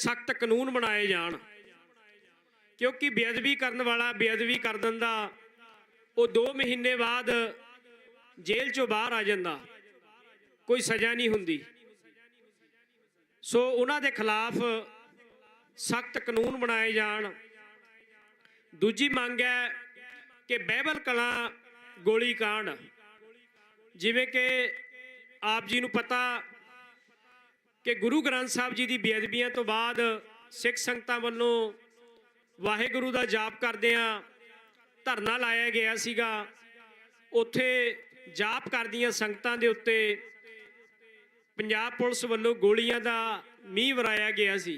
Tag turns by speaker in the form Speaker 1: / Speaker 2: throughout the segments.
Speaker 1: सख्त कानून बनाए जान, क्योंकि बेअदबी करने वाला बेअदबी कर दिंदा, वो 2 महीने बाद जेल चों बाहर आ जाता, कोई सज़ा नहीं हुंदी। सो उन्हां दे खिलाफ सख्त कानून बनाए जान। दूजी मंग है कि बहबल कलां गोली कांड, जिवें कि आप जी नूं पता कि गुरु ग्रंथ साहब जी की बेअदबियां तो बाद सिख संगतां वल्लों वाहिगुरू दा जाप करदिआं धरना लाया गया सीगा। उत्थे जाप करदियां संगतां दे उत्ते पंजाब पुलिस वल्लों गोलियां दा मींह वराया गया सी।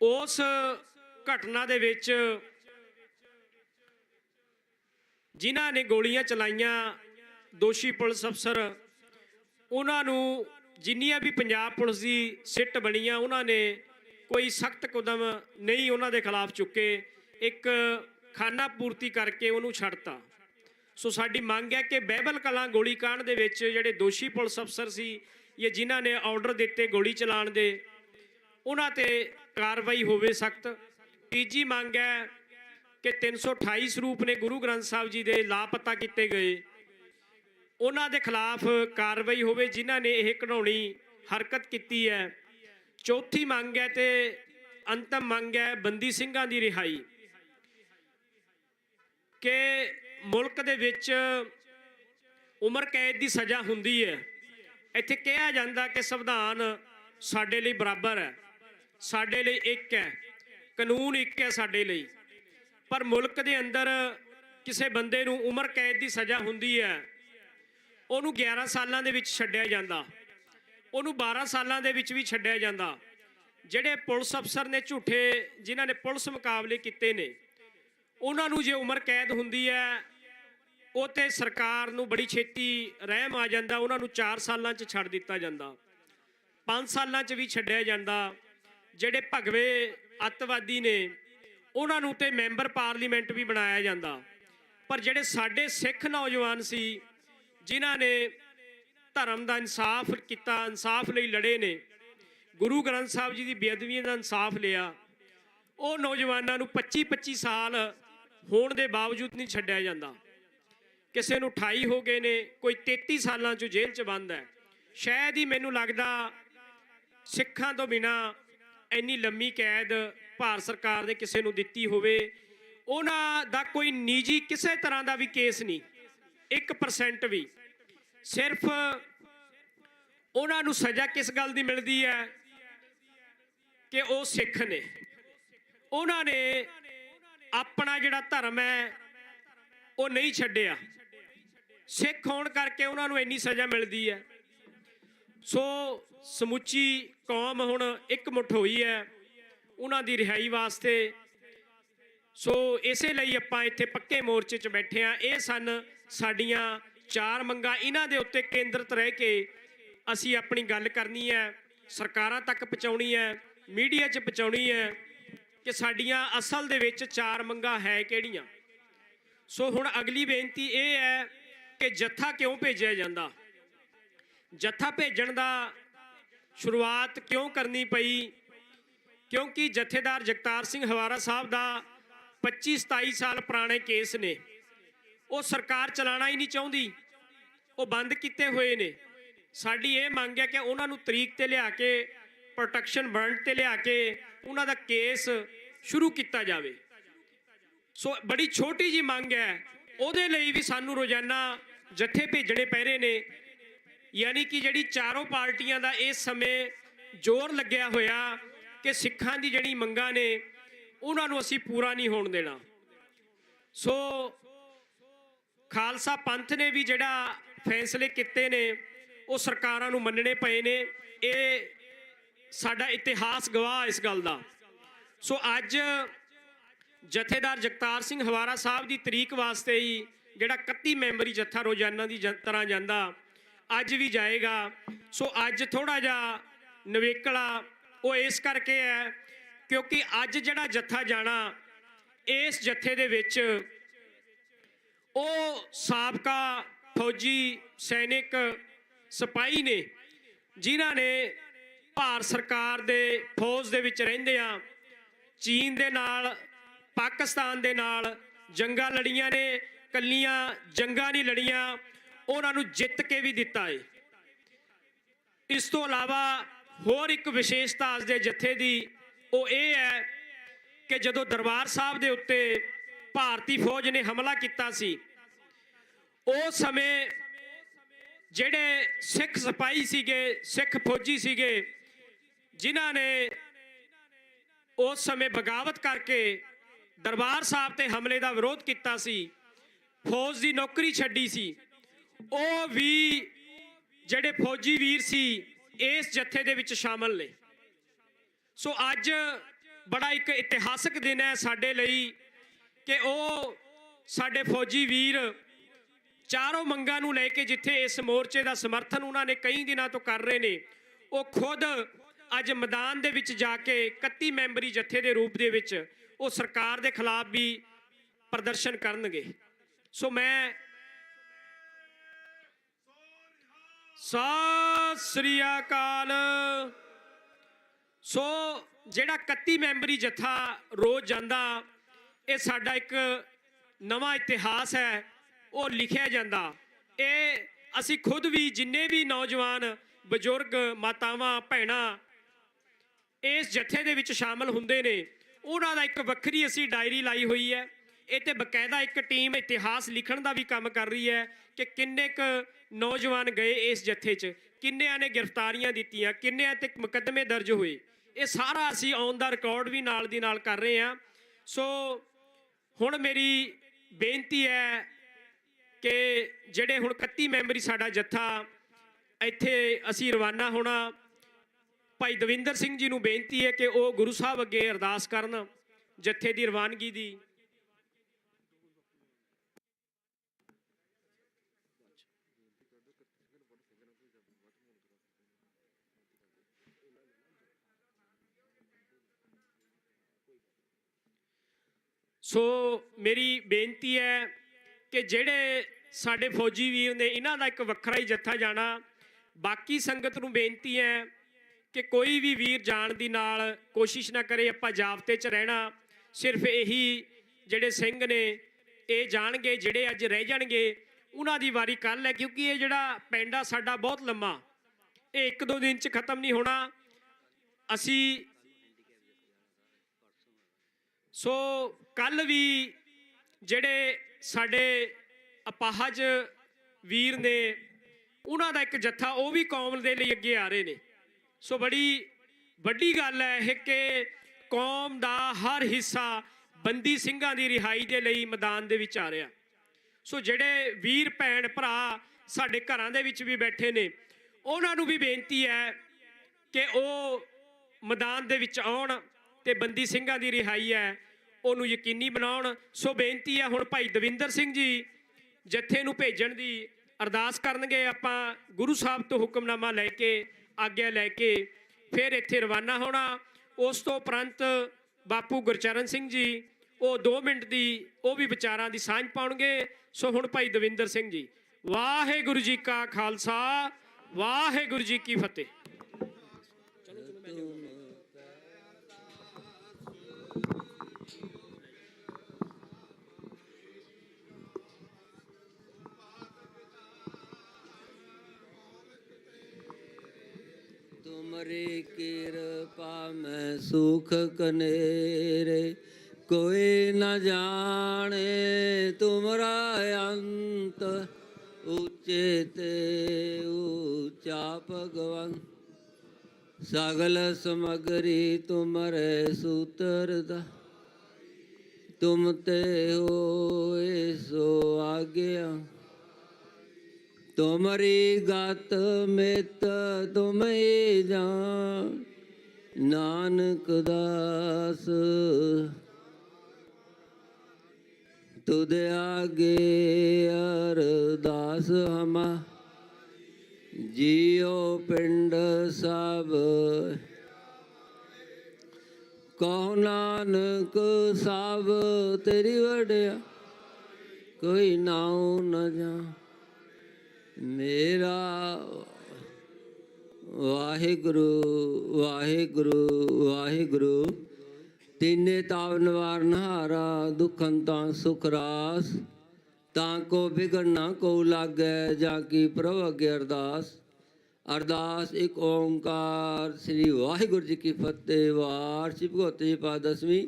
Speaker 1: उस घटना दे विच जिन्हां ने गोलियां चलाइयां दोषी पुलिस अफसर, उन्हां नूं जिन्नियां भी पंजाब पुलिस की सिट बनियां उन्होंने कोई सख्त कदम नहीं उन्होंने खिलाफ चुके, एक खाना पूर्ति करके उन्होंने छड्डता। सो साडी मंग है कि बहबल कलां गोली कांड दे विच जिहड़े दोषी पुलिस अफसर सी या जिन्हां ने ऑर्डर दिते गोली चलाण दे, उन्हां ते कार्रवाई होवे सख्त। तीजी मंग है कि 328 स्वरूप ने गुरु ग्रंथ साहब जी दे लापता किए गए, उन्हां दे खिलाफ कार्रवाई होवे जिन्हां ने यह घिनौनी हरकत की है। चौथी मंग है तो अंतिम मंग है बंदी ਸਿੰਘਾਂ ਦੀ रिहाई, कि मुल्क दे विच उम्र कैद की सज़ा हुंदी है। इत्थे कहा जाता कि संविधान साडे लई बराबर है, साडे लई एक है, कानून एक है साडे लई, पर मुल्क दे अंदर किसी बंदे नूं उम्र कैद की सज़ा हुंदी है, ਉਹਨੂੰ 11 ਸਾਲਾਂ ਦੇ ਵਿੱਚ ਛੱਡਿਆ ਜਾਂਦਾ, ਉਹਨੂੰ 12 ਸਾਲਾਂ ਦੇ ਵਿੱਚ ਵੀ ਛੱਡਿਆ ਜਾਂਦਾ। ਜਿਹੜੇ ਪੁਲਿਸ ਅਫਸਰ ਨੇ ਝੂਠੇ ਜਿਨ੍ਹਾਂ ਨੇ ਪੁਲਿਸ ਮੁਕਾਬਲੇ ਕੀਤੇ ਨੇ, ਉਹਨਾਂ ਨੂੰ ਜੇ ਉਮਰ ਕੈਦ ਹੁੰਦੀ ਹੈ ਉਹ ਤੇ ਸਰਕਾਰ ਨੂੰ ਬੜੀ ਛੇਤੀ ਰਹਿਮ ਆ ਜਾਂਦਾ, ਉਹਨਾਂ ਨੂੰ 4 ਸਾਲਾਂ 'ਚ ਛੱਡ ਦਿੱਤਾ ਜਾਂਦਾ, 5 ਸਾਲਾਂ 'ਚ ਵੀ ਛੱਡਿਆ ਜਾਂਦਾ। ਜਿਹੜੇ ਭਗਵੇ ਅੱਤਵਾਦੀ ਨੇ ਉਹਨਾਂ ਨੂੰ ਤੇ ਮੈਂਬਰ ਪਾਰਲੀਮੈਂਟ ਵੀ ਬਣਾਇਆ ਜਾਂਦਾ। ਪਰ ਜਿਹੜੇ ਸਾਡੇ ਸਿੱਖ ਨੌਜਵਾਨ ਸੀ जिन्हां ने धर्म का इंसाफ किया, इंसाफ लई लड़े ने, गुरु ग्रंथ साहब जी की बेअदबियां का इंसाफ लिया, वो नौजवानों को 25-25 साल होने के बावजूद नहीं छड्डिया जाता। किसी को 28 हो गए ने, कोई 33 सालों चो जेल च बंद है। शायद ही मैनू लगता सिखां तो बिना इन्नी लंबी कैद भारत सरकार ने किसी को दिती होवे। उन्हां दा कोई निजी किसी तरह का भी केस नहीं, 1% भी। सिर्फ उन्होंने सज़ा किस गल की मिलती है कि वो सिख ने, उन्होंने अपना जिहड़ा धर्म है वो नहीं छड्डिया, सिख होने करके उन्होंने इन्नी सज़ा मिलती है। सो समुची कौम हुण एकमुठ हुई है उन्हां दी रिहाई वास्ते। सो इसे लई आपां इत्थे पक्के मोर्चे च बैठे हाँ। ये सन साडियां 4 मंगां, इन्हां दे उत्ते केंद्रित रह के असी अपनी गल करनी है, सरकारां तक पहुँचाउणी है, मीडिया च पहुँचाउणी है कि साडियां असल दे विच 4 मंगां है किहड़ियां। सो हुण अगली बेनती ये है कि जत्था क्यों भेजिया जांदा, जत्था भेजण दा शुरुआत क्यों करनी पई, क्योंकि जथेदार जगतार सिंह हवारा साहब दा 25-27 साल पुराने केस ने, वो सरकार चलाना ही नहीं चाहती, वो बंद किए हुए ने। साडी ये मंग है कि उन्होंने तरीक ते लिया के प्रोटेक्शन वारंट ते लिया के उन्हों दा केस शुरू किया जाए। सो बड़ी छोटी जी मंग है, उहदे लई भी सानू रोजाना जत्थे भेजने पै रहे ने। यानी कि जिहड़ी चारों पार्टियां दा इस समय जोर लग्या होया कि सिखां दी जिहड़ी मंगां ने उन्होंने असी पूरा नहीं होण देना। सो खालसा पंथ ने भी जिहड़ा फैसले किते ने वो सरकारां नूं मन्नणे पए ने, ये साडा इतिहास गवाह इस गल दा। सो अज जथेदार जगतार सिंह हवारा साहब की तरीक वास्ते ही जिहड़ा 31 मैंबरी जत्था रोजाना की तरह जांदा अज भी जाएगा। सो अज थोड़ा जिहा नवेकला वो इस करके है क्योंकि अज जिहड़ा जत्था जाना इस जत्थे दे विच वो साबका फौजी सैनिक सिपाही ने जिन्हां ने ਭਾਰਤ ਸਰਕਾਰ ਦੇ ਫੌਜ ਦੇ ਵਿੱਚ ਰਹਿੰਦੇ ਆ, ਚੀਨ ਦੇ ਨਾਲ, ਪਾਕਿਸਤਾਨ ਦੇ ਨਾਲ ਜੰਗਾਂ ਲੜੀਆਂ ਨੇ, ਕੱਲੀਆਂ ਜੰਗਾਂ ਨਹੀਂ ਲੜੀਆਂ, ਉਹਨਾਂ ਨੂੰ ਜਿੱਤ ਕੇ ਵੀ ਦਿੱਤਾ ਏ। ਇਸ ਤੋਂ ਇਲਾਵਾ ਹੋਰ ਇੱਕ ਵਿਸ਼ੇਸ਼ਤਾ ਅੱਜ ਦੇ ਜੱਥੇ ਦੀ ਉਹ ਇਹ ਹੈ ਕਿ ਜਦੋਂ ਦਰਬਾਰ ਸਾਹਿਬ ਦੇ ਉੱਤੇ ਭਾਰਤੀ ਫੌਜ ਨੇ ਹਮਲਾ ਕੀਤਾ ਸੀ, ਉਸ ਸਮੇਂ ਜਿਹੜੇ ਸਿੱਖ ਸਿਪਾਹੀ ਸੀਗੇ, ਸਿੱਖ ਫੌਜੀ ਸੀਗੇ, ਜਿਨ੍ਹਾਂ ਨੇ ਉਸ ਸਮੇਂ ਬਗਾਵਤ ਕਰਕੇ ਦਰਬਾਰ ਸਾਹਿਬ ਤੇ ਹਮਲੇ ਦਾ ਵਿਰੋਧ ਕੀਤਾ ਸੀ, ਫੌਜ ਦੀ ਨੌਕਰੀ ਛੱਡੀ ਸੀ, ਉਹ ਵੀ ਜਿਹੜੇ ਫੌਜੀ ਵੀਰ ਸੀ ਇਸ ਜੱਥੇ ਦੇ ਵਿੱਚ ਸ਼ਾਮਲ ਨੇ। ਸੋ ਅੱਜ ਬੜਾ ਇੱਕ ਇਤਿਹਾਸਕ ਦਿਨ ਹੈ ਸਾਡੇ ਲਈ ਕਿ ਉਹ ਸਾਡੇ ਫੌਜੀ ਵੀਰ ਚਾਰੋਂ ਮੰਗਾਂ ਨੂੰ ਲੈ ਕੇ ਜਿੱਥੇ ਇਸ ਮੋਰਚੇ ਦਾ ਸਮਰਥਨ ਉਹਨਾਂ ਨੇ ਕਈ ਦਿਨਾਂ ਤੋਂ ਕਰ ਰਹੇ ਨੇ, ਉਹ ਖੁਦ ਅੱਜ ਮੈਦਾਨ ਦੇ ਵਿੱਚ ਜਾ ਕੇ 31 ਮੈਂਬਰੀ ਜੱਥੇ ਦੇ ਰੂਪ ਦੇ ਵਿੱਚ ਉਹ ਸਰਕਾਰ ਦੇ ਖਿਲਾਫ ਵੀ ਪ੍ਰਦਰਸ਼ਨ ਕਰਨਗੇ। ਸੋ ਮੈਂ ਸਤਿ ਸ੍ਰੀ ਅਕਾਲ। ਸੋ ਜਿਹੜਾ 31 ਮੈਂਬਰੀ ਜੱਥਾ ਰੋਜ਼ ਜਾਂਦਾ, ਇਹ ਸਾਡਾ ਇੱਕ ਨਵਾਂ ਇਤਿਹਾਸ ਹੈ, ਉਹ ਲਿਖਿਆ ਜਾਂਦਾ। ਇਹ ਅਸੀਂ ਖੁਦ ਵੀ ਜਿੰਨੇ ਵੀ ਨੌਜਵਾਨ ਬਜ਼ੁਰਗ ਮਾਤਾਵਾਂ ਭੈਣਾਂ ਇਸ ਜੱਥੇ ਦੇ ਵਿੱਚ ਸ਼ਾਮਲ ਹੁੰਦੇ ਨੇ, ਉਹਨਾਂ ਦਾ ਇੱਕ ਵੱਖਰੀ ਅਸੀਂ ਡਾਇਰੀ ਲਾਈ ਹੋਈ ਹੈ। ਇਹ ਤੇ ਬਕਾਇਦਾ ਇੱਕ ਟੀਮ ਇਤਿਹਾਸ ਲਿਖਣ ਦਾ ਵੀ ਕੰਮ ਕਰ ਰਹੀ ਹੈ ਕਿ ਕਿੰਨੇ ਕੁ ਨੌਜਵਾਨ ਗਏ ਇਸ ਜੱਥੇ 'ਚ, ਕਿੰਨਿਆਂ ਨੇ ਗ੍ਰਿਫਤਾਰੀਆਂ ਦਿੱਤੀਆਂ, ਕਿੰਨਿਆਂ ਤੇ ਮੁਕੱਦਮੇ ਦਰਜ ਹੋਏ, ਇਹ ਸਾਰਾ ਅਸੀਂ ਔਨ ਦਾ ਰਿਕਾਰਡ ਵੀ ਨਾਲ ਦੀ ਨਾਲ ਕਰ ਰਹੇ ਹਾਂ। ਸੋ ਹੁਣ ਮੇਰੀ ਬੇਨਤੀ ਹੈ ਕਿ ਜਿਹੜੇ ਹੁਣ 31 ਮੈਂਬਰੀ ਸਾਡਾ ਜੱਥਾ ਇੱਥੇ ਅਸੀਂ ਰਵਾਨਾ ਹੋਣਾ, ਭਾਈ ਦਵਿੰਦਰ ਸਿੰਘ ਜੀ ਨੂੰ ਬੇਨਤੀ ਹੈ ਕਿ ਉਹ ਗੁਰੂ ਸਾਹਿਬ ਅੱਗੇ ਅਰਦਾਸ ਕਰਨ ਜੱਥੇ ਦੀ ਰਵਾਨਗੀ ਦੀ। ਸੋ ਮੇਰੀ ਬੇਨਤੀ ਹੈ ਕਿ ਜਿਹੜੇ ਸਾਡੇ ਫੌਜੀ ਵੀਰ ਨੇ, ਇਹਨਾਂ ਦਾ ਇੱਕ ਵੱਖਰਾ ਹੀ ਜੱਥਾ ਜਾਣਾ। ਬਾਕੀ ਸੰਗਤ ਨੂੰ ਬੇਨਤੀ ਹੈ ਕਿ ਕੋਈ ਵੀ ਵੀਰ ਜਾਣ ਦੀ ਨਾਲ ਕੋਸ਼ਿਸ਼ ਨਾ ਕਰੇ, ਆਪਾਂ ਜਾਬਤੇ 'ਚ ਰਹਿਣਾ। ਸਿਰਫ ਇਹੀ ਜਿਹੜੇ ਸਿੰਘ ਨੇ ਇਹ ਜਾਣਗੇ, ਜਿਹੜੇ ਅੱਜ ਰਹਿ ਜਾਣਗੇ ਉਹਨਾਂ ਦੀ ਵਾਰੀ ਕੱਲ੍ਹ ਹੈ, ਕਿਉਂਕਿ ਇਹ ਜਿਹੜਾ ਪਿੰਡ ਆ ਸਾਡਾ ਬਹੁਤ ਲੰਮਾ, ਇਹ 1-2 ਦਿਨ 'ਚ ਖਤਮ ਨਹੀਂ ਹੋਣਾ। ਅਸੀਂ ਸੋ ਕੱਲ੍ਹ ਵੀ ਜਿਹੜੇ ਸਾਡੇ ਅਪਾਹਜ ਵੀਰ ਨੇ, ਉਹਨਾਂ ਦਾ ਇੱਕ ਜੱਥਾ ਉਹ ਵੀ ਕੌਮ ਦੇ ਲਈ ਅੱਗੇ ਆ ਰਹੇ ਨੇ। ਸੋ ਬੜੀ ਵੱਡੀ ਗੱਲ ਹੈ ਇਹ ਕਿ ਕੌਮ ਦਾ ਹਰ ਹਿੱਸਾ ਬੰਦੀ ਸਿੰਘਾਂ ਦੀ ਰਿਹਾਈ ਦੇ ਲਈ ਮੈਦਾਨ ਦੇ ਵਿੱਚ ਆ ਰਿਹਾ। ਸੋ ਜਿਹੜੇ ਵੀਰ ਭੈਣ ਭਰਾ ਸਾਡੇ ਘਰਾਂ ਦੇ ਵਿੱਚ ਵੀ ਬੈਠੇ ਨੇ, ਉਹਨਾਂ ਨੂੰ ਵੀ ਬੇਨਤੀ ਹੈ ਕਿ ਉਹ ਮੈਦਾਨ ਦੇ ਵਿੱਚ ਆਉਣ ਤੇ ਬੰਦੀ ਸਿੰਘਾਂ ਦੀ ਰਿਹਾਈ ਹੈ ਉਹਨੂੰ ਯਕੀਨੀ ਬਣਾਉਣ। ਸੋ ਬੇਨਤੀ ਹੈ ਹੁਣ ਭਾਈ ਦਵਿੰਦਰ ਸਿੰਘ ਜੀ ਜੱਥੇ ਨੂੰ ਭੇਜਣ ਦੀ ਅਰਦਾਸ ਕਰਨਗੇ। ਆਪਾਂ ਗੁਰੂ ਸਾਹਿਬ ਤੋਂ ਹੁਕਮਨਾਮਾ ਲੈ ਕੇ, ਆਗਿਆ ਲੈ ਕੇ ਫਿਰ ਇੱਥੇ ਰਵਾਨਾ ਹੋਣਾ। ਉਸ ਤੋਂ ਉਪਰੰਤ ਬਾਪੂ ਗੁਰਚਰਨ ਸਿੰਘ ਜੀ ਉਹ 2 ਮਿੰਟ ਦੀ ਉਹ ਵੀ ਵਿਚਾਰਾਂ ਦੀ ਸਾਂਝ ਪਾਉਣਗੇ। ਸੋ ਹੁਣ ਭਾਈ ਦਵਿੰਦਰ ਸਿੰਘ ਜੀ। ਵਾਹਿਗੁਰੂ ਜੀ ਕਾ ਖਾਲਸਾ, ਵਾਹਿਗੁਰੂ ਜੀ ਕੀ ਫਤਿਹ।
Speaker 2: तुमरी कृपा में सुख कनेरे, कोई न जाने तुमरा अंत, ऊंचे ते ऊंचा भगवान, सगल समगरी तुमरे सूत्रदा, तुम ते हो सो आज्ञा, तुमरी गत मित तुम ही जान, नानक दास तुद आगे अरदास हमा, जियो पिंड सब कहो नानक सब तेरी वड्या, कोई नाऊ न जा मेरा ਵਾਹਿਗੁਰੂ ਵਾਹਿਗੁਰੂ ਵਾਹਿਗੁਰੂ। ਤੀਨੇ ਤਾਵ ਨਿਵਾਰਨ ਹਾਰਾ, ਦੁਖਨ ਤਾਂ ਸੁਖ ਰਾਸ। ਤਾਂ ਕੋ ਬਿਗੜ ਨਾ ਕੋ ਲਾਗੈ, ਜਾਂ ਕੀ ਪ੍ਰਭ ਅਗੇ ਅਰਦਾਸ। ਅਰਦਾਸ ਇੱਕ ਓੰਕਾਰ ਸ੍ਰੀ ਵਾਹਿਗੁਰੂ ਜੀ ਕੀ ਫਤਿਹ। ਵਾਰ ਸ਼ਿਵ ਭਗਵਤੀ ਜੀ ਪਾ ਦਸਵੀਂ।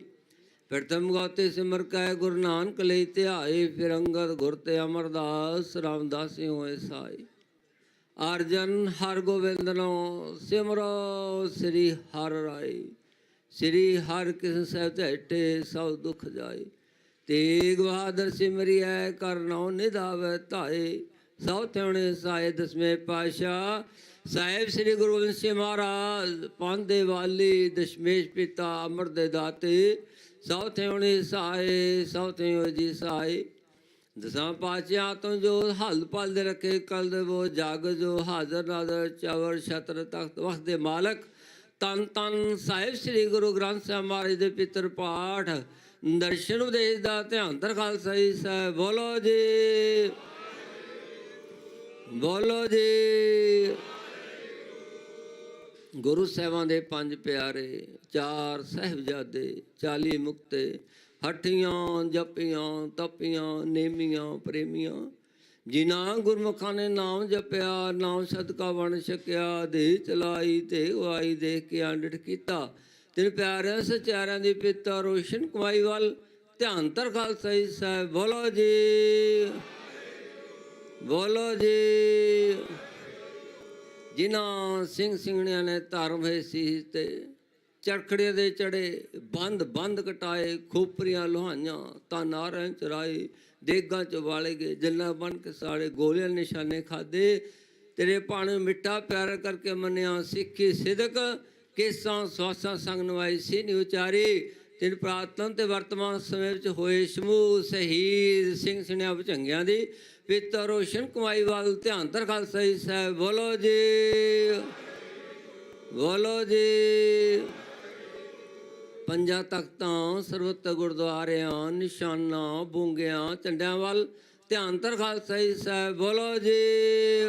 Speaker 2: ਪ੍ਰਥਮ ਗੋਤੇ ਸਿਮਰ ਕੈ ਗੁਰੂ ਨਾਨਕ ਲਈ ਧਿਆਏ, ਫਿਰ ਅੰਗਦ ਗੁਰ ਤੇ ਅਮਰਦਾਸ, ਰਾਮਦਾਸੀ ਹੋਏ ਸਾਈ। ਅਰਜਨ ਹਰ ਗੋਬਿੰਦਨੋ ਸਿਮਰੋ, ਸ੍ਰੀ ਹਰਿ ਰਾਏ। ਸ੍ਰੀ ਹਰਿ ਕ੍ਰਿਸ਼ਨ ਸਾਹਿਬ ਧੈਟੇ, ਸਭ ਦੁਖ ਜਾਏ। ਤੇਗ ਬਹਾਦਰ ਸਿਮਰਿਐ, ਕਰ ਨਾਉ ਨਿਧਾਵੈ ਧਾਏ। ਸਭ ਥਿਉਣੇ ਸਾਏ ਦਸਵੇਂ ਪਾਤਸ਼ਾਹ ਸਾਹਿਬ ਸ੍ਰੀ ਗੁਰੂ ਗੋਬਿੰਦ ਸਿੰਘ ਮਹਾਰਾਜ। ਪੰਥ ਦੇ ਵਾਲੀ, ਦਸ਼ਮੇਸ਼ ਪਿਤਾ, ਅੰਮ੍ਰਿਤ ਦੇ ਦਾਤੇ। ਸਭ ਥਿਉਣੇ ਸਾਏ, ਸਭ ਥਿਉ ਜੀ ਸਾਏ। ਦਸਾਂ ਪਾਤਸ਼ਾਹਾਂ ਤੋਂ ਜੋ ਹਲ ਪਲ ਦੇ ਰੱਖੇ, ਕਲ ਦੇ ਵੋ ਜਗ ਜੋ ਹਾਜ਼ਰ ਨਾਜ਼ਰ, ਚਵਰ ਛਤਰ ਤਖਤ ਵਖਤ ਦੇ ਮਾਲਕ। ਤਨ ਤਨ ਸਾਹਿਬ ਸ੍ਰੀ ਗੁਰੂ ਗ੍ਰੰਥ ਸਾਹਿਬ ਮਹਾਰਾਜ ਦੇ ਪਿੱਤਰ ਪਾਠ, ਦਰਸ਼ਨ ਉਪਦੇਸ਼ ਦਾ ਧਿਆਨ ਧਰ ਖਾਲਸਾ ਜੀ ਸਾਹਿਬ। ਬੋਲੋ ਜੀ, ਬੋਲੋ ਜੀ। ਗੁਰੂ ਸਾਹਿਬਾਂ ਦੇ ਪੰਜ ਪਿਆਰੇ, 4 ਸਾਹਿਬਜ਼ਾਦੇ, 40 ਮੁਕਤੇ, ਹੱਠੀਆਂ ਜਪੀਆਂ ਤਪੀਆਂ, ਨੇਮੀਆਂ ਪ੍ਰੇਮੀਆਂ। ਜਿਨ੍ਹਾਂ ਗੁਰਮੁਖਾਂ ਨੇ ਨਾਮ ਜਪਿਆ, ਨਾਮ ਸਦਕਾ ਬਣ ਸਕਿਆ। ਦੇ ਚਲਾਈ ਤੇ ਗਵਾਈ ਦੇਖ ਕੇ ਅੰਡਿਠ ਕੀਤਾ। ਤਿਨ ਪਿਆਰਿਆਂ ਸਚਿਆਰਿਆਂ ਦੀ ਪਿਤਾ, ਰੋਸ਼ਨ ਕਮਾਈ ਵੱਲ ਧਿਆਨ ਧਰ ਖਾਲਸਾ ਜੀ ਸਾਹਿਬ। ਬੋਲੋ ਜੀ, ਬੋਲੋ ਜੀ। ਜਿਨ੍ਹਾਂ ਸਿੰਘ ਸਿੰਘਣਿਆਂ ਨੇ ਧਰਮ ਹੈ ਸੀਸ ਤੇ, ਚਰਖੜੇ ਦੇ ਚੜੇ, ਬੰਦ ਬੰਦ ਕਟਾਏ, ਖੋਪਰੀਆਂ ਲੋਹਾਈਆਂ, ਤਾਂ ਨਾਰਾਂ ਚਰਾਏ। ਦੇਗਾਂ ਚ ਵਾਲੇ ਗਏ, ਜੱਲਾਂ ਬਣ ਕੇ ਸਾੜੇ, ਗੋਲੀਆਂ ਨਿਸ਼ਾਨੇ ਖਾਦੇ। ਤੇਰੇ ਭਾਣੇ ਮਿੱਠਾ ਪਿਆਰ ਕਰਕੇ ਮੰਨਿਆ, ਸਿੱਖੀ ਸਿਦਕ ਕੇਸਾਂ ਸਵਾਸਾਂ ਸੰਗ ਨਵਾਈ ਸੀ ਨੀ ਉਚਾਰੀ। ਤਿਨ ਪ੍ਰਾਤਨ ਤੇ ਵਰਤਮਾਨ ਸਮੇਂ ਵਿੱਚ ਹੋਏ ਸਮੂਹ ਸ਼ਹੀਦ ਸਿੰਘ ਸਿੰਘਿਆਂ ਭੁਜੰਗਿਆਂ ਦੀ ਪਿਤਾ, ਰੋਸ਼ਨ ਕਮਾਈ ਵੱਲ ਧਿਆਨ ਧਰ ਖਾਲਸਾ ਜੀ ਸਾਹਿਬ। ਬੋਲੋ ਜੀ, ਬੋਲੋ ਜੀ। ਪੰਜਾਂ ਤਖਤਾਂ ਸਰਬੱਤ ਗੁਰਦੁਆਰਿਆਂ, ਨਿਸ਼ਾਨਾਂ ਬੂੰਗਿਆਂ ਝੰਡਿਆਂ ਵੱਲ ਧਿਆਨ ਧਰ ਖਾਲਸਾ ਜੀ ਸਾਹਿਬ। ਬੋਲੋ ਜੀ।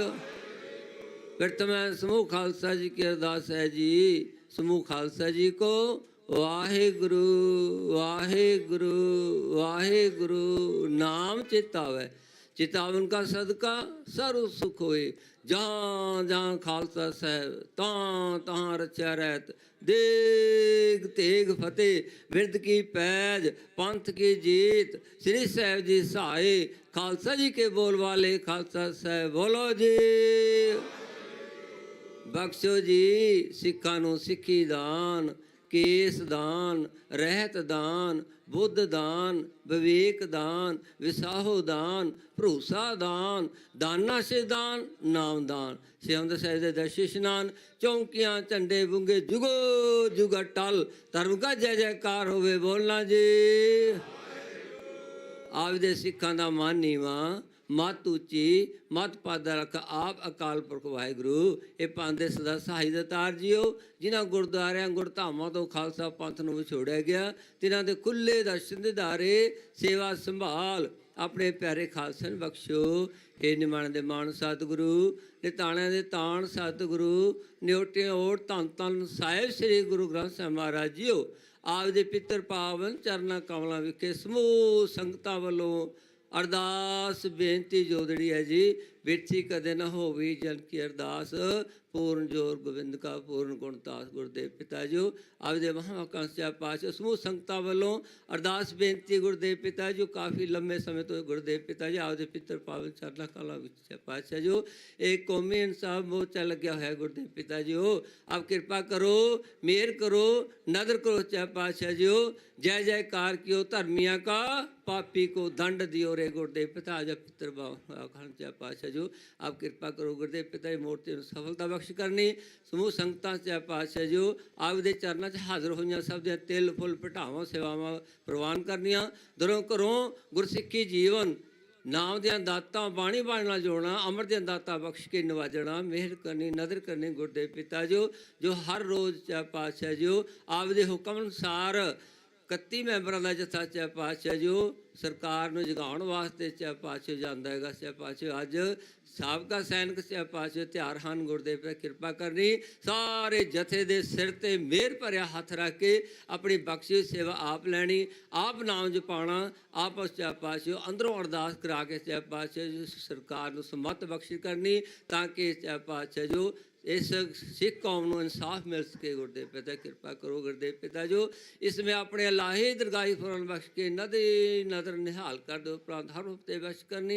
Speaker 2: ਪ੍ਰਥਮੈ ਸਮੂਹ ਖਾਲਸਾ ਜੀ ਕੀ ਅਰਦਾਸ ਹੈ ਜੀ। ਸਮੂਹ ਖਾਲਸਾ ਜੀ ਕੋ ਵਾਹਿਗੁਰੂ ਵਾਹਿਗੁਰੂ ਵਾਹਿਗੁਰੂ ਨਾਮ ਚਿਤਾਵੈ। चितावन का सदका सर्व सुख होए। जहाँ जहाँ खालसा साहब तहाँ तहाँ रचा रहत। देग तेग फतेह, बिरद की पैज, पंथ की जीत। श्री साहब जी सहाय, खालसा जी के बोल वाले खालसा साहब। बोलो जी, बख्शो जी सिखा नूं सिखी दान, केस दान, रहत दान, बुद्ध दान, विवेक दान, विसाहो दान, भरोसा दान, दाना से दान, नाम दान। सिहंद साहिब दे दर्शन इशनान, चौंकियां झंडे बुंगे, जुगो जुगा टल, धर्म का जय जयकार होवे। बोलना जी। आप दे सिखां दा मान नीवा, मत उची, मत पादा रख आप अकाल पुरख वाहिगुरू। ये पांदे सदा सहाय दतार जीओ। जिन्हां गुरद्वारियां गुरधामां तो खालसा पंथ नूं विछोड़िया गया, तिन्हां दे खुले दर्शन दिदारे, सेवा संभाल अपने प्यारे खालसा नूं बख्शो। हे निमाण दे मान सतगुरु, निताणियां दे ताण सतगुरु, न्योटियां ओट धन धन साहिब श्री गुरु ग्रंथ साहिब महाराज जीओ। आप दे पितर पावन चरना कमलां विखे समूह संगतां वल्लों अरदास बेनती जोदड़ी है जी। बिरथी कदे न होवी जन की अरदास, पूर्ण जोर गोबिंद का पूर्ण गुणदास गुरुदेव पिता जी। आपदे महाकांक्षा पातशाह समूह संगतां वल्लों अरदास बेनती गुरुदेव पिता जी। काफ़ी लंबे समय तो गुरुदेव पिता जी आपदे पितर पावन चरना कला विच पातशाह जी। एक कौमी इंसाफ मोर्चा लग्या होया गुरुदेव पिता जी। आप कृपा करो, मेहर करो, नदर करो चाहे पातशाह जी। जय जयकार कियो धर्मिया का, पापी को दंड दियो रे गुरुदेव पिता। जब पितर चाहे पातशाह जी आप कृपा करो गुरुदेव पिता जी। मूर्ति सफलता बख्श करनी। समूह संगतां चाहे पातशाह जी आप दे चरणों च हाज़र होइयां, सब दे तिल फुल पटावां सेवावां प्रवान करनियां। दरों घरों गुरसिੱਖੀ जीवन नाम दियां दातां बाणी बाणी नाल जोड़ना, अमर दियां दातां बख्श के नवाजना, मेहर करनी, नदर करनी गुरुदेव पिता जी। जो हर रोज़ चाहे पातशाह जी आप दे हुक्म अनुसार 31 ਮੈਂਬਰਾਂ ਦਾ ਜੱਥਾ ਸੱਚਾ ਪਾਤਸ਼ਾਹ ਜੋ ਸਰਕਾਰ ਨੂੰ ਜਗਾਉਣ ਵਾਸਤੇ ਸੱਚਾ ਪਾਤਸ਼ਾਹ ਜਾਂਦਾ ਹੈਗਾ। ਸੱਚਾ ਪਾਤਸ਼ਾਹ ਅੱਜ ਸਾਬਕਾ ਸੈਨਿਕ ਸੱਚਾ ਪਾਤਸ਼ਾਹ ਤਿਆਰ ਹਨ। ਗੁਰਦੇਵ ਤੇ ਕਿਰਪਾ ਕਰਨੀ, ਸਾਰੇ ਜਥੇ ਦੇ ਸਿਰ ਤੇ ਮਿਹਰ ਭਰਿਆ ਹੱਥ ਰੱਖ ਕੇ ਆਪਣੀ ਬਖਸ਼ਿਸ਼ ਸੇਵਾ ਆਪ ਲੈਣੀ, ਆਪ ਨਾਮ ਜਪਾਉਣਾ, ਆਪ ਸੱਚਾ ਪਾਤਸ਼ਾਹ ਅੰਦਰੋਂ ਅਰਦਾਸ ਕਰਾ ਕੇ ਸੱਚਾ ਪਾਤਸ਼ਾਹ ਸਰਕਾਰ ਨੂੰ ਸਮੱਤ ਬਖਸ਼ਿਸ਼ ਕਰਨੀ, ਤਾਂ ਕਿ ਸੱਚਾ ਪਾਤਸ਼ਾਹ ਜੋ इस सिख कौम को इंसाफ मिल सके। गुरुदेव पिता कृपा करो। गुरुदेव पिता जो इसमें अपने अल्लाही दरगाही फुरान बख्श के नदी नदर निहाल कर दो, प्रांत हर हफ्ते बख्श करनी,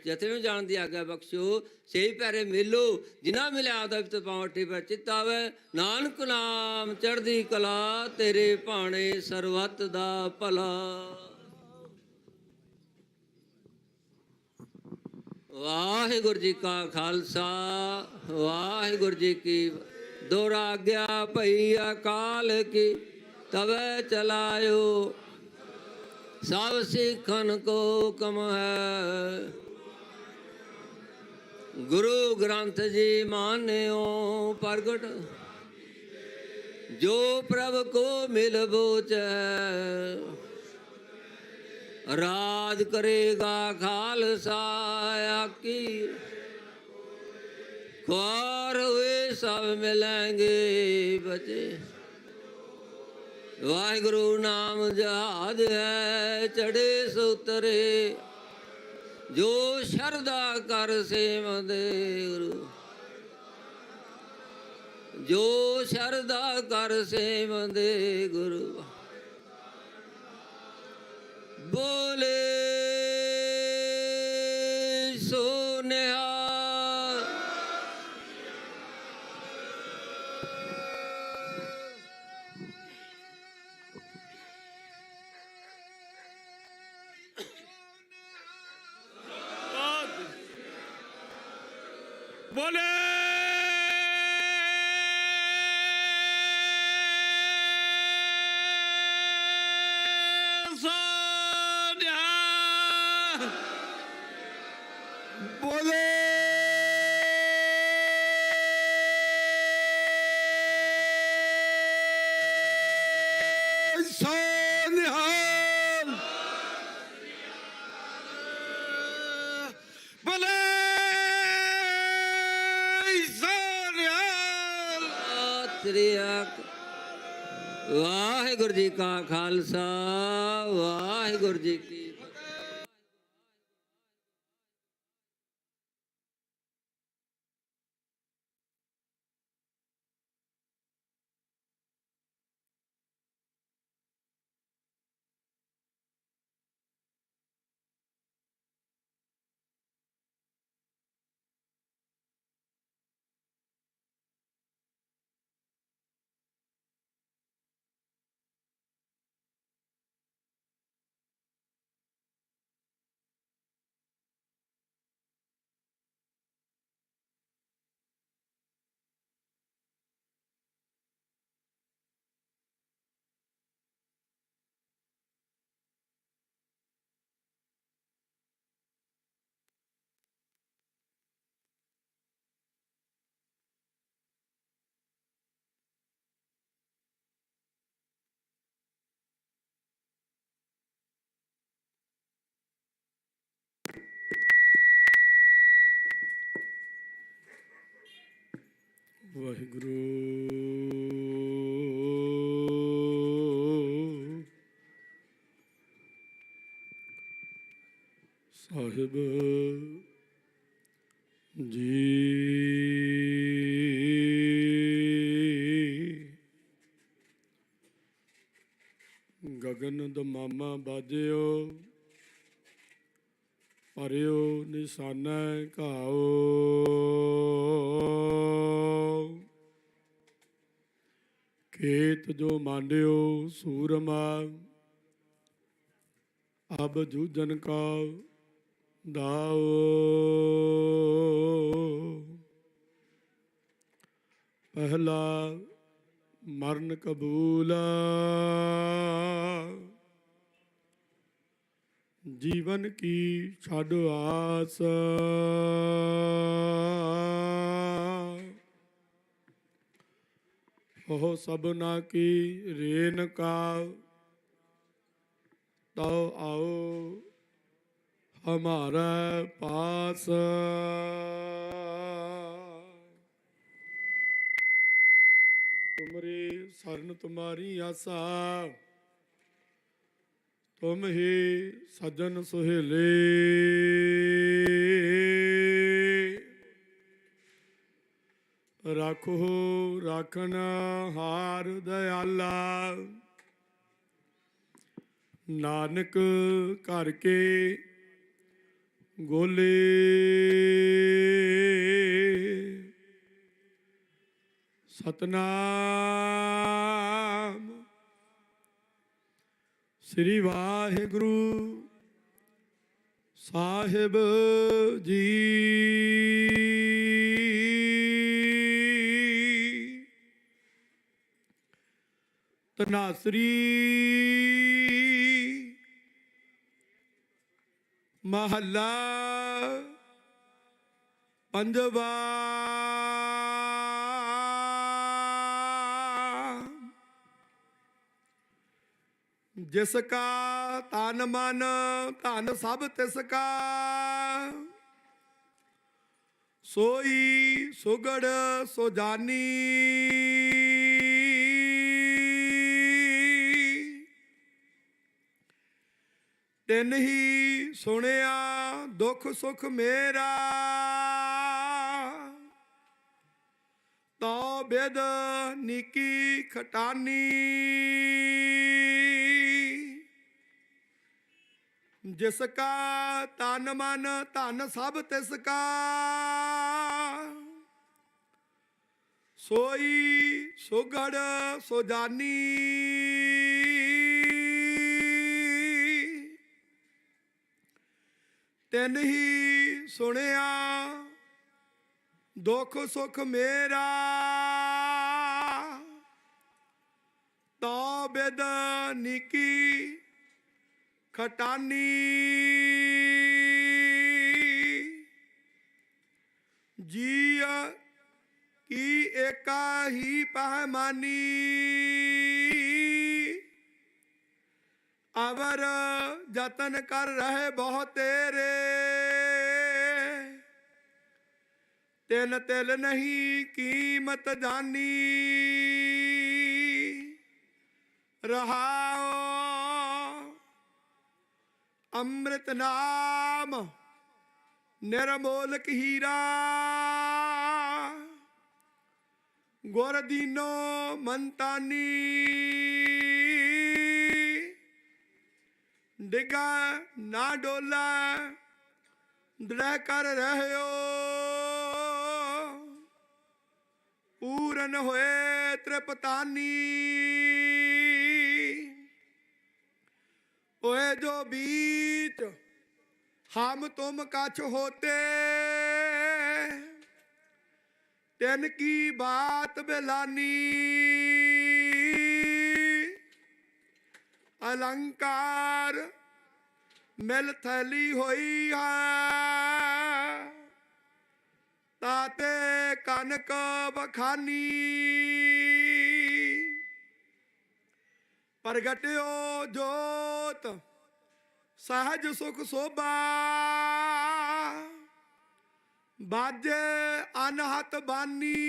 Speaker 2: जथे में जान दी आज्ञा बख्शो। सही पैरे मिलो जिन्ना मिले आदब तो पावटी पर चितावे, नानक नाम चढ़दी कला तेरे भाणे सरवत दा भला। वाहिगुरु जी का खालसा वाहिगुरु जी की दुराज्ञा भई अकाल की तवे चलायो, सब सिखन को कम है गुरु ग्रंथ जी मान्यो प्रगट, जो प्रभु को मिल बोच है राज करेगा खालसा की। ख्वार हुए सब मिलेंगे बचे, वाहिगुरु नाम जहाज है चढ़े सुतरे, जो शरदा कर सेवदे गुरु, जो शरदा कर सेवदे गुरु। बोले सो निहाल,
Speaker 1: बोले
Speaker 2: वाहिगुरु जी का खालसा वाहिगुरु जी की।
Speaker 1: वाहिगुरु साहिब जी। गगन दमामा बाजियो परियो निशाना घाओ, खेत जो मांडियो सूरमा, अब जूझन का दाओ। पहला मरण कबूला, जीवन की छाड़ो आस। हो सबना की रेन का
Speaker 3: तो आओ हमारे पास। तुमरी शरण तुम्हारी आशा, तुम ही सज्जन सुहेले। राखो राखन हार दयाला, नानक घर के गोले। सतनाम श्री वाहिगुरु साहिब जी। तनासरी महला पंजवा। जिसका तन मन धन सब तिसका, सोई सुगड़ सुजानी। तिन ही सुनिया दुख सुख मेरा, तो बिद निकी खटानी। जिसका तन मन धन सब तिसका, सोई सुगड़ सुजानी। तिन ही सुनिया दुख सुख मेरा, तो बिद निकी खटानी। जी की एका ही पहमानी, अवर जतन कर रहे बहुत तेरे। तिन तिल नहीं कीमत जानी, रहाओ अमृत नाम निर्मोलक हीरा। गुर दीनो मंतानी, डिगा ना डोला दृढ़ कर रहे हो। पूरन होए त्रिपतानी, ओए जो बीच हम तुम कछ होते। तिन की बात बिलानी, अलंकार मिल थैली होई है। ताते कनक बखानी, प्रगट्यो जोत सहज सुख शोभा। बाजे अनहत बानी,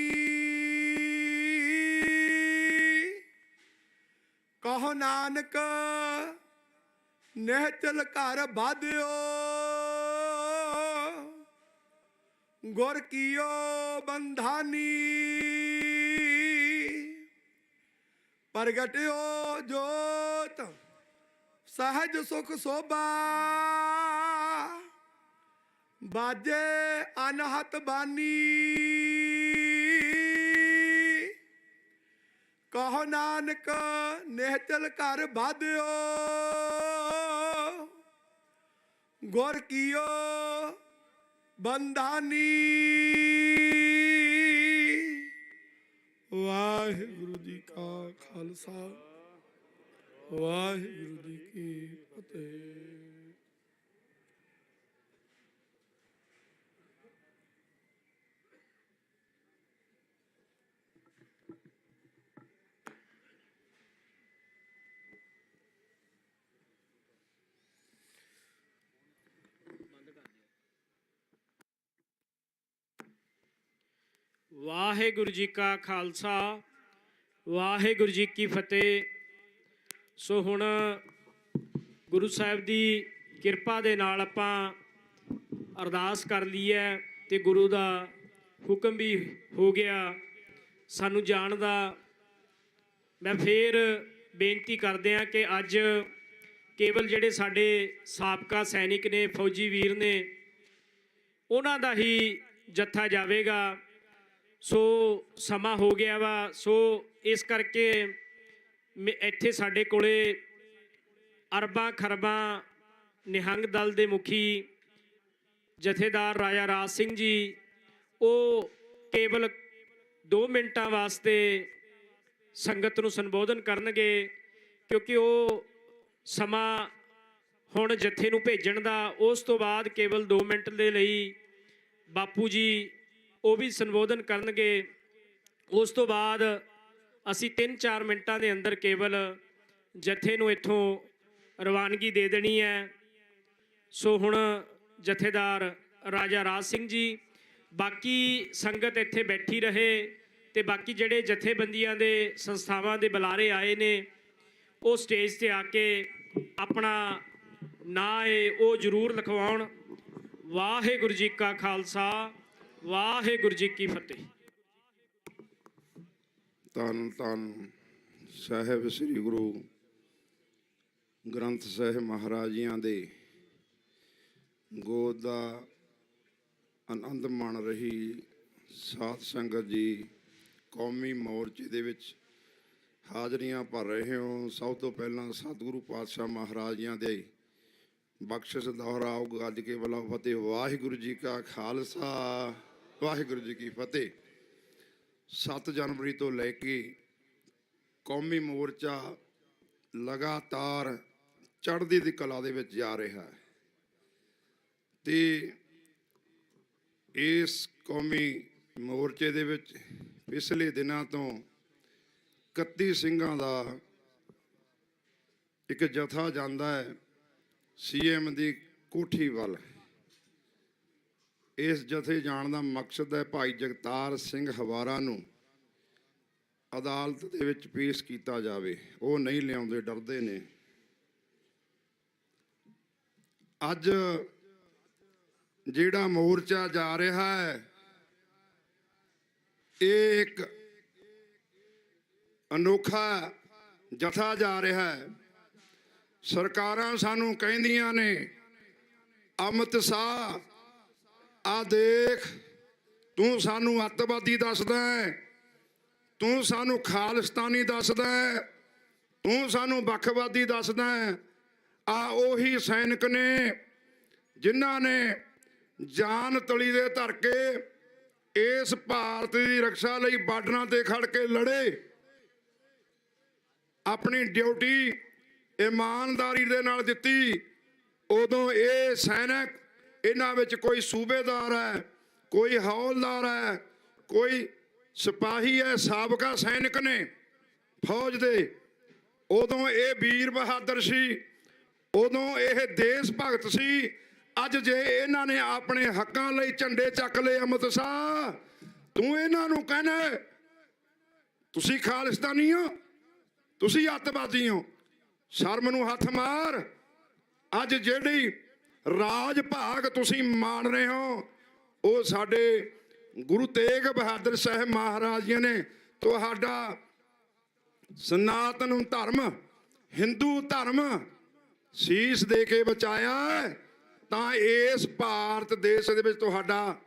Speaker 3: कहो नानक निहचल घर बाध्यो। गुर कियो बंधानी, प्रगट्यो जोत सहज सुख शोभा। बाजे अनहत बानी, कहो नानक निहचल कर बाध्यो। गुर कियो बंधानी। वाहिगुरु जी का खालसा, वाहिगुरु जी की फतेह।
Speaker 1: ਵਾਹਿਗੁਰੂ ਜੀ ਕਾ ਖਾਲਸਾ ਵਾਹਿਗੁਰੂ ਜੀ ਕੀ ਫਤਿਹ। ਸੋ ਹੁਣ ਗੁਰੂ ਸਾਹਿਬ ਦੀ ਕਿਰਪਾ ਦੇ ਨਾਲ ਆਪਾਂ ਅਰਦਾਸ ਕਰ ਲਈ ਹੈ ਤੇ ਗੁਰੂ ਦਾ ਹੁਕਮ ਵੀ ਹੋ ਗਿਆ ਸਾਨੂੰ ਜਾਣ ਦਾ। ਮੈਂ ਫੇਰ ਬੇਨਤੀ ਕਰਦੇ ਹਾਂ ਕਿ ਅੱਜ ਕੇਵਲ ਜਿਹੜੇ ਸਾਡੇ ਸਾਬਕਾ ਸੈਨਿਕ ਨੇ, ਫੌਜੀ ਵੀਰ ਨੇ, ਉਹਨਾਂ ਦਾ ਹੀ ਜੱਥਾ ਜਾਵੇਗਾ। ਸੋ ਸਮਾਂ ਹੋ ਗਿਆ ਵਾ, ਸੋ ਇਸ ਕਰਕੇ ਇੱਥੇ ਸਾਡੇ ਕੋਲੇ ਅਰਬਾਂ ਖਰਬਾਂ ਨਿਹੰਗ ਦਲ ਦੇ ਮੁਖੀ ਜਥੇਦਾਰ ਰਾਜਾ ਰਾਜ ਸਿੰਘ ਜੀ, ਉਹ ਕੇਵਲ 2 ਮਿੰਟਾਂ ਵਾਸਤੇ ਸੰਗਤ ਨੂੰ ਸੰਬੋਧਨ ਕਰਨਗੇ, ਕਿਉਂਕਿ ਉਹ ਸਮਾਂ ਹੁਣ ਜਥੇ ਨੂੰ ਭੇਜਣ ਦਾ। ਉਸ ਤੋਂ ਬਾਅਦ ਕੇਵਲ 2 ਮਿੰਟ ਦੇ ਲਈ ਬਾਪੂ ਜੀ ਉਹ ਵੀ ਸੰਬੋਧਨ ਕਰਨਗੇ। ਉਸ ਤੋਂ ਬਾਅਦ ਅਸੀਂ 3-4 ਮਿੰਟਾਂ ਦੇ ਅੰਦਰ ਕੇਵਲ ਜਥੇ ਨੂੰ ਇੱਥੋਂ ਰਵਾਨਗੀ ਦੇ ਦੇਣੀ ਹੈ। ਸੋ ਹੁਣ ਜਥੇਦਾਰ ਰਾਜਾ ਰਾਜ ਸਿੰਘ ਜੀ, ਬਾਕੀ ਸੰਗਤ ਇੱਥੇ ਬੈਠੀ ਰਹੇ ਤੇ ਬਾਕੀ ਜਿਹੜੇ ਜਥੇਬੰਦੀਆਂ ਦੇ ਸੰਸਥਾਵਾਂ ਦੇ ਬੁਲਾਰੇ ਆਏ ਨੇ ਉਹ ਸਟੇਜ ਤੇ ਆ ਕੇ ਆਪਣਾ ਨਾਂ ਹੈ ਉਹ ਜ਼ਰੂਰ ਲਿਖਵਾਉਣ। ਵਾਹਿਗੁਰੂ ਜੀ ਕਾ ਖਾਲਸਾ ਵਾਹਿਗੁਰੂ ਜੀ ਕੀ ਫਤਿਹ।
Speaker 3: ਧੰਨ ਧੰਨ ਸਾਹਿਬ ਸ੍ਰੀ ਗੁਰੂ ਗ੍ਰੰਥ ਸਾਹਿਬ ਮਹਾਰਾਜ ਜੀਆਂ ਦੇ ਗੋਦ ਦਾ ਆਨੰਦ ਮਾਣ ਰਹੀ ਸਾਧ ਸੰਗਤ ਜੀ, ਕੌਮੀ ਮੋਰਚੇ ਦੇ ਵਿੱਚ ਹਾਜ਼ਰੀਆਂ ਭਰ ਰਹੇ ਹੋ। ਸਭ ਤੋਂ ਪਹਿਲਾਂ ਸਤਿਗੁਰੂ ਪਾਤਸ਼ਾਹ ਮਹਾਰਾਜ ਜੀਆਂ ਦੇ ਬਖਸ਼ਿਸ਼ ਦੁਹਰਾਓ, ਗੱਜ ਕੇ ਬੁਲਾਓ ਫਤਿਹ। ਵਾਹਿਗੁਰੂ ਜੀ ਕਾ ਖਾਲਸਾ ਵਾਹਿਗੁਰੂ ਜੀ ਕੀ ਫਤਿਹ। 7 ਜਨਵਰੀ ਤੋਂ ਲੈ ਕੇ ਕੌਮੀ ਮੋਰਚਾ ਲਗਾਤਾਰ ਚੜ੍ਹਦੀ ਦੀ ਕਲਾ ਦੇ ਵਿੱਚ ਜਾ ਰਿਹਾ ਹੈ ਤੇ ਇਸ ਕੌਮੀ ਮੋਰਚੇ ਦੇ ਵਿੱਚ ਪਿਛਲੇ ਦਿਨਾਂ ਤੋਂ 31 ਸਿੰਘਾਂ ਦਾ ਇੱਕ ਜਥਾ ਜਾਂਦਾ ਹੈ CM ਦੀ ਕੋਠੀ ਵੱਲ। ਇਸ ਜਥੇ ਜਾਣ ਦਾ ਮਕਸਦ ਹੈ ਭਾਈ ਜਗਤਾਰ ਸਿੰਘ ਹਵਾਰਾ ਨੂੰ ਅਦਾਲਤ ਦੇ ਵਿੱਚ ਪੇਸ਼ ਕੀਤਾ ਜਾਵੇ। ਉਹ ਨਹੀਂ ਲਿਆਉਂਦੇ, ਡਰਦੇ ਨੇ। ਅੱਜ ਜਿਹੜਾ ਮੋਰਚਾ ਜਾ ਰਿਹਾ ਹੈ ਇਹ ਇੱਕ ਅਨੋਖਾ ਜਥਾ ਜਾ ਰਿਹਾ ਹੈ। ਸਰਕਾਰਾਂ ਸਾਨੂੰ ਕਹਿੰਦੀਆਂ ਨੇ ਅਮਿਤ ਸ਼ਾਹ ਆ ਦੇਖ, ਤੂੰ ਸਾਨੂੰ ਅੱਤਵਾਦੀ ਦੱਸਦਾ ਹੈ, ਤੂੰ ਸਾਨੂੰ ਖਾਲਿਸਤਾਨੀ ਦੱਸਦਾ ਹੈ, ਤੂੰ ਸਾਨੂੰ ਵੱਖਵਾਦੀ ਦੱਸਦਾ ਹੈ। ਆ ਉਹੀ ਸੈਨਿਕ ਨੇ ਜਿਨ੍ਹਾਂ ਨੇ ਜਾਨ ਤਲੀ ਦੇ ਧਰ ਕੇ ਇਸ ਭਾਰਤ ਦੀ ਰੱਖਿਆ ਲਈ ਬਾਰਡਰਾਂ ਤੇ ਖੜ ਕੇ ਲੜੇ, ਆਪਣੀ ਡਿਊਟੀ ਇਮਾਨਦਾਰੀ ਦੇ ਨਾਲ ਦਿੱਤੀ। ਉਦੋਂ ਇਹ ਸੈਨਿਕ, ਇਹਨਾਂ ਵਿੱਚ ਕੋਈ ਸੂਬੇਦਾਰ ਹੈ, ਕੋਈ ਹੌਲਦਾਰ ਹੈ, ਕੋਈ ਸਿਪਾਹੀ ਹੈ, ਸਾਬਕਾ ਸੈਨਿਕ ਨੇ ਫੌਜ ਦੇ। ਉਦੋਂ ਇਹ ਵੀਰ ਬਹਾਦਰ ਸੀ, ਉਦੋਂ ਇਹ ਦੇਸ਼ ਭਗਤ ਸੀ। ਅੱਜ ਜੇ ਇਹਨਾਂ ਨੇ ਆਪਣੇ ਹੱਕਾਂ ਲਈ ਝੰਡੇ ਚੱਕ ਲਏ, ਅਮਿਤ ਸ਼ਾਹ ਤੂੰ ਇਹਨਾਂ ਨੂੰ ਕਹਿਣਾ ਤੁਸੀਂ ਖਾਲਿਸਤਾਨੀ ਹੋ, ਤੁਸੀਂ ਅੱਤਵਾਦੀ ਹੋ, ਸ਼ਰਮ ਨੂੰ ਹੱਥ ਮਾਰ। ਅੱਜ ਜਿਹੜੀ ਰਾਜ ਭਾਗ ਤੁਸੀਂ ਮਾਣ ਰਹੇ ਹੋ ਉਹ ਸਾਡੇ ਗੁਰੂ ਤੇਗ ਬਹਾਦਰ ਸਾਹਿਬ ਮਹਾਰਾਜ ਜੀ ਨੇ ਤੁਹਾਡਾ ਸਨਾਤਨ ਧਰਮ, ਹਿੰਦੂ ਧਰਮ ਸੀਸ ਦੇ ਕੇ ਬਚਾਇਆ। ਤਾਂ ਇਸ ਭਾਰਤ ਦੇਸ਼ ਦੇ ਵਿੱਚ ਤੁਹਾਡਾ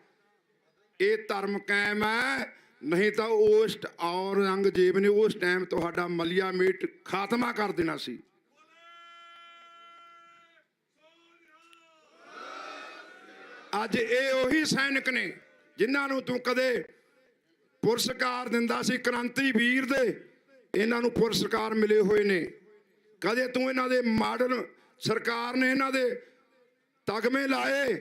Speaker 3: ਇਹ ਧਰਮ ਕਾਇਮ ਹੈ। ਨਹੀਂ ਤਾਂ ਉਸ ਔਰੰਗਜ਼ੇਬ ਨੇ ਉਸ ਟਾਈਮ ਤੁਹਾਡਾ ਮਲੀਆ ਮੇਟ ਖਾਤਮਾ ਕਰ ਦੇਣਾ ਸੀ। ਅੱਜ ਇਹ ਉਹੀ ਸੈਨਿਕ ਨੇ ਜਿਨ੍ਹਾਂ ਨੂੰ ਤੂੰ ਕਦੇ ਪੁਰਸਕਾਰ ਦਿੰਦਾ ਸੀ, ਕ੍ਰਾਂਤੀ ਵੀਰ ਦੇ। ਇਹਨਾਂ ਨੂੰ ਪੁਰਸਕਾਰ ਮਿਲੇ ਹੋਏ ਨੇ। ਕਦੇ ਤੂੰ ਇਹਨਾਂ ਦੇ ਮਾਡਲ, ਸਰਕਾਰ ਨੇ ਇਹਨਾਂ ਦੇ ਤਗਮੇ ਲਾਏ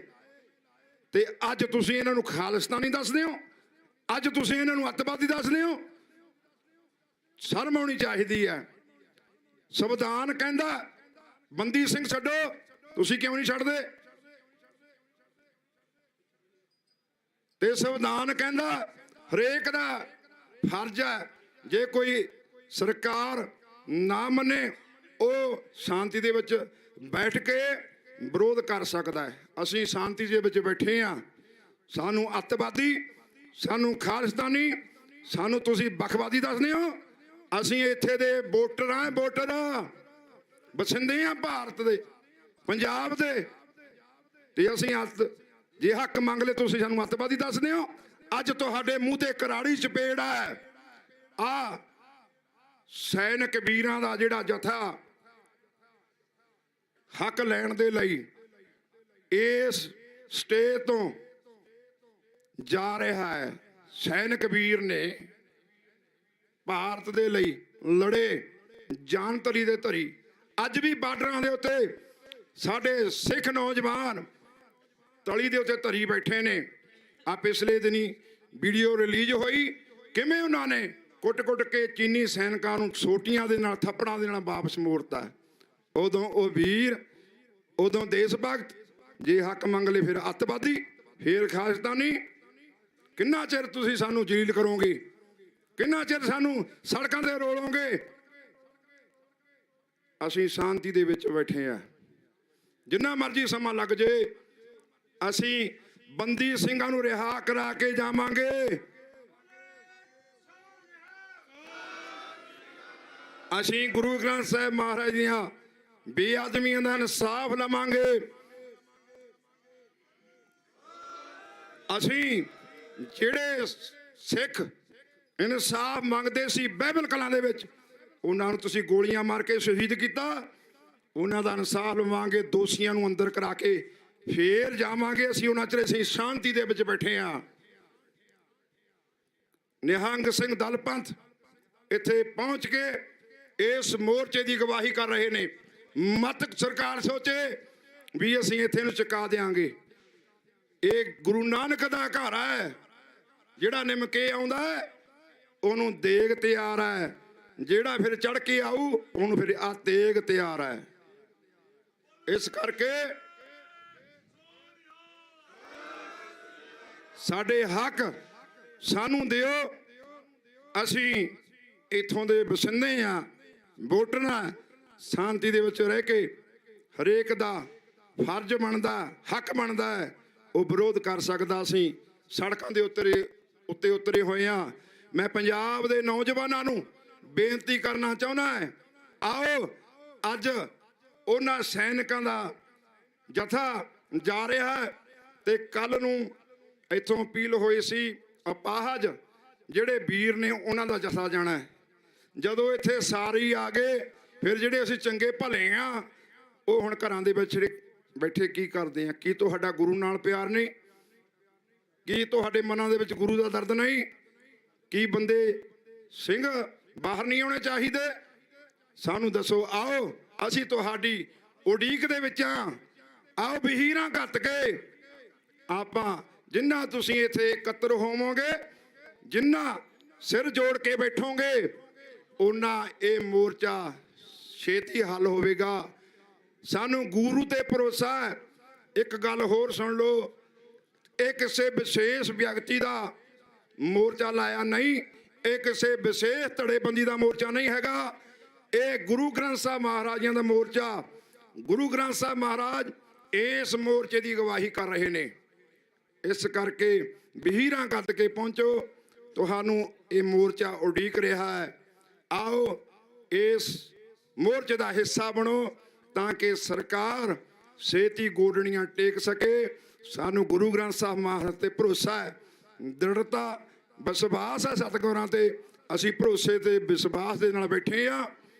Speaker 3: ਤੇ ਅੱਜ ਤੁਸੀਂ ਇਹਨਾਂ ਨੂੰ ਖਾਲਿਸਤਾਨੀ ਦੱਸਦੇ ਹੋ, ਅੱਜ ਤੁਸੀਂ ਇਹਨਾਂ ਨੂੰ ਅੱਤਵਾਦੀ ਦੱਸਦੇ ਹੋ। ਸ਼ਰਮ ਆਉਣੀ ਚਾਹੀਦੀ ਹੈ। ਸੰਵਿਧਾਨ ਕਹਿੰਦਾ ਬੰਦੀ ਸਿੰਘ ਛੱਡੋ, ਤੁਸੀਂ ਕਿਉਂ ਨਹੀਂ ਛੱਡਦੇ? ਤੇ ਸੰਵਿਧਾਨ ਕਹਿੰਦਾ ਹਰੇਕ ਦਾ ਫਰਜ਼ ਹੈ, ਜੇ ਕੋਈ ਸਰਕਾਰ ਨਾ ਮੰਨੇ ਉਹ ਸ਼ਾਂਤੀ ਦੇ ਵਿੱਚ ਬੈਠ ਕੇ ਵਿਰੋਧ ਕਰ ਸਕਦਾ ਹੈ। ਅਸੀਂ ਸ਼ਾਂਤੀ ਦੇ ਵਿੱਚ ਬੈਠੇ ਹਾਂ। ਸਾਨੂੰ ਅੱਤਵਾਦੀ, ਸਾਨੂੰ ਖਾਲਿਸਤਾਨੀ, ਸਾਨੂੰ ਤੁਸੀਂ ਵੱਖਵਾਦੀ ਦੱਸਦੇ ਹੋ। ਅਸੀਂ ਇੱਥੇ ਦੇ ਵੋਟਰ ਹਾਂ, ਵੋਟਰ ਵਸਿੰਦੇ ਹਾਂ ਭਾਰਤ ਦੇ, ਪੰਜਾਬ ਦੇ, ਤੇ ਅਸੀਂ ਜੇ ਹੱਕ ਮੰਗ ਲਏ ਤੁਸੀਂ ਸਾਨੂੰ ਅੱਤਵਾਦੀ ਦੱਸਦੇ ਹੋ। ਅੱਜ ਤੁਹਾਡੇ ਮੂੰਹ ਤੇ ਕਰਾੜੀ ਚਪੇੜ ਹੈ। ਆ ਸੈਨਿਕ ਵੀਰਾਂ ਦਾ ਜਿਹੜਾ ਜਥਾ ਹੱਕ ਲੈਣ ਦੇ ਲਈ ਇਸ ਸਟੇਜ ਤੋਂ ਜਾ ਰਿਹਾ ਹੈ। ਸੈਨਿਕ ਵੀਰ ਨੇ ਭਾਰਤ ਦੇ ਲਈ ਲੜੇ, ਜਾਨ ਤਲੀ ਦੇ ਧਰੀ। ਅੱਜ ਵੀ ਬਾਰਡਰਾਂ ਦੇ ਉੱਤੇ ਸਾਡੇ ਸਿੱਖ ਨੌਜਵਾਨ ਤਲੀ ਦੇ ਉੱਤੇ ਧਰੀ ਬੈਠੇ ਨੇ। ਆ ਪਿਛਲੇ ਦਿਨੀ ਵੀਡੀਓ ਰਿਲੀਜ਼ ਹੋਈ, ਕਿਵੇਂ ਉਹਨਾਂ ਨੇ ਕੁੱਟ-ਕੁੱਟ ਕੇ ਚੀਨੀ ਸੈਨਿਕਾਂ ਨੂੰ ਸੋਟੀਆਂ ਦੇ ਨਾਲ, ਥੱਪੜਾਂ ਦੇ ਨਾਲ ਵਾਪਸ ਮੋੜਤਾ। ਉਦੋਂ ਉਹ ਵੀਰ, ਉਦੋਂ ਦੇਸ਼ ਭਗਤ, ਜੇ ਹੱਕ ਮੰਗ ਲਏ ਫਿਰ ਅੱਤਵਾਦੀ, ਫਿਰ ਖਾਲਿਸਤਾਨੀ। ਕਿੰਨਾ ਚਿਰ ਤੁਸੀਂ ਸਾਨੂੰ ਜਲੀਲ ਕਰੋਗੇ? ਕਿੰਨਾ ਚਿਰ ਸਾਨੂੰ ਸੜਕਾਂ ਤੇ ਰੋਲੋਗੇ? ਅਸੀਂ ਸ਼ਾਂਤੀ ਦੇ ਵਿੱਚ ਬੈਠੇ ਆ। ਜਿੰਨਾ ਮਰਜ਼ੀ ਸਮਾਂ ਲੱਗ ਜੇ, ਅਸੀਂ ਬੰਦੀ ਸਿੰਘਾਂ ਨੂੰ ਰਿਹਾ ਕਰਾ ਕੇ ਜਾਵਾਂਗੇ। ਅਸੀਂ ਗੁਰੂ ਗ੍ਰੰਥ ਸਾਹਿਬ ਮਹਾਰਾਜ ਦੀਆਂ ਬੇਅਦਬੀਆਂ ਦਾ ਇਨਸਾਫ ਲਵਾਂਗੇ। ਅਸੀਂ ਜਿਹੜੇ ਸਿੱਖ ਇਨਸਾਫ ਮੰਗਦੇ ਸੀ ਬਾਈਬਲ ਕਲਾਂ ਦੇ ਵਿੱਚ, ਉਹਨਾਂ ਨੂੰ ਤੁਸੀਂ ਗੋਲੀਆਂ ਮਾਰ ਕੇ ਸ਼ਹੀਦ ਕੀਤਾ। ਉਹਨਾਂ ਦਾ ਇਨਸਾਫ ਲਵਾਂਗੇ, ਦੋਸ਼ੀਆਂ ਨੂੰ ਅੰਦਰ ਕਰਾ ਕੇ ਫੇਰ ਜਾਵਾਂਗੇ। ਅਸੀਂ ਉਹਨਾਂ ਚਿਰ ਅਸੀਂ ਸ਼ਾਂਤੀ ਦੇ ਵਿੱਚ ਬੈਠੇ ਹਾਂ। ਨਿਹੰਗ ਸਿੰਘ ਦਲ ਪੰਥ ਇੱਥੇ ਪਹੁੰਚ ਕੇ ਇਸ ਮੋਰਚੇ ਦੀ ਗਵਾਹੀ ਕਰ ਰਹੇ ਨੇ। ਮਤ ਸਰਕਾਰ ਸੋਚੇ ਵੀ ਅਸੀਂ ਇੱਥੇ ਨੂੰ ਚੁਕਾ ਦੇਾਂਗੇ। ਇਹ ਗੁਰੂ ਨਾਨਕ ਦਾ ਘਰ ਹੈ। ਜਿਹੜਾ ਨਿਮ ਕੇ ਆਉਂਦਾ ਉਹਨੂੰ ਦੇਗ ਤਿਆਰ ਹੈ, ਜਿਹੜਾ ਫਿਰ ਚੜ ਕੇ ਆਊ ਉਹਨੂੰ ਫਿਰ ਆ ਤੇਗ ਤਿਆਰ ਹੈ। ਇਸ ਕਰਕੇ ਸਾਡੇ ਹੱਕ ਸਾਨੂੰ ਦਿਓ। ਅਸੀਂ ਇੱਥੋਂ ਦੇ ਵਸਿੰਦੇ ਹਾਂ, ਵੋਟਰ ਹਾਂ। ਸ਼ਾਂਤੀ ਦੇ ਵਿੱਚ ਰਹਿ ਕੇ ਹਰੇਕ ਦਾ ਫਰਜ਼ ਬਣਦਾ, ਹੱਕ ਬਣਦਾ ਹੈ, ਉਹ ਵਿਰੋਧ ਕਰ ਸਕਦਾ। ਅਸੀਂ ਸੜਕਾਂ ਦੇ ਉੱਤੇ ਉਤਰੇ ਹੋਏ ਹਾਂ। ਮੈਂ ਪੰਜਾਬ ਦੇ ਨੌਜਵਾਨਾਂ ਨੂੰ ਬੇਨਤੀ ਕਰਨਾ ਚਾਹੁੰਦਾ ਹੈ, ਆਓ ਅੱਜ ਉਹਨਾਂ ਸੈਨਿਕਾਂ ਦਾ ਜਥਾ ਜਾ ਰਿਹਾ ਹੈ ਤੇ ਕੱਲ ਨੂੰ ਇੱਥੋਂ ਅਪੀਲ ਹੋਈ ਸੀ ਅਪਾਹਜ ਜਿਹੜੇ ਵੀਰ ਨੇ ਉਹਨਾਂ ਦਾ ਜਥਾ ਜਾਣਾ ਹੈ। ਜਦੋਂ ਇੱਥੇ ਸਾਰੀ ਆ ਗਏ, ਫਿਰ ਜਿਹੜੇ ਅਸੀਂ ਚੰਗੇ ਭਲੇ ਆ ਉਹ ਹੁਣ ਘਰਾਂ ਦੇ ਵਿੱਚ ਬੈਠੇ ਕੀ ਕਰਦੇ ਆ? ਕੀ ਤੁਹਾਡਾ ਗੁਰੂ ਨਾਲ ਪਿਆਰ ਨਹੀਂ? ਕੀ ਤੁਹਾਡੇ ਮਨਾਂ ਦੇ ਵਿੱਚ ਗੁਰੂ ਦਾ ਦਰਦ ਨਹੀਂ? ਕੀ ਬੰਦੇ ਸਿੰਘ ਬਾਹਰ ਨਹੀਂ ਆਉਣੇ ਚਾਹੀਦੇ? ਸਾਨੂੰ ਦੱਸੋ। ਆਓ ਅਸੀਂ ਤੁਹਾਡੀ ਉਡੀਕ ਦੇ ਵਿੱਚ ਆ। ਆਓ ਵਹੀਰਾਂ ਘੱਟ ਕੇ ਆਪਾਂ ਜਿੰਨਾ ਤੁਸੀਂ ਇੱਥੇ ਇਕੱਤਰ ਹੋਵੋਗੇ, ਜਿੰਨਾ ਸਿਰ ਜੋੜ ਕੇ ਬੈਠੋਗੇ, ਉਹਨਾਂ ਇਹ ਮੋਰਚਾ ਛੇਤੀ ਹੱਲ ਹੋਵੇਗਾ। ਸਾਨੂੰ ਗੁਰੂ ਤੇ ਭਰੋਸਾ ਹੈ। ਇੱਕ ਗੱਲ ਹੋਰ ਸੁਣ ਲਓ, ਇਹ ਕਿਸੇ ਵਿਸ਼ੇਸ਼ ਵਿਅਕਤੀ ਦਾ ਮੋਰਚਾ ਲਾਇਆ ਨਹੀਂ, ਇਹ ਕਿਸੇ ਵਿਸ਼ੇਸ਼ ਧੜੇਬੰਦੀ ਦਾ ਮੋਰਚਾ ਨਹੀਂ ਹੈਗਾ। ਇਹ ਗੁਰੂ ਗ੍ਰੰਥ ਸਾਹਿਬ ਮਹਾਰਾਜਾਂ ਦਾ ਮੋਰਚਾ। ਗੁਰੂ ਗ੍ਰੰਥ ਸਾਹਿਬ ਮਹਾਰਾਜ ਇਸ ਮੋਰਚੇ ਦੀ ਅਗਵਾਈ ਕਰ ਰਹੇ ਨੇ। ਇਸ ਕਰਕੇ ਵਹੀਰਾਂ ਕੱਢ ਕੇ ਪਹੁੰਚੋ, ਤੁਹਾਨੂੰ ਇਹ ਮੋਰਚਾ ਉਡੀਕ ਰਿਹਾ ਹੈ। ਆਓ ਇਸ ਮੋਰਚੇ ਦਾ ਹਿੱਸਾ ਬਣੋ ਤਾਂ ਕਿ ਸਰਕਾਰ ਛੇਤੀ ਗੋਡਣੀਆਂ ਟੇਕ ਸਕੇ। ਸਾਨੂੰ ਗੁਰੂ ਗ੍ਰੰਥ ਸਾਹਿਬ ਮਹਾਰਾਜ ਤੇ ਭਰੋਸਾ ਹੈ, ਦ੍ਰਿੜਤਾ, ਵਿਸ਼ਵਾਸ ਹੈ ਸਤਿਗੁਰਾਂ ਤੇ। ਅਸੀਂ ਭਰੋਸੇ ਤੇ ਵਿਸ਼ਵਾਸ ਦੇ ਨਾਲ ਬੈਠੇ ਹਾਂ।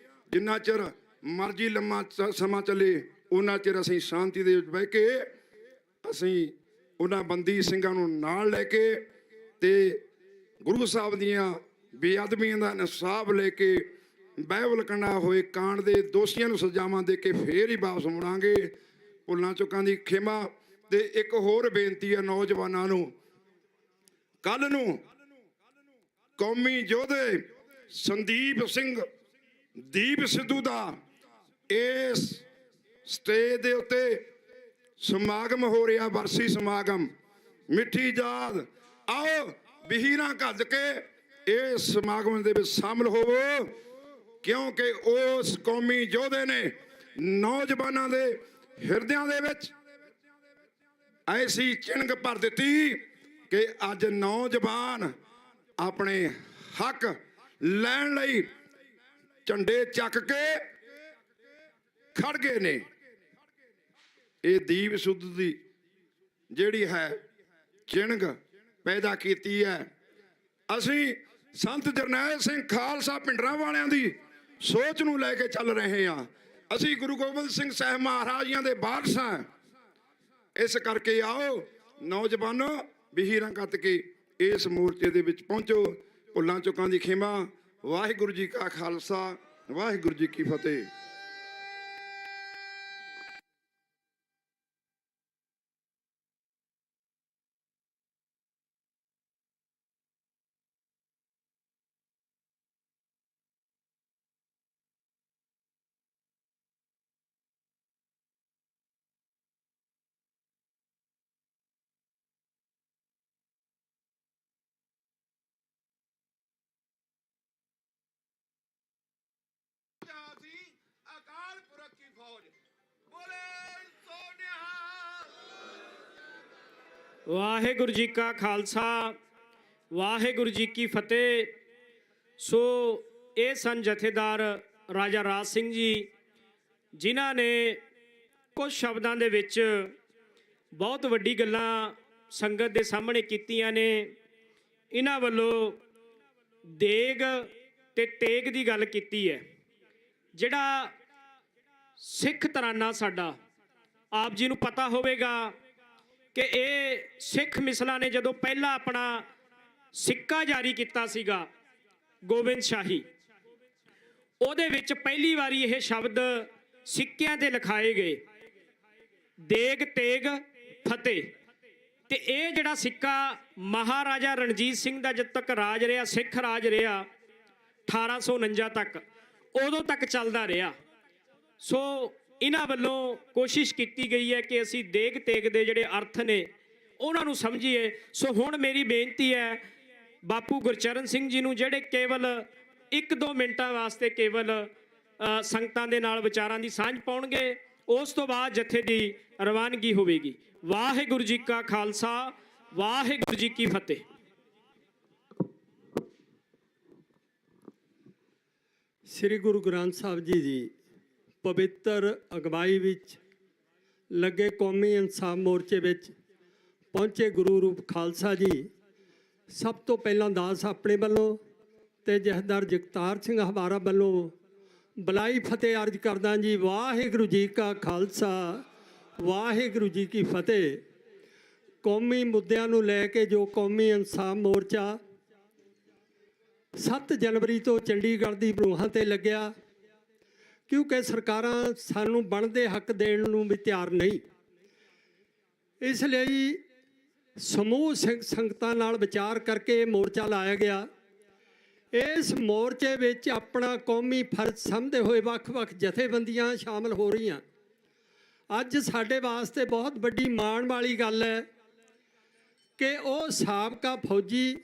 Speaker 3: ਜਿੰਨਾ ਚਿਰ ਮਰਜ਼ੀ ਲੰਮਾ ਸਮਾਂ ਚੱਲੇ, ਉਹਨਾਂ ਚਿਰ ਅਸੀਂ ਸ਼ਾਂਤੀ ਦੇ ਵਿੱਚ ਬਹਿ ਕੇ ਅਸੀਂ ਉਹਨਾਂ ਬੰਦੀ ਸਿੰਘਾਂ ਨੂੰ ਨਾਲ ਲੈ ਕੇ ਤੇ ਗੁਰੂ ਸਾਹਿਬ ਦੀਆਂ ਬੇਅਦਬੀਆਂ ਦਾ ਇਨਸਾਫ ਲੈ ਕੇ ਬਾਈਬਲ ਕੰਡਾ ਹੋਏ ਕਾਂਡ ਦੇ ਦੋਸ਼ੀਆਂ ਨੂੰ ਸਜ਼ਾਵਾਂ ਦੇ ਕੇ ਫੇਰ ਹੀ ਵਾਪਸ ਮੁੜਾਂਗੇ। ਭੁੱਲਾਂ ਚੁੱਕਾਂ ਦੀ ਖਿਮਾ। ਤੇ ਇੱਕ ਹੋਰ ਬੇਨਤੀ ਹੈ ਨੌਜਵਾਨਾਂ ਨੂੰ, ਕੱਲ ਨੂੰ ਕੌਮੀ ਯੋਧੇ ਸੰਦੀਪ ਸਿੰਘ ਦੀਪ ਸਿੱਧੂ ਦਾ ਇਸ ਸਟੇਜ ਦੇ ਉੱਤੇ ਸਮਾਗਮ ਹੋ ਰਿਹਾ, ਵਰਸੀ ਸਮਾਗਮ, ਮਿੱਠੀ ਯਾਦ। ਆਓ ਵਹੀਰਾਂ ਘੱਲ ਕੇ ਇਸ ਸਮਾਗਮ ਦੇ ਵਿੱਚ ਸ਼ਾਮਲ ਹੋਵੋ, ਕਿਉਂਕਿ ਉਸ ਕੌਮੀ ਯੋਧੇ ਨੇ ਨੌਜਵਾਨਾਂ ਦੇ ਹਿਰਦਿਆਂ ਦੇ ਵਿੱਚ ਐਸੀ ਚਿਣਗ ਭਰ ਦਿੱਤੀ ਕਿ ਅੱਜ ਨੌਜਵਾਨ ਆਪਣੇ ਹੱਕ ਲੈਣ ਲਈ ਝੰਡੇ ਚੱਕ ਕੇ ਖੜ ਗਏ ਨੇ। ਇਹ ਦੀਪ ਸੁੱਧ ਦੀ ਜਿਹੜੀ ਹੈ ਚਿਣਗ ਪੈਦਾ ਕੀਤੀ ਹੈ। ਅਸੀਂ ਸੰਤ ਜਰਨੈਲ ਸਿੰਘ ਖਾਲਸਾ ਭਿੰਡਰਾਂ ਵਾਲਿਆਂ ਦੀ ਸੋਚ ਨੂੰ ਲੈ ਕੇ ਚੱਲ ਰਹੇ ਹਾਂ। ਅਸੀਂ ਗੁਰੂ ਗੋਬਿੰਦ ਸਿੰਘ ਸਾਹਿਬ ਮਹਾਰਾਜ ਦੇ ਵਾਰਸ ਹਾਂ। ਇਸ ਕਰਕੇ ਆਓ ਨੌਜਵਾਨੋ, ਵਹੀਰਾਂ ਕੱਤ ਕੇ ਇਸ ਮੋਰਚੇ ਦੇ ਵਿੱਚ ਪਹੁੰਚੋ। ਭੁੱਲਾਂ ਚੁੱਕਾਂ ਦੀ ਖਿਮਾ। ਵਾਹਿਗੁਰੂ ਜੀ ਕਾ ਖਾਲਸਾ, ਵਾਹਿਗੁਰੂ ਜੀ ਕੀ ਫਤਿਹ।
Speaker 4: अकाल पुरख की फौज बोले सो निहाल।
Speaker 1: ਵਾਹਿਗੁਰੂ ਜੀ ਕਾ ਖਾਲਸਾ, ਵਾਹਿਗੁਰੂ ਜੀ ਕੀ ਫਤਿਹ। ਸੋ ਇਹ ਸਨ ਜਥੇਦਾਰ ਰਾਜਾ ਰਾਜ ਸਿੰਘ ਜੀ, ਜਿਨ੍ਹਾਂ ਨੇ ਕੁਝ ਸ਼ਬਦਾਂ ਦੇ ਵਿੱਚ ਬਹੁਤ ਵੱਡੀ ਗੱਲਾਂ ਸੰਗਤ ਦੇ ਸਾਹਮਣੇ ਕੀਤੀਆਂ ਨੇ। ਇਹਨਾਂ ਵੱਲੋਂ ਦੇਗ ਤੇ ਤੇਗ ਦੀ ਗੱਲ ਕੀਤੀ ਹੈ। ਜਿਹੜਾ ਸਿੱਖ ਤਰਾਨਾ ਸਾਡਾ, ਆਪ ਜੀ ਨੂੰ ਪਤਾ ਹੋਵੇਗਾ ਕਿ ਇਹ ਸਿੱਖ ਮਿਸਲਾਂ ਨੇ ਜਦੋਂ ਪਹਿਲਾਂ ਆਪਣਾ ਸਿੱਕਾ ਜਾਰੀ ਕੀਤਾ ਸੀਗਾ ਗੋਬਿੰਦ ਸ਼ਾਹੀ, ਉਹਦੇ ਵਿੱਚ ਪਹਿਲੀ ਵਾਰੀ ਇਹ ਸ਼ਬਦ ਸਿੱਕਿਆਂ ਤੇ ਲਿਖਾਏ ਗਏ, ਦੇਗ ਤੇਗ ਫਤਿਹ। ਤੇ ਇਹ ਜਿਹੜਾ ਸਿੱਕਾ ਮਹਾਰਾਜਾ ਰਣਜੀਤ ਸਿੰਘ ਦਾ ਜਦ ਤੱਕ ਰਾਜ ਰਿਹਾ, ਸਿੱਖ ਰਾਜ ਰਿਹਾ 1849 ਤੱਕ, ਉਦੋਂ ਤੱਕ ਚੱਲਦਾ ਰਿਹਾ। ਸੋ ਇਹਨਾਂ ਵੱਲੋਂ ਕੋਸ਼ਿਸ਼ ਕੀਤੀ ਗਈ ਹੈ ਕਿ ਅਸੀਂ ਦੇਗ ਤੇਗ ਦੇ ਜਿਹੜੇ ਅਰਥ ਨੇ ਉਹਨਾਂ ਨੂੰ ਸਮਝੀਏ। ਸੋ ਹੁਣ ਮੇਰੀ ਬੇਨਤੀ ਹੈ ਬਾਪੂ ਗੁਰਚਰਨ ਸਿੰਘ ਜੀ ਨੂੰ, ਜਿਹੜੇ ਕੇਵਲ 1-2 ਮਿੰਟਾਂ ਵਾਸਤੇ ਕੇਵਲ ਸੰਗਤਾਂ ਦੇ ਨਾਲ ਵਿਚਾਰਾਂ ਦੀ ਸਾਂਝ ਪਾਉਣਗੇ। ਉਸ ਤੋਂ ਬਾਅਦ ਜਥੇ ਦੀ ਰਵਾਨਗੀ ਹੋਵੇਗੀ। ਵਾਹਿਗੁਰੂ ਜੀ ਕਾ ਖਾਲਸਾ, ਵਾਹਿਗੁਰੂ ਜੀ ਕੀ ਫਤਿਹ।
Speaker 5: ਸ੍ਰੀ ਗੁਰੂ ਗ੍ਰੰਥ ਸਾਹਿਬ ਜੀ ਦੀ ਪਵਿੱਤਰ ਅਗਵਾਈ ਵਿੱਚ ਲੱਗੇ ਕੌਮੀ ਇਨਸਾਫ ਮੋਰਚੇ ਵਿੱਚ ਪਹੁੰਚੇ ਗੁਰੂ ਰੂਪ ਖਾਲਸਾ ਜੀ, ਸਭ ਤੋਂ ਪਹਿਲਾਂ ਦਾਸ ਆਪਣੇ ਵੱਲੋਂ ਤੇ ਜਥੇਦਾਰ ਜਗਤਾਰ ਸਿੰਘ ਹਵਾਰਾ ਵੱਲੋਂ ਬਲਾਈ ਫਤਿਹ ਅਰਜ ਕਰਦਾ ਜੀ। ਵਾਹਿਗੁਰੂ ਜੀ ਕਾ ਖਾਲਸਾ, ਵਾਹਿਗੁਰੂ ਜੀ ਕੀ ਫਤਿਹ। ਕੌਮੀ ਮੁੱਦਿਆਂ ਨੂੰ ਲੈ ਕੇ ਜੋ ਕੌਮੀ ਇਨਸਾਫ ਮੋਰਚਾ 7 ਜਨਵਰੀ ਤੋਂ ਚੰਡੀਗੜ੍ਹ ਦੀ ਬਰੂਹਾਂ ਤੇ ਲੱਗਿਆ, ਕਿਉਂਕਿ ਸਰਕਾਰਾਂ ਸਾਨੂੰ ਬਣਦੇ ਹੱਕ ਦੇਣ ਨੂੰ ਵੀ ਤਿਆਰ ਨਹੀਂ। ਇਸ ਲਈ ਸਮੂਹ ਸੰਗਤਾਂ ਨਾਲ ਵਿਚਾਰ ਕਰਕੇ ਮੋਰਚਾ ਲਾਇਆ ਗਿਆ। ਇਸ ਮੋਰਚੇ ਵਿੱਚ ਆਪਣਾ ਕੌਮੀ ਫਰਜ਼ ਸਮਝਦੇ ਹੋਏ ਵੱਖ-ਵੱਖ ਜਥੇਬੰਦੀਆਂ ਸ਼ਾਮਲ ਹੋ ਰਹੀਆਂ। ਅੱਜ ਸਾਡੇ ਵਾਸਤੇ ਬਹੁਤ ਵੱਡੀ ਮਾਣ ਵਾਲੀ ਗੱਲ ਹੈ ਕਿ ਉਹ ਸਾਬਕਾ ਫੌਜੀ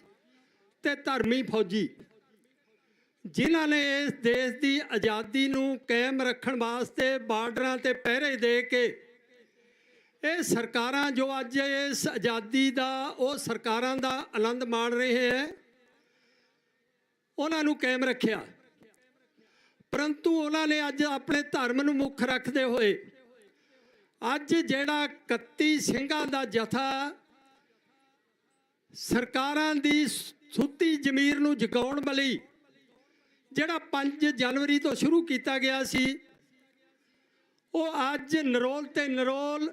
Speaker 5: ਤੇ ਧਰਮੀ ਫੌਜੀ, ਜਿਨ੍ਹਾਂ ਨੇ ਇਸ ਦੇਸ਼ ਦੀ ਆਜ਼ਾਦੀ ਨੂੰ ਕਾਇਮ ਰੱਖਣ ਵਾਸਤੇ ਬਾਰਡਰਾਂ ਤੇ ਪਹਿਰੇ ਦੇ ਕੇ ਇਹ ਸਰਕਾਰਾਂ ਜੋ ਅੱਜ ਇਸ ਆਜ਼ਾਦੀ ਦਾ ਉਹ ਸਰਕਾਰਾਂ ਦਾ ਆਨੰਦ ਮਾਣ ਰਹੇ ਹੈ, ਉਹਨਾਂ ਨੂੰ ਕਾਇਮ ਰੱਖਿਆ। ਪਰੰਤੂ ਉਹਨਾਂ ਨੇ ਅੱਜ ਆਪਣੇ ਧਰਮ ਨੂੰ ਮੁੱਖ ਰੱਖਦੇ ਹੋਏ ਅੱਜ ਜਿਹੜਾ 31 ਸਿੰਘਾਂ ਦਾ ਜਥਾ ਸਰਕਾਰਾਂ ਦੀ ਸੁੱਤੀ ਜ਼ਮੀਰ ਨੂੰ ਜਗਾਉਣ ਲਈ ਜਿਹੜਾ 5 ਜਨਵਰੀ ਤੋਂ ਸ਼ੁਰੂ ਕੀਤਾ ਗਿਆ ਸੀ, ਉਹ ਅੱਜ ਨਰੋਲ ਤੇ ਨਰੋਲ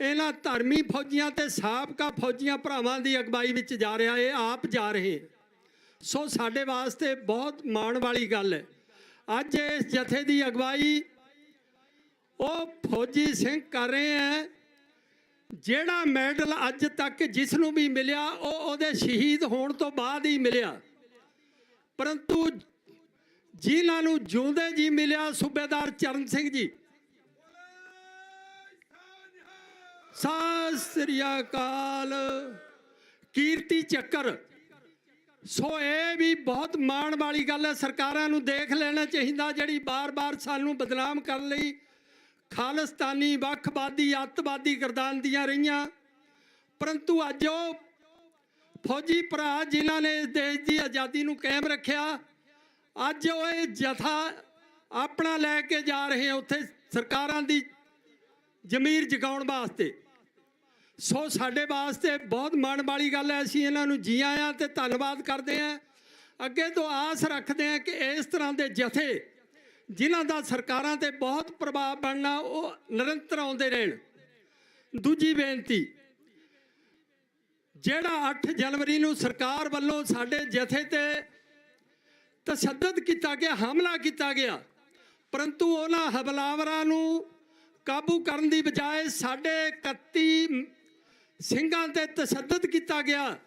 Speaker 5: ਇਹਨਾਂ ਧਰਮੀ ਫੌਜੀਆਂ ਤੇ ਸਾਬਕਾ ਫੌਜੀਆਂ ਭਰਾਵਾਂ ਦੀ ਅਗਵਾਈ ਵਿੱਚ ਜਾ ਰਿਹਾ ਹੈ, ਆਪ ਜਾ ਰਹੇ। ਸੋ ਸਾਡੇ ਵਾਸਤੇ ਬਹੁਤ ਮਾਣ ਵਾਲੀ ਗੱਲ ਹੈ। ਅੱਜ ਇਸ ਜਥੇ ਦੀ ਅਗਵਾਈ ਉਹ ਫੌਜੀ ਸਿੰਘ ਕਰ ਰਹੇ ਹੈ, ਜਿਹੜਾ ਮੈਡਲ ਅੱਜ ਤੱਕ ਜਿਸ ਨੂੰ ਵੀ ਮਿਲਿਆ ਉਹ ਉਹਦੇ ਸ਼ਹੀਦ ਹੋਣ ਤੋਂ ਬਾਅਦ ਹੀ ਮਿਲਿਆ। ਪਰੰਤੂ ਜਿਨ੍ਹਾਂ ਨੂੰ ਜਿਉਂਦੇ ਜੀ ਮਿਲਿਆ, ਸੂਬੇਦਾਰ ਚਰਨ ਸਿੰਘ ਜੀ, ਸਤਿ ਸ੍ਰੀ ਅਕਾਲ, ਕੀਰਤੀ ਚੱਕਰ। ਸੋ ਇਹ ਵੀ ਬਹੁਤ ਮਾਣ ਵਾਲੀ ਗੱਲ ਹੈ। ਸਰਕਾਰਾਂ ਨੂੰ ਦੇਖ ਲੈਣਾ ਚਾਹੀਦਾ ਜਿਹੜੀ ਬਾਰ-ਬਾਰ ਸਾਨੂੰ ਬਦਨਾਮ ਕਰਨ ਲਈ ਖਾਲਿਸਤਾਨੀ, ਵੱਖਵਾਦੀ, ਅੱਤਵਾਦੀ ਗਰਦਾਨਦੀਆਂ ਰਹੀਆਂ, ਪਰੰਤੂ ਅੱਜ ਉਹ ਫੌਜੀ ਭਰਾ ਜਿਨ੍ਹਾਂ ਨੇ ਇਸ ਦੇਸ਼ ਦੀ ਆਜ਼ਾਦੀ ਨੂੰ ਕਾਇਮ ਰੱਖਿਆ, ਅੱਜ ਉਹ ਇਹ ਜਥਾ ਆਪਣਾ ਲੈ ਕੇ ਜਾ ਰਹੇ ਉੱਥੇ ਸਰਕਾਰਾਂ ਦੀ ਜ਼ਮੀਰ ਜਗਾਉਣ ਵਾਸਤੇ। ਸੋ ਸਾਡੇ ਵਾਸਤੇ ਬਹੁਤ ਮਾਣ ਵਾਲੀ ਗੱਲ ਹੈ। ਅਸੀਂ ਇਹਨਾਂ ਨੂੰ ਜੀ ਆਇਆਂ ਤੇ ਧੰਨਵਾਦ ਕਰਦੇ ਹਾਂ। ਅੱਗੇ ਤੋਂ ਆਸ ਰੱਖਦੇ ਹਾਂ ਕਿ ਇਸ ਤਰ੍ਹਾਂ ਦੇ ਜਥੇ ਜਿਨ੍ਹਾਂ ਦਾ ਸਰਕਾਰਾਂ ਤੇ ਬਹੁਤ ਪ੍ਰਭਾਵ ਬਣਨਾ, ਉਹ ਨਿਰੰਤਰ ਆਉਂਦੇ ਰਹਿਣ। ਦੂਜੀ ਬੇਨਤੀ, ਜਿਹੜਾ 8 ਜਨਵਰੀ ਨੂੰ ਸਰਕਾਰ ਵੱਲੋਂ ਸਾਡੇ ਜਥੇ ਤੇ ਤਸ਼ੱਦਦ ਕੀਤਾ ਗਿਆ, ਹਮਲਾ ਕੀਤਾ ਗਿਆ, ਪਰੰਤੂ ਉਹਨਾਂ ਹਮਲਾਵਰਾਂ ਨੂੰ ਕਾਬੂ ਕਰਨ ਦੀ ਬਜਾਏ ਸਾਡੇ 31 ਸਿੰਘਾਂ ਤੇ ਤਸ਼ੱਦਦ ਕੀਤਾ ਗਿਆ,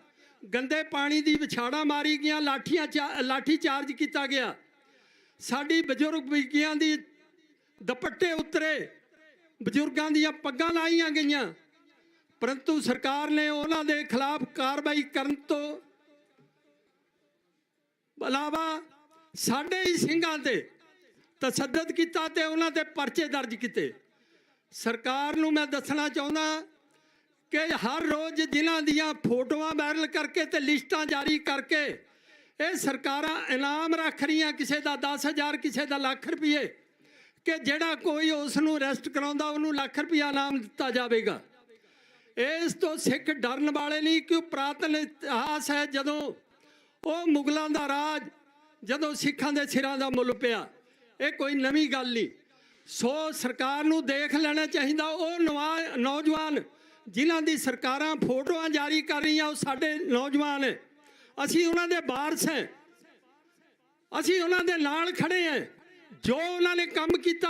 Speaker 5: ਗੰਦੇ ਪਾਣੀ ਦੀ ਵਿਛਾੜਾਂ ਮਾਰੀ ਗਈਆਂ, ਲਾਠੀ ਚਾਰਜ ਕੀਤਾ ਗਿਆ, ਸਾਡੀ ਬਜ਼ੁਰਗ ਬੀਬੀਆਂ ਦੀ ਦੁਪੱਟੇ ਉਤਰੇ, ਬਜ਼ੁਰਗਾਂ ਦੀਆਂ ਪੱਗਾਂ ਲਾਈਆਂ ਗਈਆਂ, ਪਰੰਤੂ ਸਰਕਾਰ ਨੇ ਉਹਨਾਂ ਦੇ ਖਿਲਾਫ ਕਾਰਵਾਈ ਕਰਨ ਤੋਂ ਇਲਾਵਾ ਸਾਡੇ ਹੀ ਸਿੰਘਾਂ ਤੇ ਤਸ਼ੱਦਦ ਕੀਤਾ ਤੇ ਉਹਨਾਂ ਤੇ ਪਰਚੇ ਦਰਜ ਕੀਤੇ। ਸਰਕਾਰ ਨੂੰ ਮੈਂ ਦੱਸਣਾ ਚਾਹੁੰਦਾ ਕਿ ਹਰ ਰੋਜ਼ ਜਿਨ੍ਹਾਂ ਦੀਆਂ ਫੋਟੋਆਂ ਵਾਇਰਲ ਕਰਕੇ ਤੇ ਲਿਸਟਾਂ ਜਾਰੀ ਕਰਕੇ ਇਹ ਸਰਕਾਰਾਂ ਇਨਾਮ ਰੱਖ ਰਹੀਆਂ, ਕਿਸੇ ਦਾ 10,000, ਕਿਸੇ ਦਾ ਲੱਖ ਰੁਪਏ, ਕਿ ਜਿਹੜਾ ਕੋਈ ਉਸ ਨੂੰ ਅਰੈਸਟ ਕਰਾਉਂਦਾ ਉਹਨੂੰ ਲੱਖ ਰੁਪਇਆ ਇਨਾਮ ਦਿੱਤਾ ਜਾਵੇਗਾ। ਇਸ ਤੋਂ ਸਿੱਖ ਡਰਨ ਵਾਲੇ ਨਹੀਂ, ਕਿ ਪੁਰਾਤਨ ਇਤਿਹਾਸ ਹੈ, ਜਦੋਂ ਉਹ ਮੁਗਲਾਂ ਦਾ ਰਾਜ, ਜਦੋਂ ਸਿੱਖਾਂ ਦੇ ਸਿਰਾਂ ਦਾ ਮੁੱਲ ਪਿਆ, ਇਹ ਕੋਈ ਨਵੀਂ ਗੱਲ ਨਹੀਂ। ਸੋ ਸਰਕਾਰ ਨੂੰ ਦੇਖ ਲੈਣਾ ਚਾਹੀਦਾ, ਉਹ ਨੌਜਵਾਨ ਜਿਨ੍ਹਾਂ ਦੀ ਸਰਕਾਰਾਂ ਫੋਟੋਆਂ ਜਾਰੀ ਕਰ ਰਹੀਆਂ, ਉਹ ਸਾਡੇ ਨੌਜਵਾਨ ਹੈ, ਅਸੀਂ ਉਹਨਾਂ ਦੇ ਵਾਰਸ ਹਾਂ, ਅਸੀਂ ਉਹਨਾਂ ਦੇ ਨਾਲ ਖੜੇ ਹਾਂ। ਜੋ ਉਹਨਾਂ ਨੇ ਕੰਮ ਕੀਤਾ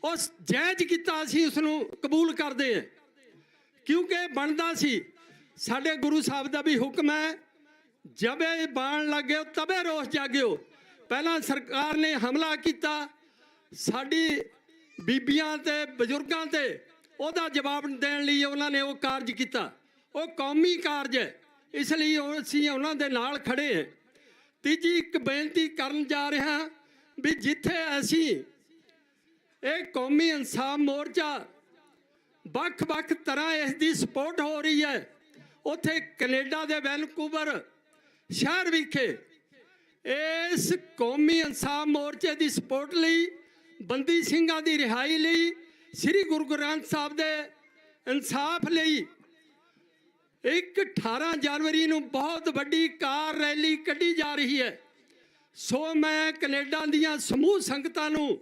Speaker 5: ਉਸ ਜਾਇਜ਼ ਕੀਤਾ, ਅਸੀਂ ਉਸ ਨੂੰ ਕਬੂਲ ਕਰਦੇ ਹਾਂ, ਕਿਉਂਕਿ ਬਣਦਾ ਸੀ। ਸਾਡੇ ਗੁਰੂ ਸਾਹਿਬ ਦਾ ਵੀ ਹੁਕਮ ਹੈ, ਜਬੇ ਬਾਣ ਲੱਗਿਓ ਤਬੇ ਰੋਸ ਜਾਗਿਓ। ਪਹਿਲਾਂ ਸਰਕਾਰ ਨੇ ਹਮਲਾ ਕੀਤਾ ਸਾਡੀ ਬੀਬੀਆਂ ਤੇ ਬਜ਼ੁਰਗਾਂ ਤੇ, ਉਹਦਾ ਜਵਾਬ ਦੇਣ ਲਈ ਉਹਨਾਂ ਨੇ ਉਹ ਕਾਰਜ ਕੀਤਾ, ਉਹ ਕੌਮੀ ਕਾਰਜ ਹੈ, ਇਸ ਲਈ ਅਸੀਂ ਉਹਨਾਂ ਦੇ ਨਾਲ ਖੜੇ ਹਾਂ। ਤੀਜੀ ਇੱਕ ਬੇਨਤੀ ਕਰਨ ਜਾ ਰਿਹਾ ਵੀ ਜਿੱਥੇ ਅਸੀਂ ਇਹ ਕੌਮੀ ਇਨਸਾਫ ਮੋਰਚਾ ਵੱਖ-ਵੱਖ ਤਰ੍ਹਾਂ ਇਸ ਦੀ ਸਪੋਰਟ ਹੋ ਰਹੀ ਹੈ, ਉੱਥੇ ਕੈਨੇਡਾ ਦੇ ਵੈਨਕੂਵਰ ਸ਼ਹਿਰ ਵਿਖੇ ਇਸ ਕੌਮੀ ਇਨਸਾਫ ਮੋਰਚੇ ਦੀ ਸਪੋਰਟ ਲਈ, ਬੰਦੀ ਸਿੰਘਾਂ ਦੀ ਰਿਹਾਈ ਲਈ, ਸ੍ਰੀ ਗੁਰੂ ਗ੍ਰੰਥ ਸਾਹਿਬ ਦੇ ਇਨਸਾਫ ਲਈ 18 ਜਨਵਰੀ ਨੂੰ ਬਹੁਤ ਵੱਡੀ ਕਾਰ ਰੈਲੀ ਕੱਢੀ ਜਾ ਰਹੀ ਹੈ। ਸੋ ਮੈਂ ਕੈਨੇਡਾ ਦੀਆਂ ਸਮੂਹ ਸੰਗਤਾਂ ਨੂੰ,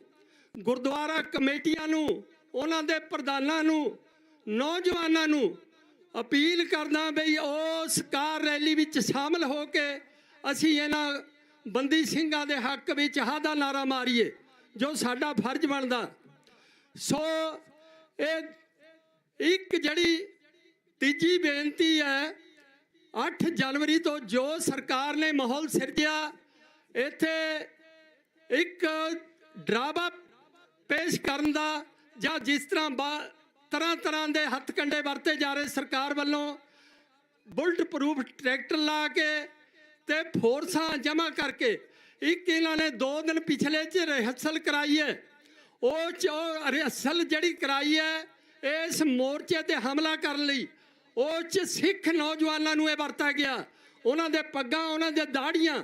Speaker 5: ਗੁਰਦੁਆਰਾ ਕਮੇਟੀਆਂ ਨੂੰ, ਉਹਨਾਂ ਦੇ ਪ੍ਰਧਾਨਾਂ ਨੂੰ, ਨੌਜਵਾਨਾਂ ਨੂੰ ਅਪੀਲ ਕਰਦਾ ਬਈ ਉਸ ਕਾਰ ਰੈਲੀ ਵਿੱਚ ਸ਼ਾਮਲ ਹੋ ਕੇ ਅਸੀਂ ਇਹਨਾਂ ਬੰਦੀ ਸਿੰਘਾਂ ਦੇ ਹੱਕ ਵਿੱਚ ਹਾਂ ਦਾ ਨਾਰਾ ਮਾਰੀਏ, ਜੋ ਸਾਡਾ ਫਰਜ਼ ਬਣਦਾ। ਸੋ ਇਹ ਇੱਕ ਜਿਹੜੀ ਤੀਜੀ ਬੇਨਤੀ ਹੈ, 8 ਜਨਵਰੀ ਤੋਂ ਜੋ ਸਰਕਾਰ ਨੇ ਮਾਹੌਲ ਸਿਰਜਿਆ, ਇੱਥੇ ਇੱਕ ਡਰਾਵਾ ਪੇਸ਼ ਕਰਨ ਦਾ, ਜਾਂ ਜਿਸ ਤਰ੍ਹਾਂ ਤਰ੍ਹਾਂ ਦੇ ਹੱਥਕੰਡੇ ਵਰਤੇ ਜਾ ਰਹੇ ਸਰਕਾਰ ਵੱਲੋਂ, ਬੁਲਟ ਪ੍ਰੂਫ ਟਰੈਕਟਰ ਲਾ ਕੇ ਤੇ ਫੋਰਸਾਂ ਜਮ੍ਹਾਂ ਕਰਕੇ, ਇੱਕ ਇਹਨਾਂ ਨੇ 2 ਦਿਨ ਪਿਛਲੇ 'ਚ ਰਿਹਰਸਲ ਕਰਾਈ ਹੈ, ਉਹ ਰਿਹਰਸਲ ਜਿਹੜੀ ਕਰਾਈ ਹੈ ਇਸ ਮੋਰਚੇ ਤੇ ਹਮਲਾ ਕਰਨ ਲਈ, ਉਹ 'ਚ ਸਿੱਖ ਨੌਜਵਾਨਾਂ ਨੂੰ ਇਹ ਵਰਤਾ ਗਿਆ, ਉਹਨਾਂ ਦੇ ਪੱਗਾਂ, ਉਹਨਾਂ ਦੇ ਦਾੜੀਆਂ,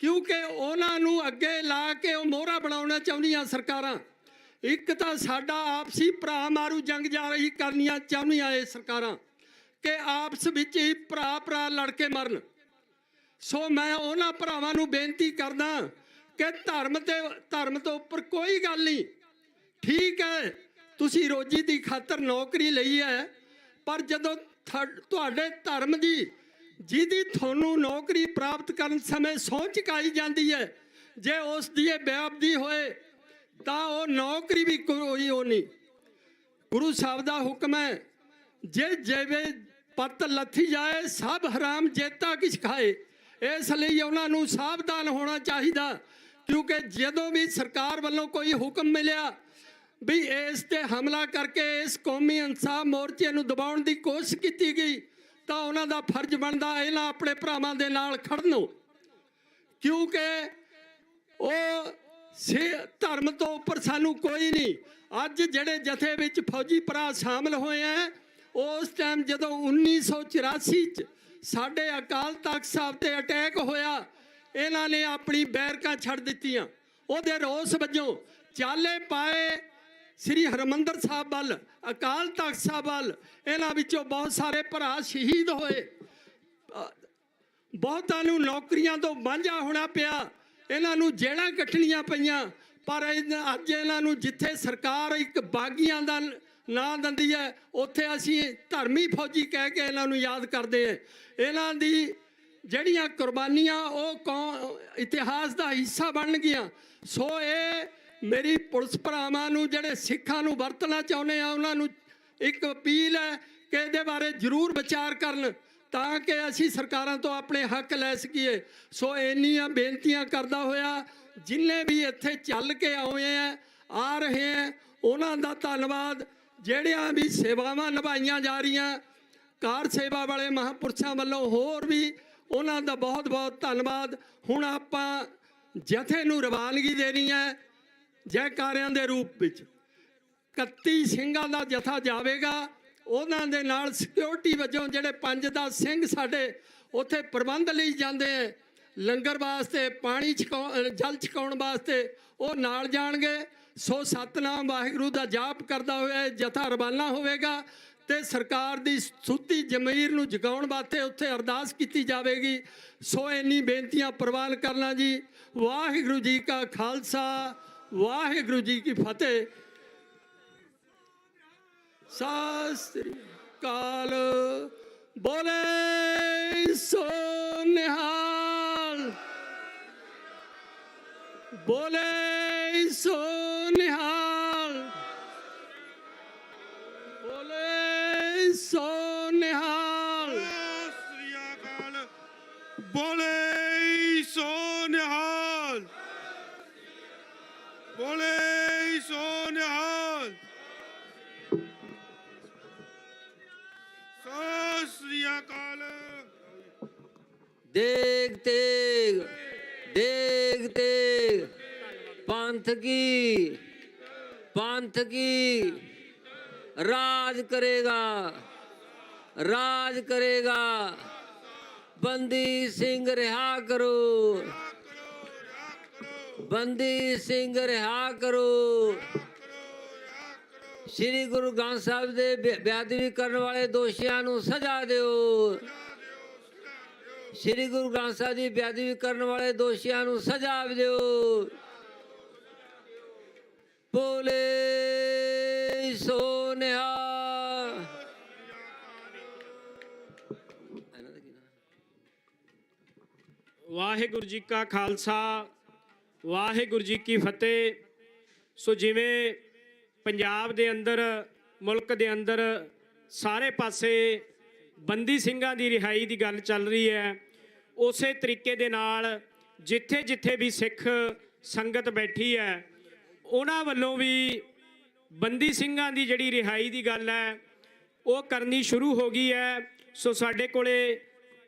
Speaker 5: ਕਿਉਂਕਿ ਉਹਨਾਂ ਨੂੰ ਅੱਗੇ ਲਾ ਕੇ ਉਹ ਮੋਹਰਾ ਬਣਾਉਣਾ ਚਾਹੁੰਦੀਆਂ ਸਰਕਾਰਾਂ। ਇੱਕ ਤਾਂ ਸਾਡਾ ਆਪਸੀ ਭਰਾ ਮਾਰੂ ਜੰਗ ਜਾ ਰਹੀ ਕਰਨੀਆਂ ਚਾਹੁੰਦੀਆਂ ਇਹ ਸਰਕਾਰਾਂ, ਕਿ ਆਪਸ ਵਿੱਚ ਹੀ ਭਰਾ ਲੜ ਕੇ ਮਰਨ। ਸੋ ਮੈਂ ਉਹਨਾਂ ਭਰਾਵਾਂ ਨੂੰ ਬੇਨਤੀ ਕਰਦਾ ਕਿ ਧਰਮ ਤੋਂ ਉੱਪਰ ਕੋਈ ਗੱਲ ਨਹੀਂ। ਠੀਕ ਹੈ, ਤੁਸੀਂ ਰੋਜੀ ਦੀ ਖਾਤਰ ਨੌਕਰੀ ਲਈ ਹੈ, ਪਰ ਜਦੋਂ ਤੁਹਾਡੇ ਧਰਮ ਦੀ ਜਿਹਦੀ ਤੁਹਾਨੂੰ ਨੌਕਰੀ ਪ੍ਰਾਪਤ ਕਰਨ ਸਮੇਂ ਸਹੁੰ ਚੁਕਾਈ ਜਾਂਦੀ ਹੈ, ਜੇ ਉਸ ਦੀ ਇਹ ਬੇਅਦਬੀ ਹੋਏ ਤਾਂ ਉਹ ਨੌਕਰੀ ਵੀ ਕੋਈ ਉਹ ਨਹੀਂ। ਗੁਰੂ ਸਾਹਿਬ ਦਾ ਹੁਕਮ ਹੈ, ਜੇ ਜਿਵੇਂ ਪੱਤ ਲੱਥੀ ਜਾਏ ਸਭ ਹਰਾਮ ਜੇਤਾ ਕਿਛ ਖਾਏ। ਇਸ ਲਈ ਉਹਨਾਂ ਨੂੰ ਸਾਵਧਾਨ ਹੋਣਾ ਚਾਹੀਦਾ, ਕਿਉਂਕਿ ਜਦੋਂ ਵੀ ਸਰਕਾਰ ਵੱਲੋਂ ਕੋਈ ਹੁਕਮ ਮਿਲਿਆ ਵੀ ਇਸ ਤੇ ਹਮਲਾ ਕਰਕੇ ਇਸ ਕੌਮੀ ਇਨਸਾਫ ਮੋਰਚੇ ਨੂੰ ਦਬਾਉਣ ਦੀ ਕੋਸ਼ਿਸ਼ ਕੀਤੀ ਗਈ, ਤਾਂ ਉਹਨਾਂ ਦਾ ਫਰਜ਼ ਬਣਦਾ ਇਹਨਾਂ ਆਪਣੇ ਭਰਾਵਾਂ ਦੇ ਨਾਲ ਖੜਨੋਂ, ਕਿਉਂਕਿ ਉਹ ਧਰਮ ਤੋਂ ਉੱਪਰ ਸਾਨੂੰ ਕੋਈ ਨਹੀਂ। ਅੱਜ ਜਿਹੜੇ ਜਥੇ ਵਿੱਚ ਫੌਜੀ ਭਰਾ ਸ਼ਾਮਲ ਹੋਏ ਆ, ਉਸ ਟਾਈਮ ਜਦੋਂ 1984 ਚ ਸਾਡੇ ਅਕਾਲ ਤਖਤ ਸਾਹਿਬ ਤੇ ਅਟੈਕ ਹੋਇਆ, ਇਹਨਾਂ ਨੇ ਆਪਣੀ ਬੈਰਕਾਂ ਛੱਡ ਦਿੱਤੀਆਂ। ਉਹਦੇ ਰੋਸ ਵਜੋਂ ਚਾਲੇ ਪਾਏ ਸ੍ਰੀ ਹਰਿਮੰਦਰ ਸਾਹਿਬ ਵੱਲ, ਅਕਾਲ ਤਖਤ ਸਾਹਿਬ ਵੱਲ। ਇਹਨਾਂ ਵਿੱਚੋਂ ਬਹੁਤ ਸਾਰੇ ਭਰਾ ਸ਼ਹੀਦ ਹੋਏ, ਬਹੁਤਾਂ ਨੂੰ ਨੌਕਰੀਆਂ ਤੋਂ ਵਾਂਝਾ ਹੋਣਾ ਪਿਆ, ਇਹਨਾਂ ਨੂੰ ਜੇਲ੍ਹਾਂ ਕੱਟਣੀਆਂ ਪਈਆਂ। ਪਰ ਅੱਜ ਇਹਨਾਂ ਨੂੰ ਜਿੱਥੇ ਸਰਕਾਰ ਇੱਕ ਬਾਗੀਆਂ ਦਾ ਨਾਂ ਦਿੰਦੀ ਹੈ, ਉੱਥੇ ਅਸੀਂ ਧਰਮੀ ਫੌਜੀ ਕਹਿ ਕੇ ਇਹਨਾਂ ਨੂੰ ਯਾਦ ਕਰਦੇ ਹਾਂ। ਇਹਨਾਂ ਦੀ ਜਿਹੜੀਆਂ ਕੁਰਬਾਨੀਆਂ ਉਹ ਇਤਿਹਾਸ ਦਾ ਹਿੱਸਾ ਬਣ ਗਈਆਂ। ਸੋ ਇਹ ਮੇਰੀ ਪੁਲਿਸ ਭਰਾਵਾਂ ਨੂੰ, ਜਿਹੜੇ ਸਿੱਖਾਂ ਨੂੰ ਵਰਤਣਾ ਚਾਹੁੰਦੇ ਆ, ਉਹਨਾਂ ਨੂੰ ਇੱਕ ਅਪੀਲ ਹੈ ਕਿ ਇਹਦੇ ਬਾਰੇ ਜ਼ਰੂਰ ਵਿਚਾਰ ਕਰਨ, ਤਾਂ ਕਿ ਅਸੀਂ ਸਰਕਾਰਾਂ ਤੋਂ ਆਪਣੇ ਹੱਕ ਲੈ ਸਕੀਏ। ਸੋ ਇੰਨੀਆਂ ਬੇਨਤੀਆਂ ਕਰਦਾ ਹੋਇਆ, ਜਿੰਨੇ ਵੀ ਇੱਥੇ ਚੱਲ ਕੇ ਆ ਰਹੇ ਆ, ਉਹਨਾਂ ਦਾ ਧੰਨਵਾਦ। ਜਿਹੜੀਆਂ ਵੀ ਸੇਵਾਵਾਂ ਨਿਭਾਈਆਂ ਜਾ ਰਹੀਆਂ ਕਾਰ ਸੇਵਾ ਵਾਲੇ ਮਹਾਂਪੁਰਸ਼ਾਂ ਵੱਲੋਂ, ਹੋਰ ਵੀ ਉਹਨਾਂ ਦਾ ਬਹੁਤ ਬਹੁਤ ਧੰਨਵਾਦ। ਹੁਣ ਆਪਾਂ ਜਥੇ ਨੂੰ ਰਵਾਨਗੀ ਦੇਣੀ ਹੈ ਜੈਕਾਰਿਆਂ ਦੇ ਰੂਪ ਵਿੱਚ। 31 ਸਿੰਘਾਂ ਦਾ ਜਥਾ ਜਾਵੇਗਾ, ਉਹਨਾਂ ਦੇ ਨਾਲ ਸਿਕਿਉਰਿਟੀ ਵਜੋਂ ਜਿਹੜੇ 5-10 ਸਿੰਘ ਸਾਡੇ ਉੱਥੇ ਪ੍ਰਬੰਧ ਲਈ ਜਾਂਦੇ ਹੈ, ਲੰਗਰ ਵਾਸਤੇ, ਪਾਣੀ ਜਲ ਛਕਾਉਣ ਵਾਸਤੇ, ਉਹ ਨਾਲ ਜਾਣਗੇ। ਸੋ ਸਤਨਾਮ ਵਾਹਿਗੁਰੂ ਦਾ ਜਾਪ ਕਰਦਾ ਹੋਇਆ ਜਥਾ ਰਵਾਨਾ ਹੋਵੇਗਾ ਤੇ ਸਰਕਾਰ ਦੀ ਸੁੱਤੀ ਜ਼ਮੀਰ ਨੂੰ ਜਗਾਉਣ ਵਾਸਤੇ ਉੱਥੇ ਅਰਦਾਸ ਕੀਤੀ ਜਾਵੇਗੀ। ਸੋ ਇੰਨੀ ਬੇਨਤੀਆਂ ਪ੍ਰਵਾਨ ਕਰਨਾ ਜੀ। ਵਾਹਿਗੁਰੂ ਜੀ ਕਾ ਖਾਲਸਾ, ਵਾਹਿਗੁਰੂ ਜੀ ਕੀ ਫਤਿਹ। ਸਤਿ ਸ੍ਰੀ ਅਕਾਲ। ਬੋਲੇ ਸੋ ਨਿਹਾਲ, ਬੋਲੇ ਸੋ ਨਿਹਾਲ, ਬੋਲੇ ਸੋ ਨਿਹਾਲ।
Speaker 4: ਸ੍ਰੀ ਅਕਾਲ। ਬੋਲੇ ਸੋ ਨਿਹਾਲ, ਬੋਲੇ ਸੋ ਨਿਹਾਲ। ਸਤਿ ਸ੍ਰੀ ਅਕਾਲ।
Speaker 2: ਦੇਗ ਤੇਗ, ਦੇਗ ਤੇਗ, ਪੰਥ ਕੀ, ਪੰਥ की राज करेगा, राज करेगा। बंदी सिंह रिहा करो, बंदी सिंह रिहा करो। श्री गुरु ग्रंथ साहिब दे बेअदबी करने वाले दोषियों ਨੂੰ सजा ਦਿਓ। श्री गुरु ग्रंथ साहिब ਦੀ बेअदबी करने वाले दोषियों ਨੂੰ सजा ਦਿਓ। बोले सो निहाल।
Speaker 1: ਵਾਹਿਗੁਰੂ ਜੀ ਕਾ ਖਾਲਸਾ, ਵਾਹਿਗੁਰੂ ਜੀ ਕੀ ਫਤਿਹ। ਸੋ ਜਿਵੇਂ ਪੰਜਾਬ ਦੇ ਅੰਦਰ, ਮੁਲਕ ਦੇ ਅੰਦਰ ਸਾਰੇ ਪਾਸੇ ਬੰਦੀ ਸਿੰਘਾਂ ਦੀ ਰਿਹਾਈ ਦੀ ਗੱਲ ਚੱਲ ਰਹੀ ਹੈ, ਉਸੇ ਤਰੀਕੇ ਦੇ ਨਾਲ ਜਿੱਥੇ ਜਿੱਥੇ ਵੀ ਸਿੱਖ ਸੰਗਤ ਬੈਠੀ ਹੈ, ਉਹਨਾਂ ਵੱਲੋਂ ਵੀ ਬੰਦੀ ਸਿੰਘਾਂ ਦੀ ਜਿਹੜੀ ਰਿਹਾਈ ਦੀ ਗੱਲ ਹੈ ਉਹ ਕਰਨੀ ਸ਼ੁਰੂ ਹੋ ਗਈ ਹੈ। ਸੋ ਸਾਡੇ ਕੋਲੇ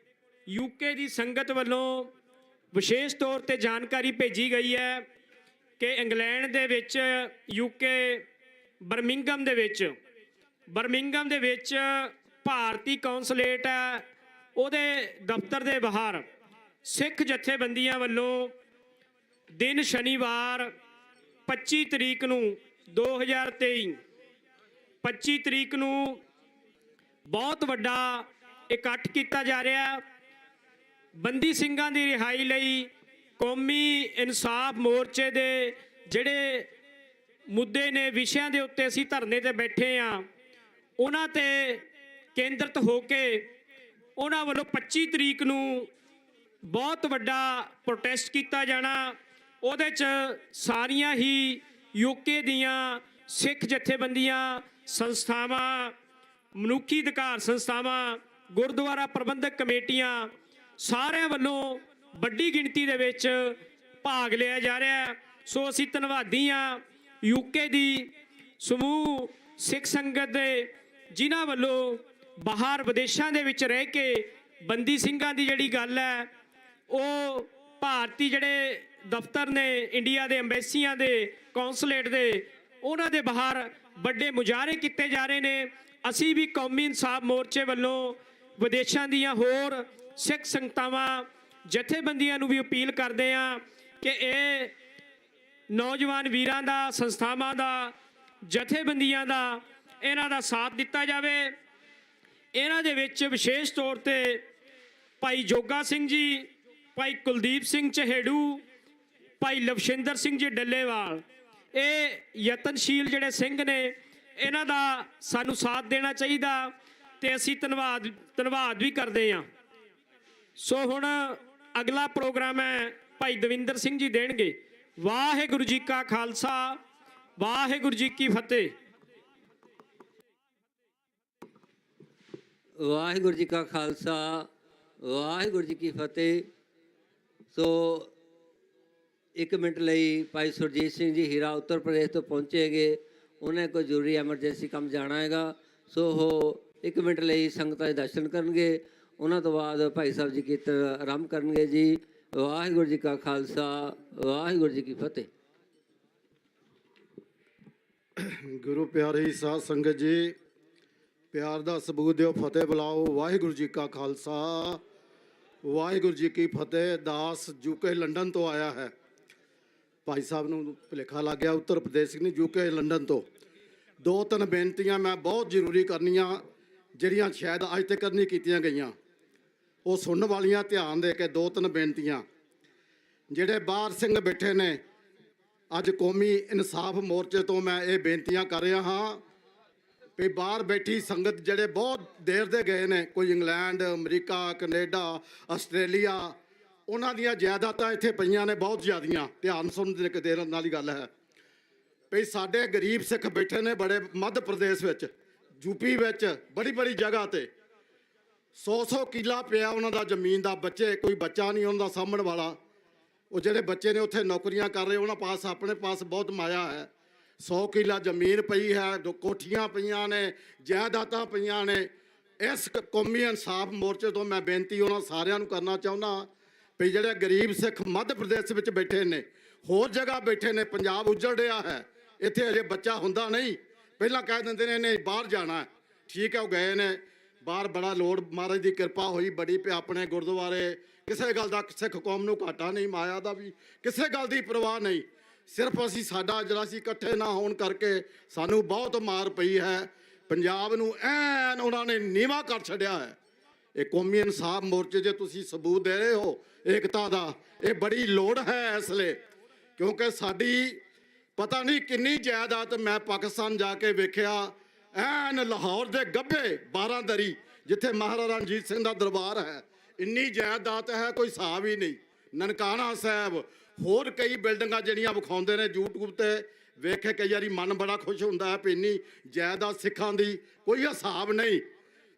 Speaker 1: ਯੂਕੇ ਦੀ ਸੰਗਤ ਵੱਲੋਂ ਵਿਸ਼ੇਸ਼ ਤੌਰ ਤੇ ਜਾਣਕਾਰੀ ਭੇਜੀ ਗਈ ਹੈ ਕਿ ਇੰਗਲੈਂਡ ਦੇ ਵਿੱਚ, ਯੂਕੇ ਬਰਮਿੰਗਮ ਦੇ ਵਿੱਚ ਭਾਰਤੀ ਕੌਂਸਲੇਟ ਹੈ, ਉਹਦੇ ਦਫ਼ਤਰ ਦੇ ਬਾਹਰ ਸਿੱਖ ਜਥੇਬੰਦੀਆਂ ਵੱਲੋਂ ਦਿਨ ਸ਼ਨੀਵਾਰ 25 ਤਰੀਕ ਨੂੰ 2023 25 ਤਰੀਕ ਨੂੰ ਬਹੁਤ ਵੱਡਾ ਇਕੱਠ ਕੀਤਾ ਜਾ ਰਿਹਾ। ਬੰਦੀ ਸਿੰਘਾਂ ਦੀ ਰਿਹਾਈ ਲਈ ਕੌਮੀ ਇਨਸਾਫ ਮੋਰਚੇ ਦੇ ਜਿਹੜੇ ਮੁੱਦੇ ਨੇ, ਵਿਸ਼ਿਆਂ ਦੇ ਉੱਤੇ ਅਸੀਂ ਧਰਨੇ ਤੇ ਬੈਠੇ ਹਾਂ, ਉਹਨਾਂ ਤੇ ਕੇਂਦਰਿਤ ਹੋ ਕੇ ਉਹਨਾਂ ਵੱਲੋਂ 25 ਤਰੀਕ ਨੂੰ ਬਹੁਤ ਵੱਡਾ ਪ੍ਰੋਟੈਸਟ ਕੀਤਾ ਜਾਣਾ। ਉਹਦੇ 'ਚ ਸਾਰੀਆਂ ਹੀ ਯੂਕੇ ਦੀਆਂ ਸਿੱਖ ਜਥੇਬੰਦੀਆਂ, ਸੰਸਥਾਵਾਂ, ਮਨੁੱਖੀ ਅਧਿਕਾਰ ਸੰਸਥਾਵਾਂ, ਗੁਰਦੁਆਰਾ ਪ੍ਰਬੰਧਕ ਕਮੇਟੀਆਂ, ਸਾਰਿਆਂ ਵੱਲੋਂ ਵੱਡੀ ਗਿਣਤੀ ਦੇ ਵਿੱਚ ਭਾਗ ਲਿਆ ਜਾ ਰਿਹਾ। ਸੋ ਅਸੀਂ ਧੰਨਵਾਦੀ ਹਾਂ ਯੂਕੇ ਦੀ ਸਮੂਹ ਸਿੱਖ ਸੰਗਤ ਦੇ, ਜਿਨ੍ਹਾਂ ਵੱਲੋਂ ਬਾਹਰ ਵਿਦੇਸ਼ਾਂ ਦੇ ਵਿੱਚ ਰਹਿ ਕੇ ਬੰਦੀ ਸਿੰਘਾਂ ਦੀ ਜਿਹੜੀ ਗੱਲ ਹੈ ਉਹ ਭਾਰਤੀ ਜਿਹੜੇ ਦਫ਼ਤਰ ਨੇ ਇੰਡੀਆ ਦੇ ਅੰਬੈਸੀਆਂ ਦੇ ਕੌਂਸੂਲੇਟ ਦੇ ਉਹਨਾਂ ਦੇ ਬਾਹਰ ਵੱਡੇ ਮੁਜ਼ਾਹਰੇ ਕੀਤੇ ਜਾ ਰਹੇ ਨੇ। ਅਸੀਂ ਵੀ ਕੌਮੀ ਇਨਸਾਫ ਮੋਰਚੇ ਵੱਲੋਂ ਵਿਦੇਸ਼ਾਂ ਦੀਆਂ ਹੋਰ ਸਿੱਖ ਸੰਗਤਾਵਾਂ ਜਥੇਬੰਦੀਆਂ ਨੂੰ ਵੀ ਅਪੀਲ ਕਰਦੇ ਹਾਂ ਕਿ ਇਹ ਨੌਜਵਾਨ ਵੀਰਾਂ ਦਾ, ਸੰਸਥਾਵਾਂ ਦਾ, ਜਥੇਬੰਦੀਆਂ ਦਾ ਇਹਨਾਂ ਦਾ ਸਾਥ ਦਿੱਤਾ ਜਾਵੇ। ਇਹਨਾਂ ਦੇ ਵਿੱਚ ਵਿਸ਼ੇਸ਼ ਤੌਰ ਤੇ ਭਾਈ ਜੋਗਾ ਸਿੰਘ ਜੀ, ਭਾਈ ਕੁਲਦੀਪ ਸਿੰਘ ਚਹੇੜੂ, ਭਾਈ ਲਵਸ਼ਿੰਦਰ ਸਿੰਘ ਜੀ ਡੱਲੇਵਾਲ, ਇਹ ਯਤਨਸ਼ੀਲ ਜਿਹੜੇ ਸਿੰਘ ਨੇ, ਇਹਨਾਂ ਦਾ ਸਾਨੂੰ ਸਾਥ ਦੇਣਾ ਚਾਹੀਦਾ ਤੇ ਅਸੀਂ ਧੰਨਵਾਦ ਵੀ ਕਰਦੇ ਹਾਂ। ਸੋ ਹੁਣ ਅਗਲਾ ਪ੍ਰੋਗਰਾਮ ਹੈ ਭਾਈ ਦਵਿੰਦਰ ਸਿੰਘ ਜੀ ਦੇਣਗੇ। ਵਾਹਿਗੁਰੂ ਜੀ ਕਾ ਖਾਲਸਾ, ਵਾਹਿਗੁਰੂ ਜੀ ਕੀ ਫਤਿਹ।
Speaker 2: ਵਾਹਿਗੁਰੂ ਜੀ ਕਾ ਖਾਲਸਾ, ਵਾਹਿਗੁਰੂ ਜੀ ਕੀ ਫਤਿਹ। ਸੋ 1 ਮਿੰਟ ਲਈ ਭਾਈ ਸੁਰਜੀਤ ਸਿੰਘ ਜੀ ਹੀਰਾ ਉੱਤਰ ਪ੍ਰਦੇਸ਼ ਤੋਂ ਪਹੁੰਚੇਗੇ। ਉਹਨੇ ਕੋਈ ਜ਼ਰੂਰੀ ਐਮਰਜੈਂਸੀ ਕੰਮ ਜਾਣਾ ਹੈਗਾ, ਸੋ ਉਹ 1 ਮਿੰਟ ਲਈ ਸੰਗਤਾਂ ਦੇ ਦਰਸ਼ਨ ਕਰਨਗੇ। ਉਹਨਾਂ ਤੋਂ ਬਾਅਦ ਭਾਈ ਸਾਹਿਬ ਜੀ ਕੀਰਤਨ ਆਰੰਭ ਕਰਨਗੇ ਜੀ। ਵਾਹਿਗੁਰੂ ਜੀ ਕਾ ਖਾਲਸਾ, ਵਾਹਿਗੁਰੂ ਜੀ ਕੀ ਫਤਿਹ।
Speaker 6: ਗੁਰੂ ਪਿਆਰੀ ਸਾਧ ਸੰਗਤ ਜੀ, ਪਿਆਰ ਦਾ ਸਬੂਤ ਦਿਓ, ਫਤਿਹ ਬੁਲਾਓ। ਵਾਹਿਗੁਰੂ ਜੀ ਕਾ ਖਾਲਸਾ, ਵਾਹਿਗੁਰੂ ਜੀ ਕੀ ਫਤਿਹ। ਦਾਸ ਯੂਕੇ ਲੰਡਨ ਤੋਂ ਆਇਆ ਹੈ। ਭਾਈ ਸਾਹਿਬ ਨੂੰ ਭੁਲੇਖਾ ਲੱਗ ਗਿਆ, ਉੱਤਰ ਪ੍ਰਦੇਸ਼ ਨਹੀਂ, ਯੂਕੇ ਲੰਡਨ ਤੋਂ। 2-3 ਬੇਨਤੀਆਂ ਮੈਂ ਬਹੁਤ ਜ਼ਰੂਰੀ ਕਰਨੀਆਂ, ਜਿਹੜੀਆਂ ਸ਼ਾਇਦ ਅੱਜ ਤੱਕ ਨਹੀਂ ਕੀਤੀਆਂ ਗਈਆਂ, ਉਹ ਸੁਣਨ ਵਾਲੀਆਂ। ਧਿਆਨ ਦੇ ਕੇ 2-3 ਬੇਨਤੀਆਂ। ਜਿਹੜੇ ਬਾਹਰ ਸਿੰਘ ਬੈਠੇ ਨੇ, ਅੱਜ ਕੌਮੀ ਇਨਸਾਫ ਮੋਰਚੇ ਤੋਂ ਮੈਂ ਇਹ ਬੇਨਤੀਆਂ ਕਰ ਰਿਹਾ ਹਾਂ ਵੀ ਬਾਹਰ ਬੈਠੀ ਸੰਗਤ ਜਿਹੜੇ ਬਹੁਤ ਦੇਰ ਦੇ ਗਏ ਨੇ, ਕੋਈ ਇੰਗਲੈਂਡ, ਅਮਰੀਕਾ, ਕੈਨੇਡਾ, ਆਸਟ੍ਰੇਲੀਆ, ਉਹਨਾਂ ਦੀਆਂ ਜਾਇਦਾਦਾਂ ਇੱਥੇ ਪਈਆਂ ਨੇ ਬਹੁਤ ਜ਼ਿਆਦੀਆਂ। ਧਿਆਨ ਸੁਣਨ ਦੇ ਦੇਣ ਵਾਲੀ ਗੱਲ ਹੈ ਵੀ ਸਾਡੇ ਗਰੀਬ ਸਿੱਖ ਬੈਠੇ ਨੇ ਬੜੇ ਮੱਧ ਪ੍ਰਦੇਸ਼ ਵਿੱਚ, ਯੂਪੀ ਵਿੱਚ, ਬੜੀ ਜਗ੍ਹਾ ਤੇ 100 ਕਿੱਲਾ ਪਿਆ ਉਹਨਾਂ ਦਾ ਜ਼ਮੀਨ ਦਾ। ਬੱਚੇ, ਕੋਈ ਬੱਚਾ ਨਹੀਂ ਉਹਨਾਂ ਦਾ ਸਾਂਭਣ ਵਾਲਾ। ਉਹ ਜਿਹੜੇ ਬੱਚੇ ਨੇ ਉੱਥੇ ਨੌਕਰੀਆਂ ਕਰ ਰਹੇ, ਉਹਨਾਂ ਪਾਸ ਆਪਣੇ ਪਾਸ ਬਹੁਤ ਮਾਇਆ ਹੈ। 100 ਕਿੱਲਾ ਜ਼ਮੀਨ ਪਈ ਹੈ, 2 ਕੋਠੀਆਂ ਪਈਆਂ ਨੇ, ਜਾਇਦਾਦਾਂ ਪਈਆਂ ਨੇ। ਇਸ ਕੌਮੀ ਇਨਸਾਫ ਮੋਰਚੇ ਤੋਂ ਮੈਂ ਬੇਨਤੀ ਉਹਨਾਂ ਸਾਰਿਆਂ ਨੂੰ ਕਰਨਾ ਚਾਹੁੰਦਾ ਵੀ ਜਿਹੜੇ ਗਰੀਬ ਸਿੱਖ ਮੱਧ ਪ੍ਰਦੇਸ਼ ਵਿੱਚ ਬੈਠੇ ਨੇ, ਹੋਰ ਜਗ੍ਹਾ ਬੈਠੇ ਨੇ, ਪੰਜਾਬ ਉੱਜੜ ਰਿਹਾ ਹੈ, ਇੱਥੇ ਅਜੇ ਬੱਚਾ ਹੁੰਦਾ ਨਹੀਂ। ਪਹਿਲਾਂ ਕਹਿ ਦਿੰਦੇ ਨੇ ਇਹਨੇ ਬਾਹਰ ਜਾਣਾ, ਠੀਕ ਹੈ, ਉਹ ਗਏ ਨੇ ਬਾਹਰ। ਬੜਾ ਲੋੜ, ਮਹਾਰਾਜ ਦੀ ਕਿਰਪਾ ਹੋਈ ਬੜੀ ਪਿਆ ਆਪਣੇ ਗੁਰਦੁਆਰੇ। ਕਿਸੇ ਗੱਲ ਦਾ ਸਿੱਖ ਕੌਮ ਨੂੰ ਘਾਟਾ ਨਹੀਂ, ਮਾਇਆ ਦਾ ਵੀ ਕਿਸੇ ਗੱਲ ਦੀ ਪਰਵਾਹ ਨਹੀਂ। ਸਿਰਫ ਅਸੀਂ ਸਾਡਾ ਜਿਹੜਾ ਅਸੀਂ ਇਕੱਠੇ ਨਾ ਹੋਣ ਕਰਕੇ ਸਾਨੂੰ ਬਹੁਤ ਮਾਰ ਪਈ ਹੈ। ਪੰਜਾਬ ਨੂੰ ਐਨ ਉਹਨਾਂ ਨੇ ਨੀਵਾਂ ਕਰ ਛੱਡਿਆ ਹੈ। ਇਹ ਕੌਮੀ ਇਨਸਾਫ ਮੋਰਚੇ 'ਚ ਤੁਸੀਂ ਸਬੂਤ ਦੇ ਰਹੇ ਹੋ ਏਕਤਾ ਦਾ, ਇਹ ਬੜੀ ਲੋੜ ਹੈ ਇਸ ਲਈ, ਕਿਉਂਕਿ ਸਾਡੀ ਪਤਾ ਨਹੀਂ ਕਿੰਨੀ ਜਾਇਦਾਦ। ਮੈਂ ਪਾਕਿਸਤਾਨ ਜਾ ਕੇ ਵੇਖਿਆ, ਐਨ ਲਾਹੌਰ ਦੇ ਗੱਭੇ 12 ਦਰੀ ਜਿੱਥੇ ਮਹਾਰਾਜਾ ਰਣਜੀਤ ਸਿੰਘ ਦਾ ਦਰਬਾਰ ਹੈ, ਇੰਨੀ ਜਾਇਦਾਦ ਹੈ ਕੋਈ ਹਿਸਾਬ ਹੀ ਨਹੀਂ। ਨਨਕਾਣਾ ਸਾਹਿਬ, ਹੋਰ ਕਈ ਬਿਲਡਿੰਗਾਂ ਜਿਹੜੀਆਂ ਵਿਖਾਉਂਦੇ ਨੇ YouTube ਤੇ, ਵੇਖੇ ਕਈ ਵਾਰੀ ਮਨ ਬੜਾ ਖੁਸ਼ ਹੁੰਦਾ ਹੈ ਵੀ ਇੰਨੀ ਜਾਇਦਾਦ ਸਿੱਖਾਂ ਦੀ ਕੋਈ ਹਿਸਾਬ ਨਹੀਂ।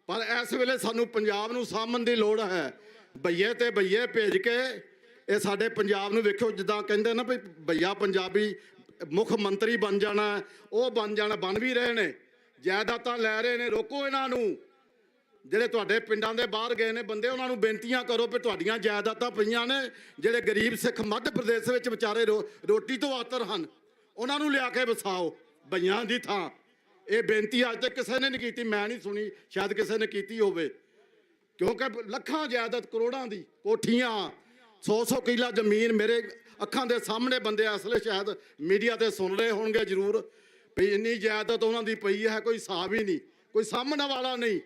Speaker 6: ਪਰ ਇਸ ਵੇਲੇ ਸਾਨੂੰ ਪੰਜਾਬ ਨੂੰ ਸਾਂਭਣ ਦੀ ਲੋੜ ਹੈ। ਭਈਏ ਤੇ ਭਈਏ ਭੇਜ ਕੇ ਇਹ ਸਾਡੇ ਪੰਜਾਬ ਨੂੰ ਵੇਖੋ, ਜਿੱਦਾਂ ਕਹਿੰਦੇ ਨਾ ਵੀ ਭਈਆ ਪੰਜਾਬੀ ਮੁੱਖ ਮੰਤਰੀ ਬਣ ਜਾਣਾ, ਉਹ ਬਣ ਜਾਣਾ, ਬਣ ਵੀ ਰਹੇ ਨੇ, ਜਾਇਦਾਦਾਂ ਲੈ ਰਹੇ ਨੇ। ਰੋਕੋ ਇਹਨਾਂ ਨੂੰ। ਜਿਹੜੇ ਤੁਹਾਡੇ ਪਿੰਡਾਂ ਦੇ ਬਾਹਰ ਗਏ ਨੇ ਬੰਦੇ, ਉਹਨਾਂ ਨੂੰ ਬੇਨਤੀਆਂ ਕਰੋ ਵੀ ਤੁਹਾਡੀਆਂ ਜਾਇਦਾਦਾਂ ਪਈਆਂ ਨੇ। ਜਿਹੜੇ ਗਰੀਬ ਸਿੱਖ ਮੱਧ ਪ੍ਰਦੇਸ਼ ਵਿੱਚ ਵਿਚਾਰੇ ਰੋਟੀ ਤੋਂ ਆਤਰ ਹਨ, ਉਹਨਾਂ ਨੂੰ ਲਿਆ ਕੇ ਵਸਾਓ ਭਈਆਂ ਦੀ ਥਾਂ। ਇਹ ਬੇਨਤੀ ਅੱਜ ਤੱਕ ਕਿਸੇ ਨੇ ਨਹੀਂ ਕੀਤੀ, ਮੈਂ ਨਹੀਂ ਸੁਣੀ, ਸ਼ਾਇਦ ਕਿਸੇ ਨੇ ਕੀਤੀ ਹੋਵੇ, ਕਿਉਂਕਿ ਲੱਖਾਂ ਜਾਇਦਾਦ, ਕਰੋੜਾਂ ਦੀ ਕੋਠੀਆਂ, 100 ਕਿੱਲਾ ਜ਼ਮੀਨ ਮੇਰੇ ਅੱਖਾਂ ਦੇ ਸਾਹਮਣੇ ਬੰਦੇ ਇਸ ਵੇਲੇ ਸ਼ਾਇਦ ਮੀਡੀਆ ਤੇ ਸੁਣ ਰਹੇ ਹੋਣਗੇ ਜ਼ਰੂਰ ਵੀ ਇੰਨੀ ਜਾਇਦਾਦ ਉਹਨਾਂ ਦੀ ਪਈ ਹੈ, ਕੋਈ ਹਿਸਾਬ ਹੀ ਨਹੀਂ, ਕੋਈ ਸਾਹਮਣੇ ਵਾਲਾ ਨਹੀਂ।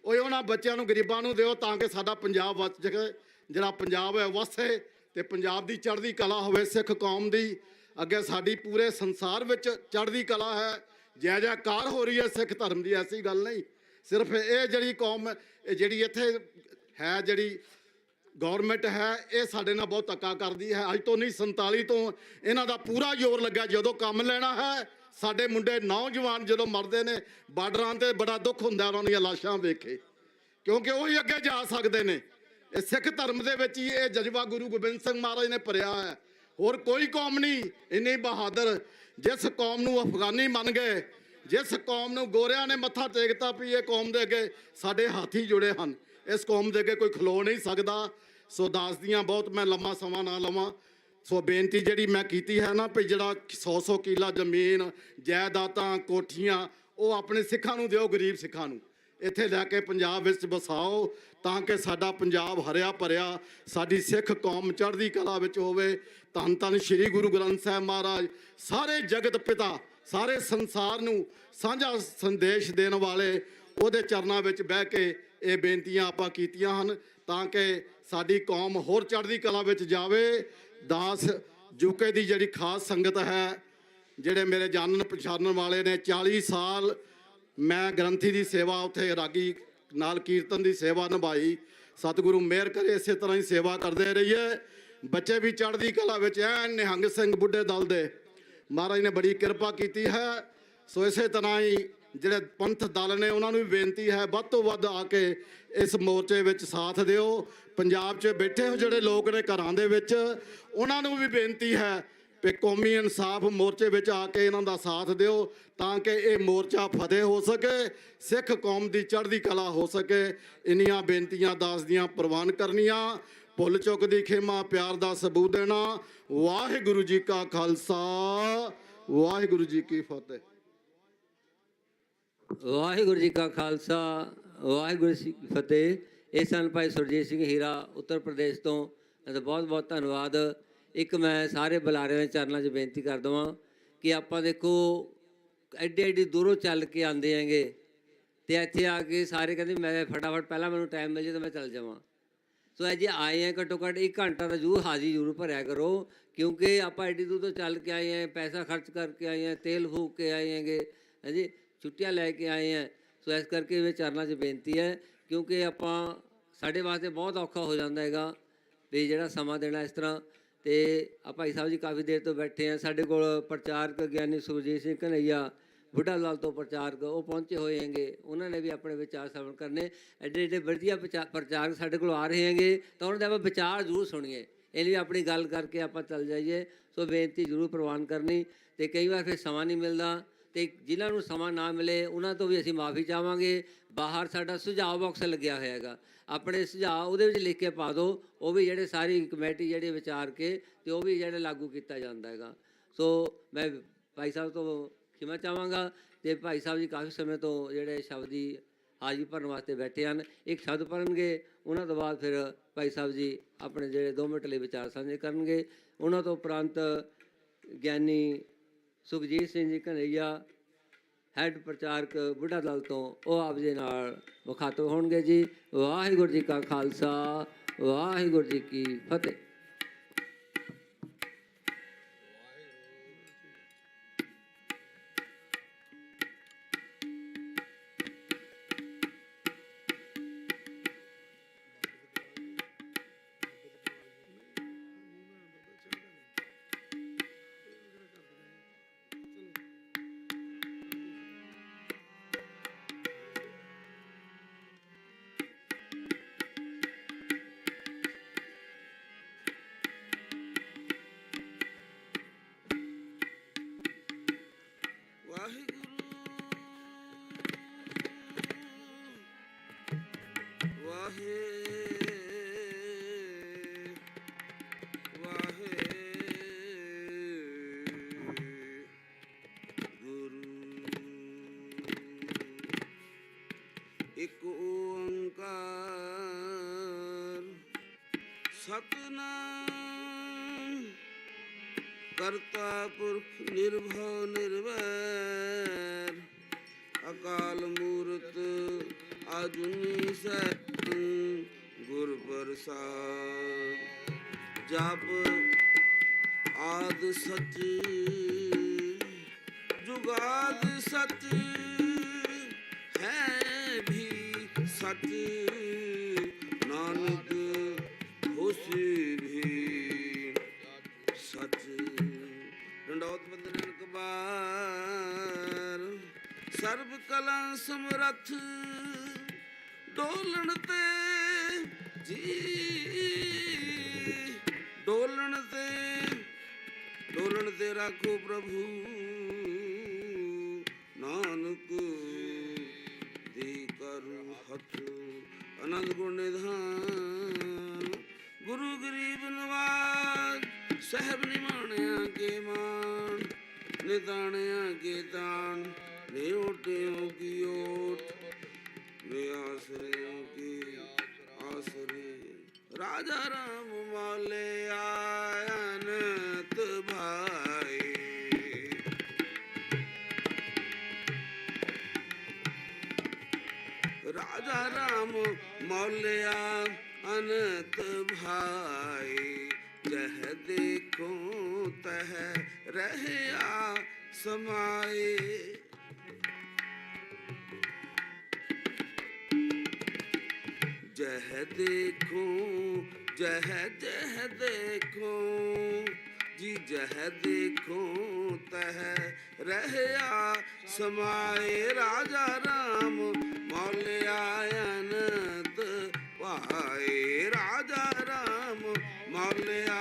Speaker 6: ਉਹ ਉਹਨਾਂ ਬੱਚਿਆਂ ਨੂੰ, ਗਰੀਬਾਂ ਨੂੰ ਦਿਓ ਤਾਂ ਕਿ ਸਾਡਾ ਪੰਜਾਬ ਵਸ ਸਕੇ, ਜਿਹੜਾ ਪੰਜਾਬ ਹੈ ਵਸੇ, ਤੇ ਪੰਜਾਬ ਦੀ ਚੜ੍ਹਦੀ ਕਲਾ ਹੋਵੇ ਸਿੱਖ ਕੌਮ ਦੀ। ਅੱਗੇ ਸਾਡੀ ਪੂਰੇ ਸੰਸਾਰ ਵਿੱਚ ਚੜ੍ਹਦੀ ਕਲਾ ਹੈ, ਜੈ ਜੈਕਾਰ ਹੋ ਰਹੀ ਹੈ ਸਿੱਖ ਧਰਮ ਦੀ। ਐਸੀ ਗੱਲ ਨਹੀਂ, ਸਿਰਫ ਇਹ ਜਿਹੜੀ ਕੌਮ, ਇਹ ਜਿਹੜੀ ਇੱਥੇ ਹੈ, ਜਿਹੜੀ ਗੌਰਮੈਂਟ ਹੈ, ਇਹ ਸਾਡੇ ਨਾਲ ਬਹੁਤ ਧੱਕਾ ਕਰਦੀ ਹੈ। ਅੱਜ ਤੋਂ ਨਹੀਂ, 47 ਤੋਂ ਇਹਨਾਂ ਦਾ ਪੂਰਾ ਜ਼ੋਰ ਲੱਗਾ। ਜਦੋਂ ਕੰਮ ਲੈਣਾ ਹੈ, ਸਾਡੇ ਮੁੰਡੇ ਨੌਜਵਾਨ ਜਦੋਂ ਮਰਦੇ ਨੇ ਬਾਰਡਰਾਂ ਤੇ, ਬੜਾ ਦੁੱਖ ਹੁੰਦਾ ਉਹਨਾਂ ਦੀਆਂ ਲਾਸ਼ਾਂ ਵੇਖੇ, ਕਿਉਂਕਿ ਉਹ ਹੀ ਅੱਗੇ ਜਾ ਸਕਦੇ ਨੇ। ਇਹ ਸਿੱਖ ਧਰਮ ਦੇ ਵਿੱਚ ਹੀ ਇਹ ਜਜ਼ਬਾ ਗੁਰੂ ਗੋਬਿੰਦ ਸਿੰਘ ਮਹਾਰਾਜ ਨੇ ਭਰਿਆ ਹੈ। ਹੋਰ ਕੋਈ ਕੌਮ ਨਹੀਂ ਇੰਨੀ ਬਹਾਦਰ। ਜਿਸ ਕੌਮ ਨੂੰ ਅਫਗਾਨੀ ਮੰਨ ਗਏ, ਜਿਸ ਕੌਮ ਨੂੰ ਗੋਰਿਆਂ ਨੇ ਮੱਥਾ ਟੇਕਤਾ ਵੀ ਇਹ ਕੌਮ ਦੇ ਅੱਗੇ ਸਾਡੇ ਹੱਥ ਹੀ ਜੁੜੇ ਹਨ, ਇਸ ਕੌਮ ਦੇ ਅੱਗੇ ਕੋਈ ਖਲੋ ਨਹੀਂ ਸਕਦਾ। ਸੋ ਦੱਸਦੀਆਂ ਬਹੁਤ ਮੈਂ ਲੰਮਾ ਸਮਾਂ ਨਾ ਲਵਾਂ। ਸੋ ਬੇਨਤੀ ਜਿਹੜੀ ਮੈਂ ਕੀਤੀ ਹੈ ਨਾ ਵੀ ਜਿਹੜਾ 100 ਕਿੱਲਾ ਜ਼ਮੀਨ ਜਾਇਦਾਦਾਂ ਕੋਠੀਆਂ ਉਹ ਆਪਣੇ ਸਿੱਖਾਂ ਨੂੰ ਦਿਓ, ਗਰੀਬ ਸਿੱਖਾਂ ਨੂੰ ਇੱਥੇ ਲੈ ਕੇ ਪੰਜਾਬ ਵਿੱਚ ਵਸਾਓ ਤਾਂ ਕਿ ਸਾਡਾ ਪੰਜਾਬ ਹਰਿਆ ਭਰਿਆ, ਸਾਡੀ ਸਿੱਖ ਕੌਮ ਚੜ੍ਹਦੀ ਕਲਾ ਵਿੱਚ ਹੋਵੇ। ਧੰਨ ਧੰਨ ਸ੍ਰੀ ਗੁਰੂ ਗ੍ਰੰਥ ਸਾਹਿਬ ਮਹਾਰਾਜ ਸਾਰੇ ਜਗਤ ਪਿਤਾ ਸਾਰੇ ਸੰਸਾਰ ਨੂੰ ਸਾਂਝਾ ਸੰਦੇਸ਼ ਦੇਣ ਵਾਲੇ ਉਹਦੇ ਚਰਨਾਂ ਵਿੱਚ ਬਹਿ ਕੇ ਇਹ ਬੇਨਤੀਆਂ ਆਪਾਂ ਕੀਤੀਆਂ ਹਨ ਤਾਂ ਕਿ ਸਾਡੀ ਕੌਮ ਹੋਰ ਚੜ੍ਹਦੀ ਕਲਾ ਵਿੱਚ ਜਾਵੇ। ਦਾਸ ਯੂਕੇ ਦੀ ਜਿਹੜੀ ਖਾਸ ਸੰਗਤ ਹੈ, ਜਿਹੜੇ ਮੇਰੇ ਜਾਣਨ ਪਛਾਣਨ ਵਾਲੇ ਨੇ, 40 ਸਾਲ ਮੈਂ ਗ੍ਰੰਥੀ ਦੀ ਸੇਵਾ ਉੱਥੇ ਰਾਗੀ ਨਾਲ ਕੀਰਤਨ ਦੀ ਸੇਵਾ ਨਿਭਾਈ। ਸਤਿਗੁਰੂ ਮਿਹਰ ਕਰੇ ਇਸੇ ਤਰ੍ਹਾਂ ਹੀ ਸੇਵਾ ਕਰਦੇ ਰਹੀਏ। ਬੱਚੇ ਵੀ ਚੜ੍ਹਦੀ ਕਲਾ ਵਿੱਚ ਐ ਨਿਹੰਗ ਸਿੰਘ ਬੁੱਢੇ ਦਲ ਦੇ ਮਹਾਰਾਜ ਨੇ ਬੜੀ ਕਿਰਪਾ ਕੀਤੀ ਹੈ। ਸੋ ਇਸੇ ਤਰ੍ਹਾਂ ਹੀ ਜਿਹੜੇ ਪੰਥ ਦਲ ਨੇ ਉਹਨਾਂ ਨੂੰ ਵੀ ਬੇਨਤੀ ਹੈ ਵੱਧ ਤੋਂ ਵੱਧ ਆ ਕੇ ਇਸ ਮੋਰਚੇ ਵਿੱਚ ਸਾਥ ਦਿਓ। ਪੰਜਾਬ 'ਚ ਬੈਠੇ ਹੋ ਜਿਹੜੇ ਲੋਕ ਨੇ ਘਰਾਂ ਦੇ ਵਿੱਚ, ਉਹਨਾਂ ਨੂੰ ਵੀ ਬੇਨਤੀ ਹੈ ਕਿ ਕੌਮੀ ਇਨਸਾਫ ਮੋਰਚੇ ਵਿੱਚ ਆ ਕੇ ਇਹਨਾਂ ਦਾ ਸਾਥ ਦਿਓ ਤਾਂ ਕਿ ਇਹ ਮੋਰਚਾ ਫਤਿਹ ਹੋ ਸਕੇ, ਸਿੱਖ ਕੌਮ ਦੀ ਚੜ੍ਹਦੀ ਕਲਾ ਹੋ ਸਕੇ। ਇੰਨੀਆਂ ਬੇਨਤੀਆਂ ਦਾਸ ਦੀਆਂ ਪ੍ਰਵਾਨ ਕਰਨੀਆਂ। ਭੁੱਲ ਚੁੱਕ ਦੀ ਖੇਮਾ ਪਿਆਰ ਦਾ ਸਬੂਤ ਦੇਣਾ। ਵਾਹਿਗੁਰੂ ਜੀ ਕਾ ਖਾਲਸਾ, ਵਾਹਿਗੁਰੂ ਜੀ ਕੀ ਫਤਿਹ।
Speaker 2: ਵਾਹਿਗੁਰੂ ਜੀ ਕਾ ਖਾਲਸਾ, ਵਾਹਿਗੁਰੂ ਜੀ ਕੀ ਫਤਿਹ। ਇਹ ਸਨ ਭਾਈ ਸੁਰਜੀਤ ਸਿੰਘ ਹੀਰਾ ਉੱਤਰ ਪ੍ਰਦੇਸ਼ ਤੋਂ। ਬਹੁਤ ਬਹੁਤ ਧੰਨਵਾਦ। ਇੱਕ ਮੈਂ ਸਾਰੇ ਬੁਲਾਰਿਆਂ ਦੇ ਚਰਨਾਂ 'ਚ ਬੇਨਤੀ ਕਰ ਦੇਵਾਂ ਕਿ ਆਪਾਂ ਦੇਖੋ ਐਡੇ ਐਡੀ ਦੂਰੋਂ ਚੱਲ ਕੇ ਆਉਂਦੇ ਹੈਗੇ ਅਤੇ ਇੱਥੇ ਆ ਕੇ ਸਾਰੇ ਕਹਿੰਦੇ ਮੈਂ ਫਟਾਫਟ ਪਹਿਲਾਂ ਮੈਨੂੰ ਟਾਈਮ ਮਿਲ ਜੇ ਤਾਂ ਮੈਂ ਚੱਲ ਜਾਵਾਂ। ਸੋ ਇਹ ਜੇ ਆਏ ਹੈ ਘੱਟੋ ਘੱਟ 1 ਘੰਟਾ ਤਾਂ ਜ਼ਰੂਰ ਹਾਜ਼ਰੀ ਜ਼ਰੂਰ ਭਰਿਆ ਕਰੋ ਕਿਉਂਕਿ ਆਪਾਂ ਐਡੀ ਦੂਰ ਤੋਂ ਚੱਲ ਕੇ ਆਏ ਹਾਂ, ਪੈਸਾ ਖਰਚ ਕਰਕੇ ਆਏ ਹਾਂ, ਤੇਲ ਫੂਕ ਕੇ ਆਏ ਹੈਗੇ, ਹਾਂਜੀ ਛੁੱਟੀਆਂ ਲੈ ਕੇ ਆਏ ਹਾਂ। ਸੋ ਇਸ ਕਰਕੇ ਇਹ ਚਰਨਾਂ 'ਚ ਬੇਨਤੀ ਹੈ ਕਿਉਂਕਿ ਆਪਾਂ ਸਾਡੇ ਵਾਸਤੇ ਬਹੁਤ ਔਖਾ ਹੋ ਜਾਂਦਾ ਹੈਗਾ ਵੀ ਜਿਹੜਾ ਸਮਾਂ ਦੇਣਾ ਇਸ ਤਰ੍ਹਾਂ। ਅਤੇ ਆ ਭਾਈ ਸਾਹਿਬ ਜੀ ਕਾਫੀ ਦੇਰ ਤੋਂ ਬੈਠੇ ਆ। ਸਾਡੇ ਕੋਲ ਪ੍ਰਚਾਰਕ ਗਿਆਨੀ ਸੁਰਜੀਤ ਸਿੰਘ ਘਨੱਈਆ ਬੁੱਢਾ ਲਾਲ ਤੋਂ ਪ੍ਰਚਾਰਕ ਉਹ ਪਹੁੰਚੇ ਹੋਏ ਹੈਗੇ, ਉਹਨਾਂ ਨੇ ਵੀ ਆਪਣੇ ਵਿਚਾਰ ਸਰਵਣ ਕਰਨੇ। ਐਡੇ ਐਡੇ ਵਧੀਆ ਪ੍ਰਚਾਰਕ ਸਾਡੇ ਕੋਲ ਆ ਰਹੇ ਹੈਗੇ ਤਾਂ ਉਹਨਾਂ ਦੇ ਆਪਾਂ ਵਿਚਾਰ ਜ਼ਰੂਰ ਸੁਣੀਏ, ਇਹ ਲਈ ਆਪਣੀ ਗੱਲ ਕਰਕੇ ਆਪਾਂ ਚੱਲ ਜਾਈਏ। ਸੋ ਬੇਨਤੀ ਜ਼ਰੂਰ ਪ੍ਰਵਾਨ ਕਰਨੀ। ਅਤੇ ਕਈ ਵਾਰ ਫਿਰ ਸਮਾਂ ਨਹੀਂ ਮਿਲਦਾ ਅਤੇ ਜਿਨ੍ਹਾਂ ਨੂੰ ਸਮਾਂ ਨਾ ਮਿਲੇ ਉਹਨਾਂ ਤੋਂ ਵੀ ਅਸੀਂ ਮਾਫੀ ਚਾਹਾਂਗੇ। ਬਾਹਰ ਸਾਡਾ ਸੁਝਾਅ ਬਾਕਸ ਲੱਗਿਆ ਹੋਇਆ ਹੈਗਾ, ਆਪਣੇ ਸੁਝਾਅ ਉਹਦੇ ਵਿੱਚ ਲਿਖ ਕੇ ਪਾ ਦਿਓ, ਉਹ ਵੀ ਜਿਹੜੇ ਸਾਰੀ ਕਮੇਟੀ ਜਿਹੜੇ ਵਿਚਾਰ ਕੇ ਅਤੇ ਉਹ ਵੀ ਜਿਹੜੇ ਲਾਗੂ ਕੀਤਾ ਜਾਂਦਾ ਹੈਗਾ। ਸੋ ਮੈਂ ਭਾਈ ਸਾਹਿਬ ਤੋਂ ਖਿਮਾ ਚਾਹਾਂਗਾ ਅਤੇ ਭਾਈ ਸਾਹਿਬ ਜੀ ਕਾਫੀ ਸਮੇਂ ਤੋਂ ਜਿਹੜੇ ਸ਼ਬਦ ਦੀ ਹਾਜ਼ਰੀ ਭਰਨ ਵਾਸਤੇ ਬੈਠੇ ਹਨ। ਇੱਕ ਸ਼ਬਦ ਭਰਨਗੇ, ਉਹਨਾਂ ਤੋਂ ਬਾਅਦ ਫਿਰ ਭਾਈ ਸਾਹਿਬ ਜੀ ਆਪਣੇ ਜਿਹੜੇ 2 ਮਿੰਟ ਲਈ ਵਿਚਾਰ ਸਾਂਝੇ ਕਰਨਗੇ। ਉਹਨਾਂ ਤੋਂ ਉਪਰੰਤ ਗਿਆਨੀ ਸੁਖਜੀਤ ਸਿੰਘ ਜੀ ਘਨੱਈਆ ਹੈੱਡ ਪ੍ਰਚਾਰਕ ਬੁੱਢਾ ਦਲ ਤੋਂ ਉਹ ਆਪ ਜੀ ਨਾਲ ਮੁਖਾਤਬ ਹੋਣਗੇ ਜੀ। ਵਾਹਿਗੁਰੂ ਜੀ ਕਾ ਖਾਲਸਾ, ਵਾਹਿਗੁਰੂ ਜੀ ਕੀ ਫਤਿਹ।
Speaker 4: ਇੱਕ ਓੰਕਾਰ ਸਤਿਨਾਮ ਕਰਤਾ ਪੁਰਖ ਨਿਰਭਉ ਨਿਰਵੈਰ ਅਕਾਲ ਮੂਰਤ ਆਜੁਨੀ ਸੈਭੰ ਗੁਰ ਪ੍ਰਸਾਦ ਜਪ ਆਦ ਸਚ ਜੁਗਾਦ ਸਚ ਹੈ भी सच नानक होसी भी सच। दंडौत बंदन कबार सर्व कला समरथ डोलन ते जी डोलन ते राखो प्रभु नानक ने ओटियों की ओट ने आसरे की आसरे। राजा राम मौले अनंत भाई। राजा राम मौलिया अनंत भाई। जह देखो तह रहया समाए। जह देखो जह जह देखो जी जह देखो तह रहया समाए। राजा राम मौलिया अनंत भाई। राजा राम मौलिया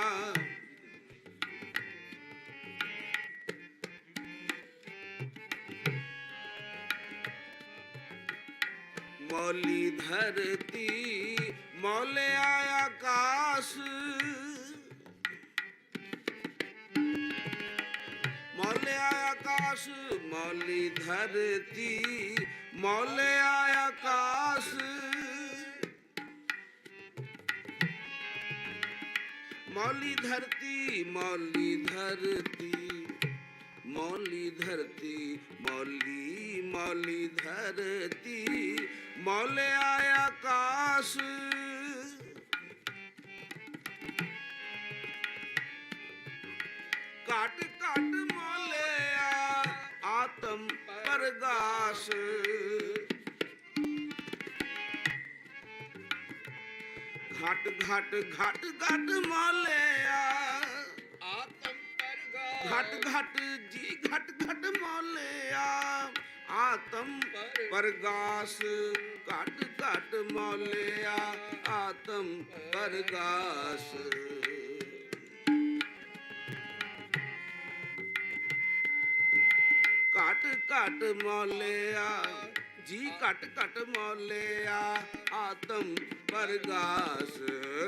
Speaker 4: मौली धरती मौलिया आकाश। मौलिया आकाश मौली धरती मौलिया आकाश। मौली धरती मौली धरती मौली धरती मौली मौली धरती मौलिया आकाश। काट काट मौलिया आत्म प्रकाश। घाट घाट घाट घाट मौलिया आत्म प्रकाश। घाट घाट जी घाट घाट मौलिया आत्म प्रकाश। घाट घाट मौलिया आत्म प्रकाश। घट घट मौलिया जी घट घट मौलिया आत्म प्रकाश।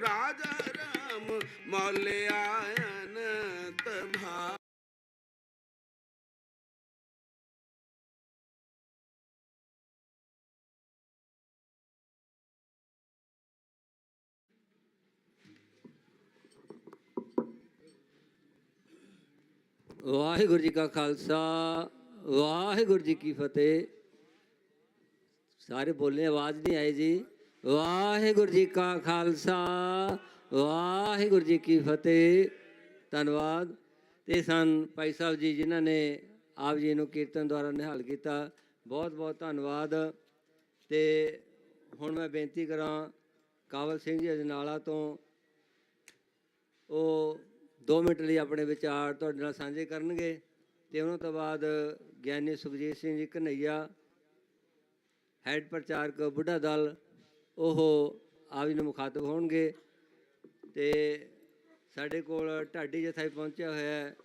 Speaker 4: राजा राम मौलिया अनंत भाई।
Speaker 2: ਵਾਹਿਗੁਰੂ ਜੀ ਕਾ ਖਾਲਸਾ ਵਾਹਿਗੁਰੂ ਜੀ ਕੀ ਫਤਿਹ। ਸਾਰੇ ਬੋਲੇ, ਆਵਾਜ਼ ਨਹੀਂ ਆਈ ਜੀ। ਵਾਹਿਗੁਰੂ ਜੀ ਕਾ ਖਾਲਸਾ ਵਾਹਿਗੁਰੂ ਜੀ ਕੀ ਫਤਿਹ। ਧੰਨਵਾਦ। ਤੇ ਸਨ ਭਾਈ ਸਾਹਿਬ ਜੀ ਜਿਨ੍ਹਾਂ ਨੇ ਆਪ ਜੀ ਨੂੰ ਕੀਰਤਨ ਦੁਆਰਾ ਨਿਹਾਲ ਕੀਤਾ, ਬਹੁਤ ਬਹੁਤ ਧੰਨਵਾਦ। ਤੇ ਹੁਣ ਮੈਂ ਬੇਨਤੀ ਕਰਾਂ ਕਾਬਲ ਸਿੰਘ ਜੀ ਅਜਨਾਲਾ ਤੋਂ, ਉਹ 2 ਮਿੰਟ ਲਈ ਆਪਣੇ ਵਿਚਾਰ ਤੁਹਾਡੇ ਨਾਲ ਸਾਂਝੇ ਕਰਨਗੇ। ਤੇ ਉਹਨਾਂ ਤੋਂ ਬਾਅਦ ਗਿਆਨੀ ਸੁਖਜੀਤ ਸਿੰਘ ਜੀ ਘਨਈਆ, ਹੈਡ ਪ੍ਰਚਾਰਕ ਬੁੱਢਾ ਦਲ, ਉਹ ਆਪ ਜੀ ਨੂੰ ਮੁਖਾਤਬ ਹੋਣਗੇ। ਤੇ ਸਾਡੇ ਕੋਲ ਢਾਡੀ ਜਥਾ ਵੀ ਪਹੁੰਚਿਆ ਹੋਇਆ ਹੈ,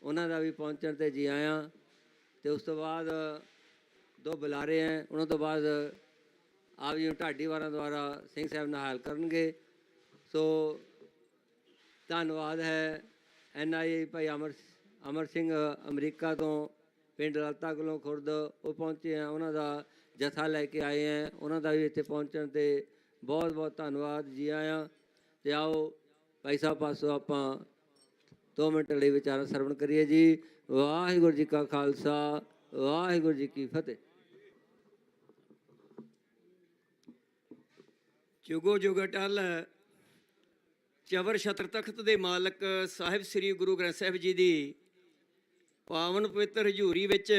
Speaker 2: ਉਹਨਾਂ ਦਾ ਵੀ ਪਹੁੰਚਣ 'ਤੇ ਜੀ ਆਇਆਂ। ਤੇ ਉਸ ਤੋਂ ਬਾਅਦ 2 ਬੁਲਾਰੇ ਹੈ, ਉਹਨਾਂ ਤੋਂ ਬਾਅਦ ਆਪ ਜੀ ਨੂੰ ਢਾਡੀ ਵਾਰਾਂ ਦੁਆਰਾ ਸਿੰਘ ਸਾਹਿਬ ਨਿਹਾਲ ਕਰਨਗੇ। ਸੋ ਧੰਨਵਾਦ ਹੈ। NIA ਭਾਈ ਅਮਰ ਸਿੰਘ ਅਮਰੀਕਾ ਤੋਂ ਪਿੰਡ ਲਲਤਾ ਕੋਲੋਂ ਖੁਰਦ ਉਹ ਪਹੁੰਚੇ ਆ, ਉਹਨਾਂ ਦਾ ਜਥਾ ਲੈ ਕੇ ਆਏ ਹੈ, ਉਹਨਾਂ ਦਾ ਵੀ ਇੱਥੇ ਪਹੁੰਚਣ 'ਤੇ ਬਹੁਤ ਬਹੁਤ ਧੰਨਵਾਦ, ਜੀ ਆਇਆਂ। ਅਤੇ ਆਓ ਭਾਈ ਸਾਹਿਬ ਪਾਸੋਂ ਆਪਾਂ 2 ਮਿੰਟ ਲਈ ਵਿਚਾਰਾਂ ਸਰਵਣ ਕਰੀਏ ਜੀ। ਵਾਹਿਗੁਰੂ ਜੀ ਕਾ ਖਾਲਸਾ ਵਾਹਿਗੁਰੂ ਜੀ ਕੀ ਫਤਿਹ।
Speaker 5: ਜੁਗੋ ਜੁਗ ਅਟਲ ਚਵਰ ਛਤਰ ਤਖਤ ਦੇ ਮਾਲਕ ਸਾਹਿਬ ਸ੍ਰੀ ਗੁਰੂ ਗ੍ਰੰਥ ਸਾਹਿਬ ਜੀ ਦੀ ਪਾਵਨ ਪਵਿੱਤਰ ਹਜ਼ੂਰੀ ਵਿੱਚ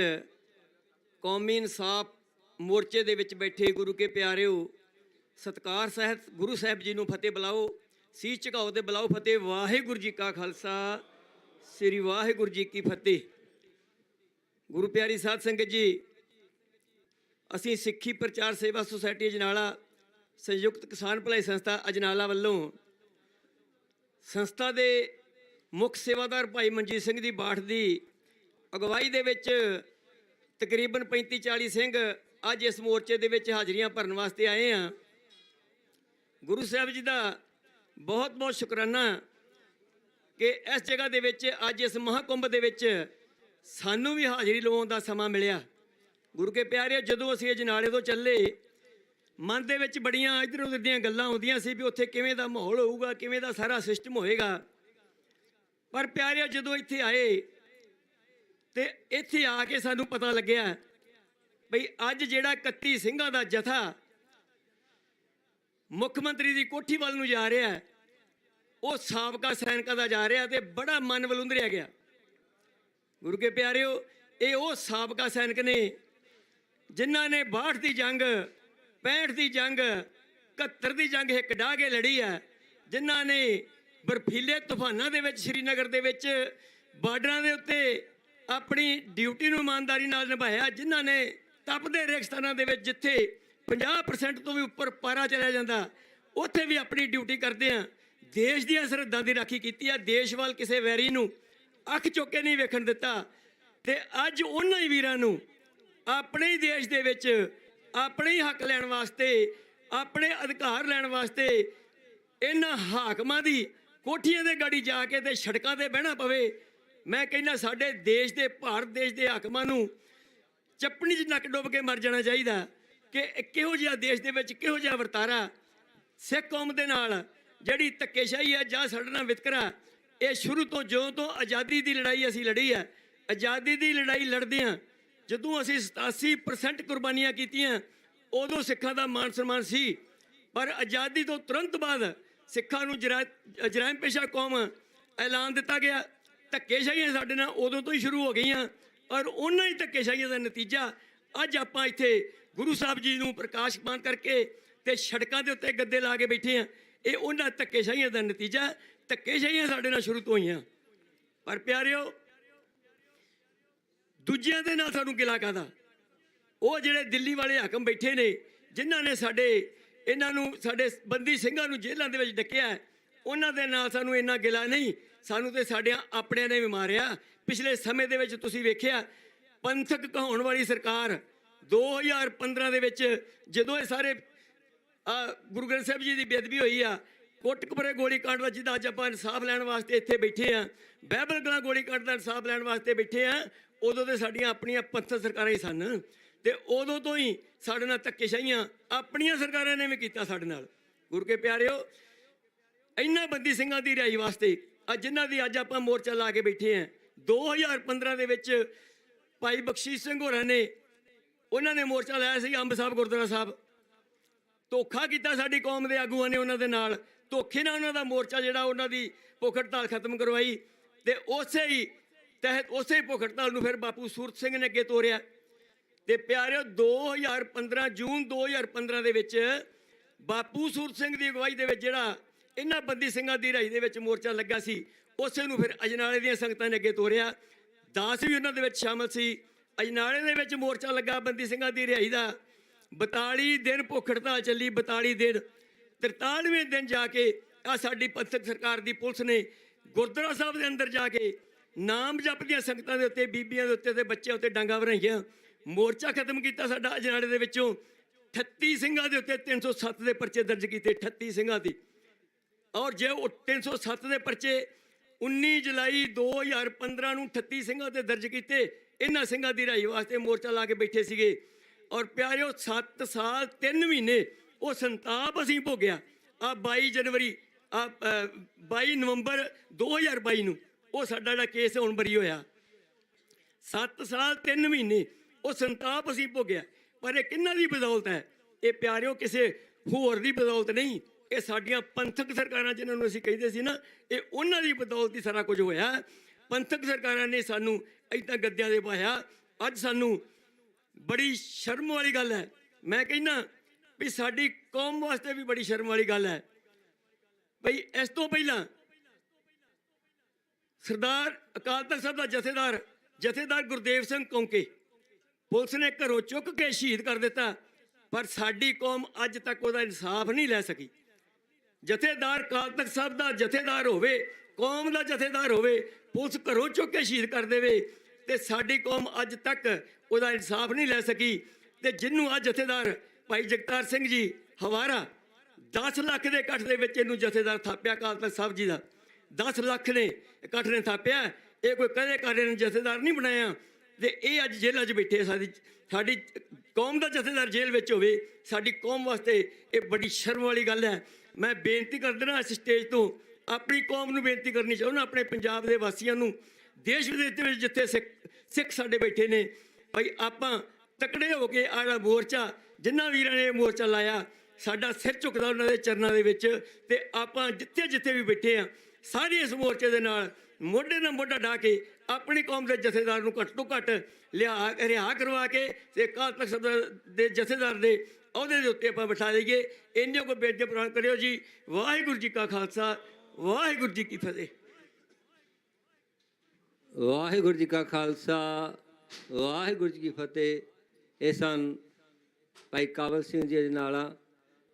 Speaker 5: ਕੌਮੀ ਇਨਸਾਫ ਮੋਰਚੇ ਦੇ ਵਿੱਚ ਬੈਠੇ ਗੁਰੂ ਕੇ ਪਿਆਰਿਓ, ਸਤਿਕਾਰ ਸਹਿਤ ਗੁਰੂ ਸਾਹਿਬ ਜੀ ਨੂੰ ਫਤਿਹ ਬੁਲਾਓ, ਸੀਸ ਝੁਕਾਓ ਤੇ ਬੁਲਾਓ ਫਤਿਹ। ਵਾਹਿਗੁਰੂ ਜੀ ਕਾ ਖਾਲਸਾ ਸ੍ਰੀ ਵਾਹਿਗੁਰੂ ਜੀ ਕੀ ਫਤਿਹ। ਗੁਰੂ ਪਿਆਰੀ ਸਾਧ ਸੰਗਤ ਜੀ, ਅਸੀਂ ਸਿੱਖੀ ਪ੍ਰਚਾਰ ਸੇਵਾ ਸੁਸਾਇਟੀ ਅਜਨਾਲਾ, ਸੰਯੁਕਤ ਕਿਸਾਨ ਭਲਾਈ ਸੰਸਥਾ ਅਜਨਾਲਾ ਵੱਲੋਂ ਸੰਸਥਾ ਦੇ ਮੁੱਖ ਸੇਵਾਦਾਰ ਭਾਈ ਮਨਜੀਤ ਸਿੰਘ ਦੀ ਬਾਠ ਦੀ ਅਗਵਾਈ ਦੇ ਵਿੱਚ ਤਕਰੀਬਨ 35-40 ਸਿੰਘ ਅੱਜ ਇਸ ਮੋਰਚੇ ਦੇ ਵਿੱਚ ਹਾਜ਼ਰੀਆਂ ਭਰਨ ਵਾਸਤੇ ਆਏ ਹਾਂ। ਗੁਰੂ ਸਾਹਿਬ ਜੀ ਦਾ ਬਹੁਤ ਬਹੁਤ ਸ਼ੁਕਰਾਨਾ ਕਿ ਇਸ ਜਗ੍ਹਾ ਦੇ ਵਿੱਚ ਅੱਜ ਇਸ ਮਹਾਕੁੰਭ ਦੇ ਵਿੱਚ ਸਾਨੂੰ ਵੀ ਹਾਜ਼ਰੀ ਲਵਾਉਣ ਦਾ ਸਮਾਂ ਮਿਲਿਆ।
Speaker 7: ਗੁਰੂ ਕੇ ਪਿਆਰਿਓ, ਜਦੋਂ ਅਸੀਂ ਅਜਨਾਲੇ ਤੋਂ ਚੱਲੇ, ਮਨ ਦੇ ਵਿੱਚ ਬੜੀਆਂ ਇੱਧਰ ਉੱਧਰ ਦੀਆਂ ਗੱਲਾਂ ਆਉਂਦੀਆਂ ਸੀ ਵੀ ਉੱਥੇ ਕਿਵੇਂ ਦਾ ਮਾਹੌਲ ਹੋਊਗਾ, ਕਿਵੇਂ ਦਾ ਸਾਰਾ ਸਿਸਟਮ ਹੋਏਗਾ। ਪਰ ਪਿਆਰਿਓ, ਜਦੋਂ ਇੱਥੇ ਆਏ ਤੇ ਇੱਥੇ ਆ ਕੇ ਸਾਨੂੰ ਪਤਾ ਲੱਗਿਆ ਬਈ ਅੱਜ ਜਿਹੜਾ 31 ਸਿੰਘਾਂ ਦਾ ਜਥਾ ਮੁੱਖ ਮੰਤਰੀ ਦੀ ਕੋਠੀ ਵੱਲ ਨੂੰ ਜਾ ਰਿਹਾ ਹੈ, ਉਹ ਸਾਬਕਾ ਸੈਨਿਕਾਂ ਦਾ ਜਾ ਰਿਹਾ ਤੇ ਬੜਾ ਮਨ ਵਲੂੰਦਰਿਆ ਗਿਆ। ਗੁਰੂ ਕੇ ਪਿਆਰਿਓ, ਇਹ ਉਹ ਸਾਬਕਾ ਸੈਨਿਕ ਨੇ ਜਿਨ੍ਹਾਂ ਨੇ 62 ਦੀ ਜੰਗ, 65 ਦੀ ਜੰਗ, 71 ਦੀ ਜੰਗ ਹਿੱਕ ਡਾਹ ਕੇ ਲੜੀ ਹੈ, ਜਿਨ੍ਹਾਂ ਨੇ ਬਰਫੀਲੇ ਤੂਫਾਨਾਂ ਦੇ ਵਿੱਚ ਸ਼੍ਰੀਨਗਰ ਦੇ ਵਿੱਚ ਬਾਰਡਰਾਂ ਦੇ ਉੱਤੇ ਆਪਣੀ ਡਿਊਟੀ ਨੂੰ ਇਮਾਨਦਾਰੀ ਨਾਲ ਨਿਭਾਇਆ, ਜਿਨ੍ਹਾਂ ਨੇ ਤਪਦੇ ਰੇਗਿਸਤਾਨਾਂ ਦੇ ਵਿੱਚ ਜਿੱਥੇ 50% ਤੋਂ ਵੀ ਉੱਪਰ ਪਾਰਾ ਚਲਿਆ ਜਾਂਦਾ, ਉੱਥੇ ਵੀ ਆਪਣੀ ਡਿਊਟੀ ਕਰਦੇ ਆ, ਦੇਸ਼ ਦੀਆਂ ਸਰਹੱਦਾਂ ਦੀ ਰਾਖੀ ਕੀਤੀ ਆ, ਦੇਸ਼ ਵੱਲ ਕਿਸੇ ਵੈਰੀ ਨੂੰ ਅੱਖ ਚੁੱਕ ਕੇ ਨਹੀਂ ਵੇਖਣ ਦਿੱਤਾ। ਤੇ ਅੱਜ ਉਹਨਾਂ ਹੀ ਵੀਰਾਂ ਨੂੰ ਆਪਣੇ ਹੀ ਦੇਸ਼ ਦੇ ਵਿੱਚ ਆਪਣੇ ਹੀ ਹੱਕ ਲੈਣ ਵਾਸਤੇ, ਆਪਣੇ ਅਧਿਕਾਰ ਲੈਣ ਵਾਸਤੇ ਇਹਨਾਂ ਹਾਕਮਾਂ ਦੀ ਕੋਠੀਆਂ ਦੇ ਗਾੜੀ ਜਾ ਕੇ ਤੇ ਸੜਕਾਂ ਤੇ ਬਹਿਣਾ ਪਵੇ। ਮੈਂ ਕਹਿੰਦਾ ਸਾਡੇ ਦੇਸ਼ ਦੇ, ਭਾਰਤ ਦੇਸ਼ ਦੇ ਹਾਕਮਾਂ ਨੂੰ ਚੱਪਣੀ 'ਚ ਨੱਕ ਡੁੱਬ ਕੇ ਮਰ ਜਾਣਾ ਚਾਹੀਦਾ ਕਿ ਕਿਹੋ ਜਿਹਾ ਦੇਸ਼ ਦੇ ਵਿੱਚ ਕਿਹੋ ਜਿਹਾ ਵਰਤਾਰਾ ਸਿੱਖ ਕੌਮ ਦੇ ਨਾਲ ਜਿਹੜੀ ਧੱਕੇਸ਼ਾਹੀ ਹੈ ਜਾਂ ਸਾਡੇ ਨਾਲ ਵਿਤਕਰਾ, ਇਹ ਸ਼ੁਰੂ ਤੋਂ ਜਿਉਂ ਤੋਂ ਆਜ਼ਾਦੀ ਦੀ ਲੜਾਈ ਅਸੀਂ ਲੜੀ ਹੈ, ਆਜ਼ਾਦੀ ਦੀ ਲੜਾਈ ਲੜਦੇ ਹਾਂ ਜਦੋਂ ਅਸੀਂ 87% ਕੁਰਬਾਨੀਆਂ ਕੀਤੀਆਂ, ਉਦੋਂ ਸਿੱਖਾਂ ਦਾ ਮਾਣ ਸਨਮਾਨ ਸੀ। ਪਰ ਆਜ਼ਾਦੀ ਤੋਂ ਤੁਰੰਤ ਬਾਅਦ ਸਿੱਖਾਂ ਨੂੰ ਜਰਾਇਮ ਪੇਸ਼ਾ ਕੌਮ ਐਲਾਨ ਦਿੱਤਾ ਗਿਆ। ਧੱਕੇਸ਼ਾਹੀਆਂ ਸਾਡੇ ਨਾਲ ਉਦੋਂ ਤੋਂ ਹੀ ਸ਼ੁਰੂ ਹੋ ਗਈਆਂ ਔਰ ਉਹਨਾਂ ਹੀ ਧੱਕੇਸ਼ਾਹੀਆਂ ਦਾ ਨਤੀਜਾ ਅੱਜ ਆਪਾਂ ਇੱਥੇ ਗੁਰੂ ਸਾਹਿਬ ਜੀ ਨੂੰ ਪ੍ਰਕਾਸ਼ਮਾਨ ਕਰਕੇ ਤੇ ਸੜਕਾਂ ਦੇ ਉੱਤੇ ਗੱਦੇ ਲਾ ਕੇ ਬੈਠੇ ਆ। ਇਹ ਉਹਨਾਂ ਧੱਕੇਸ਼ਾਹੀਆਂ ਦਾ ਨਤੀਜਾ। ਧੱਕੇਸ਼ਾਹੀਆਂ ਸਾਡੇ ਨਾਲ ਸ਼ੁਰੂ ਤੋਂ ਹੋਈਆਂ, ਪਰ ਪਿਆਰਿਓ ਦੂਜਿਆਂ ਦੇ ਨਾਲ ਸਾਨੂੰ ਗਿਲਾ ਕਾਹਦਾ? ਉਹ ਜਿਹੜੇ ਦਿੱਲੀ ਵਾਲੇ ਹਾਕਮ ਬੈਠੇ ਨੇ, ਜਿਨ੍ਹਾਂ ਨੇ ਇਹਨਾਂ ਨੂੰ ਸਾਡੇ ਬੰਦੀ ਸਿੰਘਾਂ ਨੂੰ ਜੇਲ੍ਹਾਂ ਦੇ ਵਿੱਚ ਡੱਕਿਆ, ਉਹਨਾਂ ਦੇ ਨਾਲ ਸਾਨੂੰ ਇੰਨਾ ਗਿਲਾ ਨਹੀਂ, ਸਾਨੂੰ ਤੇ ਸਾਡਿਆਂ ਆਪਣਿਆਂ ਨੇ ਵੀ ਮਾਰਿਆ। ਪਿਛਲੇ ਸਮੇਂ ਦੇ ਵਿੱਚ ਤੁਸੀਂ ਵੇਖਿਆ ਪੰਥਕ ਕਹਾਉਣ ਵਾਲੀ ਸਰਕਾਰ 2015 ਦੇ ਵਿੱਚ ਜਦੋਂ ਇਹ ਸਾਰੇ ਗੁਰੂ ਗ੍ਰੰਥ ਸਾਹਿਬ ਜੀ ਦੀ ਬੇਅਦਬੀ ਹੋਈ ਆ, ਕੋਟਕਪੁਰੇ ਗੋਲੀकांड ਦਾ ਜਿਹਦਾ ਅੱਜ ਆਪਾਂ ਇਨਸਾਫ ਲੈਣ ਵਾਸਤੇ ਇੱਥੇ ਬੈਠੇ ਆ, ਬਾਈਬਲ ਕਲਾਂ ਗੋਲੀकांड ਦਾ ਇਨਸਾਫ ਲੈਣ ਵਾਸਤੇ ਬੈਠੇ ਆ, ਉਦੋਂ ਤੇ ਸਾਡੀਆਂ ਆਪਣੀਆਂ ਪੰਥਕ ਸਰਕਾਰਾਂ ਹੀ ਸਨ ਤੇ ਉਦੋਂ ਤੋਂ ਹੀ ਸਾਡੇ ਨਾਲ ਧੱਕੇਸ਼ਾਹੀਆਂ ਆਪਣੀਆਂ ਸਰਕਾਰਾਂ ਨੇ ਵੀ ਕੀਤਾ ਸਾਡੇ ਨਾਲ। ਗੁਰੂ ਕੇ ਪਿਆਰਿਓ, ਇਹਨਾਂ ਬੰਦੀ ਸਿੰਘਾਂ ਦੀ ਰਿਹਾਈ ਵਾਸਤੇ ਅੱਜ ਜਿਨ੍ਹਾਂ ਦੀ ਅੱਜ ਆਪਾਂ ਮੋਰਚਾ ਲਾ ਕੇ ਬੈਠੇ ਆ, 2015 ਦੇ ਵਿੱਚ ਭਾਈ ਬਖਸ਼ੀਸ਼ ਸਿੰਘ ਹੋਰਾਂ ਨੇ ਉਹਨਾਂ ਨੇ ਮੋਰਚਾ ਲਾਇਆ ਸੀ ਅੰਬ ਸਾਹਿਬ ਗੁਰਦੁਆਰਾ ਸਾਹਿਬ। ਧੋਖਾ ਕੀਤਾ ਸਾਡੀ ਕੌਮ ਦੇ ਆਗੂਆਂ ਨੇ ਉਹਨਾਂ ਦੇ ਨਾਲ, ਧੋਖੇ ਨਾਲ ਉਹਨਾਂ ਦਾ ਮੋਰਚਾ ਜਿਹੜਾ ਉਹਨਾਂ ਦੀ ਭੁੱਖ ਹੜਤਾਲ ਖਤਮ ਕਰਵਾਈ ਤੇ ਉਸੇ ਹੀ ਤਹਿਤ ਉਸੇ ਭੁੱਖ ਹੜਤਾਲ ਨੂੰ ਫਿਰ ਬਾਪੂ ਸੂਰਤ ਸਿੰਘ ਨੇ ਅੱਗੇ ਤੋਰਿਆ। ਤੇ ਪਿਆਰਿਓ 2015 ਜੂਨ 2015 ਦੇ ਵਿੱਚ ਬਾਪੂ ਸੂਰਤ ਸਿੰਘ ਦੀ ਅਗਵਾਈ ਦੇ ਵਿੱਚ ਜਿਹੜਾ ਇਹਨਾਂ ਬੰਦੀ ਸਿੰਘਾਂ ਦੀ ਰਿਹਾਈ ਦੇ ਵਿੱਚ ਮੋਰਚਾ ਲੱਗਾ ਸੀ, ਉਸੇ ਨੂੰ ਫਿਰ ਅਜਨਾਲੇ ਦੀਆਂ ਸੰਗਤਾਂ ਨੇ ਅੱਗੇ ਤੋਰਿਆ। ਦਾਸ ਵੀ ਉਹਨਾਂ ਦੇ ਵਿੱਚ ਸ਼ਾਮਲ ਸੀ। ਅਜਨਾਲੇ ਦੇ ਵਿੱਚ ਮੋਰਚਾ ਲੱਗਾ ਬੰਦੀ ਸਿੰਘਾਂ ਦੀ ਰਿਹਾਈ ਦਾ। 42 ਦਿਨ ਭੁੱਖ ਹੜਤਾਲ ਚੱਲੀ, 42 ਦਿਨ। 43ਵੇਂ ਦਿਨ ਜਾ ਕੇ ਆ ਸਾਡੀ ਪੰਥਕ ਸਰਕਾਰ ਦੀ ਪੁਲਿਸ ਨੇ ਗੁਰਦੁਆਰਾ ਸਾਹਿਬ ਦੇ ਅੰਦਰ ਜਾ ਕੇ ਨਾਮ ਜਪਦੀਆਂ ਸੰਗਤਾਂ ਦੇ ਉੱਤੇ, ਬੀਬੀਆਂ ਦੇ ਉੱਤੇ ਤੇ ਬੱਚਿਆਂ ਉੱਤੇ ਡਾਂਗਾ ਵਰਾਈਆਂ। ਮੋਰਚਾ ਖਤਮ ਕੀਤਾ ਸਾਡਾ ਅਜਨਾਲੇ ਦੇ ਵਿੱਚੋਂ। 38 ਸਿੰਘਾਂ ਦੇ ਉੱਤੇ 307 ਦੇ ਪਰਚੇ ਦਰਜ ਕੀਤੇ, 38 ਸਿੰਘਾਂ ਦੀ। ਔਰ ਜੇ ਉਹ 307 ਦੇ ਪਰਚੇ 19 ਜੁਲਾਈ 2015 ਨੂੰ 38 ਸਿੰਘਾਂ ਤੇ ਦਰਜ ਕੀਤੇ, ਇਹਨਾਂ ਸਿੰਘਾਂ ਦੀ ਰਿਹਾਈ ਵਾਸਤੇ ਮੋਰਚਾ ਲਾ ਕੇ ਬੈਠੇ ਸੀਗੇ। ਔਰ ਪਿਆਰਿਓ 7 ਸਾਲ 3 ਮਹੀਨੇ ਉਹ ਸੰਤਾਪ ਅਸੀਂ ਭੋਗਿਆ। 22 ਨਵੰਬਰ 2022 ਨੂੰ ਉਹ ਸਾਡਾ ਜਿਹੜਾ ਕੇਸ ਹੁਣ ਬਰੀ ਹੋਇਆ। 7 ਸਾਲ 3 ਮਹੀਨੇ ਉਹ ਸੰਤਾਪ ਅਸੀਂ ਭੋਗਿਆ। ਪਰ ਇਹ ਕਿਹਨਾਂ ਦੀ ਬਦੌਲਤ ਹੈ? ਇਹ ਪਿਆਰਿਓ ਕਿਸੇ ਹੋਰ ਦੀ ਬਦੌਲਤ ਨਹੀਂ, ਇਹ ਸਾਡੀਆਂ ਪੰਥਕ ਸਰਕਾਰਾਂ ਜਿਨ੍ਹਾਂ ਨੂੰ ਅਸੀਂ ਕਹਿੰਦੇ ਸੀ ਨਾ, ਇਹ ਉਹਨਾਂ ਦੀ ਬਦੌਲਤ ਹੀ ਸਾਰਾ ਕੁਝ ਹੋਇਆ। ਪੰਥਕ ਸਰਕਾਰਾਂ ਨੇ ਸਾਨੂੰ ਇੱਦਾਂ ਗੱਦਿਆਂ ਦੇ ਪਾਇਆ। ਅੱਜ ਸਾਨੂੰ ਬੜੀ ਸ਼ਰਮ ਵਾਲੀ ਗੱਲ ਹੈ, ਮੈਂ ਕਹਿੰਦਾ ਵੀ ਸਾਡੀ ਕੌਮ ਵਾਸਤੇ ਵੀ ਬੜੀ ਸ਼ਰਮ ਵਾਲੀ ਗੱਲ ਹੈ। ਬਈ ਇਸ ਤੋਂ ਪਹਿਲਾਂ ਸਰਦਾਰ ਅਕਾਲ ਤਖਤ ਸਾਹਿਬ ਦਾ ਜਥੇਦਾਰ ਗੁਰਦੇਵ ਸਿੰਘ ਕੌਂਕੇ ਪੁਲਿਸ ਨੇ ਘਰੋਂ ਚੁੱਕ ਕੇ ਸ਼ਹੀਦ ਕਰ ਦਿੱਤਾ, ਪਰ ਸਾਡੀ ਕੌਮ ਅੱਜ ਤੱਕ ਉਹਦਾ ਇਨਸਾਫ ਨਹੀਂ ਲੈ ਸਕੀ। ਜਥੇਦਾਰ ਅਕਾਲ ਤਖਤ ਸਾਹਿਬ ਦਾ ਜਥੇਦਾਰ ਹੋਵੇ, ਕੌਮ ਦਾ ਜਥੇਦਾਰ ਹੋਵੇ, ਪੁਲਿਸ ਘਰੋਂ ਚੁੱਕ ਕੇ ਸ਼ਹੀਦ ਕਰ ਦੇਵੇ ਤੇ ਸਾਡੀ ਕੌਮ ਅੱਜ ਤੱਕ ਉਹਦਾ ਇਨਸਾਫ ਨਹੀਂ ਲੈ ਸਕੀ। ਤੇ ਜਿਹਨੂੰ ਆ ਜਥੇਦਾਰ ਭਾਈ ਜਗਤਾਰ ਸਿੰਘ ਜੀ ਹਵਾਰਾ 10 ਲੱਖ ਦੇ ਇਕੱਠ ਦੇ ਵਿੱਚ ਇਹਨੂੰ ਜਥੇਦਾਰ ਥਾਪਿਆ ਅਕਾਲ ਤਖਤ ਸਾਹਿਬ ਜੀ ਦਾ। 10 ਲੱਖ ਨੇ ਇਕੱਠ ਨੇ ਥਾਪਿਆ। ਇਹ ਕੋਈ ਕਦੇ ਕਾਰੇ ਨੂੰ ਜਥੇਦਾਰ ਨਹੀਂ ਬਣਾਇਆ। ਤੇ ਇਹ ਅੱਜ ਜੇਲ੍ਹਾਂ 'ਚ ਬੈਠੇ ਆ। ਸਾਡੀ ਕੌਮ ਦਾ ਜਥੇਦਾਰ ਜੇਲ੍ਹ ਵਿੱਚ ਹੋਵੇ, ਸਾਡੀ ਕੌਮ ਵਾਸਤੇ ਇਹ ਬੜੀ ਸ਼ਰਮ ਵਾਲੀ ਗੱਲ ਹੈ। ਮੈਂ ਬੇਨਤੀ ਕਰਦਾ ਨਾ ਇਸ ਸਟੇਜ ਤੋਂ, ਆਪਣੀ ਕੌਮ ਨੂੰ ਬੇਨਤੀ ਕਰਨੀ ਚਾਹੁੰਦਾ, ਆਪਣੇ ਪੰਜਾਬ ਦੇ ਵਾਸੀਆਂ ਨੂੰ, ਦੇਸ਼ ਵਿਦੇਸ਼ ਦੇ ਵਿੱਚ ਜਿੱਥੇ ਸਿੱਖ ਸਾਡੇ ਬੈਠੇ ਨੇ, ਭਾਈ ਆਪਾਂ ਤਕੜੇ ਹੋ ਕੇ ਆਹ ਮੋਰਚਾ, ਜਿਨ੍ਹਾਂ ਵੀਰਾਂ ਨੇ ਇਹ ਮੋਰਚਾ ਲਾਇਆ, ਸਾਡਾ ਸਿਰ ਝੁਕਦਾ ਉਹਨਾਂ ਦੇ ਚਰਨਾਂ ਦੇ ਵਿੱਚ, ਤੇ ਆਪਾਂ ਜਿੱਥੇ ਜਿੱਥੇ ਵੀ ਬੈਠੇ ਆ ਸਾਰੇ ਇਸ ਮੋਰਚੇ ਦੇ ਨਾਲ ਮੋਢੇ ਨਾਲ ਮੋਢਾ ਢਾ ਕੇ ਆਪਣੀ ਕੌਮ ਦੇ ਜਥੇਦਾਰ ਨੂੰ ਘੱਟ ਤੋਂ ਘੱਟ ਰਿਹਾ ਕਰਵਾ ਕੇ ਤੇ ਅਕਾਲ ਤਖਤ ਸਾਹਿਬ ਦੇ ਜਥੇਦਾਰ ਦੇ ਅਹੁਦੇ ਦੇ ਉੱਤੇ ਆਪਾਂ ਬਿਠਾ ਦਈਏ। ਇੰਨੇ ਕੋ ਬੇਨਤੀ ਪ੍ਰਵਾਨ ਕਰਿਓ ਜੀ। ਵਾਹਿਗੁਰੂ ਜੀ ਕਾ ਖਾਲਸਾ, ਵਾਹਿਗੁਰੂ ਜੀ ਕੀ ਫਤਿਹ।
Speaker 2: ਵਾਹਿਗੁਰੂ ਜੀ ਕਾ ਖਾਲਸਾ, ਵਾਹਿਗੁਰੂ ਜੀ ਕੀ ਫਤਿਹ। ਇਹ ਸਨ ਭਾਈ ਕਾਬਲ ਸਿੰਘ ਜੀ ਅਜਨਾਲਾ,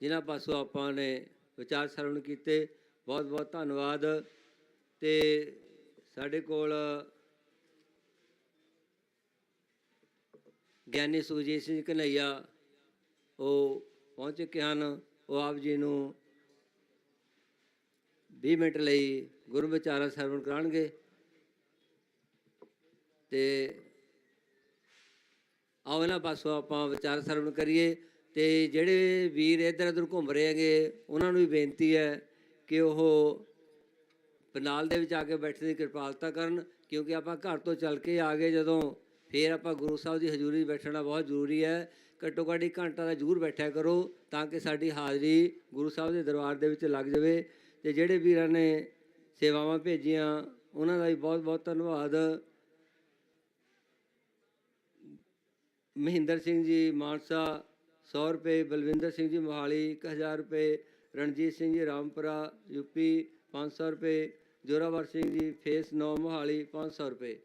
Speaker 2: ਜਿਨ੍ਹਾਂ ਪਾਸੋਂ ਆਪਾਂ ਨੇ ਵਿਚਾਰ ਸਰਵਣ ਕੀਤੇ। ਬਹੁਤ ਬਹੁਤ ਧੰਨਵਾਦ। ਤੇ ਸਾਡੇ ਕੋਲ ਗਿਆਨੀ ਸੁਖਜੀਤ ਸਿੰਘ ਕਨ੍ਹਈਆ ਉਹ ਪਹੁੰਚ ਚੁੱਕੇ ਹਨ। ਉਹ ਆਪ ਜੀ ਨੂੰ 20 ਮਿੰਟ ਲਈ ਗੁਰੂ ਵਿਚਾਰਾ ਸਰਵਣ ਕਰਾਉਣਗੇ। ਤੇ ਆਓ ਇਹਨਾਂ ਪਾਸੋਂ ਆਪਾਂ ਵਿਚਾਰ ਸਰਵਣ ਕਰੀਏ। ਤੇ ਜਿਹੜੇ ਵੀਰ ਇੱਧਰ ਉੱਧਰ ਘੁੰਮ ਰਹੇ ਹੈਗੇ, ਉਹਨਾਂ ਨੂੰ ਵੀ ਬੇਨਤੀ ਹੈ ਕਿ ਉਹ ਪੰਡਾਲ ਦੇ ਵਿੱਚ ਆ ਕੇ ਬੈਠਣ ਦੀ ਕਿਰਪਾਲਤਾ ਕਰਨ, ਕਿਉਂਕਿ ਆਪਾਂ ਘਰ ਤੋਂ ਚੱਲ ਕੇ ਆ ਗਏ ਜਦੋਂ, ਫਿਰ ਆਪਾਂ ਗੁਰੂ ਸਾਹਿਬ ਦੀ ਹਜ਼ੂਰੀ ਬੈਠਣਾ ਬਹੁਤ ਜ਼ਰੂਰੀ ਹੈ। ਘੱਟੋ ਘੱਟ 1 ਘੰਟਾ ਦਾ ਜ਼ਰੂਰ ਬੈਠਿਆ ਕਰੋ ਤਾਂ ਕਿ ਸਾਡੀ ਹਾਜ਼ਰੀ ਗੁਰੂ ਸਾਹਿਬ ਦੇ ਦਰਬਾਰ ਦੇ ਵਿੱਚ ਲੱਗ ਜਾਵੇ। ਤੇ ਜਿਹੜੇ ਵੀਰਾਂ ਨੇ ਸੇਵਾਵਾਂ ਭੇਜੀਆਂ ਉਹਨਾਂ ਦਾ ਵੀ ਬਹੁਤ ਬਹੁਤ ਧੰਨਵਾਦ। ਮਹਿੰਦਰ ਸਿੰਘ ਜੀ ਮਾਨਸਾ 100 ਰੁਪਏ, ਬਲਵਿੰਦਰ ਸਿੰਘ ਜੀ ਮੋਹਾਲੀ 1000 ਰੁਪਏ, ਰਣਜੀਤ ਸਿੰਘ ਜੀ ਰਾਮਪੁਰਾ ਯੂਪੀ 500 ਰੁਪਏ, ਜੋਰਾਵਰ ਸਿੰਘ ਜੀ ਫੇਸ 9 ਮੋਹਾਲੀ 500 ਰੁਪਏ।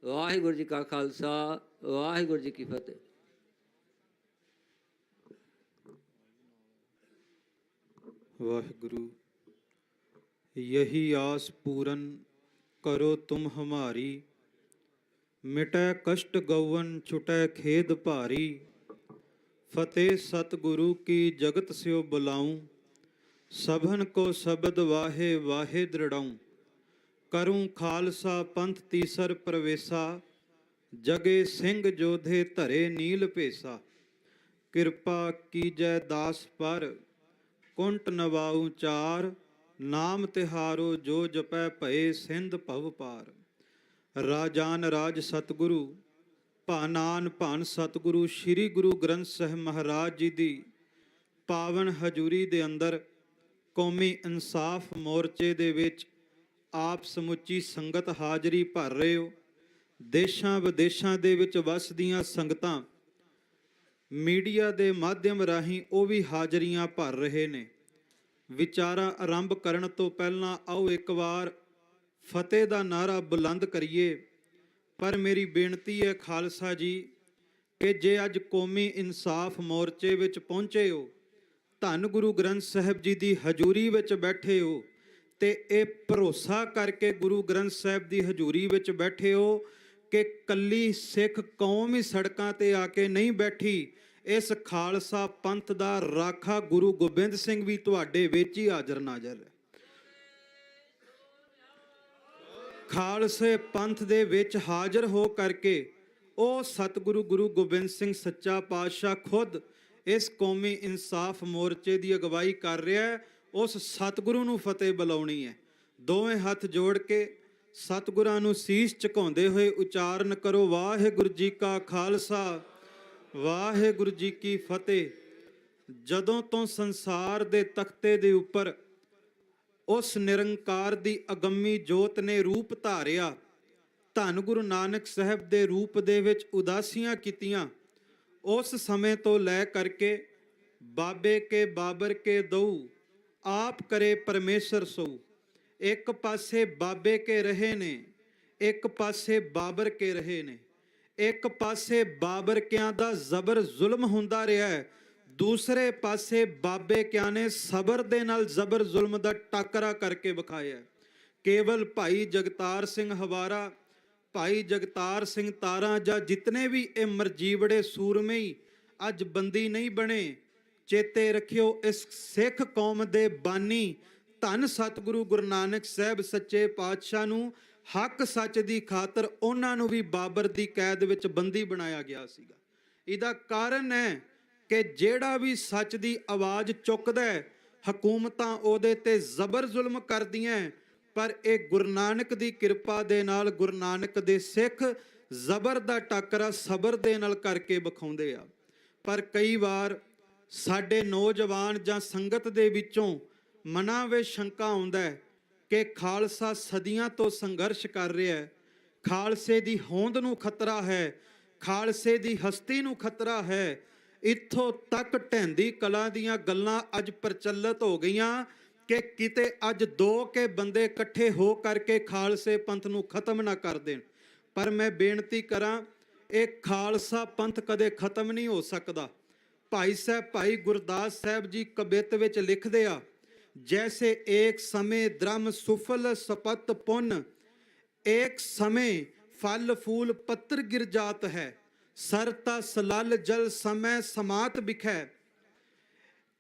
Speaker 2: ਵਾਹਿਗੁਰੂ ਜੀ ਕਾ ਖਾਲਸਾ, ਵਾਹਿਗੁਰੂ ਜੀ ਕੀ ਫਤਿਹ।
Speaker 8: वाहिगुरु। यही आस पूरन करो तुम हमारी, मिटै कष्ट गौवन छुटै खेद भारी। फतेह सतगुरु की जगत स्यो बुलाऊं, सबन को शब्द वाहे वाहे दृढ़ाऊं। करूं खालसा पंथ तीसर प्रवेशा, जगे सिंह जोधे धरे नील भेसा। कृपा कीजै दास पर कुंट नवाऊं चार, नाम तिहारो जो जपै भये सिंध भव पार। राजान राज सतगुरु ਭਾਨਾਨ ਭਾਨ ਸਤਿਗੁਰੂ ਸ੍ਰੀ ਗੁਰੂ ਗ੍ਰੰਥ ਸਾਹਿਬ ਮਹਾਰਾਜ ਜੀ ਦੀ ਪਾਵਨ ਹਜ਼ੂਰੀ ਦੇ ਅੰਦਰ ਕੌਮੀ ਇਨਸਾਫ ਮੋਰਚੇ ਦੇ ਵਿੱਚ ਆਪ ਸਮੁੱਚੀ ਸੰਗਤ ਹਾਜ਼ਰੀ ਭਰ ਰਹੇ ਹੋ। ਦੇਸ਼ਾਂ ਵਿਦੇਸ਼ਾਂ ਦੇ ਵਿੱਚ ਵਸਦੀਆਂ ਸੰਗਤਾਂ ਮੀਡੀਆ ਦੇ ਮਾਧਿਅਮ ਰਾਹੀਂ ਉਹ ਵੀ ਹਾਜ਼ਰੀਆਂ ਭਰ ਰਹੇ ਨੇ। ਵਿਚਾਰਾਂ ਆਰੰਭ ਕਰਨ ਤੋਂ ਪਹਿਲਾਂ ਆਓ ਇੱਕ ਵਾਰ ਫਤਿਹ ਦਾ ਨਾਰਾ ਬੁਲੰਦ ਕਰੀਏ। ਪਰ ਮੇਰੀ ਬੇਨਤੀ ਹੈ ਖਾਲਸਾ ਜੀ ਕਿ ਜੇ ਅੱਜ ਕੌਮੀ ਇਨਸਾਫ ਮੋਰਚੇ ਵਿੱਚ ਪਹੁੰਚੇ ਹੋ, ਧੰਨ ਗੁਰੂ ਗ੍ਰੰਥ ਸਾਹਿਬ ਜੀ ਦੀ ਹਜ਼ੂਰੀ ਵਿੱਚ ਬੈਠੇ ਹੋ, ਤੇ ਇਹ ਭਰੋਸਾ ਕਰਕੇ ਗੁਰੂ ਗ੍ਰੰਥ ਸਾਹਿਬ ਦੀ ਹਜ਼ੂਰੀ ਵਿੱਚ ਬੈਠੇ ਹੋ ਕਿ ਕੱਲੀ ਸਿੱਖ ਕੌਮ ਹੀ ਸੜਕਾਂ ਤੇ ਆ ਕੇ ਨਹੀਂ ਬੈਠੀ, ਇਸ ਖਾਲਸਾ ਪੰਥ ਦਾ ਰਾਖਾ ਗੁਰੂ ਗੋਬਿੰਦ ਸਿੰਘ ਵੀ ਤੁਹਾਡੇ ਵਿੱਚ ਹੀ ਹਾਜ਼ਰ ਨਾਜ਼ਰ ਹੈ। ਖਾਲਸੇ ਪੰਥ ਦੇ ਵਿੱਚ ਹਾਜ਼ਰ ਹੋ ਕਰਕੇ ਉਹ ਸਤਿਗੁਰੂ ਗੁਰੂ ਗੋਬਿੰਦ ਸਿੰਘ ਸੱਚਾ ਪਾਤਸ਼ਾਹ ਖੁਦ ਇਸ ਕੌਮੀ ਇਨਸਾਫ ਮੋਰਚੇ ਦੀ ਅਗਵਾਈ ਕਰ ਰਿਹਾ ਹੈ। ਉਸ ਸਤਿਗੁਰੂ ਨੂੰ ਫਤਿਹ ਬੁਲਾਉਣੀ ਹੈ। ਦੋਵੇਂ ਹੱਥ ਜੋੜ ਕੇ ਸਤਿਗੁਰਾਂ ਨੂੰ ਸੀਸ ਝੁਕਾਉਂਦੇ ਹੋਏ ਉਚਾਰਨ ਕਰੋ, ਵਾਹਿਗੁਰੂ ਜੀ ਕਾ ਖਾਲਸਾ, ਵਾਹਿਗੁਰੂ ਜੀ ਕੀ ਫਤਿਹ। ਜਦੋਂ ਤੋਂ ਸੰਸਾਰ ਦੇ ਤਖਤੇ ਦੇ ਉੱਪਰ ਉਸ ਨਿਰੰਕਾਰ ਦੀ ਅਗੰਮੀ ਜੋਤ ਨੇ ਰੂਪ ਧਾਰਿਆ, ਧੰਨ ਗੁਰੂ ਨਾਨਕ ਸਾਹਿਬ ਦੇ ਰੂਪ ਦੇ ਵਿੱਚ ਉਦਾਸੀਆਂ ਕੀਤੀਆਂ, ਉਸ ਸਮੇਂ ਤੋਂ ਲੈ ਕਰਕੇ ਬਾਬੇ ਕੇ ਬਾਬਰ ਕੇ ਦਊ ਆਪ ਕਰੇ ਪਰਮੇਸ਼ਰ ਸੋ। ਇੱਕ ਪਾਸੇ ਬਾਬੇ ਕੇ ਰਹੇ ਨੇ, ਇੱਕ ਪਾਸੇ ਬਾਬਰ ਕੇ ਰਹੇ ਨੇ। ਇੱਕ ਪਾਸੇ ਬਾਬਰ ਕਿਆਂ ਦਾ ਜ਼ਬਰ ਜ਼ੁਲਮ ਹੁੰਦਾ ਰਿਹਾ ਹੈ, ਦੂਸਰੇ ਪਾਸੇ ਬਾਬੇ ਕਿਆਂ ਨੇ ਸਬਰ ਦੇ ਨਾਲ ਜ਼ਬਰ ਜ਼ੁਲਮ ਦਾ ਟਾਕਰਾ ਕਰਕੇ ਵਿਖਾਇਆ। ਕੇਵਲ ਭਾਈ ਜਗਤਾਰ ਸਿੰਘ ਹਵਾਰਾ, ਭਾਈ ਜਗਤਾਰ ਸਿੰਘ ਤਾਰਾ ਜਾਂ ਜਿਤਨੇ ਵੀ ਇਹ ਮਰਜੀਵੜੇ ਸੂਰਮੇ ਹੀ ਅੱਜ ਬੰਦੀ ਨਹੀਂ ਬਣੇ। ਚੇਤੇ ਰੱਖਿਓ, ਇਸ ਸਿੱਖ ਕੌਮ ਦੇ ਬਾਨੀ ਧੰਨ ਸਤਿਗੁਰੂ ਗੁਰੂ ਨਾਨਕ ਸਾਹਿਬ ਸੱਚੇ ਪਾਤਸ਼ਾਹ ਨੂੰ ਹੱਕ ਸੱਚ ਦੀ ਖਾਤਰ ਉਹਨਾਂ ਨੂੰ ਵੀ ਬਾਬਰ ਦੀ ਕੈਦ ਵਿੱਚ ਬੰਦੀ ਬਣਾਇਆ ਗਿਆ ਸੀਗਾ। ਇਹਦਾ ਕਾਰਨ ਹੈ ਕਿ ਜਿਹੜਾ ਵੀ ਸੱਚ ਦੀ ਆਵਾਜ਼ ਚੁੱਕਦਾ ਹੈ, ਹਕੂਮਤਾਂ ਉਹਦੇ ਤੇ ਜ਼ਬਰ ਜ਼ੁਲਮ ਕਰਦੀਆਂ, ਪਰ ਇਹ ਗੁਰੂ ਨਾਨਕ ਦੀ ਕਿਰਪਾ ਦੇ ਨਾਲ ਗੁਰੂ ਨਾਨਕ ਦੇ ਸਿੱਖ ਜ਼ਬਰ ਦਾ ਟਾਕਰਾ ਸਬਰ ਦੇ ਨਾਲ ਕਰਕੇ ਵਿਖਾਉਂਦੇ ਆ। ਪਰ ਕਈ ਵਾਰ ਸਾਡੇ ਨੌਜਵਾਨ ਜਾਂ ਸੰਗਤ ਦੇ ਵਿੱਚੋਂ ਮਨਾਂ ਵਿੱਚ ਸ਼ੰਕਾ ਆਉਂਦਾ ਹੈ ਕਿ ਖਾਲਸਾ ਸਦੀਆਂ ਤੋਂ ਸੰਘਰਸ਼ ਕਰ ਰਿਹਾ ਹੈ, ਖਾਲਸੇ ਦੀ ਹੋਂਦ ਨੂੰ ਖਤਰਾ ਹੈ, ਖਾਲਸੇ ਦੀ ਹਸਤੀ ਨੂੰ ਖਤਰਾ ਹੈ। ਇੱਥੋਂ ਤੱਕ ਢਹਿੰਦੀ ਕਲਾ ਦੀਆਂ ਗੱਲਾਂ ਅੱਜ ਪ੍ਰਚਲਿਤ ਹੋ ਗਈਆਂ ਕਿ ਕਿਤੇ ਅੱਜ ਦੋ ਕੇ ਬੰਦੇ ਇਕੱਠੇ ਹੋ ਕਰਕੇ ਖਾਲਸੇ ਪੰਥ ਨੂੰ ਖਤਮ ਨਾ ਕਰ ਦੇਣ। ਪਰ ਮੈਂ ਬੇਨਤੀ ਕਰਾਂ, ਇਹ ਖਾਲਸਾ ਪੰਥ ਕਦੇ ਖਤਮ ਨਹੀਂ ਹੋ ਸਕਦਾ। ਭਾਈ ਸਾਹਿਬ ਭਾਈ ਗੁਰਦਾਸ ਸਾਹਿਬ ਜੀ ਕਵਿਤ ਵਿੱਚ ਲਿਖਦੇ ਆ, ਜੈਸੇ ਏਕ ਸਮੇਂ ਦ੍ਰਮ ਸੁਫਲ ਸਪਤ ਪੁੰਨ, ਏਕ ਸਮੇਂ ਫਲ ਫੂਲ ਪੱਤਰ ਗਿਰ ਜਾਤ ਹੈ, ਸਰਤਾ ਸਲਲ ਜਲ ਸਮੈ ਸਮਾਤ ਬਿਖੈ,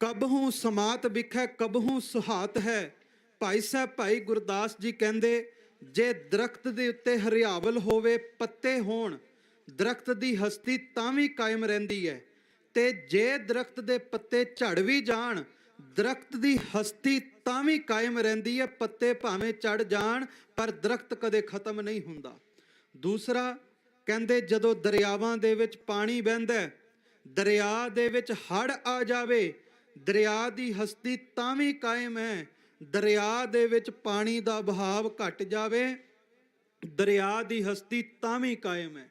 Speaker 8: ਕਬਹੂ ਸਮਾਤ ਬਿਖੈ ਕਬਹੂ ਸੁਹਾਤ ਹੈ। ਭਾਈ ਸਾਹਿਬ ਭਾਈ ਗੁਰਦਾਸ ਜੀ ਕਹਿੰਦੇ, ਜੇ ਦਰਖਤ ਦੇ ਉੱਤੇ ਹਰਿਆਵਲ ਹੋਵੇ, ਪੱਤੇ ਹੋਣ, ਦਰਖਤ ਦੀ ਹਸਤੀ ਤਾਂ ਵੀ ਕਾਇਮ ਰਹਿੰਦੀ ਹੈ, ਤੇ ਜੇ ਦਰਖਤ ਦੇ ਪੱਤੇ ਝੜ ਵੀ ਜਾਣ, ਦਰਖਤ ਦੀ ਹਸਤੀ ਤਾਂ ਵੀ ਕਾਇਮ ਰਹਿੰਦੀ ਹੈ। ਪੱਤੇ ਭਾਵੇਂ ਝੜ ਜਾਣ ਪਰ ਦਰਖਤ ਕਦੇ ਖਤਮ ਨਹੀਂ ਹੁੰਦਾ। ਦੂਸਰਾ ਕਹਿੰਦੇ, ਜਦੋਂ ਦਰਿਆਵਾਂ ਦੇ ਵਿੱਚ ਪਾਣੀ ਵਹਿੰਦਾ, ਦਰਿਆ ਦੇ ਵਿੱਚ ਹੜ੍ਹ ਆ ਜਾਵੇ, ਦਰਿਆ ਦੀ ਹਸਤੀ ਤਾਂ ਵੀ ਕਾਇਮ ਹੈ। ਦਰਿਆ ਦੇ ਵਿੱਚ ਪਾਣੀ ਦਾ ਬਹਾਵ ਘਟ ਜਾਵੇ, ਦਰਿਆ ਦੀ ਹਸਤੀ ਤਾਂ ਵੀ ਕਾਇਮ ਹੈ।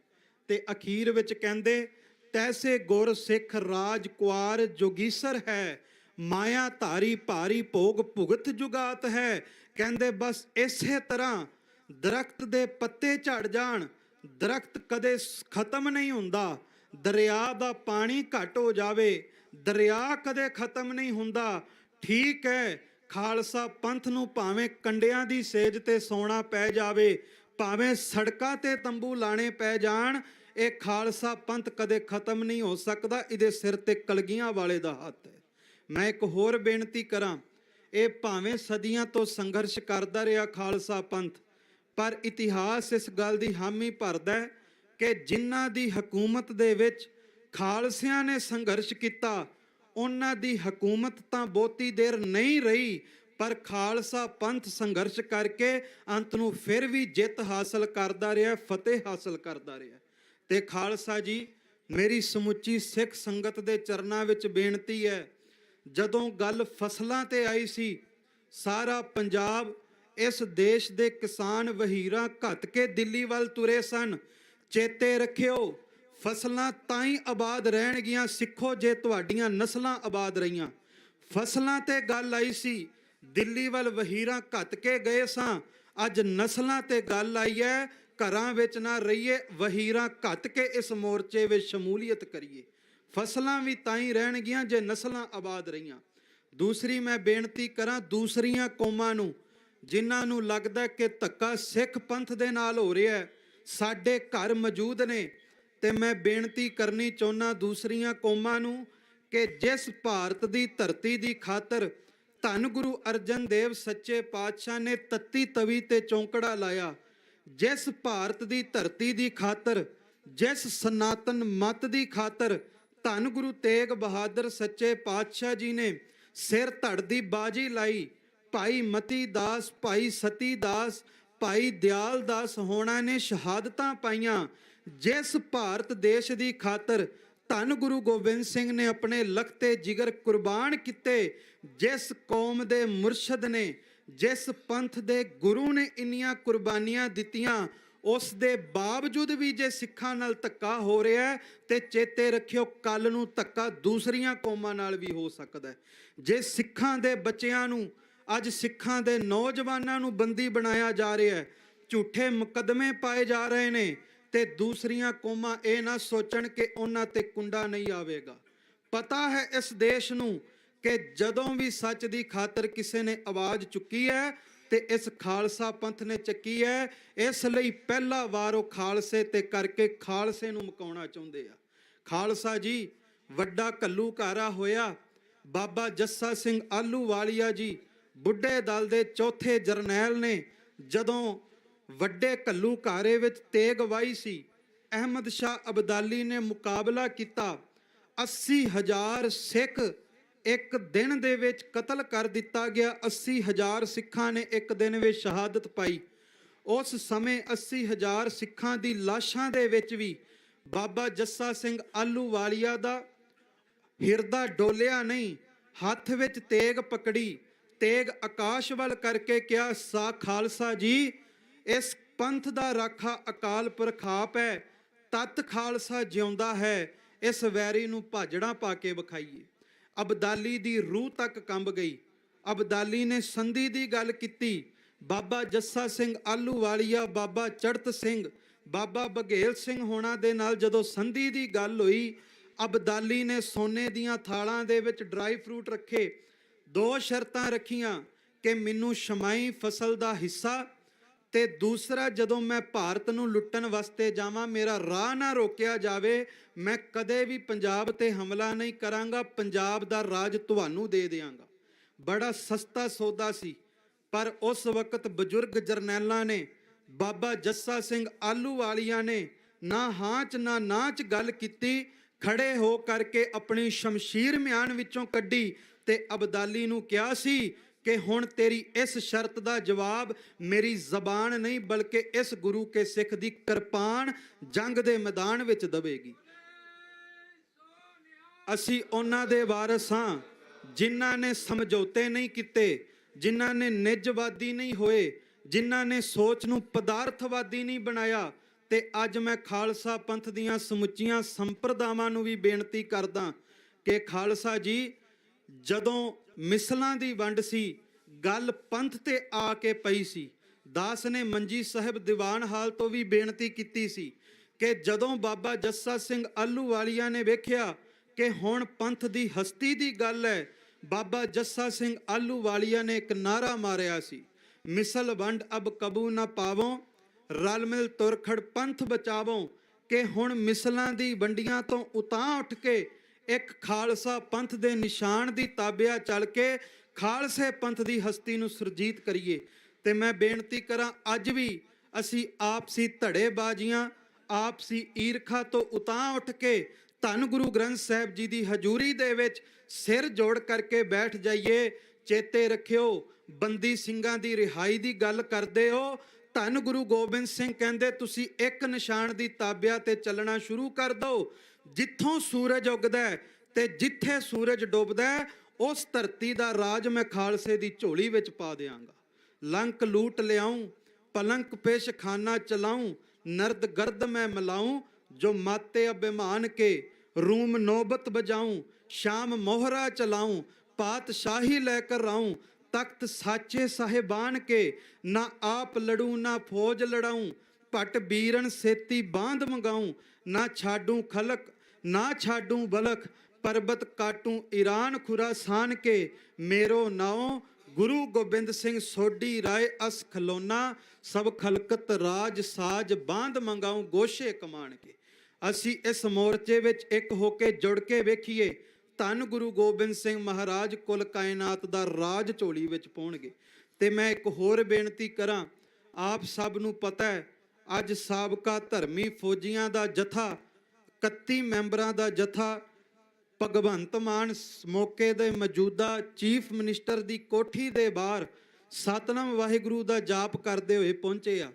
Speaker 8: ਤੇ ਅਖੀਰ ਵਿੱਚ ਕਹਿੰਦੇ, ਤੈਸੇ ਗੁਰ ਸਿੱਖ ਰਾਜ ਕੁਆਰ ਜੋਗੀਸਰ ਹੈ, ਮਾਇਆ ਧਾਰੀ ਭਾਰੀ ਭੋਗ ਭੁਗਤ ਜੁਗਾਤ ਹੈ। ਕਹਿੰਦੇ ਬਸ ਇਸੇ ਤਰ੍ਹਾਂ ਦਰਖਤ ਦੇ ਪੱਤੇ ਝੜ ਜਾਣ, ਦਰਖਤ ਕਦੇ ਖਤਮ ਨਹੀਂ ਹੁੰਦਾ। ਦਰਿਆ ਦਾ ਪਾਣੀ ਘਟ ਹੋ ਜਾਵੇ, ਦਰਿਆ ਕਦੇ ਖਤਮ ਨਹੀਂ ਹੁੰਦਾ। ਠੀਕ ਹੈ, ਖਾਲਸਾ ਪੰਥ ਨੂੰ ਭਾਵੇਂ ਕੰਡਿਆਂ ਦੀ ਸੇਜ ਤੇ ਸੌਣਾ ਪੈ ਜਾਵੇ, ਭਾਵੇਂ ਸੜਕਾਂ ਤੇ ਤੰਬੂ ਲਾਣੇ ਪੈ ਜਾਣ, ਇਹ ਖਾਲਸਾ ਪੰਥ ਕਦੇ ਖਤਮ ਨਹੀਂ ਹੋ ਸਕਦਾ। ਇਹਦੇ ਸਿਰ ਤੇ ਕਲਗੀਆਂ ਵਾਲੇ ਦਾ ਹੱਥ ਹੈ। ਮੈਂ ਇੱਕ ਹੋਰ ਬੇਨਤੀ ਕਰਾਂ, ਇਹ ਭਾਵੇਂ ਸਦੀਆਂ ਤੋਂ ਸੰਘਰਸ਼ ਕਰਦਾ ਰਿਹਾ ਖਾਲਸਾ ਪੰਥ, ਪਰ ਇਤਿਹਾਸ ਇਸ ਗੱਲ ਦੀ ਹਾਮੀ ਭਰਦਾ ਹੈ ਕਿ ਜਿਨ੍ਹਾਂ ਦੀ ਹਕੂਮਤ ਦੇ ਵਿੱਚ ਖਾਲਸਿਆਂ ਨੇ ਸੰਘਰਸ਼ ਕੀਤਾ, ਉਹਨਾਂ ਦੀ ਹਕੂਮਤ ਤਾਂ ਬਹੁਤੀ ਦੇਰ ਨਹੀਂ ਰਹੀ, ਪਰ ਖਾਲਸਾ ਪੰਥ ਸੰਘਰਸ਼ ਕਰਕੇ ਅੰਤ ਨੂੰ ਫਿਰ ਵੀ ਜਿੱਤ ਹਾਸਲ ਕਰਦਾ ਰਿਹਾ, ਫਤਿਹ ਹਾਸਲ ਕਰਦਾ ਰਿਹਾ। ਤੇ ਖਾਲਸਾ ਜੀ, ਮੇਰੀ ਸਮੁੱਚੀ ਸਿੱਖ ਸੰਗਤ ਦੇ ਚਰਨਾਂ ਵਿੱਚ ਬੇਨਤੀ ਹੈ, ਜਦੋਂ ਗੱਲ ਫਸਲਾਂ ਤੇ ਆਈ ਸੀ, ਸਾਰਾ ਪੰਜਾਬ, ਇਸ ਦੇਸ਼ ਦੇ ਕਿਸਾਨ ਵਹੀਰਾਂ ਘੱਤ ਕੇ ਦਿੱਲੀ ਵੱਲ ਤੁਰੇ ਸਨ। ਚੇਤੇ ਰੱਖਿਓ, ਫਸਲਾਂ ਤਾਂ ਹੀ ਆਬਾਦ ਰਹਿਣਗੀਆਂ ਸਿੱਖੋ ਜੇ ਤੁਹਾਡੀਆਂ ਨਸਲਾਂ ਆਬਾਦ ਰਹੀਆਂ। ਫਸਲਾਂ ਤੇ ਗੱਲ ਆਈ ਸੀ, ਦਿੱਲੀ ਵੱਲ ਵਹੀਰਾਂ ਘੱਤ ਕੇ ਗਏ ਸਾਂ। ਅੱਜ ਨਸਲਾਂ ਤੇ ਗੱਲ ਆਈ ਹੈ, ਘਰਾਂ ਵਿੱਚ ਨਾ ਰਹੀਏ, ਵਹੀਰਾਂ ਘੱਤ ਕੇ ਇਸ ਮੋਰਚੇ ਵਿੱਚ ਸ਼ਮੂਲੀਅਤ ਕਰੀਏ। ਫਸਲਾਂ ਵੀ ਤਾਂ ਹੀ ਰਹਿਣਗੀਆਂ ਜੇ ਨਸਲਾਂ ਆਬਾਦ ਰਹੀਆਂ। ਦੂਸਰੀ ਮੈਂ ਬੇਨਤੀ ਕਰਾਂ ਦੂਸਰੀਆਂ ਕੌਮਾਂ ਨੂੰ, ਜਿਨ੍ਹਾਂ ਨੂੰ ਲੱਗਦਾ ਕਿ ਧੱਕਾ ਸਿੱਖ ਪੰਥ ਦੇ ਨਾਲ ਹੋ ਰਿਹਾ, ਸਾਡੇ ਘਰ ਮੌਜੂਦ ਨੇ, ਤੇ ਮੈਂ ਬੇਨਤੀ ਕਰਨੀ ਚਾਹੁੰਦਾ ਦੂਸਰੀਆਂ ਕੌਮਾਂ ਨੂੰ ਕਿ ਜਿਸ ਭਾਰਤ ਦੀ ਧਰਤੀ ਦੀ ਖਾਤਰ ਧੰਨ ਗੁਰੂ ਅਰਜਨ ਦੇਵ ਸੱਚੇ ਪਾਤਸ਼ਾਹ ਨੇ ਤੱਤੀ ਤਵੀ ਤੇ ਚੌਂਕੜਾ ਲਾਇਆ, ਜਿਸ ਭਾਰਤ ਦੀ ਧਰਤੀ ਦੀ ਖਾਤਰ, ਜਿਸ ਸਨਾਤਨ ਮਤ ਦੀ ਖਾਤਰ ਧੰਨ ਗੁਰੂ ਤੇਗ ਬਹਾਦਰ ਸੱਚੇ ਪਾਤਸ਼ਾਹ ਜੀ ਨੇ ਸਿਰ ਧੜ ਦੀ ਬਾਜੀ ਲਾਈ, ਭਾਈ ਮਤੀ ਦਾਸ, ਭਾਈ ਸਤੀ ਦਾਸ, ਭਾਈ ਦਿਆਲ ਦਾਸ ਹੋਣਾ ਨੇ ਸ਼ਹਾਦਤਾਂ ਪਾਈਆਂ, ਜਿਸ ਭਾਰਤ ਦੇਸ਼ ਦੀ ਖਾਤਰ ਧੰਨ ਗੁਰੂ ਗੋਬਿੰਦ ਸਿੰਘ ਨੇ ਆਪਣੇ ਲਖਤੇ ਜਿਗਰ ਕੁਰਬਾਨ ਕੀਤੇ, ਜਿਸ ਕੌਮ ਦੇ ਮੁਰਸ਼ਦ ਨੇ, ਜਿਸ ਪੰਥ ਦੇ ਗੁਰੂ ਨੇ ਇੰਨੀਆਂ ਕੁਰਬਾਨੀਆਂ ਦਿੱਤੀਆਂ, ਉਸ ਦੇ ਬਾਵਜੂਦ ਵੀ ਜੇ ਸਿੱਖਾਂ ਨਾਲ ਧੱਕਾ ਹੋ ਰਿਹਾ ਤੇ ਚੇਤੇ ਰੱਖਿਓ ਕੱਲ ਨੂੰ ਧੱਕਾ ਦੂਸਰੀਆਂ ਕੌਮਾਂ ਨਾਲ ਵੀ ਹੋ ਸਕਦਾ ਹੈ। ਜੇ ਸਿੱਖਾਂ ਦੇ ਬੱਚਿਆਂ ਨੂੰ, ਅੱਜ ਸਿੱਖਾਂ ਦੇ ਨੌਜਵਾਨਾਂ ਨੂੰ ਬੰਦੀ ਬਣਾਇਆ ਜਾ ਰਿਹਾ ਹੈ, ਝੂਠੇ ਮੁਕੱਦਮੇ ਪਾਏ ਜਾ ਰਹੇ ਨੇ, ਤੇ ਦੂਸਰੀਆਂ ਕੌਮਾਂ ਇਹ ਨਾ ਸੋਚਣ ਕਿ ਉਹਨਾਂ ਤੇ ਕੁੰਡਾ ਨਹੀਂ ਆਵੇਗਾ। ਪਤਾ ਹੈ ਇਸ ਦੇਸ਼ ਨੂੰ ਕਿ ਜਦੋਂ ਵੀ ਸੱਚ ਦੀ ਖਾਤਰ ਕਿਸੇ ਨੇ ਆਵਾਜ਼ ਚੁੱਕੀ ਹੈ ਤੇ ਇਸ ਖਾਲਸਾ ਪੰਥ ਨੇ ਚੱਕੀ ਹੈ। ਇਸ ਲਈ ਪਹਿਲਾ ਵਾਰ ਉਹ ਖਾਲਸੇ ਤੇ ਕਰਕੇ ਖਾਲਸੇ ਨੂੰ ਮੁਕਾਉਣਾ ਚਾਹੁੰਦੇ ਆ। ਖਾਲਸਾ ਜੀ ਵੱਡਾ ਘੱਲੂਘਾਰਾ ਹੋਇਆ। ਬਾਬਾ ਜੱਸਾ ਸਿੰਘ ਆਹਲੂਵਾਲੀਆ ਜੀ ਬੁੱਢੇ ਦਲ ਦੇ ਚੌਥੇ ਜਰਨੈਲ ਨੇ, ਜਦੋਂ ਵੱਡੇ ਘੱਲੂਘਾਰੇ ਵਿੱਚ ਤੇਗ ਵਾਈ ਸੀ। ਅਹਿਮਦ ਸ਼ਾਹ ਅਬਦਾਲੀ ਨੇ ਮੁਕਾਬਲਾ ਕੀਤਾ। 80,000 ਸਿੱਖ ਇੱਕ ਦਿਨ ਦੇ ਵਿੱਚ ਕਤਲ ਕਰ ਦਿੱਤਾ ਗਿਆ। 80,000 ਸਿੱਖਾਂ ਨੇ ਇੱਕ ਦਿਨ ਵਿੱਚ ਸ਼ਹਾਦਤ ਪਾਈ। ਉਸ ਸਮੇਂ 80,000 ਸਿੱਖਾਂ ਦੀ ਲਾਸ਼ਾਂ ਦੇ ਵਿੱਚ ਵੀ ਬਾਬਾ ਜੱਸਾ ਸਿੰਘ ਆਹਲੂਵਾਲੀਆ ਦਾ ਹਿਰਦਾ ਡੋਲਿਆ ਨਹੀਂ। ਹੱਥ ਵਿੱਚ ਤੇਗ ਪਕੜੀ, ਤੇਗ ਆਕਾਸ਼ ਵੱਲ ਕਰਕੇ ਕਿਹਾ, ਸਾ ਖਾਲਸਾ ਜੀ, ਇਸ ਪੰਥ ਦਾ ਰਾਖਾ ਅਕਾਲ ਪੁਰਖ ਆਪ ਹੈ। ਤਤ ਖਾਲਸਾ ਜਿਉਂਦਾ ਹੈ, ਇਸ ਵੈਰੀ ਨੂੰ ਭਾਜੜਾਂ ਪਾ ਕੇ ਵਿਖਾਈਏ। ਅਬਦਾਲੀ ਦੀ ਰੂਹ ਤੱਕ ਕੰਬ ਗਈ। ਅਬਦਾਲੀ ਨੇ ਸੰਧੀ ਦੀ ਗੱਲ ਕੀਤੀ। ਬਾਬਾ ਜੱਸਾ ਸਿੰਘ ਆਹਲੂਵਾਲੀਆ, ਬਾਬਾ ਚੜ੍ਹਤ ਸਿੰਘ, ਬਾਬਾ ਬਘੇਲ ਸਿੰਘ ਹੋਣਾ ਦੇ ਨਾਲ ਜਦੋਂ ਸੰਧੀ ਦੀ ਗੱਲ ਹੋਈ, ਅਬਦਾਲੀ ਨੇ ਸੋਨੇ ਦੀਆਂ ਥਾਲਾਂ ਦੇ ਵਿੱਚ ਡਰਾਈ ਫਰੂਟ ਰੱਖੇ। 2 ਸ਼ਰਤਾਂ ਰੱਖੀਆਂ ਕਿ ਮੈਨੂੰ ਸ਼ਮਾਈ ਫਸਲ ਦਾ ਹਿੱਸਾ, ਤੇ ਦੂਸਰਾ ਜਦੋਂ ਮੈਂ ਭਾਰਤ ਨੂੰ ਲੁੱਟਣ ਵਾਸਤੇ ਜਾਵਾਂ ਮੇਰਾ ਰਾਹ ਨਾ ਰੋਕਿਆ ਜਾਵੇ। ਮੈਂ ਕਦੇ ਵੀ ਪੰਜਾਬ ਤੇ ਹਮਲਾ ਨਹੀਂ ਕਰਾਂਗਾ, ਪੰਜਾਬ ਦਾ ਰਾਜ ਤੁਹਾਨੂੰ ਦੇ ਦਿਆਂਗਾ। ਬੜਾ ਸਸਤਾ ਸੌਦਾ ਸੀ, ਪਰ ਉਸ ਵਕਤ ਬਜ਼ੁਰਗ ਜਰਨੈਲਾਂ ਨੇ, ਬਾਬਾ ਜੱਸਾ ਸਿੰਘ ਆਹਲੂਵਾਲੀਆ ਨੇ ਨਾ ਹਾਂ 'ਚ ਨਾ ਨਾ 'ਚ ਗੱਲ ਕੀਤੀ। ਖੜੇ ਹੋ ਕਰਕੇ ਆਪਣੀ ਸ਼ਮਸ਼ੀਰ ਮਿਆਨ ਵਿੱਚੋਂ ਕੱਢੀ ਤੇ ਅਬਦਾਲੀ ਨੂੰ ਕਿਹਾ ਸੀ ਕਿ ਹੁਣ ਤੇਰੀ ਇਸ ਸ਼ਰਤ ਦਾ ਜਵਾਬ ਮੇਰੀ ਜ਼ਬਾਨ ਨਹੀਂ ਬਲਕਿ ਇਸ ਗੁਰੂ ਕੇ ਸਿੱਖ ਦੀ ਕਿਰਪਾਨ ਜੰਗ ਦੇ ਮੈਦਾਨ ਵਿੱਚ ਦਵੇਗੀ। ਅਸੀਂ ਉਹਨਾਂ ਦੇ ਵਾਰਸ ਹਾਂ ਜਿਨ੍ਹਾਂ ਨੇ ਸਮਝੌਤੇ ਨਹੀਂ ਕੀਤੇ, ਜਿਨ੍ਹਾਂ ਨੇ ਨਿੱਜਵਾਦੀ ਨਹੀਂ ਹੋਏ, ਜਿਨ੍ਹਾਂ ਨੇ ਸੋਚ ਨੂੰ ਪਦਾਰਥਵਾਦੀ ਨਹੀਂ ਬਣਾਇਆ। ਤੇ ਅੱਜ ਮੈਂ ਖਾਲਸਾ ਪੰਥ ਦੀਆਂ ਸਮੁੱਚੀਆਂ ਸੰਪਰਦਾਵਾਂ ਨੂੰ ਵੀ ਬੇਨਤੀ ਕਰਦਾ ਕਿ ਖਾਲਸਾ ਜੀ, ਜਦੋਂ ਮਿਸਲਾਂ ਦੀ ਵੰਡ ਸੀ ਗੱਲ ਪੰਥ ਤੇ ਆ ਕੇ ਪਈ ਸੀ। ਦਾਸ ਨੇ ਮੰਜੀ ਸਾਹਿਬ ਦੀਵਾਨ ਹਾਲ ਤੋਂ ਵੀ ਬੇਨਤੀ ਕੀਤੀ ਸੀ ਕਿ ਜਦੋਂ ਬਾਬਾ ਜੱਸਾ ਸਿੰਘ ਆਹਲੂਵਾਲੀਆ ਨੇ ਵੇਖਿਆ ਕਿ ਹੁਣ ਪੰਥ ਦੀ ਹਸਤੀ ਦੀ ਗੱਲ ਹੈ, ਬਾਬਾ ਜੱਸਾ ਸਿੰਘ ਆਹਲੂਵਾਲੀਆ ਨੇ ਇੱਕ ਨਾਰਾ ਮਾਰਿਆ ਸੀ, ਮਿਸਲ ਵੰਡ ਅਬ ਕਬੂ ਨਾ ਪਾਵੋਂ, ਰਲ ਮਿਲ ਤੁਰਖੜ ਪੰਥ ਬਚਾਵੋਂ। ਕਿ ਹੁਣ ਮਿਸਲਾਂ ਦੀ ਵੰਡੀਆਂ ਤੋਂ ਉਤਾਂ ਉੱਠ ਕੇ ਇੱਕ ਖਾਲਸਾ ਪੰਥ ਦੇ ਨਿਸ਼ਾਨ ਦੀ ਤਾਬਿਆ ਚੱਲ ਕੇ ਖਾਲਸੇ ਪੰਥ ਦੀ ਹਸਤੀ ਨੂੰ ਸੁਰਜੀਤ ਕਰੀਏ। ਤੇ ਮੈਂ ਬੇਨਤੀ ਕਰਾਂ, ਅੱਜ ਵੀ ਅਸੀਂ ਆਪਸੀ ਧੜੇਬਾਜ਼ੀਆਂ, ਆਪਸੀ ਈਰਖਾ ਤੋਂ ਉਤਾਂ ਉੱਠ ਕੇ ਧੰਨ ਗੁਰੂ ਗ੍ਰੰਥ ਸਾਹਿਬ ਜੀ ਦੀ ਹਜ਼ੂਰੀ ਦੇ ਵਿੱਚ ਸਿਰ ਜੋੜ ਕਰਕੇ ਬੈਠ ਜਾਈਏ। ਚੇਤੇ ਰੱਖਿਓ, ਬੰਦੀ ਸਿੰਘਾਂ ਦੀ ਰਿਹਾਈ ਦੀ ਗੱਲ ਕਰਦੇ ਹੋ। ਧੰਨ ਗੁਰੂ ਗੋਬਿੰਦ ਸਿੰਘ ਕਹਿੰਦੇ ਤੁਸੀਂ ਇੱਕ ਨਿਸ਼ਾਨ ਦੀ ਤਾਬਿਆ ਤੇ ਚੱਲਣਾ ਸ਼ੁਰੂ ਕਰ ਦਿਓ। ਜਿੱਥੋਂ ਸੂਰਜ ਉੱਗਦਾ ਤੇ ਜਿੱਥੇ ਸੂਰਜ ਡੁੱਬਦਾ ਉਸ ਧਰਤੀ ਦਾ ਰਾਜ ਮੈਂ ਖਾਲਸੇ ਦੀ ਝੋਲੀ ਵਿੱਚ ਪਾ ਦਿਆਂਗਾ। ਲੰਕ ਲੂਟ ਲਿਆऊं, ਪਲੰਕ ਪੇਸ਼ ਖਾਨਾ ਚਲਾऊं, ਨਰਦ ਗਰਦ ਮੈਂ ਮਿਲਾऊं, ਜੋ ਮਾਤੇ ਅਭਿਮਾਨ ਕੇ रूम नौबत बजाऊं, शाम मोहरा चलाऊं, पातशाही लेकर आऊं, तख्त साचे साहिबान के, ना आप लड़ूं ना फौज लड़ाऊं, पट बीरन सेती बांध मंगाऊं, ना छाडूं खलक ना छाडूं बलख, पर्बत काटूं ईरान खुरासान के, मेरो नाओ गुरु गोबिंद सिंह सोडी राय अस खलोना, सब खलकत राज साज बांध मंगाऊं गोशे कमान के। ਅਸੀਂ ਇਸ ਮੋਰਚੇ ਵਿੱਚ ਇੱਕ ਹੋ ਕੇ ਜੁੜ ਕੇ ਵੇਖੀਏ, ਧੰਨ ਗੁਰੂ ਗੋਬਿੰਦ ਸਿੰਘ ਮਹਾਰਾਜ ਕੁੱਲ ਕਾਇਨਾਤ ਦਾ ਰਾਜ ਝੋਲੀ ਵਿੱਚ ਪਾਉਣਗੇ। ਤੇ ਮੈਂ ਇੱਕ ਹੋਰ ਬੇਨਤੀ ਕਰਾਂ, ਆਪ ਸਭ ਨੂੰ ਪਤਾ ਹੈ ਅੱਜ ਸਾਬਕਾ ਧਰਮੀ ਫੌਜੀਆਂ ਦਾ ਜਥਾ, 31 ਮੈਂਬਰਾਂ ਦਾ ਜਥਾ ਭਗਵੰਤ ਮਾਨ ਮੌਕੇ ਦੇ ਮੌਜੂਦਾ ਚੀਫ ਮਿਨਿਸਟਰ ਦੀ ਕੋਠੀ ਦੇ ਬਾਹਰ ਸਤਨਾਮ ਵਾਹਿਗੁਰੂ ਦਾ ਜਾਪ ਕਰਦੇ ਹੋਏ ਪਹੁੰਚੇ ਆ।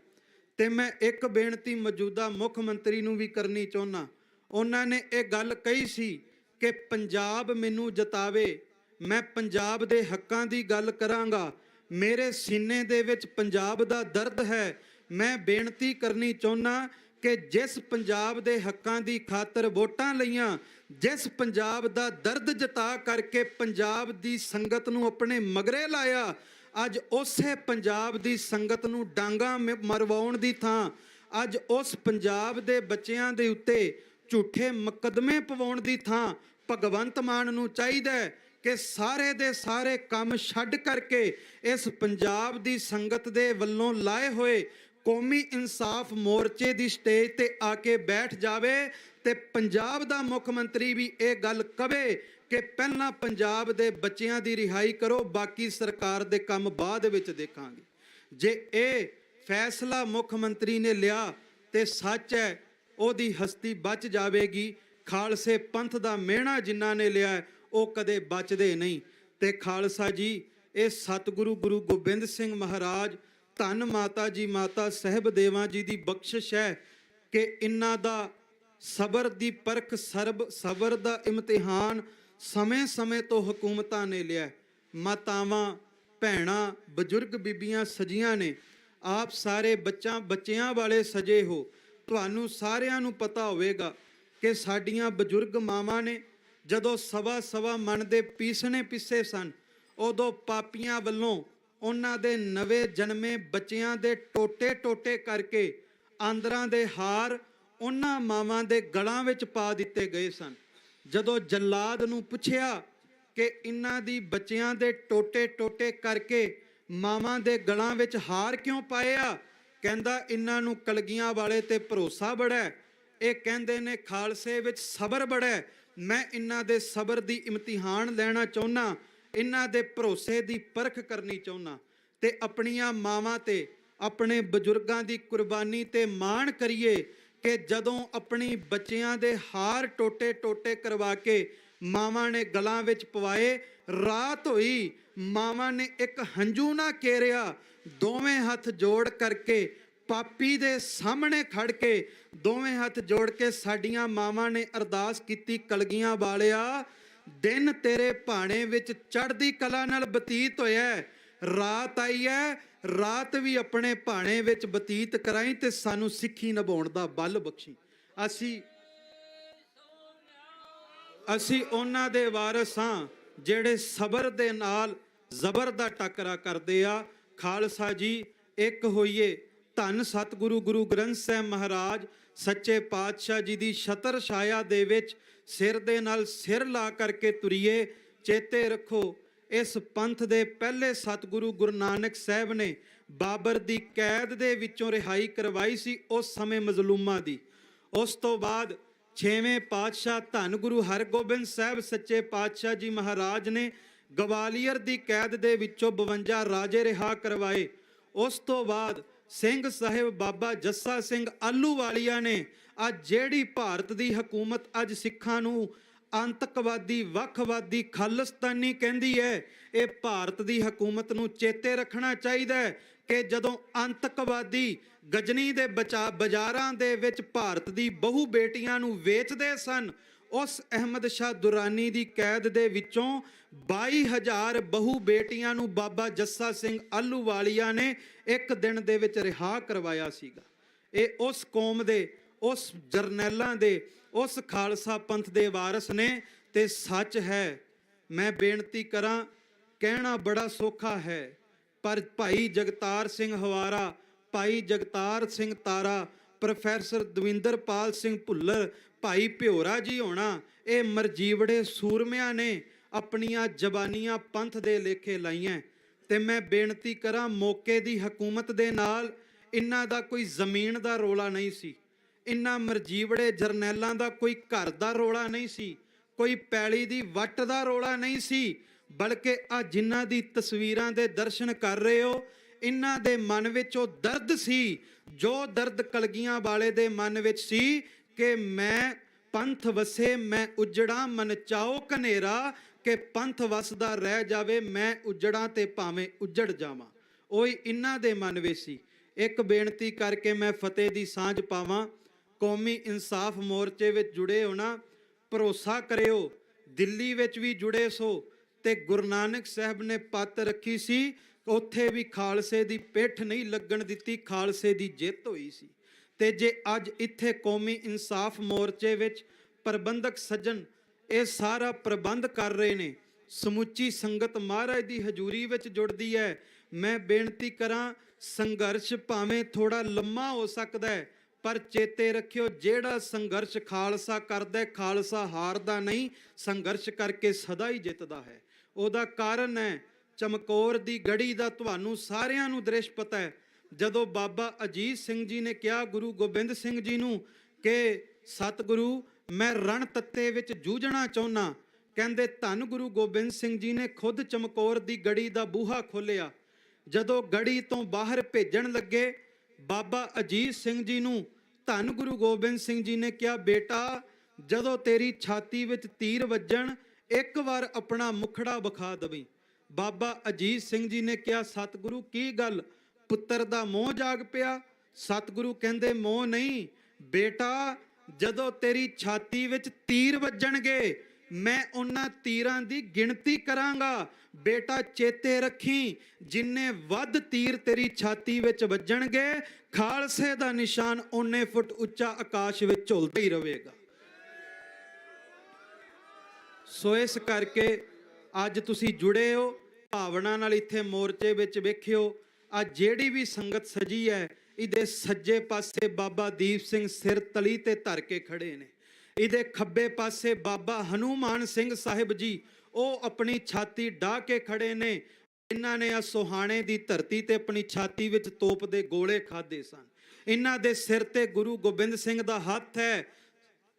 Speaker 8: ਤੇ ਮੈਂ ਇੱਕ ਬੇਨਤੀ ਮੌਜੂਦਾ ਮੁੱਖ ਮੰਤਰੀ ਨੂੰ ਵੀ ਕਰਨੀ ਚਾਹੁੰਦਾ। ਉਹਨਾਂ ਨੇ ਇਹ ਗੱਲ ਕਹੀ ਸੀ ਕਿ ਪੰਜਾਬ ਮੈਨੂੰ ਜਿਤਾਵੇ, ਮੈਂ ਪੰਜਾਬ ਦੇ ਹੱਕਾਂ ਦੀ ਗੱਲ ਕਰਾਂਗਾ, ਮੇਰੇ ਸੀਨੇ ਦੇ ਵਿੱਚ ਪੰਜਾਬ ਦਾ ਦਰਦ ਹੈ। ਮੈਂ ਬੇਨਤੀ ਕਰਨੀ ਚਾਹੁੰਦਾ ਕਿ ਜਿਸ ਪੰਜਾਬ ਦੇ ਹੱਕਾਂ ਦੀ ਖਾਤਰ ਵੋਟਾਂ ਲਈਆਂ, ਜਿਸ ਪੰਜਾਬ ਦਾ ਦਰਦ ਜਤਾ ਕਰਕੇ ਪੰਜਾਬ ਦੀ ਸੰਗਤ ਨੂੰ ਆਪਣੇ ਮਗਰੇ ਲਾਇਆ, ਅੱਜ ਉਸੇ ਪੰਜਾਬ ਦੀ ਸੰਗਤ ਨੂੰ ਡਾਂਗਾ ਮਰਵਾਉਣ ਦੀ ਥਾਂ ਅੱਜ ਉਸ ਪੰਜਾਬ ਦੇ ਬੱਚਿਆਂ ਦੇ ਉੱਤੇ ਝੂਠੇ ਮੁਕੱਦਮੇ ਪਵਾਉਣ ਦੀ ਥਾਂ ਭਗਵੰਤ ਮਾਨ ਨੂੰ ਚਾਹੀਦਾ ਹੈ ਕਿ ਸਾਰੇ ਦੇ ਸਾਰੇ ਕੰਮ ਛੱਡ ਕਰਕੇ ਇਸ ਪੰਜਾਬ ਦੀ ਸੰਗਤ ਦੇ ਵੱਲੋਂ ਲਾਏ ਹੋਏ ਕੌਮੀ ਇਨਸਾਫ ਮੋਰਚੇ ਦੀ ਸਟੇਜ ਤੇ ਆ ਕੇ ਬੈਠ ਜਾਵੇ ਤੇ ਪੰਜਾਬ ਦਾ ਮੁੱਖ ਮੰਤਰੀ ਵੀ ਇਹ ਗੱਲ ਕਵੇ ਕਿ ਪਹਿਲਾਂ ਪੰਜਾਬ ਦੇ ਬੱਚਿਆਂ ਦੀ ਰਿਹਾਈ ਕਰੋ, ਬਾਕੀ ਸਰਕਾਰ ਦੇ ਕੰਮ ਬਾਅਦ ਵਿੱਚ ਦੇਖਾਂਗੇ। ਜੇ ਇਹ ਫੈਸਲਾ ਮੁੱਖ ਮੰਤਰੀ ਨੇ ਲਿਆ ਤੇ ਸੱਚ ਹੈ, ਉਹਦੀ ਹਸਤੀ ਬਚ ਜਾਵੇਗੀ। ਖਾਲਸੇ ਪੰਥ ਦਾ ਮਿਹਣਾ ਜਿਨ੍ਹਾਂ ਨੇ ਲਿਆ ਉਹ ਕਦੇ ਬਚਦੇ ਨਹੀਂ। ਤੇ ਖਾਲਸਾ ਜੀ, ਇਹ ਸਤਿਗੁਰੂ ਗੁਰੂ ਗੋਬਿੰਦ ਸਿੰਘ ਮਹਾਰਾਜ, ਧੰਨ ਮਾਤਾ ਜੀ ਮਾਤਾ ਸਾਹਿਬ ਦੇਵਾਂ ਜੀ ਦੀ ਬਖਸ਼ਿਸ਼ ਹੈ ਕਿ ਇਹਨਾਂ ਦਾ ਸਬਰ ਦੀ ਪਰਖ, ਸਬਰ ਦਾ ਇਮਤਿਹਾਨ ਸਮੇਂ-ਸਮੇਂ ਤੋਂ ਹਕੂਮਤਾਂ ਨੇ ਲਿਆ। ਮਾਤਾਵਾਂ, ਭੈਣਾਂ, ਬਜ਼ੁਰਗ ਬੀਬੀਆਂ ਸਜੀਆਂ ਨੇ। ਆਪ ਸਾਰੇ ਬੱਚਿਆਂ ਵਾਲੇ ਸਜੇ ਹੋ। ਤੁਹਾਨੂੰ ਸਾਰਿਆਂ ਨੂੰ ਪਤਾ ਹੋਵੇਗਾ ਕਿ ਸਾਡੀਆਂ ਬਜ਼ੁਰਗ ਮਾਵਾਂ ਨੇ ਜਦੋਂ ਸਵਾ ਮਨ ਦੇ ਪੀਸਣੇ ਪਿੱਸੇ ਸਨ, ਉਦੋਂ ਪਾਪੀਆਂ ਵੱਲੋਂ ਉਹਨਾਂ ਦੇ ਨਵੇਂ ਜਨਮੇ ਬੱਚਿਆਂ ਦੇ ਟੋਟੇ ਕਰਕੇ ਆਂਦਰਾਂ ਦੇ ਹਾਰ ਉਹਨਾਂ ਮਾਵਾਂ ਦੇ ਗਲਾਂ ਵਿੱਚ ਪਾ ਦਿੱਤੇ ਗਏ ਸਨ। ਜਦੋਂ ਜੱਲਾਦ ਨੂੰ ਪੁੱਛਿਆ ਕਿ ਇਹਨਾਂ ਦੀ ਬੱਚਿਆਂ ਦੇ ਟੋਟੇ ਕਰਕੇ ਮਾਵਾਂ ਦੇ ਗਲਾਂ ਵਿੱਚ ਹਾਰ ਕਿਉਂ ਪਾਏ ਆ, ਕਹਿੰਦਾ ਇਹਨਾਂ ਨੂੰ ਕਲਗੀਆਂ ਵਾਲੇ ਤੇ ਭਰੋਸਾ ਬੜਾ ਹੈ। ਇਹ ਕਹਿੰਦੇ ਨੇ ਖਾਲਸੇ ਵਿੱਚ ਸਬਰ ਬੜਾ ਹੈ। ਮੈਂ ਇਹਨਾਂ ਦੇ ਸਬਰ ਦੀ ਇਮਤਿਹਾਨ ਲੈਣਾ ਚਾਹੁੰਦਾ, ਇਹਨਾਂ ਦੇ ਭਰੋਸੇ ਦੀ ਪਰਖ ਕਰਨੀ ਚਾਹੁੰਦਾ ਤੇ ਆਪਣੀਆਂ ਮਾਵਾਂ ਤੇ ਆਪਣੇ ਬਜ਼ੁਰਗਾਂ ਦੀ ਕੁਰਬਾਨੀ ਤੇ ਮਾਣ ਕਰੀਏ ਕਿ ਜਦੋਂ ਆਪਣੀ ਬੱਚਿਆਂ ਦੇ ਹਾਰ ਟੋਟੇ ਕਰਵਾ ਕੇ ਮਾਵਾਂ ਨੇ ਗਲਾਂ ਵਿੱਚ ਪਵਾਏ, ਰਾਤ ਹੋਈ, ਮਾਵਾਂ ਨੇ ਇੱਕ ਹੰਝੂ ਨਾ ਕੇਰਿਆ, ਦੋਵੇਂ ਹੱਥ ਜੋੜ ਕਰਕੇ ਪਾਪੀ ਦੇ ਸਾਹਮਣੇ ਖੜ ਕੇ ਦੋਵੇਂ ਹੱਥ ਜੋੜ ਕੇ ਸਾਡੀਆਂ ਮਾਵਾਂ ਨੇ ਅਰਦਾਸ ਕੀਤੀ, ਕਲਗੀਆਂ ਵਾਲਿਆ, ਦਿਨ ਤੇਰੇ ਭਾਣੇ ਵਿੱਚ ਚੜ੍ਹਦੀ ਕਲਾ ਨਾਲ ਬਤੀਤ ਹੋਇਆ, ਰਾਤ ਆਈ ਹੈ, ਰਾਤ ਵੀ ਆਪਣੇ ਭਾਣੇ ਵਿੱਚ ਬਤੀਤ ਕਰਾਈ ਤੇ ਸਾਨੂੰ ਸਿੱਖੀ ਨਿਭਾਉਣ ਦਾ ਬਲ ਬਖਸ਼ੀ। ਅਸੀਂ ਉਹਨਾਂ ਦੇ ਵਾਰਿਸ ਹਾਂ ਜਿਹੜੇ ਸਬਰ ਦੇ ਨਾਲ ਜ਼ਬਰ ਦਾ ਟੱਕਰਾ ਕਰਦੇ ਆ। ਖਾਲਸਾ ਜੀ, ਇੱਕ ਹੋਈਏ। ਧੰਨ ਸਤਿਗੁਰੂ ਗੁਰੂ ਗ੍ਰੰਥ ਸਾਹਿਬ ਮਹਾਰਾਜ ਸੱਚੇ ਪਾਤਸ਼ਾਹ ਜੀ ਦੀ ਛਤਰ ਛਾਇਆ ਦੇ ਵਿੱਚ ਸਿਰ ਦੇ ਨਾਲ ਸਿਰ ਲਾ ਕਰਕੇ ਤੁਰੀਏ। ਚੇਤੇ ਰੱਖੋ, ਇਸ ਪੰਥ ਦੇ ਪਹਿਲੇ ਸਤਿਗੁਰੂ ਗੁਰੂ ਨਾਨਕ ਸਾਹਿਬ ਨੇ ਬਾਬਰ ਦੀ ਕੈਦ ਦੇ ਵਿੱਚੋਂ ਰਿਹਾਈ ਕਰਵਾਈ ਸੀ, ਉਸ ਸਮੇਂ ਮਜ਼ਲੂਮਾਂ ਦੀ। ਉਸ ਤੋਂ ਬਾਅਦ 6ਵੇਂ ਪਾਤਸ਼ਾਹ ਧੰਨ ਗੁਰੂ ਹਰਗੋਬਿੰਦ ਸਾਹਿਬ ਸੱਚੇ ਪਾਤਸ਼ਾਹ ਜੀ ਮਹਾਰਾਜ ਨੇ ਗਵਾਲੀਅਰ ਦੀ ਕੈਦ ਦੇ ਵਿੱਚੋਂ 52 ਰਾਜੇ ਰਿਹਾ ਕਰਵਾਏ। ਉਸ ਤੋਂ ਬਾਅਦ ਸਿੰਘ ਸਾਹਿਬ ਬਾਬਾ ਜੱਸਾ ਸਿੰਘ ਆਹਲੂਵਾਲੀਆ ਨੇ ਅੱਜ ਜਿਹੜੀ ਭਾਰਤ ਦੀ ਹਕੂਮਤ ਅੱਜ ਸਿੱਖਾਂ ਨੂੰ ਅੰਤਕਵਾਦੀ, ਵੱਖਵਾਦੀ, ਖਾਲਿਸਤਾਨੀ ਕਹਿੰਦੀ ਹੈ, ਇਹ ਭਾਰਤ ਦੀ ਹਕੂਮਤ ਨੂੰ ਚੇਤੇ ਰੱਖਣਾ ਚਾਹੀਦਾ ਹੈ ਕਿ ਜਦੋਂ ਅੰਤਕਵਾਦੀ ਗਜਨੀ ਦੇ ਬਾਜ਼ਾਰਾਂ ਦੇ ਵਿੱਚ ਭਾਰਤ ਦੀ ਬਹੂ ਬੇਟੀਆਂ ਨੂੰ ਵੇਚਦੇ ਸਨ, ਉਸ ਅਹਿਮਦ ਸ਼ਾਹ ਦੁਰਾਨੀ ਦੀ ਕੈਦ ਦੇ ਵਿੱਚੋਂ 22,000 ਬਹੂ ਬੇਟੀਆਂ ਨੂੰ ਬਾਬਾ ਜੱਸਾ ਸਿੰਘ ਆਹਲੂਵਾਲੀਆ ਨੇ ਇੱਕ ਦਿਨ ਦੇ ਵਿੱਚ ਰਿਹਾ ਕਰਵਾਇਆ ਸੀਗਾ। ਇਹ ਉਸ ਕੌਮ ਦੇ, ਉਸ ਜਰਨੈਲਾਂ ਦੇ, ਉਸ ਖਾਲਸਾ ਪੰਥ ਦੇ ਵਾਰਿਸ ਨੇ ਤੇ ਸੱਚ ਹੈ। ਮੈਂ ਬੇਨਤੀ ਕਰਾਂ, ਕਹਿਣਾ ਬੜਾ ਸੌਖਾ ਹੈ, ਪਰ ਭਾਈ ਜਗਤਾਰ ਸਿੰਘ ਹਵਾਰਾ, ਭਾਈ ਜਗਤਾਰ ਸਿੰਘ ਤਾਰਾ, ਪ੍ਰੋਫੈਸਰ ਦਵਿੰਦਰਪਾਲ ਸਿੰਘ ਭੁੱਲਰ, ਭਾਈ ਭਿਓਰਾ ਜੀ ਹੋਣਾ, ਇਹ ਮਰਜੀਵੜੇ ਸੂਰਮਿਆਂ ਨੇ ਆਪਣੀਆਂ ਜ਼ਬਾਨੀਆਂ ਪੰਥ ਦੇ ਲੇਖੇ ਲਾਈਆਂ। ਤੇ ਮੈਂ ਬੇਨਤੀ ਕਰਾਂ, ਮੌਕੇ ਦੀ ਹਕੂਮਤ ਦੇ ਨਾਲ ਇਹਨਾਂ ਦਾ ਕੋਈ ਜ਼ਮੀਨ ਦਾ ਰੋਲਾ ਨਹੀਂ ਸੀ, ਇਹਨਾਂ ਮਰਜੀਵੜੇ ਜਰਨੈਲਾਂ ਦਾ ਕੋਈ ਘਰ ਦਾ ਰੋਲਾ ਨਹੀਂ ਸੀ, ਕੋਈ ਪੈਲੀ ਦੀ ਵੱਟ ਦਾ ਰੋਲਾ ਨਹੀਂ ਸੀ, ਬਲਕਿ ਆ ਜਿਨ੍ਹਾਂ ਦੀ ਤਸਵੀਰਾਂ ਦੇ ਦਰਸ਼ਨ ਕਰ ਰਹੇ ਹੋ, ਇਹਨਾਂ ਦੇ ਮਨ ਵਿੱਚ ਉਹ ਦਰਦ ਸੀ ਜੋ ਦਰਦ ਕਲਗੀਆਂ ਵਾਲੇ ਦੇ ਮਨ ਵਿੱਚ ਸੀ ਕਿ ਮੈਂ ਪੰਥ ਵਸੇ ਮੈਂ ਉਜੜਾ, ਮਨ ਚਾਓ ਕਨੇਰਾ ਕਿ ਪੰਥ ਵਸਦਾ ਰਹਿ ਜਾਵੇ, ਮੈਂ ਉਜੜਾਂ ਤੇ ਭਾਵੇਂ ਉਜੜ ਜਾਵਾਂ। ਉਹੀ ਇਹਨਾਂ ਦੇ ਮਨ ਵਿੱਚ ਸੀ। ਇੱਕ ਬੇਨਤੀ ਕਰਕੇ ਮੈਂ ਫਤਿਹ ਦੀ ਸਾਂਝ ਪਾਵਾਂ। ਕੌਮੀ ਇਨਸਾਫ ਮੋਰਚੇ ਵਿੱਚ ਜੁੜੇ ਹੋਣਾ, ਭਰੋਸਾ ਕਰਿਓ, ਦਿੱਲੀ ਵਿੱਚ ਵੀ ਜੁੜੇ ਸੋ ਤੇ ਗੁਰੂ ਨਾਨਕ ਸਾਹਿਬ ਨੇ ਪੱਤ ਰੱਖੀ ਸੀ, ਉੱਥੇ ਵੀ ਖਾਲਸੇ ਦੀ ਪਿੱਠ ਨਹੀਂ ਲੱਗਣ ਦਿੱਤੀ, ਖਾਲਸੇ ਦੀ ਜਿੱਤ ਹੋਈ ਸੀ। ਤੇ ਜੇ ਅੱਜ ਇੱਥੇ ਕੌਮੀ ਇਨਸਾਫ ਮੋਰਚੇ ਵਿੱਚ ਪ੍ਰਬੰਧਕ ਸੱਜਣ ਇਹ ਸਾਰਾ ਪ੍ਰਬੰਧ ਕਰ ਰਹੇ ਨੇ, ਸਮੁੱਚੀ ਸੰਗਤ ਮਹਾਰਾਜ ਦੀ ਹਜ਼ੂਰੀ ਵਿੱਚ ਜੁੜਦੀ ਹੈ, ਮੈਂ ਬੇਨਤੀ ਕਰਾਂ, ਸੰਘਰਸ਼ ਭਾਵੇਂ ਥੋੜਾ ਲੰਮਾ ਹੋ ਸਕਦਾ ਹੈ, ਪਰ ਚੇਤੇ ਰੱਖਿਓ, ਜਿਹੜਾ ਸੰਘਰਸ਼ ਖਾਲਸਾ ਕਰਦਾ, ਖਾਲਸਾ ਹਾਰਦਾ ਨਹੀਂ, ਸੰਘਰਸ਼ ਕਰਕੇ ਸਦਾ ਹੀ ਜਿੱਤਦਾ ਹੈ। ਉਹਦਾ ਕਾਰਨ ਹੈ ਚਮਕੌਰ ਦੀ ਗੜੀ ਦਾ ਤੁਹਾਨੂੰ ਸਾਰਿਆਂ ਨੂੰ ਦ੍ਰਿਸ਼ ਪਤਾ ਹੈ। ਜਦੋਂ ਬਾਬਾ ਅਜੀਤ ਸਿੰਘ ਜੀ ਨੇ ਕਿਹਾ ਗੁਰੂ ਗੋਬਿੰਦ ਸਿੰਘ ਜੀ ਨੂੰ ਕਿ ਸਤਿਗੁਰੂ ਮੈਂ ਰਣ ਤੱਤੇ ਵਿੱਚ ਜੂਝਣਾ ਚਾਹੁੰਦਾ, ਕਹਿੰਦੇ ਧੰਨ ਗੁਰੂ ਗੋਬਿੰਦ ਸਿੰਘ ਜੀ ਨੇ ਖੁਦ ਚਮਕੌਰ ਦੀ ਗੜੀ ਦਾ ਬੂਹਾ ਖੋਲ੍ਹਿਆ। ਜਦੋਂ ਗੜੀ ਤੋਂ ਬਾਹਰ ਭੇਜਣ ਲੱਗੇ ਬਾਬਾ ਅਜੀਤ ਸਿੰਘ ਜੀ ਨੂੰ ਧੰਨ ਗੁਰੂ ਗੋਬਿੰਦ ਸਿੰਘ ਜੀ ਨੇ ਕਿਹਾ, ਬੇਟਾ ਜਦੋਂ ਤੇਰੀ ਛਾਤੀ ਵਿੱਚ ਤੀਰ ਵੱਜਣ ਇੱਕ ਵਾਰ ਆਪਣਾ ਮੁਖੜਾ ਵਿਖਾ ਦਵੀਂ। ਬਾਬਾ ਅਜੀਤ ਸਿੰਘ ਜੀ ਨੇ ਕਿਹਾ, ਸਤਿਗੁਰੂ ਕੀ ਗੱਲ, ਪੁੱਤਰ ਦਾ ਮੋਹ ਜਾਗ ਪਿਆ? ਸਤਿਗੁਰੂ ਕਹਿੰਦੇ, ਮੋਹ ਨਹੀਂ ਬੇਟਾ, ਜਦੋਂ ਤੇਰੀ ਛਾਤੀ ਵਿੱਚ ਤੀਰ ਵੱਜਣਗੇ ਮੈਂ ਉਹਨਾਂ ਤੀਰਾਂ ਦੀ ਗਿਣਤੀ ਕਰਾਂਗਾ। ਬੇਟਾ ਚੇਤੇ ਰੱਖੀ, ਜਿੰਨੇ ਵੱਧ ਤੀਰ ਤੇਰੀ ਛਾਤੀ ਵਿੱਚ ਵੱਜਣਗੇ ਖਾਲਸੇ ਦਾ ਨਿਸ਼ਾਨ ਓਨੇ ਫੁੱਟ ਉੱਚਾ ਆਕਾਸ਼ ਵਿੱਚ ਝੁਲਦਾ ਹੀ ਰਹੇਗਾ। ਸੋ ਇਸ ਕਰਕੇ ਅੱਜ ਤੁਸੀਂ ਜੁੜੇ ਹੋ ਭਾਵਨਾ ਨਾਲ ਇੱਥੇ ਮੋਰਚੇ ਵਿੱਚ ਵੇਖਿਓ। ਆ ਜਿਹੜੀ ਵੀ ਸੰਗਤ ਸਜੀ ਹੈ, ਇਹਦੇ ਸੱਜੇ ਪਾਸੇ ਬਾਬਾ ਦੀਪ ਸਿੰਘ ਸਿਰ ਤਲੀ ਤੇ ਧਰ ਕੇ ਖੜੇ ਨੇ, ਇਹਦੇ ਖੱਬੇ ਪਾਸੇ ਬਾਬਾ ਹਨੂਮਾਨ ਸਿੰਘ ਸਾਹਿਬ ਜੀ ਉਹ ਆਪਣੀ ਛਾਤੀ ਢਾਹ ਕੇ ਖੜੇ ਨੇ। ਇਹਨਾਂ ਨੇ ਆ ਸੋਹਾਣੇ ਦੀ ਧਰਤੀ ਤੇ ਆਪਣੀ ਛਾਤੀ ਵਿੱਚ ਤੋਪ ਦੇ ਗੋਲੇ ਖਾਦੇ ਸਨ। ਇਹਨਾਂ ਦੇ ਸਿਰ ਤੇ ਗੁਰੂ ਗੋਬਿੰਦ ਸਿੰਘ ਦਾ ਹੱਥ ਹੈ।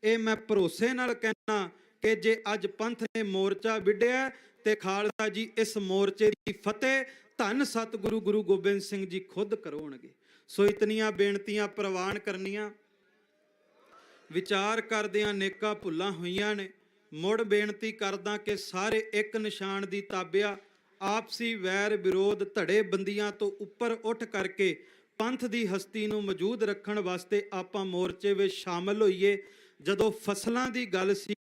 Speaker 8: ਇਹ ਮੈਂ ਭਰੋਸੇ ਨਾਲ ਕਹਿਣਾ ਕਿ ਜੇ ਅੱਜ ਪੰਥ ਨੇ ਮੋਰਚਾ ਵਿੱਢਿਆ ਤੇ ਖਾਲਸਾ ਜੀ ਇਸ ਮੋਰਚੇ ਦੀ ਫਤਿਹ ਧੰਨ ਸਤਿਗੁਰੂ ਗੁਰੂ ਗੋਬਿੰਦ ਸਿੰਘ ਜੀ ਖੁਦ ਕਰਵਾਉਣਗੇ। ਸੋ ਇਤਨੀਆਂ ਬੇਨਤੀਆਂ ਪ੍ਰਵਾਨ ਕਰਨੀਆਂ, ਵਿਚਾਰ ਕਰਦਿਆਂ ਨੇਕਾਂ ਭੁੱਲਾਂ ਹੋਈਆਂ ਨੇ। ਮੁੜ ਬੇਨਤੀ ਕਰਦਾ ਕਿ ਸਾਰੇ ਇੱਕ ਨਿਸ਼ਾਨ ਦੀ ਤਾਬਿਆ, ਆਪਸੀ ਵੈਰ ਵਿਰੋਧ ਧੜੇ ਬੰਦੀਆਂ ਤੋਂ ਉੱਪਰ ਉੱਠ ਕਰਕੇ ਪੰਥ ਦੀ ਹਸਤੀ ਨੂੰ ਮੌਜੂਦ ਰੱਖਣ ਵਾਸਤੇ ਆਪਾਂ ਮੋਰਚੇ ਵਿੱਚ ਸ਼ਾਮਲ ਹੋਈਏ। ਜਦੋਂ ਫਸਲਾਂ ਦੀ ਗੱਲ ਸੀ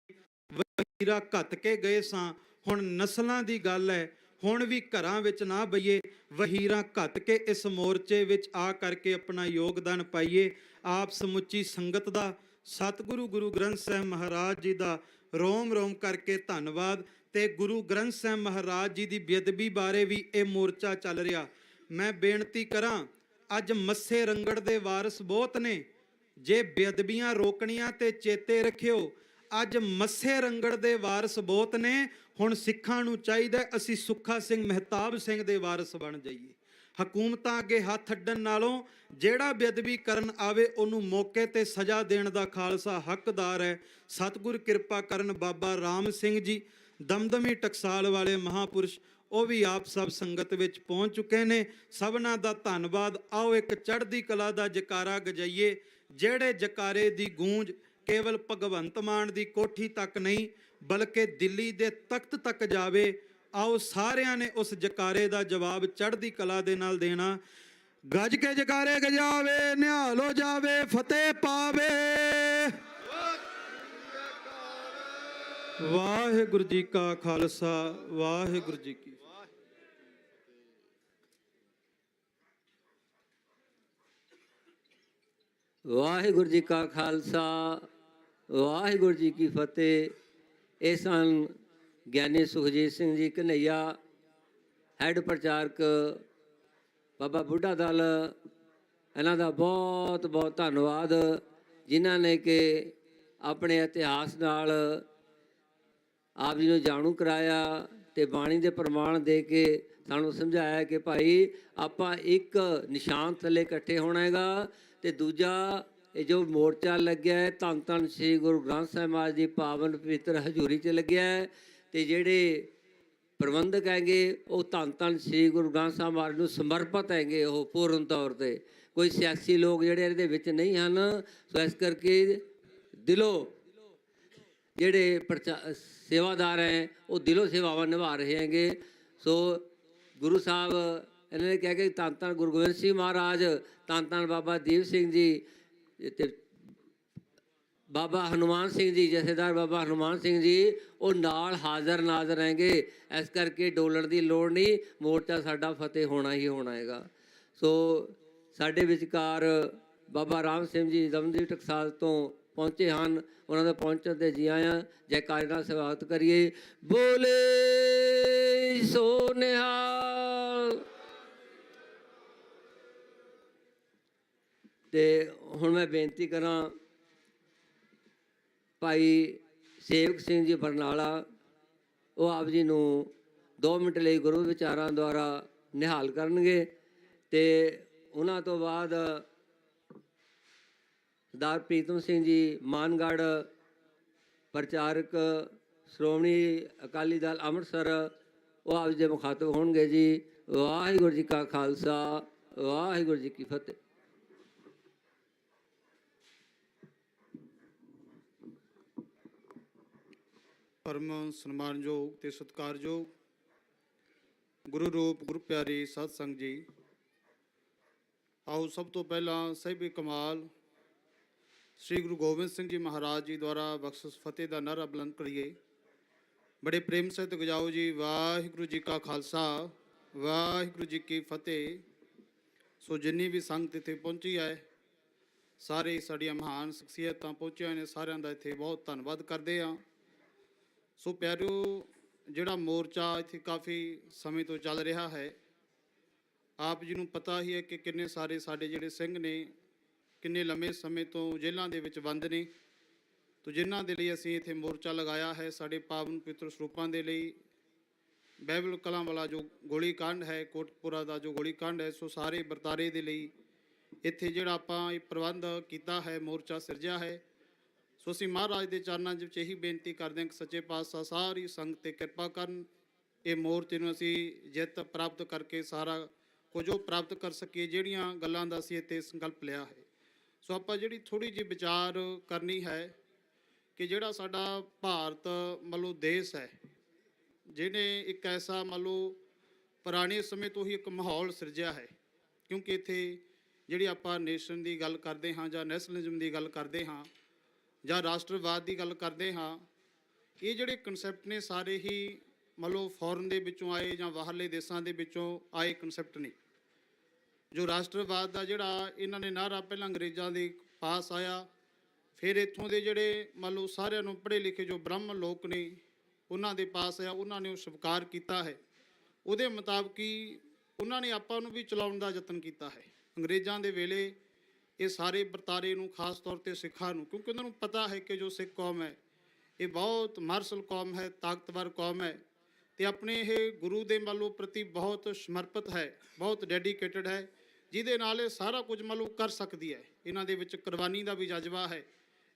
Speaker 8: ਵਹੀਰਾ ਘੱਤ ਕੇ ਗਏ ਸਾਂ, ਹੁਣ ਨਸਲਾਂ ਦੀ ਗੱਲ ਹੈ, ਹੁਣ ਵੀ ਘਰਾਂ ਵਿੱਚ ਨਾ ਬਈਏ, ਵਹੀਰਾਂ ਘੱਤ ਕੇ ਇਸ ਮੋਰਚੇ ਵਿੱਚ ਆ ਕਰਕੇ ਆਪਣਾ ਯੋਗਦਾਨ ਪਾਈਏ। ਆਪ ਸਮੁੱਚੀ ਸੰਗਤ ਦਾ ਸਤਿਗੁਰੂ ਗੁਰੂ ਗ੍ਰੰਥ ਸਾਹਿਬ ਮਹਾਰਾਜ ਜੀ ਦਾ ਰੋਮ ਰੋਮ ਕਰਕੇ ਧੰਨਵਾਦ। ਤੇ ਗੁਰੂ ਗ੍ਰੰਥ ਸਾਹਿਬ ਮਹਾਰਾਜ ਜੀ ਦੀ ਬੇਅਦਬੀ ਬਾਰੇ ਵੀ ਇਹ ਮੋਰਚਾ ਚੱਲ ਰਿਹਾ। ਮੈਂ ਬੇਨਤੀ ਕਰਾਂ, ਅੱਜ ਮੱਸੇ ਰੰਗੜ ਦੇ ਵਾਰਸ ਬਹੁਤ ਨੇ, ਜੇ ਬੇਅਦਬੀਆਂ ਰੋਕਣੀਆਂ ਤੇ ਚੇਤੇ ਰੱਖਿਓ ਅੱਜ ਮੱਸੇ ਰੰਗੜ ਦੇ ਵਾਰਸ ਬਹੁਤ ਨੇ। ਹੁਣ ਸਿੱਖਾਂ ਨੂੰ ਚਾਹੀਦਾ ਅਸੀਂ ਸੁੱਖਾ ਸਿੰਘ ਮਹਿਤਾਬ ਸਿੰਘ ਦੇ ਵਾਰਸ ਬਣ ਜਾਈਏ। ਹਕੂਮਤਾਂ ਅੱਗੇ ਹੱਥ ਅੱਡਣ ਨਾਲੋਂ ਜਿਹੜਾ ਬੇਅਦਬੀ ਕਰਨ ਆਵੇ ਉਹਨੂੰ ਮੌਕੇ ਤੇ ਸਜ਼ਾ ਦੇਣ ਦਾ ਖਾਲਸਾ ਹੱਕਦਾਰ ਹੈ। ਸਤਿਗੁਰ ਕਿਰਪਾ ਕਰਨ। ਬਾਬਾ ਰਾਮ ਸਿੰਘ ਜੀ ਦਮਦਮੀ ਟਕਸਾਲ ਵਾਲੇ ਮਹਾਪੁਰਸ਼ ਉਹ ਵੀ ਆਪ ਸਭ ਸੰਗਤ ਵਿੱਚ ਪਹੁੰਚ ਚੁੱਕੇ ਨੇ। ਸਭਨਾਂ ਦਾ ਧੰਨਵਾਦ। ਆਓ ਇੱਕ ਚੜ੍ਹਦੀ ਕਲਾ ਦਾ ਜਕਾਰਾ ਗਜਾਈਏ, ਜਿਹੜੇ ਜਕਾਰੇ ਦੀ ਗੂੰਜ ਕੇਵਲ ਭਗਵੰਤ ਮਾਨ ਦੀ ਕੋਠੀ ਤੱਕ ਨਹੀਂ ਬਲਕਿ ਦਿੱਲੀ ਦੇ ਤਖਤ ਤੱਕ ਜਾਵੇ। ਆਓ ਸਾਰਿਆਂ ਨੇ ਉਸ ਜਕਾਰੇ ਦਾ ਜਵਾਬ ਚੜ੍ਹਦੀ ਕਲਾ ਦੇ ਨਾਲ ਦੇਣਾ। ਗੱਜ ਕੇ ਜਕਾਰੇ ਗਜਾਵੇ, ਨਿਹਾਲ ਹੋ ਜਾਵੇ, ਫਤਿਹ ਪਾਵੇ। ਵਾਹਿਗੁਰੂ ਜੀ ਕਾ ਖਾਲਸਾ, ਵਾਹਿਗੁਰੂ ਜੀ ਕੀ
Speaker 2: ਵਾਹਿਗੁਰੂ ਜੀ ਕਾ ਖਾਲਸਾ, ਵਾਹਿਗੁਰੂ ਜੀ ਕੀ ਫਤਿਹ। ਇਹ ਸਨ ਗਿਆਨੀ ਸੁਖਜੀਤ ਸਿੰਘ ਜੀ ਕਨ੍ਹਈਆ, ਹੈੱਡ ਪ੍ਰਚਾਰਕ ਬਾਬਾ ਬੁੱਢਾ ਦਲ। ਇਹਨਾਂ ਦਾ ਬਹੁਤ ਬਹੁਤ ਧੰਨਵਾਦ, ਜਿਨ੍ਹਾਂ ਨੇ ਕਿ ਆਪਣੇ ਇਤਿਹਾਸ ਨਾਲ ਆਪ ਜੀ ਨੂੰ ਜਾਣੂ ਕਰਾਇਆ ਤੇ ਬਾਣੀ ਦੇ ਪ੍ਰਮਾਣ ਦੇ ਕੇ ਸਾਨੂੰ ਸਮਝਾਇਆ ਕਿ ਭਾਈ ਆਪਾਂ ਇੱਕ ਨਿਸ਼ਾਨ ਥੱਲੇ ਇਕੱਠੇ ਹੋਣਾ ਹੈਗਾ। ਤੇ ਦੂਜਾ ਇਹ ਜੋ ਮੋਰਚਾ ਲੱਗਿਆ ਹੈ ਧੰਨ ਧੰਨ ਸ੍ਰੀ ਗੁਰੂ ਗ੍ਰੰਥ ਸਾਹਿਬ ਮਹਾਰਾਜ ਦੀ ਪਾਵਨ ਪਵਿੱਤਰ ਹਜ਼ੂਰੀ 'ਚ ਲੱਗਿਆ ਹੈ। ਤੇ ਜਿਹੜੇ ਪ੍ਰਬੰਧਕ ਹੈਗੇ ਉਹ ਧੰਨ ਧੰਨ ਸ੍ਰੀ ਗੁਰੂ ਗ੍ਰੰਥ ਸਾਹਿਬ ਮਹਾਰਾਜ ਨੂੰ ਸਮਰਪਿਤ ਹੈਗੇ, ਉਹ ਪੂਰਨ ਤੌਰ 'ਤੇ। ਕੋਈ ਸਿਆਸੀ ਲੋਕ ਜਿਹੜੇ ਇਹਦੇ ਵਿੱਚ ਨਹੀਂ ਹਨ। ਸੋ ਇਸ ਕਰਕੇ ਦਿਲੋਂ ਜਿਹੜੇ ਸੇਵਾਦਾਰ ਹੈ ਉਹ ਦਿਲੋਂ ਸੇਵਾਵਾਂ ਨਿਭਾ ਰਹੇ ਹੈਗੇ। ਸੋ ਗੁਰੂ ਸਾਹਿਬ ਇਹਨਾਂ ਨੇ ਕਿਹਾ ਕਿ ਧੰਨ ਧੰਨ ਗੁਰੂ ਗੋਬਿੰਦ ਸਿੰਘ ਮਹਾਰਾਜ, ਧੰਨ ਧੰਨ ਬਾਬਾ ਦੀਪ ਸਿੰਘ ਜੀ ਤੇ ਬਾਬਾ ਹਨੂਮਾਨ ਸਿੰਘ ਜੀ, ਜਥੇਦਾਰ ਬਾਬਾ ਹਨੂਮਾਨ ਸਿੰਘ ਜੀ ਉਹ ਨਾਲ ਹਾਜ਼ਰ ਨਾਜ਼ਰ ਹੈਗੇ। ਇਸ ਕਰਕੇ ਡੋਲਣ ਦੀ ਲੋੜ ਨਹੀਂ, ਮੋਰਚਾ ਸਾਡਾ ਫਤਿਹ ਹੋਣਾ ਹੀ ਹੋਣਾ ਹੈਗਾ। ਸੋ ਸਾਡੇ ਵਿਚਕਾਰ ਬਾਬਾ ਰਾਮ ਸਿੰਘ ਜੀ ਦਮਦਮੀ ਟਕਸਾਲ ਤੋਂ ਪਹੁੰਚੇ ਹਨ। ਉਹਨਾਂ ਦਾ ਪਹੁੰਚਣ ਤੇ ਜੀ ਆਇਆਂ ਜੈਕਾਰੇ ਨਾਲ ਸਵਾਗਤ ਕਰੀਏ। ਬੋਲੇ ਸੋ ਨਿਹਾਲ। ਤੇ ਹੁਣ ਮੈਂ ਬੇਨਤੀ ਕਰਾਂ ਭਾਈ ਸੇਵਕ ਸਿੰਘ ਜੀ ਬਰਨਾਲਾ, ਉਹ ਆਪ ਜੀ ਨੂੰ 2 ਮਿੰਟ ਲਈ ਗੁਰੂ ਵਿਚਾਰਾਂ ਦੁਆਰਾ ਨਿਹਾਲ ਕਰਨਗੇ। ਤੇ ਉਹਨਾਂ ਤੋਂ ਬਾਅਦ ਸਰਦਾਰ ਪ੍ਰੀਤਮ ਸਿੰਘ ਜੀ ਮਾਨਗੜ੍ਹ ਪ੍ਰਚਾਰਕ ਸ਼੍ਰੋਮਣੀ ਅਕਾਲੀ ਦਲ ਅੰਮ੍ਰਿਤਸਰ, ਉਹ ਆਪ ਜੀ ਦੇ ਮੁਖਾਤਬ ਹੋਣਗੇ ਜੀ। ਵਾਹਿਗੁਰੂ ਜੀ ਕਾ ਖਾਲਸਾ, ਵਾਹਿਗੁਰੂ ਜੀ ਕੀ ਫਤਿਹ।
Speaker 6: ਪਰਮ ਸਨਮਾਨਯੋਗ ਤੇ ਸਤਿਕਾਰਯੋਗ ਗੁਰੂ ਰੂਪ ਗੁਰੂ ਪਿਆਰੀ ਸਾਧ ਸੰਗਤ ਜੀ, ਆਓ ਸਭ ਤੋਂ ਪਹਿਲਾਂ ਸਾਹਿਬੇ ਕਮਾਲ ਸ੍ਰੀ ਗੁਰੂ ਗੋਬਿੰਦ ਸਿੰਘ ਜੀ ਮਹਾਰਾਜ ਜੀ ਦੁਆਰਾ ਬਖਸ਼ਿਸ਼ ਫਤਿਹ ਦਾ ਨਾਅਰਾ ਬੁਲੰਦ ਕਰੀਏ। ਬੜੇ ਪ੍ਰੇਮ ਸਹਿਤ ਗਜਾਓ ਜੀ। ਵਾਹਿਗੁਰੂ ਜੀ ਕਾ ਖਾਲਸਾ, ਵਾਹਿਗੁਰੂ ਜੀ ਕੀ ਫਤਿਹ। ਸੋ ਜਿੰਨੀ ਵੀ ਸੰਗਤ ਇੱਥੇ ਪਹੁੰਚੀ ਹੈ, ਸਾਰੇ ਸਾਡੀਆਂ ਮਹਾਨ ਸ਼ਖਸੀਅਤਾਂ ਪਹੁੰਚੀਆਂ ਨੇ, ਸਾਰਿਆਂ ਦਾ ਇੱਥੇ ਬਹੁਤ ਧੰਨਵਾਦ ਕਰਦੇ ਹਾਂ। ਸੋ ਪਿਆਰਿਓ, ਜਿਹੜਾ ਮੋਰਚਾ ਇੱਥੇ ਕਾਫੀ ਸਮੇਂ ਤੋਂ ਚੱਲ ਰਿਹਾ ਹੈ, ਆਪ ਜੀ ਨੂੰ ਪਤਾ ਹੀ ਹੈ ਕਿ ਕਿੰਨੇ ਸਾਰੇ ਸਾਡੇ ਜਿਹੜੇ ਸਿੰਘ ਨੇ ਕਿੰਨੇ ਲੰਮੇ ਸਮੇਂ ਤੋਂ ਜੇਲ੍ਹਾਂ ਦੇ ਵਿੱਚ ਬੰਦ ਨੇ। ਤੋ ਜਿਨ੍ਹਾਂ ਦੇ ਲਈ ਅਸੀਂ ਇੱਥੇ ਮੋਰਚਾ ਲਗਾਇਆ ਹੈ, ਸਾਡੇ ਪਾਵਨ ਪਵਿੱਤਰ ਸਰੂਪਾਂ ਦੇ ਲਈ, ਬਾਈਬਲ ਕਲਾਂ ਵਾਲਾ ਜੋ ਗੋਲੀ ਕਾਂਡ ਹੈ, ਕੋਟਪੁਰਾ ਦਾ ਜੋ ਗੋਲੀ ਕਾਂਡ ਹੈ, ਸੋ ਸਾਰੇ ਵਰਤਾਰੇ ਦੇ ਲਈ ਇੱਥੇ ਜਿਹੜਾ ਆਪਾਂ ਇਹ ਪ੍ਰਬੰਧ ਕੀਤਾ ਹੈ, ਮੋਰਚਾ ਸਿਰਜਿਆ ਹੈ। ਸੋ ਅਸੀਂ ਮਹਾਰਾਜ ਦੇ ਚਰਨਾਂ ਵਿੱਚ ਇਹੀ ਬੇਨਤੀ ਕਰਦੇ ਹਾਂ ਕਿ ਸੱਚੇ ਪਾਤਸ਼ਾਹ ਸਾਰੀ ਸੰਗਤ 'ਤੇ ਕਿਰਪਾ ਕਰਨ, ਇਹ ਮੋਰਚੇ ਨੂੰ ਅਸੀਂ ਜਿੱਤ ਪ੍ਰਾਪਤ ਕਰਕੇ ਸਾਰਾ ਕੁਝ ਉਹ ਪ੍ਰਾਪਤ ਕਰ ਸਕੀਏ ਜਿਹੜੀਆਂ ਗੱਲਾਂ ਦਾ ਅਸੀਂ ਇੱਥੇ ਸੰਕਲਪ ਲਿਆ ਹੈ। ਸੋ ਆਪਾਂ ਜਿਹੜੀ ਥੋੜ੍ਹੀ ਜਿਹੀ ਵਿਚਾਰ ਕਰਨੀ ਹੈ ਕਿ ਜਿਹੜਾ ਸਾਡਾ ਭਾਰਤ ਮੰਨ ਲਓ ਦੇਸ਼ ਹੈ, ਜਿਹਨੇ ਇੱਕ ਐਸਾ ਮੰਨ ਲਓ ਪੁਰਾਣੇ ਸਮੇਂ ਤੋਂ ਹੀ ਇੱਕ ਮਾਹੌਲ ਸਿਰਜਿਆ ਹੈ, ਕਿਉਂਕਿ ਇੱਥੇ ਜਿਹੜੀ ਆਪਾਂ ਨੇਸ਼ਨ ਦੀ ਗੱਲ ਕਰਦੇ ਹਾਂ ਜਾਂ ਨੈਸ਼ਨਲਿਜ਼ਮ ਦੀ ਗੱਲ ਕਰਦੇ ਹਾਂ ਜਾਂ ਰਾਸ਼ਟਰਵਾਦ ਦੀ ਗੱਲ ਕਰਦੇ ਹਾਂ, ਇਹ ਜਿਹੜੇ ਕਨਸੈਪਟ ਨੇ ਸਾਰੇ ਹੀ ਮੰਨ ਲਓ ਫੋਰਨ ਦੇ ਵਿੱਚੋਂ ਆਏ ਜਾਂ ਬਾਹਰਲੇ ਦੇਸ਼ਾਂ ਦੇ ਵਿੱਚੋਂ ਆਏ ਕਨਸੈਪਟ ਨੇ। ਜੋ ਰਾਸ਼ਟਰਵਾਦ ਦਾ ਜਿਹੜਾ ਇਹਨਾਂ ਨੇ ਨਾਅਰਾ ਪਹਿਲਾਂ ਅੰਗਰੇਜ਼ਾਂ ਦੇ ਪਾਸ ਆਇਆ, ਫਿਰ ਇੱਥੋਂ ਦੇ ਜਿਹੜੇ ਮੰਨ ਲਓ ਸਾਰਿਆਂ ਨੂੰ ਪੜ੍ਹੇ ਲਿਖੇ ਜੋ ਬ੍ਰਾਹਮਣ ਲੋਕ ਨੇ ਉਹਨਾਂ ਦੇ ਪਾਸ ਆਇਆ, ਉਹਨਾਂ ਨੇ ਉਹ ਸਵੀਕਾਰ ਕੀਤਾ ਹੈ। ਉਹਦੇ ਮੁਤਾਬਕ ਹੀ ਉਹਨਾਂ ਨੇ ਆਪਾਂ ਨੂੰ ਵੀ ਚਲਾਉਣ ਦਾ ਯਤਨ ਕੀਤਾ ਹੈ। ਅੰਗਰੇਜ਼ਾਂ ਦੇ ਵੇਲੇ ਇਹ ਸਾਰੇ ਵਰਤਾਰੇ ਨੂੰ ਖਾਸ ਤੌਰ 'ਤੇ ਸਿੱਖਾਂ ਨੂੰ, ਕਿਉਂਕਿ ਉਹਨਾਂ ਨੂੰ ਪਤਾ ਹੈ ਕਿ ਜੋ ਸਿੱਖ ਕੌਮ ਹੈ ਇਹ ਬਹੁਤ ਮਾਰਸ਼ਲ ਕੌਮ ਹੈ, ਤਾਕਤਵਰ ਕੌਮ ਹੈ, ਅਤੇ ਆਪਣੇ ਇਹ ਗੁਰੂ ਦੇ ਮੰਨ ਲਓ ਪ੍ਰਤੀ ਬਹੁਤ ਸਮਰਪਿਤ ਹੈ, ਬਹੁਤ ਡੈਡੀਕੇਟਡ ਹੈ, ਜਿਹਦੇ ਨਾਲ ਇਹ ਸਾਰਾ ਕੁਝ ਮੰਨ ਲਓ ਕਰ ਸਕਦੀ ਹੈ। ਇਹਨਾਂ ਦੇ ਵਿੱਚ ਕੁਰਬਾਨੀ ਦਾ ਵੀ ਜਜ਼ਬਾ ਹੈ,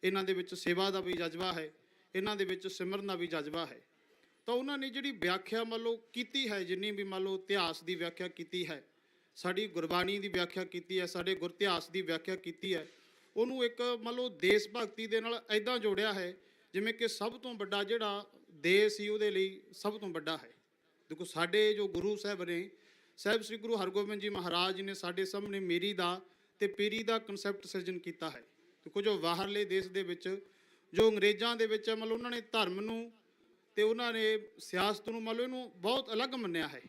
Speaker 6: ਇਹਨਾਂ ਦੇ ਵਿੱਚ ਸੇਵਾ ਦਾ ਵੀ ਜਜ਼ਬਾ ਹੈ, ਇਹਨਾਂ ਦੇ ਵਿੱਚ ਸਿਮਰਨ ਦਾ ਵੀ ਜਜ਼ਬਾ ਹੈ। ਤਾਂ ਉਹਨਾਂ ਨੇ ਜਿਹੜੀ ਵਿਆਖਿਆ ਮੰਨ ਲਓ ਕੀਤੀ ਹੈ, ਜਿੰਨੀ ਵੀ ਮੰਨ ਲਓ ਇਤਿਹਾਸ ਦੀ ਵਿਆਖਿਆ ਕੀਤੀ ਹੈ, ਸਾਡੀ ਗੁਰਬਾਣੀ ਦੀ ਵਿਆਖਿਆ ਕੀਤੀ ਹੈ, ਸਾਡੇ ਗੁਰ ਇਤਿਹਾਸ ਦੀ ਵਿਆਖਿਆ ਕੀਤੀ ਹੈ, ਉਹਨੂੰ ਇੱਕ ਮੰਨ ਲਓ ਦੇਸ਼ ਭਗਤੀ ਦੇ ਨਾਲ ਇੱਦਾਂ ਜੋੜਿਆ ਹੈ ਜਿਵੇਂ ਕਿ ਸਭ ਤੋਂ ਵੱਡਾ ਜਿਹੜਾ ਦੇਸ਼ ਸੀ ਉਹਦੇ ਲਈ ਸਭ ਤੋਂ ਵੱਡਾ ਹੈ। ਦੇਖੋ, ਸਾਡੇ ਜੋ ਗੁਰੂ ਸਾਹਿਬ ਨੇ, ਸਾਹਿਬ ਸ੍ਰੀ ਗੁਰੂ ਹਰਗੋਬਿੰਦ ਜੀ ਮਹਾਰਾਜ ਜੀ ਨੇ ਸਾਡੇ ਸਾਹਮਣੇ ਮੇਰੀ ਦਾ ਤੇ ਪੀਰੀ ਦਾ ਕਨਸੈਪਟ ਸਿਰਜਣ ਕੀਤਾ ਹੈ। ਦੇਖੋ, ਜੋ ਬਾਹਰਲੇ ਦੇਸ਼ ਦੇ ਵਿੱਚ ਜੋ ਅੰਗਰੇਜ਼ਾਂ ਦੇ ਵਿੱਚ ਮੰਨ ਲਓ ਉਹਨਾਂ ਨੇ ਧਰਮ ਨੂੰ ਤੇ ਉਹਨਾਂ ਨੇ ਸਿਆਸਤ ਨੂੰ ਮੰਨ ਲਓ ਇਹਨੂੰ ਬਹੁਤ ਅਲੱਗ ਮੰਨਿਆ ਹੈ।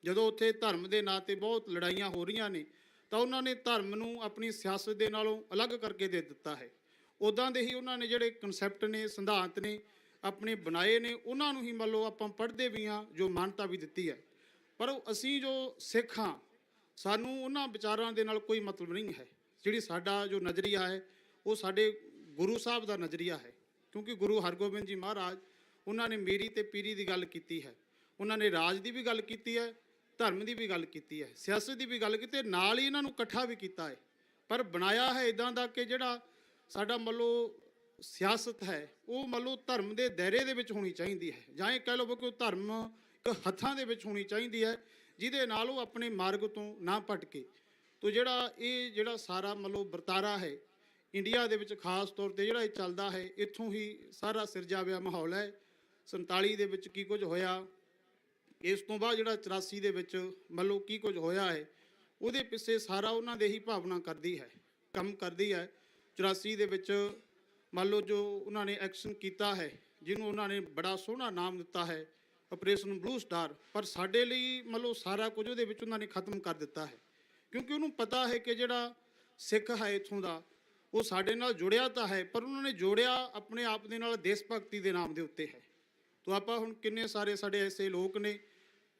Speaker 6: ਜਦੋਂ ਉੱਥੇ ਧਰਮ ਦੇ ਨਾਂ 'ਤੇ ਬਹੁਤ ਲੜਾਈਆਂ ਹੋ ਰਹੀਆਂ ਨੇ ਤਾਂ ਉਹਨਾਂ ਨੇ ਧਰਮ ਨੂੰ ਆਪਣੀ ਸਿਆਸਤ ਦੇ ਨਾਲੋਂ ਅਲੱਗ ਕਰਕੇ ਦੇ ਦਿੱਤਾ ਹੈ। ਉੱਦਾਂ ਦੇ ਹੀ ਉਹਨਾਂ ਨੇ ਜਿਹੜੇ ਕਨਸੈਪਟ ਨੇ, ਸਿਧਾਂਤ ਨੇ ਆਪਣੇ ਬਣਾਏ ਨੇ, ਉਹਨਾਂ ਨੂੰ ਹੀ ਮੰਨ ਲਓ ਆਪਾਂ ਪੜ੍ਹਦੇ ਵੀ ਹਾਂ, ਜੋ ਮਾਨਤਾ ਵੀ ਦਿੱਤੀ ਹੈ। ਪਰ ਅਸੀਂ ਜੋ ਸਿੱਖ ਹਾਂ, ਸਾਨੂੰ ਉਹਨਾਂ ਵਿਚਾਰਾਂ ਦੇ ਨਾਲ ਕੋਈ ਮਤਲਬ ਨਹੀਂ ਹੈ। ਜਿਹੜੀ ਸਾਡਾ ਜੋ ਨਜ਼ਰੀਆ ਹੈ ਉਹ ਸਾਡੇ ਗੁਰੂ ਸਾਹਿਬ ਦਾ ਨਜ਼ਰੀਆ ਹੈ, ਕਿਉਂਕਿ ਗੁਰੂ ਹਰਗੋਬਿੰਦ ਜੀ ਮਹਾਰਾਜ ਉਹਨਾਂ ਨੇ ਮੇਰੀ ਤੇ ਪੀਰੀ ਦੀ ਗੱਲ ਕੀਤੀ ਹੈ, ਉਹਨਾਂ ਨੇ ਰਾਜ ਦੀ ਵੀ ਗੱਲ ਕੀਤੀ ਹੈ, ਧਰਮ ਦੀ ਵੀ ਗੱਲ ਕੀਤੀ ਹੈ, ਸਿਆਸਤ ਦੀ ਵੀ ਗੱਲ ਕੀਤੀ ਹੈ, ਨਾਲ ਹੀ ਇਹਨਾਂ ਨੂੰ ਇਕੱਠਾ ਵੀ ਕੀਤਾ ਹੈ। ਪਰ ਬਣਾਇਆ ਹੈ ਇੱਦਾਂ ਦਾ ਕਿ ਜਿਹੜਾ ਸਾਡਾ ਮੰਨ ਲਓ ਸਿਆਸਤ ਹੈ ਉਹ ਮੰਨ ਲਓ ਧਰਮ ਦੇ ਦਾਇਰੇ ਦੇ ਵਿੱਚ ਹੋਣੀ ਚਾਹੀਦੀ ਹੈ, ਜਾਂ ਇਹ ਕਹਿ ਲਓ ਕਿ ਉਹ ਧਰਮ ਇੱਕ ਹੱਥਾਂ ਦੇ ਵਿੱਚ ਹੋਣੀ ਚਾਹੀਦੀ ਹੈ, ਜਿਹਦੇ ਨਾਲ ਉਹ ਆਪਣੇ ਮਾਰਗ ਤੋਂ ਨਾ ਭਟਕੇ। ਤੋ ਜਿਹੜਾ ਸਾਰਾ ਮੰਨ ਲਓ ਵਰਤਾਰਾ ਹੈ ਇੰਡੀਆ ਦੇ ਵਿੱਚ ਖਾਸ ਤੌਰ 'ਤੇ ਜਿਹੜਾ ਇਹ ਚੱਲਦਾ ਹੈ, ਇੱਥੋਂ ਹੀ ਸਾਰਾ ਸਿਰਜਿਆ ਹੋਇਆ ਮਾਹੌਲ ਹੈ। 47 ਦੇ ਵਿੱਚ ਕੀ ਕੁਝ ਹੋਇਆ, ਇਸ ਤੋਂ ਬਾਅਦ ਜਿਹੜਾ 84 ਦੇ ਵਿੱਚ ਮੰਨ ਲਓ ਕੀ ਕੁਝ ਹੋਇਆ ਹੈ, ਉਹਦੇ ਪਿੱਛੇ ਸਾਰਾ ਉਹਨਾਂ ਦੇ ਹੀ ਭਾਵਨਾ ਕਰਦੀ ਹੈ, ਕੰਮ ਕਰਦੀ ਹੈ। 84 ਦੇ ਵਿੱਚ ਮੰਨ ਲਓ ਜੋ ਉਹਨਾਂ ਨੇ ਐਕਸ਼ਨ ਕੀਤਾ ਹੈ, ਜਿਹਨੂੰ ਉਹਨਾਂ ਨੇ ਬੜਾ ਸੋਹਣਾ ਨਾਮ ਦਿੱਤਾ ਹੈ ਆਪਰੇਸ਼ਨ ਬਲੂ ਸਟਾਰ, ਪਰ ਸਾਡੇ ਲਈ ਮੰਨ ਲਓ ਸਾਰਾ ਕੁਝ ਉਹਦੇ ਵਿੱਚ ਉਹਨਾਂ ਨੇ ਖਤਮ ਕਰ ਦਿੱਤਾ ਹੈ, ਕਿਉਂਕਿ ਉਹਨੂੰ ਪਤਾ ਹੈ ਕਿ ਜਿਹੜਾ ਸਿੱਖ ਹੈ ਇੱਥੋਂ ਦਾ ਉਹ ਸਾਡੇ ਨਾਲ ਜੁੜਿਆ ਤਾਂ ਹੈ, ਪਰ ਉਹਨਾਂ ਨੇ ਜੋੜਿਆ ਆਪਣੇ ਆਪ ਦੇ ਨਾਲ ਦੇਸ਼ ਭਗਤੀ ਦੇ ਨਾਮ ਦੇ ਉੱਤੇ ਹੈ। ਤੋ ਆਪਾਂ ਹੁਣ ਕਿੰਨੇ ਸਾਰੇ ਸਾਡੇ ਐਸੇ ਲੋਕ ਨੇ,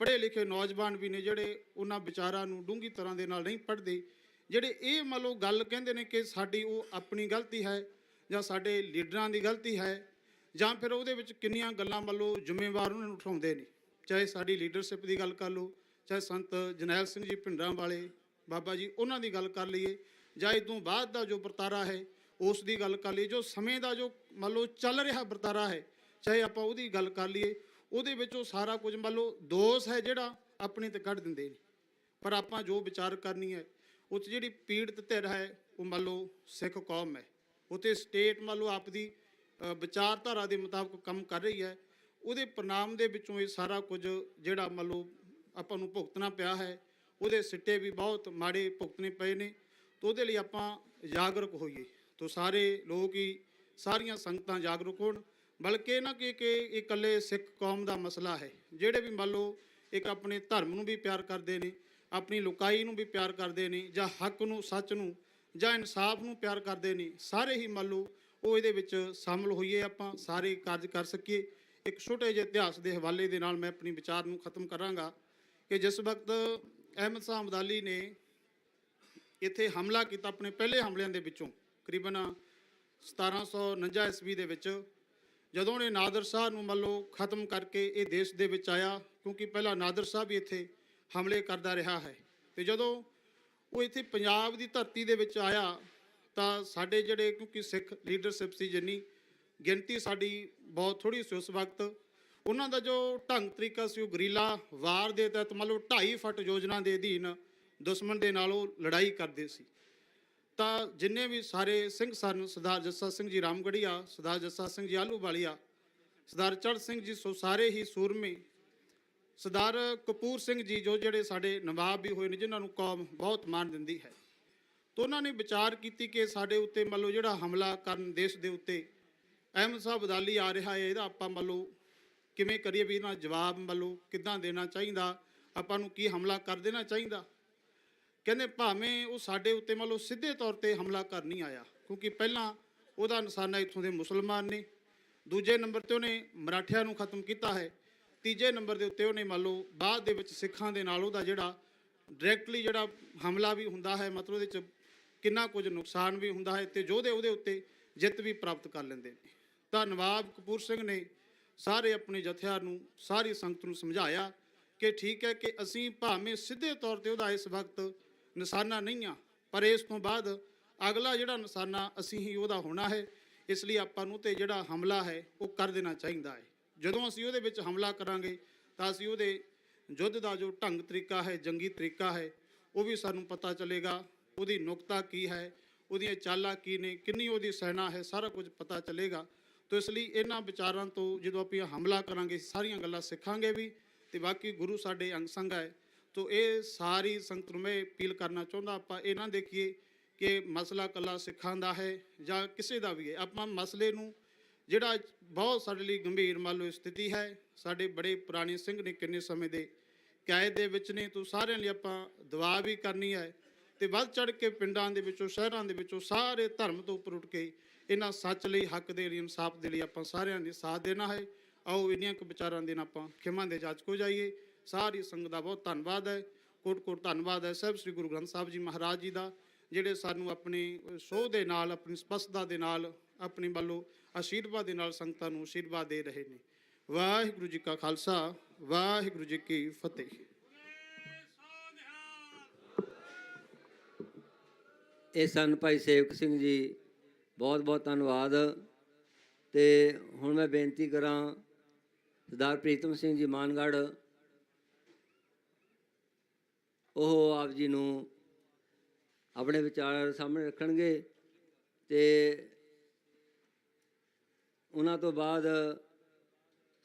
Speaker 6: ਪੜ੍ਹੇ ਲਿਖੇ ਨੌਜਵਾਨ ਵੀ ਨੇ, ਜਿਹੜੇ ਉਹਨਾਂ ਵਿਚਾਰਾਂ ਨੂੰ ਡੂੰਘੀ ਤਰ੍ਹਾਂ ਦੇ ਨਾਲ ਨਹੀਂ ਪੜ੍ਹਦੇ, ਜਿਹੜੇ ਇਹ ਮੰਨ ਲਓ ਗੱਲ ਕਹਿੰਦੇ ਨੇ ਕਿ ਸਾਡੀ ਉਹ ਆਪਣੀ ਗਲਤੀ ਹੈ ਜਾਂ ਸਾਡੇ ਲੀਡਰਾਂ ਦੀ ਗਲਤੀ ਹੈ, ਜਾਂ ਫਿਰ ਉਹਦੇ ਵਿੱਚ ਕਿੰਨੀਆਂ ਗੱਲਾਂ ਮੰਨ ਲਓ ਜ਼ਿੰਮੇਵਾਰ ਉਹਨਾਂ ਨੂੰ ਉਠਾਉਂਦੇ ਨੇ। ਚਾਹੇ ਸਾਡੀ ਲੀਡਰਸ਼ਿਪ ਦੀ ਗੱਲ ਕਰ ਲਓ, ਚਾਹੇ ਸੰਤ ਜਰਨੈਲ ਸਿੰਘ ਜੀ ਭਿੰਡਰਾਂ ਵਾਲੇ ਬਾਬਾ ਜੀ ਉਹਨਾਂ ਦੀ ਗੱਲ ਕਰ ਲਈਏ, ਜਾਂ ਇਹ ਤੋਂ ਬਾਅਦ ਦਾ ਜੋ ਵਰਤਾਰਾ ਹੈ ਉਸ ਦੀ ਗੱਲ ਕਰ ਲਈਏ, ਜੋ ਸਮੇਂ ਦਾ ਜੋ ਮੰਨ ਲਓ ਚੱਲ ਰਿਹਾ ਵਰਤਾਰਾ ਹੈ, ਚਾਹੇ ਆਪਾਂ ਉਹਦੀ ਗੱਲ ਕਰ ਲਈਏ, ਉਹਦੇ ਵਿੱਚ ਉਹ ਸਾਰਾ ਕੁਝ ਮੰਨ ਲਓ ਦੋਸ਼ ਹੈ ਜਿਹੜਾ ਆਪਣੇ 'ਤੇ ਕੱਢ ਦਿੰਦੇ ਨੇ। ਪਰ ਆਪਾਂ ਜੋ ਵਿਚਾਰ ਕਰਨੀ ਹੈ, ਉਹ 'ਚ ਜਿਹੜੀ ਪੀੜਤ ਧਿਰ ਹੈ ਉਹ ਮੰਨ ਲਓ ਸਿੱਖ ਕੌਮ ਹੈ, ਉੱਥੇ ਸਟੇਟ ਮੰਨ ਲਓ ਆਪਦੀ ਵਿਚਾਰਧਾਰਾ ਦੇ ਮੁਤਾਬਕ ਕੰਮ ਕਰ ਰਹੀ ਹੈ,
Speaker 9: ਉਹਦੇ ਪ੍ਰਣਾਮ ਦੇ ਵਿੱਚੋਂ ਇਹ ਸਾਰਾ ਕੁਝ ਜਿਹੜਾ ਮੰਨ ਲਓ ਆਪਾਂ ਨੂੰ ਭੁਗਤਣਾ ਪਿਆ ਹੈ, ਉਹਦੇ ਸਿੱਟੇ ਵੀ ਬਹੁਤ ਮਾੜੇ ਭੁਗਤਣੇ ਪਏ ਨੇ। ਤਾਂ ਉਹਦੇ ਲਈ ਆਪਾਂ ਜਾਗਰੂਕ ਹੋਈਏ, ਤਾਂ ਸਾਰੇ ਲੋਕ ਹੀ ਸਾਰੀਆਂ ਸੰਗਤਾਂ ਜਾਗਰੂਕ ਹੋਣ। ਬਲਕਿ ਨਾ ਕਿ ਇਹ ਇਕੱਲੇ ਸਿੱਖ ਕੌਮ ਦਾ ਮਸਲਾ ਹੈ, ਜਿਹੜੇ ਵੀ ਮੰਨ ਲਓ ਇੱਕ ਆਪਣੇ ਧਰਮ ਨੂੰ ਵੀ ਪਿਆਰ ਕਰਦੇ ਨੇ, ਆਪਣੀ ਲੋਕਾਈ ਨੂੰ ਵੀ ਪਿਆਰ ਕਰਦੇ ਨੇ, ਜਾਂ ਹੱਕ ਨੂੰ, ਸੱਚ ਨੂੰ, ਜਾਂ ਇਨਸਾਫ ਨੂੰ ਪਿਆਰ ਕਰਦੇ ਨੇ, ਸਾਰੇ ਹੀ ਮੰਨ ਲਓ ਉਹ ਇਹਦੇ ਵਿੱਚ ਸ਼ਾਮਲ ਹੋਈਏ, ਆਪਾਂ ਸਾਰੇ ਕਾਰਜ ਕਰ ਸਕੀਏ। ਇੱਕ ਛੋਟੇ ਜਿਹੇ ਇਤਿਹਾਸ ਦੇ ਹਵਾਲੇ ਦੇ ਨਾਲ ਮੈਂ ਆਪਣੀ ਵਿਚਾਰ ਨੂੰ ਖਤਮ ਕਰਾਂਗਾ ਕਿ ਜਿਸ ਵਕਤ ਅਹਿਮਦ ਸ਼ਾਹ ਅਬਦਾਲੀ ਨੇ ਇੱਥੇ ਹਮਲਾ ਕੀਤਾ, ਆਪਣੇ ਪਹਿਲੇ ਹਮਲਿਆਂ ਦੇ ਵਿੱਚੋਂ ਕਰੀਬਨ 1749 ਈਸਵੀ ਦੇ ਵਿੱਚ, ਜਦੋਂ ਉਹਨੇ ਨਾਦਰ ਸ਼ਾਹ ਨੂੰ ਮੰਨ ਲਓ ਖਤਮ ਕਰਕੇ ਇਹ ਦੇਸ਼ ਦੇ ਵਿੱਚ ਆਇਆ, ਕਿਉਂਕਿ ਪਹਿਲਾਂ ਨਾਦਰ ਸ਼ਾਹ ਵੀ ਇੱਥੇ ਹਮਲੇ ਕਰਦਾ ਰਿਹਾ ਹੈ, ਤੇ ਜਦੋਂ ਉਹ ਇੱਥੇ ਪੰਜਾਬ ਦੀ ਧਰਤੀ ਦੇ ਵਿੱਚ ਆਇਆ ਤਾਂ ਸਾਡੇ ਜਿਹੜੇ, ਕਿਉਂਕਿ ਸਿੱਖ ਲੀਡਰਸ਼ਿਪ ਸੀ, ਜਿੰਨੀ ਗਿਣਤੀ ਸਾਡੀ ਬਹੁਤ ਥੋੜ੍ਹੀ ਸੀ ਉਸ ਵਕਤ, ਉਹਨਾਂ ਦਾ ਜੋ ਢੰਗ ਤਰੀਕਾ ਸੀ ਉਹ ਗਰੀਲਾ ਵਾਰ ਦੇ ਤਹਿਤ ਮੰਨ ਲਓ 2.5 ਫੁੱਟ ਯੋਜਨਾ ਦੇ ਅਧੀਨ ਦੁਸ਼ਮਣ ਦੇ ਨਾਲ ਉਹ ਲੜਾਈ ਕਰਦੇ ਸੀ। ਤਾਂ ਜਿੰਨੇ ਵੀ ਸਾਰੇ ਸਿੰਘ ਸਨ, ਸਰਦਾਰ ਜੱਸਾ ਸਿੰਘ ਜੀ ਰਾਮਗੜੀਆ, ਸਰਦਾਰ ਜੱਸਾ ਸਿੰਘ ਜੀ ਆਹਲੂਵਾਲੀਆ, ਸਰਦਾਰ ਚੜ੍ਹ ਸਿੰਘ ਜੀ, ਸੋ ਸਾਰੇ ਹੀ ਸੂਰਮੇ, ਸਰਦਾਰ ਕਪੂਰ ਸਿੰਘ ਜੀ, ਜੋ ਜਿਹੜੇ ਸਾਡੇ ਨਵਾਬ ਵੀ ਹੋਏ ਨੇ, ਜਿਨ੍ਹਾਂ ਨੂੰ ਕੌਮ ਬਹੁਤ ਮਾਣ ਦਿੰਦੀ ਹੈ। ਤਾਂ ਉਹਨਾਂ ਨੇ ਵਿਚਾਰ ਕੀਤੀ ਕਿ ਸਾਡੇ ਉੱਤੇ ਮੰਨ ਲਓ ਜਿਹੜਾ ਹਮਲਾ ਕਰਨ ਦੇਸ਼ ਦੇ ਉੱਤੇ ਅਹਿਮਦ ਸ਼ਾਹ ਅਬਦਾਲੀ ਆ ਰਿਹਾ ਹੈ, ਇਹਦਾ ਆਪਾਂ ਮੰਨ ਲਓ ਕਿਵੇਂ ਕਰੀਏ, ਵੀ ਇਹਨਾਂ ਜਵਾਬ ਮੰਨ ਲਓ ਕਿੱਦਾਂ ਦੇਣਾ ਚਾਹੀਦਾ, ਆਪਾਂ ਨੂੰ ਕੀ ਹਮਲਾ ਕਰ ਦੇਣਾ ਚਾਹੀਦਾ। ਕਹਿੰਦੇ ਭਾਵੇਂ ਉਹ ਸਾਡੇ ਉੱਤੇ ਮੰਨ ਲਓ ਸਿੱਧੇ ਤੌਰ ਤੇ ਹਮਲਾ ਕਰ ਨਹੀਂ ਆਇਆ, ਕਿਉਂਕਿ ਪਹਿਲਾਂ ਉਹਦਾ ਨਿਸ਼ਾਨਾ ਇੱਥੋਂ ਦੇ ਮੁਸਲਮਾਨ ਨੇ, ਦੂਜੇ ਨੰਬਰ ਤੇ ਉਹਨੇ ਮਰਾਠਿਆਂ ਨੂੰ ਖਤਮ ਕੀਤਾ ਹੈ, ਤੀਜੇ ਨੰਬਰ ਦੇ ਉੱਤੇ ਉਹਨੇ ਮੰਨ ਲਓ ਬਾਅਦ ਦੇ ਵਿੱਚ ਸਿੱਖਾਂ ਦੇ ਨਾਲ ਉਹਦਾ ਜਿਹੜਾ ਡਾਇਰੈਕਟਲੀ ਜਿਹੜਾ ਹਮਲਾ ਵੀ ਹੁੰਦਾ ਹੈ, ਮਤਲਬ ਉਹਦੇ 'ਚ ਕਿੰਨਾ ਕੁਝ ਨੁਕਸਾਨ ਵੀ ਹੁੰਦਾ ਹੈ, ਤੇ ਯੋਧੇ ਉਹਦੇ ਉੱਤੇ ਜਿੱਤ ਵੀ ਪ੍ਰਾਪਤ ਕਰ ਲੈਂਦੇ ਨੇ। ਤਾਂ ਨਵਾਬ ਕਪੂਰ ਸਿੰਘ ਨੇ ਸਾਰੇ ਆਪਣੇ ਜਥਿਆਂ ਨੂੰ, ਸਾਰੀ ਸੰਗਤ ਨੂੰ ਸਮਝਾਇਆ ਕਿ ਠੀਕ ਹੈ ਕਿ ਅਸੀਂ ਭਾਵੇਂ ਸਿੱਧੇ ਤੌਰ ਤੇ ਉਹਦਾ ਇਸ ਵਕਤ ਨਿਸ਼ਾਨਾ ਨਹੀਂ ਆ, ਪਰ ਇਸ ਤੋਂ ਬਾਅਦ ਅਗਲਾ ਜਿਹੜਾ ਨਿਸ਼ਾਨਾ ਅਸੀਂ ਹੀ ਉਹਦਾ ਹੋਣਾ ਹੈ, ਇਸ ਲਈ ਆਪਾਂ ਨੂੰ ਤੇ ਜਿਹੜਾ ਹਮਲਾ ਹੈ ਉਹ ਕਰ ਦੇਣਾ ਚਾਹੀਦਾ ਹੈ। ਜਦੋਂ ਅਸੀਂ ਉਹਦੇ ਵਿੱਚ ਹਮਲਾ ਕਰਾਂਗੇ ਤਾਂ ਅਸੀਂ ਉਹਦੇ ਯੁੱਧ ਦਾ ਜੋ ਢੰਗ ਤਰੀਕਾ ਹੈ, ਜੰਗੀ ਤਰੀਕਾ ਹੈ, ਉਹ ਵੀ ਸਾਨੂੰ ਪਤਾ ਚੱਲੇਗਾ, ਉਹਦੀ ਨੁਕਤਾ ਕੀ ਹੈ, ਉਹਦੀਆਂ ਚਾਲਾਂ ਕੀ ਨੇ, ਕਿੰਨੀ ਉਹਦੀ ਸੈਨਾ ਹੈ, ਸਾਰਾ ਕੁਝ ਪਤਾ ਚੱਲੇਗਾ। ਤਾਂ ਇਸ ਲਈ ਇਹਨਾਂ ਵਿਚਾਰਾਂ ਤੋਂ ਜਦੋਂ ਆਪਾਂ ਹਮਲਾ ਕਰਾਂਗੇ ਸਾਰੀਆਂ ਗੱਲਾਂ ਸਿੱਖਾਂਗੇ ਵੀ, ਤੇ ਬਾਕੀ ਗੁਰੂ ਸਾਡੇ ਅੰਗ ਸੰਗ ਹੈ। ਤਾਂ ਇਹ ਸਾਰੀ ਸੰਗਤ ਨੂੰ ਮੈਂ ਅਪੀਲ ਕਰਨਾ ਚਾਹੁੰਦਾ, ਆਪਾਂ ਇਹ ਨਾ ਦੇਖੀਏ ਕਿ ਮਸਲਾ ਇਕੱਲਾ ਸਿੱਖਾਂ ਦਾ ਹੈ ਜਾਂ ਕਿਸੇ ਦਾ ਵੀ ਹੈ। ਆਪਾਂ ਮਸਲੇ ਨੂੰ ਜਿਹੜਾ ਬਹੁਤ ਸਾਡੇ ਲਈ ਗੰਭੀਰ ਮੰਨ ਲਓ ਸਥਿਤੀ ਹੈ, ਸਾਡੇ ਬੜੇ ਪੁਰਾਣੇ ਸਿੰਘ ਨੇ ਕਿੰਨੇ ਸਮੇਂ ਦੇ ਕੈਦ ਦੇ ਵਿੱਚ ਨੇ, ਤਾਂ ਸਾਰਿਆਂ ਲਈ ਆਪਾਂ ਦੁਆ ਵੀ ਕਰਨੀ ਹੈ, ਤੇ ਵੱਧ ਚੜ੍ਹ ਕੇ ਪਿੰਡਾਂ ਦੇ ਵਿੱਚੋਂ, ਸ਼ਹਿਰਾਂ ਦੇ ਵਿੱਚੋਂ, ਸਾਰੇ ਧਰਮ ਤੋਂ ਉੱਪਰ ਉੱਠ ਕੇ ਇਹਨਾਂ ਸੱਚ ਲਈ, ਹੱਕ ਦੇ ਲਈ, ਇਨਸਾਫ ਦੇ ਲਈ ਆਪਾਂ ਸਾਰਿਆਂ ਨੇ ਸਾਥ ਦੇਣਾ ਹੈ। ਆਓ ਇੰਨੀਆਂ ਕੁ ਵਿਚਾਰਾਂ ਦੇ ਨਾਲ ਆਪਾਂ ਖਿਮਾ ਦੇ ਜਾਚ ਕੋ ਜਾਈਏ। ਸਾਰੀ ਸੰਗਤ ਦਾ ਬਹੁਤ ਧੰਨਵਾਦ ਹੈ, ਕੋਟ ਕੋਟ ਧੰਨਵਾਦ ਹੈ ਸਾਹਿਬ ਸ੍ਰੀ ਗੁਰੂ ਗ੍ਰੰਥ ਸਾਹਿਬ ਜੀ ਮਹਾਰਾਜ ਜੀ ਦਾ, ਜਿਹੜੇ ਸਾਨੂੰ ਆਪਣੀ ਸੋਹ ਦੇ ਨਾਲ, ਆਪਣੀ ਸਪਸ਼ਟਤਾ ਦੇ ਨਾਲ, ਆਪਣੀ ਵੱਲੋਂ ਆਸ਼ੀਰਵਾਦ ਦੇ ਨਾਲ ਸੰਗਤਾਂ ਨੂੰ ਆਸ਼ੀਰਵਾਦ ਦੇ ਰਹੇ ਨੇ। ਵਾਹਿਗੁਰੂ ਜੀ ਕਾ ਖਾਲਸਾ, ਵਾਹਿਗੁਰੂ ਜੀ ਕੀ ਫਤਿਹ।
Speaker 2: ਇਹ ਸਨ ਭਾਈ ਸੇਵਕ ਸਿੰਘ ਜੀ, ਬਹੁਤ ਬਹੁਤ ਧੰਨਵਾਦ। ਤੇ ਹੁਣ ਮੈਂ ਬੇਨਤੀ ਕਰਾਂ ਸਰਦਾਰ ਪ੍ਰੀਤਮ ਸਿੰਘ ਜੀ ਮਾਨਗੜ੍ਹ, ਉਹ ਆਪ ਜੀ ਨੂੰ ਆਪਣੇ ਵਿਚਾਰ ਸਾਹਮਣੇ ਰੱਖਣਗੇ, ਤੇ ਉਹਨਾਂ ਤੋਂ ਬਾਅਦ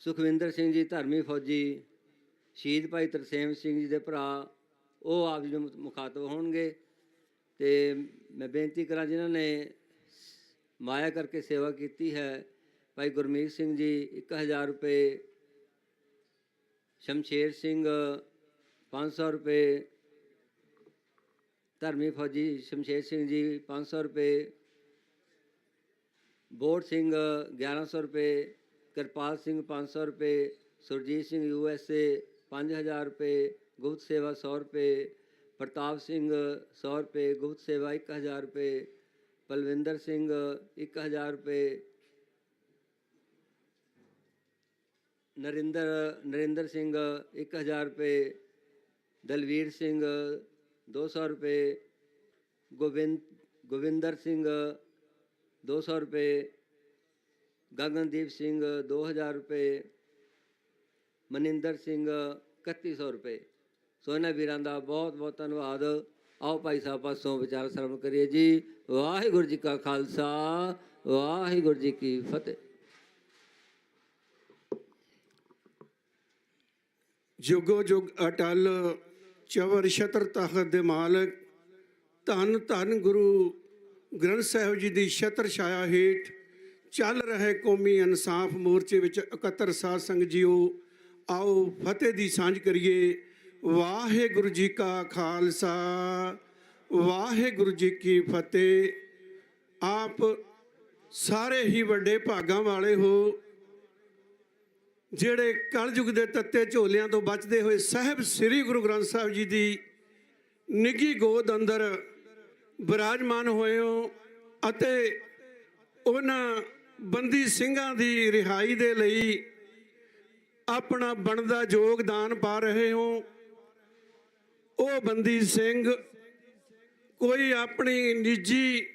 Speaker 2: ਸੁਖਵਿੰਦਰ ਸਿੰਘ ਜੀ ਧਰਮੀ ਫੌਜੀ, ਸ਼ਹੀਦ ਭਾਈ ਤਰਸੇਮ ਸਿੰਘ ਜੀ ਦੇ ਭਰਾ, ਉਹ ਆਪ ਜੀ ਨੂੰ ਮੁਖਾਤਬ ਹੋਣਗੇ। ਤੇ ਮੈਂ ਬੇਨਤੀ ਕਰਾਂ ਜਿਨ੍ਹਾਂ ਨੇ ਮਾਇਆ ਕਰਕੇ ਸੇਵਾ ਕੀਤੀ ਹੈ, ਭਾਈ ਗੁਰਮੀਤ ਸਿੰਘ ਜੀ 1000 ਰੁਪਏ, ਸ਼ਮਸ਼ੇਰ ਸਿੰਘ 500 ਰੁਪਏ, ਧਰਮੀ ਫੌਜੀ ਸ਼ਮਸ਼ੇਰ ਸਿੰਘ ਜੀ 500 ਰੁਪਏ, ਬੋੜ ਸਿੰਘ 1100 ਰੁਪਏ, ਕਿਰਪਾਲ ਸਿੰਘ 500 ਰੁਪਏ, ਸੁਰਜੀਤ ਸਿੰਘ USA 5000 ਰੁਪਏ, ਗੁਪਤ ਸੇਵਾ 100 ਰੁਪਏ, ਪ੍ਰਤਾਪ ਸਿੰਘ 100 ਰੁਪਏ, ਗੁਪਤ ਸੇਵਾ 1000 ਰੁਪਏ, ਪਲਵਿੰਦਰ ਸਿੰਘ 1000 ਰੁਪਏ, ਨਰਿੰਦਰ ਸਿੰਘ 1000 ਰੁਪਏ, ਦਲਵੀਰ ਸਿੰਘ 200 ਰੁਪਏ, ਗੋਵਿੰਦਰ ਸਿੰਘ 200 ਰੁਪਏ, ਗਗਨਦੀਪ ਸਿੰਘ 2000 ਰੁਪਏ, ਮਨਿੰਦਰ ਸਿੰਘ 3100 ਰੁਪਏ। ਸੋ ਇਹਨਾਂ ਵੀਰਾਂ ਦਾ ਬਹੁਤ ਬਹੁਤ ਧੰਨਵਾਦ। ਆਓ ਭਾਈ ਸਾਹਿਬ ਪਾਸੋਂ ਵਿਚਾਰ ਸਰਵਣ ਕਰੀਏ ਜੀ। ਵਾਹਿਗੁਰੂ ਜੀ ਕਾ ਖਾਲਸਾ, ਵਾਹਿਗੁਰੂ ਜੀ ਕੀ ਫਤਿਹ।
Speaker 6: ਜੁਗੋ ਜੁਗ ਅਟਲ ਚਵਰ ਛਤਰ ਤਖਤ ਦੇ ਮਾਲਕ ਧੰਨ ਧੰਨ ਗੁਰੂ ਗ੍ਰੰਥ ਸਾਹਿਬ ਜੀ ਦੀ ਛਤਰ ਛਾਇਆ ਹੇਠ ਚੱਲ ਰਹੇ ਕੌਮੀ ਇਨਸਾਫ ਮੋਰਚੇ ਵਿੱਚ ਇਕੱਤਰ ਸਾਧ ਸੰਗਤ ਜੀਓ, ਆਓ ਫਤਿਹ ਦੀ ਸਾਂਝ ਕਰੀਏ। ਵਾਹਿਗੁਰੂ ਜੀ ਕਾ ਖਾਲਸਾ, ਵਾਹਿਗੁਰੂ ਜੀ ਕੀ ਫਤਿਹ। ਆਪ ਸਾਰੇ ਹੀ ਵੱਡੇ ਭਾਗਾਂ ਵਾਲੇ ਹੋ, ਜਿਹੜੇ ਕਲਯੁਗ ਦੇ ਤੱਤੇ ਝੋਲਿਆਂ ਤੋਂ ਬਚਦੇ ਹੋਏ ਸਾਹਿਬ ਸ੍ਰੀ ਗੁਰੂ ਗ੍ਰੰਥ ਸਾਹਿਬ ਜੀ ਦੀ ਨਿੱਘੀ ਗੋਦ ਅੰਦਰ ਬਿਰਾਜਮਾਨ ਹੋਏ ਹੋ ਅਤੇ ਉਹਨਾਂ ਬੰਦੀ ਸਿੰਘਾਂ ਦੀ ਰਿਹਾਈ ਦੇ ਲਈ ਆਪਣਾ ਬਣਦਾ ਯੋਗਦਾਨ ਪਾ ਰਹੇ ਹੋ। ਉਹ ਬੰਦੀ ਸਿੰਘ ਕੋਈ ਆਪਣੀ ਨਿੱਜੀ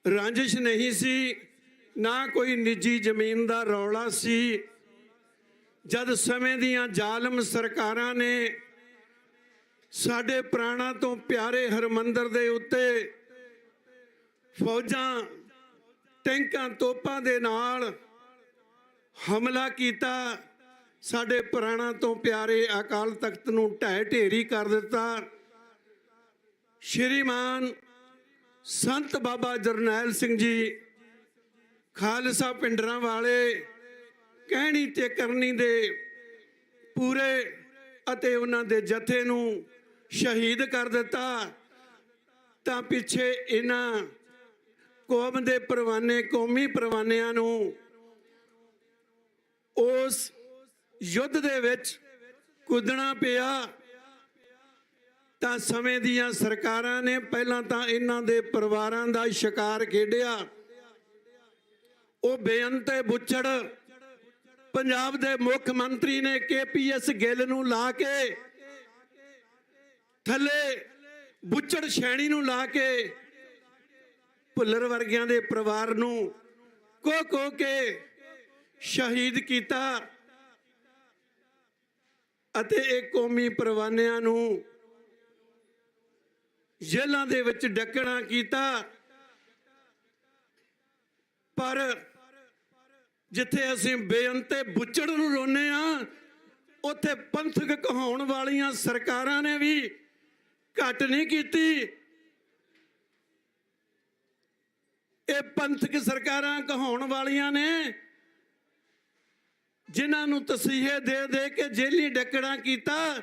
Speaker 6: ਰੰਜਿਸ਼ ਨਹੀਂ ਸੀ, ਨਾ ਕੋਈ ਨਿੱਜੀ ਜ਼ਮੀਨ ਦਾ ਰੌਲਾ ਸੀ। ਜਦ ਸਮੇਂ ਦੀਆਂ ਜ਼ਾਲਮ ਸਰਕਾਰਾਂ ਨੇ ਸਾਡੇ ਪ੍ਰਾਣਾਂ ਤੋਂ ਪਿਆਰੇ ਹਰਮੰਦਰ ਦੇ ਉੱਤੇ ਫੌਜਾਂ ਟੈਂਕਾਂ ਤੋਪਾਂ ਦੇ ਨਾਲ ਹਮਲਾ ਕੀਤਾ, ਸਾਡੇ ਪ੍ਰਾਣਾਂ ਤੋਂ ਪਿਆਰੇ ਅਕਾਲ ਤਖਤ ਨੂੰ ਢਹਿ ਢੇਰੀ ਕਰ ਦਿੱਤਾ। ਸ਼੍ਰੀਮਾਨ ਸੰਤ ਬਾਬਾ ਜਰਨੈਲ ਸਿੰਘ ਜੀ ਖਾਲਸਾ ਪਿੰਡਰਾਂ ਵਾਲੇ ਕਹਿਣੀ ਤੇ ਕਰਨੀ ਦੇ ਪੂਰੇ ਅਤੇ ਉਹਨਾਂ ਦੇ ਜਥੇ ਨੂੰ ਸ਼ਹੀਦ ਕਰ ਦਿੱਤਾ, ਤਾਂ ਪਿੱਛੇ ਇਹਨਾਂ ਕੌਮ ਦੇ ਪਰਵਾਨੇ, ਕੌਮੀ ਪਰਵਾਨਿਆਂ ਨੂੰ ਉਸ ਯੁੱਧ ਦੇ ਵਿੱਚ ਕੁੱਦਣਾ ਪਿਆ। ਤਾਂ ਸਮੇਂ ਦੀਆਂ ਸਰਕਾਰਾਂ ਨੇ ਪਹਿਲਾਂ ਤਾਂ ਇਹਨਾਂ ਦੇ ਪਰਿਵਾਰਾਂ ਦਾ ਸ਼ਿਕਾਰ ਖੇਡਿਆ। ਉਹ ਬੇਅੰਤੇ ਬੁੱਚੜ ਪੰਜਾਬ ਦੇ ਮੁੱਖ ਮੰਤਰੀ ਨੇ KPS ਗਿੱਲ ਨੂੰ ਲਾ ਕੇ ਥੱਲੇ ਬੁੱਚੜ ਸ਼ੈਣੀ ਨੂੰ ਲਾ ਕੇ ਭੁੱਲਰ ਵਰਗਿਆਂ ਦੇ ਪਰਿਵਾਰ ਨੂੰ ਕੋ ਕੇ ਸ਼ਹੀਦ ਕੀਤਾ ਅਤੇ ਇਹ ਕੌਮੀ ਪਰਵਾਨਿਆਂ ਨੂੰ ਜੇਲ੍ਹਾਂ ਦੇ ਵਿੱਚ ਡੱਕਣਾ ਕੀਤਾ। ਪਰ ਜਿੱਥੇ ਅਸੀਂ ਬੇਅੰਤੇ ਬੁੱਚੜ ਨੂੰ ਰੋਨੇ ਆ, ਉੱਥੇ ਪੰਥਕ ਕਹਾਉਣ ਵਾਲੀਆਂ ਸਰਕਾਰਾਂ ਨੇ ਵੀ ਘੱਟ ਨਹੀਂ ਕੀਤੀ। ਇਹ ਪੰਥਕ ਸਰਕਾਰਾਂ ਕਹਾਉਣ ਵਾਲੀਆਂ ਨੇ ਜਿਨ੍ਹਾਂ ਨੂੰ ਤਸੀਹੇ ਦੇ ਦੇ ਕੇ ਜੇਲੀ ਡੱਕਣਾ ਕੀਤਾ,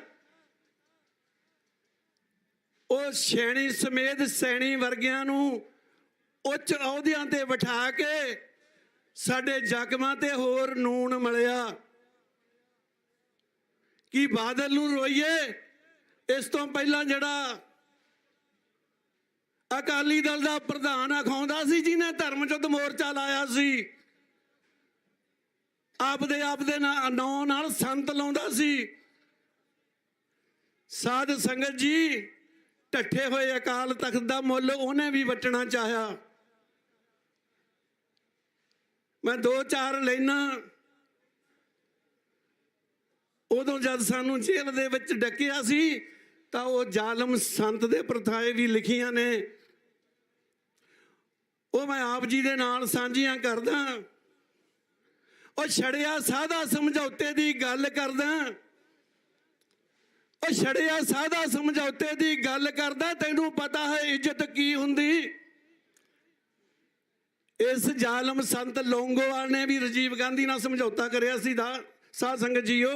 Speaker 6: ਉਹ ਸ਼ੈਣੀ ਸਮੇਤ ਸੈਣੀ ਵਰਗਿਆਂ ਨੂੰ ਉੱਚ ਅਹੁਦਿਆਂ ਤੇ ਬਿਠਾ ਕੇ ਸਾਡੇ ਜ਼ਖਮਾਂ ਤੇ ਹੋਰ ਨੂਣ ਮਲਿਆ। ਕੀ ਬਾਦਲ ਨੂੰ ਰੋਈਏ? ਇਸ ਤੋਂ ਪਹਿਲਾਂ ਜਿਹੜਾ ਅਕਾਲੀ ਦਲ ਦਾ ਪ੍ਰਧਾਨ ਅਖਾਉਂਦਾ ਸੀ, ਜਿਹਨੇ ਧਰਮ ਯੁੱਧ ਮੋਰਚਾ ਲਾਇਆ ਸੀ, ਆਪਦੇ ਨਾਂ ਨਾਲ ਸੰਤ ਲਾਉਂਦਾ ਸੀ। ਸਾਧ ਸੰਗਤ ਜੀ, ਢੱਠੇ ਹੋਏ ਅਕਾਲ ਤਖਤ ਦਾ ਮੁੱਲ ਉਹਨੇ ਵੀ ਵੱਟਣਾ ਚਾਹਿਆ। ਮੈਂ 2-4 ਲੈਣਾ ਉਦੋਂ ਜਦ ਸਾਨੂੰ ਜੇਲ੍ਹ ਦੇ ਵਿੱਚ ਡੱਕਿਆ ਸੀ, ਤਾਂ ਉਹ ਜ਼ਾਲਮ ਸੰਤ ਦੇ ਪ੍ਰਥਾਏ ਵੀ ਲਿਖੀਆਂ ਨੇ, ਉਹ ਮੈਂ ਆਪ ਜੀ ਦੇ ਨਾਲ ਸਾਂਝੀਆਂ ਕਰਦਾ। ਉਹ ਛੜਿਆ ਸਾਦਾ ਸਮਝੌਤੇ ਦੀ ਗੱਲ ਕਰਦਾ, ਉਹ ਛੜਿਆ ਸਾਦਾ ਸਮਝੌਤੇ ਦੀ ਗੱਲ ਕਰਦਾ, ਤੈਨੂੰ ਪਤਾ ਹੈ ਇੱਜ਼ਤ ਕੀ ਹੁੰਦੀ। ਇਸ ਜ਼ਾਲਮ ਸੰਤ ਲੌਂਗੋਵਾਲ ਨੇ ਵੀ ਰਾਜੀਵ ਗਾਂਧੀ ਨਾਲ ਸਮਝੌਤਾ ਕਰਿਆ ਸੀ ਦਾ ਸਾਧ ਸੰਗਤ ਜੀਓ।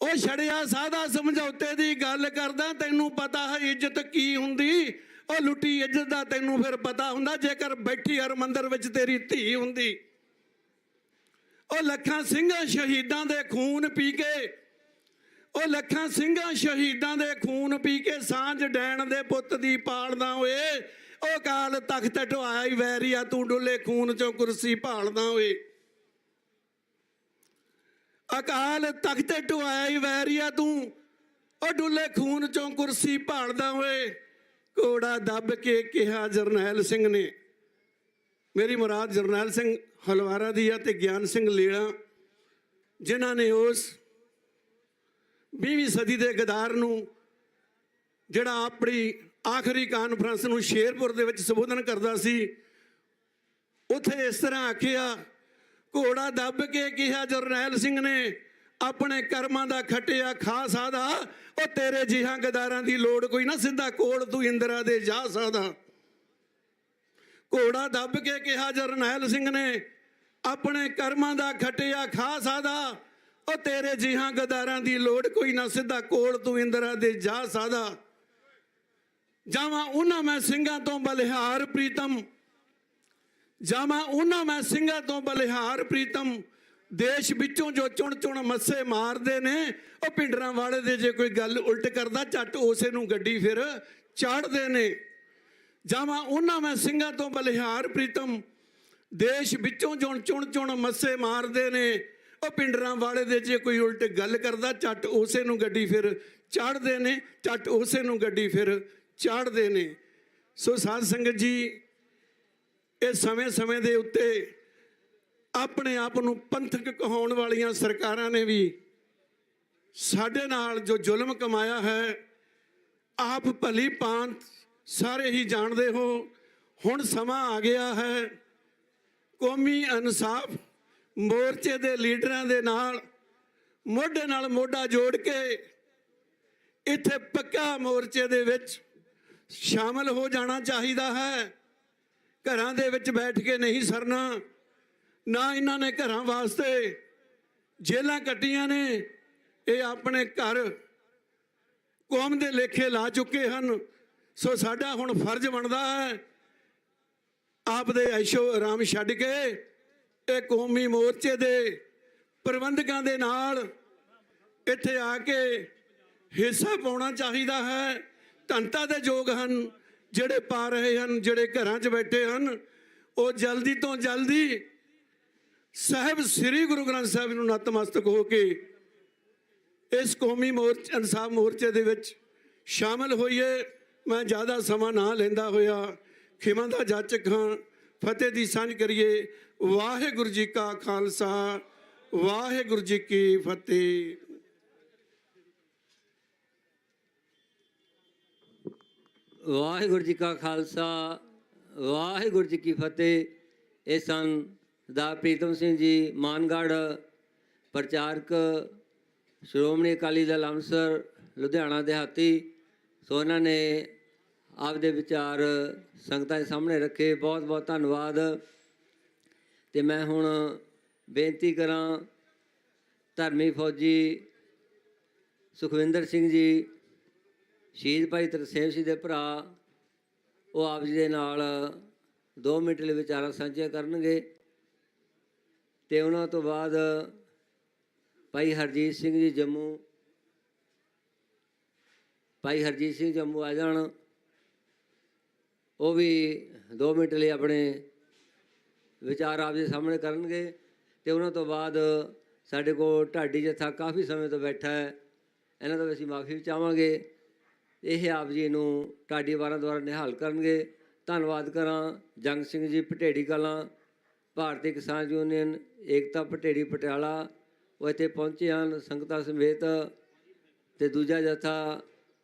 Speaker 6: ਉਹ ਛੜਿਆ ਸਾਦਾ ਸਮਝੌਤੇ ਦੀ ਗੱਲ ਕਰਦਾ, ਤੈਨੂੰ ਪਤਾ ਹੈ ਇੱਜ਼ਤ ਕੀ ਹੁੰਦੀ। ਉਹ ਲੁੱਟੀ ਇੱਜ਼ਤ ਦਾ ਤੈਨੂੰ ਫਿਰ ਪਤਾ ਹੁੰਦਾ, ਜੇਕਰ ਬੈਠੀ ਹਰਮੰਦਰ ਵਿੱਚ ਤੇਰੀ ਧੀ ਹੁੰਦੀ। ਉਹ ਲੱਖਾਂ ਸਿੰਘਾਂ ਸ਼ਹੀਦਾਂ ਦੇ ਖੂਨ ਪੀ ਕੇ, ਉਹ ਲੱਖਾਂ ਸਿੰਘਾਂ ਸ਼ਹੀਦਾਂ ਦੇ ਖੂਨ ਪੀ ਕੇ ਸਾਂਝ ਡੈਣ ਦੇ ਪੁੱਤ ਦੀ ਪਾਲਦਾ ਹੋਏ, ਉਹ ਕਾਲ ਤਖਤ ਢਵਾਇਆ ਹੀ ਵੈਰੀਆ, ਤੂੰ ਡੁੱਲੇ ਖੂਨ ਚੋਂ ਕੁਰਸੀ ਭਾਲਦਾ ਹੋਏ। ਅਕਾਲ ਤਖਤ ਢਵਾਇਆ ਹੀ ਵੈਰੀਆ, ਤੂੰ ਉਹ ਡੁੱਲੇ ਖੂਨ ਚੋਂ ਕੁਰਸੀ ਭਾਲਦਾ ਹੋਏ। ਘੋੜਾ ਦੱਬ ਕੇ ਕਿਹਾ ਜਰਨੈਲ ਸਿੰਘ ਨੇ, ਮੇਰੀ ਮੁਰਾਦ ਜਰਨੈਲ ਸਿੰਘ ਹਲਵਾਰਾ ਦੀ ਆ ਤੇ ਗਿਆਨ ਸਿੰਘ ਲੀਲਾ, ਜਿਨ੍ਹਾਂ ਨੇ ਉਸ 20ਵੀਂ ਸਦੀ ਦੇ ਗਦਾਰ ਨੂੰ, ਜਿਹੜਾ ਆਪਣੀ ਆਖਰੀ ਕਾਨਫਰੰਸ ਨੂੰ ਸ਼ੇਰਪੁਰ ਦੇ ਵਿੱਚ ਸੰਬੋਧਨ ਕਰਦਾ ਸੀ, ਉੱਥੇ ਇਸ ਤਰ੍ਹਾਂ ਆਖਿਆ,
Speaker 10: ਘੋੜਾ ਦੱਬ ਕੇ ਕਿਹਾ ਜਰਨੈਲ ਸਿੰਘ ਨੇ, ਆਪਣੇ ਕਰਮਾਂ ਦਾ ਖੱਟਿਆ ਖਾ ਸਕਦਾ, ਉਹ ਤੇਰੇ ਜਿਹਾਂ ਗਦਾਰਾਂ ਦੀ ਲੋੜ ਕੋਈ ਨਾ, ਸਿੱਧਾ ਕੋਲ ਤੂੰ ਇੰਦਰਾ ਦੇ ਜਾ ਸਕਦਾ। ਘੋੜਾ ਦੱਬ ਕੇ ਕਿਹਾ ਜਰਨੈਲ ਸਿੰਘ ਨੇ, ਆਪਣੇ ਕਰਮਾਂ ਦਾ ਖੱਟਿਆ ਖਾ ਸਕਦਾ, ਉਹ ਤੇਰੇ ਜਿਹਾਂ ਗਦਾਰਾਂ ਦੀ ਲੋੜ ਕੋਈ ਨਾ, ਸਿੱਧਾ ਕੋਲ ਤੂੰ ਇੰਦਰਾ ਦੇ ਜਾ ਸਕਦਾ। ਜਾਵਾਂ ਉਹਨਾਂ ਮੈਂ ਸਿੰਘਾਂ ਤੋਂ ਬਲਿਹਾਰ ਪ੍ਰੀਤਮ, ਜਾਵਾਂ ਉਹਨਾਂ ਮੈਂ ਸਿੰਘਾਂ ਤੋਂ ਬਲਿਹਾਰ ਪ੍ਰੀਤਮ, ਦੇਸ਼ ਵਿੱਚੋਂ ਜੋ ਚੁਣ ਚੁਣ ਮੱਸੇ ਮਾਰਦੇ ਨੇ, ਉਹ ਪਿੰਡਰਾਂ ਵਾਲੇ ਦੇ ਜੇ ਕੋਈ ਗੱਲ ਉਲਟ ਕਰਦਾ, ਝੱਟ ਉਸੇ ਨੂੰ ਗੱਡੀ ਫਿਰ ਚਾੜਦੇ ਨੇ। ਜਾਵਾਂ ਉਹਨਾਂ ਮੈਂ ਸਿੰਘਾਂ ਤੋਂ ਬਲਿਹਾਰ ਪ੍ਰੀਤਮ, ਦੇਸ਼ ਵਿੱਚੋਂ ਜੋ ਚੁਣ ਚੁਣ ਮੱਸੇ ਮਾਰਦੇ ਨੇ, ਉਹ ਪਿੰਡਰਾਂ ਵਾਲੇ ਦੇ ਜੇ ਕੋਈ ਉਲਟ ਗੱਲ ਕਰਦਾ, ਝੱਟ ਉਸੇ ਨੂੰ ਗੱਡੀ ਫਿਰ ਚਾੜਦੇ ਨੇ, ਝੱਟ ਉਸੇ ਨੂੰ ਗੱਡੀ ਫਿਰ ਚਾੜਦੇ ਨੇ। ਸੋ ਸਾਧ ਸੰਗਤ ਜੀ, ਇਹ ਸਮੇਂ-ਸਮੇਂ ਦੇ ਉੱਤੇ ਆਪਣੇ ਆਪ ਨੂੰ ਪੰਥਕ ਕਹਾਉਣ ਵਾਲੀਆਂ ਸਰਕਾਰਾਂ ਨੇ ਵੀ ਸਾਡੇ ਨਾਲ ਜੋ ਜ਼ੁਲਮ ਕਮਾਇਆ ਹੈ, ਆਪ ਭਲੀ ਭਾਂਤ ਸਾਰੇ ਹੀ ਜਾਣਦੇ ਹੋ। ਹੁਣ ਸਮਾਂ ਆ ਗਿਆ ਹੈ ਕੌਮੀ ਇਨਸਾਫ ਮੋਰਚੇ ਦੇ ਲੀਡਰਾਂ ਦੇ ਨਾਲ ਮੋਢਾ ਜੋੜ ਕੇ ਇੱਥੇ ਪੱਕਾ ਮੋਰਚੇ ਦੇ ਵਿੱਚ ਸ਼ਾਮਲ ਹੋ ਜਾਣਾ ਚਾਹੀਦਾ ਹੈ। ਘਰਾਂ ਦੇ ਵਿੱਚ ਬੈਠ ਕੇ ਨਹੀਂ ਸਰਨਾ, ਨਾ ਇਹਨਾਂ ਨੇ ਘਰਾਂ ਵਾਸਤੇ ਜੇਲਾਂ ਕੱਟੀਆਂ ਨੇ, ਇਹ ਆਪਣੇ ਘਰ ਕੌਮ ਦੇ ਲੇਖੇ ਲਾ ਚੁੱਕੇ ਹਨ। ਸੋ ਸਾਡਾ ਹੁਣ ਫਰਜ਼ ਬਣਦਾ ਹੈ ਆਪ ਦੇ ਐਸ਼ੋ ਆਰਾਮ ਛੱਡ ਕੇ ਇਹ ਕੌਮੀ ਮੋਰਚੇ ਦੇ ਪ੍ਰਬੰਧਕਾਂ ਦੇ ਨਾਲ ਇੱਥੇ ਆ ਕੇ ਹਿੱਸਾ ਪਾਉਣਾ ਚਾਹੀਦਾ ਹੈ। ਧੰਨਤਾ ਦੇ ਯੋਗ ਹਨ ਜਿਹੜੇ ਪਾ ਰਹੇ ਹਨ, ਜਿਹੜੇ ਘਰਾਂ 'ਚ ਬੈਠੇ ਹਨ, ਉਹ ਜਲਦੀ ਤੋਂ ਜਲਦੀ ਸਾਹਿਬ ਸ੍ਰੀ ਗੁਰੂ ਗ੍ਰੰਥ ਸਾਹਿਬ ਨੂੰ ਨਤਮਸਤਕ ਹੋ ਕੇ ਇਸ ਕੌਮੀ ਇਨਸਾਫ ਮੋਰਚੇ ਦੇ ਵਿੱਚ ਸ਼ਾਮਲ ਹੋਈਏ। ਮੈਂ ਜ਼ਿਆਦਾ ਸਮਾਂ ਨਾ ਲੈਂਦਾ ਹੋਇਆ ਖਿਮਾ ਦਾ ਜਾਚਕ ਹਾਂ। ਫਤਿਹ ਦੀ ਸਾਂਝ ਕਰੀਏ। ਵਾਹਿਗੁਰੂ ਜੀ ਕਾ ਖਾਲਸਾ, ਵਾਹਿਗੁਰੂ ਜੀ ਕੀ ਫਤਿਹ।
Speaker 2: ਵਾਹਿਗੁਰੂ ਜੀ ਕਾ ਖਾਲਸਾ, ਵਾਹਿਗੁਰੂ ਜੀ ਕੀ ਫਤਿਹ। ਇਹ ਸਨ ਸਰਦਾਰ ਪ੍ਰੀਤਮ ਸਿੰਘ ਜੀ ਮਾਨਗੜ੍ਹ, ਪ੍ਰਚਾਰਕ ਸ਼੍ਰੋਮਣੀ ਅਕਾਲੀ ਦਲ ਅੰਮ੍ਰਿਤਸਰ ਲੁਧਿਆਣਾ ਦਿਹਾਤੀ। ਸੋ ਉਹਨਾਂ ਨੇ ਆਪਦੇ ਵਿਚਾਰ ਸੰਗਤਾਂ ਦੇ ਸਾਹਮਣੇ ਰੱਖੇ। ਬਹੁਤ ਬਹੁਤ ਧੰਨਵਾਦ। ਤੇ ਮੈਂ ਹੁਣ ਬੇਨਤੀ ਕਰਾਂ ਧਰਮੀ ਫੌਜੀ ਸੁਖਵਿੰਦਰ ਸਿੰਘ ਜੀ, ਸ਼ਹੀਦ ਭਾਈ ਤਰਸੇਮ ਸਿੰਘ ਦੇ ਭਰਾ, ਉਹ ਆਪ ਜੀ ਦੇ ਨਾਲ 2 ਮਿੰਟ ਲਈ ਵਿਚਾਰਾਂ ਸਾਂਝੀਆਂ ਕਰਨਗੇ। ਤੇ ਉਹਨਾਂ ਤੋਂ ਬਾਅਦ ਭਾਈ ਹਰਜੀਤ ਸਿੰਘ ਜੀ ਜੰਮੂ, ਭਾਈ ਹਰਜੀਤ ਸਿੰਘ ਜੰਮੂ ਆ ਜਾਣ, ਉਹ ਵੀ 2 ਮਿੰਟ ਲਈ ਆਪਣੇ ਵਿਚਾਰ ਆਪ ਦੇ ਸਾਹਮਣੇ ਕਰਨਗੇ। ਤੇ ਉਹਨਾਂ ਤੋਂ ਬਾਅਦ ਸਾਡੇ ਕੋਲ ਢਾਡੀ ਜੱਥਾ ਕਾਫੀ ਸਮੇਂ ਤੋਂ ਬੈਠਾ ਹੈ, ਇਹਨਾਂ ਤੋਂ ਅਸੀਂ ਮਾਫੀ ਵੀ ਚਾਹਾਂਗੇ। ਇਹ ਆਪ ਜੀ ਨੂੰ ਢਾਡੀ ਵਾਰਾਂ ਦੁਆਰਾ ਨਿਹਾਲ ਕਰਨਗੇ। ਧੰਨਵਾਦ ਕਰਾਂ ਜੰਗ ਸਿੰਘ ਜੀ ਭਟੇੜੀ ਕਲਾਂ, ਭਾਰਤੀ ਕਿਸਾਨ ਯੂਨੀਅਨ ਏਕਤਾ ਭਟੇੜੀ ਪਟਿਆਲਾ, ਉਹ ਇੱਥੇ ਪਹੁੰਚੇ ਹਨ ਸੰਗਤਾਂ ਸਮੇਤ। ਤੇ ਦੂਜਾ ਜੱਥਾ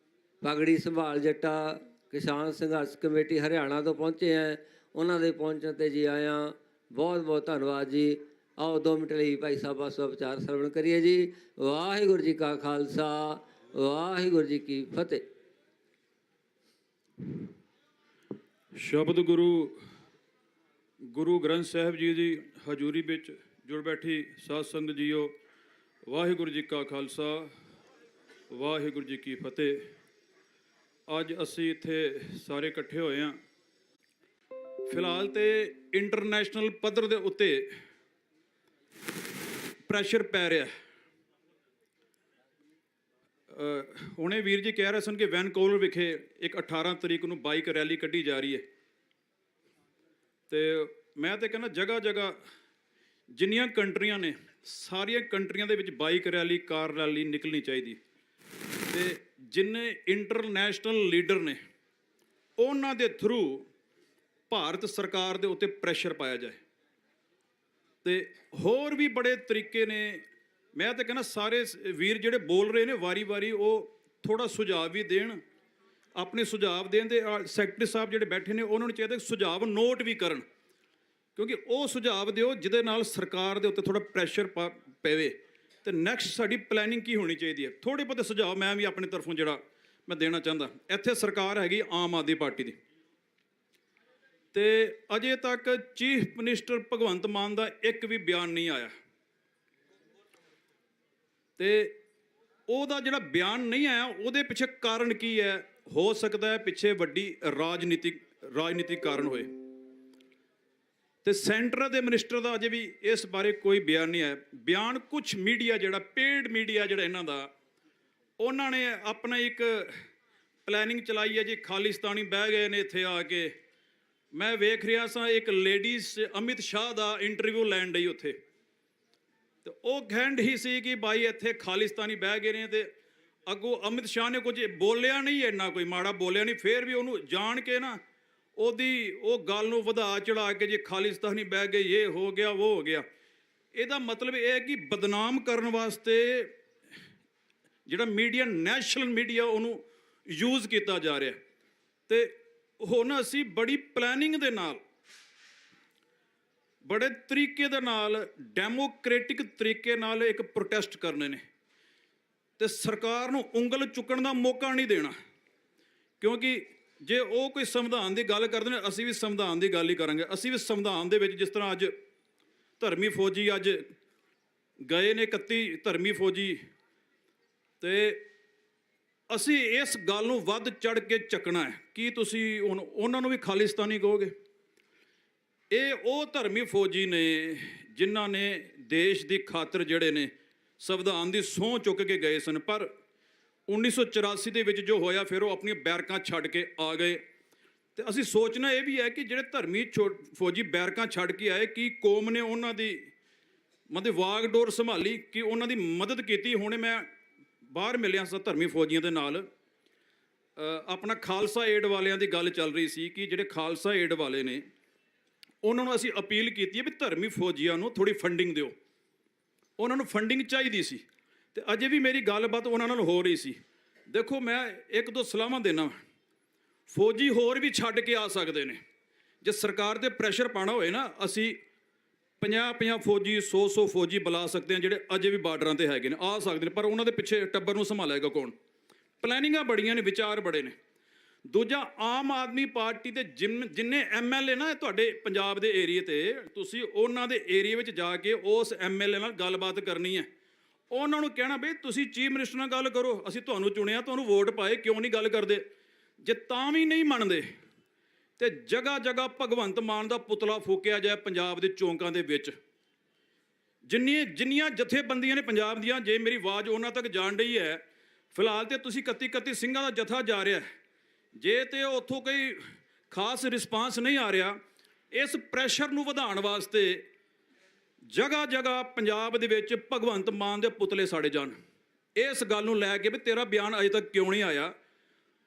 Speaker 2: ਪਗੜੀ ਸੰਭਾਲ ਜੱਟਾ ਕਿਸਾਨ ਸੰਘਰਸ਼ ਕਮੇਟੀ ਹਰਿਆਣਾ ਤੋਂ ਪਹੁੰਚੇ ਹੈ, ਉਹਨਾਂ ਦੇ ਪਹੁੰਚਣ 'ਤੇ ਜੀ ਆਇਆਂ। ਬਹੁਤ ਬਹੁਤ ਧੰਨਵਾਦ ਜੀ। ਆਓ 2 ਮਿੰਟ ਲਈ ਭਾਈ ਸਾਹਿਬ ਸਭ ਵਿਚਾਰ ਸਰਵਣ ਕਰੀਏ ਜੀ। ਵਾਹਿਗੁਰੂ ਜੀ ਕਾ ਖਾਲਸਾ, ਵਾਹਿਗੁਰੂ ਜੀ ਕੀ ਫਤਿਹ।
Speaker 11: ਸ਼ਬਦ ਗੁਰੂ ਗ੍ਰੰਥ ਸਾਹਿਬ ਜੀ ਦੀ ਹਜ਼ੂਰੀ ਵਿੱਚ ਜੁੜ ਬੈਠੀ ਸਾਧ ਸੰਗਤ ਜੀਓ, ਵਾਹਿਗੁਰੂ ਜੀ ਕਾ ਖਾਲਸਾ, ਵਾਹਿਗੁਰੂ ਜੀ ਕੀ ਫਤਿਹ। ਅੱਜ ਅਸੀਂ ਇੱਥੇ ਸਾਰੇ ਇਕੱਠੇ ਹੋਏ ਹਾਂ। ਫਿਲਹਾਲ ਤੇ ਇੰਟਰਨੈਸ਼ਨਲ ਪੱਧਰ ਦੇ ਉੱਤੇ ਪ੍ਰੈਸ਼ਰ ਪੈ ਰਿਹਾ। ਹੁਣੇ ਵੀਰ ਜੀ ਕਹਿ ਰਹੇ ਸਨ ਕਿ ਵੈਨਕੂਵਰ ਵਿਖੇ ਇੱਕ 18 ਤਰੀਕ ਨੂੰ ਬਾਈਕ ਰੈਲੀ ਕੱਢੀ ਜਾ ਰਹੀ ਹੈ। ਤੇ ਮੈਂ ਤਾਂ ਕਹਿੰਦਾ ਜਗ੍ਹਾ ਜਗ੍ਹਾ ਜਿੰਨੀਆਂ ਕੰਟਰੀਆਂ ਨੇ, ਸਾਰੀਆਂ ਕੰਟਰੀਆਂ ਦੇ ਵਿੱਚ ਬਾਈਕ ਰੈਲੀ, ਕਾਰ ਰੈਲੀ ਨਿਕਲਣੀ ਚਾਹੀਦੀ। ਤੇ ਜਿੰਨੇ ਇੰਟਰਨੈਸ਼ਨਲ ਲੀਡਰ ਨੇ, ਉਹਨਾਂ ਦੇ ਥਰੂ ਭਾਰਤ ਸਰਕਾਰ ਦੇ ਉੱਤੇ ਪ੍ਰੈਸ਼ਰ ਪਾਇਆ ਜਾਏ। ਤੇ ਹੋਰ ਵੀ ਬੜੇ ਤਰੀਕੇ ਨੇ। ਮੈਂ ਤਾਂ ਕਹਿੰਦਾ ਸਾਰੇ ਵੀਰ ਜਿਹੜੇ ਬੋਲ ਰਹੇ ਨੇ ਵਾਰੀ-ਵਾਰੀ ਉਹ ਥੋੜਾ ਸੁਝਾਅ ਵੀ ਦੇਣ, ਆਪਣੇ ਸੁਝਾਅ ਦੇਣ। ਤੇ ਸੈਕਟਰੀ ਸਾਹਿਬ ਜਿਹੜੇ ਬੈਠੇ ਨੇ ਉਹਨਾਂ ਨੂੰ ਚਾਹੀਦਾ ਸੁਝਾਅ ਨੋਟ ਵੀ ਕਰਨ ਕਿਉਂਕਿ ਉਹ ਸੁਝਾਅ ਦਿਓ ਜਿਹਦੇ ਨਾਲ ਸਰਕਾਰ ਦੇ ਉੱਤੇ ਥੋੜਾ ਪ੍ਰੈਸ਼ਰ ਪਵੇ ਤੇ ਨੈਕਸਟ ਸਾਡੀ ਪਲੈਨਿੰਗ ਕੀ ਹੋਣੀ ਚਾਹੀਦੀ ਹੈ। ਥੋੜੇ ਬਹੁਤੇ ਸੁਝਾਅ ਮੈਂ ਵੀ ਆਪਣੀ ਤਰਫੋਂ ਜਿਹੜਾ ਮੈਂ ਦੇਣਾ ਚਾਹੁੰਦਾ। ਇੱਥੇ ਸਰਕਾਰ ਹੈਗੀ ਆਮ ਆਦਮੀ ਪਾਰਟੀ ਦੀ, ਤੇ ਅਜੇ ਤੱਕ ਚੀਫ ਮਿਨਿਸਟਰ ਭਗਵੰਤ ਮਾਨ ਦਾ ਇੱਕ ਵੀ ਬਿਆਨ ਨਹੀਂ ਆਇਆ, ਤੇ ਉਹਦਾ ਜਿਹੜਾ ਬਿਆਨ ਨਹੀਂ ਆਇਆ ਉਹਦੇ ਪਿੱਛੇ ਕਾਰਨ ਕੀ ਹੈ? ਹੋ ਸਕਦਾ ਹੈ ਪਿੱਛੇ ਵੱਡੀ ਰਾਜਨੀਤਿਕ ਕਾਰਨ ਹੋਏ, ਤੇ ਸੈਂਟਰ ਦੇ ਮਿਨਿਸਟਰ ਦਾ ਅਜੇ ਵੀ ਇਸ ਬਾਰੇ ਕੋਈ ਬਿਆਨ ਨਹੀਂ ਆਇਆ। ਬਿਆਨ ਕੁਝ ਮੀਡੀਆ ਜਿਹੜਾ ਪੇਡ ਮੀਡੀਆ ਜਿਹੜਾ ਇਹਨਾਂ ਦਾ, ਉਹਨਾਂ ਨੇ ਆਪਣਾ ਇੱਕ ਪਲੈਨਿੰਗ ਚਲਾਈ ਹੈ ਜੀ, ਖਾਲਿਸਤਾਨੀ ਬਹਿ ਗਏ ਨੇ ਇੱਥੇ ਆ ਕੇ। ਮੈਂ ਵੇਖ ਰਿਹਾ ਸਾਂ ਇੱਕ ਲੇਡੀਜ਼ ਅਮਿਤ ਸ਼ਾਹ ਦਾ ਇੰਟਰਵਿਊ ਲੈਣ ਡਈ ਉੱਥੇ, ਤੇ ਉਹ ਕਹਿਣ ਹੀ ਸੀ ਕਿ ਭਾਈ ਇੱਥੇ ਖਾਲਿਸਤਾਨੀ ਬਹਿ ਗਏ ਨੇ, ਤੇ ਅੱਗੋਂ ਅਮਿਤ ਸ਼ਾਹ ਨੇ ਕੁਝ ਬੋਲਿਆ ਨਹੀਂ, ਇੰਨਾ ਕੋਈ ਮਾੜਾ ਬੋਲਿਆ ਨਹੀਂ, ਫਿਰ ਵੀ ਉਹਨੂੰ ਜਾਣ ਕੇ ਨਾ ਉਹਦੀ ਉਹ ਗੱਲ ਨੂੰ ਵਧਾ ਚੜਾ ਕੇ ਜੇ ਖਾਲਿਸਤਾਨੀ ਬਹਿ ਗਏ, ਇਹ ਹੋ ਗਿਆ ਉਹ ਹੋ ਗਿਆ। ਇਹਦਾ ਮਤਲਬ ਇਹ ਹੈ ਕਿ ਬਦਨਾਮ ਕਰਨ ਵਾਸਤੇ ਜਿਹੜਾ ਮੀਡੀਆ, ਨੈਸ਼ਨਲ ਮੀਡੀਆ, ਉਹਨੂੰ ਯੂਜ਼ ਕੀਤਾ ਜਾ ਰਿਹਾ। ਤੇ ਹੁਣ ਅਸੀਂ ਬੜੀ ਪਲੈਨਿੰਗ ਦੇ ਨਾਲ, ਬੜੇ ਤਰੀਕੇ ਦੇ ਨਾਲ, ਡੈਮੋਕ੍ਰੈਟਿਕ ਤਰੀਕੇ ਨਾਲ ਇੱਕ ਪ੍ਰੋਟੈਸਟ ਕਰਨੇ ਨੇ, ਤੇ ਸਰਕਾਰ ਨੂੰ ਉਂਗਲ ਚੁੱਕਣ ਦਾ ਮੌਕਾ ਨਹੀਂ ਦੇਣਾ। ਕਿਉਂਕਿ ਜੇ ਉਹ ਕੋਈ ਸੰਵਿਧਾਨ ਦੀ ਗੱਲ ਕਰਦੇ ਨੇ, ਅਸੀਂ ਵੀ ਸੰਵਿਧਾਨ ਦੀ ਗੱਲ ਹੀ ਕਰਾਂਗੇ। ਅਸੀਂ ਵੀ ਸੰਵਿਧਾਨ ਦੇ ਵਿੱਚ, ਜਿਸ ਤਰ੍ਹਾਂ ਅੱਜ ਧਰਮੀ ਫੌਜੀ ਅੱਜ ਗਏ ਨੇ 31 ਧਰਮੀ ਫੌਜੀ, ਤੇ ਅਸੀਂ ਇਸ ਗੱਲ ਨੂੰ ਵੱਧ ਚੜ ਕੇ ਚੱਕਣਾ ਹੈ। ਕੀ ਤੁਸੀਂ ਹੁਣ ਉਹਨਾਂ ਨੂੰ ਵੀ ਖਾਲਿਸਤਾਨੀ ਕਹੋਗੇ? ਇਹ ਉਹ ਧਰਮੀ ਫੌਜੀ ਨੇ ਜਿਨ੍ਹਾਂ ਨੇ ਦੇਸ਼ ਦੀ ਖਾਤਰ ਜਿਹੜੇ ਨੇ ਸੰਵਿਧਾਨ ਦੀ ਸਹੁੰ ਚੁੱਕ ਕੇ ਗਏ ਸਨ, ਪਰ 1984 ਦੇ ਵਿੱਚ ਜੋ ਹੋਇਆ, ਫਿਰ ਉਹ ਆਪਣੀਆਂ ਬੈਰਕਾਂ ਛੱਡ ਕੇ ਆ ਗਏ। ਤੇ ਅਸੀਂ ਸੋਚਣਾ ਇਹ ਵੀ ਹੈ ਕਿ ਜਿਹੜੇ ਧਰਮੀ ਫੌਜੀ ਬੈਰਕਾਂ ਛੱਡ ਕੇ ਆਏ, ਕੀ ਕੌਮ ਨੇ ਉਹਨਾਂ ਦੀ ਮਤਲਬ ਵਾਗਡੋਰ ਸੰਭਾਲੀ, ਕਿ ਉਹਨਾਂ ਦੀ ਮਦਦ ਕੀਤੀ? ਹੁਣੇ ਮੈਂ ਬਾਹਰ ਮਿਲਿਆ ਸਾਂ ਧਰਮੀ ਫੌਜੀਆਂ ਦੇ ਨਾਲ, ਆਪਣਾ ਖਾਲਸਾ ਏਡ ਵਾਲਿਆਂ ਦੀ ਗੱਲ ਚੱਲ ਰਹੀ ਸੀ ਕਿ ਜਿਹੜੇ ਖਾਲਸਾ ਏਡ ਵਾਲੇ ਨੇ, ਉਹਨਾਂ ਨੂੰ ਅਸੀਂ ਅਪੀਲ ਕੀਤੀ ਹੈ ਵੀ ਧਰਮੀ ਫੌਜੀਆਂ ਨੂੰ ਥੋੜੀ ਫੰਡਿੰਗ ਦਿਓ। ਉਹਨਾਂ ਨੂੰ ਫੰਡਿੰਗ ਚਾਹੀਦੀ ਸੀ, ਤੇ ਅਜੇ ਵੀ ਮੇਰੀ ਗੱਲਬਾਤ ਉਹਨਾਂ ਨਾਲ ਹੋ ਰਹੀ ਸੀ। ਦੇਖੋ, ਮੈਂ ਇੱਕ ਦੋ ਸਲਾਹਾਂ ਦੇਣਾ, ਫੌਜੀ ਹੋਰ ਵੀ ਛੱਡ ਕੇ ਆ ਸਕਦੇ ਨੇ। ਜੇ ਸਰਕਾਰ ਤੇ ਪ੍ਰੈਸ਼ਰ ਪਾਉਣਾ ਹੋਏ ਨਾ, ਅਸੀਂ 50-50 ਫੌਜੀ, 100-100 ਫੌਜੀ ਬੁਲਾ ਸਕਦੇ ਹਾਂ ਜਿਹੜੇ ਅਜੇ ਵੀ ਬਾਰਡਰਾਂ ਤੇ ਹੈਗੇ ਨੇ, ਆ ਸਕਦੇ ਨੇ, ਪਰ ਉਹਨਾਂ ਦੇ ਪਿੱਛੇ ਟੱਬਰ ਨੂੰ ਸੰਭਾਲੇਗਾ ਕੌਣ? ਪਲੈਨਿੰਗਾਂ ਬੜੀਆਂ ਨੇ, ਵਿਚਾਰ ਬੜੇ ਨੇ। ਦੂਜਾ, ਆਮ ਆਦਮੀ ਪਾਰਟੀ ਦੇ ਜਿੰਨੇ MLA ਨਾ ਤੁਹਾਡੇ ਪੰਜਾਬ ਦੇ ਏਰੀਏ ਤੇ, ਤੁਸੀਂ ਉਹਨਾਂ ਦੇ ਏਰੀਏ ਵਿੱਚ ਜਾ ਕੇ ਉਸ MLA ਨਾਲ ਗੱਲਬਾਤ ਕਰਨੀ ਹੈ। ਉਹਨਾਂ ਨੂੰ ਕਹਿਣਾ ਬਈ ਤੁਸੀਂ ਚੀਫ ਮਿਨਿਸਟਰ ਨਾਲ ਗੱਲ ਕਰੋ, ਅਸੀਂ ਤੁਹਾਨੂੰ ਚੁਣਿਆ, ਤੁਹਾਨੂੰ ਵੋਟ ਪਾਏ, ਕਿਉਂ ਨਹੀਂ ਗੱਲ ਕਰਦੇ? ਜੇ ਤਾਂ ਵੀ ਨਹੀਂ ਮੰਨਦੇ, ਤੇ ਜਗ੍ਹਾ ਜਗ੍ਹਾ ਭਗਵੰਤ ਮਾਨ ਦਾ ਪੁਤਲਾ ਫੂਕਿਆ ਜਾਏ ਪੰਜਾਬ ਦੇ ਚੌਂਕਾਂ ਦੇ ਵਿੱਚ। ਜਿੰਨੀਆਂ ਜਥੇਬੰਦੀਆਂ ਨੇ ਪੰਜਾਬ ਦੀਆਂ, ਜੇ ਮੇਰੀ ਆਵਾਜ਼ ਉਹਨਾਂ ਤੱਕ ਜਾਣ ਰਹੀ ਹੈ, ਫਿਲਹਾਲ ਤੇ ਤੁਸੀਂ 31 ਸਿੰਘਾਂ ਦਾ ਜਥਾ ਜਾ ਰਿਹਾ, ਜੇ ਤੇ ਉੱਥੋਂ ਕੋਈ ਖਾਸ ਰਿਸਪਾਂਸ ਨਹੀਂ ਆ ਰਿਹਾ, ਇਸ ਪ੍ਰੈਸ਼ਰ ਨੂੰ ਵਧਾਉਣ ਵਾਸਤੇ ਜਗ੍ਹਾ ਜਗ੍ਹਾ ਪੰਜਾਬ ਦੇ ਵਿੱਚ ਭਗਵੰਤ ਮਾਨ ਦੇ ਪੁਤਲੇ ਸਾੜੇ ਜਾਣ। ਇਸ ਗੱਲ ਨੂੰ ਲੈ ਕੇ ਵੀ ਤੇਰਾ ਬਿਆਨ ਅਜੇ ਤੱਕ ਕਿਉਂ ਨਹੀਂ ਆਇਆ?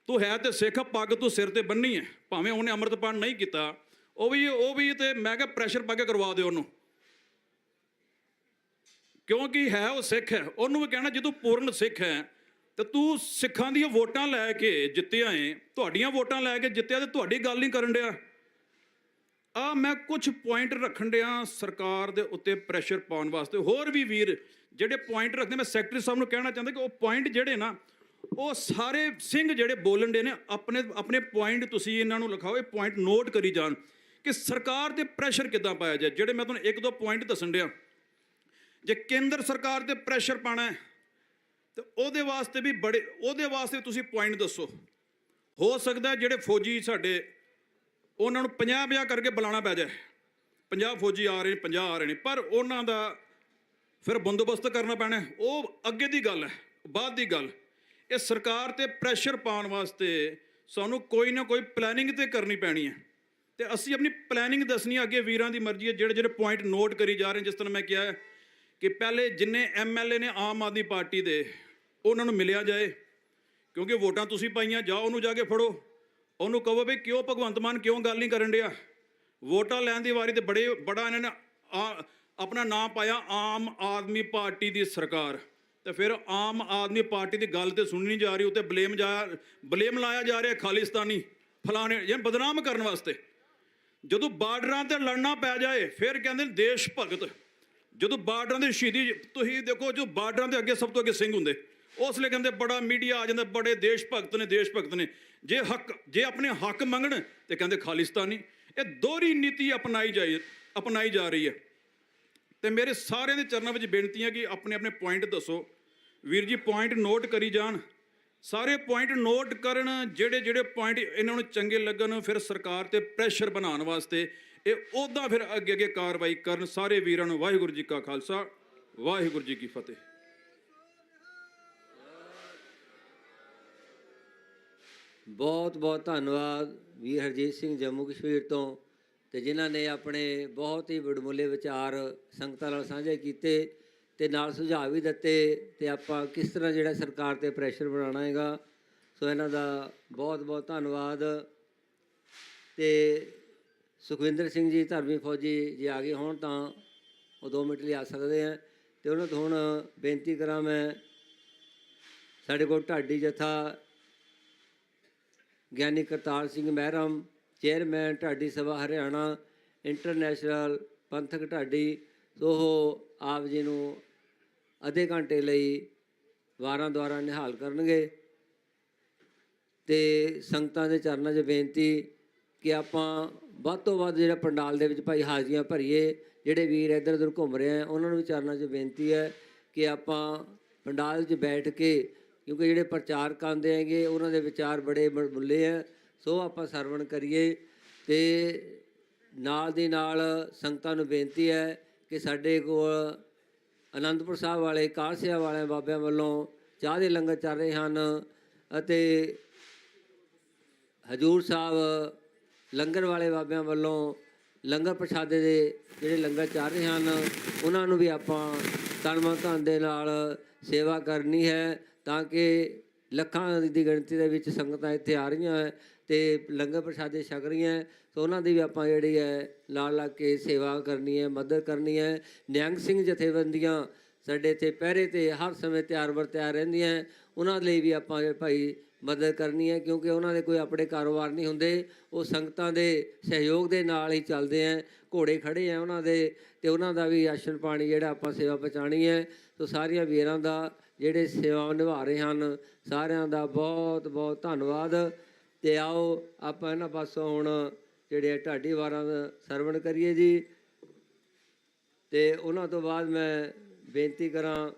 Speaker 11: ਤੂੰ ਹੈ ਤੇ ਸਿੱਖ, ਪੱਗ ਤੂੰ ਸਿਰ ਤੇ ਬੰਨ੍ਹਣੀ ਹੈ, ਭਾਵੇਂ ਉਹਨੇ ਅੰਮ੍ਰਿਤਪਾਨ ਨਹੀਂ ਕੀਤਾ, ਉਹ ਵੀ ਤੇ ਮੈਂ ਕਿਹਾ ਪ੍ਰੈਸ਼ਰ ਪਾ ਕੇ ਕਰਵਾ ਦਿਓ ਉਹਨੂੰ, ਕਿਉਂਕਿ ਹੈ ਉਹ ਸਿੱਖ ਹੈ। ਉਹਨੂੰ ਵੀ ਕਹਿਣਾ ਜੇ ਤੂੰ ਪੂਰਨ ਸਿੱਖ ਹੈ ਤੇ ਤੂੰ ਸਿੱਖਾਂ ਦੀਆਂ ਵੋਟਾਂ ਲੈ ਕੇ ਜਿੱਤਿਆ ਏ, ਤੁਹਾਡੀਆਂ ਵੋਟਾਂ ਲੈ ਕੇ ਜਿੱਤਿਆ, ਤੇ ਤੁਹਾਡੀ ਗੱਲ ਨਹੀਂ ਕਰਨ ਡਿਆ। ਮੈਂ ਕੁਝ ਪੁਆਇੰਟ ਰੱਖਣ ਡਿਆ ਸਰਕਾਰ ਦੇ ਉੱਤੇ ਪ੍ਰੈਸ਼ਰ ਪਾਉਣ ਵਾਸਤੇ। ਹੋਰ ਵੀ ਵੀਰ ਜਿਹੜੇ ਪੁਆਇੰਟ ਰੱਖਦੇ, ਮੈਂ ਸੈਕਟਰੀ ਸਾਹਿਬ ਨੂੰ ਕਹਿਣਾ ਚਾਹੁੰਦਾ ਕਿ ਉਹ ਪੁਆਇੰਟ ਜਿਹੜੇ ਨਾ, ਉਹ ਸਾਰੇ ਸਿੰਘ ਜਿਹੜੇ ਬੋਲਣ ਦੇ ਨੇ, ਆਪਣੇ ਪੁਆਇੰਟ ਤੁਸੀਂ ਇਹਨਾਂ ਨੂੰ ਲਿਖਾਓ, ਇਹ ਪੁਆਇੰਟ ਨੋਟ ਕਰੀ ਜਾਣ ਕਿ ਸਰਕਾਰ ਤੇ ਪ੍ਰੈਸ਼ਰ ਕਿੱਦਾਂ ਪਾਇਆ ਜਾਏ। ਜਿਹੜੇ ਮੈਂ ਤੁਹਾਨੂੰ ਇੱਕ ਦੋ ਪੁਆਇੰਟ ਦੱਸਣ ਡਿਆ, ਜੇ ਕੇਂਦਰ ਸਰਕਾਰ ਤੇ ਪ੍ਰੈਸ਼ਰ ਪਾਣਾ ਤੇ ਉਹਦੇ ਵਾਸਤੇ ਤੁਸੀਂ ਪੁਆਇੰਟ ਦੱਸੋ। ਹੋ ਸਕਦਾ ਜਿਹੜੇ ਫੌਜੀ ਸਾਡੇ, ਉਹਨਾਂ ਨੂੰ 50-50 ਕਰਕੇ ਬੁਲਾਉਣਾ ਪੈ ਜਾਏ, 50 ਫੌਜੀ ਆ ਰਹੇ ਨੇ, 50 ਆ ਰਹੇ ਨੇ, ਪਰ ਉਹਨਾਂ ਦਾ ਫਿਰ ਬੰਦੋਬਸਤ ਕਰਨਾ ਪੈਣਾ। ਉਹ ਅੱਗੇ ਦੀ ਗੱਲ ਹੈ, ਬਾਅਦ ਦੀ ਗੱਲ। ਇਹ ਸਰਕਾਰ ਤੇ ਪ੍ਰੈਸ਼ਰ ਪਾਉਣ ਵਾਸਤੇ ਸਾਨੂੰ ਕੋਈ ਨਾ ਕੋਈ ਪਲੈਨਿੰਗ ਤੇ ਕਰਨੀ ਪੈਣੀ ਹੈ, ਤੇ ਅਸੀਂ ਆਪਣੀ ਪਲੈਨਿੰਗ ਦੱਸਣੀ ਹੈ। ਅੱਗੇ ਵੀਰਾਂ ਦੀ ਮਰਜ਼ੀ ਹੈ, ਜਿਹੜੇ ਪੁਆਇੰਟ ਨੋਟ ਕਰੀ ਜਾ ਰਹੇ। ਜਿਸ ਤਰ੍ਹਾਂ ਮੈਂ ਕਿਹਾ ਕਿ ਪਹਿਲੇ ਜਿੰਨੇ MLA ਨੇ ਆਮ ਆਦਮੀ ਪਾਰਟੀ ਦੇ, ਉਹਨਾਂ ਨੂੰ ਮਿਲਿਆ ਜਾਏ, ਕਿਉਂਕਿ ਵੋਟਾਂ ਤੁਸੀਂ ਪਾਈਆਂ। ਜਾਓ ਉਹਨੂੰ ਜਾ ਕੇ ਫੜੋ, ਉਹਨੂੰ ਕਹੋ ਵੀ ਕਿਉਂ ਭਗਵੰਤ ਮਾਨ ਕਿਉਂ ਗੱਲ ਨਹੀਂ ਕਰਨ ਡਿਆ? ਵੋਟਾਂ ਲੈਣ ਦੀ ਵਾਰੀ ਤੇ ਬੜਾ ਇਹਨਾਂ ਨੇ ਆਪਣਾ ਨਾਮ ਪਾਇਆ ਆਮ ਆਦਮੀ ਪਾਰਟੀ ਦੀ ਸਰਕਾਰ, ਤੇ ਫਿਰ ਆਮ ਆਦਮੀ ਪਾਰਟੀ ਦੀ ਗੱਲ ਤੇ ਸੁਣੀ ਨਹੀਂ ਜਾ ਰਹੀ, ਉੱਤੇ ਬਲੇਮ ਲਾਇਆ ਜਾ ਰਿਹਾ ਖਾਲਿਸਤਾਨੀ ਫਲਾਣੇ, ਜਾਂ ਬਦਨਾਮ ਕਰਨ ਵਾਸਤੇ। ਜਦੋਂ ਬਾਰਡਰਾਂ ਤੇ ਲੜਨਾ ਪੈ ਜਾਏ ਫਿਰ ਕਹਿੰਦੇ ਨੇ ਦੇਸ਼ ਭਗਤ। ਜਦੋਂ ਬਾਰਡਰਾਂ ਦੇ ਸ਼ਹੀਦੀ, ਤੁਸੀਂ ਦੇਖੋ ਜੋ ਬਾਰਡਰਾਂ ਦੇ ਅੱਗੇ ਸਭ ਤੋਂ ਅੱਗੇ ਸਿੰਘ ਹੁੰਦੇ, ਉਸ ਲਈ ਕਹਿੰਦੇ ਬੜਾ ਮੀਡੀਆ ਆ ਜਾਂਦਾ, ਬੜੇ ਦੇਸ਼ ਭਗਤ ਨੇ, ਦੇਸ਼ ਭਗਤ ਨੇ। ਜੇ ਆਪਣੇ ਹੱਕ ਮੰਗਣ ਤੇ ਕਹਿੰਦੇ ਖਾਲਿਸਤਾਨੀ। ਇਹ ਦੋਹਰੀ ਨੀਤੀ ਅਪਣਾਈ ਜਾ ਰਹੀ ਹੈ। ਤੇ ਮੇਰੇ ਸਾਰਿਆਂ ਦੇ ਚਰਨਾਂ ਵਿੱਚ ਬੇਨਤੀ ਹੈ ਕਿ ਆਪਣੇ ਆਪਣੇ ਪੁਆਇੰਟ ਦੱਸੋ। ਵੀਰ ਜੀ ਪੁਆਇੰਟ ਨੋਟ ਕਰੀ ਜਾਣ, ਸਾਰੇ ਪੁਆਇੰਟ ਨੋਟ ਕਰਨ, ਜਿਹੜੇ ਪੁਆਇੰਟ ਇਹਨਾਂ ਨੂੰ ਚੰਗੇ ਲੱਗਣ, ਫਿਰ ਸਰਕਾਰ ਤੇ ਪ੍ਰੈਸ਼ਰ ਬਣਾਉਣ ਵਾਸਤੇ ਇਹ ਉੱਦਾਂ ਫਿਰ ਅੱਗੇ ਕਾਰਵਾਈ ਕਰਨ। ਸਾਰੇ ਵੀਰਾਂ ਨੂੰ ਵਾਹਿਗੁਰੂ ਜੀ ਕਾ ਖਾਲਸਾ, ਵਾਹਿਗੁਰੂ ਜੀ ਕੀ ਫਤਿਹ।
Speaker 2: ਬਹੁਤ ਬਹੁਤ ਧੰਨਵਾਦ ਵੀਰ ਹਰਜੀਤ ਸਿੰਘ ਜੰਮੂ ਕਸ਼ਮੀਰ ਤੋਂ, ਤੇ ਜਿਨ੍ਹਾਂ ਨੇ ਆਪਣੇ ਬਹੁਤ ਹੀ ਵਡਮੁੱਲੇ ਵਿਚਾਰ ਸੰਗਤਾਂ ਨਾਲ ਸਾਂਝੇ ਕੀਤੇ ਤੇ ਨਾਲ ਸੁਝਾਅ ਵੀ ਦਿੱਤੇ, ਤੇ ਆਪਾਂ ਕਿਸ ਤਰ੍ਹਾਂ ਜਿਹੜਾ ਸਰਕਾਰ ਤੇ ਪ੍ਰੈਸ਼ਰ ਬਣਾਉਣਾ ਹੈਗਾ। ਸੋ ਇਹਨਾਂ ਦਾ ਬਹੁਤ ਬਹੁਤ ਧੰਨਵਾਦ। ਤੇ ਸੁਖਵਿੰਦਰ ਸਿੰਘ ਜੀ ਧਰਮੀ ਫੌਜੀ ਜੇ ਆ ਗਏ ਹੋਣ ਤਾਂ ਉਹ 2 ਮਿੰਟ ਲਈ ਆ ਸਕਦੇ ਆ। ਤੇ ਉਹਨਾਂ ਤੋਂ ਹੁਣ ਬੇਨਤੀ ਕਰਾਂ ਮੈਂ, ਸਾਡੇ ਕੋਲ ਢਾਡੀ ਜਥਾ ਗਿਆਨੀ ਕਰਤਾਰ ਸਿੰਘ ਮਹਿਰਮ, ਚੇਅਰਮੈਨ ਢਾਡੀ ਸਭਾ ਹਰਿਆਣਾ ਇੰਟਰਨੈਸ਼ਨਲ ਪੰਥਕ ਢਾਡੀ, ਸੋ ਉਹ ਆਪ ਜੀ ਨੂੰ ਅੱਧੇ ਘੰਟੇ ਲਈ ਵਾਰਾਂ ਦੁਆਰਾ ਨਿਹਾਲ ਕਰਨਗੇ। ਤੇ ਸੰਗਤਾਂ ਦੇ ਚਰਨਾਂ 'ਚ ਬੇਨਤੀ ਕਿ ਆਪਾਂ ਵੱਧ ਤੋਂ ਵੱਧ ਜਿਹੜਾ ਪੰਡਾਲ ਦੇ ਵਿੱਚ ਭਾਈ ਹਾਜ਼ਰੀਆਂ ਭਰੀਏ। ਜਿਹੜੇ ਵੀਰ ਇੱਧਰ ਉੱਧਰ ਘੁੰਮ ਰਹੇ ਆ ਉਹਨਾਂ ਨੂੰ ਵੀ ਚਰਨਾਂ 'ਚ ਬੇਨਤੀ ਹੈ ਕਿ ਆਪਾਂ ਪੰਡਾਲ 'ਚ ਬੈਠ ਕੇ, ਕਿਉਂਕਿ ਜਿਹੜੇ ਪ੍ਰਚਾਰਕ ਆਉਂਦੇ ਹੈਗੇ ਉਹਨਾਂ ਦੇ ਵਿਚਾਰ ਬੜੇ ਮੁੱਲੇ ਹੈ, ਸੋ ਆਪਾਂ ਸਰਵਣ ਕਰੀਏ। ਤੇ ਨਾਲ ਦੀ ਨਾਲ ਸੰਗਤਾਂ ਨੂੰ ਬੇਨਤੀ ਹੈ ਕਿ ਸਾਡੇ ਕੋਲ ਅਨੰਦਪੁਰ ਸਾਹਿਬ ਵਾਲੇ ਕਾਲਸਿਆ ਵਾਲਿਆਂ ਬਾਬਿਆਂ ਵੱਲੋਂ ਚਾਹ ਦੇ ਲੰਗਰ ਚੱਲ ਰਹੇ ਹਨ, ਅਤੇ ਹਜੂਰ ਸਾਹਿਬ ਲੰਗਰ ਵਾਲੇ ਬਾਬਿਆਂ ਵੱਲੋਂ ਲੰਗਰ ਪ੍ਰਸ਼ਾਦੇ ਦੇ ਜਿਹੜੇ ਲੰਗਰ ਚੱਲ ਰਹੇ ਹਨ ਉਹਨਾਂ ਨੂੰ ਵੀ ਆਪਾਂ ਤਨ ਮਨ ਧਨ ਦੇ ਨਾਲ ਸੇਵਾ ਕਰਨੀ ਹੈ, ਤਾਂ ਕਿ ਲੱਖਾਂ ਦੀ ਗਿਣਤੀ ਦੇ ਵਿੱਚ ਸੰਗਤਾਂ ਇੱਥੇ ਆ ਰਹੀਆਂ ਹੈ ਤੇ ਲੰਗਰ ਪ੍ਰਸ਼ਾਦੇ ਛਕ ਰਹੀਆਂ ਹੈ। ਸੋ ਉਹਨਾਂ ਦੀ ਵੀ ਆਪਾਂ ਜਿਹੜੀ ਹੈ ਨਾਲ ਲੱਗ ਕੇ ਸੇਵਾ ਕਰਨੀ ਹੈ, ਮਦਦ ਕਰਨੀ ਹੈ। ਨਿਹੰਗ ਸਿੰਘ ਜਥੇਬੰਦੀਆਂ ਸਾਡੇ ਇੱਥੇ ਪਹਿਰੇ 'ਤੇ ਹਰ ਸਮੇਂ ਤਿਆਰ ਰਹਿੰਦੀਆਂ, ਉਹਨਾਂ ਲਈ ਵੀ ਆਪਾਂ ਭਾਈ ਮਦਦ ਕਰਨੀ ਹੈ, ਕਿਉਂਕਿ ਉਹਨਾਂ ਦੇ ਕੋਈ ਆਪਣੇ ਕਾਰੋਬਾਰ ਨਹੀਂ ਹੁੰਦੇ, ਉਹ ਸੰਗਤਾਂ ਦੇ ਸਹਿਯੋਗ ਦੇ ਨਾਲ ਹੀ ਚੱਲਦੇ ਹੈ। ਘੋੜੇ ਖੜ੍ਹੇ ਆ ਉਹਨਾਂ ਦੇ, ਤੇ ਉਹਨਾਂ ਦਾ ਵੀ ਰਾਸ਼ਨ ਪਾਣੀ ਜਿਹੜਾ ਆਪਾਂ ਸੇਵਾ ਪਹੁੰਚਾਉਣੀ ਹੈ। ਸੋ ਸਾਰੀਆਂ ਵੀਰਾਂ ਦਾ ਜਿਹੜੇ ਸੇਵਾ ਨਿਭਾ ਰਹੇ ਹਨ ਸਾਰਿਆਂ ਦਾ ਬਹੁਤ ਬਹੁਤ ਧੰਨਵਾਦ। ਤੇ ਆਓ ਆਪਾਂ ਇਹਨਾਂ ਪਾਸੋਂ ਹੁਣ ਜਿਹੜੇ ਢਾਡੀ ਵਾਰਾਂ ਦਾ ਸਰਵਣ ਕਰੀਏ ਜੀ। ਤੇ ਉਹਨਾਂ ਤੋਂ ਬਾਅਦ ਮੈਂ ਬੇਨਤੀ ਕਰਾਂ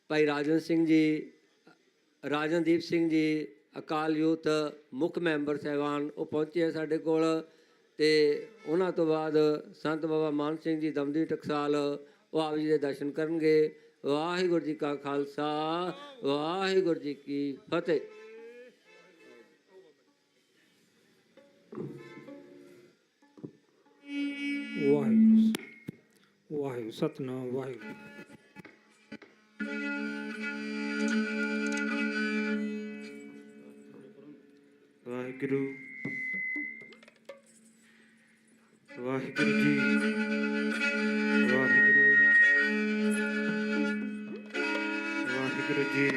Speaker 2: ਭਾਈ ਰਾਜਨਦੀਪ ਸਿੰਘ ਜੀ ਅਕਾਲ ਯੂਥ ਮੁੱਖ ਮੈਂਬਰ ਸਾਹਿਬਾਨ, ਉਹ ਪਹੁੰਚੇ ਸਾਡੇ ਕੋਲ। ਤੇ ਉਹਨਾਂ ਤੋਂ ਬਾਅਦ ਸੰਤ ਬਾਬਾ ਮਾਨ ਸਿੰਘ ਜੀ ਦਮਦਮੀ ਟਕਸਾਲ, ਉਹ ਆਪ ਜੀ ਦੇ ਦਰਸ਼ਨ ਕਰਨਗੇ। ਵਾਹਿਗੁਰੂ ਜੀ ਕਾ ਖਾਲਸਾ, ਵਾਹਿਗੁਰੂ ਜੀ ਕੀ ਫਤਿਹ।
Speaker 5: ਵਾਹਿਗੁਰੂ ਵਾਹਿਗੁਰੂ ਸਤਨਾਮ ਵਾਹਿਗੁਰੂ।
Speaker 8: ਵਾਹਿਗੁਰੂ ਵਾਹਿਗੁਰੂ ਜੀ, ਵਾਹਿਗੁਰੂ ਵਾਹਿਗੁਰੂ ਜੀ।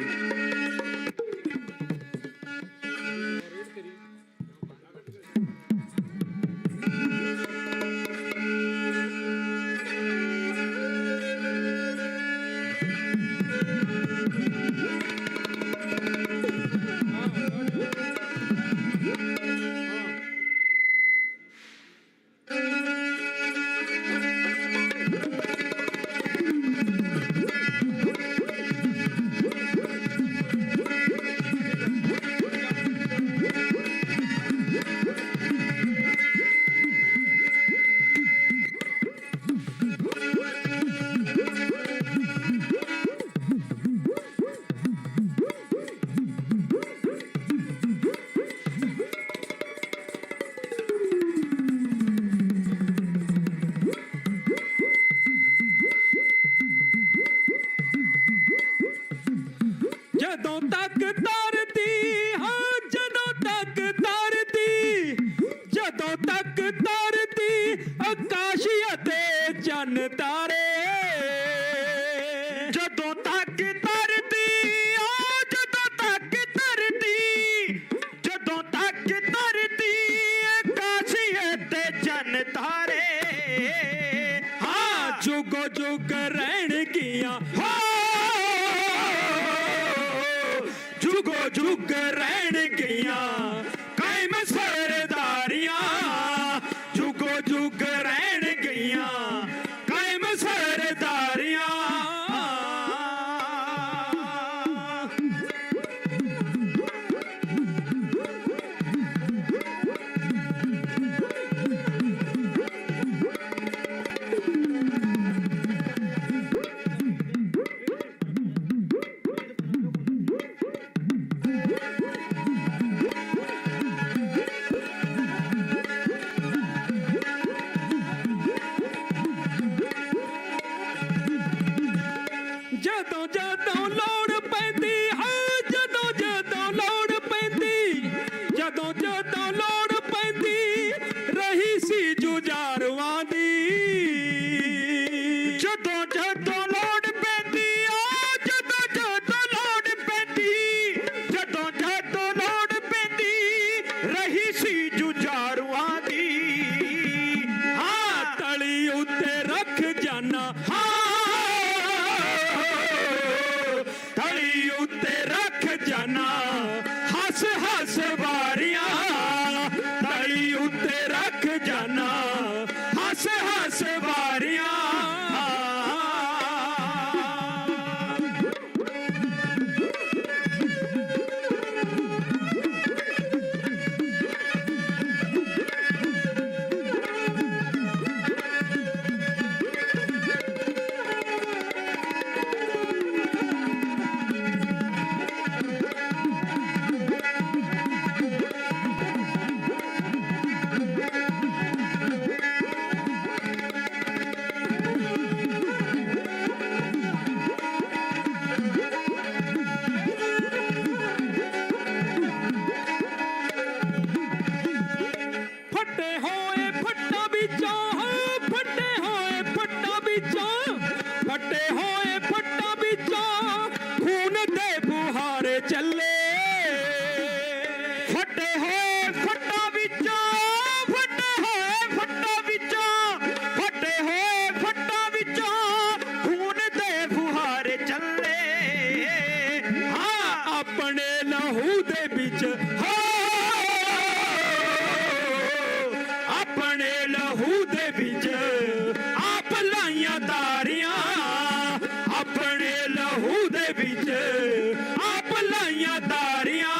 Speaker 5: ਜਦੋਂ ਤੱਕ ਧਰਤੀ, ਹਾਂ ਜਦੋਂ ਤੱਕ ਧਰਤੀ, ਜਦੋਂ ਤੱਕ ਧਰਤੀ ਆਕਾਸ਼ ਅਤੇ ਚੰਨ ਤਾਰੇ, ਜਦੋਂ ਤੱਕ ਧਰਤੀ, ਹਾਂ ਜਦੋਂ ਤੱਕ ਧਰਤੀ, ਜਦੋਂ ਤੱਕ ਧਰਤੀ ਆਕਾਸ਼ जुगो जुग रहणगियां हो जुगो जुग रहणगियां कायम सरदारियां जुगो जुग रहणगियां कायम सरदारियां ਜਦੋਂ ਜਦੋਂ ਲੋੜ ਪੈਂਦੀ ਹੈ ਜਦੋਂ ਜਦੋਂ ਲੋੜ ਪੈਂਦੀ ਜਦੋਂ ਜਦੋਂ ਲੋੜ ਪੈਂਦੀ ਰਹੀ ਸੀ ਜੁਝਾਰੂਆਂ ਦੀ ਜਦੋਂ ਜਦੋਂ ਲੋੜ ਪੈਂਦੀ ਆ ਜਦੋਂ ਜਦੋਂ ਲੋੜ ਪੈਂਦੀ ਜਦੋਂ ਜਦੋਂ ਲੋੜ ਪੈਂਦੀ ਰਹੀ ਸੀ ਜੁਝਾਰੂਆਂ ਦੀ ਹਾਂ ਤਲੀ ਉੱਤੇ ਰੱਖ ਜਾਨਾ ਥਲੀ ਉੱਤੇ ਰੱਖ ਜਾਨਾ ਹੱਸ ਹੱਸ ਵਾਰੀਆਂ ਥਲੀ ਉੱਤੇ ਰੱਖ ਜਾਨਾ ਹੱਸ ਹੱਸ ਵਾਰੀਆਂ ਫੱਟੇ ਹੋਏ ਫੱਟਾਂ ਵਿੱਚੋਂ ਫੱਟੇ ਹੋਏ ਫੱਟਾਂ ਵਿੱਚੋਂ ਫੱਟੇ ਹੋਏ ਫੱਟਾਂ ਵਿੱਚੋਂ ਖੂਨ ਦੇ ਬੁਹਾਰੇ ਚੱਲੇ ਫੱਟੇ ਹੋਏ ਫੱਟਾਂ ਵਿੱਚੋਂ ਫੱਟੇ ਹੋਏ ਫੱਟਾਂ ਵਿੱਚੋਂ ਫੱਟੇ ਹੋਏ ਫੱਟਾਂ ਵਿੱਚੋਂ ਖੂਨ ਦੇ ਬੁਹਾਰੇ ਚੱਲੇ ਹਾਂ ਆਪਣੇ ਲਹੂ ਦੇ ਵਿੱਚ ਆਪਣੇ ਲਹੂ ਦੇ ਵਿੱਚ ਆਪ ਲਾਈਆਂ ਤਾਰੀਆਂ ਆਪਣੇ ਲਹੂ ਦੇ ਵਿੱਚ ਆਪ ਲਾਈਆਂ ਤਾਰੀਆਂ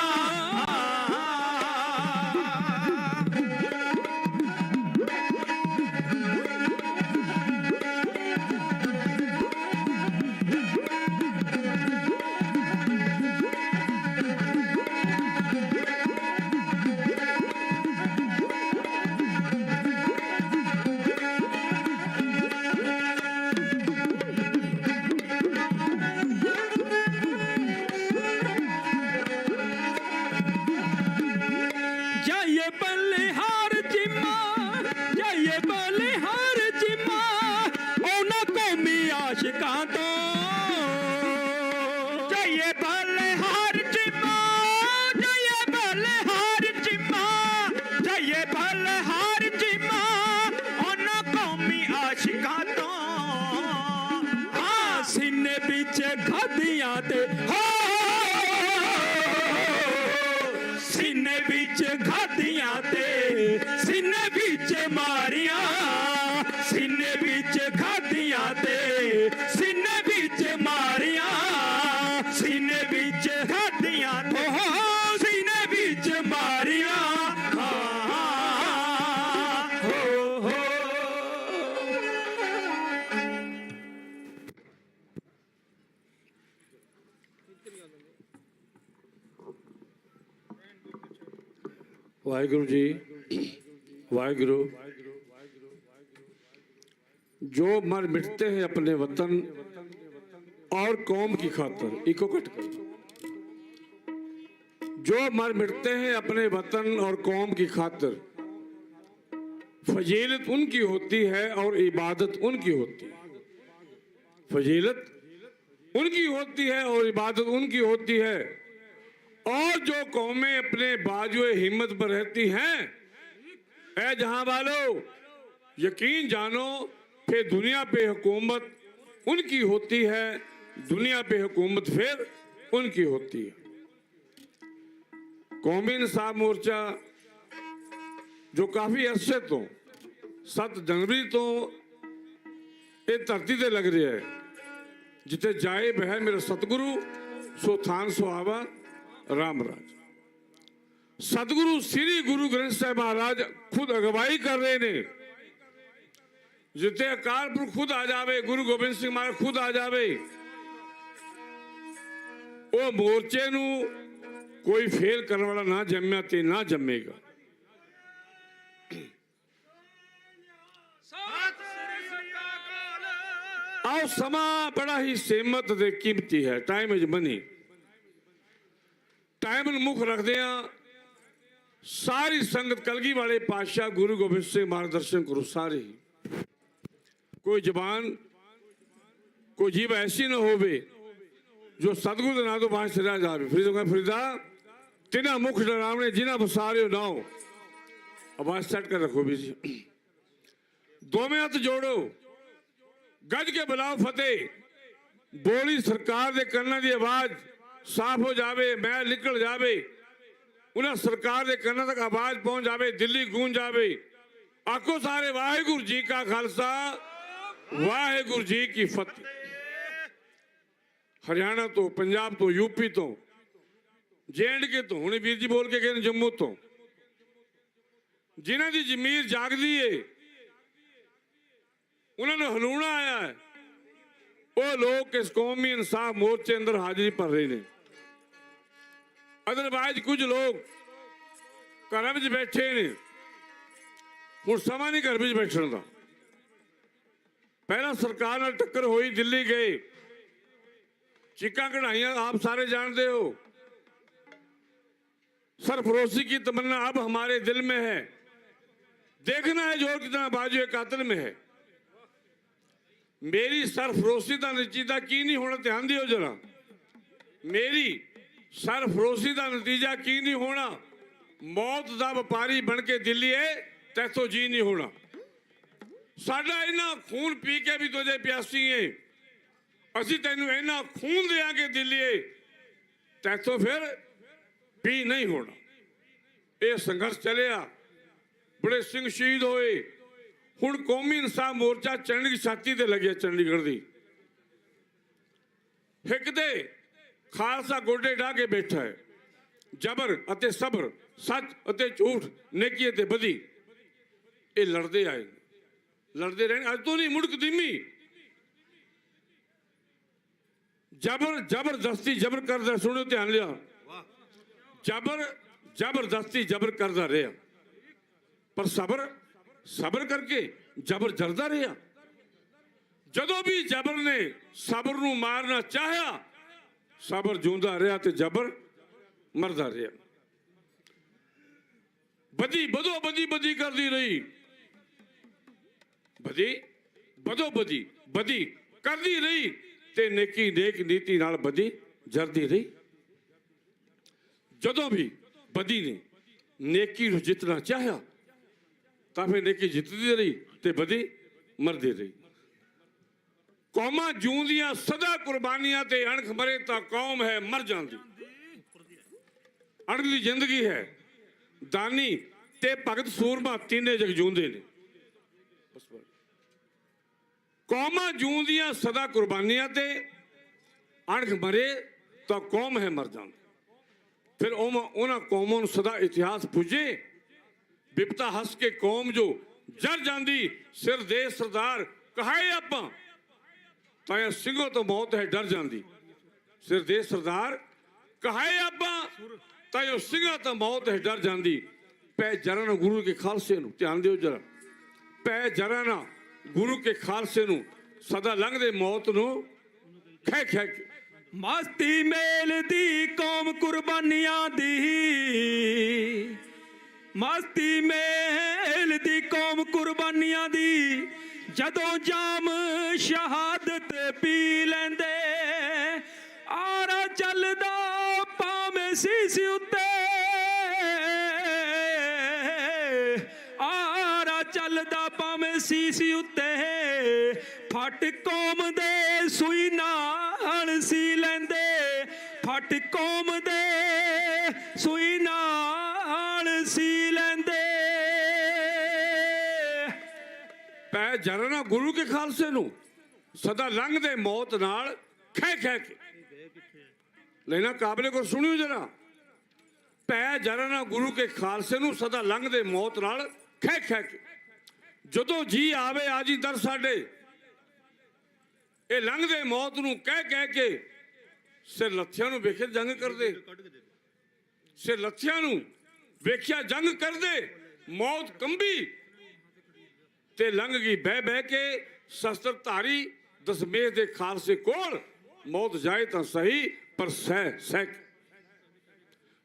Speaker 5: जाइए बलिहार जिम्मा जाइए बलिहार जिम्मा ओना कौमी आशिकां तो जाइए बलिहार जिम्मा जाइए बलिहार जिम्मा जाइए बलिहार जिम्मा ओना कौमी आशिकां तो हाँ सीने बिच गदियां ते हो सीने बिच घातियां ते सीने बिच मारियां सीने बिच घातियां ते सीने बिच मारियां सीने बिच घातियां ते सीने बिच मारियां हो
Speaker 12: वाहिगुरु जी वाहिगुरु। जो मर मिटते हैं अपने वतन और कौम की खातर, इको कट कर, जो मर मिटते हैं अपने वतन और कौम की खातिर, फजीलत उनकी होती है और इबादत उनकी होती है। फजीलत उनकी होती है और इबादत उनकी होती है। और जो कौमें अपने बाजुए हिम्मत पर रहती हैं, ऐ जहां वालों यकीन जानो फिर दुनिया पे हुकूमत उनकी होती है, दुनिया पे हुकूमत फिर उनकी होती है। कौमी इंसाफ मोर्चा जो काफ़ी अरसे तो 7 जनवरी तो ये धरती ते लग रहा है, जिथे जाए बह मेरा सतगुरु सो थान सुहावा राम राज। सतगुरु श्री गुरु ग्रंथ साहिब महाराज खुद अगवाई कर रहे ने, जिथे अकाल पुरख खुद आ जावे, गुरु गोबिंद सिंह महाराज खुद आ जावे, वो मोर्चे नू कोई फेल करने वाला ना जम्या ते ना जमेगा। आओ समा बड़ा ही सीमित ते कीमती है, टाइम इज मनी। टाइम नूं मुख रखदे सारी संगत कलगी वाले पातशाह गुरु गोबिंद सिंह मार्गदर्शन करो सारे ही। कोई जबान कोई जीव ऐसी ना होवे जो सतगुरु के नाम तो बाहर सिरा जावे। फरीदा तिना मुख डरावने जिन्हें बसारे ना हो। आवाज सेट कर रखो भी जी, दोवें हाथ जोड़ो, गज के बुलाओ फतेह। बोली सरकार के कन्ना की आवाज साफ हो जावे, मैल निकल जावे, उन्हें सरकार के कन्ना तक आवाज पहुंच जावे, दिल्ली गूंज जावे। आखो सारे वाहेगुरु जी का खालसा, वाहेगुरु जी की फतेह। हरियाणा तो, पंजाब तो, यूपी तो, JNK तो, हुणे वीर जी बोल के गए जम्मू तो, जिन्हां दी जमीर जागदी है उन्होंने हलूना आया है, वो लोग इस कौमी इंसाफ मोर्चे अंदर हाजिरी भर रहे हैं। अदरवाइज कुछ लोग घर में बैठे ने, हुण समा नहीं घर में बैठने का। पहला सरकार नाल टक्कर हुई, दिल्ली गए, चीकां कढ़ाइयां आप सारे जानते हो। सरफरोशी की तमन्ना अब हमारे दिल में है, देखना है जोर कितना बाजू कातिल में है। मेरी सरफरोशी का नतीजा की नहीं होना, ध्यान दियो जरा। मेरी सरफरोशी का नतीजा की नहीं होना, मौत का व्यापारी बन के दिल्ली है तैथों जी नहीं होना। साडा इन्ना खून पी के भी तुझे प्यासी है, असी तेनू इन्ना खून देंगे दिल्ली तैथों फिर पी नहीं होना। ये संघर्ष चलिया, बड़े सिंह शहीद होए। हुण कौमी इंसाफ मोर्चा चंडी छाती ते लगे, चंडीगढ़ दी हिक दे खालसा गोडे ढा के बैठा है। जबर अते सबर, सच अते झूठ, नेकी अते बदी, ये लड़ते आए, लड़ते रहे। अज तो नहीं मुड़क दिमी जबर जबरदस्ती जबर करदा, सुनो ध्यान लिया, जबर जबरदस्ती जबर करदा रहा, पर सबर सबर करके जबर जरदा रहा। जदों भी जबर ने सबर नूं मारना चाहया, सबर जूंदा रहा ते जबर मरदा रहा। बदी बदो बदी बदी करदी रही, बदी बदो बदी बदी करदी रही ते नेकी नेक नीति नाल बदी जरदी रही। जदों भी बदी ने नेकी नूं जितना चाहया तां फिर नेकी जितदी रही ते बदी मरदी रही। कौमां जूंदियां सदा कुर्बानियां ते अणख मरे तां कौम है मर जांदी। अणख दी जिंदगी है, दानी ते भगत सूरमा तीने जग जूंदे ने। कौमां जूंदियां सदा कुर्बानियां ते अणख मरे तां कौम है मर जांदी। फिर उन्हां कौमां नूं सदा इतिहास पुजे, विपता हस के कौम जो जर जांदी, सिर दे सरदार कहाए आपां तां सिंघों तो मौत है डर जांदी। सिर दे सरदार कहाए आपां तां सिंघों तो मौत है डर जांदी। पै जरा ना गुरु के खालसे नूं, ध्यान दिओ जरा, पै जरा ना गुरु के खालसे नूं सदा लंघदे मौत नूं खै खै के।
Speaker 10: मस्ती मेल दी कौम कुर्बानियां दी, मस्ती मेल दी कौम कुर्बानियां दी, जदों जाम शहादत पी लेंदे, आरा चलदा भावें सीस उत्ते, आरा चलदा भावें सीस उत्ते,
Speaker 1: ਕੌਮ ਦੇ ਸੂਈ ਨਾਲ ਸੀ ਲੈਂਦੇ, ਫਟ ਕੌਮ ਦੇ ਸੂਈ ਨਾਲ ਸੀ ਲੈਂਦੇ।
Speaker 12: ਪੈ ਜਰਨਾ ਗੁਰੂ ਕੇ ਖਾਲਸੇ ਨੂੰ ਸਦਾ ਲੰਘਦੇ ਮੌਤ ਨਾਲ ਖਹਿ ਖਹਿ ਕੇ। ਲੈਣਾ ਕਾਬਲੇ ਕੋ ਸੁਣਿਓ ਜਰਾ, ਪੈ ਜਰਨਾ ਗੁਰੂ ਕੇ ਖਾਲਸੇ ਨੂੰ ਸਦਾ ਲੰਘਦੇ ਮੌਤ ਨਾਲ ਖਹਿ ਖਹਿ ਕੇ। ਜਦੋਂ ਜੀ ਆਵੇ ਆਜੀ ਦਰ ਸਾਡੇ, ਇਹ ਲੰਘਦੇ ਮੌਤ ਨੂੰ ਕਹਿ ਕਹਿ ਕੇ ਸਿਰ ਲੱਥਿਆਂ ਨੂੰ ਵੇਖੇ ਜੰਗ ਕਰਦੇ, ਸਿਰ ਲੱਥਿਆਂ ਨੂੰ ਵੇਖਿਆ ਜੰਗ ਕਰਦੇ। ਮੌਤ ਕੰਬੀ ਤੇ ਲੰਘ ਗਈ ਬਹਿ ਬਹਿ ਕੇ ਸ਼ਸਤਰ ਧਾਰੀ ਦਸਮੇਸ਼ ਦੇ ਖਾਲਸੇ ਕੋਲ। ਮੌਤ ਜਾਏ ਤਾਂ ਸਹੀ ਪਰ ਸਹਿ ਸਹਿ।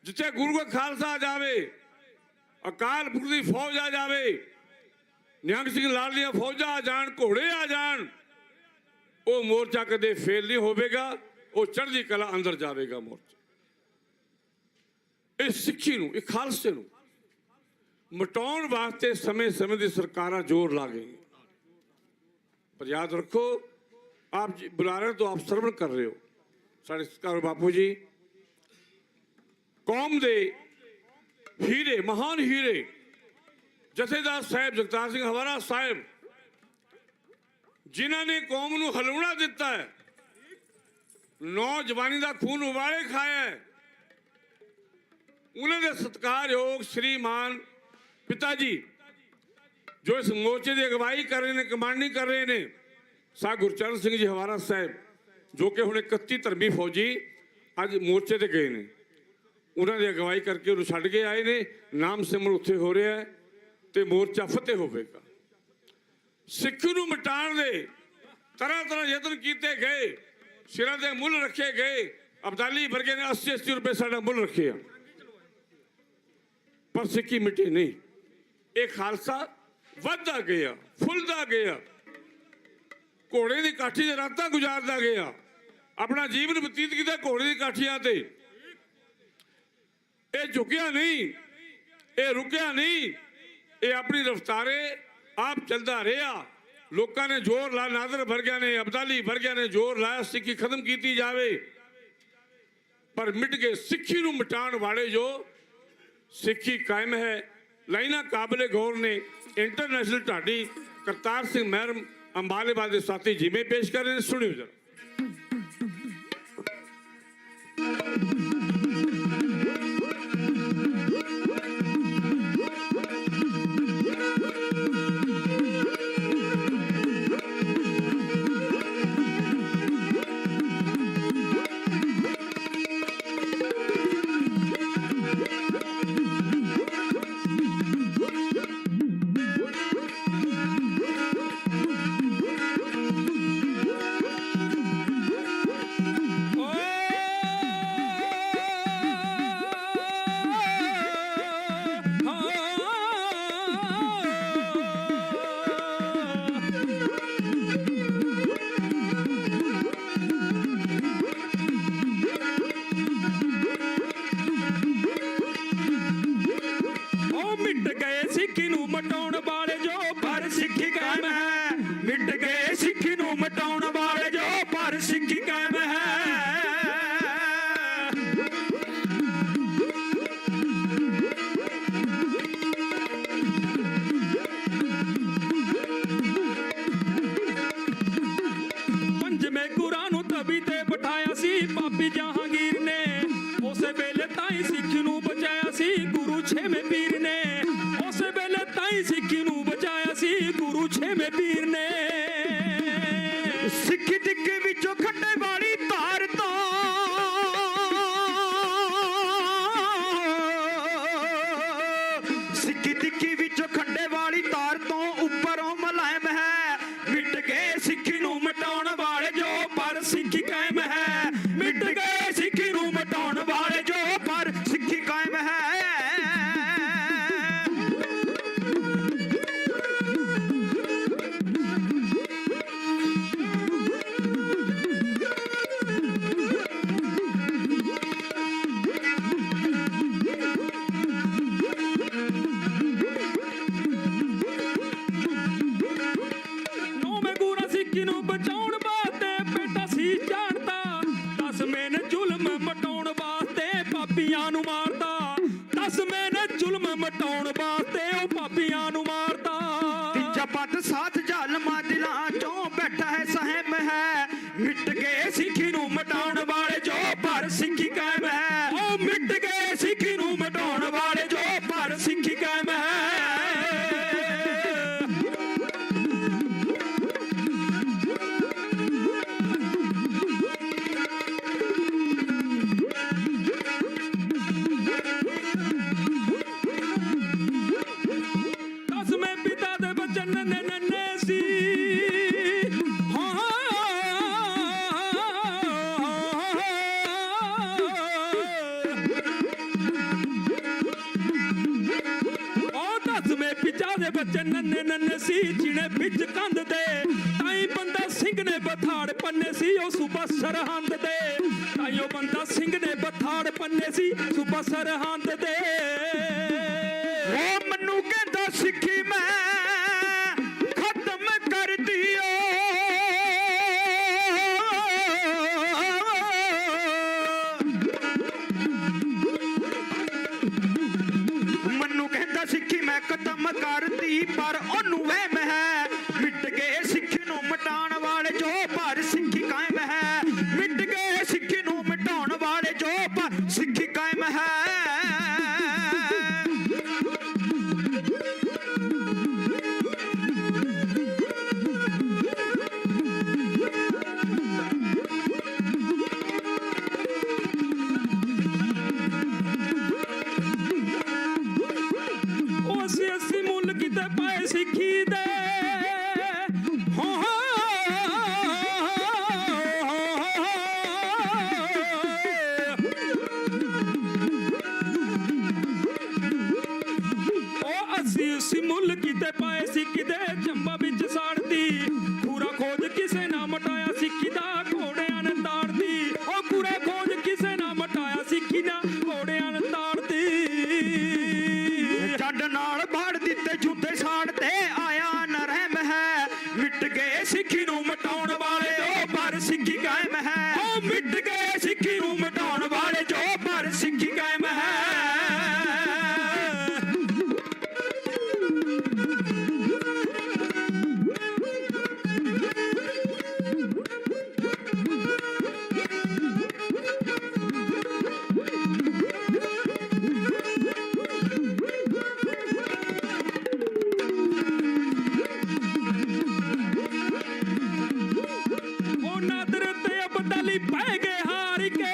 Speaker 12: ਜਿੱਥੇ ਗੁਰੂ ਦਾ ਖਾਲਸਾ ਆ ਜਾਵੇ, ਅਕਾਲ ਪੁਰਖ ਦੀ ਫੌਜ ਆ ਜਾਵੇ, ਨਿਹੰਗ ਸਿੰਘ ਲਾਡਲੀਆਂ ਫੌਜਾਂ ਆ ਜਾਣ, ਘੋੜੇ ਆ ਜਾਣ, ਉਹ ਮੋਰਚਾ ਕਦੇ ਫੇਲ ਨਹੀਂ ਹੋਵੇਗਾ, ਉਹ ਚੜ੍ਹਦੀ ਕਲਾ ਅੰਦਰ ਜਾਵੇਗਾ ਮੋਰਚਾ। ਇਹ ਸਿੱਖੀ ਨੂੰ, ਇਹ ਖਾਲਸੇ ਨੂੰ ਮਿਟਾਉਣ ਵਾਸਤੇ ਸਮੇਂ ਸਮੇਂ ਦੀ ਸਰਕਾਰਾਂ ਜ਼ੋਰ ਲਾ ਗਈਆਂ। ਪਰ ਯਾਦ ਰੱਖੋ, ਆਪ ਬੁਲਾਰੇ ਤੋਂ ਆਪ ਸਰਵਣ ਕਰ ਰਹੇ ਹੋ। ਸਾਡੇ ਸਤਿਕਾਰ ਬਾਪੂ ਜੀ ਕੌਮ ਦੇ ਹੀਰੇ, ਮਹਾਨ ਹੀਰੇ ਜਥੇਦਾਰ ਸਾਹਿਬ ਜਗਤਾਰ ਸਿੰਘ ਹਵਾਰਾ ਸਾਹਿਬ, ਜਿਨ੍ਹਾਂ ਨੇ ਕੌਮ ਨੂੰ ਹਲੂਣਾ ਦਿੱਤਾ ਹੈ, ਨੌਜਵਾਨੀ ਦਾ ਖੂਨ ਉਬਾਲੇ ਖਾਇਆ ਹੈ, ਉਹਨਾਂ ਦੇ ਸਤਿਕਾਰਯੋਗ ਸ਼੍ਰੀਮਾਨ ਪਿਤਾ ਜੀ ਜੋ ਇਸ ਮੋਰਚੇ ਦੀ ਅਗਵਾਈ ਕਰ ਰਹੇ ਨੇ, ਕਮਾਂਡਿੰਗ ਕਰ ਰਹੇ ਨੇ, ਸਾਹ ਗੁਰਚਰਨ ਸਿੰਘ ਜੀ ਹਵਾਰਾ ਸਾਹਿਬ, ਜੋ ਕਿ ਹੁਣ 31 ਧਰਮੀ ਫੌਜੀ ਅੱਜ ਮੋਰਚੇ ਤੇ ਗਏ ਨੇ, ਉਹਨਾਂ ਦੀ ਅਗਵਾਈ ਕਰਕੇ ਉਹਨੂੰ ਛੱਡ ਕੇ ਆਏ ਨੇ। ਨਾਮ ਸਿਮਰਨ ਉੱਥੇ ਹੋ ਰਿਹਾ ਹੈ ਤੇ ਮੋਰਚਾ ਫਤਿਹ ਹੋਵੇਗਾ। ਸਿੱਖ ਨੂੰ ਮਿਟਾਉਣ ਦੇ ਤਰ੍ਹਾਂ ਤਰ੍ਹਾਂ ਯਤਨ ਕੀਤੇ ਗਏ, ਸਿਰਾਂ ਦੇ ਮੁੱਲ ਰੱਖੇ ਗਏ। ਅਬਦਾਲੀ ਵਰਗੇ ਨੇ 80-80 ਰੁਪਏ ਸਾਡਾ ਮੁੱਲ ਰੱਖੇ ਆ, ਪਰ ਸਿੱਖੀ ਮਿਟੀ ਨਹੀਂ। ਇਹ ਖਾਲਸਾ ਵੱਧਦਾ ਗਿਆ, ਫੁੱਲਦਾ ਗਿਆ, ਘੋੜੇ ਦੀ ਕਾਠੀ 'ਚ ਰਾਤਾਂ ਗੁਜ਼ਾਰਦਾ ਗਿਆ, ਆਪਣਾ ਜੀਵਨ ਬਤੀਤ ਕੀਤਾ ਘੋੜੇ ਦੀ ਕਾਠੀਆਂ ਤੇ। ਇਹ ਝੁਕਿਆ ਨਹੀਂ, ਇਹ ਰੁਕਿਆ ਨਹੀਂ, ਇਹ ਆਪਣੀ ਰਫਤਾਰੇ ਆਪ ਚੱਲਦਾ ਰਿਹਾ। ਲੋਕਾਂ ਨੇ ਜ਼ੋਰ ਲਾ, ਨਾਦਰ ਵਰਗਿਆਂ ਨੇ, ਅਬਦਾਲੀ ਵਰਗਿਆਂ ਨੇ ਜ਼ੋਰ ਲਾਇਆ ਸਿੱਖੀ ਖਤਮ ਕੀਤੀ ਜਾਵੇ, ਪਰ ਮਿਟ ਗਏ। ਸਿੱਖੀ ਨੂੰ ਮਿਟਾਉਣ ਵਾਲੇ ਜੋ ਸਿੱਖੀ ਕਾਇਮ ਹੈ। ਲਾਈਨਾਂ ਕਾਬਲੇ ਗੌਰ ਨੇ। ਇੰਟਰਨੈਸ਼ਨਲ ਢਾਡੀ ਕਰਤਾਰ ਸਿੰਘ ਮਹਿਰਮ ਅੰਬਾਲੇਵਾਲ ਦੇ ਸਾਥੀ ਜਿਵੇਂ ਪੇਸ਼ ਕਰ ਰਹੇ ਨੇ, ਸੁਣਿਓ ਜਰਾ। ਪਾਪੀਆਂ ਨੂੰ ਮਾਰਦਾ। ਦੱਸ ਮੈਨੇ ਜ਼ੁਲਮ ਮਟਾਉਣ ਵਾਸਤੇ ਉਹ ਪਾਪੀਆਂ ਨੂੰ ਮਾਰਦਾ।
Speaker 10: ਤੀਜਾ ਪਦ ਸਾਥ ਜ਼ਾਲਮਾਂ ਦਿਲਾਂ ਚੋਂ ਬੈਠਾ ਹੈ ਸਹਿਮ ਹੈ, ਮਿਟ ਗਏ ਸਿੱਖੀ ਨੂੰ ਮਿਟਾਉਣ ਵਾਲੇ ਜੋ ਪਰ ਸਿੱਖੀ ਕਾਇਮ ਹੈ।
Speaker 12: ਉਹ ਮਿਟ ਗਏ ਸਿੱਖੀ ਨੂੰ ਮਿਟਾਉਣ ਵਾਲੇ ਜੋ ਪਰ ਸਿੱਖੀ ਕਾਇਮ ਹੈ। ਦਸਵੇਂ ਪਿਤਾ ਦੇ ਬਚਨ ਨੰਨੇ ਨੰਨੇ ਸੀ। ਉਹ ਦਸਵੇਂ ਪਿਤਾ ਦੇ ਬਚਨ ਨੰਨੇ ਨੰਨੇ ਸੀ, ਜਿਹਨੇ ਵਿੱਚ ਕੰਧ ਦੇ ਤਾਈ ਬੰਦਾ ਸਿੰਘ ਨੇ ਬਥਾੜ ਪੰਨੇ ਸੀ। ਉਹ ਸੂਬਾ ਸਰਹੰਦ ਦੇ ਤਾਈ ਉਹ ਬੰਦਾ ਸਿੰਘ ਨੇ ਬਥਾੜ ਪੰਨੇ ਸੀ, ਸੂਬਾ ਸਰਹੰਦ ਦੇ।
Speaker 10: ਉਹ ਮੈਨੂੰ ਕਹਿੰਦਾ ਸਿੱਖੀ ਮੈਂ ਖਤਮ ਕਰ ਦਿਓ। ਮੈਨੂੰ ਕਹਿੰਦਾ ਸਿੱਖੀ ਮੈਂ ਖਤਮ ਕਰਤੀ, ਪਰ ਉਹਨੂੰ ਵਹਿਮ ਹੈ ਮਿਟ ਗਏ ਸਿੱਖੀ ਨੂੰ ਮਿਟਾਉਣ ਵਾਲੇ ਜੋ ਪਰ ਸਿੱਖੀ ਕਾਇਮ ਹੈ। ਮਿਟ ਗਏ ਸਿੱਖੀ ਨੂੰ ਮਿਟਾਉਣ ਵਾਲੇ ਜੋ ਪਰ ਸਿੱਖੀ ਕਾਇਮ ਹੈ।
Speaker 12: ਉਹ ਅਸੀਂ ਮੁੱਲ ਕਿਤੇ ਪਾਏ ਸਿੱਖੀ ਦੇ। ਉਹ ਅਸੀਂ ਮੁੱਲ ਕਿਤੇ ਪਾਏ ਸਿੱਖੀ ਦੇ। ਚੰਬਾ ਵਿੱਚ ਸਾੜਦੀ ਪੂਰਾ ਖੋਜ ਕਿਸੇ ਨਾ ਮਟਾਇਆ ਸਿੱਖੀ ਦਾ, ਘੋੜਿਆਂ ਨੇ ਤਾੜਦੀ। ਉਹ ਪੂਰਾ ਖੋਜ ਕਿਸੇ ਨਾ ਮਟਾਇਆ ਸਿੱਖੀ ਦਾ, ਘੋੜਿਆਂ ਨੇ ਤਾੜਦੀ।
Speaker 10: ਛੱਡ ਨਾਲ ਬਾੜ ਦਿੱਤੇ ਜੁੱਤੇ ਸਾੜ ਤੇ ਆਇਆ ਨਰਮ ਹੈ। ਮਿਟ ਗਏ ਸਿੱਖੀ ਨੂੰ ਮਿਟਾਉਣ ਵਾਲੇ ਜੋ ਪਰ ਸਿੱਖੀ ਕਾਇਮ ਹੈ।
Speaker 12: ਉਹ ਮਿਟ ਗਏ ਸਿੱਖੀ ਨੂੰ ਮਿਟਾਉਣ ਵਾਲੇ ਜੋ ਪਰ ਸਿੱਖੀ ਕਾਇਮ ਹੈ। ਉਹ ਨਾਦਰ ਤੇ ਅਬਦਲੀ ਪੈ ਗਏ ਹਾਰ ਕੇ।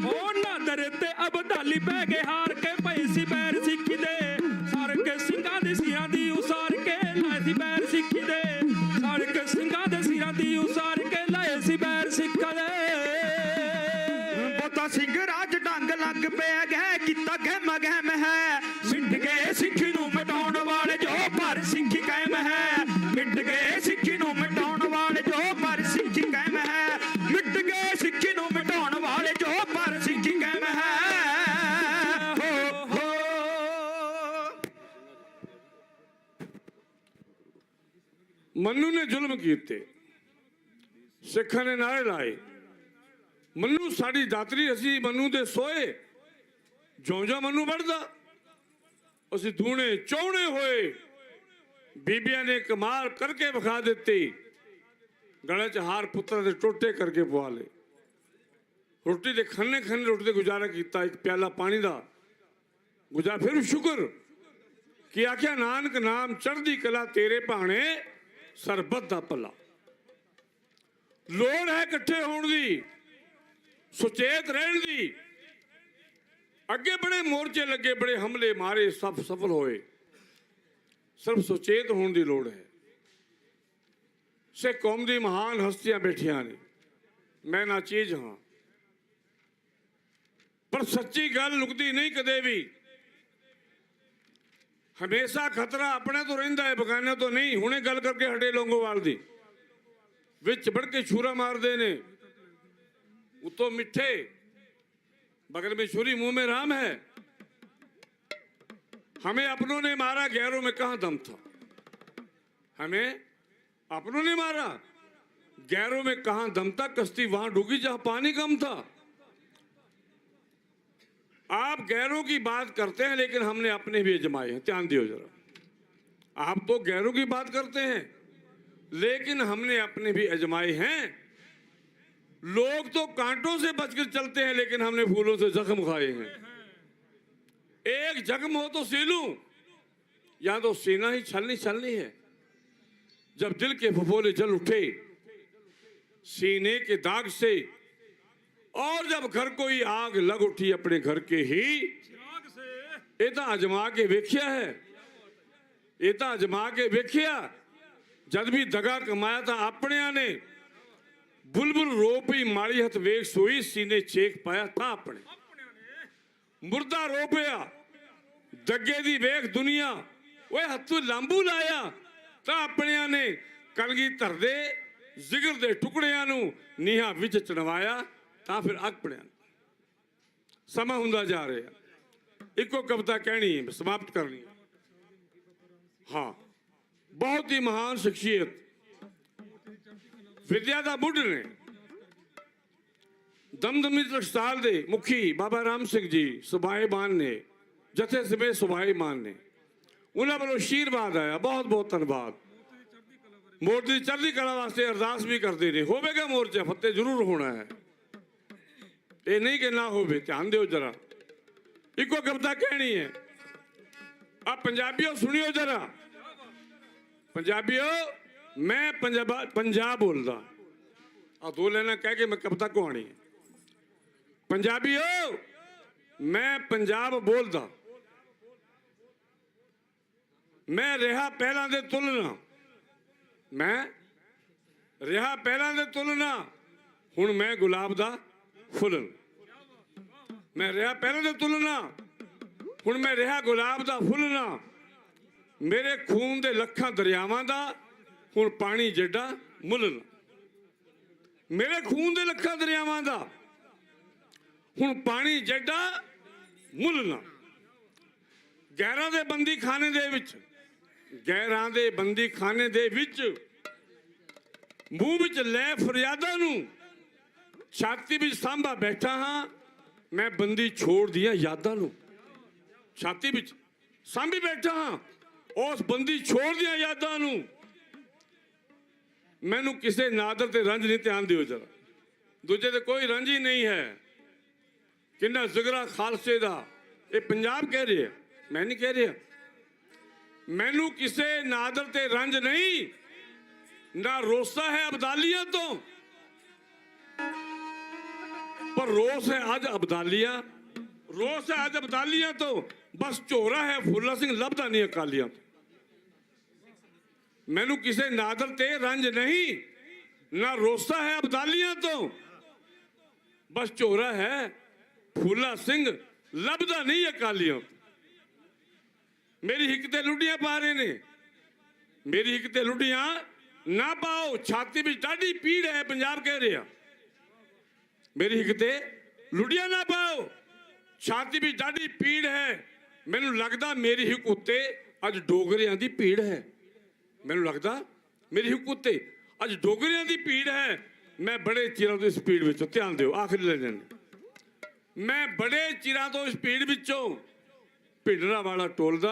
Speaker 12: ਉਹ ਨਾਦਰ ਤੇ ਅਬਦਲੀ ਪੈ ਗਏ ਹਾਰ ਕੇ, ਪਏ ਸੀ ਬੈਰ ਸਿੱਖੀ ਦੇ। ਸਾਰ ਕੇ ਸਿੰਘਾਂ ਦੇ ਸਿਰਾਂ ਦੀ ਉਸਾਰ ਕੇ ਲਾਏ ਸੀ ਬੈਰ ਸਿੱਖੀ ਦੇ। ਸਾਰ ਕੇ ਸਿੰਘਾਂ ਦੇ ਸਿਰਾਂ ਦੀ ਉਸਾਰ ਕੇ ਲਾਏ ਸੀ ਬੈਰ ਸਿੱਖਾਂ ਦੇ।
Speaker 10: ਬੋਤਾ ਸਿੰਘ ਰਾਜ ਡੰਗ ਲੱਗ ਪਿਆ ਗਹਿ ਕੀਤਾ ਗਹਿਮ ਗਹਿਮ ਹੈ। ਮਿਟ ਗਏ ਸਿੱਖੀ ਨੂੰ ਮਿਟਾਉਣ ਵਾਲੇ ਜੋ ਪਰ ਸਿੱਖੀ ਕਾਇਮ ਹੈ। ਮਿਟ ਗਏ ਸਿੱਖੀ ਨੂੰ ਮਿਟਾਉਣ ਵਾਲੇ ਜੋ ਪਰ ਸਿੱਖੀ ਕਾਇਮ ਹੈ। ਮਿਟ ਗਏ ਸਿੱਖੀ ਨੂੰ ਮਿਟਾਉਣ ਵਾਲੇ ਜੋ ਪਰ ਸਿੱਖੀ ਕਾਇਮ ਹੈ। ਹੋ ਹੋ
Speaker 12: ਮਨੂ ਨੇ ਜ਼ੁਲਮ ਕੀਤੇ, ਸਿੱਖਾਂ ਨੇ ਨਾਰੇ ਲਾਏ। ਮਨੂ ਸਾਡੀ ਦਾਤਰੀ, ਅਸੀਂ ਮਨੂ ਦੇ ਸੋਏ। ਜਿਉਂ-ਜਿਉਂ ਮਨੂ ਵੱਢਦਾ ਅਸੀਂ ਦੂਣੇ ਚੌਣੇ ਹੋਏ। ਬੀਬੀਆਂ ਨੇ ਕਮਾਲ ਕਰਕੇ ਵਿਖਾ ਦਿੱਤੀ। ਗਲੇ 'ਚ ਹਾਰ ਪੁੱਤਰਾਂ ਦੇ ਟੋਟੇ ਕਰਕੇ ਪਵਾ ਲਏ। ਰੋਟੀ ਦੇ ਖੰਨੇ ਖੰਨੇ ਰੋਟੀ ਤੇ ਗੁਜ਼ਾਰਾ ਕੀਤਾ। ਇੱਕ ਪਿਆਲਾ ਪਾਣੀ ਦਾ ਗੁਜ਼ਾਰਾ। ਫਿਰ ਸ਼ੁਕਰ ਕਿ ਆਖਿਆ ਨਾਨਕ ਨਾਮ ਚੜ੍ਹਦੀ ਕਲਾ ਤੇਰੇ ਭਾਣੇ ਸਰਬੱਤ ਦਾ ਭਲਾ। ਲੋੜ ਹੈ ਇਕੱਠੇ ਹੋਣ ਦੀ, ਸੁਚੇਤ ਰਹਿਣ ਦੀ। ਅੱਗੇ ਬੜੇ ਮੋਰਚੇ ਲੱਗੇ, ਬੜੇ ਹਮਲੇ ਮਾਰੇ, ਸਭ ਸਫਲ ਹੋਏ। ਸਿਰਫ ਸੁਚੇਤ ਹੋਣ ਦੀ ਲੋੜ ਹੈ। ਸਿੱਖ ਕੌਮ ਦੀ ਮਹਾਨ ਹਸਤੀਆਂ ਬੈਠੀਆਂ ਨੇ, ਮੈਂ ਨਾ ਚੀਜ਼ ਹਾਂ, ਪਰ ਸੱਚੀ ਗੱਲ ਲੁਕਦੀ ਨਹੀਂ ਕਦੇ ਵੀ। ਹਮੇਸ਼ਾ ਖਤਰਾ ਆਪਣੇ ਤੋਂ ਰਹਿੰਦਾ ਹੈ, ਬਗਾਨਿਆਂ ਤੋਂ ਨਹੀਂ। ਹੁਣੇ ਗੱਲ ਕਰਕੇ ਹਟੇ ਲੌਂਗੋਵਾਲ ਦੀ, ਵਿੱਚ ਵੜ ਕੇ ਛੁਰਾ ਮਾਰਦੇ ਨੇ। ਉਤੋਂ ਮਿੱਠੇ, बगल में छुरी मुंह में राम है। हमें अपनों ने मारा, गैरों में कहां दम था। हमें अपनों ने मारा, गैरों में कहां दम था। कश्ती वहां डूबी जहां पानी कम था। आप गैरों की बात करते हैं, लेकिन हमने अपने भी आजमाए हैं। ध्यान दियो जरा। आप तो गैरों की बात करते हैं, लेकिन हमने अपने भी आजमाए हैं। लोग तो कांटों से बचकर चलते हैं, लेकिन हमने फूलों से जख्म खाए हैं। एक जख्म हो तो सीलूं, या तो सीना ही छलनी है। जब दिल के फफोले जल उठे सीने के दाग से, और जब घर कोई आग लग उठी अपने घर के ही, ये तो आजमा के वेख्या है। ये तो आजमा के वेख्या। जद भी दगा कमाया था अपने ने, बुलबुल रो पई माड़ी हथ वेख सोई, सीने चेक पाया था अपने। मुर्दा रो पिया दगे दी वेख दुनिया, वो हथों लांबू लाया ਤਾਂ ਆਪਣਿਆਂ ਨੇ। ਕਲਗੀਧਰ ਦੇ ਜ਼ਿਗਰ ਦੇ ਟੁਕੜਿਆਂ ਨੂੰ ਨੀਹਾਂ ਵਿੱਚ ਚਣਵਾਇਆ, ਤਾਂ ਫਿਰ ਆਪਣਿਆਂ ਨੂੰ। ਸਮਾਂ ਹੁੰਦਾ ਜਾ ਰਿਹਾ। ਇੱਕੋ ਕਵਿਤਾ ਕਹਿਣੀ ਹੈ, ਸਮਾਪਤ ਕਰਨੀ ਹੈ। ਹਾਂ, ਬਹੁਤ ਹੀ ਮਹਾਨ ਸ਼ਖਸੀਅਤ, ਵਿਦਿਆ ਦਾ ਬੁੱਢ ਨੇ। ਦਮਦਮੀ ਟਕਸਾਲ ਦੇ ਮੁਖੀ ਬਾਬਾ ਰਾਮ ਸਿੰਘ ਜੀ ਸੁਭਾਏਮਾਨ ਨੇ, ਜਥੇ ਸਮੇਤ ਸੁਭਾਏਮਾਨ ਨੇ। ਉਹਨਾਂ ਵੱਲੋਂ ਆਸ਼ੀਰਵਾਦ ਆਇਆ। ਬਹੁਤ ਬਹੁਤ ਧੰਨਵਾਦ। ਮੋਰਚੇ ਦੀ ਚੜ੍ਹਦੀ ਕਲਾ ਵਾਸਤੇ ਅਰਦਾਸ ਵੀ ਕਰਦੇ ਨੇ। ਹੋਵੇਗਾ ਮੋਰਚਾ, ਫਤਿਹ ਜ਼ਰੂਰ ਹੋਣਾ ਹੈ। ਇਹ ਨਹੀਂ ਕਿ ਨਾ ਹੋਵੇ। ਧਿਆਨ ਦਿਓ ਜਰਾ। ਇੱਕੋ ਕਵਿਤਾ ਕਹਿਣੀ ਹੈ। ਆ ਪੰਜਾਬੀਓ ਸੁਣਿਓ ਜਰਾ। ਪੰਜਾਬੀਓ, ਮੈਂ ਪੰਜਾਬ ਬੋਲਦਾ। ਆ ਦੋ ਲਾਈਨਾਂ ਕਹਿ ਕੇ ਮੈਂ ਕਵਿਤਾ ਕਹਾਣੀ ਹੈ। ਪੰਜਾਬੀਓ, ਮੈਂ ਪੰਜਾਬ ਬੋਲਦਾ। मैं रहा पहला दे तुलना, मैं रहा पहला दे तुलना, हुण मैं गुलाब दा फुलन। मैं रहा पहला दे तुलना, हुण मैं रहा गुलाब दा फुलना। मेरे खून दे लखां दरियावां दा, हुण पानी जेडा मुलना। मेरे खून दे लखां दरियावां दा, हुण पानी जेडा मुलना। गैरां दे बंदी खाने दे विच, गैरां दे बंदी खाने दे विच, मूंह विच लै फरियादां नूं, छाती विच सांभा बैठा हां मैं बंदी छोड़ दियां यादां नूं। छाती विच सांभी बैठा हां उस बंदी छोड़ दियां यादां नूं। मैनू किसे नादर ते रंज नहीं। ध्यान दिओ जरा। दूजे ते कोई रंज ही नहीं है। किन्ना जिगरा खालसे दा, ये पंजाब कह रहे, मैं नहीं कह रहा। मैनू किसे नादर ते रंज नहीं, ना रोसा है अबदालियां तो, पर रोस है आज अबदालियां। रोस है आज अबदालियां तो, बस झोरा है फुल्ला सिंह लभदा नहीं अकालियां। मैनू किसे नादर ते रंज नहीं, ना रोसा है अबदालियां तो, बस झोरा है फुल्ला सिंह लभदा नहीं अकालियां। मेरी हिक ते लुडियां पा रहे ने। मेरी हिक ते लुडियां ना पाओ, छाती में डाढ़ी पीड़ है पंजाब कह रहा। मेरी हिक ते लुडियां ना पाओ, छाती में डाढ़ी पीड़ है। मैनू लगदा मेरी हिक उत्ते अज डोगरियां दी भीड़ है। मैनू लगदा मेरी हिक उत्ते अज डोगरियां दी भीड़ है। मैं बड़े चिरों तो इस भीड़ विचों, ध्यान दिओ आखिरी लाइन, मैं बड़े चिरों तो इस भीड़ विचों भिंडरा वाला टोलदा।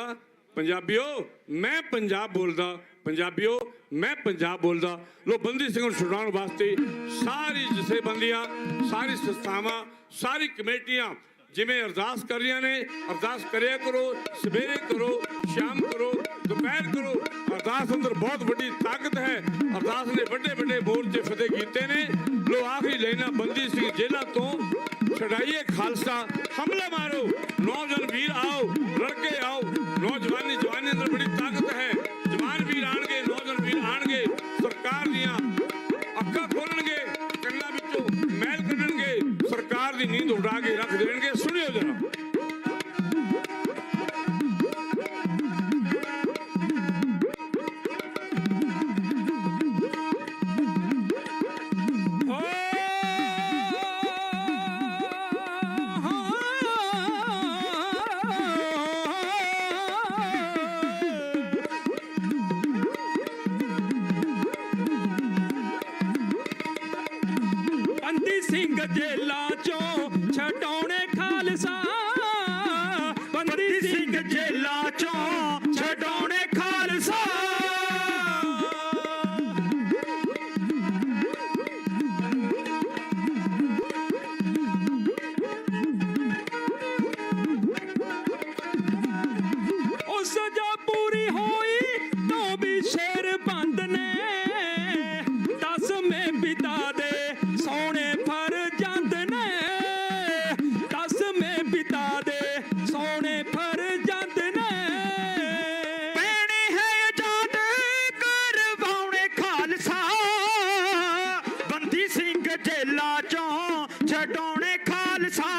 Speaker 12: पंजाबियों, मैं पंजाब बोलदा। पंजाबियों, मैं पंजाब बोलदा। लो बंदी सिंह छुड़ाउण वास्ते सारी जथेबंदियां, सारी संस्थावां, सारी कमेटियां जिवें अरदास कर रही ने, अरदास करिया करो। सवेरे करो, शाम करो, दोपहर करो। अरदास अंदर बहुत बड़ी ताकत है। अरदास ने बड़े बड़े मोर्चे फतेह कीते ने। लो आखिरी लाइनां बंदी सिंह जेलां तो छड़ाइए खालसा, हमला मारो नौजवान वीर आओ, लड़के आओ। नौजवानी जवानी अंदर बड़ी ताकत है। जवान वीर आणगे, नौजवान वीर आणगे, सरकार दियां अक्खां खोलणगे, कन्नां विचों मैल कढणगे, सरकार दी नींद उड़ा के रख देणगे। सुनियो जरा।
Speaker 1: ਜੇਲਾਂ ਚੋਂ ਛਡਾਉਣੇ ਖਾਲਸਾ ਬੰਦੀ ਸਿੰਘ ਜੇਲਾਂ ਚੋਂ ਛਡਾਉਣੇ ਖਾਲਸਾ ਉਹ ਸਜ਼ਾ ਪੂਰੀ ਹੋਈ ਤਾਂ ਵੀ ਸ਼ੇਰ ਬੰਦ ਨੇ 10ਵੇਂ ਪਿਤਾ ਦੇ ਸੋਹਣੇ ਫਰ ਜਾਂਦੇ ਨੇ 10ਵੇਂ ਪਿਤਾ ਦੇ ਸੋਹਣੇ ਫਰ ਜਾਂਦੇ ਨੇ ਪੈਣੇ ਹੈ ਆਜ਼ਾਦ ਕਰਵਾਉਣੇ ਖਾਲਸਾ ਬੰਦੀ ਸਿੰਘ ਜੇਲਾਂ ਚੋਂ ਛਡਾਉਣੇ ਖਾਲਸਾ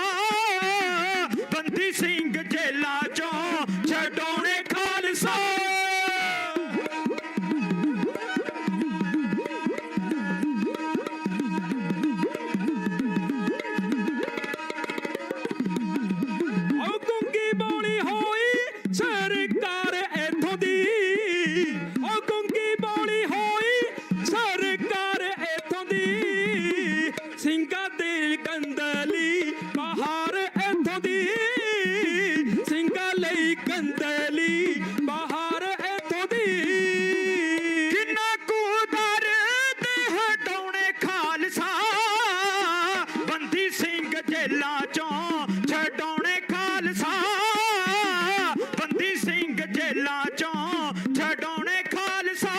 Speaker 1: ਬੰਦੀ ਸਿੰਘ ਜੇਲਾਂ ਚੋਂ ਛਡਾਉਣੇ ਖਾਲਸਾ ਉਹ ਗੁੰਗੀ ਬੋਲੀ ਹੋਈ ਸਰਕਾਰ ਇੱਥੋਂ ਦੀ ਉਹ ਗੁੰਗੀ ਬੋਲੀ ਹੋਈ ਸਰਕਾਰ ਇੱਥੋਂ ਦੀ ਸਿੰਘਾਂ ਦੇ ਕੰਦਲੀ ਬਹਾਰ ਇੱਥੋਂ ਦੀ ਸਿੰਘਾਂ ਲਈ ਕੰਦਲੀ ਬਹਾਰ ਇੱਥੋਂ ਦੀ ਕਿੰਨਾ ਕੁ ਦਰਦ ਹਟਾਉਣੇ ਖਾਲਸਾ ਬੰਦੀ ਸਿੰਘ ਜੇਲਾਂ ਚੋਂ ਛਡਾਉਣੇ ਖਾਲਸਾ ਬੰਦੀ ਸਿੰਘ ਜੇਲਾਂ ਚੋਂ ਛਡਾਉਣੇ ਖਾਲਸਾ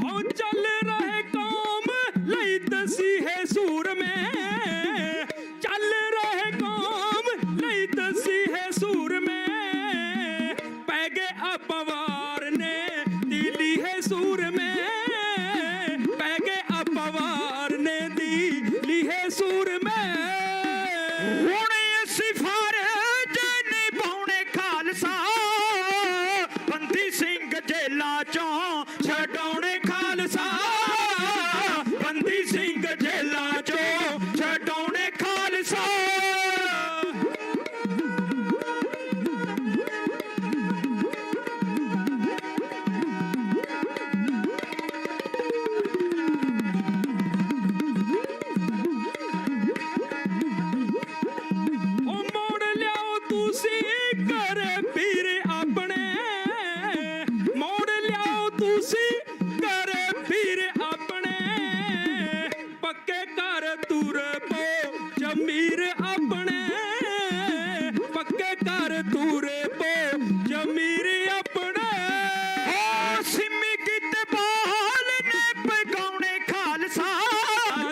Speaker 1: ਹੋ ਚੱਲ ਰਹੇ ਕੌਮ ਲਈ ਤਸੀਹੇ ਸੂਰਮੇ ਚੱਲ ਰਹੇ ਕੌਮ ਲਈ ਤਸੀਹੇ ਸੂਰਮੇ ਪੈ ਗਏ ਅਪਵਾਰ ਨੇ ਦਿਲੀ ਹੈ ਸੂਰਮੇ ਪੈ ਗਏ ਅਪਵਾਰ ਨੇ ਦਿਲੀ ਹੈ ਸੂਰਮੇ ਹੁਣ ਅਸੀਂ ਫਰਜ਼ ਨਿਭਾਉਣੇ ਖਾਲਸਾ ਬੰਦੀ ਸਿੰਘ ਜੇਲਾਂ ਚੋਂ ਛਡਾਉਣੇ ਖਾਲਸਾ ਬੰਦੀ ਸਿੰਘ ਜੇਲਾਂ ਚੋਂ ਛਡਾਉਣੇ ਖਾਲਸਾ ਉਹ ਮੋੜ ਲਿਆਓ ਤੁਸੀਂ ਘਰ ਪੀਰ ਆਪਣੇ ਮੋੜ ਲਿਆਓ ਤੁਸੀਂ ਘਰ ਪੀਰ ਆਪਣੇ ਪੱਕੇ ਘਰ ਤੁਰ ਪੋ ਜਮੀਰ ਆਪਣੇ ਪੱਕੇ ਘਰ ਤੁਰ ਪੋ ਜਮੀਰ ਆਪਣੇ ਹੋ ਸਿੰਮੀ ਗਿੱਤ ਬਾਲ ਨੇ ਪਗਾਉਣੇ ਖਾਲਸਾ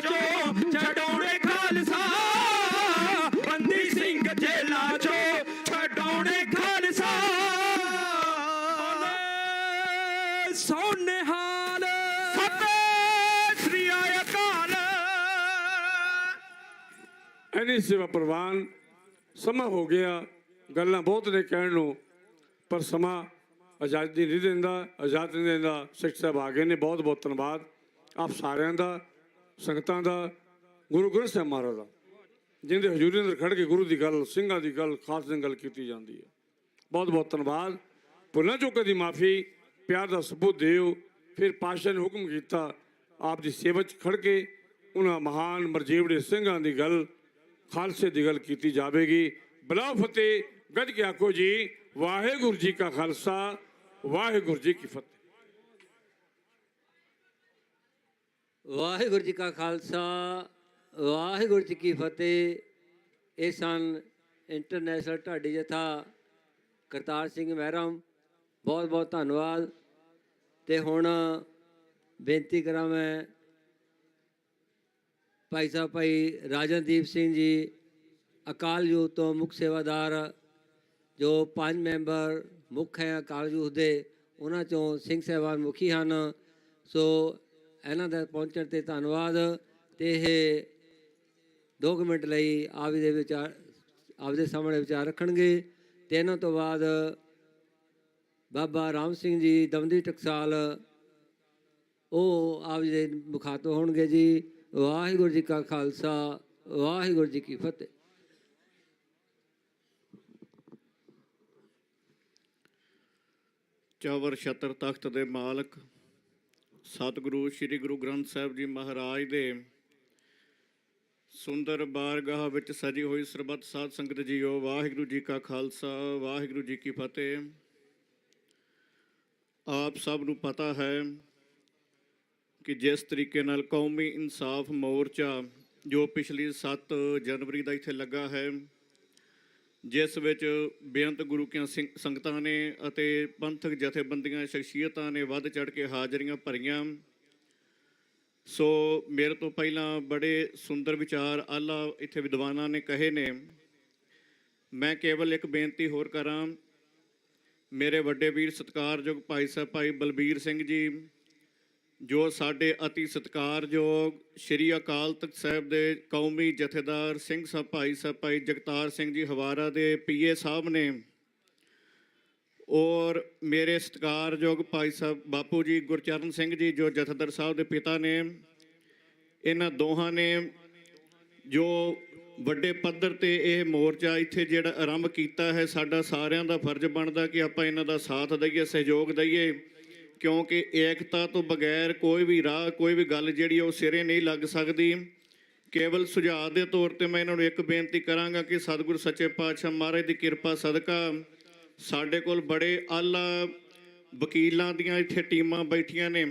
Speaker 1: ਚੋ ਛਡਾਉਣੇ ਖਾਲਸਾ ਬੰਦੀ ਸਿੰਘ ਜੇਲਾਂ ਚੋਂ ਛਡਾਉਣੇ ਖਾਲਸਾ ਸੋਨੇ ਹਾਲ ਸਤਿ ਸ੍ਰੀ ਅਕਾਲ
Speaker 12: ਐਨੀ ਸੇਵਾ ਪ੍ਰਵਾਨ ਸਮਾਂ ਹੋ ਗਿਆ ਗੱਲਾਂ ਬਹੁਤ ਨੇ ਕਹਿਣ ਨੂੰ ਪਰ ਸਮਾਂ ਆਜ਼ਾਦੀ ਨਹੀਂ ਦਿੰਦਾ ਆਜ਼ਾਦੀ ਨਹੀਂ ਦਿੰਦਾ ਸਿੱਖ ਸਾਹਿਬ ਆ ਗਏ ਨੇ ਬਹੁਤ ਬਹੁਤ ਧੰਨਵਾਦ ਆਪ ਸਾਰਿਆਂ ਦਾ ਸੰਗਤਾਂ ਦਾ ਗੁਰੂ ਗ੍ਰੰਥ ਸਾਹਿਬ ਮਹਾਰਾਜ ਦਾ ਜਿੰਦੇ ਹਜ਼ੂਰੀ ਅੰਦਰ ਖੜ ਕੇ ਗੁਰੂ ਦੀ ਗੱਲ ਸਿੰਘਾਂ ਦੀ ਗੱਲ ਖਾਸ ਦੀ ਗੱਲ ਕੀਤੀ ਜਾਂਦੀ ਹੈ ਬਹੁਤ ਬਹੁਤ ਧੰਨਵਾਦ ਭੁੱਲਾਂ ਚੁੱਕਾਂ ਦੀ ਮਾਫੀ ਪਿਆਰ ਦਾ ਸਬੂਤ ਦਿਓ ਫਿਰ ਪਾਤਸ਼ਾਹ ਨੇ ਹੁਕਮ ਕੀਤਾ ਆਪ ਦੀ ਸੇਵਾ 'ਚ ਖੜ ਕੇ ਉਹਨਾਂ ਮਹਾਨ ਮਰਜੀਵੜੇ ਸਿੰਘਾਂ ਦੀ ਗੱਲ ਖਾਲਸੇ ਦੀ ਗੱਲ ਕੀਤੀ ਜਾਵੇਗੀ ਬਲਾਓ ਫਤਿਹ ਗੱਜ ਕੇ ਆਖੋ ਜੀ ਵਾਹਿਗੁਰੂ ਜੀ ਕਾ ਖਾਲਸਾ ਵਾਹਿਗੁਰੂ ਜੀ ਕੀ ਫਤਿਹ
Speaker 2: ਵਾਹਿਗੁਰੂ ਜੀ ਕਾ ਖਾਲਸਾ ਵਾਹਿਗੁਰੂ ਜੀ ਕੀ ਫਤਿਹ ਇਹ ਸਨ ਇੰਟਰਨੈਸ਼ਨਲ ਢਾਡੀ ਜਥਾ ਕਰਤਾਰ ਸਿੰਘ ਮਹਿਰਮ ਬਹੁਤ ਬਹੁਤ ਧੰਨਵਾਦ ਤੇ ਹੁਣ ਬੇਨਤੀ ਕਰਾਂ ਮੈਂ ਭਾਈ ਸਾਹਿਬ ਭਾਈ ਰਾਜਨਦੀਪ ਸਿੰਘ ਜੀ ਅਕਾਲ ਯੂਥ ਤੋਂ ਮੁੱਖ ਸੇਵਾਦਾਰ ਜੋ 5 ਮੈਂਬਰ ਮੁੱਖ ਹੈ ਅਕਾਲ ਯੂਥ ਦੇ ਉਹਨਾਂ ਚੋਂ ਸਿੰਘ ਸਾਹਿਬਾਨ ਮੁਖੀ ਹਨ ਸੋ ਇਹਨਾਂ ਦਾ ਪਹੁੰਚਣ ਤੇ ਧੰਨਵਾਦ ਤੇ ਇਹ 2 ਮਿੰਟ ਲਈ ਆਪ ਦੇ ਵਿਚਾਰ ਆਪਦੇ ਸਾਹਮਣੇ ਵਿਚਾਰ ਰੱਖਣਗੇ ਤੇ ਇਹਨਾਂ ਤੋਂ ਬਾਅਦ ਬਾਬਾ ਰਾਮ ਸਿੰਘ ਜੀ ਦਮਦੀ ਟਕਸਾਲ ਉਹ ਆਪ ਜੀ ਦੇ ਮੁਖਾਤਬ ਹੋਣਗੇ ਜੀ। ਵਾਹਿਗੁਰੂ ਜੀ ਕਾ ਖਾਲਸਾ, ਵਾਹਿਗੁਰੂ ਜੀ ਕੀ ਫਤਿਹ।
Speaker 9: ਚੌਵਰ ਛਤਰ ਤਖਤ ਦੇ ਮਾਲਕ ਸਤਿਗੁਰੂ ਸ੍ਰੀ ਗੁਰੂ ਗ੍ਰੰਥ ਸਾਹਿਬ ਜੀ ਮਹਾਰਾਜ ਦੇ ਸੁੰਦਰ ਬਾਰਗਾਹ ਵਿੱਚ ਸਜੀ ਹੋਈ ਸਰਬੱਤ ਸਾਧ ਸੰਗਤ ਜੀਓ, ਵਾਹਿਗੁਰੂ ਜੀ ਕਾ ਖਾਲਸਾ, ਵਾਹਿਗੁਰੂ ਜੀ ਕੀ ਫਤਿਹ। ਆਪ ਸਭ ਨੂੰ ਪਤਾ ਹੈ ਕਿ ਜਿਸ ਤਰੀਕੇ ਨਾਲ ਕੌਮੀ ਇਨਸਾਫ ਮੋਰਚਾ ਜੋ ਪਿਛਲੀ 7 ਜਨਵਰੀ ਦਾ ਇੱਥੇ ਲੱਗਾ ਹੈ, ਜਿਸ ਵਿੱਚ ਬੇਅੰਤ ਗੁਰੂ ਕੀਆਂ ਸੰਗਤਾਂ ਨੇ ਅਤੇ ਪੰਥਕ ਜਥੇਬੰਦੀਆਂ ਸ਼ਖਸੀਅਤਾਂ ਨੇ ਵੱਧ ਚੜ੍ਹ ਕੇ ਹਾਜ਼ਰੀਆਂ ਭਰੀਆਂ। ਸੋ ਮੇਰੇ ਤੋਂ ਪਹਿਲਾਂ ਬੜੇ ਸੁੰਦਰ ਵਿਚਾਰ ਆਲਾ ਇੱਥੇ ਵਿਦਵਾਨਾਂ ਨੇ ਕਹੇ ਨੇ। ਮੈਂ ਕੇਵਲ ਇੱਕ ਬੇਨਤੀ ਹੋਰ ਕਰਾਂ। ਮੇਰੇ ਵੱਡੇ ਵੀਰ ਸਤਿਕਾਰਯੋਗ ਭਾਈ ਸਾਹਿਬ ਭਾਈ ਬਲਬੀਰ ਸਿੰਘ ਜੀ, ਜੋ ਸਾਡੇ ਅਤੀ ਸਤਿਕਾਰਯੋਗ ਸ਼੍ਰੀ ਅਕਾਲ ਤਖਤ ਸਾਹਿਬ ਦੇ ਕੌਮੀ ਜਥੇਦਾਰ ਸਿੰਘ ਸਾਹਿਬ ਭਾਈ ਜਗਤਾਰ ਸਿੰਘ ਜੀ ਹਵਾਰਾ ਦੇ ਪੀਏ ਸਾਹਿਬ ਨੇ, ਔਰ ਮੇਰੇ ਸਤਿਕਾਰਯੋਗ ਭਾਈ ਸਾਹਿਬ ਬਾਪੂ ਜੀ ਗੁਰਚਰਨ ਸਿੰਘ ਜੀ ਜੋ ਜਥੇਦਾਰ ਸਾਹਿਬ ਦੇ ਪਿਤਾ ਨੇ, ਇਹਨਾਂ ਦੋਹਾਂ ਨੇ ਜੋ ਵੱਡੇ ਪੱਧਰ ਤੇ ਇਹ ਮੋਰਚਾ ਇੱਥੇ ਜਿਹੜਾ ਆਰੰਭ ਕੀਤਾ ਹੈ, ਸਾਡਾ ਸਾਰਿਆਂ ਦਾ ਫਰਜ਼ ਬਣਦਾ ਕਿ ਆਪਾਂ ਇਹਨਾਂ ਦਾ ਸਾਥ ਦਈਏ, ਸਹਿਯੋਗ ਦਈਏ, ਕਿਉਂਕਿ ਏਕਤਾ ਤੋਂ ਬਗੈਰ ਕੋਈ ਵੀ ਰਾਹ, ਕੋਈ ਵੀ ਗੱਲ ਜਿਹੜੀ ਉਹ ਸਿਰੇ ਨਹੀਂ ਲੱਗ ਸਕਦੀ। ਕੇਵਲ ਸੁਝਾਅ ਦੇ ਤੌਰ ਤੇ ਮੈਂ ਇਹਨਾਂ ਨੂੰ ਇੱਕ ਬੇਨਤੀ ਕਰਾਂਗਾ ਕਿ ਸਤਿਗੁਰੂ ਸੱਚੇ ਪਾਤਸ਼ਾਹ ਮਹਾਰਾਜ ਦੀ ਕਿਰਪਾ ਸਦਕਾ ਸਾਡੇ ਕੋਲ ਬੜੇ ਆਲਾ ਵਕੀਲਾਂ ਦੀਆਂ ਇੱਥੇ ਟੀਮਾਂ ਬੈਠੀਆਂ ਨੇ।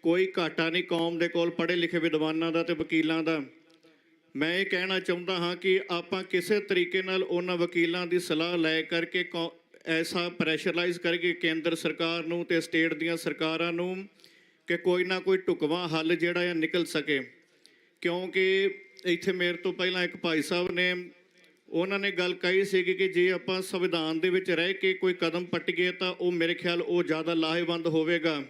Speaker 9: ਕੋਈ ਘਾਟਾ ਨਹੀਂ ਕੌਮ ਦੇ ਕੋਲ ਪੜ੍ਹੇ ਲਿਖੇ ਵਿਦਵਾਨਾਂ ਦਾ ਤੇ ਵਕੀਲਾਂ ਦਾ। ਮੈਂ ਇਹ ਕਹਿਣਾ ਚਾਹੁੰਦਾ ਹਾਂ ਕਿ ਆਪਾਂ ਕਿਸੇ ਤਰੀਕੇ ਨਾਲ ਉਹਨਾਂ ਵਕੀਲਾਂ ਦੀ ਸਲਾਹ ਲੈ ਕਰਕੇ ਐਸਾ ਪ੍ਰੈਸ਼ਰਾਈਜ਼ ਕਰਕੇ ਕੇਂਦਰ ਸਰਕਾਰ ਨੂੰ ਤੇ ਸਟੇਟ ਦੀਆਂ ਸਰਕਾਰਾਂ ਨੂੰ ਕਿ ਕੋਈ ਨਾ ਕੋਈ ਢੁਕਵਾਂ ਹੱਲ ਜਿਹੜਾ ਹੈ ਨਿਕਲ ਸਕੇ। ਕਿਉਂਕਿ ਇੱਥੇ ਮੇਰੇ ਤੋਂ ਪਹਿਲਾਂ ਇੱਕ ਭਾਈ ਸਾਹਿਬ ਨੇ ਉਹਨਾਂ ਨੇ ਗੱਲ ਕਹੀ ਸੀਗੀ ਕਿ ਜੇ ਆਪਾਂ ਸੰਵਿਧਾਨ ਦੇ ਵਿੱਚ ਰਹਿ ਕੇ ਕੋਈ ਕਦਮ ਪੱਟੀਏ ਤਾਂ ਉਹ ਮੇਰੇ ਖਿਆਲ ਉਹ ਜ਼ਿਆਦਾ ਲਾਹੇਵੰਦ ਹੋਵੇਗਾ।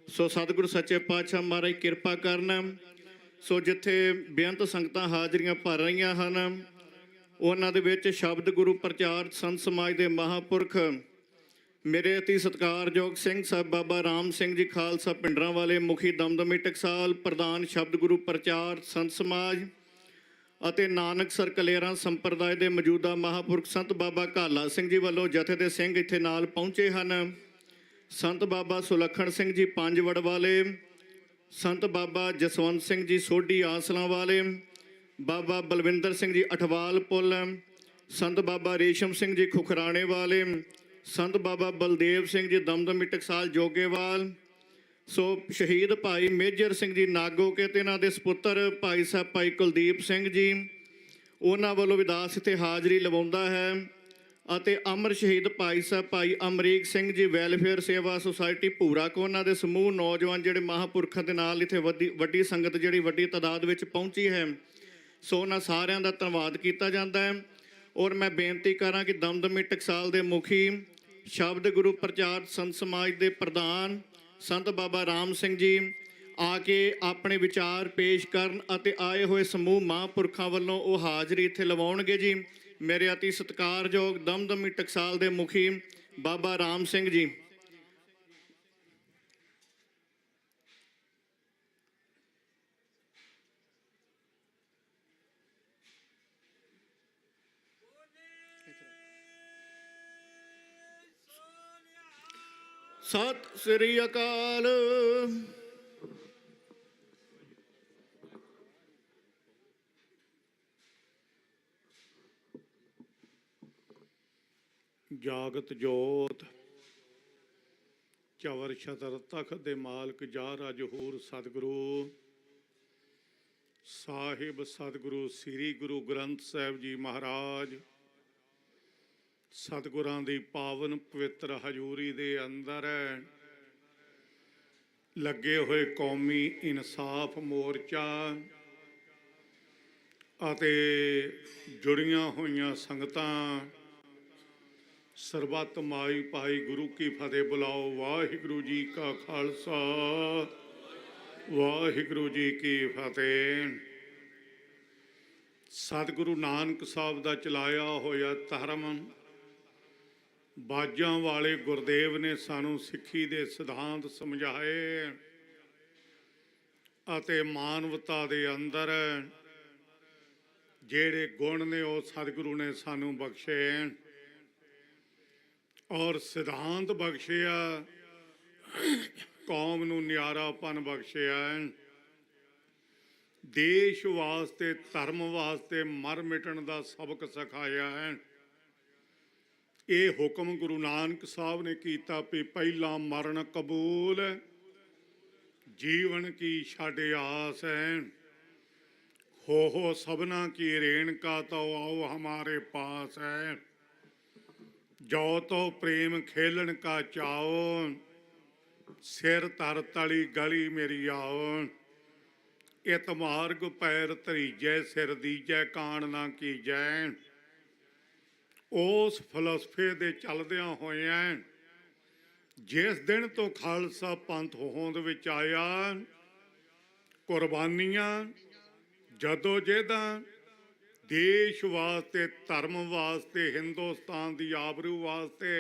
Speaker 9: ਸੋ ਸਤਿਗੁਰੂ ਸੱਚੇ ਪਾਤਸ਼ਾਹ ਮਹਾਰਾਜ ਕਿਰਪਾ ਕਰਨ। ਸੋ ਜਿੱਥੇ ਬੇਅੰਤ ਸੰਗਤਾਂ ਹਾਜ਼ਰੀਆਂ ਭਰ ਰਹੀਆਂ ਹਨ, ਉਹਨਾਂ ਦੇ ਵਿੱਚ ਸ਼ਬਦ ਗੁਰੂ ਪ੍ਰਚਾਰ ਸੰਤ ਸਮਾਜ ਦੇ ਮਹਾਂਪੁਰਖ ਮੇਰੇ ਅਤੀ ਸਤਿਕਾਰਯੋਗ ਸਿੰਘ ਸਾਹਿਬ ਬਾਬਾ ਰਾਮ ਸਿੰਘ ਜੀ ਖਾਲਸਾ ਪਿੰਡਰਾਂ ਵਾਲੇ, ਮੁਖੀ ਦਮਦਮੀ ਟਕਸਾਲ, ਪ੍ਰਧਾਨ ਸ਼ਬਦ ਗੁਰੂ ਪ੍ਰਚਾਰ ਸੰਤ ਸਮਾਜ ਅਤੇ ਨਾਨਕਸਰ ਕਲੇਰਾਂ ਸੰਪਰਦਾਇ ਦੇ ਮੌਜੂਦਾ ਮਹਾਂਪੁਰਖ ਸੰਤ ਬਾਬਾ ਕਾਲਾ ਸਿੰਘ ਜੀ ਵੱਲੋਂ ਜਥੇ ਦੇ ਸਿੰਘ ਇੱਥੇ ਨਾਲ ਪਹੁੰਚੇ ਹਨ। ਸੰਤ ਬਾਬਾ ਸੁਲੱਖਣ ਸਿੰਘ ਜੀ ਪੰਜਵੜ ਵਾਲੇ, ਸੰਤ ਬਾਬਾ ਜਸਵੰਤ ਸਿੰਘ ਜੀ ਸੋਢੀ ਆਸਲਾਂ ਵਾਲੇ, ਬਾਬਾ ਬਲਵਿੰਦਰ ਸਿੰਘ ਜੀ ਅਠਵਾਲ ਪੁੱਲ, ਸੰਤ ਬਾਬਾ ਰੇਸ਼ਮ ਸਿੰਘ ਜੀ ਖੁਖਰਾਣੇ ਵਾਲੇ, ਸੰਤ ਬਾਬਾ ਬਲਦੇਵ ਸਿੰਘ ਜੀ ਦਮਦਮੀ ਟਕਸਾਲ ਜੋਗੇਵਾਲ। ਸੋ ਸ਼ਹੀਦ ਭਾਈ ਮੇਜਰ ਸਿੰਘ ਜੀ ਨਾਗੋਕੇ ਤੇ ਇਹਨਾਂ ਦੇ ਸਪੁੱਤਰ ਭਾਈ ਸਾਹਿਬ ਭਾਈ ਕੁਲਦੀਪ ਸਿੰਘ ਜੀ, ਉਹਨਾਂ ਵੱਲੋਂ ਵਿਦਾਸ ਇੱਥੇ ਹਾਜ਼ਰੀ ਲਵਾਉਂਦਾ ਹੈ। ਅਤੇ ਅਮਰ ਸ਼ਹੀਦ ਭਾਈ ਸਾਹਿਬ ਭਾਈ ਅਮਰੀਕ ਸਿੰਘ ਜੀ ਵੈਲਫੇਅਰ ਸੇਵਾ ਸੁਸਾਇਟੀ ਭੂਰਾ ਕੋ, ਉਹਨਾਂ ਦੇ ਸਮੂਹ ਨੌਜਵਾਨ ਜਿਹੜੇ ਮਹਾਂਪੁਰਖਾਂ ਦੇ ਨਾਲ ਇੱਥੇ ਵੱਡੀ ਸੰਗਤ ਜਿਹੜੀ ਵੱਡੀ ਤਾਦਾਦ ਵਿੱਚ ਪਹੁੰਚੀ ਹੈ। ਸੋ ਉਹਨਾਂ ਸਾਰਿਆਂ ਦਾ ਧੰਨਵਾਦ ਕੀਤਾ ਜਾਂਦਾ ਹੈ। ਔਰ ਮੈਂ ਬੇਨਤੀ ਕਰਾਂ ਕਿ ਦਮਦਮੀ ਟਕਸਾਲ ਦੇ ਮੁਖੀ ਸ਼ਬਦ ਗੁਰੂ ਪ੍ਰਚਾਰ ਸੰਤ ਸਮਾਜ ਦੇ ਪ੍ਰਧਾਨ ਸੰਤ ਬਾਬਾ ਰਾਮ ਸਿੰਘ ਜੀ ਆ ਕੇ ਆਪਣੇ ਵਿਚਾਰ ਪੇਸ਼ ਕਰਨ ਅਤੇ ਆਏ ਹੋਏ ਸਮੂਹ ਮਹਾਂਪੁਰਖਾਂ ਵੱਲੋਂ ਉਹ ਹਾਜ਼ਰੀ ਇੱਥੇ ਲਵਾਉਣਗੇ ਜੀ। ਮੇਰੇ ਅਤੀ ਸਤਿਕਾਰਯੋਗ ਦਮਦਮੀ ਟਕਸਾਲ ਦੇ ਮੁਖੀ ਬਾਬਾ ਰਾਮ ਸਿੰਘ ਜੀ। ਸਤਿ ਸ੍ਰੀ ਅਕਾਲ।
Speaker 6: ਜਾਗਤ ਜੋਤ ਚਵਰ ਛਤਰ ਤਖਤ ਦੇ ਮਾਲਕ ਜਾ ਰਾਜਹੂਰ ਸਤਿਗੁਰੂ ਸਾਹਿਬ ਸਤਿਗੁਰੂ ਸ੍ਰੀ ਗੁਰੂ ਗ੍ਰੰਥ ਸਾਹਿਬ ਜੀ ਮਹਾਰਾਜ, ਸਤਿਗੁਰਾਂ ਦੀ ਪਾਵਨ ਪਵਿੱਤਰ ਹਜ਼ੂਰੀ ਦੇ ਅੰਦਰ ਲੱਗੇ ਹੋਏ ਕੌਮੀ ਇਨਸਾਫ ਮੋਰਚਾ ਅਤੇ ਜੁੜੀਆਂ ਹੋਈਆਂ ਸੰਗਤਾਂ, ਸਰਬੱਤ ਮਾਈ ਭਾਈ ਗੁਰੂ ਕੀ ਫਤਿਹ ਬੁਲਾਓ। ਵਾਹਿਗੁਰੂ ਜੀ ਕਾ ਖਾਲਸਾ, ਵਾਹਿਗੁਰੂ ਜੀ ਕੀ ਫਤਿਹ। ਸਤਿਗੁਰੂ ਨਾਨਕ ਸਾਹਿਬ ਦਾ ਚਲਾਇਆ ਹੋਇਆ ਧਰਮ
Speaker 3: ਬਾਜਾਂ ਵਾਲੇ ਗੁਰਦੇਵ ਨੇ ਸਾਨੂੰ ਸਿੱਖੀ ਦੇ ਸਿਧਾਂਤ ਸਮਝਾਏ ਅਤੇ ਮਾਨਵਤਾ ਦੇ ਅੰਦਰ ਜਿਹੜੇ ਗੁਣ ਨੇ ਉਹ ਸਤਿਗੁਰੂ ਨੇ ਸਾਨੂੰ ਬਖਸ਼ੇ ਔਰ ਸਿਧਾਂਤ ਬਖਸ਼ਿਆ, ਕੌਮ ਨੂੰ ਨਿਆਰਾਪਨ ਬਖਸ਼ਿਆ, ਦੇਸ਼ ਵਾਸਤੇ ਧਰਮ ਵਾਸਤੇ ਮਰ ਮਿਟਣ ਦਾ ਸਬਕ ਸਿਖਾਇਆ ਹੈ। ਇਹ ਹੁਕਮ ਗੁਰੂ ਨਾਨਕ ਸਾਹਿਬ ਨੇ ਕੀਤਾ ਵੀ ਪਹਿਲਾਂ ਮਰਨ ਕਬੂਲ, ਜੀਵਨ ਕੀ ਛੱਡ ਆਸ ਹੈ। हो सबना की रेणुका तो आओ हमारे पास है। जो तो प्रेम खेलन का चाओ, सिर तर तली गली मेरी आओ। इत मार्ग पैर धरीजै, सिर दीजै कान ना कीजै। उस फलसफे दे चलदियां होइयां जिस दिन तो खालसा पंथ होंद विच आया, कुर्बानियां जदों जहदां देश वास्ते, धर्म वास्ते, हिंदुस्तान की आबरू वास्ते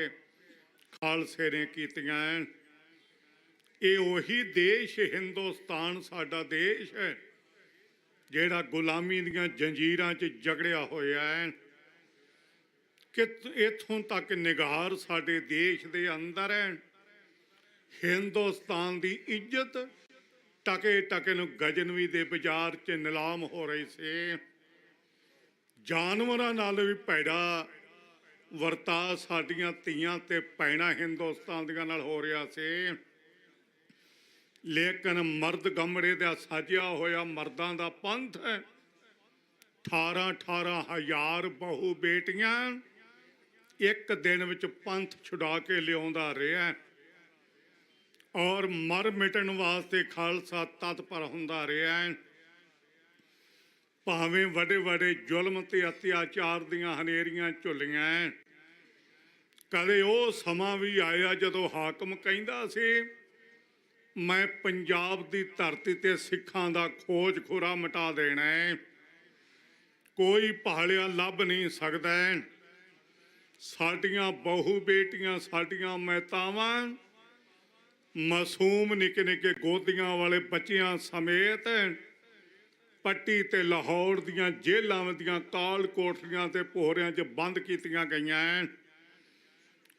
Speaker 3: खालसे ने कीतियां। ये उही देश हिंदुस्तान साडा देश है जिहड़ा गुलामी दीयां जंजीरां च जगड़िया होया है कि इत्थों तक निगार साडे देश दे अंदर है। हिंदुस्तान की इज्जत टके टके नूं गजनवी दे बाजार च नीलाम हो रही से। जानवरां नाल भी भैड़ा वरता साडियां धीआं ते भैणां हिंदुस्तान दियां नाल हो रहा से। लेकिन मर्द गमड़े दा साजिया होया मर्दां दा पंथ है। 18-18 हज़ार बहु बेटियां एक दिन विच पंथ छुड़ा के लिआउंदा रहा और मर मिटन वास्ते खालसा तत्पर हुंदा रहा है। भावें वडे वडे जुल्म ते अत्याचार दियां हनेरियां झुलियां। कदे ओह समा भी आया जदों हाकम कहिंदा सी मैं पंजाब दी धरती ते सिखां दा खोज खुरा मिटा देना है, कोई भालिया लभ नहीं सकदा। साडियां बहु बेटियां, साडियां महतावां, मासूम निके निके गोदियां वाले बच्चियां समेत पट्टी ते लाहौर दियां जेलां दियां काल कोठरियां ते पोहरियां च बंद कीतियां गईयां।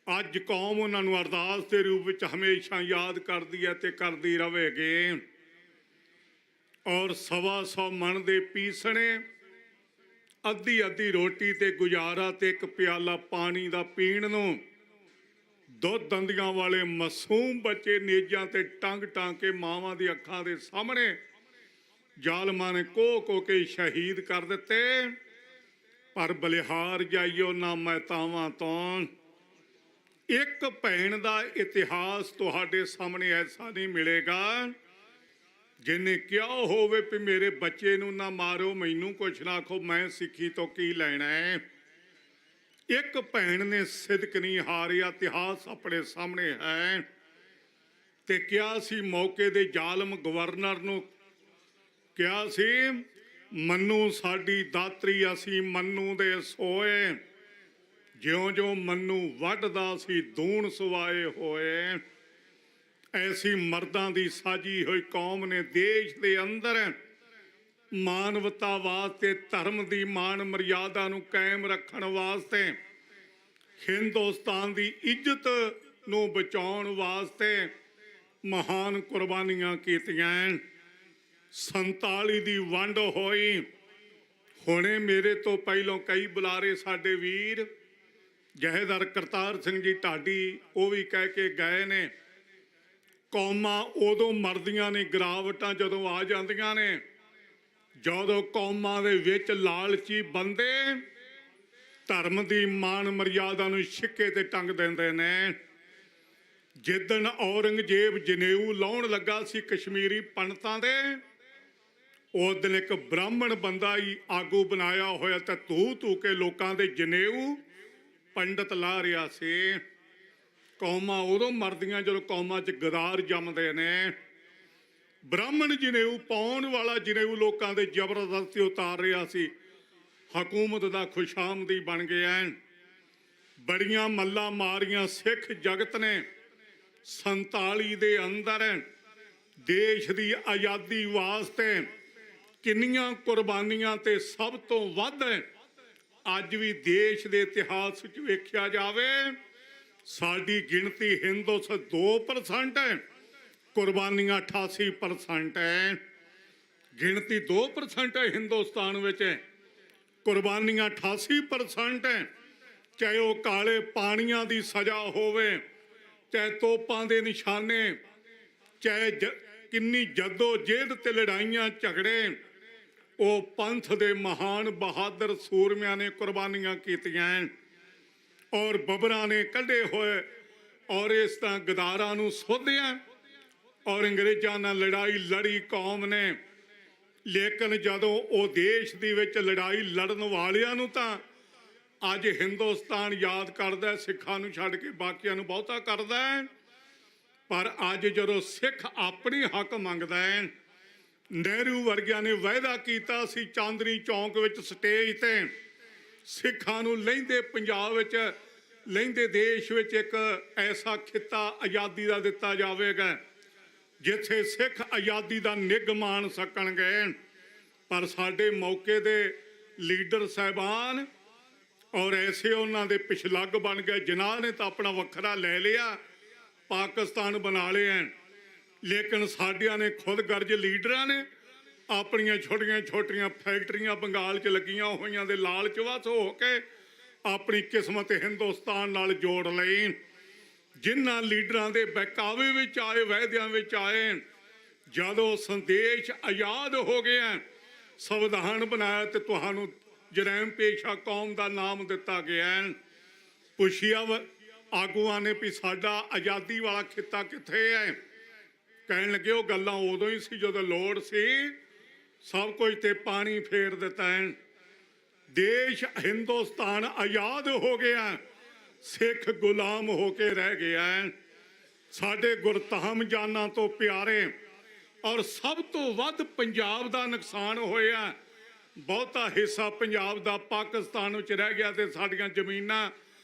Speaker 3: अज कौम उन्हां नूं अरदास के रूप विच हमेशा याद करदी है ते करदी रहेगी। और 125 मन दे पीसणे, अद्धी अद्धी रोटी ते गुजारा ते एक प्याला पानी दा पीण नूं दुध दंदियां वाले मासूम बच्चे नेजां ते टंग टांग के मावां दी अखां दे सामने जालमां ने को के शहीद कर दिते। पर बलिहार जाइयो ना महतावां तो एक भैन दा इतिहास तुहाडे सामने ऐसा नहीं मिलेगा जिन्हें क्या होवे भी मेरे बच्चे नूं ना मारो, मैनू कुछ ना आखो, मैं सिक्खी तो की लैना है। एक भैन ने सिदक नहीं हारिया, इतिहास अपने सामने है। ते क्या सी मौके दे जालम गवर्नर नूं क्या सी मन्नू साडी दातरी, असी मन्नू दे सोए, ज्यों ज्यों मन्नू वढदा सी दूण सवाए होए। ऐसी मर्दां दी साजी हुई कौम ने देश दे अंदर मानवता वास्ते, धर्म की मान मर्यादा नूं कायम रखण वास्ते, हिंदुस्तान की इज्जत नूं बचाउण वास्ते महान कुर्बानियां कीतियां। 47 दी वंड होई, हुणे मेरे तो पहलों कई बुलारे साडे वीर जहेदार करतार सिंह जी ढाडी वो भी कह के गए ने कौमां उदों मरदियां ने, गिरावटां जदों आ जांदियां ने ਜਦੋਂ ਕੌਮਾਂ ਦੇ ਵਿੱਚ ਲਾਲਚੀ ਬੰਦੇ ਧਰਮ ਦੀ ਮਾਨ ਮਰਿਆਦਾ ਨੂੰ ਛਿੱਕੇ ਤੇ ਟੰਗ ਦਿੰਦੇ ਨੇ। ਜਿੱਦਣ ਔਰੰਗਜ਼ੇਬ ਜਨੇਊ ਲਾਉਣ ਲੱਗਾ ਸੀ ਕਸ਼ਮੀਰੀ ਪੰਡਤਾਂ ਦੇ, ਉਸ ਦਿਨ ਇੱਕ ਬ੍ਰਾਹਮਣ ਬੰਦਾ ਹੀ ਆਗੂ ਬਣਾਇਆ ਹੋਇਆ ਤੇ ਧੂ ਕੇ ਲੋਕਾਂ ਦੇ ਜਨੇਊ ਪੰਡਤ ਲਾ ਰਿਹਾ ਸੀ। ਕੌਮਾਂ ਉਦੋਂ ਮਰਦੀਆਂ ਜਦੋਂ ਕੌਮਾਂ 'ਚ ਗਦਾਰ ਜੰਮਦੇ ਨੇ। ब्राह्मण जनेऊ पाउण वाला जनेऊ लोगों के जबरदस्ती उतार रहा सी, हकूमत का खुशामदी बन गया।
Speaker 12: ਬੜੀਆਂ ਮੱਲਾਂ ਮਾਰੀਆਂ ਸਿੱਖ ਜਗਤ ਨੇ 47 ਦੇ ਅੰਦਰ ਦੇਸ਼ ਦੀ ਆਜ਼ਾਦੀ ਵਾਸਤੇ ਕਿੰਨੀਆਂ ਕੁਰਬਾਨੀਆਂ, ਤੇ ਸਭ ਤੋਂ ਵੱਧ ਅੱਜ ਵੀ ਦੇਸ਼ ਦੇ ਇਤਿਹਾਸ ਵਿੱਚ ਵੇਖਿਆ ਜਾਵੇ ਸਾਡੀ ਗਿਣਤੀ ਹਿੰਦੁਸਤਾਨ 2% ਹੈ, ਕੁਰਬਾਨੀਆਂ 88% ਹੈ। ਗਿਣਤੀ 2% ਹੈ ਹਿੰਦੁਸਤਾਨ ਵਿੱਚ, ਕੁਰਬਾਨੀਆਂ 88% ਹੈ। ਚਾਹੇ ਉਹ ਕਾਲੇ ਪਾਣੀਆਂ ਦੀ ਸਜ਼ਾ ਹੋਵੇ, ਚਾਹੇ ਤੋਪਾਂ ਦੇ ਨਿਸ਼ਾਨੇ, ਚਾਹੇ ਕਿੰਨੀ ਜੱਦੋ ਜਹਿਦ ਤੇ ਲੜਾਈਆਂ ਝਗੜੇ, ਉਹ ਪੰਥ ਦੇ ਮਹਾਨ ਬਹਾਦਰ ਸੂਰਮਿਆਂ ਨੇ ਕੁਰਬਾਨੀਆਂ ਕੀਤੀਆਂ ਔਰ ਬੱਬਰਾਂ ਨੇ ਕੱਢੇ ਹੋਏ ਔਰ ਇਸ ਤਰ੍ਹਾਂ ਗਦਾਰਾਂ ਨੂੰ ਸੋਧਿਆ ਔਰ ਅੰਗਰੇਜ਼ਾਂ ਨਾਲ ਲੜਾਈ ਲੜੀ ਕੌਮ ਨੇ। ਲੇਕਿਨ ਜਦੋਂ ਉਹ ਦੇਸ਼ ਦੇ ਵਿੱਚ ਲੜਾਈ ਲੜਨ ਵਾਲਿਆਂ ਨੂੰ ਤਾਂ ਅੱਜ ਹਿੰਦੁਸਤਾਨ ਯਾਦ ਕਰਦਾ, ਸਿੱਖਾਂ ਨੂੰ ਛੱਡ ਕੇ ਬਾਕੀਆਂ ਨੂੰ ਬਹੁਤਾ ਕਰਦਾ ਹੈ। ਪਰ ਅੱਜ ਜਦੋਂ ਸਿੱਖ ਆਪਣੀ ਹੱਕ ਮੰਗਦਾ ਹੈ, ਨਹਿਰੂ ਵਰਗਿਆਂ ਨੇ ਵਾਅਦਾ ਕੀਤਾ ਸੀ ਚਾਂਦਨੀ ਚੌਂਕ ਵਿੱਚ ਸਟੇਜ ਤੇ ਸਿੱਖਾਂ ਨੂੰ ਲਹਿੰਦੇ ਪੰਜਾਬ ਵਿੱਚ, ਲਹਿੰਦੇ ਦੇਸ਼ ਵਿੱਚ ਇੱਕ ਐਸਾ ਖਿੱਤਾ ਆਜ਼ਾਦੀ ਦਾ ਦਿੱਤਾ ਜਾਵੇਗਾ ਜਿੱਥੇ ਸਿੱਖ ਆਜ਼ਾਦੀ ਦਾ ਨਿੱਘ ਮਾਣ ਸਕਣਗੇ। ਪਰ ਸਾਡੇ ਮੌਕੇ ਦੇ ਲੀਡਰ ਸਾਹਿਬਾਨ ਔਰ ਐਸੇ ਉਹਨਾਂ ਦੇ ਪਿਛਲੱਗ ਬਣ ਗਏ ਜਿਨ੍ਹਾਂ ਨੇ ਤਾਂ ਆਪਣਾ ਵੱਖਰਾ ਲੈ ਲਿਆ, ਪਾਕਿਸਤਾਨ ਬਣਾ ਲਿਆ। ਲੇਕਿਨ ਸਾਡਿਆਂ ਨੇ ਖੁਦ ਗਰਜ ਲੀਡਰਾਂ ਨੇ ਆਪਣੀਆਂ ਛੋਟੀਆਂ ਛੋਟੀਆਂ ਫੈਕਟਰੀਆਂ ਬੰਗਾਲ 'ਚ ਲੱਗੀਆਂ ਹੋਈਆਂ ਦੇ ਲਾਲਚ ਵਸ ਹੋ ਕੇ ਆਪਣੀ ਕਿਸਮਤ ਹਿੰਦੁਸਤਾਨ ਨਾਲ ਜੋੜ ਲਈ। ਜਿਨ੍ਹਾਂ ਲੀਡਰਾਂ ਦੇ ਬਹਿਕਾਵੇ ਵਿੱਚ ਆਏ, ਵਾਅਦਿਆਂ ਵਿੱਚ ਆਏ, ਜਦੋਂ ਸੰਦੇਸ਼ ਆਜ਼ਾਦ ਹੋ ਗਿਆ, ਸੰਵਿਧਾਨ ਬਣਾਇਆ ਤੇ ਤੁਹਾਨੂੰ ਜਰੈਮ ਪੇਸ਼ਾ ਕੌਮ ਦਾ ਨਾਮ ਦਿੱਤਾ ਗਿਆ। ਪੁੱਛਿਆ ਆਗੂਆਂ ਨੇ ਵੀ ਸਾਡਾ ਆਜ਼ਾਦੀ ਵਾਲਾ ਖਿੱਤਾ ਕਿੱਥੇ ਹੈ? ਕਹਿਣ ਲੱਗੇ ਉਹ ਗੱਲਾਂ ਉਦੋਂ ਹੀ ਸੀ ਜਦੋਂ ਲੋੜ ਸੀ, ਸਭ ਕੁਝ ਤੇ ਪਾਣੀ ਫੇਰ ਦਿੱਤਾ ਹੈ। ਦੇਸ਼ ਹਿੰਦੁਸਤਾਨ ਆਜ਼ਾਦ ਹੋ ਗਿਆ, ਸਿੱਖ ਗੁਲਾਮ ਹੋ ਕੇ ਰਹਿ ਗਿਆ। ਸਾਡੇ ਗੁਰਧਾਮ ਜਾਨਾਂ ਤੋਂ ਪਿਆਰੇ ਔਰ ਸਭ ਤੋਂ ਵੱਧ ਪੰਜਾਬ ਦਾ ਨੁਕਸਾਨ ਹੋਇਆ। ਬਹੁਤਾ ਹਿੱਸਾ ਪੰਜਾਬ ਦਾ ਪਾਕਿਸਤਾਨ ਵਿੱਚ ਰਹਿ ਗਿਆ ਤੇ ਸਾਡੀਆਂ ਜ਼ਮੀਨਾਂ,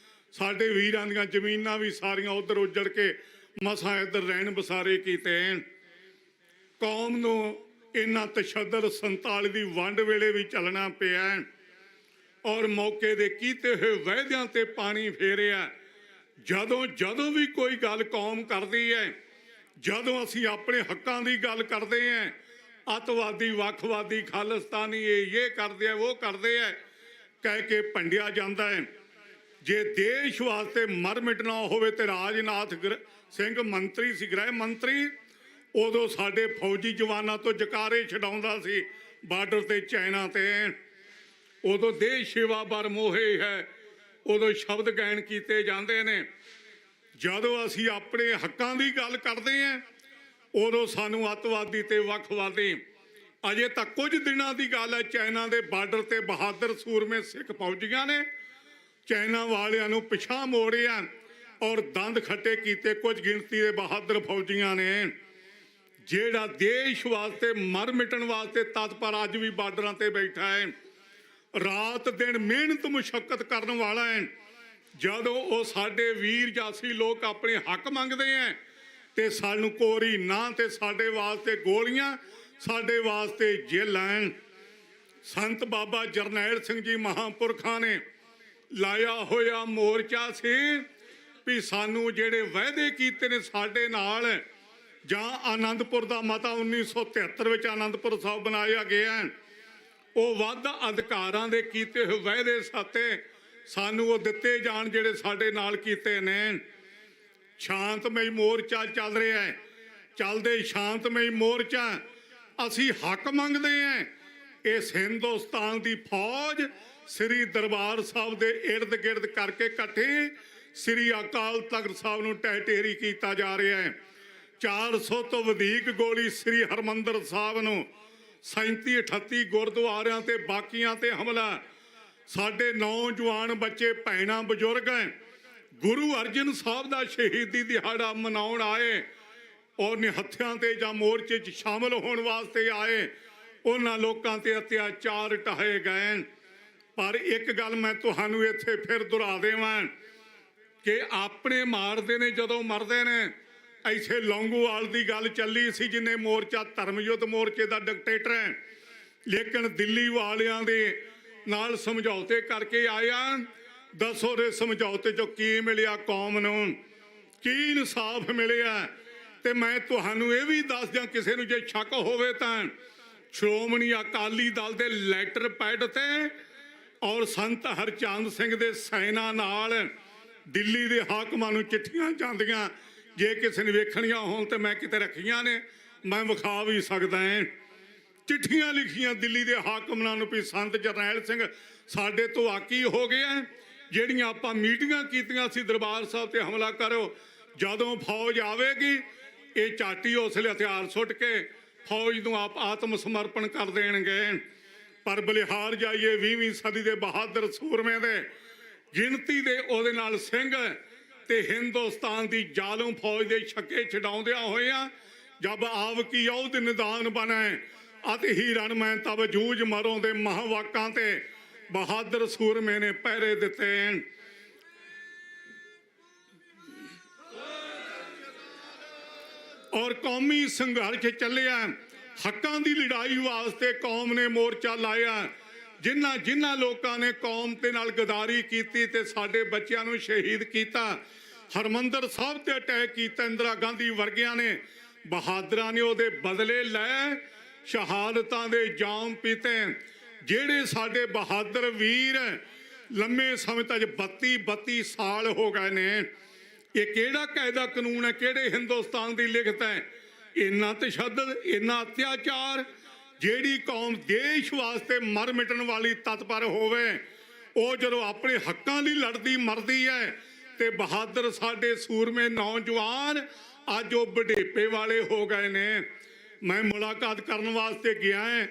Speaker 12: ਸਾਡੇ ਵੀਰਾਂ ਦੀਆਂ ਜ਼ਮੀਨਾਂ ਵੀ ਸਾਰੀਆਂ ਉਧਰ ਉੱਜੜ ਕੇ ਮਸਾਂ ਇੱਧਰ ਰਹਿਣ ਬਸਾਰੇ ਕੀਤੇ। ਕੌਮ ਨੂੰ ਇੰਨਾ ਤਸ਼ੱਦਦ 47 ਦੀ ਵੰਡ ਵੇਲੇ ਵੀ ਚੱਲਣਾ ਪਿਆ ਔਰ ਮੌਕੇ ਦੇ ਕੀਤੇ ਹੋਏ ਵਾਅਦਿਆਂ ਤੇ ਪਾਣੀ ਫੇਰਿਆ। ਜਦੋਂ ਵੀ ਕੋਈ ਗੱਲ ਕੌਮ ਕਰਦੀ ਹੈ, ਜਦੋਂ ਅਸੀਂ ਆਪਣੇ ਹੱਕਾਂ ਦੀ ਗੱਲ ਕਰਦੇ ਹਾਂ, ਅੱਤਵਾਦੀ, ਵੱਖਵਾਦੀ, ਖਾਲਿਸਤਾਨੀ ਇਹ ਕਰਦੇ ਆ, ਉਹ ਕਰਦੇ ਆ ਕਹਿ ਕੇ ਭੰਡਿਆ ਜਾਂਦਾ ਹੈ। ਜੇ ਦੇਸ਼ ਵਾਸਤੇ ਮਰ ਮਿਟਣਾ ਹੋਵੇ ਤੇ ਰਾਜਨਾਥ ਸਿੰਘ ਮੰਤਰੀ ਸੀ, ਗ੍ਰਹਿ ਮੰਤਰੀ, ਉਦੋਂ ਸਾਡੇ ਫੌਜੀ ਜਵਾਨਾਂ ਤੋਂ ਜਕਾਰੇ ਛਡਾਉਂਦਾ ਸੀ ਬਾਰਡਰ ਤੇ ਚਾਈਨਾ ਤੇ। ਉਦੋਂ ਦੇਸ਼ ਸੇਵਾ ਬਰ ਮੋਹੇ ਹੈ, ਉਦੋਂ ਸ਼ਬਦ ਗਾਇਨ ਕੀਤੇ ਜਾਂਦੇ ਨੇ। ਜਦੋਂ ਅਸੀਂ ਆਪਣੇ ਹੱਕਾਂ ਦੀ ਗੱਲ ਕਰਦੇ ਹਾਂ ਉਦੋਂ ਸਾਨੂੰ ਅੱਤਵਾਦੀ ਤੇ ਵੱਖਵਾਦੀ। ਅਜੇ ਤੱਕ ਕੁਝ ਦਿਨਾਂ ਦੀ ਗੱਲ ਹੈ, ਚਾਈਨਾ ਦੇ ਬਾਰਡਰ ਤੇ ਬਹਾਦਰ ਸੂਰਮੇ ਸਿੱਖ ਫੌਜੀਆਂ ਨੇ ਚਾਈਨਾ ਵਾਲਿਆਂ ਨੂੰ ਪਿਛਾਂਹ ਮੋੜਿਆ ਔਰ ਦੰਦ ਖੱਟੇ ਕੀਤੇ ਕੁਝ ਗਿਣਤੀ ਦੇ ਬਹਾਦਰ ਫੌਜੀਆਂ ਨੇ। ਜਿਹੜਾ ਦੇਸ਼ ਵਾਸਤੇ ਮਰ ਮਿਟਣ ਵਾਸਤੇ ਤਤਪਰ ਅੱਜ ਵੀ ਬਾਰਡਰਾਂ ਤੇ ਬੈਠਾ ਹੈ, ਰਾਤ ਦਿਨ ਮਿਹਨਤ ਮੁਸ਼ੱਕਤ ਕਰਨ ਵਾਲਾ ਹੈ। ਜਦੋਂ ਉਹ ਸਾਡੇ ਵੀਰ ਜਾਸੀ ਲੋਕ ਆਪਣੇ ਹੱਕ ਮੰਗਦੇ ਆ ਤੇ ਸਾਨੂੰ ਕੋਰੀ ਨਾ, ਤੇ ਸਾਡੇ ਵਾਸਤੇ ਗੋਲੀਆਂ, ਸਾਡੇ ਵਾਸਤੇ ਜੇਲ੍ਹਾਂ। ਸੰਤ ਬਾਬਾ ਜਰਨੈਲ ਸਿੰਘ ਜੀ ਮਹਾਂਪੁਰਖਾਂ ਨੇ ਲਾਇਆ ਹੋਇਆ ਮੋਰਚਾ ਸੀ ਵੀ ਸਾਨੂੰ ਜਿਹੜੇ ਵਾਅਦੇ ਕੀਤੇ ਨੇ ਸਾਡੇ ਨਾਲ, ਜਾਂ ਆਨੰਦਪੁਰ ਦਾ ਮਤਾ 1973 ਵਿੱਚ ਆਨੰਦਪੁਰ ਸਾਹਿਬ ਬਣਾਇਆ ਗਿਆ, ਉਹ ਵੱਧ ਅਧਿਕਾਰਾਂ ਦੇ ਕੀਤੇ ਹੋਏ ਵਾਅਦੇ ਸਾਤੇ ਸਾਨੂੰ ਉਹ ਦਿੱਤੇ ਜਾਣ ਜਿਹੜੇ ਸਾਡੇ ਨਾਲ ਕੀਤੇ ਨੇ। ਸ਼ਾਂਤਮਈ ਮੋਰਚਾ ਚੱਲ ਰਿਹਾ ਹੈ, ਚੱਲਦੇ ਸ਼ਾਂਤਮਈ ਮੋਰਚਾ ਅਸੀਂ ਹੱਕ ਮੰਗਦੇ ਹਾਂ। ਇਸ ਹਿੰਦੁਸਤਾਨ ਦੀ ਫੌਜ ਸ੍ਰੀ ਦਰਬਾਰ ਸਾਹਿਬ ਦੇ ਇਰਦ ਗਿਰਦ ਕਰਕੇ ਇਕੱਠੇ ਸ੍ਰੀ ਅਕਾਲ ਤਖਤ ਸਾਹਿਬ ਨੂੰ ਢਹਿ ਕੀਤਾ ਜਾ ਰਿਹਾ ਹੈ। 400 ਤੋਂ ਵਧੇਕ ਗੋਲੀ ਸ੍ਰੀ ਹਰਮੰਦਰ ਸਾਹਿਬ ਨੂੰ, 37 38 ਗੁਰਦੁਆਰਿਆਂ ਤੇ ਬਾਕੀਆਂ ਤੇ ਹਮਲਾ। ਸਾਡੇ ਨੌਜਵਾਨ ਬੱਚੇ, ਭੈਣਾਂ, ਬਜ਼ੁਰਗ ਗੁਰੂ ਅਰਜਨ ਸਾਹਿਬ ਦਾ ਸ਼ਹੀਦੀ ਦਿਹਾੜਾ ਮਨਾਉਣ ਆਏ ਔਰ ਨਿਹੱਥਿਆਂ ਤੇ ਜਾਂ ਮੋਰਚੇ 'ਚ ਸ਼ਾਮਲ ਹੋਣ ਵਾਸਤੇ ਆਏ। ਉਹਨਾਂ ਲੋਕਾਂ ਤੇ ਅਤਿਆਚਾਰ ਢਾਏ ਗਏ। ਪਰ ਇੱਕ ਗੱਲ ਮੈਂ ਤੁਹਾਨੂੰ ਇੱਥੇ ਫਿਰ ਦੁਹਰਾ ਦੇਵਾਂ, ਕਿ ਆਪਣੇ ਮਾਰਦੇ ਨੇ ਜਦੋਂ ਮਰਦੇ ਨੇ। ਇੱਥੇ ਲੌਂਗੋਵਾਲ ਦੀ ਗੱਲ ਚੱਲੀ ਸੀ, ਜਿਨੇ ਮੋਰਚਾ ਧਰਮਯੁੱਧ ਮੋਰਚੇ ਦਾ ਡਿਕਟੇਟਰ ਹੈ, ਲੇਕਿਨ ਦਿੱਲੀ ਵਾਲਿਆਂ ਦੇ ਨਾਲ ਸਮਝੌਤੇ ਕਰਕੇ ਆਇਆ। ਦੱਸੋ ਦੇ ਸਮਝੌਤੇ ਚੋਂ ਕੀ ਮਿਲਿਆ ਕੌਮ ਨੂੰ, ਕੀ ਇਨਸਾਫ ਮਿਲਿਆ? ਤੇ ਮੈਂ ਤੁਹਾਨੂੰ ਇਹ ਵੀ ਦੱਸ ਦਿਆਂ, ਕਿਸੇ ਨੂੰ ਜੇ ਸ਼ੱਕ ਹੋਵੇ ਤਾਂ ਸ਼੍ਰੋਮਣੀ ਅਕਾਲੀ ਦਲ ਦੇ ਲੈਟਰ ਪੈਡ ਤੇ ਔਰ ਸੰਤ ਹਰਚੰਦ ਸਿੰਘ ਦੇ ਸਾਈਨਾਂ ਨਾਲ ਦਿੱਲੀ ਦੇ ਹਾਕਮਾਂ ਨੂੰ ਚਿੱਠੀਆਂ ਜਾਂਦੀਆਂ। ਜੇ ਕਿਸੇ ਨੇ ਵੇਖਣੀਆਂ ਹੋਣ ਤੇ ਮੈਂ ਕਿਤੇ ਰੱਖੀਆਂ ਨੇ, ਮੈਂ ਵਿਖਾ ਵੀ ਸਕਦਾ ਹਾਂ। ਚਿੱਠੀਆਂ ਲਿਖੀਆਂ ਦਿੱਲੀ ਦੇ ਹਾਕਮਾਂ ਨੂੰ ਵੀ ਸੰਤ ਜਰਨੈਲ ਸਿੰਘ ਸਾਡੇ ਤੋਂ ਆਕੀ ਹੋ ਗਿਆ। ਜਿਹੜੀਆਂ ਆਪਾਂ ਮੀਟਿੰਗਾਂ ਕੀਤੀਆਂ ਸੀ ਦਰਬਾਰ ਸਾਹਿਬ ਤੇ ਹਮਲਾ ਕਰੋ, ਜਦੋਂ ਫੌਜ ਆਵੇਗੀ ਇਹ ਝਾਟੀ ਉਸਲੇ ਹਥਿਆਰ ਸੁੱਟ ਕੇ ਫੌਜ ਨੂੰ ਆਤਮ ਸਮਰਪਣ ਕਰ ਦੇਣਗੇ। ਪਰ ਬਲਿਹਾਰ ਜਾਈਏ 20ਵੀਂ ਸਦੀ ਦੇ ਬਹਾਦਰ ਸੂਰਮੇ ਦੇ ਗਿਣਤੀ ਦੇ ਉਹਦੇ ਨਾਲ ਸਿੰਘ ਤੇ ਹਿੰਦੁਸਤਾਨ ਦੀ ਜ਼ਾਲਮ ਫੌਜ ਦੇ ਛੱਕੇ ਛਡਾਉਂਦਿਆਂ ਹੋਇਆਂ ਜਬ ਆਵ ਕੀ ਔਦ ਨਿਦਾਨ ਬਣੇ ਅਤੇ ਹੀ ਰਣ ਮੈਂ ਤਬ ਜੂਝ ਮਰੋਂ ਦੇ ਮਹਾਵਾਕਾਂ ਤੇ ਬਹਾਦਰ ਸੂਰਮੇ ਨੇ ਪਹਿਰੇ ਦਿੱਤੇ। ਔਰ ਕੌਮੀ ਸੰਘਰਸ਼ ਚੱਲਿਆ, ਹੱਕਾਂ ਦੀ ਲੜਾਈ ਵਾਸਤੇ ਕੌਮ ਨੇ ਮੋਰਚਾ ਲਾਇਆ। ਜਿਨ੍ਹਾਂ ਲੋਕਾਂ ਨੇ ਕੌਮ ਦੇ ਨਾਲ ਗਦਾਰੀ ਕੀਤੀ ਤੇ ਸਾਡੇ ਬੱਚਿਆਂ ਨੂੰ ਸ਼ਹੀਦ ਕੀਤਾ, ਹਰਮੰਦਰ ਸਾਹਿਬ ਤੇ ਅਟੈਕ ਕੀਤਾ, ਇੰਦਰਾ ਗਾਂਧੀ ਵਰਗਿਆਂ ਨੇ ਬਹਾਦਰਾਂ ਨੇ ਉਹਦੇ ਬਦਲੇ ਲੈ ਸ਼ਹਾਦਤਾਂ ਦੇ ਜਾਮ ਪੀਤੇ। ਜਿਹੜੇ ਸਾਡੇ ਬਹਾਦਰ ਵੀਰ ਲੰਮੇ ਸਮੇਂ ਤੱਕ 32 ਸਾਲ ਹੋ ਗਏ ਨੇ। ਇਹ ਕਿਹੜਾ ਕਾਇਦਾ ਕਾਨੂੰਨ ਹੈ, ਕਿਹੜੇ ਹਿੰਦੁਸਤਾਨ ਦੀ ਲਿਖਤ ਹੈ? ਇੰਨਾ ਤਸ਼ੱਦਦ, ਇੰਨਾ ਅਤਿਆਚਾਰ। ਜਿਹੜੀ ਕੌਮ ਦੇਸ਼ ਵਾਸਤੇ ਮਰ ਮਿਟਣ ਵਾਲੀ ਤਤਪਰ ਹੋਵੇ, ਉਹ ਜਦੋਂ ਆਪਣੇ ਹੱਕਾਂ ਲਈ ਲੜਦੀ ਮਰਦੀ ਹੈ। ਤੇ ਬਹਾਦਰ ਸਾਡੇ ਸੂਰਮੇ ਨੌਜਵਾਨ ਅੱਜ ਉਹ ਬੁਢੇਪੇ ਵਾਲੇ ਹੋ ਗਏ ਨੇ। ਮੈਂ ਮੁਲਾਕਾਤ ਕਰਨ ਵਾਸਤੇ ਗਿਆ ਹਾਂ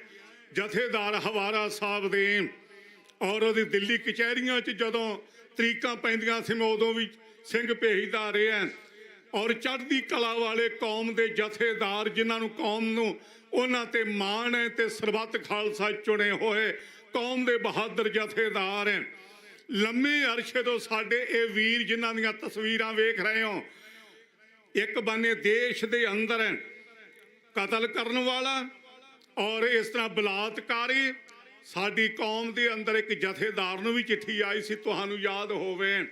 Speaker 12: ਜਥੇਦਾਰ ਹਵਾਰਾ ਸਾਹਿਬ ਦੇ, ਔਰ ਉਹਦੀ ਦਿੱਲੀ ਕਚਹਿਰੀਆਂ 'ਚ ਜਦੋਂ ਤਰੀਕਾਂ ਪੈਂਦੀਆਂ ਸੀ ਮੈਂ ਉਦੋਂ ਵੀ ਸਿੰਘ ਭੇਜਦਾ ਰਿਹਾ। ਔਰ ਚੜ੍ਹਦੀ ਕਲਾ ਵਾਲੇ ਕੌਮ ਦੇ ਜਥੇਦਾਰ, ਜਿਨ੍ਹਾਂ ਨੂੰ ਕੌਮ ਨੂੰ ਉਹਨਾਂ ਤੇ ਮਾਣ ਹੈ ਤੇ ਸਰਬੱਤ ਖਾਲਸਾ ਚੁਣੇ ਹੋਏ ਕੌਮ ਦੇ ਬਹਾਦਰ ਜਥੇਦਾਰ ਹੈ। ਲੰਮੇ ਅਰਸ਼ੇ ਤੋਂ ਸਾਡੇ ਇਹ ਵੀਰ ਜਿਨ੍ਹਾਂ ਦੀਆਂ ਤਸਵੀਰਾਂ ਵੇਖ ਰਹੇ ਹੋ, ਇੱਕ ਬੰਨੇ ਦੇਸ਼ ਦੇ ਅੰਦਰ ਕਤਲ ਕਰਨ ਵਾਲਾ ਔਰ ਇਸ ਤਰ੍ਹਾਂ ਬਲਾਤਕਾਰੀ। ਸਾਡੀ ਕੌਮ ਦੇ ਅੰਦਰ ਇੱਕ ਜਥੇਦਾਰ ਨੂੰ ਵੀ ਚਿੱਠੀ ਆਈ ਸੀ, ਤੁਹਾਨੂੰ ਯਾਦ ਹੋਵੇ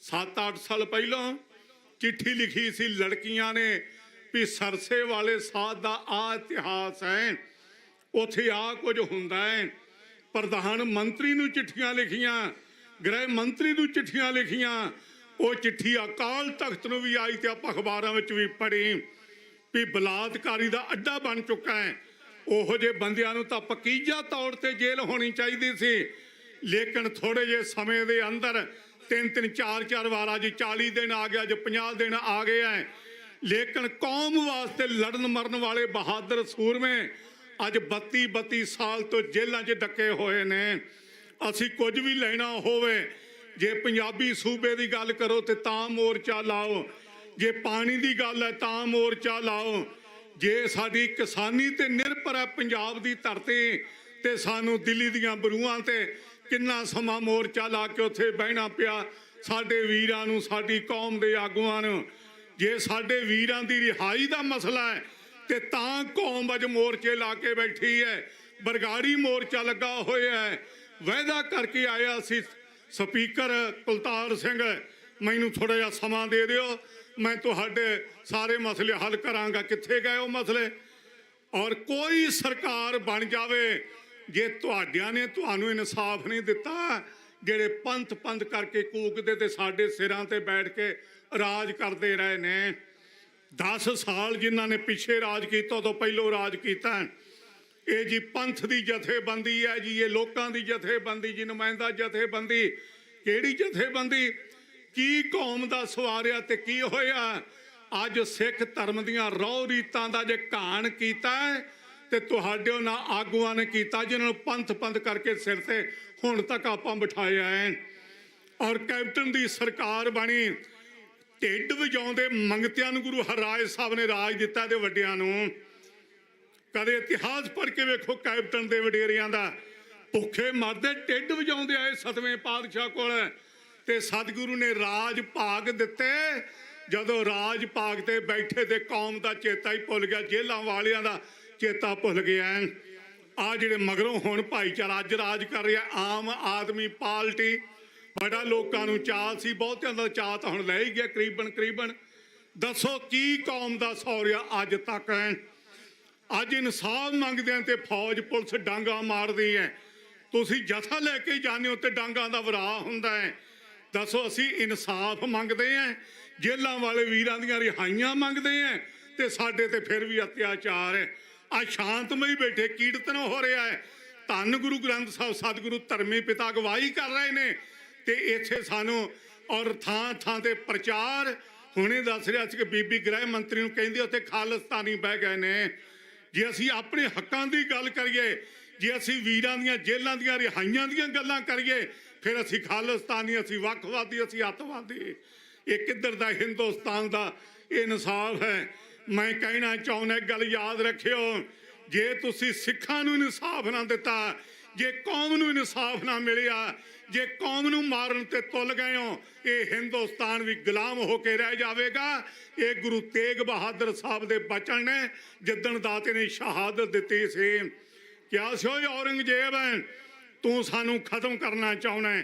Speaker 12: 7-8 ਸਾਲ ਪਹਿਲਾਂ ਚਿੱਠੀ ਲਿਖੀ ਸੀ ਲੜਕੀਆਂ ਨੇ ਵੀ ਸਰਸੇ ਵਾਲੇ ਸਾਧ ਦਾ ਆ ਇਤਿਹਾਸ ਹੈ, ਉੱਥੇ ਆ ਕੁਝ ਹੁੰਦਾ ਹੈ। ਪ੍ਰਧਾਨ ਮੰਤਰੀ ਨੂੰ ਚਿੱਠੀਆਂ ਲਿਖੀਆਂ, ਗ੍ਰਹਿ ਮੰਤਰੀ ਨੂੰ ਚਿੱਠੀਆਂ ਲਿਖੀਆਂ। ਉਹ ਚਿੱਠੀ ਅਕਾਲ ਤਖਤ ਨੂੰ ਵੀ ਆਈ ਤੇ ਆਪਾਂ ਅਖਬਾਰਾਂ ਵਿੱਚ ਵੀ ਪੜ੍ਹੀ ਵੀ ਬਲਾਤਕਾਰੀ ਦਾ ਅੱਡਾ ਬਣ ਚੁੱਕਾ ਹੈ। ਉਹੋ ਜਿਹੇ ਬੰਦਿਆਂ ਨੂੰ ਤਾਂ ਪਕੀਜਾ ਤੌਰ ਤੇ ਜੇਲ੍ਹ ਹੋਣੀ ਚਾਹੀਦੀ ਸੀ, ਲੇਕਿਨ ਥੋੜੇ ਜਿਹੇ ਸਮੇਂ ਦੇ ਅੰਦਰ 3-3 4-4 ਵਾਰ ਅੱਜ 40 ਦਿਨ ਆ ਗਿਆ, ਅੱਜ 50 ਦਿਨ ਆ ਗਿਆ। ਲੇਕਿਨ ਕੌਮ ਵਾਸਤੇ ਲੜਨ ਮਰਨ ਵਾਲੇ ਬਹਾਦਰ ਸੂਰਮੇ ਅੱਜ 32 ਸਾਲ ਤੋਂ ਜੇਲ੍ਹਾਂ 'ਚ ਡੱਕੇ ਹੋਏ ਨੇ। ਅਸੀਂ ਕੁਝ ਵੀ ਲੈਣਾ ਹੋਵੇ, ਜੇ ਪੰਜਾਬੀ ਸੂਬੇ ਦੀ ਗੱਲ ਕਰੋ ਤੇ ਤਾਂ ਮੋਰਚਾ ਲਾਓ, ਜੇ ਪਾਣੀ ਦੀ ਗੱਲ ਹੈ ਤਾਂ ਮੋਰਚਾ ਲਾਓ, ਜੇ ਸਾਡੀ ਕਿਸਾਨੀ ਤੇ ਨਿਰਭਰ ਹੈ ਪੰਜਾਬ ਦੀ ਧਰਤੀ ਤੇ ਸਾਨੂੰ ਦਿੱਲੀ ਦੀਆਂ ਬਰੂਹਾਂ ਤੇ ਕਿੰਨਾ ਸਮਾਂ ਮੋਰਚਾ ਲਾ ਕੇ ਉੱਥੇ ਬਹਿਣਾ ਪਿਆ ਸਾਡੇ ਵੀਰਾਂ ਨੂੰ, ਸਾਡੀ ਕੌਮ ਦੇ ਆਗੂਆਂ ਨੂੰ। ਜੇ ਸਾਡੇ ਵੀਰਾਂ ਦੀ ਰਿਹਾਈ ਦਾ ਮਸਲਾ ਹੈ ਤੇ ਤਾਂ ਕੌਮ ਅੱਜ ਮੋਰਚੇ ਲਾ ਕੇ ਬੈਠੀ ਹੈ। ਬਰਗਾੜੀ ਮੋਰਚਾ ਲੱਗਾ ਹੋਇਆ ਹੈ। ਵਾਅਦਾ ਕਰਕੇ ਆਇਆ ਸੀ ਸਪੀਕਰ ਕੁਲਤਾਰ ਸਿੰਘ, ਮੈਨੂੰ ਥੋੜਾ ਜਿਹਾ ਸਮਾਂ ਦੇ ਦਿਓ, ਮੈਂ ਤੁਹਾਡੇ ਸਾਰੇ ਮਸਲੇ ਹੱਲ ਕਰਾਂਗਾ। ਕਿੱਥੇ ਗਏ ਉਹ ਮਸਲੇ? ਔਰ ਕੋਈ ਸਰਕਾਰ ਬਣ ਜਾਵੇ, ਜੇ ਤੁਹਾਡਿਆਂ ਨੇ ਤੁਹਾਨੂੰ ਇਨਸਾਫ ਨਹੀਂ ਦਿੱਤਾ, ਜਿਹੜੇ ਪੰਥ ਕਰਕੇ ਕੂਕਦੇ ਤੇ ਸਾਡੇ ਸਿਰਾਂ ਤੇ ਬੈਠ ਕੇ ਰਾਜ ਕਰਦੇ ਰਹੇ ਨੇ। 10 ਸਾਲ ਜਿਨ੍ਹਾਂ ਨੇ ਪਿੱਛੇ ਰਾਜ ਕੀਤਾ, ਉਦੋਂ ਪਹਿਲੋਂ ਰਾਜ ਕੀਤਾ। ਇਹ ਜੀ ਪੰਥ ਦੀ ਜਥੇਬੰਦੀ ਹੈ ਜੀ, ਇਹ ਲੋਕਾਂ ਦੀ ਜਥੇਬੰਦੀ ਜੀ, ਨੁਮਾਇੰਦਾ ਜਥੇਬੰਦੀ। ਕਿਹੜੀ ਜਥੇਬੰਦੀ? ਕੀ ਕੌਮ ਦਾ ਸਵਾਰਿਆ ਤੇ ਕੀ ਹੋਇਆ? ਅੱਜ ਸਿੱਖ ਧਰਮ ਦੀਆਂ ਰਹੁ ਰੀਤਾਂ ਦਾ ਜੇ ਘਾਣ ਕੀਤਾ ਤੇ ਤੁਹਾਡੇ ਉਹਨਾਂ ਆਗੂਆਂ ਨੇ ਕੀਤਾ ਜਿਨ੍ਹਾਂ ਨੂੰ ਪੰਥ ਕਰਕੇ ਸਿਰ ਤੇ ਹੁਣ ਤੱਕ ਆਪਾਂ ਬਿਠਾਇਆ ਹੈ। ਔਰ ਕੈਪਟਨ ਦੀ ਸਰਕਾਰ ਬਣੀ, ਢਿੱਡ ਵਜਾਉਂਦੇ ਮੰਗਤਿਆਂ ਨੂੰ ਗੁਰੂ ਹਰਰਾਏ ਸਾਹਿਬ ਨੇ ਰਾਜ ਦਿੱਤਾ ਇਹਦੇ ਵੱਡਿਆਂ ਨੂੰ। ਕਦੇ ਇਤਿਹਾਸ ਪੜ੍ਹ ਕੇ ਵੇਖੋ ਕੈਪਟਨ ਦੇ ਵਡੇਰਿਆਂ ਦਾ, ਭੁੱਖੇ ਮਰਦੇ ਢਿੱਡ ਵਜਾਉਂਦੇ ਆਏ 7ਵੇਂ ਪਾਤਸ਼ਾਹ ਕੋਲ।
Speaker 3: ਤੇ ਸਤਿਗੁਰੂ ਨੇ ਰਾਜ ਭਾਗ ਦਿੱਤੇ। ਜਦੋਂ ਰਾਜ ਭਾਗ ਤੇ ਬੈਠੇ ਤੇ ਕੌਮ ਦਾ ਚੇਤਾ ਹੀ ਭੁੱਲ ਗਿਆ, ਜੇਲ੍ਹਾਂ ਵਾਲਿਆਂ ਦਾ ਚੇਤਾ ਭੁੱਲ ਗਿਆ। ਆ ਜਿਹੜੇ ਮਗਰੋਂ ਹੁਣ ਭਾਈਚਾਰਾ ਅੱਜ ਰਾਜ ਕਰ ਰਿਹਾ ਆਮ ਆਦਮੀ ਪਾਰਟੀ, ਬੜਾ ਲੋਕਾਂ ਨੂੰ ਚਾਅ ਸੀ, ਬਹੁਤਿਆਂ ਦਾ ਚਾਅ ਤਾਂ ਹੁਣ ਲੈ ਹੀ ਗਿਆ ਕਰੀਬਨ। ਦੱਸੋ ਕੀ ਕੌਮ ਦਾ ਸੌ ਰਿਹਾ ਅੱਜ ਤੱਕ। ਅੱਜ ਇਨਸਾਫ ਮੰਗਦੇ ਆ ਤੇ ਫੌਜ ਪੁਲਿਸ ਡਾਂਗਾ ਮਾਰਦੀ ਹੈ। ਤੁਸੀਂ ਜਥਾ ਲੈ ਕੇ ਜਾਂਦੇ ਹੋ ਤੇ ਡਾਂਗਾਂ ਦਾ ਵਰਾ ਹੁੰਦਾ ਹੈ। ਦੱਸੋ ਅਸੀਂ ਇਨਸਾਫ ਮੰਗਦੇ ਆ, ਜੇਲ੍ਹਾਂ ਵਾਲੇ ਵੀਰਾਂ ਦੀਆਂ ਰਿਹਾਈਆਂ ਮੰਗਦੇ ਆ ਤੇ ਸਾਡੇ ਤੇ ਫਿਰ ਵੀ ਅਤਿਆਚਾਰ ਹੈ। ਆ ਸ਼ਾਂਤਮਈ ਬੈਠੇ ਕੀਰਤਨ ਹੋ ਰਿਹਾ ਹੈ। ਧੰਨ ਗੁਰੂ ਗ੍ਰੰਥ ਸਾਹਿਬ ਸਤਿਗੁਰੂ ਧਰਮੀ ਪਿਤਾ ਅਗਵਾਈ ਕਰ ਰਹੇ ਨੇ ਤੇ ਇੱਥੇ ਸਾਨੂੰ ਔਰ ਥਾਂ ਤੇ ਪ੍ਰਚਾਰ। ਹੁਣੇ ਦੱਸ ਰਿਹਾ ਸੀ ਕਿ ਬੀਬੀ ਗ੍ਰਹਿ ਮੰਤਰੀ ਨੂੰ ਕਹਿੰਦੇ ਉੱਥੇ ਖਾਲਿਸਤਾਨੀ ਬਹਿ ਗਏ ਨੇ। ਜੇ ਅਸੀਂ ਆਪਣੇ ਹੱਕਾਂ ਦੀ ਗੱਲ ਕਰੀਏ, ਜੇ ਅਸੀਂ ਵੀਰਾਂ ਦੀਆਂ ਜੇਲ੍ਹਾਂ ਦੀਆਂ ਰਿਹਾਈਆਂ ਦੀਆਂ ਗੱਲਾਂ ਕਰੀਏ, ਫਿਰ ਅਸੀਂ ਖਾਲਿਸਤਾਨੀ, ਅਸੀਂ ਵੱਖਵਾਦੀ, ਅਸੀਂ ਅੱਤਵਾਦੀ। ਇਹ ਕਿੱਧਰ ਦਾ ਹਿੰਦੁਸਤਾਨ ਦਾ ਇਨਸਾਫ ਹੈ। ਮੈਂ ਕਹਿਣਾ ਚਾਹੁੰਦਾ, ਗੱਲ ਯਾਦ ਰੱਖਿਓ, ਜੇ ਤੁਸੀਂ ਸਿੱਖਾਂ ਨੂੰ ਇਨਸਾਫ ਨਾ ਦਿੱਤਾ, ਜੇ ਕੌਮ ਨੂੰ ਇਨਸਾਫ ਨਾ ਮਿਲਿਆ, ਜੇ ਕੌਮ ਨੂੰ ਮਾਰਨ ਤੇ ਤੁੱਲ ਗਏ ਹੋ, ਇਹ ਹਿੰਦੁਸਤਾਨ ਵੀ ਗੁਲਾਮ ਹੋ ਕੇ ਰਹਿ ਜਾਵੇਗਾ। ਇਹ ਗੁਰੂ ਤੇਗ ਬਹਾਦਰ ਸਾਹਿਬ ਦੇ ਬਚਨ ਨੇ, ਜਿੱਦਣ ਦਾਤੇ ਨੇ ਸ਼ਹਾਦਤ ਦਿੱਤੀ ਸੀ। ਕਿਹਾ ਸੀ, ਓਏ ਔਰੰਗਜ਼ੇਬ ਤੂੰ ਸਾਨੂੰ ਖਤਮ ਕਰਨਾ ਚਾਹੁੰਦਾ,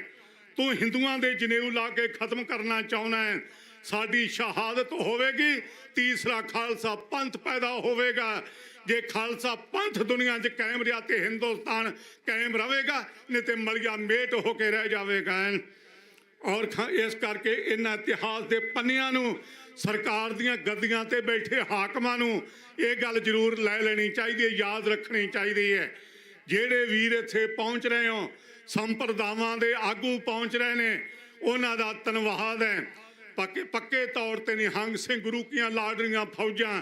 Speaker 3: ਤੂੰ ਹਿੰਦੂਆਂ ਦੇ ਜਨੇਊ ਲਾ ਕੇ ਖਤਮ ਕਰਨਾ ਚਾਹੁੰਦਾ। ਸਾਡੀ ਸ਼ਹਾਦਤ ਹੋਵੇਗੀ, ਤੀਸਰਾ ਖਾਲਸਾ ਪੰਥ ਪੈਦਾ ਹੋਵੇਗਾ। ਜੇ ਖਾਲਸਾ ਪੰਥ ਦੁਨੀਆ 'ਚ ਕਾਇਮ ਰਿਹਾ ਤੇ ਹਿੰਦੁਸਤਾਨ ਕਾਇਮ ਰਹੇਗਾ, ਨਹੀਂ ਤੇ ਮਲੀਆ ਮੇਟ ਹੋ ਕੇ ਰਹਿ ਜਾਵੇਗਾ। ਔਰ ਇਸ ਕਰਕੇ ਇਹਨਾਂ ਇਤਿਹਾਸ ਦੇ ਪੰਨਿਆਂ ਨੂੰ, ਸਰਕਾਰ ਦੀਆਂ ਗੱਦੀਆਂ ਤੇ ਬੈਠੇ ਹਾਕਮਾਂ ਨੂੰ ਇਹ ਗੱਲ ਜ਼ਰੂਰ ਲੈ ਲੈਣੀ ਚਾਹੀਦੀ ਹੈ, ਯਾਦ ਰੱਖਣੀ ਚਾਹੀਦੀ ਹੈ। ਜਿਹੜੇ ਵੀਰ ਇੱਥੇ ਪਹੁੰਚ ਰਹੇ ਹੋ, ਸੰਪਰਦਾਵਾਂ ਦੇ ਆਗੂ ਪਹੁੰਚ ਰਹੇ ਨੇ, ਉਹਨਾਂ ਦਾ ਧੰਨਵਾਦ ਹੈ। ਪੱਕੇ ਤੌਰ ਤੇ ਨਿਹੰਗ ਸਿੰਘ ਗੁਰੂ ਕੀਆਂ ਲਾਡਰੀਆਂ ਫੌਜਾਂ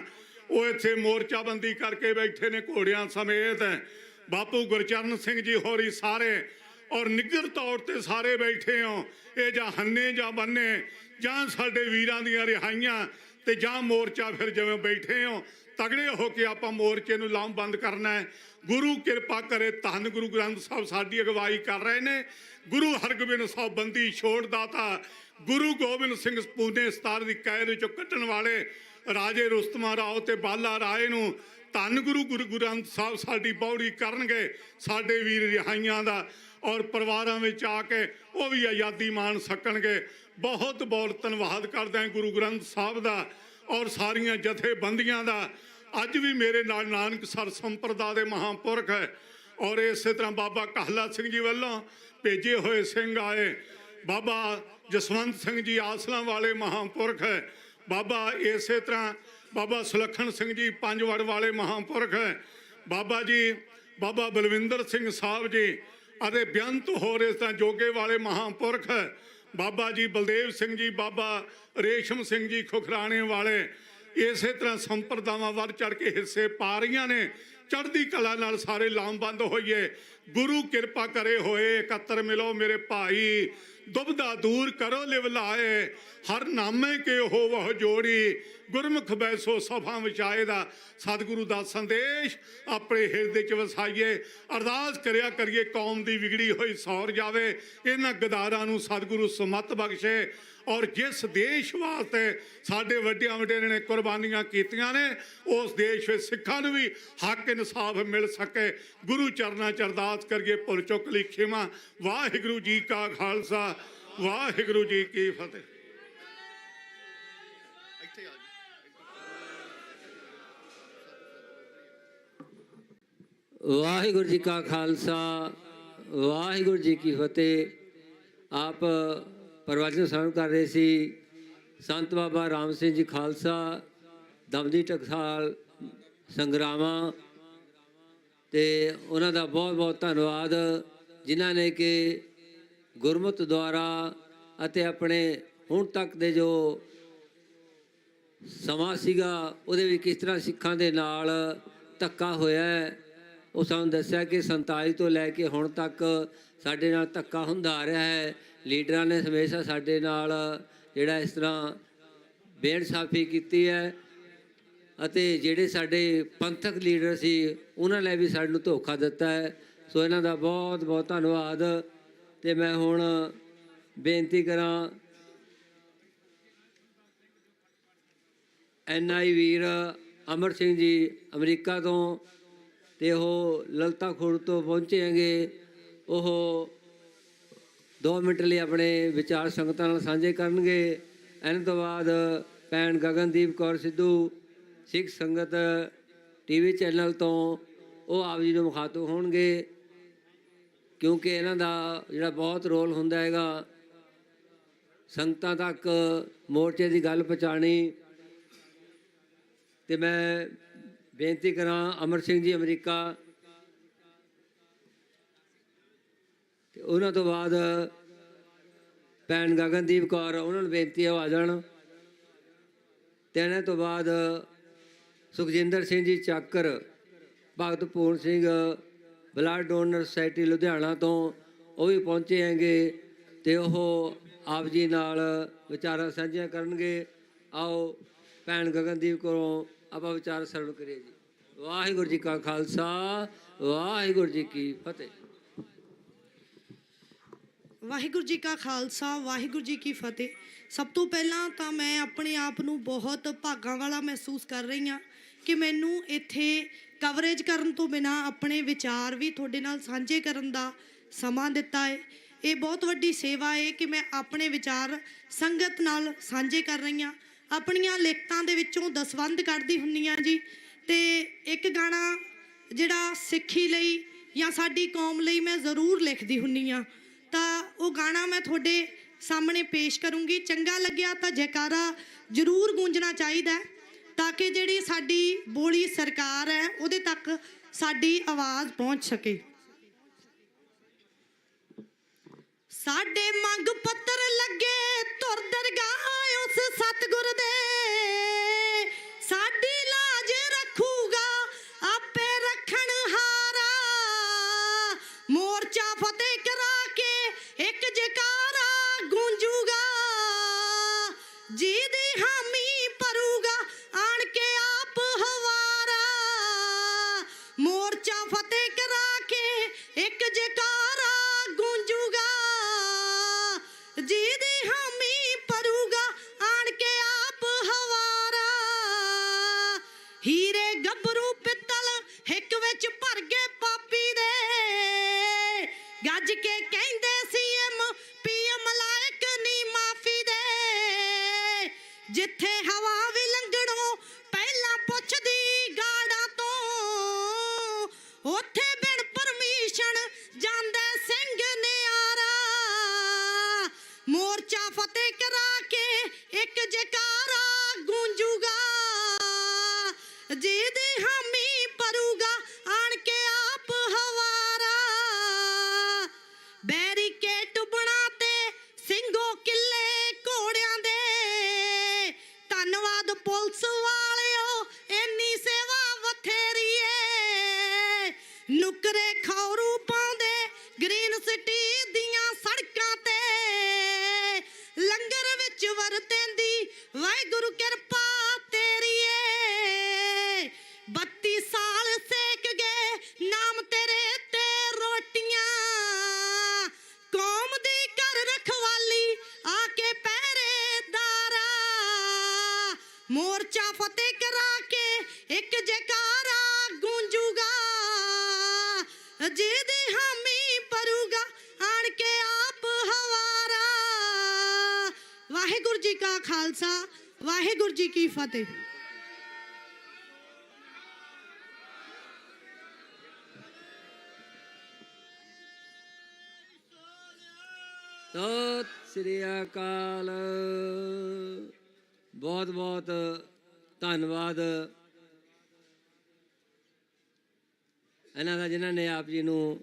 Speaker 3: ਉਹ ਇੱਥੇ ਮੋਰਚਾਬੰਦੀ ਕਰਕੇ ਬੈਠੇ ਨੇ ਘੋੜਿਆਂ ਸਮੇਤ। ਬਾਪੂ ਗੁਰਚਰਨ ਸਿੰਘ ਜੀ ਹੋਰੀ ਸਾਰੇ ਔਰ ਨਿੱਘਰ ਤੌਰ ਤੇ ਸਾਰੇ ਬੈਠੇ ਹੋ। ਇਹ ਜਾਂ ਹੰਨੇ ਜਾਂ ਬੰਨੇ, ਜਾਂ ਸਾਡੇ ਵੀਰਾਂ ਦੀਆਂ ਰਿਹਾਈਆਂ ਤੇ ਜਾਂ ਮੋਰਚਾ। ਫਿਰ ਜਿਵੇਂ ਬੈਠੇ ਹੋ, ਤਗੜੇ ਹੋ ਕੇ ਆਪਾਂ ਮੋਰਚੇ ਨੂੰ ਲਾਮਬੰਦ ਕਰਨਾ ਹੈ। ਗੁਰੂ ਕਿਰਪਾ ਕਰੇ, ਧੰਨ ਗੁਰੂ ਗ੍ਰੰਥ ਸਾਹਿਬ ਸਾਡੀ ਅਗਵਾਈ ਕਰ ਰਹੇ ਨੇ। ਗੁਰੂ ਹਰਗੋਬਿੰਦ ਸਾਹਿਬ ਬੰਦੀ ਛੋੜ ਦਾਤਾ, ਗੁਰੂ ਗੋਬਿੰਦ ਸਿੰਘ ਪੂਨੇ 17 ਦੀ ਕੈਦ ਵਿੱਚੋਂ ਕੱਢਣ ਵਾਲੇ ਰਾਜੇ ਰੁਸਤਮਾ ਰਾਓ ਤੇ ਬਾਲਾ ਰਾਏ ਨੂੰ ਧੰਨ ਗੁਰੂ ਗ੍ਰੰਥ ਸਾਹਿਬ ਸਾਡੀ ਬੌੜੀ ਕਰਨਗੇ। ਸਾਡੇ ਵੀਰ ਰਿਹਾਈਆਂ ਦਾ ਔਰ ਪਰਿਵਾਰਾਂ ਵਿੱਚ ਆ ਕੇ ਉਹ ਵੀ ਆਜ਼ਾਦੀ ਮਾਣ ਸਕਣਗੇ। ਬਹੁਤ ਬਹੁਤ ਧੰਨਵਾਦ ਕਰਦਾ ਗੁਰੂ ਗ੍ਰੰਥ ਸਾਹਿਬ ਦਾ ਔਰ ਸਾਰੀਆਂ ਜਥੇਬੰਦੀਆਂ ਦਾ। ਅੱਜ ਵੀ ਮੇਰੇ ਨਾਲ ਨਾਨਕਸਰ ਸੰਪਰਦਾ ਦੇ ਮਹਾਂਪੁਰਖ ਹੈ ਔਰ ਇਸੇ ਤਰ੍ਹਾਂ ਬਾਬਾ ਕਾਹਲਾ ਸਿੰਘ ਜੀ ਵੱਲੋਂ ਭੇਜੇ ਹੋਏ ਸਿੰਘ ਆਏ। ਬਾਬਾ ਜਸਵੰਤ ਸਿੰਘ ਜੀ ਆਸਲਾਂ ਵਾਲੇ ਮਹਾਂਪੁਰਖ ਹੈ। ਬਾਬਾ ਇਸੇ ਤਰ੍ਹਾਂ ਬਾਬਾ ਸੁਲੱਖਣ ਸਿੰਘ ਜੀ ਪੰਜਵੜ ਵਾਲੇ ਮਹਾਂਪੁਰਖ ਹੈ। ਬਾਬਾ ਜੀ ਬਾਬਾ ਬਲਵਿੰਦਰ ਸਿੰਘ ਸਾਹਿਬ ਜੀ ਅਤੇ ਬੇਅੰਤ ਹੋਰ ਇਸ ਤਰ੍ਹਾਂ ਜੋਗੇ ਵਾਲੇ ਮਹਾਂਪੁਰਖ ਹੈ। ਬਾਬਾ ਜੀ ਬਲਦੇਵ ਸਿੰਘ ਜੀ, ਬਾਬਾ ਰੇਸ਼ਮ ਸਿੰਘ ਜੀ ਖੁਖਰਾਣੇ ਵਾਲੇ। ਇਸੇ ਤਰ੍ਹਾਂ ਸੰਪਰਦਾਵਾਂ ਵੱਧ ਚੜ ਕੇ ਹਿੱਸੇ ਪਾ ਰਹੀਆਂ ਨੇ। ਚੜ੍ਹਦੀ ਕਲਾ ਨਾਲ ਸਾਰੇ ਲਾਮਬੰਦ ਹੋਈਏ। ਗੁਰੂ ਕਿਰਪਾ ਕਰੇ ਹੋਏ ਇਕੱਤਰ ਮਿਲੋ ਮੇਰੇ ਭਾਈ, ਦੁਬਦਾ ਦੂਰ ਕਰੋ ਲਿਵ ਲਾਏ। ਹਰ ਨਾਮੇ ਕੇ ਹੋ ਵਹ ਜੋੜੀ, ਗੁਰਮੁਖ ਬੈਸੋ ਸਭਾ ਵਿਚਾਏ ਦਾ ਸਤਿਗੁਰੂ ਦਾ ਸੰਦੇਸ਼ ਆਪਣੇ ਹਿਰਦੇ 'ਚ ਵਸਾਈਏ। ਅਰਦਾਸ ਕਰਿਆ ਕਰੀਏ ਕੌਮ ਦੀ ਵਿਗੜੀ ਹੋਈ ਸੌਰ ਜਾਵੇ। ਇਹਨਾਂ ਗਦਾਰਾਂ ਨੂੰ ਸਤਿਗੁਰੂ ਸਮਤ ਬਖਸ਼ੇ ਔਰ ਜਿਸ ਦੇਸ਼ ਵਾਸਤੇ ਸਾਡੇ ਵੱਡਿਆਂ ਵਡੇਰਿਆਂ ਨੇ ਕੁਰਬਾਨੀਆਂ ਕੀਤੀਆਂ ਨੇ, ਉਸ ਦੇਸ਼ ਵਿੱਚ ਸਿੱਖਾਂ ਨੂੰ ਵੀ ਹੱਕ ਇਨਸਾਫ ਮਿਲ ਸਕੇ। ਗੁਰੂ ਚਰਨਾਂ 'ਚ ਅਰਦਾਸ ਕਰੀਏ, ਭੁੱਲ ਚੁੱਕ ਲਈ ਖਿਮਾ। ਵਾਹਿਗੁਰੂ ਜੀ ਕਾ ਖਾਲਸਾ, ਵਾਹਿਗੁਰੂ ਜੀ ਕੀ ਫਤਿਹ।
Speaker 2: ਵਾਹਿਗੁਰੂ ਜੀ ਕਾ ਖਾਲਸਾ, ਵਾਹਿਗੁਰੂ ਜੀ ਕੀ ਫਤਿਹ। ਆਪ ਪ੍ਰਵਚਨ ਸਰਵਣ ਕਰ ਰਹੇ ਸੀ ਸੰਤ ਬਾਬਾ ਰਾਮ ਸਿੰਘ ਜੀ ਖਾਲਸਾ, ਦਮਦੀ ਟਕਸਾਲ ਸੰਗਰਾਵਾਂ, ਤੇ ਉਹਨਾਂ ਦਾ ਬਹੁਤ ਬਹੁਤ ਧੰਨਵਾਦ ਜਿਨ੍ਹਾਂ ਨੇ ਕਿ ਗੁਰਮਤਿ ਦੁਆਰਾ ਅਤੇ ਆਪਣੇ ਹੁਣ ਤੱਕ ਦੇ ਜੋ ਸਮਾਂ ਸੀਗਾ ਉਹਦੇ ਵਿੱਚ ਕਿਸ ਤਰ੍ਹਾਂ ਸਿੱਖਾਂ ਦੇ ਨਾਲ ਧੱਕਾ ਹੋਇਆ ਹੈ, ਉਹ ਸਾਨੂੰ ਦੱਸਿਆ ਕਿ 47 ਤੋਂ ਲੈ ਕੇ ਹੁਣ ਤੱਕ ਸਾਡੇ ਨਾਲ ਧੱਕਾ ਹੁੰਦਾ ਆ ਰਿਹਾ ਹੈ। ਲੀਡਰਾਂ ਨੇ ਹਮੇਸ਼ਾ ਸਾਡੇ ਨਾਲ ਜਿਹੜਾ ਇਸ ਤਰ੍ਹਾਂ ਬੇਇਨਸਾਫੀ ਕੀਤੀ ਹੈ ਅਤੇ ਜਿਹੜੇ ਸਾਡੇ ਪੰਥਕ ਲੀਡਰ ਸੀ ਉਹਨਾਂ ਨੇ ਵੀ ਸਾਨੂੰ ਧੋਖਾ ਦਿੱਤਾ ਹੈ। ਸੋ ਇਹਨਾਂ ਦਾ ਬਹੁਤ ਬਹੁਤ ਧੰਨਵਾਦ। ਅਤੇ ਮੈਂ ਹੁਣ ਬੇਨਤੀ ਕਰਾਂ NI ਵੀਰ ਅਮਰ ਸਿੰਘ ਜੀ ਅਮਰੀਕਾ ਤੋਂ ਤੇ ਉਹ ਲਲਤਾ ਖੁਰਦ ਤੋਂ ਪਹੁੰਚੇ ਹੈਗੇ। ਉਹ 2 ਮਿੰਟ ਲਈ ਆਪਣੇ ਵਿਚਾਰ ਸੰਗਤਾਂ ਨਾਲ ਸਾਂਝੇ ਕਰਨਗੇ। ਇਹਨਾਂ ਤੋਂ ਬਾਅਦ ਭੈਣ ਗਗਨਦੀਪ ਕੌਰ ਸਿੱਧੂ ਸਿੱਖ ਸੰਗਤ TV ਚੈਨਲ ਤੋਂ ਉਹ ਆਪ ਜੀ ਨੂੰ ਮੁਖਾਤਬ ਹੋਣਗੇ, ਕਿਉਂਕਿ ਇਹਨਾਂ ਦਾ ਜਿਹੜਾ ਬਹੁਤ ਰੋਲ ਹੁੰਦਾ ਹੈਗਾ ਸੰਗਤਾਂ ਤੱਕ ਮੋਰਚੇ ਦੀ ਗੱਲ ਪਹੁੰਚਾਉਣੀ। ਤੇ ਮੈਂ ਬੇਨਤੀ ਕਰਾਂ ਅਮਰ ਸਿੰਘ ਜੀ ਅਮਰੀਕਾ ਤੇ ਉਹਨਾਂ ਤੋਂ ਬਾਅਦ ਭੈਣ ਗਗਨਦੀਪ ਕੌਰ, ਉਹਨਾਂ ਨੂੰ ਬੇਨਤੀ ਹੈ ਉਹ ਆ ਜਾਣ। ਤੇ ਇਹਨਾਂ ਤੋਂ ਬਾਅਦ Sukhjinder Singh ji Chakar, Bhagat Puran Singh blood donor society Ludhiana ਤੋਂ ਉਹ ਵੀ ਪਹੁੰਚੇ ਹੈਗੇ ਤੇ ਉਹ ਆਪ ਜੀ ਨਾਲ ਵਿਚਾਰਾਂ ਸਾਂਝੀਆਂ ਕਰਨਗੇ। ਆਓ ਭੈਣ ਗਗਨਦੀਪ ਕੋਲੋਂ ਆਪਾਂ ਵਿਚਾਰ ਸਰਵਣ ਕਰੀਏ ਜੀ। ਵਾਹਿਗੁਰੂ ਜੀ ਕਾ ਖਾਲਸਾ, ਵਾਹਿਗੁਰੂ ਜੀ ਕੀ ਫਤਿਹ।
Speaker 13: ਵਾਹਿਗੁਰੂ ਜੀ ਕਾ ਖਾਲਸਾ, ਵਾਹਿਗੁਰੂ ਜੀ ਕੀ ਫਤਿਹ। ਸਭ ਤੋਂ ਪਹਿਲਾਂ ਤਾਂ ਮੈਂ ਆਪਣੇ ਆਪ ਨੂੰ ਬਹੁਤ ਭਾਗਾਂ ਵਾਲਾ ਮਹਿਸੂਸ ਕਰ ਰਹੀ ਹਾਂ ਕਿ ਮੈਨੂੰ ਇੱਥੇ ਕਵਰੇਜ ਕਰਨ ਤੋਂ ਬਿਨਾਂ ਆਪਣੇ ਵਿਚਾਰ ਵੀ ਤੁਹਾਡੇ ਨਾਲ ਸਾਂਝੇ ਕਰਨ ਦਾ ਸਮਾਂ ਦਿੱਤਾ ਹੈ। ਇਹ ਬਹੁਤ ਵੱਡੀ ਸੇਵਾ ਹੈ ਕਿ ਮੈਂ ਆਪਣੇ ਵਿਚਾਰ ਸੰਗਤ ਨਾਲ ਸਾਂਝੇ ਕਰ ਰਹੀ ਹਾਂ। ਆਪਣੀਆਂ ਲਿਖਤਾਂ ਦੇ ਵਿੱਚੋਂ ਦਸਵੰਧ ਕੱਢਦੀ ਹੁੰਦੀ ਹਾਂ ਜੀ, ਤੇ ਇੱਕ ਗਾਣਾ ਜਿਹੜਾ ਸਿੱਖੀ ਲਈ ਜਾਂ ਸਾਡੀ ਕੌਮ ਲਈ ਮੈਂ ਜ਼ਰੂਰ ਲਿਖਦੀ ਹੁੰਦੀ ਹਾਂ, ਤਾਂ ਉਹ ਗਾਣਾ ਮੈਂ ਤੁਹਾਡੇ ਸਾਹਮਣੇ ਪੇਸ਼ ਕਰੂੰਗੀ। ਚੰਗਾ ਲੱਗਿਆ ਤਾਂ ਜੈਕਾਰਾ ਜ਼ਰੂਰ ਗੂੰਜਣਾ ਚਾਹੀਦਾ ਹੈ, ਤਾਂ ਕਿ ਜਿਹੜੀ ਸਾਡੀ ਬੋਲੀ ਸਰਕਾਰ ਹੈ ਉਹਦੇ ਤੱਕ ਸਾਡੀ ਆਵਾਜ਼ ਪਹੁੰਚ ਸਕੇ। ਸਾਡੇ ਮੰਗ ਪੱਤਰ ਲੱਗੇ ਧੁਰ ਦਰਗਾਹ ਉਸ ਸਤਿਗੁਰ ਦੇ, ਸਾਡੀ ਲਾਜ ਰੱਖੂਗਾ ਆਪੇ ਰੱਖਣ ਹਾਰਾ। ਮੋਰਚਾ ਫਤਿਹ ਕਰਾ ਕੇ ਇੱਕ ਜੈਕਾਰਾ ਗੂੰਜੂਗਾ, ਜਿਹਦੀ ਹਾਮੀ ਭਰੂਗਾ ਆਣ ਕੇ ਆਪ ਹਵਾਰਾ। ਮੋਰਚਾ ਫਤਿਹ ਕਰਾ ਕੇ ਇੱਕ ਜੈਕਾਰਾ ਗੂੰਜੂਗਾ, ਜਿਹਦੀ ਹਾਮੀ ਭਰੂਗਾ ਆਣ ਕੇ ਆਪ ਹਵਾਰਾ। ਹੀਰੇ ਗੱਭਰੂ ਪਿੱਤਲ ਹਿੱਕ ਵਿੱਚ ਭਰ ਗਏ ਪਾਪੀ ਦੇ, ਗੱਜ ਕੇ ਕਹਿੰਦੇ CM PM ਲਾਇਕ ਨੀ ਮਾਫੀ ਦੇ। ਜਿੱਥੇ ਹਵਾ ਵੀ ਲੰਘਣੋਂ ਪਹਿਲਾਂ ਪੁੱਛਦੀ ਗਾੜਾਂ ਤੋਂ, ਉੱਥੇ ਬਿਨ ਪਰਮਿਸ਼ਨ ਜਾਂਦੇ ਸਿੰਘ ਨਿਆਰਾ। ਮੋਰਚਾ ਫਤਿਹ ਕਰਾ ਕੇ ਇੱਕ ਜੈਕਾਰਾ ਗੂੰਜੂਗਾ, ਜਿਹਦੀ ਹਾਮੀ ਭਰੂਗਾ ਆਣ ਕੇ ਆਪ ਹਵਾਰਾ। ਬੈਰੀਕੇਡ ਬਣਾ ਤੇ ਸਿੰਘੋ ਕਿੱਲੇ ਘੋੜਿਆਂ ਦੇ, ਧੰਨਵਾਦ ਪੁਲਿਸ ਵਾਲਿਓ ਇੰਨੀ ਸੇਵਾ ਬਥੇਰੀ ਏ। ਨੁਕਰੇ ਖੌਰੂ ਪਾਉਂਦੇ ਗ੍ਰੀਨ ਸਿਟੀ ਦੀਆਂ ਸੜਕਾਂ ਤੇ, ਲੰਗਰ ਵਿੱਚ ਵਰਤੇਂਦੀ ਵਾਹਿਗੁਰੂ ਕਿਰਪਾ ਤੇਰੀ ਏ। 32 ਸਾਲ ਸੇਕ ਗਏ ਨਾਮ ਤੇਰੇ ਤੇ ਰੋਟੀਆਂ, ਕੌਮ ਦੀ ਕਰ ਰਖਵਾਲੀ ਆ ਕੇ ਪਹਿਰੇਦਾਰਾ। ਮੋਰਚਾ ਫਤਿਹ ਕਰਾ ਕੇ ਇੱਕ ਜੈਕਾਰਾ ਗੂੰਜੂਗਾ, ਜਿਹਦੀ ਹਾਮੀ ਭਰੂਗਾ ਆਣ ਕੇ ਆਪ ਹਵਾਰਾ। ਵਾਹਿਗੁਰੂ ਜੀ ਕਾ ਖਾਲਸਾ, ਵਾਹਿਗੁਰੂ ਜੀ ਕੀ ਫਤਿਹ।
Speaker 2: ਸਤਿ ਸ੍ਰੀ ਅਕਾਲ। ਬਹੁਤ ਬਹੁਤ ਧੰਨਵਾਦ ਇਹਨਾਂ ਦਾ, ਜਿਨ੍ਹਾਂ ਨੇ ਆਪ ਜੀ ਨੂੰ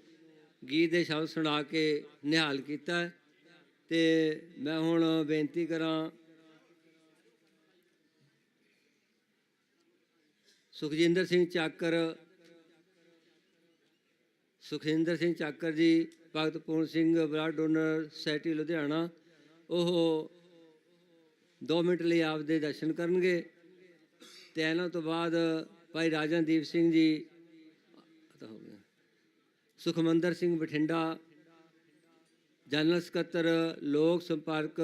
Speaker 2: ਗੀਤ ਦੇ ਸ਼ਬਦ ਸੁਣਾ ਕੇ ਨਿਹਾਲ ਕੀਤਾ। ਤੇ ਮੈਂ ਹੁਣ ਬੇਨਤੀ ਕਰਾਂ Sukhjinder Singh Chakar ji, Bhagat Puran Singh blood donor society Ludhiana, ਉਹ 2 ਮਿੰਟ ਲਈ ਆਪ ਦੇ ਦਰਸ਼ਨ ਕਰਨਗੇ। ਤੇ ਇਹਨਾਂ ਤੋਂ ਬਾਅਦ ਭਾਈ ਰਾਜਨਦੀਪ ਸਿੰਘ ਜੀ, ਸੁਖਮੰਦਰ ਸਿੰਘ ਬਠਿੰਡਾ, ਜਨਰਲ ਸਕੱਤਰ ਲੋਕ ਸੰਪਰਕ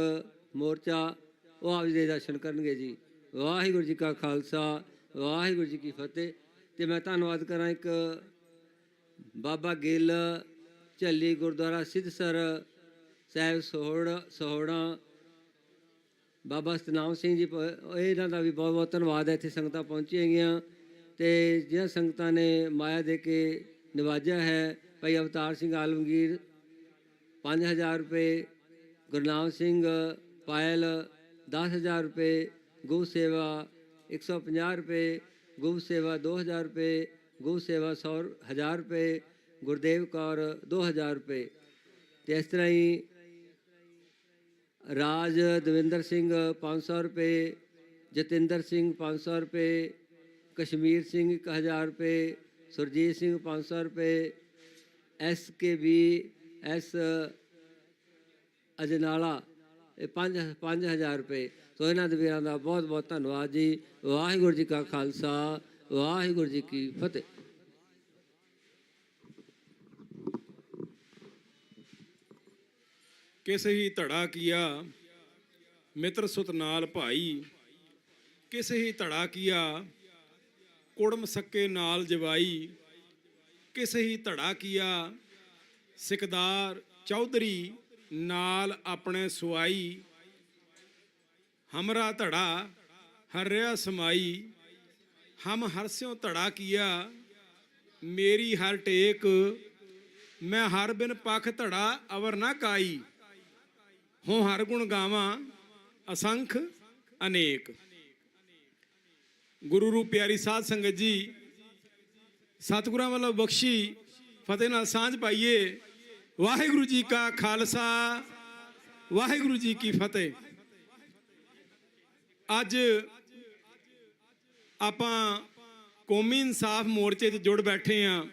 Speaker 2: ਮੋਰਚਾ ਉਹ ਆਪ ਜੀ ਦੇ ਦਰਸ਼ਨ ਕਰਨਗੇ ਜੀ। ਵਾਹਿਗੁਰੂ ਜੀ ਕਾ ਖਾਲਸਾ ਵਾਹਿਗੁਰੂ ਜੀ ਕੀ ਫਤਿਹ। ਤੇ ਮੈਂ ਧੰਨਵਾਦ ਕਰਾਂ ਇੱਕ ਬਾਬਾ ਗਿੱਲ ਝੱਲੀ ਗੁਰਦੁਆਰਾ ਸਿੱਧਸਰ ਸਾਹਿਬ ਸਹੋੜਾ ਬਾਬਾ ਸਤਨਾਮ ਸਿੰਘ ਜੀ ਇਹਨਾਂ ਦਾ ਵੀ ਬਹੁਤ ਬਹੁਤ ਧੰਨਵਾਦ ਹੈ। ਇੱਥੇ ਸੰਗਤਾਂ ਪਹੁੰਚੀਆਂ ਗਈਆਂ ਤੇ ਜਿਹੜੀਆਂ ਸੰਗਤਾਂ ਨੇ ਮਾਇਆ ਦੇ ਕੇ ਨਿਵਾਜਿਆ ਹੈ। ਭਾਈ ਅਵਤਾਰ ਸਿੰਘ ਆਲਮਗੀਰ 5000 ਰੁਪਏ, ਗੁਰਨਾਮ ਸਿੰਘ ਪਾਇਲ 10000 ਰੁਪਏ, ਗਊ ਸੇਵਾ 150 ਰੁਪਏ, ਗਊ ਸੇਵਾ 2000 ਰੁਪਏ, ਗਊ ਸੇਵਾ 1000 ਰੁਪਏ, ਗੁਰਦੇਵ ਕੌਰ 2000 ਰੁਪਏ। ਤੇ ਇਸ ਤਰ੍ਹਾਂ ਹੀ ਰਾਜ ਦਵਿੰਦਰ ਸਿੰਘ 500 ਰੁਪਏ, ਜਤਿੰਦਰ ਸਿੰਘ 500 ਰੁਪਏ, ਕਸ਼ਮੀਰ ਸਿੰਘ 1000 ਰੁਪਏ, ਸੁਰਜੀਤ ਸਿੰਘ 500 ਰੁਪਏ, SKBS ਅਜਨਾਲਾ 5000 ਰੁਪਏ। ਸੋ ਇਹਨਾਂ ਦੇ ਵੀਰਾਂ ਦਾ ਬਹੁਤ ਬਹੁਤ ਧੰਨਵਾਦ ਜੀ। ਵਾਹਿਗੁਰੂ ਜੀ ਕਾ ਖਾਲਸਾ ਵਾਹਿਗੁਰੂ ਜੀ ਕੀ ਫਤਿਹ।
Speaker 12: किस ही धड़ा किया मित्र सुत नाल भाई, किस ही धड़ा किया कुड़म सके नाल जवाई, किस ही धड़ा किया सिकदार चौधरी नाल अपने सुआई, हमरा धड़ा हर्या समाई, हम हरस्यों धड़ा किया मेरी हर टेक, मैं हर बिन पख धड़ा अवर ना काई, हों हर गुण गावां असंख अनेक। गुरु रूप प्यारी साध संगत जी, सतगुरां वालों बख्शी फतेह नाल सांझ पाइए। वाहिगुरु जी का खालसा वाहिगुरु जी की फतेह। अज आपां कौमी इंसाफ मोर्चे च जुड़ बैठे हाँ।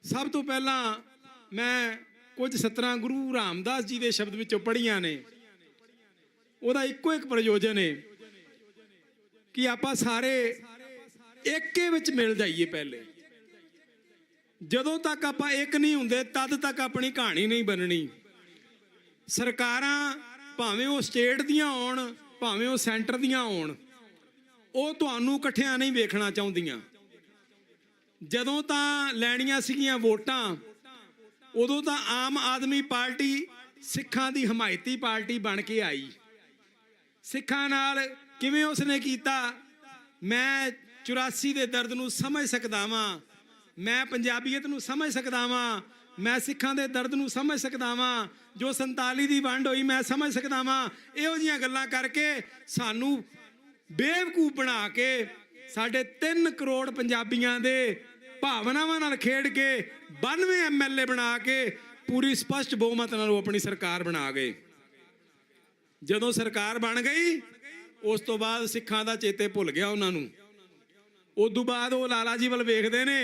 Speaker 12: सब तो पहला मैं कुछ सतरां गुरु रामदास जी के शब्द विचों पढ़ियां ने, उहदा इक्को एक प्रयोजन है कि आपां सारे एके विच मिल जाइए। पहले जदों तक आपां एक नहीं हुंदे तद तक अपनी कहानी नहीं बननी। सरकारां भावें वो स्टेट दियां होण भावें वो सेंटर दियां होण, वो तुहानूं इकट्ठियां नहीं वेखना चाहुंदियां। जदों तां लैणियां सीगियां वोटां उदों तां आम आदमी पार्टी सिखां दी हमायती पार्टी बन के आई। सिखां नाल किवें उसने कीता, मैं 84 दे दर्द नूं समझ सकदा वां, मैं पंजाबीयत नूं समझ सकदा वां, मैं सिखां दे दर्द नूं समझ सकदा वां, जो 47 दी वंड होई मैं समझ सकदा वां। इहो जिहियां गल्लां करके सानूं बेवकूफ बना के साढ़े 3 करोड़ पंजाबियां दे भावनावां नाल खेड के 92 MLA बना के पूरी स्पष्ट बहुमत नाल अपनी सरकार बना गए। जदों सरकार बन गई उस तो बाद सिखां दा चेते भुल गया उन्होंने। उदों बाद वो लाला जी वाल वेखदे ने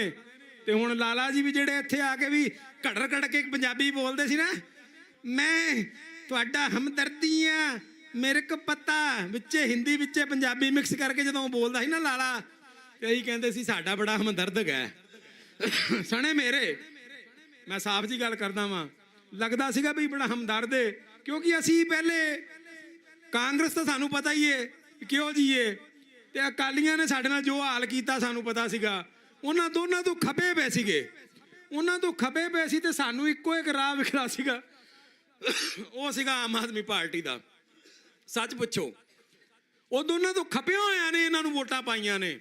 Speaker 12: ते हुण लाला जी भी जिहड़े इत्थे आके भी घड़ घड़ के पंजाबी बोलदे सी ना, मैं तुहाडा हमदर्दी आ मेरे को पता, विच्चे हिंदी विच्चे पंजाबी मिक्स करके जदों बोलदा सी ना लाला, ते असीं कहंदे सी साडा बड़ा हमदर्द है सने मेरे। मैं साफ जी गल करदा वां, लगदा सीगा भी बड़ा हमदर्द है, क्योंकि असीं पहले कांग्रेस तो सानू पता ही है क्यों जी है, ते अकालियां ने साडे नाल जो हाल कीता सानू पता सीगा। उन्हां दोनां तो खपे पे सीगे, उन्हां तो खपे पे सी ते सानू इक्को एक राह विखला सीगा, वो सीगा आम आदमी पार्टी दा। सच पुछो वो दोनों तो खपे होया ने इन्हां नूं वोटां पाईयां ने।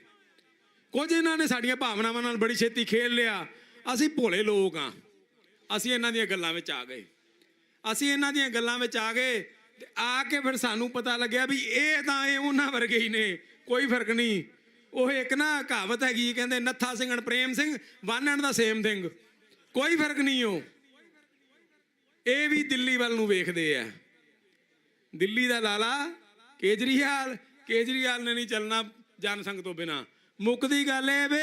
Speaker 12: कुछ इन्हां ने साडीआं भावनावां नाल बड़ी छेती खेल लिया। असीं भोले लोग हाँ, असीं इन्हां दीआं गल्लां विच आ गए, असीं इन्हां दीआं गल्लां विच आ गए ते आके फिर सानू पता लग्या भी ये तां ये उन्हां वर्गे ही ने, कोई फर्क नहीं। ਉਹ ਇੱਕ ਨਾ ਕਹਾਵਤ ਹੈਗੀ, ਕਹਿੰਦੇ ਨੱਥਾ ਸਿੰਘਣ ਪ੍ਰੇਮ ਸਿੰਘ ਵਾਨਣ ਦਾ ਸੇਮ ਸਿੰਘ, ਕੋਈ ਫਰਕ ਨਹੀਂ। ਉਹ ਇਹ ਵੀ ਦਿੱਲੀ ਵੱਲ ਨੂੰ ਵੇਖਦੇ ਆ। ਦਿੱਲੀ ਦਾ ਲਾਲਾ ਕੇਜਰੀਵਾਲ ਨੇ ਨਹੀਂ ਚੱਲਣਾ ਜਨਸੰਘ ਤੋਂ ਬਿਨਾ। ਮੁੱਕਦੀ ਗੱਲ ਇਹ ਵੇ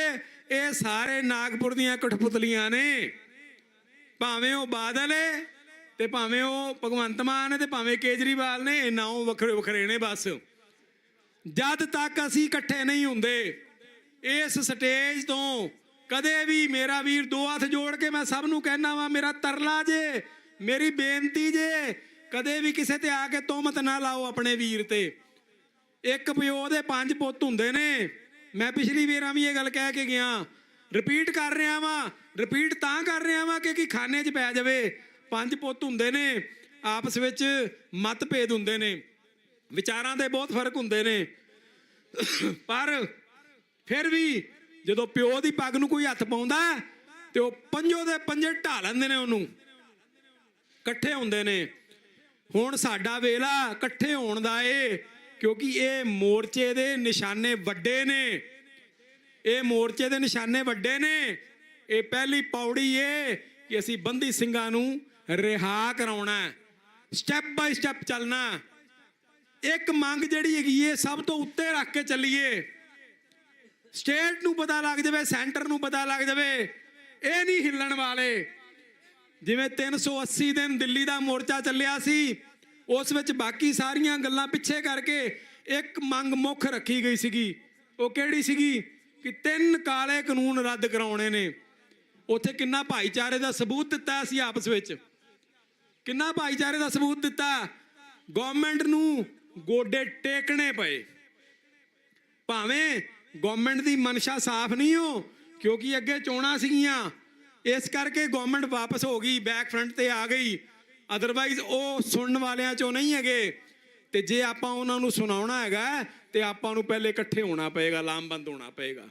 Speaker 12: ਇਹ ਸਾਰੇ ਨਾਗਪੁਰ ਦੀਆਂ ਕਠਪੁਤਲੀਆਂ ਨੇ, ਭਾਵੇਂ ਉਹ ਬਾਦਲ ਹੈ ਤੇ ਭਾਵੇਂ ਉਹ ਭਗਵੰਤ ਮਾਨ ਹੈ ਤੇ ਭਾਵੇਂ ਕੇਜਰੀਵਾਲ ਨੇ, ਨਾ ਉਹ ਵੱਖਰੇ ਵੱਖਰੇ ਨੇ। ਬਸ जद तक असी इकट्ठे नहीं हुंदे इस स्टेज तो
Speaker 14: ਕਦੇ ਵੀ ਮੇਰਾ ਵੀਰ ਦੋ ਹੱਥ ਜੋੜ ਕੇ ਮੈਂ ਸਭ ਨੂੰ ਕਹਿਣਾ ਵਾ, ਮੇਰਾ ਤਰਲਾ ਜੇ, ਮੇਰੀ ਬੇਨਤੀ ਜੇ, ਕਦੇ ਵੀ ਕਿਸੇ ਤੇ ਆ ਕੇ ਤੋਮਤ ਨਾ ਲਾਓ ਆਪਣੇ ਵੀਰ ਤੇ। ਇੱਕ ਪਿਓ ਦੇ 5 ਪੁੱਤ ਹੁੰਦੇ ਨੇ। ਮੈਂ ਪਿਛਲੀ ਵਾਰਾਂ ਵੀ ਇਹ ਗੱਲ ਕਹਿ ਕੇ ਗਿਆ, ਰਿਪੀਟ ਕਰ ਰਿਹਾ ਵਾਂ, ਰਿਪੀਟ ਤਾਂ ਕਰ ਰਿਹਾ ਵਾਂ ਕਿ ਖਾਨੇ 'ਚ ਪੈ ਜਾਵੇ। 5 ਪੁੱਤ ਹੁੰਦੇ ਨੇ, ਆਪਸ ਵਿੱਚ ਮਤਭੇਦ ਹੁੰਦੇ ਨੇ, ਵਿਚਾਰਾਂ ਦੇ ਬਹੁਤ ਫਰਕ ਹੁੰਦੇ ਨੇ, ਪਰ ਫਿਰ ਵੀ ਜਦੋਂ ਪਿਓ ਦੀ ਪੱਗ ਨੂੰ ਕੋਈ ਹੱਥ ਪਾਉਂਦਾ ਤੇ ਉਹ ਪੰਜੋ ਦੇ ਪੰਜੇ ਢਾ ਲੈਂਦੇ ਨੇ, ਉਹਨੂੰ ਇਕੱਠੇ ਹੁੰਦੇ ਨੇ। ਹੁਣ ਸਾਡਾ ਵੇਲਾ ਇਕੱਠੇ ਹੋਣ ਦਾ ਏ, ਕਿਉਂਕਿ ਇਹ ਮੋਰਚੇ ਦੇ ਨਿਸ਼ਾਨੇ ਵੱਡੇ ਨੇ, ਇਹ ਮੋਰਚੇ ਦੇ ਨਿਸ਼ਾਨੇ ਵੱਡੇ ਨੇ। ਇਹ ਪਹਿਲੀ ਪੌੜੀ ਏ ਕਿ ਅਸੀਂ ਬੰਦੀ ਸਿੰਘਾਂ ਨੂੰ ਰਿਹਾ ਕਰਾਉਣਾ, ਸਟੈਪ ਬਾਈ ਸਟੈਪ ਚੱਲਣਾ। ਇੱਕ ਮੰਗ ਜਿਹੜੀ ਹੈਗੀ ਏ ਸਭ ਤੋਂ ਉੱਤੇ ਰੱਖ ਕੇ ਚੱਲੀਏ, ਸਟੇਟ ਨੂੰ ਪਤਾ ਲੱਗ ਜਾਵੇ, ਸੈਂਟਰ ਨੂੰ ਪਤਾ ਲੱਗ ਜਾਵੇ, ਇਹ ਨਹੀਂ ਹਿੱਲਣ ਵਾਲੇ। ਜਿਵੇਂ 380 ਦਿਨ ਦਿੱਲੀ ਦਾ ਮੋਰਚਾ ਚੱਲਿਆ ਸੀ, ਉਸ ਵਿੱਚ ਬਾਕੀ ਸਾਰੀਆਂ ਗੱਲਾਂ ਪਿੱਛੇ ਕਰਕੇ ਇੱਕ ਮੰਗ ਮੁੱਖ ਰੱਖੀ ਗਈ ਸੀਗੀ। ਉਹ ਕਿਹੜੀ ਸੀਗੀ ਕਿ 3 ਕਾਲੇ ਕਾਨੂੰਨ ਰੱਦ ਕਰਾਉਣੇ ਨੇ। ਉੱਥੇ ਕਿੰਨਾ ਭਾਈਚਾਰੇ ਦਾ ਸਬੂਤ ਦਿੱਤਾ ਸੀ, ਆਪਸ ਵਿੱਚ ਕਿੰਨਾ ਭਾਈਚਾਰੇ ਦਾ ਸਬੂਤ ਦਿੱਤਾ। ਗਵਰਨਮੈਂਟ ਨੂੰ ਗੋਡੇ ਟੇਕਣੇ ਪਏ, ਭਾਵੇਂ ਗਵਰਨਮੈਂਟ ਦੀ ਮਨਸ਼ਾ ਸਾਫ਼ ਨਹੀਂ ਹੋ, ਕਿਉਂਕਿ ਅੱਗੇ ਚੋਣਾਂ ਸੀਗੀਆਂ, ਇਸ ਕਰਕੇ ਗਵਰਨਮੈਂਟ ਵਾਪਸ ਹੋ ਗਈ, ਬੈਕ ਫਰੰਟ ਤੇ ਆ ਗਈ। ਅਦਰਵਾਈਜ਼ ਉਹ ਸੁਣਨ ਵਾਲਿਆਂ ਚੋਂ ਨਹੀਂ ਹੈਗੇ। ਤੇ ਜੇ ਆਪਾਂ ਉਹਨਾਂ ਨੂੰ ਸੁਣਾਉਣਾ ਹੈਗਾ ਤੇ ਆਪਾਂ ਨੂੰ ਪਹਿਲੇ ਇਕੱਠੇ ਹੋਣਾ ਪਏਗਾ, ਲਾਮਬੰਦ ਹੋਣਾ ਪਏਗਾ।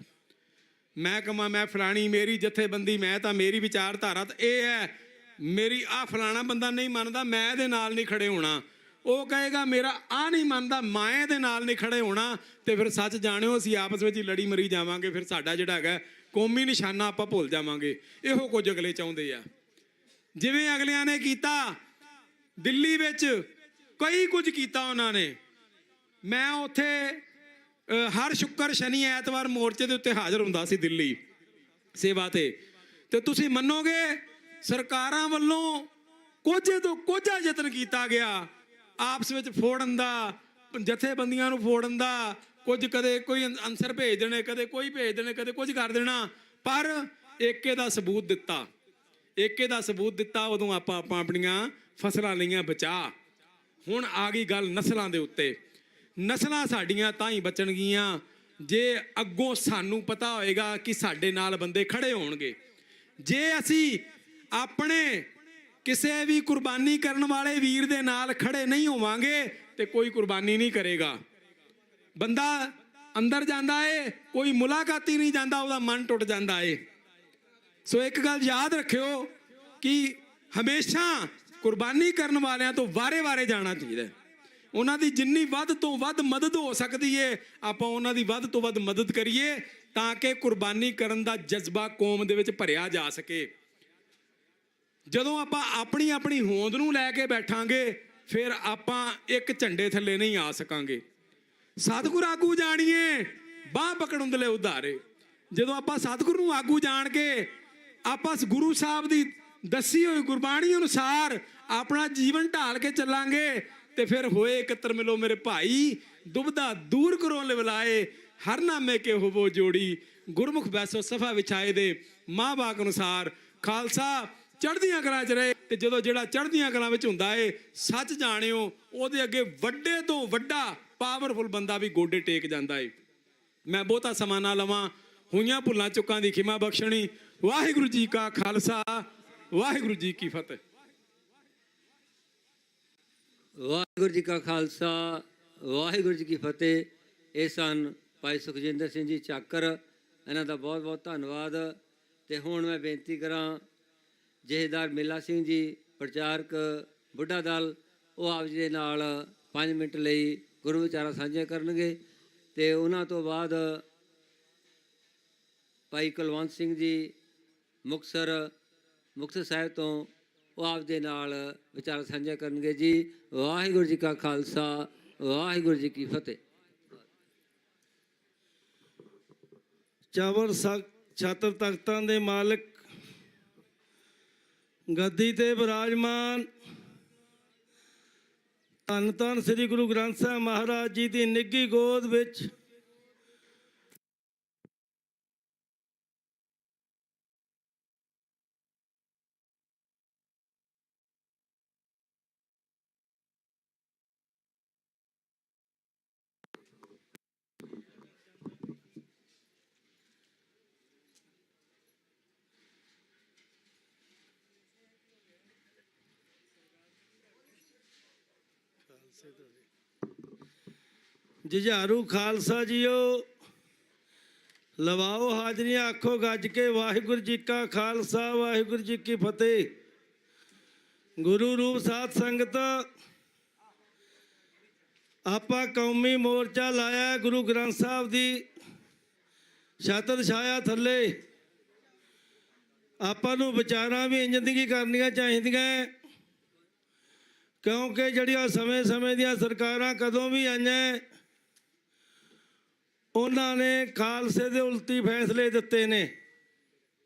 Speaker 14: ਮੈਂ ਕਹਾਂ ਮੈਂ ਫਲਾਣੀ ਮੇਰੀ ਜਥੇਬੰਦੀ, ਮੈਂ ਤਾਂ ਮੇਰੀ ਵਿਚਾਰਧਾਰਾ ਤਾਂ ਇਹ ਹੈ, ਮੇਰੀ ਆਹ ਫਲਾਣਾ ਬੰਦਾ ਨਹੀਂ ਮੰਨਦਾ, ਮੈਂ ਇਹਦੇ ਨਾਲ ਨਹੀਂ ਖੜੇ ਹੋਣਾ। ਉਹ ਕਹੇਗਾ ਮੇਰਾ ਆਹ ਨਹੀਂ ਮੰਨਦਾ, ਮੈਂ ਇਹਦੇ ਨਾਲ ਨਹੀਂ ਖੜੇ ਹੋਣਾ। ਤੇ ਫਿਰ ਸੱਚ ਜਾਣਿਓ ਅਸੀਂ ਆਪਸ ਵਿੱਚ ਹੀ ਲੜੀ ਮਰੀ ਜਾਵਾਂਗੇ। ਫਿਰ ਸਾਡਾ ਜਿਹੜਾ ਹੈਗਾ ਕੌਮੀ ਨਿਸ਼ਾਨਾ ਆਪਾਂ ਭੁੱਲ ਜਾਵਾਂਗੇ। ਇਹੋ ਕੁਝ ਅਗਲੇ ਚਾਹੁੰਦੇ ਆ। ਜਿਵੇਂ ਅਗਲਿਆਂ ਨੇ ਕੀਤਾ ਦਿੱਲੀ ਵਿੱਚ, ਕਈ ਕੁਝ ਕੀਤਾ ਉਹਨਾਂ ਨੇ। ਮੈਂ ਉੱਥੇ ਹਰ ਸ਼ੁੱਕਰ ਸ਼ਨੀ ਐਤਵਾਰ ਮੋਰਚੇ ਦੇ ਉੱਤੇ ਹਾਜ਼ਰ ਹੁੰਦਾ ਸੀ ਦਿੱਲੀ ਸੇਵਾ ਤੇ ਤੁਸੀਂ ਮੰਨੋਗੇ ਸਰਕਾਰਾਂ ਵੱਲੋਂ ਕੋਝੇ ਤੋਂ ਕੋਝਾ ਯਤਨ ਕੀਤਾ ਗਿਆ ਆਪਸ ਵਿੱਚ ਫੋੜਨ ਦਾ, ਜਥੇਬੰਦੀਆਂ ਨੂੰ ਫੋੜਨ ਦਾ। ਕੁਝ ਕਦੇ ਕੋਈ ਅਨਸਰ ਭੇਜ ਦੇਣੇ, ਕਦੇ ਕੋਈ ਭੇਜ ਦੇਣੇ, ਕਦੇ ਕੁਝ ਕਰ ਦੇਣਾ, ਪਰ ਏਕੇ ਦਾ ਸਬੂਤ ਦਿੱਤਾ, ਏਕੇ ਦਾ ਸਬੂਤ ਦਿੱਤਾ। ਉਦੋਂ ਆਪਾਂ ਆਪਣੀਆਂ ਫਸਲਾਂ ਲਈਆਂ ਬਚਾ। ਹੁਣ ਆ ਗਈ ਗੱਲ ਨਸਲਾਂ ਦੇ ਉੱਤੇ। ਨਸਲਾਂ ਸਾਡੀਆਂ ਤਾਂ ਹੀ ਬਚਣਗੀਆਂ ਜੇ ਅੱਗੋਂ ਸਾਨੂੰ ਪਤਾ ਹੋਏਗਾ ਕਿ ਸਾਡੇ ਨਾਲ ਬੰਦੇ ਖੜੇ ਹੋਣਗੇ। ਜੇ ਅਸੀਂ ਆਪਣੇ ਕਿਸੇ ਵੀ ਕੁਰਬਾਨੀ ਕਰਨ ਵਾਲੇ ਵੀਰ ਦੇ ਨਾਲ ਖੜੇ ਨਹੀਂ ਹੋਵਾਂਗੇ ਤੇ ਕੋਈ ਕੁਰਬਾਨੀ ਨਹੀਂ ਕਰੇਗਾ। ਬੰਦਾ ਅੰਦਰ ਜਾਂਦਾ ਏ, ਕੋਈ ਮੁਲਾਕਾਤੀ ਨਹੀਂ ਜਾਂਦਾ, ਉਹਦਾ ਮਨ ਟੁੱਟ ਜਾਂਦਾ ਏ। ਸੋ ਇੱਕ ਗੱਲ ਯਾਦ ਰੱਖਿਓ ਕਿ ਹਮੇਸ਼ਾ ਕੁਰਬਾਨੀ ਕਰਨ ਵਾਲਿਆਂ ਤੋਂ ਵਾਰੇ-ਵਾਰੇ ਜਾਣਾ ਚਾਹੀਦਾ। ਉਹਨਾਂ ਦੀ ਜਿੰਨੀ ਵੱਧ ਤੋਂ ਵੱਧ ਮਦਦ ਹੋ ਸਕਦੀ ਏ ਆਪਾਂ ਉਹਨਾਂ ਦੀ ਵੱਧ ਤੋਂ ਵੱਧ ਮਦਦ ਕਰੀਏ, ਤਾਂ ਕਿ ਕੁਰਬਾਨੀ ਕਰਨ ਦਾ ਜਜ਼ਬਾ ਕੌਮ ਦੇ ਵਿੱਚ ਭਰਿਆ ਜਾ ਸਕੇ। ਜਦੋਂ ਆਪਾਂ ਆਪਣੀ ਆਪਣੀ ਹੋਂਦ ਨੂੰ ਲੈ ਕੇ ਬੈਠਾਂਗੇ ਫਿਰ ਆਪਾਂ ਇੱਕ ਝੰਡੇ ਥੱਲੇ ਨਹੀਂ ਆ ਸਕਾਂਗੇ। ਸਤਿਗੁਰ ਆਗੂ ਜਾਣੀਏ ਬਾਹ ਪਕੜਨ ਦੇ ਲਈ ਉਧਾਰੇ। ਜਦੋਂ ਆਪਾਂ ਸਤਿਗੁਰੂ ਨੂੰ ਆਗੂ ਜਾਣ ਕੇ ਆਪਾਂ ਗੁਰੂ ਸਾਹਿਬ ਦੀ ਦੱਸੀ ਹੋਈ ਗੁਰਬਾਣੀ ਅਨੁਸਾਰ ਆਪਣਾ ਜੀਵਨ ਢਾਲ ਕੇ ਚੱਲਾਂਗੇ ਤੇ ਫਿਰ ਹੋਏ ਇਕੱਤਰ ਮਿਲੋ ਮੇਰੇ ਭਾਈ, ਦੁਬਦਾ ਦੂਰ ਕਰੋ ਲਿਵਲਾਏ, ਹਰ ਨਾਮੇ ਕੇ ਹੋਵੋ ਜੋੜੀ, ਗੁਰਮੁਖ ਬੈਸੋ ਸਫਾ ਵਿਛਾਏ ਦੇ, ਮਾਂ ਬਾਪ ਅਨੁਸਾਰ ਖਾਲਸਾ ਚੜ੍ਹਦੀਆਂ ਕਲਾਂ 'ਚ ਰਹੇ। ਤੇ ਜਦੋਂ ਜਿਹੜਾ ਚੜ੍ਹਦੀਆਂ ਕਲਾਂ ਵਿੱਚ ਹੁੰਦਾ ਏ, ਸੱਚ ਜਾਣਿਓ ਉਹਦੇ ਅੱਗੇ ਵੱਡੇ ਤੋਂ ਵੱਡਾ ਪਾਵਰਫੁਲ ਬੰਦਾ ਵੀ ਗੋਡੇ ਟੇਕ ਜਾਂਦਾ ਏ। ਮੈਂ ਬਹੁਤਾ ਸਮਾਂ ਨਾ ਲਵਾਂ, ਹੋਈਆਂ ਭੁੱਲਾਂ ਚੁੱਕਾਂ ਦੀ ਖਿਮਾ ਬਖਸ਼ਣੀ। ਵਾਹਿਗੁਰੂ ਜੀ ਕਾ ਖਾਲਸਾ, ਵਾਹਿਗੁਰੂ ਜੀ ਕੀ ਫਤਿਹ।
Speaker 2: ਵਾਹਿਗੁਰੂ ਜੀ ਕਾ ਖਾਲਸਾ, ਵਾਹਿਗੁਰੂ ਜੀ ਕੀ ਫਤਿਹ। ਇਹ ਸਨ ਭਾਈ ਸੁਖਜਿੰਦਰ ਸਿੰਘ ਜੀ ਚਾਕਰ, ਇਹਨਾਂ ਦਾ ਬਹੁਤ ਬਹੁਤ ਧੰਨਵਾਦ। ਤੇ ਹੁਣ ਮੈਂ ਬੇਨਤੀ ਕਰਾਂ ਜਥੇਦਾਰ ਮੇਲਾ ਸਿੰਘ ਜੀ, ਪ੍ਰਚਾਰਕ ਬੁੱਢਾ ਦਲ, ਉਹ ਆਪ ਜੀ ਦੇ ਨਾਲ 5 ਮਿੰਟ ਲਈ ਗੁਰੂ ਵਿਚਾਰਾਂ ਸਾਂਝੀਆਂ ਕਰਨਗੇ। ਤੇ ਉਹਨਾਂ ਤੋਂ ਬਾਅਦ ਭਾਈ ਕੁਲਵੰਤ ਸਿੰਘ ਜੀ ਮੁਕਤਸਰ ਸਾਹਿਬ ਤੋਂ, ਉਹ ਆਪ ਦੇ ਨਾਲ ਵਿਚਾਰ ਸਾਂਝਾ ਕਰਨਗੇ ਜੀ। ਵਾਹਿਗੁਰੂ ਜੀ ਕਾ ਖਾਲਸਾ, ਵਾਹਿਗੁਰੂ ਜੀ ਕੀ ਫਤਿਹ।
Speaker 10: ਚਾਵਰ ਛਾਤਰ ਤਖਤਾਂ ਦੇ ਮਾਲਕ, ਗੱਦੀ ਤੇ ਬਿਰਾਜਮਾਨ ਧੰਨ ਧੰਨ ਸ੍ਰੀ ਗੁਰੂ ਗ੍ਰੰਥ ਸਾਹਿਬ ਮਹਾਰਾਜ ਜੀ ਦੀ ਨਿੱਘੀ ਗੋਦ ਵਿੱਚ ਜੁਝਾਰੂ ਖਾਲਸਾ ਜੀਓ, ਲਵਾਓ ਹਾਜ਼ਰੀਆਂ, ਆਖੋ ਗੱਜ ਕੇ ਵਾਹਿਗੁਰੂ ਜੀ ਕਾ ਖਾਲਸਾ ਵਾਹਿਗੁਰੂ ਜੀ ਕੀ ਫਤਿਹ। ਗੁਰੂ ਰੂਪ ਸਾਧ ਸੰਗਤ, ਆਪਾਂ ਕੌਮੀ ਮੋਰਚਾ ਲਾਇਆ ਗੁਰੂ ਗ੍ਰੰਥ ਸਾਹਿਬ ਦੀ ਛਤਰ ਛਾਇਆ ਥੱਲੇ। ਆਪਾਂ ਨੂੰ ਵਿਚਾਰਾਂ ਵੀ ਇੰਜ ਦੀਆਂ ਕਰਨੀਆਂ ਚਾਹੀਦੀਆਂ, ਕਿਉਂਕਿ ਜਿਹੜੀਆਂ ਸਮੇਂ ਦੀਆਂ ਸਰਕਾਰਾਂ ਕਦੋਂ ਵੀ ਆਈਆਂ, ਉਹਨਾਂ ਨੇ ਖਾਲਸੇ ਦੇ ਉਲਟੀ ਫੈਸਲੇ ਦਿੱਤੇ ਨੇ।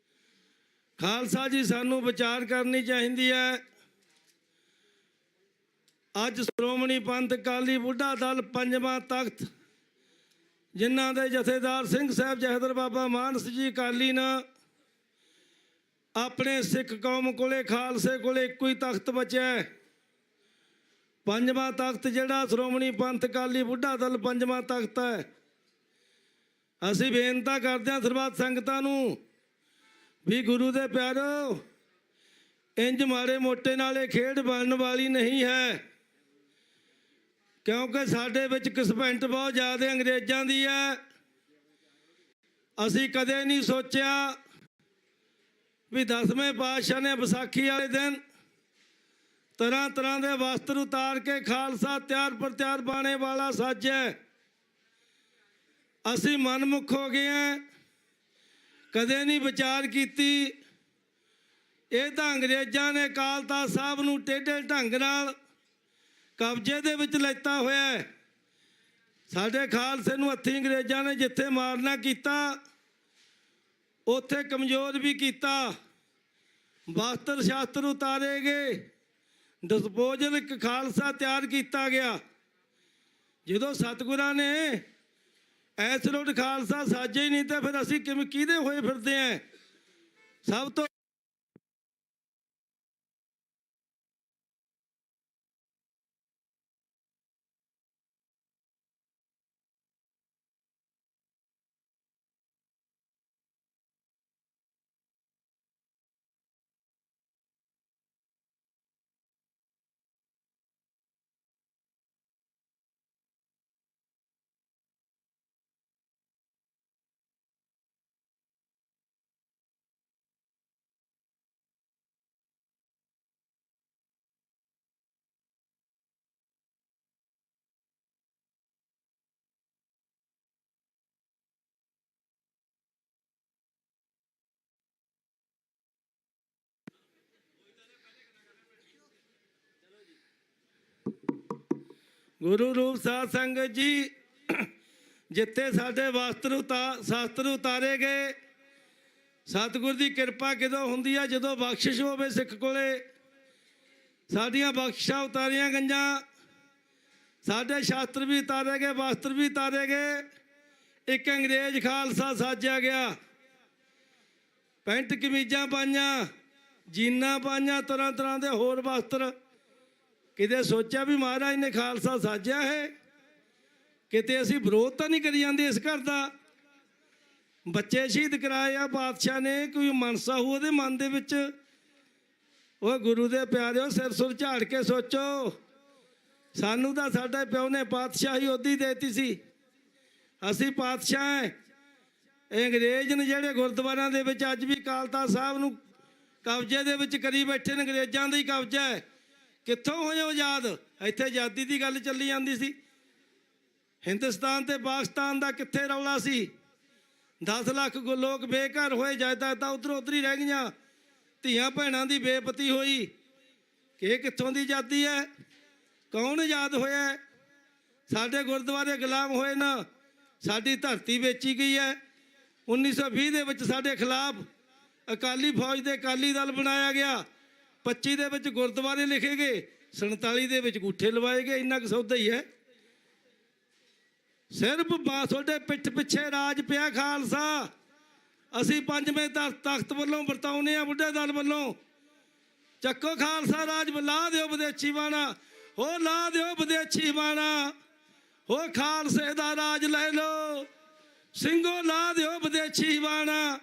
Speaker 10: ਖਾਲਸਾ ਜੀ ਸਾਨੂੰ ਵਿਚਾਰ ਕਰਨੀ ਚਾਹੀਦੀ ਹੈ। ਅੱਜ ਸ਼੍ਰੋਮਣੀ ਪੰਥ ਅਕਾਲੀ ਬੁੱਢਾ ਦਲ ਪੰਜਵਾਂ ਤਖਤ, ਜਿਨ੍ਹਾਂ ਦੇ ਜਥੇਦਾਰ ਸਿੰਘ ਸਾਹਿਬ ਜਹਦਰ ਬਾਬਾ ਮਾਨਸ ਜੀ ਅਕਾਲੀ ਨੇ, ਆਪਣੇ ਸਿੱਖ ਕੌਮ ਕੋਲੇ ਖਾਲਸੇ ਕੋਲੇ ਇੱਕੋ ਹੀ ਤਖਤ ਬਚਿਆ, ਪੰਜਵਾਂ ਤਖਤ, ਜਿਹੜਾ ਸ਼੍ਰੋਮਣੀ ਪੰਥ ਅਕਾਲੀ ਬੁੱਢਾ ਦਲ ਪੰਜਵਾਂ ਤਖਤ ਹੈ। ਅਸੀਂ ਬੇਨਤੀ ਕਰਦੇ ਹਾਂ ਸਰਬੱਤ ਸੰਗਤਾਂ ਨੂੰ ਵੀ ਗੁਰੂ ਦੇ ਪਿਆਰੋ, ਇੰਜ ਮਾੜੇ ਮੋਟੇ ਨਾਲ ਇਹ ਖੇਡ ਬਣਨ ਵਾਲੀ ਨਹੀਂ ਹੈ, ਕਿਉਂਕਿ ਸਾਡੇ ਵਿੱਚ ਘਸਪੈਂਟ ਬਹੁਤ ਜ਼ਿਆਦਾ ਅੰਗਰੇਜ਼ਾਂ ਦੀ ਹੈ। ਅਸੀਂ ਕਦੇ ਨਹੀਂ ਸੋਚਿਆ ਵੀ 10ਵੇਂ ਪਾਤਸ਼ਾਹ ਨੇ ਵਿਸਾਖੀ ਵਾਲੇ ਦਿਨ ਤਰ੍ਹਾਂ ਤਰ੍ਹਾਂ ਦੇ ਵਸਤਰ ਉਤਾਰ ਕੇ ਖਾਲਸਾ ਤਿਆਰ ਪ੍ਰਤਿਆਰ ਬਾਣੇ ਵਾਲਾ ਸਾਜਿਆ। ਅਸੀਂ ਮਨਮੁਖ ਹੋ ਗਏ ਹਾਂ, ਕਦੇ ਨਹੀਂ ਵਿਚਾਰ ਕੀਤੀ। ਇਹ ਤਾਂ ਅੰਗਰੇਜ਼ਾਂ ਨੇ ਅਕਾਲ ਤਖ਼ਤ ਸਾਹਿਬ ਨੂੰ ਟੇਢੇ ਢੰਗ ਨਾਲ ਕਬਜ਼ੇ ਦੇ ਵਿੱਚ ਲੈਤਾ ਹੋਇਆ ਹੈ। ਸਾਡੇ ਖਾਲਸੇ ਨੂੰ ਹੱਥੀਂ ਅੰਗਰੇਜ਼ਾਂ ਨੇ ਜਿੱਥੇ ਮਾਰਨਾ ਕੀਤਾ, ਉੱਥੇ ਕਮਜ਼ੋਰ ਵੀ ਕੀਤਾ। ਵਸਤਰ ਸ਼ਾਸਤਰ ਉਤਾਰੇ ਗਏ, ਡਿਸਪੋਜ਼ਲ ਇੱਕ ਖਾਲਸਾ ਤਿਆਰ ਕੀਤਾ ਗਿਆ। ਜਦੋਂ ਸਤਿਗੁਰਾਂ ਨੇ ਐਸ ਰੋਡ ਖਾਲਸਾ ਸਾਜੇ ਹੀ ਨਹੀਂ, ਤਾਂ ਫਿਰ ਅਸੀਂ ਕਿਹਦੇ ਹੋਏ ਫਿਰਦੇ ਹਾਂ। ਸਭ ਤੋਂ ਗੁਰੂ ਰੂਪ ਸਾਧ ਸੰਗਤ ਜੀ, ਜਿੱਥੇ ਸਾਡੇ ਸ਼ਾਸਤਰ ਉਤਾਰੇ ਗਏ, ਸਤਿਗੁਰ ਦੀ ਕਿਰਪਾ ਕਿਦੋਂ ਹੁੰਦੀ ਆ? ਜਦੋਂ ਬਖਸ਼ਿਸ਼ ਹੋਵੇ ਸਿੱਖ ਕੋਲੇ। ਸਾਡੀਆਂ ਬਖਸ਼ਿਸ਼ਾਂ ਉਤਾਰੀਆਂ ਗਈਆਂ, ਸਾਡੇ ਸ਼ਾਸਤਰ ਵੀ ਉਤਾਰੇ ਗਏ, ਵਸਤਰ ਵੀ ਉਤਾਰੇ ਗਏ। ਇੱਕ ਅੰਗਰੇਜ਼ ਖਾਲਸਾ ਸਾਜਿਆ ਗਿਆ, ਪੈਂਟ ਕਮੀਜ਼ਾਂ ਪਾਈਆਂ, ਜੀਨਾਂ ਪਾਈਆਂ, ਤਰ੍ਹਾਂ ਤਰ੍ਹਾਂ ਦੇ ਹੋਰ ਵਸਤਰ। ਕਿਤੇ ਸੋਚਿਆ ਵੀ ਮਹਾਰਾਜ ਨੇ ਖਾਲਸਾ ਸਾਜਿਆ ਹੈ? ਕਿਤੇ ਅਸੀਂ ਵਿਰੋਧ ਤਾਂ ਨਹੀਂ ਕਰੀ ਜਾਂਦੇ ਇਸ ਘਰ ਦਾ? ਬੱਚੇ ਸ਼ਹੀਦ ਕਰਾਏ ਆ ਬਾਦਸ਼ਾਹ ਨੇ, ਕੋਈ ਮਨਸਾ ਹੋ ਉਹਦੇ ਮਨ ਦੇ ਵਿੱਚ? ਉਹ ਗੁਰੂ ਦੇ ਪਿਆਰਿਓ, ਸਿਰ ਸੁਰ ਝਾੜ ਕੇ ਸੋਚੋ। ਸਾਨੂੰ ਤਾਂ ਸਾਡੇ ਪਿਓ ਨੇ ਪਾਤਸ਼ਾਹੀ ਉਹਦੀ ਦੇਤੀ ਸੀ, ਅਸੀਂ ਪਾਤਸ਼ਾਹ ਹੈ। ਇਹ ਅੰਗਰੇਜ਼ ਨੇ ਜਿਹੜੇ ਗੁਰਦੁਆਰਿਆਂ ਦੇ ਵਿੱਚ ਅੱਜ ਵੀ ਅਕਾਲ ਤਖ਼ਤ ਸਾਹਿਬ ਨੂੰ ਕਬਜ਼ੇ ਦੇ ਵਿੱਚ ਕਰੀ ਬੈਠੇ ਨੇ, ਅੰਗਰੇਜ਼ਾਂ ਦਾ ਹੀ ਕਬਜ਼ਾ ਹੈ। ਕਿੱਥੋਂ ਹੋਏ ਆਜ਼ਾਦ? ਇੱਥੇ ਆਜ਼ਾਦੀ ਦੀ ਗੱਲ ਚੱਲੀ ਜਾਂਦੀ ਸੀ। ਹਿੰਦੁਸਤਾਨ ਤੇ ਪਾਕਿਸਤਾਨ ਦਾ ਕਿੱਥੇ ਰੌਲਾ ਸੀ? 10 ਲੱਖ ਲੋਕ ਬੇਘਰ ਹੋਏ, ਜਾਇਦਾਦਾਂ ਉੱਧਰੋਂ ਉੱਧਰ ਹੀ ਰਹਿ ਗਈਆਂ, ਧੀਆਂ ਭੈਣਾਂ ਦੀ ਬੇਪਤੀ ਹੋਈ। ਕਿ ਇਹ ਕਿੱਥੋਂ ਦੀ ਆਜ਼ਾਦੀ ਹੈ? ਕੌਣ ਆਜ਼ਾਦ ਹੋਇਆ? ਸਾਡੇ ਗੁਰਦੁਆਰੇ ਗੁਲਾਮ ਹੋਏ ਨਾ, ਸਾਡੀ ਧਰਤੀ ਵੇਚੀ ਗਈ ਹੈ। 1920 ਦੇ ਵਿੱਚ ਸਾਡੇ ਖਿਲਾਫ ਅਕਾਲੀ ਫੌਜ ਦੇ ਅਕਾਲੀ ਦਲ ਬਣਾਇਆ ਗਿਆ। 25 ਦੇ ਵਿੱਚ ਗੁਰਦੁਆਰੇ ਲਿਖੇ ਗਏ, 47 ਦੇ ਵਿੱਚ ਅੰਗੂਠੇ ਲਵਾਏ ਗਏ। ਇੰਨਾ ਕੁ ਸੌਦਾ ਹੀ ਹੈ। ਸਿਰਫ ਤੁਹਾਡੇ ਪਿੱਠ ਪਿੱਛੇ ਰਾਜ ਪਿਆ ਖਾਲਸਾ। ਅਸੀਂ ਪੰਜਵੇਂ ਤਖਤ ਵੱਲੋਂ ਵਰਤਾਉਨੇ ਆ, ਬੁੱਢੇ ਦਲ ਵੱਲੋਂ। ਚੱਕੋ ਖਾਲਸਾ ਰਾਜ, ਲਾ ਦਿਓ ਵਿਦੇਸ਼ੀ ਬਾਣਾ, ਹੋ ਲਾ ਦਿਓ ਵਿਦੇਸ਼ੀ ਬਾਣਾ, ਹੋ ਖਾਲਸੇ ਦਾ ਰਾਜ ਲੈ ਲਓ। ਸਿੰਘੋ ਲਾ ਦਿਓ ਵਿਦੇਸ਼ੀ ਬਾਣਾ,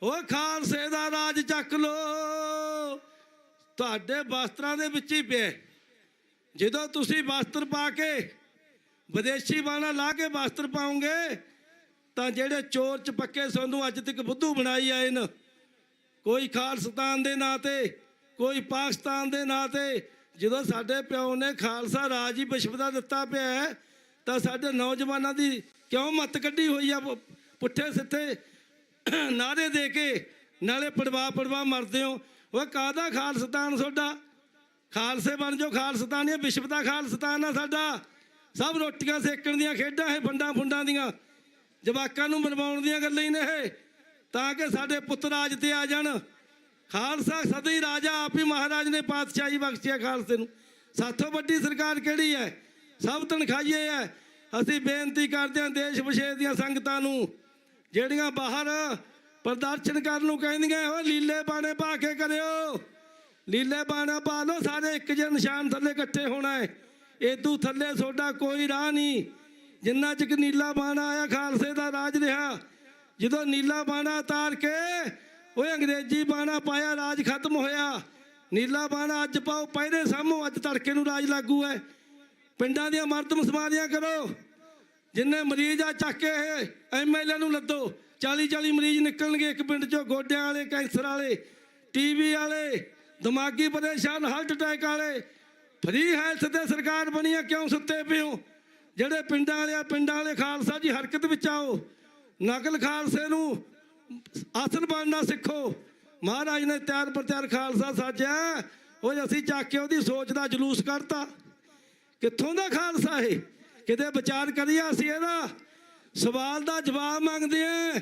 Speaker 10: ਹੋ ਖਾਲਸੇ ਦਾ ਰਾਜ ਚੱਕ ਲਓ। ਤੁਹਾਡੇ ਵਸਤਰਾਂ ਦੇ ਵਿੱਚ ਹੀ ਪਿਆ। ਜਦੋਂ ਤੁਸੀਂ ਵਸਤਰ ਪਾ ਕੇ ਵਿਦੇਸ਼ੀ ਬਾਣਾ ਲਾ ਕੇ ਵਸਤਰ ਪਾਉਂਗੇ ਤਾਂ ਜਿਹੜੇ ਚੋਰ ਚਪੱਕੇ ਸਾਨੂੰ ਅੱਜ ਤੱਕ ਬੁੱਧੂ ਬਣਾਈ ਆਏ ਨੇ, ਕੋਈ ਖਾਲਿਸਤਾਨ ਦੇ ਨਾਂ ਤੇ, ਕੋਈ ਪਾਕਿਸਤਾਨ ਦੇ ਨਾਂ ਤੇ, ਜਦੋਂ ਸਾਡੇ ਪਿਓ ਨੇ ਖਾਲਸਾ ਰਾਜ ਹੀ ਵਿਸ਼ਵ ਦਾ ਦਿੱਤਾ ਪਿਆ ਹੈ ਤਾਂ ਸਾਡੇ ਨੌਜਵਾਨਾਂ ਦੀ ਕਿਉਂ ਮੱਤ ਕੱਢੀ ਹੋਈ ਆ? ਪੁੱਠੇ ਸਿੱਧੇ ਨਾਅਰੇ ਦੇ ਕੇ ਨਾਲੇ ਪੜਵਾ ਮਰਦੇ ਹੋ। ਉਹ ਕਾਹਦਾ ਖਾਲਿਸਤਾਨ ਤੁਹਾਡਾ? ਖਾਲਸੇ ਬਣ ਜਾਓ, ਖਾਲਿਸਤਾਨ ਇਹ ਵਿਸ਼ਵ ਦਾ ਖਾਲਿਸਤਾਨ ਆ ਸਾਡਾ। ਸਭ ਰੋਟੀਆਂ ਸੇਕਣ ਦੀਆਂ ਖੇਡਾਂ ਇਹ ਫੰਡਾਂ ਦੀਆਂ, ਜਵਾਕਾਂ ਨੂੰ ਮਰਵਾਉਣ ਦੀਆਂ ਗੱਲਾਂ ਹੀ ਨੇ ਇਹ, ਤਾਂ ਕਿ ਸਾਡੇ ਪੁੱਤ ਰਾਜ ਤੇ ਆ ਜਾਣ। ਖਾਲਸਾ ਸਦਾ ਹੀ ਰਾਜਾ, ਆਪ ਹੀ ਮਹਾਰਾਜ ਨੇ ਪਾਤਸ਼ਾਹੀ ਬਖਸ਼ਿਆ ਖਾਲਸੇ ਨੂੰ। ਸਾਥੋਂ ਵੱਡੀ ਸਰਕਾਰ ਕਿਹੜੀ ਹੈ? ਸਭ ਤਨਖਾਹੀਏ ਹੈ। ਅਸੀਂ ਬੇਨਤੀ ਕਰਦੇ ਹਾਂ ਦੇਸ਼ ਵਿਦੇਸ਼ ਦੀਆਂ ਸੰਗਤਾਂ ਨੂੰ ਜਿਹੜੀਆਂ ਬਾਹਰ ਪ੍ਰਦਰਸ਼ਨ ਕਰਨ ਨੂੰ ਕਹਿੰਦੀਆਂ, ਉਹ ਲੀਲੇ ਬਾਣੇ ਪਾ ਕੇ ਕਰਿਓ, ਲੀਲੇ ਬਾਣਾ ਪਾ ਲਓ, ਸਾਰੇ ਇੱਕ ਜਿਹੇ ਨਿਸ਼ਾਨ ਥੱਲੇ ਇਕੱਠੇ ਹੋਣਾ ਹੈ। ਇਦੋਂ ਥੱਲੇ ਤੁਹਾਡਾ ਕੋਈ ਰਾਹ ਨਹੀਂ। ਜਿੰਨਾ ਚਿਰ ਨੀਲਾ ਬਾਣਾ ਆਇਆ ਖਾਲਸੇ ਦਾ ਰਾਜ ਰਿਹਾ। ਜਦੋਂ ਨੀਲਾ ਬਾਣਾ ਉਤਾਰ ਕੇ ਉਹ ਅੰਗਰੇਜ਼ੀ ਬਾਣਾ ਪਾਇਆ, ਰਾਜ ਖਤਮ ਹੋਇਆ। ਨੀਲਾ ਬਾਣਾ ਅੱਜ ਪਾਓ, ਪਹਿਰੇ ਸਾਹਮੋ, ਅੱਜ ਤੜਕੇ ਨੂੰ ਰਾਜ ਲਾਗੂ ਹੈ। ਪਿੰਡਾਂ ਦੀਆਂ ਮਰਦਮਸ਼ੁਮਾਰੀਆਂ ਕਰੋ, ਜਿੰਨੇ ਮਰੀਜ਼ ਆ ਚੱਕ ਕੇ MLA ਨੂੰ ਲੱਦੋ। 40 ਮਰੀਜ਼ ਨਿਕਲਣਗੇ ਇੱਕ ਪਿੰਡ ਚੋਂ, ਗੋਡਿਆਂ ਵਾਲੇ, ਕੈਂਸਰ ਵਾਲੇ, TB ਵਾਲੇ, ਦਿਮਾਗੀ ਪਰੇਸ਼ਾਨ, ਹਾਰਟ ਅਟੈਕ ਵਾਲੇ। ਫ੍ਰੀ ਹੈਲਥ ਤੇ ਸਰਕਾਰ ਬਣੀ ਆ, ਕਿਉਂ ਸੁੱਤੇ ਪਏ ਹੋ? ਜਿਹੜੇ ਪਿੰਡਾਂ ਵਾਲੇ ਖਾਲਸਾ ਜੀ ਹਰਕਤ ਵਿੱਚ ਆਓ, ਨਕਲ ਖਾਲਸੇ ਨੂੰ ਅਸਲ ਬਣਨਾ ਸਿੱਖੋ। ਮਹਾਰਾਜ ਨੇ ਤਿਆਰ ਪ੍ਰਤਿਆਰ ਖਾਲਸਾ ਸਾਜਿਆ, ਉਹ ਅਸੀਂ ਚੱਕ ਕੇ ਉਹਦੀ ਸੋਚ ਦਾ ਜਲੂਸ ਕੱਢਤਾ। ਕਿੱਥੋਂ ਦਾ ਖਾਲਸਾ ਇਹ? ਕਿਤੇ ਵਿਚਾਰ ਕਰੀਏ ਅਸੀਂ ਇਹਦਾ? ਸਵਾਲ ਦਾ ਜਵਾਬ ਮੰਗਦੇ ਆਂ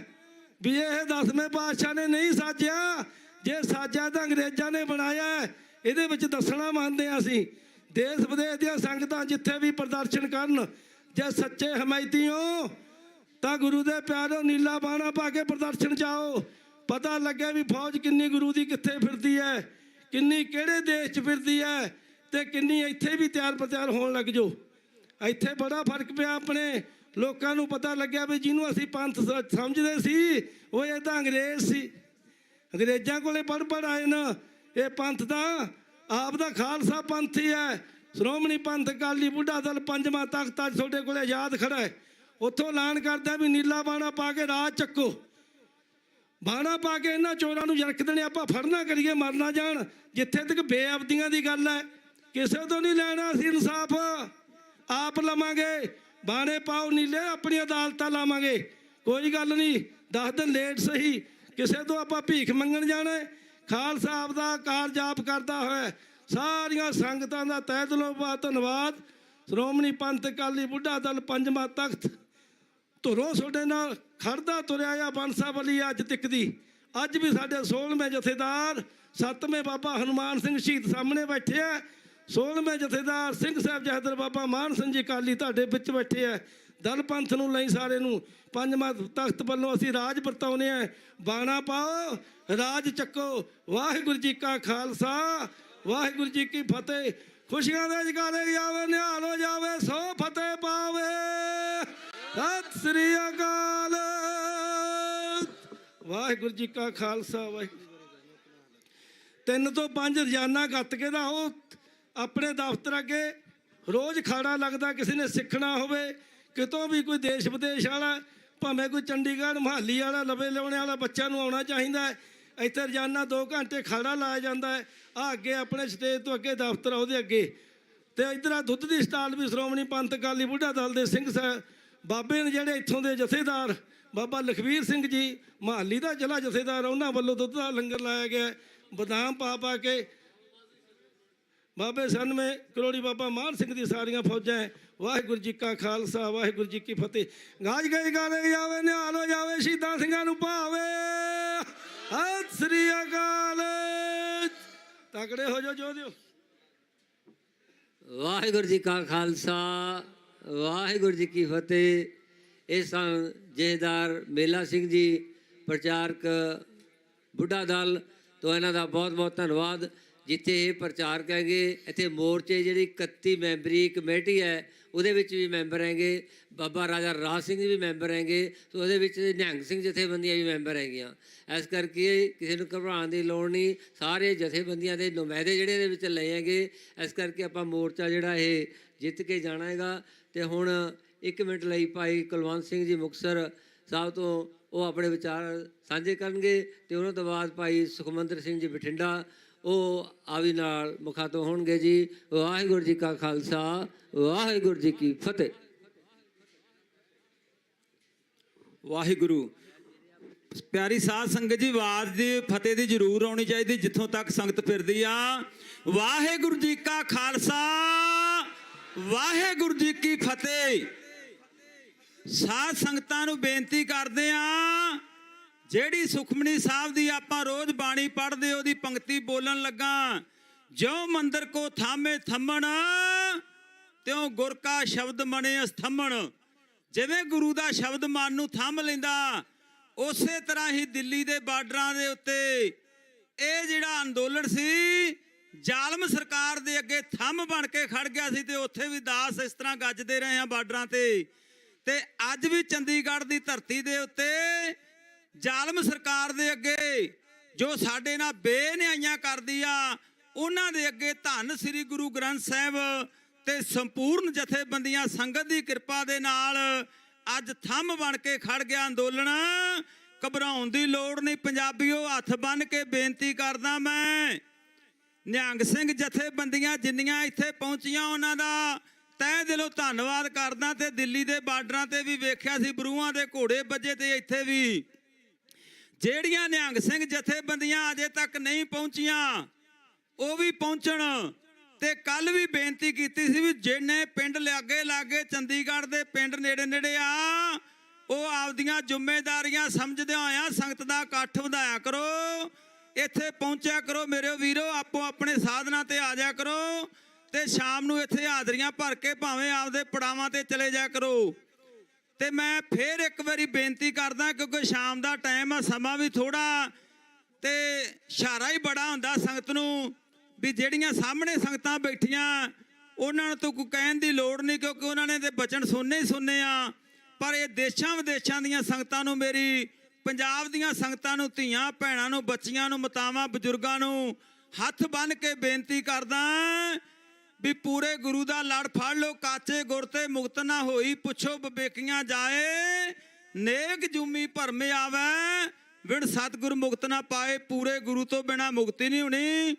Speaker 10: ਵੀ ਇਹ 10ਵੇਂ ਪਾਤਸ਼ਾਹ ਨੇ ਨਹੀਂ ਸਾਜਿਆ, ਜੇ ਸਾਜਿਆ ਤਾਂ ਅੰਗਰੇਜ਼ਾਂ ਨੇ ਬਣਾਇਆ। ਇਹਦੇ ਵਿੱਚ ਦੱਸਣਾ ਮੰਨਦੇ ਹਾਂ ਅਸੀਂ। ਦੇਸ਼ ਵਿਦੇਸ਼ ਦੀਆਂ ਸੰਗਤਾਂ ਜਿੱਥੇ ਵੀ ਪ੍ਰਦਰਸ਼ਨ ਕਰਨ, ਜੇ ਸੱਚੇ ਹਮਾਇਤੀ ਹੋ ਤਾਂ ਗੁਰੂ ਦੇ ਪਿਆਰੋ ਨੀਲਾ ਬਾਣਾ ਪਾ ਕੇ ਪ੍ਰਦਰਸ਼ਨ ਜਾਓ। ਪਤਾ ਲੱਗੇ ਵੀ ਫੌਜ ਕਿੰਨੀ ਗੁਰੂ ਦੀ ਕਿੱਥੇ ਫਿਰਦੀ ਹੈ, ਕਿੰਨੀ ਕਿਹੜੇ ਦੇਸ਼ 'ਚ ਫਿਰਦੀ ਹੈ, ਤੇ ਕਿੰਨੀ ਇੱਥੇ ਵੀ ਤਿਆਰ ਪ੍ਰਤਿਆਰ ਹੋਣ ਲੱਗ ਜਾਓ। ਇੱਥੇ ਬੜਾ ਫਰਕ ਪਿਆ। ਆਪਣੇ ਲੋਕਾਂ ਨੂੰ ਪਤਾ ਲੱਗਿਆ ਵੀ ਜਿਹਨੂੰ ਅਸੀਂ ਪੰਥ ਸਮਝਦੇ ਸੀ ਉਹ ਇਹ ਤਾਂ ਅੰਗਰੇਜ਼ ਸੀ। ਅੰਗਰੇਜ਼ਾਂ ਕੋਲੇ ਪੜ੍ਹ ਆਏ ਨਾ। ਇਹ ਪੰਥ ਤਾਂ ਆਪ ਦਾ ਖਾਲਸਾ ਪੰਥ ਹੀ ਹੈ। ਸ਼੍ਰੋਮਣੀ ਪੰਥ ਅਕਾਲੀ ਬੁੱਢਾ ਦਲ ਪੰਜਵਾਂ ਤਖਤ ਅੱਜ ਤੁਹਾਡੇ ਕੋਲੇ ਆਜ਼ਾਦ ਖੜਾ ਹੈ। ਉੱਥੋਂ ਐਲਾਨ ਕਰਦਾ ਵੀ ਨੀਲਾ ਬਾਣਾ ਪਾ ਕੇ ਰਾਜ ਚੱਕੋ। ਬਾਣਾ ਪਾ ਕੇ ਇਹਨਾਂ ਚੋਰਾਂ ਨੂੰ ਜਰਕ ਦੇਣੇ, ਆਪਾਂ ਫੜਨਾ ਕਰੀਏ, ਮਰਨਾ ਜਾਣ। ਜਿੱਥੇ ਤੱਕ ਬੇਅਬਦੀਆਂ ਦੀ ਗੱਲ ਹੈ, ਕਿਸੇ ਤੋਂ ਨਹੀਂ ਲੈਣਾ ਅਸੀਂ ਇਨਸਾਫ, ਆਪ ਲਵਾਂਗੇ। ਬਾਣੇ ਪਾਓ ਨੀਲੇ, ਆਪਣੀਆਂ ਅਦਾਲਤਾਂ ਲਾਵਾਂਗੇ, ਕੋਈ ਗੱਲ ਨਹੀਂ। 10 ਦਿਨ ਲੇਟ ਸਹੀ, ਕਿਸੇ ਤੋਂ ਆਪਾਂ ਭੀਖ ਮੰਗਣ ਜਾਣਾ। ਖਾਲਸਾ ਆਪ ਦਾ ਕਾਰਜ ਆਪ ਕਰਦਾ ਹੋਇਆ। ਸਾਰੀਆਂ ਸੰਗਤਾਂ ਦਾ ਤਹਿ ਦਿਲੋਂ ਧੰਨਵਾਦ। ਸ਼੍ਰੋਮਣੀ ਪੰਥ ਅਕਾਲੀ ਬੁੱਢਾ ਦਲ ਪੰਜਵਾਂ ਤਖਤ ਧੁਰੋਂ ਤੁਹਾਡੇ ਨਾਲ ਖੜਦਾ ਤੁਰਿਆ ਆ ਬੰਸਾ ਬਲੀ ਅੱਜ ਤੱਕ ਦੀ। ਅੱਜ ਵੀ ਸਾਡੇ 16ਵੇਂ ਜਥੇਦਾਰ 7ਵੇਂ ਬਾਬਾ ਹਨੂਮਾਨ ਸਿੰਘ ਸ਼ਹੀਦ ਸਾਹਮਣੇ ਬੈਠੇ ਆ। 16ਵੇਂ ਜਥੇਦਾਰ ਸਿੰਘ ਸਾਹਿਬ ਜਹਦਰ ਬਾਬਾ ਮਾਨ ਸਿੰਘ ਜੀ ਅਕਾਲੀ ਤੁਹਾਡੇ ਵਿੱਚ ਬੈਠੇ ਆ। ਦਲ ਪੰਥ ਨੂੰ ਲਈ ਸਾਰੇ ਨੂੰ ਪੰਜਵਾਂ ਤਖਤ ਵੱਲੋਂ ਅਸੀਂ ਰਾਜ ਵਰਤਾਉਂਦੇ ਆ। ਬਾਣਾ ਪਾਓ, ਰਾਜ ਚੱਕੋ। ਵਾਹਿਗੁਰੂ ਜੀ ਕਾ ਖਾਲਸਾ, ਵਾਹਿਗੁਰੂ ਜੀ ਕੀ ਫਤਿਹ। ਖੁਸ਼ੀਆਂ ਦੇ ਜਗਾਰੇ ਜਾਵੇ, ਨਿਹਾਲ ਹੋ ਜਾਵੇ, ਸੋ ਫਤਿਹ ਪਾਵੇ। ਸਤਿ ਸ੍ਰੀ ਅਕਾਲ। ਵਾਹਿਗੁਰੂ ਜੀ ਕਾ ਖਾਲਸਾ, ਵਾਹਿਗੁਰੂ। 3 ਤੋਂ 5 ਰੋਜ਼ਾਨਾ ਗੱਤਕੇ ਦਾ ਉਹ ਆਪਣੇ ਦਫ਼ਤਰ ਅੱਗੇ ਰੋਜ਼ ਖਾੜਾ ਲੱਗਦਾ। ਕਿਸੇ ਨੇ ਸਿੱਖਣਾ ਹੋਵੇ, ਕਿਤੋਂ ਵੀ ਕੋਈ ਦੇਸ਼ ਵਿਦੇਸ਼ ਵਾਲਾ, ਭਾਵੇਂ ਕੋਈ ਚੰਡੀਗੜ੍ਹ ਮੁਹਾਲੀ ਵਾਲਾ, ਲਵੇ ਲਾਉਣੇ ਵਾਲਾ ਬੱਚਾ ਨੂੰ ਆਉਣਾ ਚਾਹੀਦਾ ਹੈ। ਇੱਥੇ ਰੋਜ਼ਾਨਾ 2 ਘੰਟੇ ਖਾੜਾ ਲਾਇਆ ਜਾਂਦਾ ਹੈ। ਆ ਅੱਗੇ ਆਪਣੇ ਸਟੇਜ ਤੋਂ ਅੱਗੇ ਦਫ਼ਤਰ, ਉਹਦੇ ਅੱਗੇ। ਤੇ ਇੱਧਰ ਆ ਦੁੱਧ ਦੀ ਸਟਾਲ ਵੀ ਸ਼੍ਰੋਮਣੀ ਪੰਥ ਅਕਾਲੀ ਬੁੱਢਾ ਦਲ ਦੇ ਸਿੰਘ ਸਾਹਿਬ ਬਾਬੇ ਨੇ, ਜਿਹੜੇ ਇੱਥੋਂ ਦੇ ਜਥੇਦਾਰ ਬਾਬਾ ਲਖਵੀਰ ਸਿੰਘ ਜੀ ਮੁਹਾਲੀ ਦਾ ਜ਼ਿਲ੍ਹਾ ਜਥੇਦਾਰ, ਉਹਨਾਂ ਵੱਲੋਂ ਦੁੱਧ ਦਾ ਲੰਗਰ ਲਾਇਆ ਗਿਆ। ਬਦਾਮ ਪਾ ਕੇ ਬਾਬੇ 96 ਕਰੋੜੀ ਬਾਬਾ ਮਾਨ ਸਿੰਘ ਦੀ ਸਾਰੀਆਂ ਫੌਜਾਂ। ਵਾਹਿਗੁਰੂ ਜੀ ਕਾ ਖਾਲਸਾ, ਵਾਹਿਗੁਰੂ ਜੀ ਕੀ ਫਤਿਹ। ਗਾਜ ਗਏ ਗਾਲੇ ਜਾਵੇ, ਨਿਹਾਲ ਹੋ ਜਾਵੇ, ਸ਼ਹੀਦਾਂ ਸਿੰਘਾਂ ਨੂੰ ਭਾਵੇ। ਸਤਿ ਸ੍ਰੀ ਅਕਾਲ। ਤਕੜੇ ਹੋ ਜਾਓ, ਜੋ ਦਿਓ।
Speaker 2: ਵਾਹਿਗੁਰੂ ਜੀ ਕਾ ਖਾਲਸਾ, ਵਾਹਿਗੁਰੂ ਜੀ ਕੀ ਫਤਿਹ। ਇਹ ਸਨ ਜਥੇਦਾਰ ਮੇਲਾ ਸਿੰਘ ਜੀ, ਪ੍ਰਚਾਰਕ ਬੁੱਢਾ ਦਲ ਤੋਂ। ਇਹਨਾਂ ਦਾ ਬਹੁਤ ਬਹੁਤ ਧੰਨਵਾਦ। ਜਿੱਥੇ ਇਹ ਪ੍ਰਚਾਰਕ ਹੈਗੇ, ਇੱਥੇ ਮੋਰਚੇ ਜਿਹੜੀ 31 ਮੈਂਬਰੀ ਕਮੇਟੀ ਹੈ ਉਹਦੇ ਵਿੱਚ ਵੀ ਮੈਂਬਰ ਹੈਗੇ, ਬਾਬਾ ਰਾਜਾ ਰਾਜ ਸਿੰਘ ਵੀ ਮੈਂਬਰ ਹੈਗੇ, ਸੋ ਉਹਦੇ ਵਿੱਚ ਨਿਹੰਗ ਸਿੰਘ ਜਥੇਬੰਦੀਆਂ ਵੀ ਮੈਂਬਰ ਹੈਗੀਆਂ। ਇਸ ਕਰਕੇ ਕਿਸੇ ਨੂੰ ਘਬਰਾਉਣ ਦੀ ਲੋੜ ਨਹੀਂ, ਸਾਰੇ ਜਥੇਬੰਦੀਆਂ ਦੇ ਨੁਮਾਇੰਦੇ ਜਿਹੜੇ ਇਹਦੇ ਵਿੱਚ ਲਏ ਹੈਗੇ। ਇਸ ਕਰਕੇ ਆਪਾਂ ਮੋਰਚਾ ਜਿਹੜਾ ਇਹ ਜਿੱਤ ਕੇ ਜਾਣਾ ਹੈਗਾ। ਅਤੇ ਹੁਣ 1 ਮਿੰਟ ਲਈ ਭਾਈ ਕੁਲਵੰਤ ਸਿੰਘ ਜੀ ਮੁਕਤਸਰ ਸਾਹਿਬ ਤੋਂ ਉਹ ਆਪਣੇ ਵਿਚਾਰ ਸਾਂਝੇ ਕਰਨਗੇ, ਅਤੇ ਉਹਨਾਂ ਤੋਂ ਬਾਅਦ ਭਾਈ ਸੁਖਮੰਦਰ ਸਿੰਘ ਜੀ ਬਠਿੰਡਾ ਉਹ ਆਵੀ ਨਾਲ ਮੁਖਾਤਬ ਹੋਣਗੇ ਜੀ। ਵਾਹਿਗੁਰੂ ਜੀ ਕਾ ਖਾਲਸਾ, ਵਾਹਿਗੁਰੂ ਜੀ ਕੀ ਫਤਿਹ।
Speaker 8: ਵਾਹਿਗੁਰੂ। ਪਿਆਰੀ ਸਾਧ ਸੰਗਤ ਜੀ, ਆਵਾਜ਼ ਦੀ ਫਤਿਹ ਦੀ ਜ਼ਰੂਰ ਆਉਣੀ ਚਾਹੀਦੀ ਜਿੱਥੋਂ ਤੱਕ ਸੰਗਤ ਫਿਰਦੀ ਆ। ਵਾਹਿਗੁਰੂ ਜੀ ਕਾ ਖਾਲਸਾ, ਵਾਹਿਗੁਰੂ ਜੀ ਕੀ ਫਤਿਹ। ਸਾਧ ਸੰਗਤਾਂ ਨੂੰ ਬੇਨਤੀ ਕਰਦੇ ਆ, ਜਿਹੜੀ ਸੁਖਮਨੀ ਸਾਹਿਬ ਦੀ ਆਪਾਂ ਰੋਜ਼ ਬਾਣੀ ਪੜ੍ਹਦੇ ਉਹਦੀ ਪੰਕਤੀ ਬੋਲਣ ਲੱਗਾ, ਜਿਉ ਮੰਦਰ ਕੋ ਥਾਮੇ ਥੰਮਣ ਤਿਉ ਗੁਰ ਕਾ ਸ਼ਬਦ ਮਣੇ ਅਸਥੰਮਣ। ਜਿਵੇਂ ਗੁਰੂ ਦਾ ਸ਼ਬਦ ਮਨ ਨੂੰ ਥੰਮ ਲੈਂਦਾ, ਉਸੇ ਤਰ੍ਹਾਂ ਹੀ ਦਿੱਲੀ ਦੇ ਬਾਰਡਰਾਂ ਦੇ ਉੱਤੇ ਇਹ ਜਿਹੜਾ ਅੰਦੋਲਨ ਸੀ ਜ਼ਾਲਮ ਸਰਕਾਰ ਦੇ ਅੱਗੇ ਥੰਮ ਬਣ ਕੇ ਖੜ ਗਿਆ ਸੀ, ਤੇ ਉੱਥੇ ਵੀ ਦਾਸ ਇਸ ਤਰ੍ਹਾਂ ਗੱਜਦੇ ਰਹੇ ਆ ਬਾਰਡਰਾਂ ਤੇ ਅੱਜ ਵੀ ਚੰਡੀਗੜ੍ਹ ਦੀ ਧਰਤੀ ਦੇ ਉੱਤੇ ਜ਼ਾਲਮ ਸਰਕਾਰ ਦੇ ਅੱਗੇ ਜੋ ਸਾਡੇ ਨਾਲ ਬੇਨਿਆਈਆਂ ਕਰਦੀ ਆ, ਉਹਨਾਂ ਦੇ ਅੱਗੇ ਧੰਨ ਸ੍ਰੀ ਗੁਰੂ ਗ੍ਰੰਥ ਸਾਹਿਬ ਤੇ ਸੰਪੂਰਨ ਜਥੇਬੰਦੀਆਂ ਸੰਗਤ ਦੀ ਕਿਰਪਾ ਦੇ ਨਾਲ ਅੱਜ ਥੰਮ ਬਣ ਕੇ ਖੜ ਗਿਆ ਅੰਦੋਲਨ। ਘਬਰਾਉਣ ਦੀ ਲੋੜ ਨਹੀਂ ਪੰਜਾਬੀਓ, ਹੱਥ ਬੰਨ੍ਹ ਕੇ ਬੇਨਤੀ ਕਰਦਾ ਮੈਂ, ਨਿਹੰਗ ਸਿੰਘ ਜਥੇਬੰਦੀਆਂ ਜਿੰਨੀਆਂ ਇੱਥੇ ਪਹੁੰਚੀਆਂ ਉਹਨਾਂ ਦਾ ਤਹਿ ਦਿਲੋਂ ਧੰਨਵਾਦ ਕਰਦਾ। ਤੇ ਦਿੱਲੀ ਦੇ ਬਾਰਡਰਾਂ ਤੇ ਵੀ ਵੇਖਿਆ ਸੀ ਬਰੂਹਾਂ ਦੇ ਘੋੜੇ ਵੱਜੇ, ਤੇ ਇੱਥੇ ਵੀ ਜਿਹੜੀਆਂ ਨਿਹੰਗ ਸਿੰਘ ਜਥੇਬੰਦੀਆਂ ਅਜੇ ਤੱਕ ਨਹੀਂ ਪਹੁੰਚੀਆਂ ਉਹ ਵੀ ਪਹੁੰਚਣ। ਤੇ ਕੱਲ ਵੀ ਬੇਨਤੀ ਕੀਤੀ ਸੀ ਵੀ ਜਿਹਨੇ ਪਿੰਡ ਲਾਗੇ ਚੰਡੀਗੜ੍ਹ ਦੇ ਪਿੰਡ ਨੇੜੇ ਆ, ਉਹ ਆਪਦੀਆਂ ਜ਼ਿੰਮੇਵਾਰੀਆਂ ਸਮਝਦਿਆਂ ਹੋਇਆਂ ਸੰਗਤ ਦਾ ਇਕੱਠ ਵਧਾਇਆ ਕਰੋ, ਇੱਥੇ ਪਹੁੰਚਿਆ ਕਰੋ ਮੇਰੇ ਵੀਰੋ, ਆਪੋ ਆਪਣੇ ਸਾਧਨਾਂ ਤੇ ਆ ਜਾ ਕਰੋ, ਤੇ ਸ਼ਾਮ ਨੂੰ ਇੱਥੇ ਹਾਜ਼ਰੀਆਂ ਭਰ ਕੇ ਭਾਵੇਂ ਆਪਦੇ ਪੜਾਵਾਂ ਤੇ ਚਲੇ ਜਾ ਕਰੋ। ਤੇ ਮੈਂ ਫੇਰ ਇੱਕ ਵਾਰੀ ਬੇਨਤੀ ਕਰਦਾ, ਕਿਉਂਕਿ ਸ਼ਾਮ ਦਾ ਟਾਈਮ ਆ, ਸਮਾਂ ਵੀ ਥੋੜਾ ਤੇ ਇਸ਼ਾਰਾ ਹੀ ਬੜਾ ਹੁੰਦਾ ਸੰਗਤ ਨੂੰ ਵੀ ਜਿਹੜੀਆਂ ਸਾਹਮਣੇ ਸੰਗਤਾਂ ਬੈਠੀਆਂ ਉਹਨਾਂ ਨੂੰ ਤਾਂ ਕੋਈ ਕਹਿਣ ਦੀ ਲੋੜ ਨਹੀਂ, ਕਿਉਂਕਿ ਉਹਨਾਂ ਨੇ ਤੇ ਬਚਨ ਸੁਣਨੇ ਹੀ ਸੁਣਨੇ ਆ। ਪਰ ਇਹ ਦੇਸ਼ਾਂ ਵਿਦੇਸ਼ਾਂ ਦੀਆਂ ਸੰਗਤਾਂ ਨੂੰ, ਮੇਰੀ ਪੰਜਾਬ ਦੀਆਂ ਸੰਗਤਾਂ ਨੂੰ, ਧੀਆਂ ਭੈਣਾਂ ਨੂੰ, ਬੱਚੀਆਂ ਨੂੰ, ਮਾਤਾਵਾਂ ਬਜ਼ੁਰਗਾਂ ਨੂੰ ਹੱਥ ਬੰਨ੍ਹ ਕੇ ਬੇਨਤੀ ਕਰਦਾ ਵੀ ਪੂਰੇ ਗੁਰੂ ਦਾ ਲੜ ਫੜ ਲਓ, ਕਾਚੇ ਗੁਰ ਤੇ ਮੁਕਤ ਨਾ ਹੋਈ, ਪੁੱਛੋ ਬਵੇਕੀਆਂ ਜਾਏ, ਨੇਕ ਜੂਮੀ ਭਰਮੇ ਆਵੇ, ਵਿਣ ਸਤਿਗੁਰ ਮੁਕਤ ਨਾ ਪਾਏ। ਪੂਰੇ ਗੁਰੂ ਤੋਂ ਬਿਨਾ ਮੁਕਤੀ ਨਹੀਂ ਹੋਣੀ।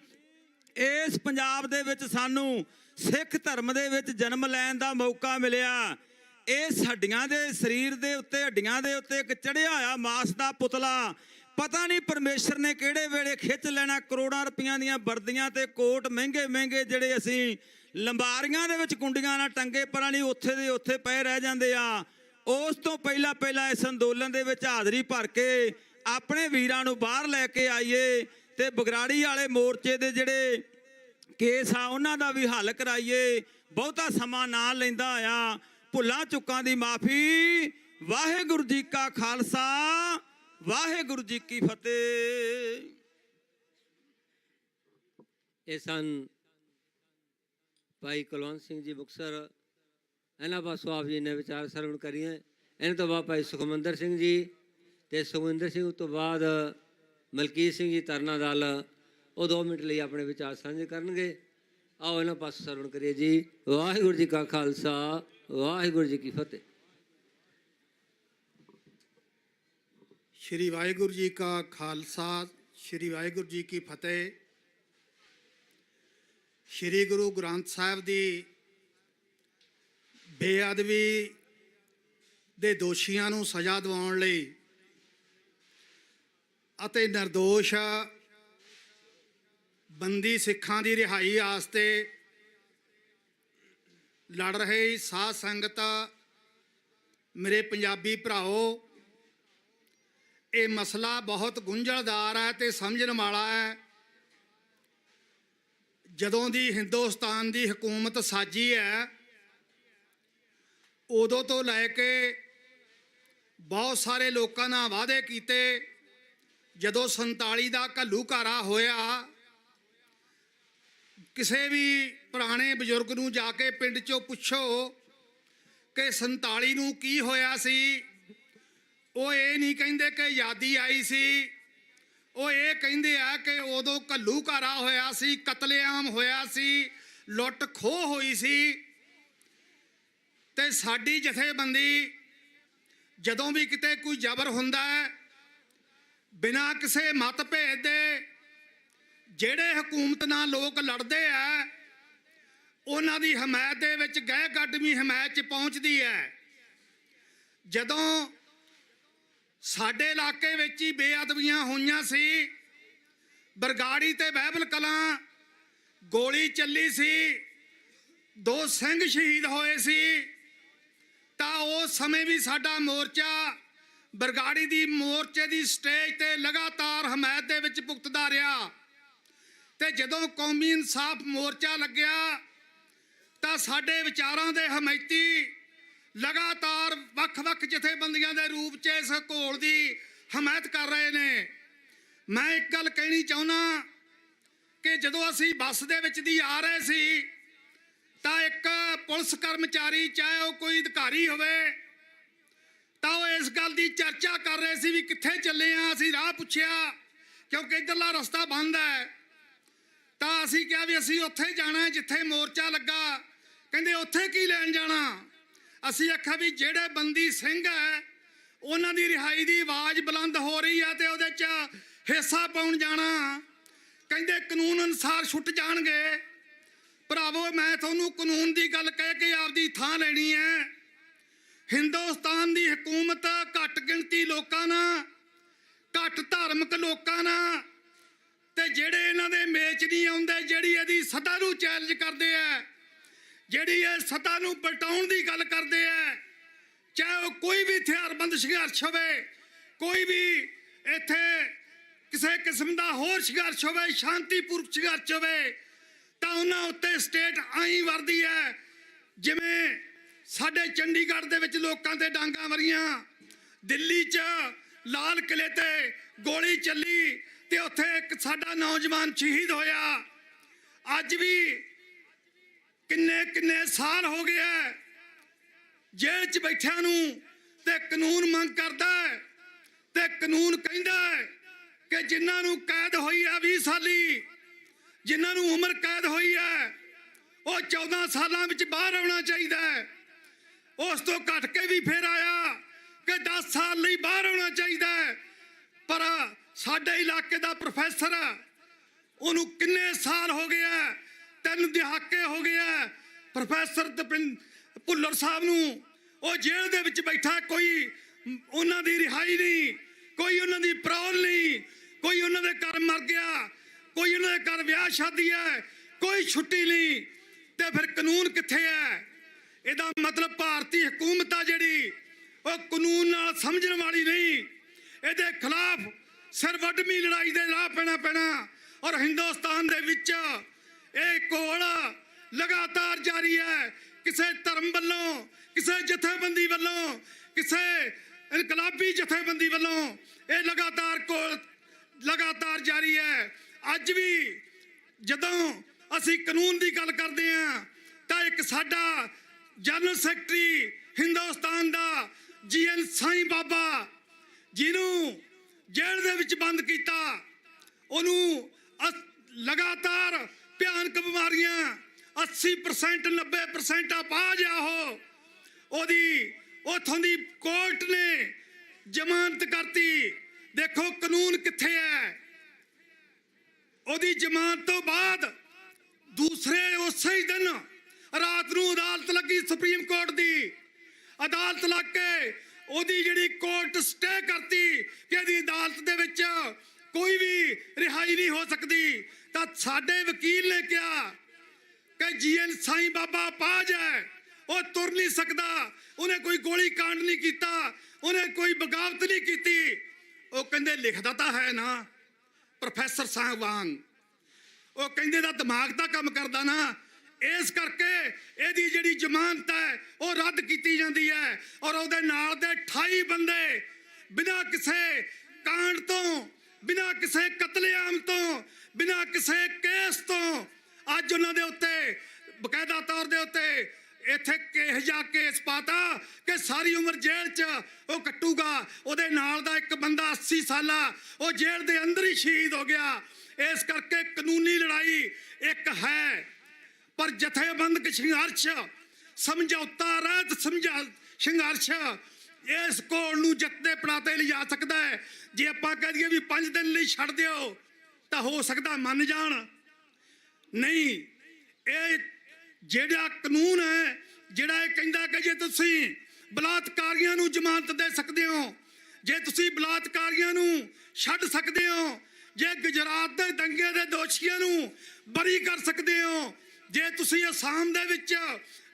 Speaker 8: ਇਸ ਪੰਜਾਬ ਦੇ ਵਿੱਚ ਸਾਨੂੰ ਸਿੱਖ ਧਰਮ ਦੇ ਵਿੱਚ ਜਨਮ ਲੈਣ ਦਾ ਮੌਕਾ ਮਿਲਿਆ। ਇਹ ਹੱਡੀਆਂ ਦੇ ਸਰੀਰ ਦੇ ਉੱਤੇ, ਹੱਡੀਆਂ ਦੇ ਉੱਤੇ ਇੱਕ ਚੜਿਆ ਹੋਇਆ ਮਾਸ ਦਾ ਪੁਤਲਾ, ਪਤਾ ਨਹੀਂ ਪਰਮੇਸ਼ਰ ਨੇ ਕਿਹੜੇ ਵੇਲੇ ਖਿੱਚ ਲੈਣਾ। ਕਰੋੜਾਂ ਰੁਪਈਆਂ ਦੀਆਂ ਵਰਦੀਆਂ ਤੇ ਕੋਟ ਮਹਿੰਗੇ ਜਿਹੜੇ ਅਸੀਂ ਲੰਬਾਰੀਆਂ ਦੇ ਵਿੱਚ ਕੁੰਡੀਆਂ ਨਾਲ ਟੰਗੇ ਪਰਾਂ ਨਹੀਂ, ਉੱਥੇ ਦੇ ਉੱਥੇ ਪਏ ਰਹਿ ਜਾਂਦੇ ਆ। ਉਸ ਤੋਂ ਪਹਿਲਾਂ ਇਸ ਅੰਦੋਲਨ ਦੇ ਵਿੱਚ ਹਾਜ਼ਰੀ ਭਰ ਕੇ ਆਪਣੇ ਵੀਰਾਂ ਨੂੰ ਬਾਹਰ ਲੈ ਕੇ ਆਈਏ, ਤੇ ਬਗਰਾੜੀ ਵਾਲੇ ਮੋਰਚੇ ਦੇ ਜਿਹੜੇ ਕੇਸ ਆ ਉਹਨਾਂ ਦਾ ਵੀ ਹੱਲ ਕਰਾਈਏ। ਬਹੁਤਾ ਸਮਾਂ ਨਾ ਲੈਂਦਾ ਆ, ਭੁੱਲਾਂ ਚੁੱਕਾਂ ਦੀ ਮਾਫੀ। ਵਾਹਿਗੁਰੂ ਜੀ ਕਾ ਖਾਲਸਾ, ਵਾਹਿਗੁਰੂ ਜੀ ਕੀ ਫਤਿਹ।
Speaker 2: ਇਹ ਸਨ ਭਾਈ ਕੁਲਵੰਤ ਸਿੰਘ ਜੀ ਮੁਕਤਸਰ, ਇਹਨਾਂ ਪਾਸੋਂ ਆਪ ਜੀ ਨੇ ਵਿਚਾਰ ਸਰਵਣ ਕਰੀਏ। ਇਹਨਾਂ ਤੋਂ ਬਾਅਦ ਭਾਈ ਸੁਖਮੰਦਰ ਸਿੰਘ ਜੀ, ਤੇ ਸੁਖਮੰਦਰ ਸਿੰਘ ਤੋਂ ਬਾਅਦ ਮਲਕੀਤ ਸਿੰਘ ਜੀ ਤਰਨਾ ਦਲ, ਉਹ 2 ਮਿੰਟ ਲਈ ਆਪਣੇ ਵਿਚਾਰ ਸਾਂਝੇ ਕਰਨਗੇ। ਆਓ ਇਹਨਾਂ ਪਾਸੋਂ ਸਰਵਣ ਕਰੀਏ ਜੀ। ਵਾਹਿਗੁਰੂ ਜੀ ਕਾ ਖਾਲਸਾ, ਵਾਹਿਗੁਰੂ ਜੀ ਕੀ ਫਤਿਹ।
Speaker 9: ਸ਼੍ਰੀ ਵਾਹਿਗੁਰੂ ਜੀ ਕਾ ਖਾਲਸਾ, ਸ਼੍ਰੀ ਵਾਹਿਗੁਰੂ ਜੀ ਕੀ ਫਤਿਹ। ਸ਼੍ਰੀ ਗੁਰੂ ਗ੍ਰੰਥ ਸਾਹਿਬ ਦੀ ਬੇਅਦਬੀ ਦੇ ਦੋਸ਼ੀਆਂ ਨੂੰ ਸਜ਼ਾ ਦਿਵਾਉਣ ਲਈ ਅਤੇ ਨਿਰਦੋਸ਼ ਬੰਦੀ ਸਿੱਖਾਂ ਦੀ ਰਿਹਾਈ ਵਾਸਤੇ ਲੜ ਰਹੇ ਸਾਧ ਸੰਗਤ, ਮੇਰੇ ਪੰਜਾਬੀ ਭਰਾਓ, ਇਹ ਮਸਲਾ ਬਹੁਤ ਗੁੰਝਲਦਾਰ ਹੈ ਤੇ ਸਮਝਣ ਵਾਲਾ ਹੈ। ਜਦੋਂ ਦੀ ਹਿੰਦੁਸਤਾਨ ਦੀ ਹਕੂਮਤ ਸਾਜੀ ਹੈ, ਉਦੋਂ ਤੋਂ ਲੈ ਕੇ ਬਹੁਤ ਸਾਰੇ ਲੋਕਾਂ ਨਾਲ ਵਾਅਦੇ ਕੀਤੇ। ਜਦੋਂ 47 ਦਾ ਘੱਲੂਘਾਰਾ ਹੋਇਆ, ਕਿਸੇ ਵੀ ਪੁਰਾਣੇ ਬਜ਼ੁਰਗ ਨੂੰ ਜਾ ਕੇ ਪਿੰਡ 'ਚੋਂ ਪੁੱਛੋ, ਕਿ 47 ਨੂੰ ਕੀ ਹੋਇਆ ਸੀ। ਉਹ ਇਹ ਨਹੀਂ ਕਹਿੰਦੇ ਕਿ ਆਜ਼ਾਦੀ ਆਈ ਸੀ, ਉਹ ਇਹ ਕਹਿੰਦੇ ਆ ਕਿ ਉਦੋਂ ਘੱਲੂਘਾਰਾ ਹੋਇਆ ਸੀ, ਕਤਲੇਆਮ ਹੋਇਆ ਸੀ, ਲੁੱਟ ਖੋਹ ਹੋਈ ਸੀ। ਤੇ ਸਾਡੀ ਜਥੇਬੰਦੀ ਜਦੋਂ ਵੀ ਕਿਤੇ ਕੋਈ ਜ਼ਬਰ ਹੁੰਦਾ ਹੈ, ਬਿਨਾਂ ਕਿਸੇ ਮਤਭੇਦ ਦੇ ਜਿਹੜੇ ਹਕੂਮਤ ਨਾਲ ਲੋਕ ਲੜਦੇ ਆ ਉਹਨਾਂ ਦੀ ਹਮਾਇਤ ਦੇ ਵਿੱਚ ਗਹਿ ਕੱਢਵੀਂ ਹਮਾਇਤ 'ਚ ਪਹੁੰਚਦੀ ਹੈ। ਜਦੋਂ ਸਾਡੇ ਇਲਾਕੇ ਵਿੱਚ ਹੀ ਬੇਅਦਬੀਆਂ ਹੋਈਆਂ ਸੀ, ਬਰਗਾੜੀ ਤੇ ਬਹਿਬਲ ਕਲਾਂ ਗੋਲੀ ਚੱਲੀ ਸੀ, 2 ਸਿੰਘ ਸ਼ਹੀਦ ਹੋਏ ਸੀ, ਤਾਂ ਉਸ ਸਮੇਂ ਵੀ ਸਾਡਾ ਮੋਰਚਾ ਬਰਗਾੜੀ ਦੀ ਮੋਰਚੇ ਦੀ ਸਟੇਜ ਤੇ ਲਗਾਤਾਰ ਹਮਾਇਤ ਦੇ ਵਿੱਚ ਭੁਗਤਦਾ ਰਿਹਾ। ਤੇ ਜਦੋਂ ਕੌਮੀ ਇਨਸਾਫ ਮੋਰਚਾ ਲੱਗਿਆ ਤਾਂ ਸਾਡੇ ਵਿਚਾਰਾਂ ਦੇ ਹਮਾਇਤੀ ਲਗਾਤਾਰ ਵੱਖ-ਵੱਖ ਜਥੇਬੰਦੀਆਂ ਦੇ ਰੂਪ 'ਚ ਇਸ ਘੋਲ ਦੀ ਹਮਾਇਤ ਕਰ ਰਹੇ ਨੇ। ਮੈਂ ਇੱਕ ਗੱਲ ਕਹਿਣੀ ਚਾਹੁੰਦਾ ਕਿ ਜਦੋਂ ਅਸੀਂ ਬੱਸ ਦੇ ਵਿੱਚ ਦੀ ਆ ਰਹੇ ਸੀ ਤਾਂ ਇੱਕ ਪੁਲਿਸ ਕਰਮਚਾਰੀ, ਚਾਹੇ ਉਹ ਕੋਈ ਅਧਿਕਾਰੀ ਹੋਵੇ, ਤਾਂ ਉਹ ਇਸ ਗੱਲ ਦੀ ਚਰਚਾ ਕਰ ਰਹੇ ਸੀ ਵੀ ਕਿੱਥੇ ਚੱਲੇ ਆ। ਅਸੀਂ ਰਾਹ ਪੁੱਛਿਆ ਕਿਉਂਕਿ ਇੱਧਰਲਾ ਰਸਤਾ ਬੰਦ ਹੈ, ਤਾਂ ਅਸੀਂ ਕਿਹਾ ਵੀ ਅਸੀਂ ਉੱਥੇ ਜਾਣਾ ਜਿੱਥੇ ਮੋਰਚਾ ਲੱਗਾ। ਕਹਿੰਦੇ ਉੱਥੇ ਕੀ ਲੈਣ ਜਾਣਾ। ਅਸੀਂ ਆਖਿਆ ਵੀ ਜਿਹੜੇ ਬੰਦੀ ਸਿੰਘ ਹੈ ਉਹਨਾਂ ਦੀ ਰਿਹਾਈ ਦੀ ਆਵਾਜ਼ ਬੁਲੰਦ ਹੋ ਰਹੀ ਆ ਤੇ ਉਹਦੇ 'ਚ ਹਿੱਸਾ ਪਾਉਣ ਜਾਣਾ। ਕਹਿੰਦੇ ਕਾਨੂੰਨ ਅਨੁਸਾਰ ਛੁੱਟ ਜਾਣਗੇ। ਭਰਾਵੋ, ਮੈਂ ਤੁਹਾਨੂੰ ਕਾਨੂੰਨ ਦੀ ਗੱਲ ਕਹਿ ਕੇ ਆਪਦੀ ਥਾਂ ਲੈਣੀ ਹੈ। ਹਿੰਦੁਸਤਾਨ ਦੀ ਹਕੂਮਤ ਘੱਟ ਗਿਣਤੀ ਲੋਕਾਂ ਨਾਲ, ਘੱਟ ਧਾਰਮਿਕ ਲੋਕਾਂ ਨਾਲ, ਤੇ ਜਿਹੜੇ ਇਹਨਾਂ ਦੇ ਮੇਚ ਨਹੀਂ ਆਉਂਦੇ, ਜਿਹੜੀ ਇਹਦੀ ਸੱਤਾ ਨੂੰ ਚੈਲੰਜ ਕਰਦੇ ਆ, ਜਿਹੜੀ ਇਹ ਸੱਤਾ ਨੂੰ ਪਲਟਾਉਣ ਦੀ ਗੱਲ ਕਰਦੇ ਆ, ਚਾਹੇ ਉਹ ਕੋਈ ਵੀ ਹਥਿਆਰਬੰਦ ਸੰਘਰਸ਼ ਹੋਵੇ, ਕੋਈ ਵੀ ਇੱਥੇ ਕਿਸੇ ਕਿਸਮ ਦਾ ਹੋਰ ਸੰਘਰਸ਼ ਹੋਵੇ, ਸ਼ਾਂਤੀਪੂਰਵਕ ਸੰਘਰਸ਼ ਹੋਵੇ, ਤਾਂ ਉਹਨਾਂ ਉੱਤੇ ਸਟੇਟ ਆਈ ਵਰਦੀ ਹੈ। ਜਿਵੇਂ ਸਾਡੇ ਚੰਡੀਗੜ੍ਹ ਦੇ ਵਿੱਚ ਲੋਕਾਂ ਤੇ ਡਾਂਗਾਂ ਮਰੀਆਂ, ਦਿੱਲੀ 'ਚ ਲਾਲ ਕਿਲੇ ਤੇ ਗੋਲੀ ਚੱਲੀ ਤੇ ਉੱਥੇ ਇੱਕ ਸਾਡਾ ਨੌਜਵਾਨ ਸ਼ਹੀਦ ਹੋਇਆ। ਅੱਜ ਵੀ ਕਿੰਨੇ ਸਾਲ ਹੋ ਗਏ ਜੇਲ੍ਹ 'ਚ ਬੈਠਿਆਂ ਨੂੰ, ਤੇ ਕਾਨੂੰਨ ਮੰਗ ਕਰਦਾ ਹੈ ਤੇ ਕਾਨੂੰਨ ਕਹਿੰਦਾ ਹੈ ਕਿ ਜਿਨ੍ਹਾਂ ਨੂੰ ਕੈਦ ਹੋਈ ਹੈ 20 ਸਾਲੀ, ਜਿਨ੍ਹਾਂ ਨੂੰ ਉਮਰ ਕੈਦ ਹੋਈ ਹੈ, ਉਹ 14 ਸਾਲਾਂ ਵਿੱਚ ਬਾਹਰ ਆਉਣਾ ਚਾਹੀਦਾ ਹੈ। ਉਸ ਤੋਂ ਘੱਟ ਕੇ ਵੀ ਫਿਰ ਆਇਆ ਕਿ 10 ਸਾਲ ਲਈ ਬਾਹਰ ਆਉਣਾ ਚਾਹੀਦਾ ਹੈ। ਪਰ ਸਾਡੇ ਇਲਾਕੇ ਦਾ ਪ੍ਰੋਫੈਸਰ, ਉਹਨੂੰ ਕਿੰਨੇ ਸਾਲ ਹੋ ਗਏ ਆ, 3 ਦਹਾਕੇ ਹੋ ਗਏ ਆ ਪ੍ਰੋਫੈਸਰ ਭੁੱਲਰ ਸਾਹਿਬ ਨੂੰ। ਉਹ ਜੇਲ੍ਹ ਦੇ ਵਿੱਚ ਬੈਠਾ, ਕੋਈ ਉਹਨਾਂ ਦੀ ਰਿਹਾਈ ਨਹੀਂ, ਕੋਈ ਉਹਨਾਂ ਦੀ ਪਰੌਲ ਨਹੀਂ, ਕੋਈ ਉਹਨਾਂ ਦੇ ਘਰ ਮਰ ਗਿਆ, ਕੋਈ ਉਹਨਾਂ ਦੇ ਘਰ ਵਿਆਹ ਸ਼ਾਦੀ ਹੈ, ਕੋਈ ਛੁੱਟੀ ਨਹੀਂ। ਤੇ ਫਿਰ ਕਾਨੂੰਨ ਕਿੱਥੇ ਹੈ? ਇਹਦਾ ਮਤਲਬ ਭਾਰਤੀ ਹਕੂਮਤ ਆ ਜਿਹੜੀ ਉਹ ਕਾਨੂੰਨ ਨਾਲ ਸਮਝਣ ਵਾਲੀ ਨਹੀਂ। ਇਹਦੇ ਖਿਲਾਫ ਸਿਰ ਵੱਢਵੀਂ ਲੜਾਈ ਦੇ ਰਾਹ ਪੈਣਾ। ਔਰ ਹਿੰਦੁਸਤਾਨ ਦੇ ਵਿੱਚ ਇਹ ਘੋਲ ਲਗਾਤਾਰ ਜਾਰੀ ਹੈ। ਕਿਸੇ ਧਰਮ ਵੱਲੋਂ, ਕਿਸੇ ਜਥੇਬੰਦੀ ਵੱਲੋਂ, ਕਿਸੇ ਇਨਕਲਾਬੀ ਜਥੇਬੰਦੀ ਵੱਲੋਂ ਇਹ ਲਗਾਤਾਰ ਜਾਰੀ ਹੈ। ਅੱਜ ਵੀ ਜਦੋਂ ਅਸੀਂ ਕਾਨੂੰਨ ਦੀ ਗੱਲ ਕਰਦੇ ਹਾਂ ਤਾਂ ਇੱਕ ਸਾਡਾ ਜਨਰਲ ਸੈਕਟਰੀ ਹਿੰਦੁਸਤਾਨ ਦਾ GN ਸਾਈਂ ਬਾਬਾ, ਜਿਹਨੂੰ ਜੇਲ੍ਹ ਦੇ ਵਿੱਚ ਬੰਦ ਕੀਤਾ, ਉਹਨੂੰ ਲਗਾਤਾਰ ਭਿਆਨਕ ਬਿਮਾਰੀਆਂ 80% 90% ਅਪਾਹਜ ਆ। ਉਹਦੀ ਉਥੋਂ ਦੀ ਕੋਰਟ ਨੇ ਜ਼ਮਾਨਤ ਕਰਤੀ। ਦੇਖੋ ਕਾਨੂੰਨ ਕਿੱਥੇ ਹੈ। ਉਹਦੀ ਜ਼ਮਾਨਤ ਤੋਂ ਬਾਅਦ ਦੂਸਰੇ ਉਸੇ ਹੀ ਦਿਨ ਰਾਤ ਨੂੰ ਅਦਾਲਤ ਲੱਗੀ, ਸੁਪਰੀਮ ਕੋਰਟ ਦੀ ਅਦਾਲਤ ਲੱਗ ਕੇ ਉਹਦੀ ਜਿਹੜੀ ਕੋਰਟ ਸਟੇ ਕਰਤੀ ਕਿ ਇਹਦੀ ਅਦਾਲਤ ਦੇ ਵਿੱਚ ਕੋਈ ਵੀ ਰਿਹਾਈ ਨਹੀਂ ਹੋ ਸਕਦੀ। ਤਾਂ ਸਾਡੇ ਵਕੀਲ ਨੇ ਕਿਹਾ ਕਿ GN ਸਾਈਂ ਬਾਬਾ ਅਪਾਹਜ ਹੈ, ਉਹ ਤੁਰ ਨਹੀਂ ਸਕਦਾ, ਉਹਨੇ ਕੋਈ ਗੋਲੀ ਕਾਂਡ ਨਹੀਂ ਕੀਤਾ, ਉਹਨੇ ਕੋਈ ਬਗਾਵਤ ਨਹੀਂ ਕੀਤੀ। ਉਹ ਕਹਿੰਦੇ ਲਿਖਦਾ ਤਾਂ ਹੈ ਨਾ ਪ੍ਰੋਫੈਸਰ ਸਾਹਿਬ ਵਾਂਗ, ਉਹ ਕਹਿੰਦੇ ਦਾ ਦਿਮਾਗ ਤਾਂ ਕੰਮ ਕਰਦਾ ਨਾ। ਇਸ ਕਰਕੇ ਇਹਦੀ ਜਿਹੜੀ ਜ਼ਮਾਨਤ ਹੈ ਉਹ ਰੱਦ ਕੀਤੀ ਜਾਂਦੀ ਹੈ। ਔਰ ਉਹਦੇ ਨਾਲ ਦੇ 28 ਬੰਦੇ ਬਿਨਾਂ ਕਿਸੇ ਕਾਂਡ ਤੋਂ, ਬਿਨਾਂ ਕਿਸੇ ਕਤਲੇਆਮ ਤੋਂ, ਬਿਨਾਂ ਕਿਸੇ ਕੇਸ ਤੋਂ ਅੱਜ ਉਹਨਾਂ ਦੇ ਉੱਤੇ ਬਕਾਇਦਾ ਤੌਰ ਦੇ ਉੱਤੇ ਇੱਥੇ ਕਿਹੋ ਜਿਹਾ ਕੇਸ ਪਾਤਾ ਕਿ ਸਾਰੀ ਉਮਰ ਜੇਲ੍ਹ 'ਚ ਉਹ ਕੱਟੂਗਾ। ਉਹਦੇ ਨਾਲ ਦਾ ਇੱਕ ਬੰਦਾ 80 ਸਾਲਾ ਉਹ ਜੇਲ੍ਹ ਦੇ ਅੰਦਰ ਹੀ ਸ਼ਹੀਦ ਹੋ ਗਿਆ। ਇਸ ਕਰਕੇ ਕਾਨੂੰਨੀ ਲੜਾਈ ਇੱਕ ਹੈ, ਪਰ ਜਥੇਬੰਦਕ ਸੰਘਰਸ਼ ਸਮਝੌਤਾ ਰਹਿਤ ਸੰਘਰਸ਼ ਇਸ ਕੋਲ ਨੂੰ ਜਿੱਤ ਦੇ ਪੜਾਅ ਤੇ ਲਿਜਾ ਸਕਦਾ ਹੈ। ਜੇ ਆਪਾਂ ਕਹਿ ਦਈਏ ਵੀ 5 ਦਿਨ ਲਈ ਛੱਡ ਦਿਓ ਤਾਂ ਹੋ ਸਕਦਾ ਮੰਨ ਜਾਣ। ਨਹੀਂ, ਇਹ ਜਿਹੜਾ ਕਾਨੂੰਨ ਹੈ ਜਿਹੜਾ ਇਹ ਕਹਿੰਦਾ ਕਿ ਜੇ ਤੁਸੀਂ ਬਲਾਤਕਾਰੀਆਂ ਨੂੰ ਜ਼ਮਾਨਤ ਦੇ ਸਕਦੇ ਹੋ, ਜੇ ਤੁਸੀਂ ਬਲਾਤਕਾਰੀਆਂ ਨੂੰ ਛੱਡ ਸਕਦੇ ਹੋ, ਜੇ ਗੁਜਰਾਤ ਦੇ ਦੰਗੇ ਦੇ ਦੋਸ਼ੀਆਂ ਨੂੰ ਬਰੀ ਕਰ ਸਕਦੇ ਹੋ, ਜੇ ਤੁਸੀਂ ਅਸਾਮ ਦੇ ਵਿੱਚ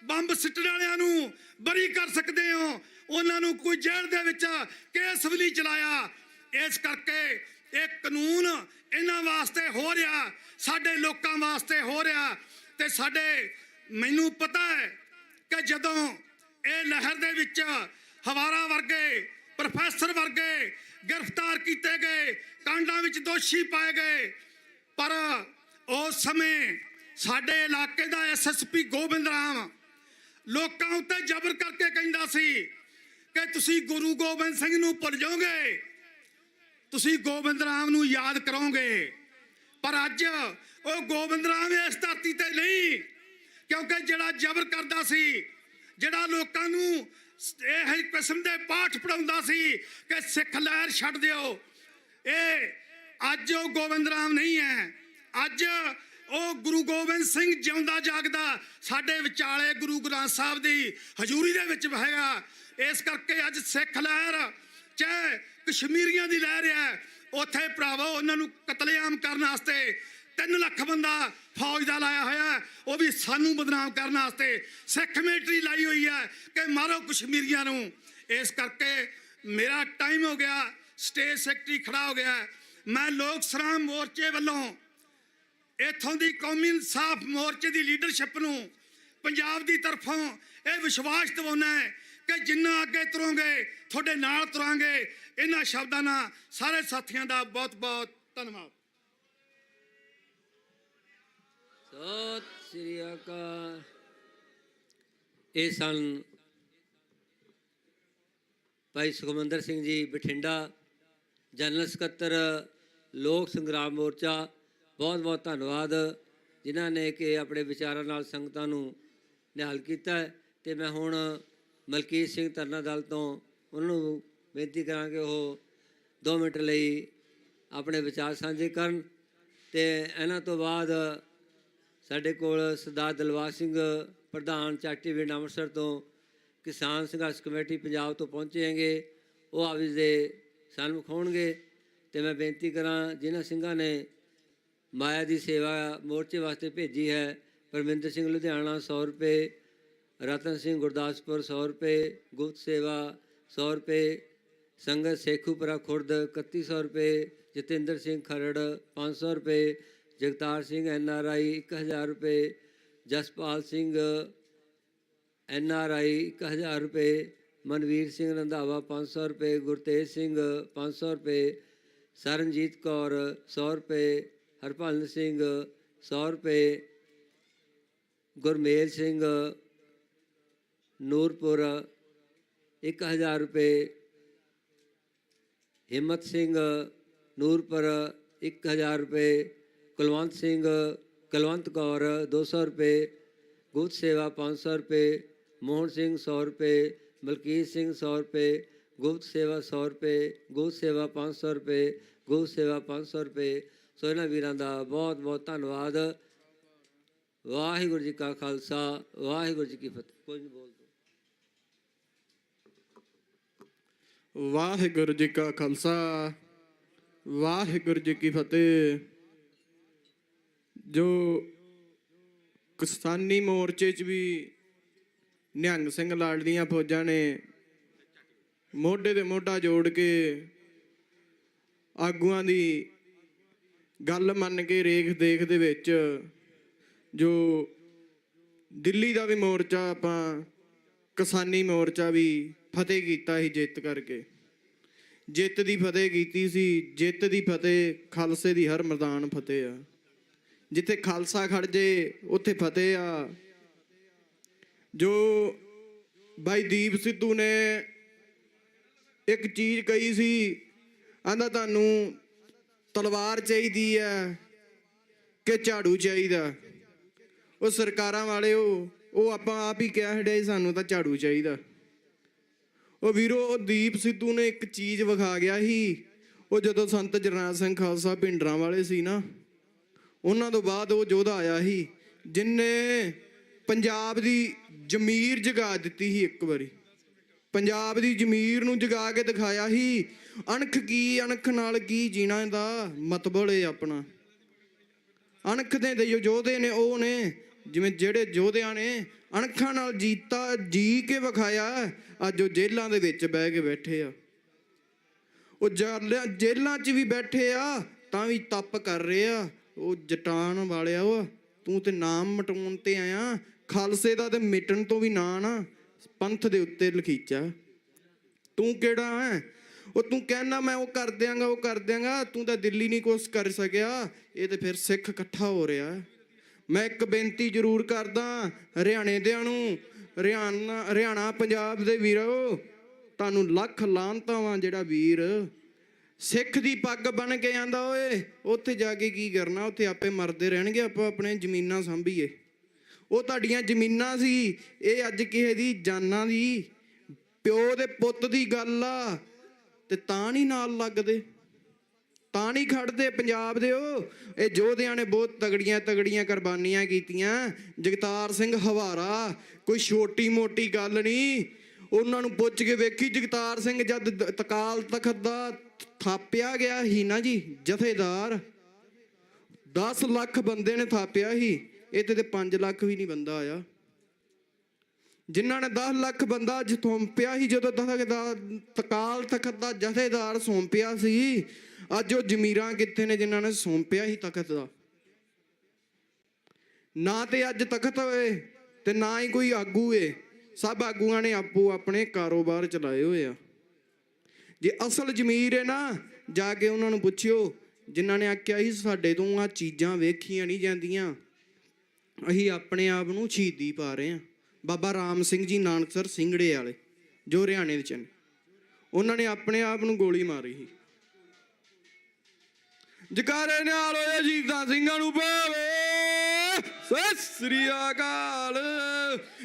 Speaker 9: ਬੰਬ ਸਿੱਟਣ ਵਾਲਿਆਂ ਨੂੰ ਬਰੀ ਕਰ ਸਕਦੇ ਹੋ, ਉਹਨਾਂ ਨੂੰ ਕੋਈ ਜੇਲ੍ਹ ਦੇ ਵਿੱਚ ਕੇਸ ਵੀ ਨਹੀਂ ਚਲਾਇਆ। ਇਸ ਕਰਕੇ ਇਹ ਕਾਨੂੰਨ ਇਹਨਾਂ ਵਾਸਤੇ ਹੋ ਰਿਹਾ, ਸਾਡੇ ਲੋਕਾਂ ਵਾਸਤੇ ਹੋ ਰਿਹਾ। ਤੇ ਮੈਨੂੰ ਪਤਾ ਹੈ ਕਿ ਜਦੋਂ ਇਹ ਲਹਿਰ ਦੇ ਵਿੱਚ ਹਵਾਰਾ ਵਰਗੇ, ਪ੍ਰੋਫੈਸਰ ਵਰਗੇ ਗ੍ਰਿਫਤਾਰ ਕੀਤੇ ਗਏ, ਕਾਂਡਾਂ ਵਿੱਚ ਦੋਸ਼ੀ ਪਾਏ ਗਏ, ਪਰ ਉਸ ਸਮੇਂ ਸਾਡੇ ਇਲਾਕੇ ਦਾ ਐਸਐਸਪੀ ਗੋਬਿੰਦ ਰਾਮ ਲੋਕਾਂ ਉੱਤੇ ਜ਼ਬਰ ਕਰਕੇ ਕਹਿੰਦਾ ਸੀ ਕਿ ਤੁਸੀਂ ਗੁਰੂ ਗੋਬਿੰਦ ਸਿੰਘ ਨੂੰ ਭੁੱਲ ਜਾਓਗੇ, ਤੁਸੀਂ ਗੋਬਿੰਦ ਰਾਮ ਨੂੰ ਯਾਦ ਕਰੋਗੇ। ਪਰ ਅੱਜ ਉਹ ਗੋਬਿੰਦ ਰਾਮ ਇਸ ਧਰਤੀ ਤੇ ਨਹੀਂ, ਕਿਉਂਕਿ ਜਿਹੜਾ ਜ਼ਬਰ ਕਰਦਾ ਸੀ, ਜਿਹੜਾ ਲੋਕਾਂ ਨੂੰ ਇਹ ਕਿਸਮ ਦੇ ਪਾਠ ਪੜਾਉਂਦਾ ਸੀ ਕਿ ਸਿੱਖ ਲਹਿਰ ਛੱਡ ਦਿਓ, ਇਹ ਅੱਜ ਉਹ ਗੋਬਿੰਦ ਰਾਮ ਨਹੀਂ ਹੈ। ਅੱਜ ਉਹ ਗੁਰੂ ਗੋਬਿੰਦ ਸਿੰਘ ਜਿਉਂਦਾ ਜਾਗਦਾ ਸਾਡੇ ਵਿਚਾਲੇ ਗੁਰੂ ਗ੍ਰੰਥ ਸਾਹਿਬ ਦੀ ਹਜ਼ੂਰੀ ਦੇ ਵਿੱਚ ਹੈਗਾ। ਇਸ ਕਰਕੇ ਅੱਜ ਸਿੱਖ ਲਹਿਰ ਚਾਹੇ ਕਸ਼ਮੀਰੀਆਂ ਦੀ ਲਹਿਰ ਹੈ, ਉੱਥੇ ਭਰਾਵੋ ਉਹਨਾਂ ਨੂੰ ਕਤਲੇਆਮ ਕਰਨ ਵਾਸਤੇ 3 ਲੱਖ ਬੰਦਾ ਫੌਜ ਦਾ ਲਾਇਆ ਹੋਇਆ, ਉਹ ਵੀ ਸਾਨੂੰ ਬਦਨਾਮ ਕਰਨ ਵਾਸਤੇ ਸਿੱਖ ਮਿਲਟਰੀ ਲਾਈ ਹੋਈ ਹੈ ਕਿ ਮਾਰੋ ਕਸ਼ਮੀਰੀਆਂ ਨੂੰ। ਇਸ ਕਰਕੇ ਮੇਰਾ ਟਾਈਮ ਹੋ ਗਿਆ, ਸਟੇਟ ਸੈਕਟਰੀ ਖੜਾ ਹੋ ਗਿਆ। ਮੈਂ ਲੋਕ ਸਰਾਮ ਮੋਰਚੇ ਵੱਲੋਂ ਇੱਥੋਂ ਦੀ ਕੌਮੀ ਇਨਸਾਫ ਮੋਰਚੇ ਦੀ ਲੀਡਰਸ਼ਿਪ ਨੂੰ ਪੰਜਾਬ ਦੀ ਤਰਫੋਂ ਇਹ ਵਿਸ਼ਵਾਸ ਦਿਵਾਉਣਾ ਹੈ ਕਿ ਜਿੰਨਾ ਅੱਗੇ ਤੁਰੋਗੇ ਤੁਹਾਡੇ ਨਾਲ ਤੁਰਾਂਗੇ। ਇਹਨਾਂ ਸ਼ਬਦਾਂ ਨਾਲ ਸਾਰੇ ਸਾਥੀਆਂ ਦਾ ਬਹੁਤ ਬਹੁਤ ਧੰਨਵਾਦ।
Speaker 2: ਸਤਿ ਸ੍ਰੀ ਅਕਾਲ। ਇਹ ਸਨ ਭਾਈ ਸੁਖਮੰਦਰ ਸਿੰਘ ਜੀ ਬਠਿੰਡਾ, ਜਨਰਲ ਸਕੱਤਰ ਲੋਕ ਸੰਗਰਾਮ ਮੋਰਚਾ। ਬਹੁਤ ਬਹੁਤ ਧੰਨਵਾਦ ਜਿਨ੍ਹਾਂ ਨੇ ਕਿ ਆਪਣੇ ਵਿਚਾਰਾਂ ਨਾਲ ਸੰਗਤਾਂ ਨੂੰ ਨਿਹਾਲ ਕੀਤਾ। ਤੇ ਮੈਂ ਹੁਣ ਮਲਕੀਤ ਸਿੰਘ ਤਰਨਾ ਦਲ ਤੋਂ ਉਹਨਾਂ ਨੂੰ ਬੇਨਤੀ ਕਰਾਂਗੇ ਉਹ 2 ਮਿੰਟ ਲਈ ਆਪਣੇ ਵਿਚਾਰ ਸਾਂਝੇ ਕਰਨ। ਤੇ ਇਹਨਾਂ ਤੋਂ ਬਾਅਦ ਸਾਡੇ ਕੋਲ ਸਰਦਾਰ ਦਿਲਬਾਗ ਸਿੰਘ ਪ੍ਰਧਾਨ ਚਾਟੀਵਿੰਡ ਅੰਮ੍ਰਿਤਸਰ ਤੋਂ ਕਿਸਾਨ ਸੰਘਰਸ਼ ਕਮੇਟੀ ਪੰਜਾਬ ਤੋਂ ਪਹੁੰਚੇ ਹੈਗੇ, ਉਹ ਆਪ ਦੇ ਸਨਮੁਖ ਹੋਣਗੇ। ਤੇ ਮੈਂ ਬੇਨਤੀ ਕਰਾਂ ਜਿਨ੍ਹਾਂ ਸਿੰਘਾਂ ਨੇ ਮਾਇਆ ਦੀ ਸੇਵਾ ਮੋਰਚੇ ਵਾਸਤੇ ਭੇਜੀ ਹੈ, ਪਰਮਿੰਦਰ ਸਿੰਘ ਲੁਧਿਆਣਾ 100 ਰੁਪਏ, ਰਤਨ ਸਿੰਘ ਗੁਰਦਾਸਪੁਰ 100 ਰੁਪਏ, ਗੁਪਤ ਸੇਵਾ 100 ਰੁਪਏ, ਸੰਗਤ ਸੇਖੂਪੁਰਾ ਖੁਰਦ 3100 ਰੁਪਏ, ਜਤਿੰਦਰ ਸਿੰਘ ਖਰੜ 500 ਰੁਪਏ, ਜਗਤਾਰ ਸਿੰਘ NRI 1000 ਰੁਪਏ, ਜਸਪਾਲ ਸਿੰਘ NRI 1000 ਰੁਪਏ, ਮਨਵੀਰ ਸਿੰਘ ਰੰਧਾਵਾ 500 ਰੁਪਏ, ਗੁਰਤੇਜ ਸਿੰਘ 500 ਰੁਪਏ, ਸਰਨਜੀਤ ਕੌਰ 100 ਰੁਪਏ, ਹਰਭਜਨ ਸਿੰਘ 100 ਰੁਪਏ, ਗੁਰਮੇਲ ਸਿੰਘ ਨੂਰਪੁਰ 1000 ਰੁਪਏ, ਹਿੰਮਤ ਸਿੰਘ ਨੂਰਪੁਰ 1000 ਰੁਪਏ, ਕੁਲਵੰਤ ਸਿੰਘ ਕੁਲਵੰਤ ਕੌਰ 200 ਰੁਪਏ, ਗੁਪਤ ਸੇਵਾ 500 ਰੁਪਏ, ਮੋਹਨ ਸਿੰਘ 100 ਰੁਪਏ, ਮਲਕੀਤ ਸਿੰਘ 100 ਰੁਪਏ, ਗੁਪਤ ਸੇਵਾ 100 ਰੁਪਏ, ਗੁਪਤ ਸੇਵਾ 500 ਰੁਪਏ, ਗੁਪਤ ਸੇਵਾ 500 ਰੁਪਏ। ਸੋ ਇਹਨਾਂ ਵੀਰਾਂ ਦਾ ਬਹੁਤ ਬਹੁਤ ਧੰਨਵਾਦ। ਵਾਹਿਗੁਰੂ ਜੀ ਕਾ ਖਾਲਸਾ, ਵਾਹਿਗੁਰੂ ਜੀ ਕੀ ਫਤਿਹ। ਕੋਈ ਨਹੀਂ ਬੋਲ
Speaker 10: ਵਾਹਿਗੁਰੂ ਜੀ ਕਾ ਖਾਲਸਾ, ਵਾਹਿਗੁਰੂ ਜੀ ਕੀ ਫਤਿਹ। ਜੋ ਕਿਸਾਨੀ ਮੋਰਚੇ 'ਚ ਵੀ ਨਿਹੰਗ ਸਿੰਘ ਲਾਡਲੀਆਂ ਫੌਜਾਂ ਨੇ ਮੋਢੇ ਤੇ ਮੋਢਾ ਜੋੜ ਕੇ ਆਗੂਆਂ ਦੀ ਗੱਲ ਮੰਨ ਕੇ ਰੇਖ ਦੇਖ ਦੇ ਵਿੱਚ ਜੋ ਦਿੱਲੀ ਦਾ ਵੀ ਮੋਰਚਾ ਆਪਾਂ ਕਿਸਾਨੀ ਮੋਰਚਾ ਵੀ ਫਤਿਹ ਕੀਤਾ ਸੀ, ਜਿੱਤ ਕਰਕੇ ਜਿੱਤ ਦੀ ਫਤਿਹ ਕੀਤੀ ਸੀ। ਜਿੱਤ ਦੀ ਫਤਿਹ ਖਾਲਸੇ ਦੀ ਹਰ ਮੈਦਾਨ ਫਤਿਹ ਆ। ਜਿੱਥੇ ਖਾਲਸਾ ਖੜ ਜੇ ਉੱਥੇ ਫਤਿਹ ਆ। ਜੋ ਬਾਈ ਦੀਪ ਸਿੱਧੂ ਨੇ ਇੱਕ ਚੀਜ਼ ਕਹੀ ਸੀ, ਆਂਦਾ ਤੁਹਾਨੂੰ ਤਲਵਾਰ ਚਾਹੀਦੀ ਹੈ ਕਿ ਝਾੜੂ ਚਾਹੀਦਾ। ਉਹ ਸਰਕਾਰਾਂ ਵਾਲੇ ਉਹ ਆਪਾਂ ਆਪ ਹੀ ਕਹਿ ਹਟੇ ਸਾਨੂੰ ਤਾਂ ਝਾੜੂ ਚਾਹੀਦਾ। ਉਹ ਵੀਰੋ, ਉਹ ਦੀਪ ਸਿੱਧੂ ਨੇ ਇੱਕ ਚੀਜ਼ ਵਿਖਾ ਗਿਆ ਸੀ। ਉਹ ਜਦੋਂ ਸੰਤ ਜਰਨੈਲ ਸਿੰਘ ਖਾਲਸਾ ਭਿੰਡਰਾਂ ਵਾਲੇ ਸੀ ਨਾ, ਉਹਨਾਂ ਤੋਂ ਬਾਅਦ ਉਹ ਯੋਧਾ ਆਇਆ ਸੀ ਜਿਨਨੇ ਪੰਜਾਬ ਦੀ ਜ਼ਮੀਰ ਜਗਾ ਦਿੱਤੀ ਸੀ। ਇੱਕ ਵਾਰੀ ਪੰਜਾਬ ਦੀ ਜ਼ਮੀਰ ਨੂੰ ਜਗਾ ਕੇ ਦਿਖਾਇਆ ਸੀ ਅਣਖ ਕੀ, ਅਣਖ ਨਾਲ ਕੀ ਜੀਣਾ ਦਾ ਮਤਲਬ ਏ ਆਪਣਾ। ਅਣਖ ਦੇ ਜੋ ਯੋਧੇ ਨੇ ਉਹ ਨੇ, ਜਿਵੇਂ ਜਿਹੜੇ ਯੋਧਿਆਂ ਨੇ ਅਣਖਾਂ ਨਾਲ ਜੀ ਕੇ ਵਿਖਾਇਆ, ਅੱਜ ਉਹ ਜੇਲ੍ਹਾਂ ਦੇ ਵਿੱਚ ਬਹਿ ਕੇ ਬੈਠੇ ਆ। ਉਹ ਜੇਲ੍ਹਾਂ 'ਚ ਵੀ ਬੈਠੇ ਆ ਤਾਂ ਵੀ ਤਪ ਕਰ ਰਹੇ ਆ। ਉਹ ਜਟਾਣ ਵਾਲਿਆ, ਉਹ ਤੂੰ ਤੇ ਨਾਮ ਮਟਾਉਣ ਤੇ ਆਇਆ, ਖਾਲਸੇ ਦਾ ਤੇ ਮਿਟਣ ਤੋਂ ਵੀ ਨਾਂ ਨਾ ਪੰਥ ਦੇ ਉੱਤੇ ਲਖੀਚਾ। ਤੂੰ ਕਿਹੜਾ ਹੈ? ਉਹ ਤੂੰ ਕਹਿਣਾ ਮੈਂ ਉਹ ਕਰ ਦਿਆਂਗਾ, ਉਹ ਕਰ ਦਿਆਂਗਾ। ਤੂੰ ਤਾਂ ਦਿੱਲੀ ਨਹੀਂ ਕੁਛ ਕਰ ਸਕਿਆ। ਇਹ ਤੇ ਫਿਰ ਸਿੱਖ ਇਕੱਠਾ ਹੋ ਰਿਹਾ। ਮੈਂ ਇੱਕ ਬੇਨਤੀ ਜ਼ਰੂਰ ਕਰਦਾ ਹਰਿਆਣੇ ਦਿਆਂ ਨੂੰ, ਹਰਿਆਣਾ ਪੰਜਾਬ ਦੇ ਵੀਰੋ, ਤੁਹਾਨੂੰ ਲੱਖ ਲਾਹਨਤਾਂ ਵਾਂ। ਜਿਹੜਾ ਵੀਰ ਸਿੱਖ ਦੀ ਪੱਗ ਬਣ ਕੇ ਆਂਦਾ, ਓਏ ਉੱਥੇ ਜਾ ਕੇ ਕੀ ਕਰਨਾ, ਉੱਥੇ ਆਪੇ ਮਰਦੇ ਰਹਿਣਗੇ, ਆਪਾਂ ਆਪਣੇ ਜ਼ਮੀਨਾਂ ਸਾਂਭੀਏ। ਉਹ ਤੁਹਾਡੀਆਂ ਜ਼ਮੀਨਾਂ ਸੀ, ਇਹ ਅੱਜ ਕਿਸੇ ਦੀ ਜਾਨਾਂ ਦੀ, ਪਿਓ ਦੇ ਪੁੱਤ ਦੀ ਗੱਲ ਆ, ਤੇ ਤਾਂ ਨਹੀਂ ਨਾਲ ਲੱਗਦੇ, ਤਾਂ ਨਹੀਂ ਖੜਦੇ ਪੰਜਾਬ ਦੇ। ਇਹ ਯੋਧਿਆਂ ਨੇ ਬਹੁਤ ਤਗੜੀਆਂ ਕੁਰਬਾਨੀਆਂ ਕੀਤੀਆਂ। ਜਗਤਾਰ ਸਿੰਘ ਹਵਾਰਾ ਕੋਈ ਛੋਟੀ ਮੋਟੀ ਗੱਲ ਨਹੀਂ। ਉਹਨਾਂ ਨੂੰ ਪੁੱਛ ਕੇ ਵੇਖੀ, ਜਗਤਾਰ ਸਿੰਘ ਜਦ ਤਕਾਲ ਤਖਤ ਦਾ ਥਾਪਿਆ ਗਿਆ ਸੀ ਨਾ ਜੀ, ਜਥੇਦਾਰ 10 ਲੱਖ ਬੰਦੇ ਨੇ ਥਾਪਿਆ ਸੀ। ਇੱਥੇ ਤੇ 5 ਲੱਖ ਵੀ ਨਹੀਂ ਬੰਦਾ ਆਇਆ। ਜਿਨ੍ਹਾਂ ਨੇ 10 ਲੱਖ ਬੰਦਾ ਸੌਂਪਿਆ ਸੀ, ਜਦੋਂ ਤਕਾਲ ਤਖਤ ਦਾ ਜਥੇਦਾਰ ਸੌਂਪਿਆ ਸੀ, ਅੱਜ ਉਹ ਜ਼ਮੀਰਾਂ ਕਿੱਥੇ ਨੇ ਜਿਨ੍ਹਾਂ ਨੇ ਸੌਂਪਿਆ ਸੀ ਤਖਤ ਦਾ? ਨਾ ਤੇ ਅੱਜ ਤਖਤ ਹੋਏ ਤੇ ਨਾ ਹੀ ਕੋਈ ਆਗੂ ਏ। ਸਭ ਆਗੂਆਂ ਨੇ ਆਪੋ ਆਪਣੇ ਕਾਰੋਬਾਰ ਚਲਾਏ ਹੋਏ ਆ। ਜੇ ਅਸਲ ਜ਼ਮੀਰ ਹੈ ਨਾ, ਜਾ ਕੇ ਉਹਨਾਂ ਨੂੰ ਪੁੱਛਿਓ ਜਿਨ੍ਹਾਂ ਨੇ ਆਖਿਆ ਸੀ ਸਾਡੇ ਤੋਂ ਆ ਚੀਜ਼ਾਂ ਵੇਖੀਆਂ ਨਹੀਂ ਜਾਂਦੀਆਂ, ਅਸੀਂ ਆਪਣੇ ਆਪ ਨੂੰ ਸ਼ਹੀਦੀ ਪਾ ਰਹੇ ਹਾਂ। ਬਾਬਾ ਰਾਮ ਸਿੰਘ ਜੀ ਨਾਨਕਸਰ ਸਿੰਘੜੇ ਵਾਲੇ ਜੋ ਹਰਿਆਣੇ ਵਿੱਚ ਨੇ, ਉਹਨਾਂ ਨੇ ਆਪਣੇ ਆਪ ਨੂੰ ਗੋਲੀ ਮਾਰੀ ਸੀ। ਜਕਾਰੇ ਨਾਲ ਹੋਏ ਸ਼ਹੀਦਾਂ ਸਿੰਘਾਂ ਨੂੰ ਪਾਵੇ ਸਤਿ ਸ੍ਰੀ ਅਕਾਲ।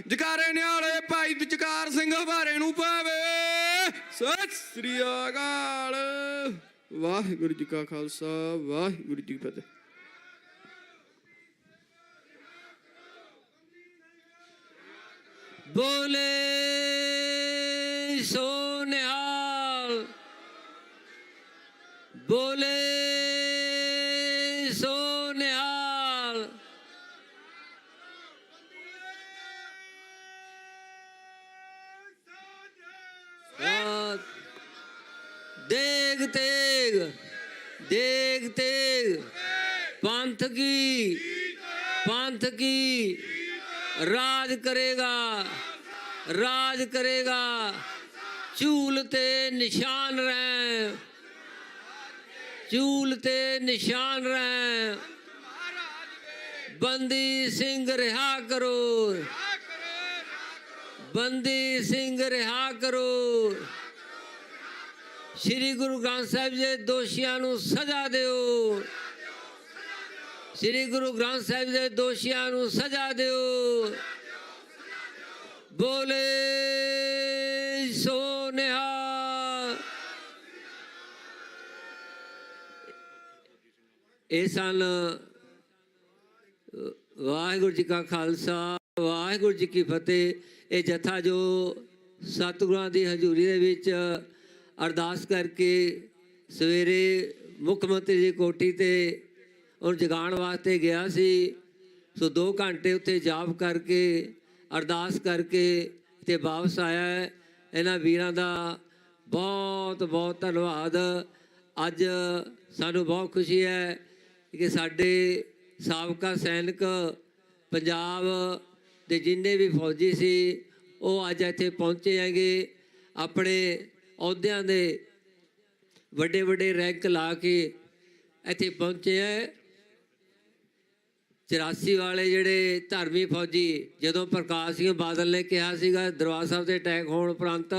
Speaker 10: ਜਕਾਰੇ ਨਾਲ ਹੋਏ ਭਾਈ ਜਕਾਰ ਸਿੰਘ ਹਵਾਰੇ ਨੂੰ ਪਾਵੇ ਸਤਿ ਸ੍ਰੀ ਅਕਾਲ। ਵਾਹਿਗੁਰੂ ਜੀ ਕਾ ਖਾਲਸਾ, ਵਾਹਿਗੁਰੂ ਜੀ ਕੀ ਫਤਿਹ।
Speaker 2: ਬੋਲੇ ਸੋ ਨਿਹਾਲ, ਬੋਲੇ ਸੋ ਨਿਹਾਲ। ਦੇਗ ਤੇਗ, ਦੇਗ ਤੇਗ, ਪੰਥ ਕੀ, पंथ की राज करेगा, राज करेगा। झूलते निशान रहें, झूलते निशान रहें। बंदी सिंह रिहा करो, बंदी सिंह रिहा करो। श्री गुरु ग्रंथ साहिब जी दोषियों नूं सजा दिओ, श्री गुरु ग्रंथ साहिब जी दोषियों नूं सजा दिओ। बोले सो निहाल। ਇਹ ਸਨ ਵਾਹਿਗੁਰੂ ਜੀ ਕਾ ਖਾਲਸਾ, ਵਾਹਿਗੁਰੂ ਜੀ ਕੀ ਫਤਿਹ। ਇਹ ਜਥਾ ਜੋ ਸਤਿਗੁਰਾਂ ਦੀ ਹਜ਼ੂਰੀ ਦੇ ਵਿੱਚ ਅਰਦਾਸ ਕਰਕੇ ਸਵੇਰੇ ਮੁੱਖ ਮੰਤਰੀ ਦੀ ਕੋਠੀ ਤੇ ਉਹਨੂੰ ਜਗਾਉਣ ਵਾਸਤੇ ਗਿਆ ਸੀ। ਸੋ 2 ਘੰਟੇ ਉੱਥੇ ਜਾਪ ਕਰਕੇ ਅਰਦਾਸ ਕਰਕੇ ਤੇ ਵਾਪਸ ਆਇਆ ਹੈ। ਇਹਨਾਂ ਵੀਰਾਂ ਦਾ ਬਹੁਤ ਬਹੁਤ ਧੰਨਵਾਦ। ਅੱਜ ਸਾਨੂੰ ਬਹੁਤ ਖੁਸ਼ੀ ਹੈ ਕਿ ਸਾਡੇ ਸਾਬਕਾ ਸੈਨਿਕ ਪੰਜਾਬ ਦੇ ਜਿੰਨੇ ਵੀ ਫੌਜੀ ਸੀ ਉਹ ਅੱਜ ਇੱਥੇ ਪਹੁੰਚੇ ਹੈਗੇ। ਆਪਣੇ ਅਹੁਦਿਆਂ ਦੇ ਵੱਡੇ ਵੱਡੇ ਰੈਂਕ ਲਾ ਕੇ ਇੱਥੇ ਪਹੁੰਚੇ ਹੈ। 84 ਵਾਲੇ ਜਿਹੜੇ ਧਰਮੀ ਫੌਜੀ, ਜਦੋਂ ਪ੍ਰਕਾਸ਼ ਸਿੰਘ ਬਾਦਲ ਨੇ ਕਿਹਾ ਸੀਗਾ ਦਰਬਾਰ ਸਾਹਿਬ ਤੇ ਅਟੈਕ ਹੋਣ ਉਪਰੰਤ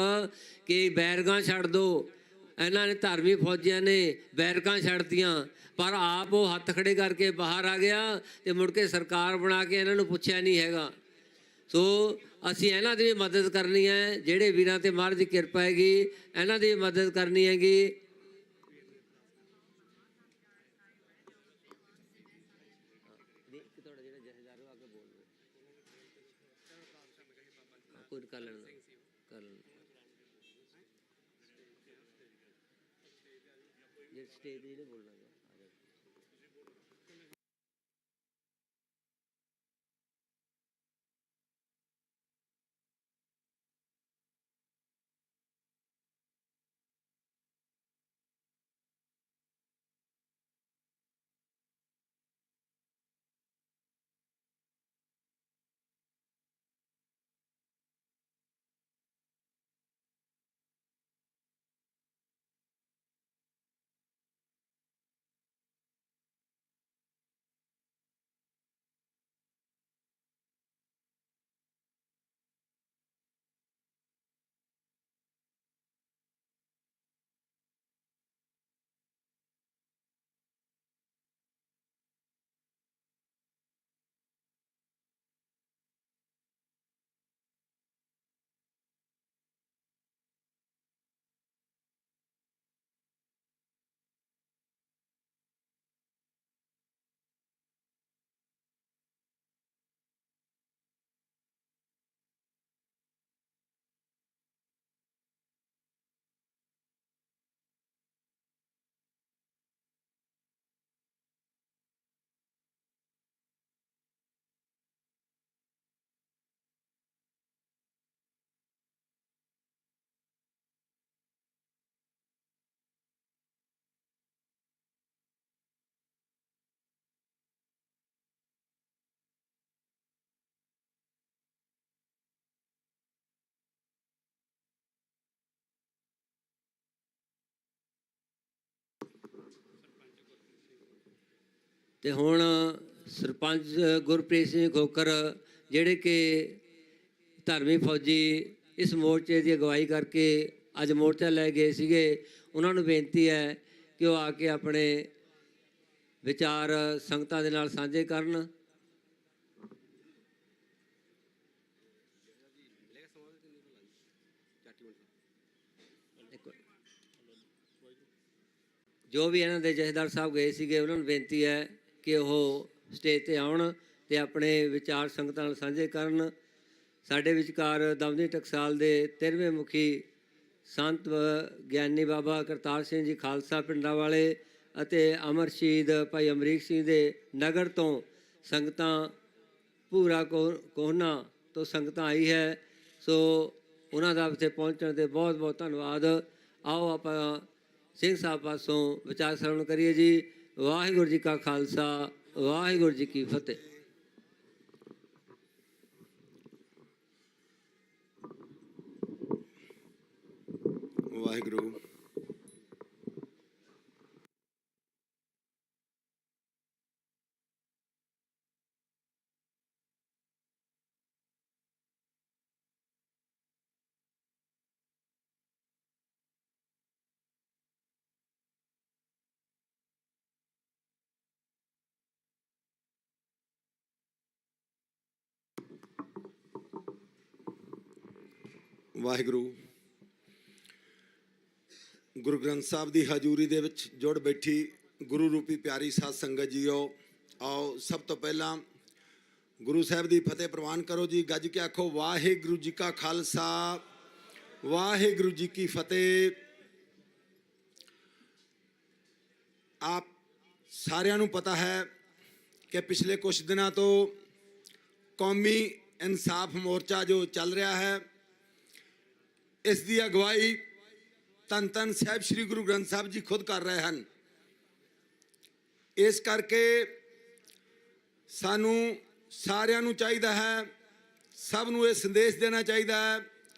Speaker 2: ਕਿ ਬੈਰਕਾਂ ਛੱਡ ਦਿਓ, ਇਹਨਾਂ ਨੇ ਧਰਮੀ ਫੌਜੀਆਂ ਨੇ ਬੈਰਕਾਂ ਛੱਡਤੀਆਂ, ਪਰ ਆਪ ਉਹ ਹੱਥ ਖੜੇ ਕਰਕੇ ਬਾਹਰ ਆ ਗਿਆ ਤੇ ਮੁੜ ਕੇ ਸਰਕਾਰ ਬਣਾ ਕੇ ਇਹਨਾਂ ਨੂੰ ਪੁੱਛਿਆ ਨਹੀਂ ਹੈਗਾ। ਸੋ ਅਸੀਂ ਇਹਨਾਂ ਦੀ ਵੀ ਮਦਦ ਕਰਨੀ ਹੈ, ਜਿਹੜੇ ਵੀਰਾਂ ਤੇ ਮਹਾਰਾਜ ਦੀ ਕਿਰਪਾ ਹੈਗੀ ਇਹਨਾਂ ਦੀ ਵੀ ਮਦਦ ਕਰਨੀ ਹੈਗੀ। ਕਰ ਲੈਣਾ ਸਟੇਜ ਨਹੀਂ ਬੋਲਣਾ। ਤੇ ਹੁਣ ਸਰਪੰਚ ਗੁਰਪ੍ਰੀਤ ਸਿੰਘ ਖੋਖਰ ਜਿਹੜੇ ਕਿ ਧਰਮੀ ਫੌਜੀ ਇਸ ਮੋਰਚੇ ਦੀ ਅਗਵਾਈ ਕਰਕੇ ਅੱਜ ਮੋਰਚਾ ਲੈ ਗਏ ਸੀਗੇ, ਉਹਨਾਂ ਨੂੰ ਬੇਨਤੀ ਹੈ ਕਿ ਉਹ ਆ ਕੇ ਆਪਣੇ ਵਿਚਾਰ ਸੰਗਤਾਂ ਦੇ ਨਾਲ ਸਾਂਝੇ ਕਰਨ। ਜੋ ਵੀ ਇਹਨਾਂ ਦੇ ਜਥੇਦਾਰ ਸਾਹਿਬ ਗਏ ਸੀਗੇ ਉਹਨਾਂ ਨੂੰ ਬੇਨਤੀ ਹੈ ਕਿ ਉਹ ਸਟੇਜ ਤੇ ਆਉਣ ਤੇ ਆਪਣੇ ਵਿਚਾਰ ਸੰਗਤਾਂ ਨਾਲ ਸਾਂਝੇ ਕਰਨ। ਸਾਡੇ ਵਿਚਕਾਰ ਦਮਦਮੀ ਟਕਸਾਲ ਦੇ 13ਵੇਂ ਮੁਖੀ ਸੰਤ ਗਿਆਨੀ ਬਾਬਾ ਕਰਤਾਰ ਸਿੰਘ ਜੀ ਖਾਲਸਾ ਪਿੰਡਾਂ ਵਾਲੇ ਅਤੇ ਅਮਰ ਸ਼ਹੀਦ ਭਾਈ ਅਮਰੀਕ ਸਿੰਘ ਦੇ ਨਗਰ ਤੋਂ ਸੰਗਤਾਂ ਭੂਰਾ ਕੋਹਨਾ ਤੋਂ ਸੰਗਤਾਂ ਆਈ ਹੈ। ਸੋ ਉਹਨਾਂ ਦਾ ਇੱਥੇ ਪਹੁੰਚਣ ਤੇ ਬਹੁਤ ਬਹੁਤ ਧੰਨਵਾਦ। ਆਓ ਆਪਾਂ ਸਿੰਘ ਸਾਹਿਬ ਪਾਸੋਂ ਵਿਚਾਰ ਸਰਵਣ ਕਰੀਏ ਜੀ। ਵਾਹਿਗੁਰੂ ਜੀ ਕਾ ਖਾਲਸਾ, ਵਾਹਿਗੁਰੂ ਜੀ ਕੀ ਫਤਿਹ।
Speaker 3: ਵਾਹਿਗੁਰੂ। ਵਾਹਿਗੁਰੂ। ਗੁਰੂ ਗ੍ਰੰਥ ਸਾਹਿਬ ਦੀ ਹਜ਼ੂਰੀ ਦੇ ਵਿੱਚ ਜੁੜ ਬੈਠੀ ਗੁਰੂ ਰੂਪੀ ਪਿਆਰੀ ਸਾਧ ਸੰਗਤ ਜੀਓ, ਆਓ ਸਭ ਤੋਂ ਪਹਿਲਾਂ ਗੁਰੂ ਸਾਹਿਬ ਦੀ ਫਤਿਹ ਪ੍ਰਵਾਨ ਕਰੋ ਜੀ। ਗੱਜ ਕੇ ਆਖੋ ਵਾਹਿਗੁਰੂ ਜੀ ਕਾ ਖਾਲਸਾ, ਵਾਹਿਗੁਰੂ ਜੀ ਕੀ ਫਤਿਹ। ਆਪ ਸਾਰਿਆਂ ਨੂੰ ਪਤਾ ਹੈ ਕਿ ਪਿਛਲੇ ਕੁਝ ਦਿਨਾਂ ਤੋਂ ਕੌਮੀ ਇਨਸਾਫ ਮੋਰਚਾ ਜੋ ਚੱਲ ਰਿਹਾ ਹੈ, ਇਸ ਦੀ ਅਗਵਾਈ ਧੰਨ ਧੰਨ ਸਾਹਿਬ ਸ੍ਰੀ ਗੁਰੂ ਗ੍ਰੰਥ ਸਾਹਿਬ ਜੀ ਖੁਦ ਕਰ ਰਹੇ ਹਨ। ਇਸ ਕਰਕੇ ਸਾਨੂੰ ਸਾਰਿਆਂ ਨੂੰ ਚਾਹੀਦਾ ਹੈ, ਸਭ ਨੂੰ ਇਹ ਸੰਦੇਸ਼ ਦੇਣਾ ਚਾਹੀਦਾ ਹੈ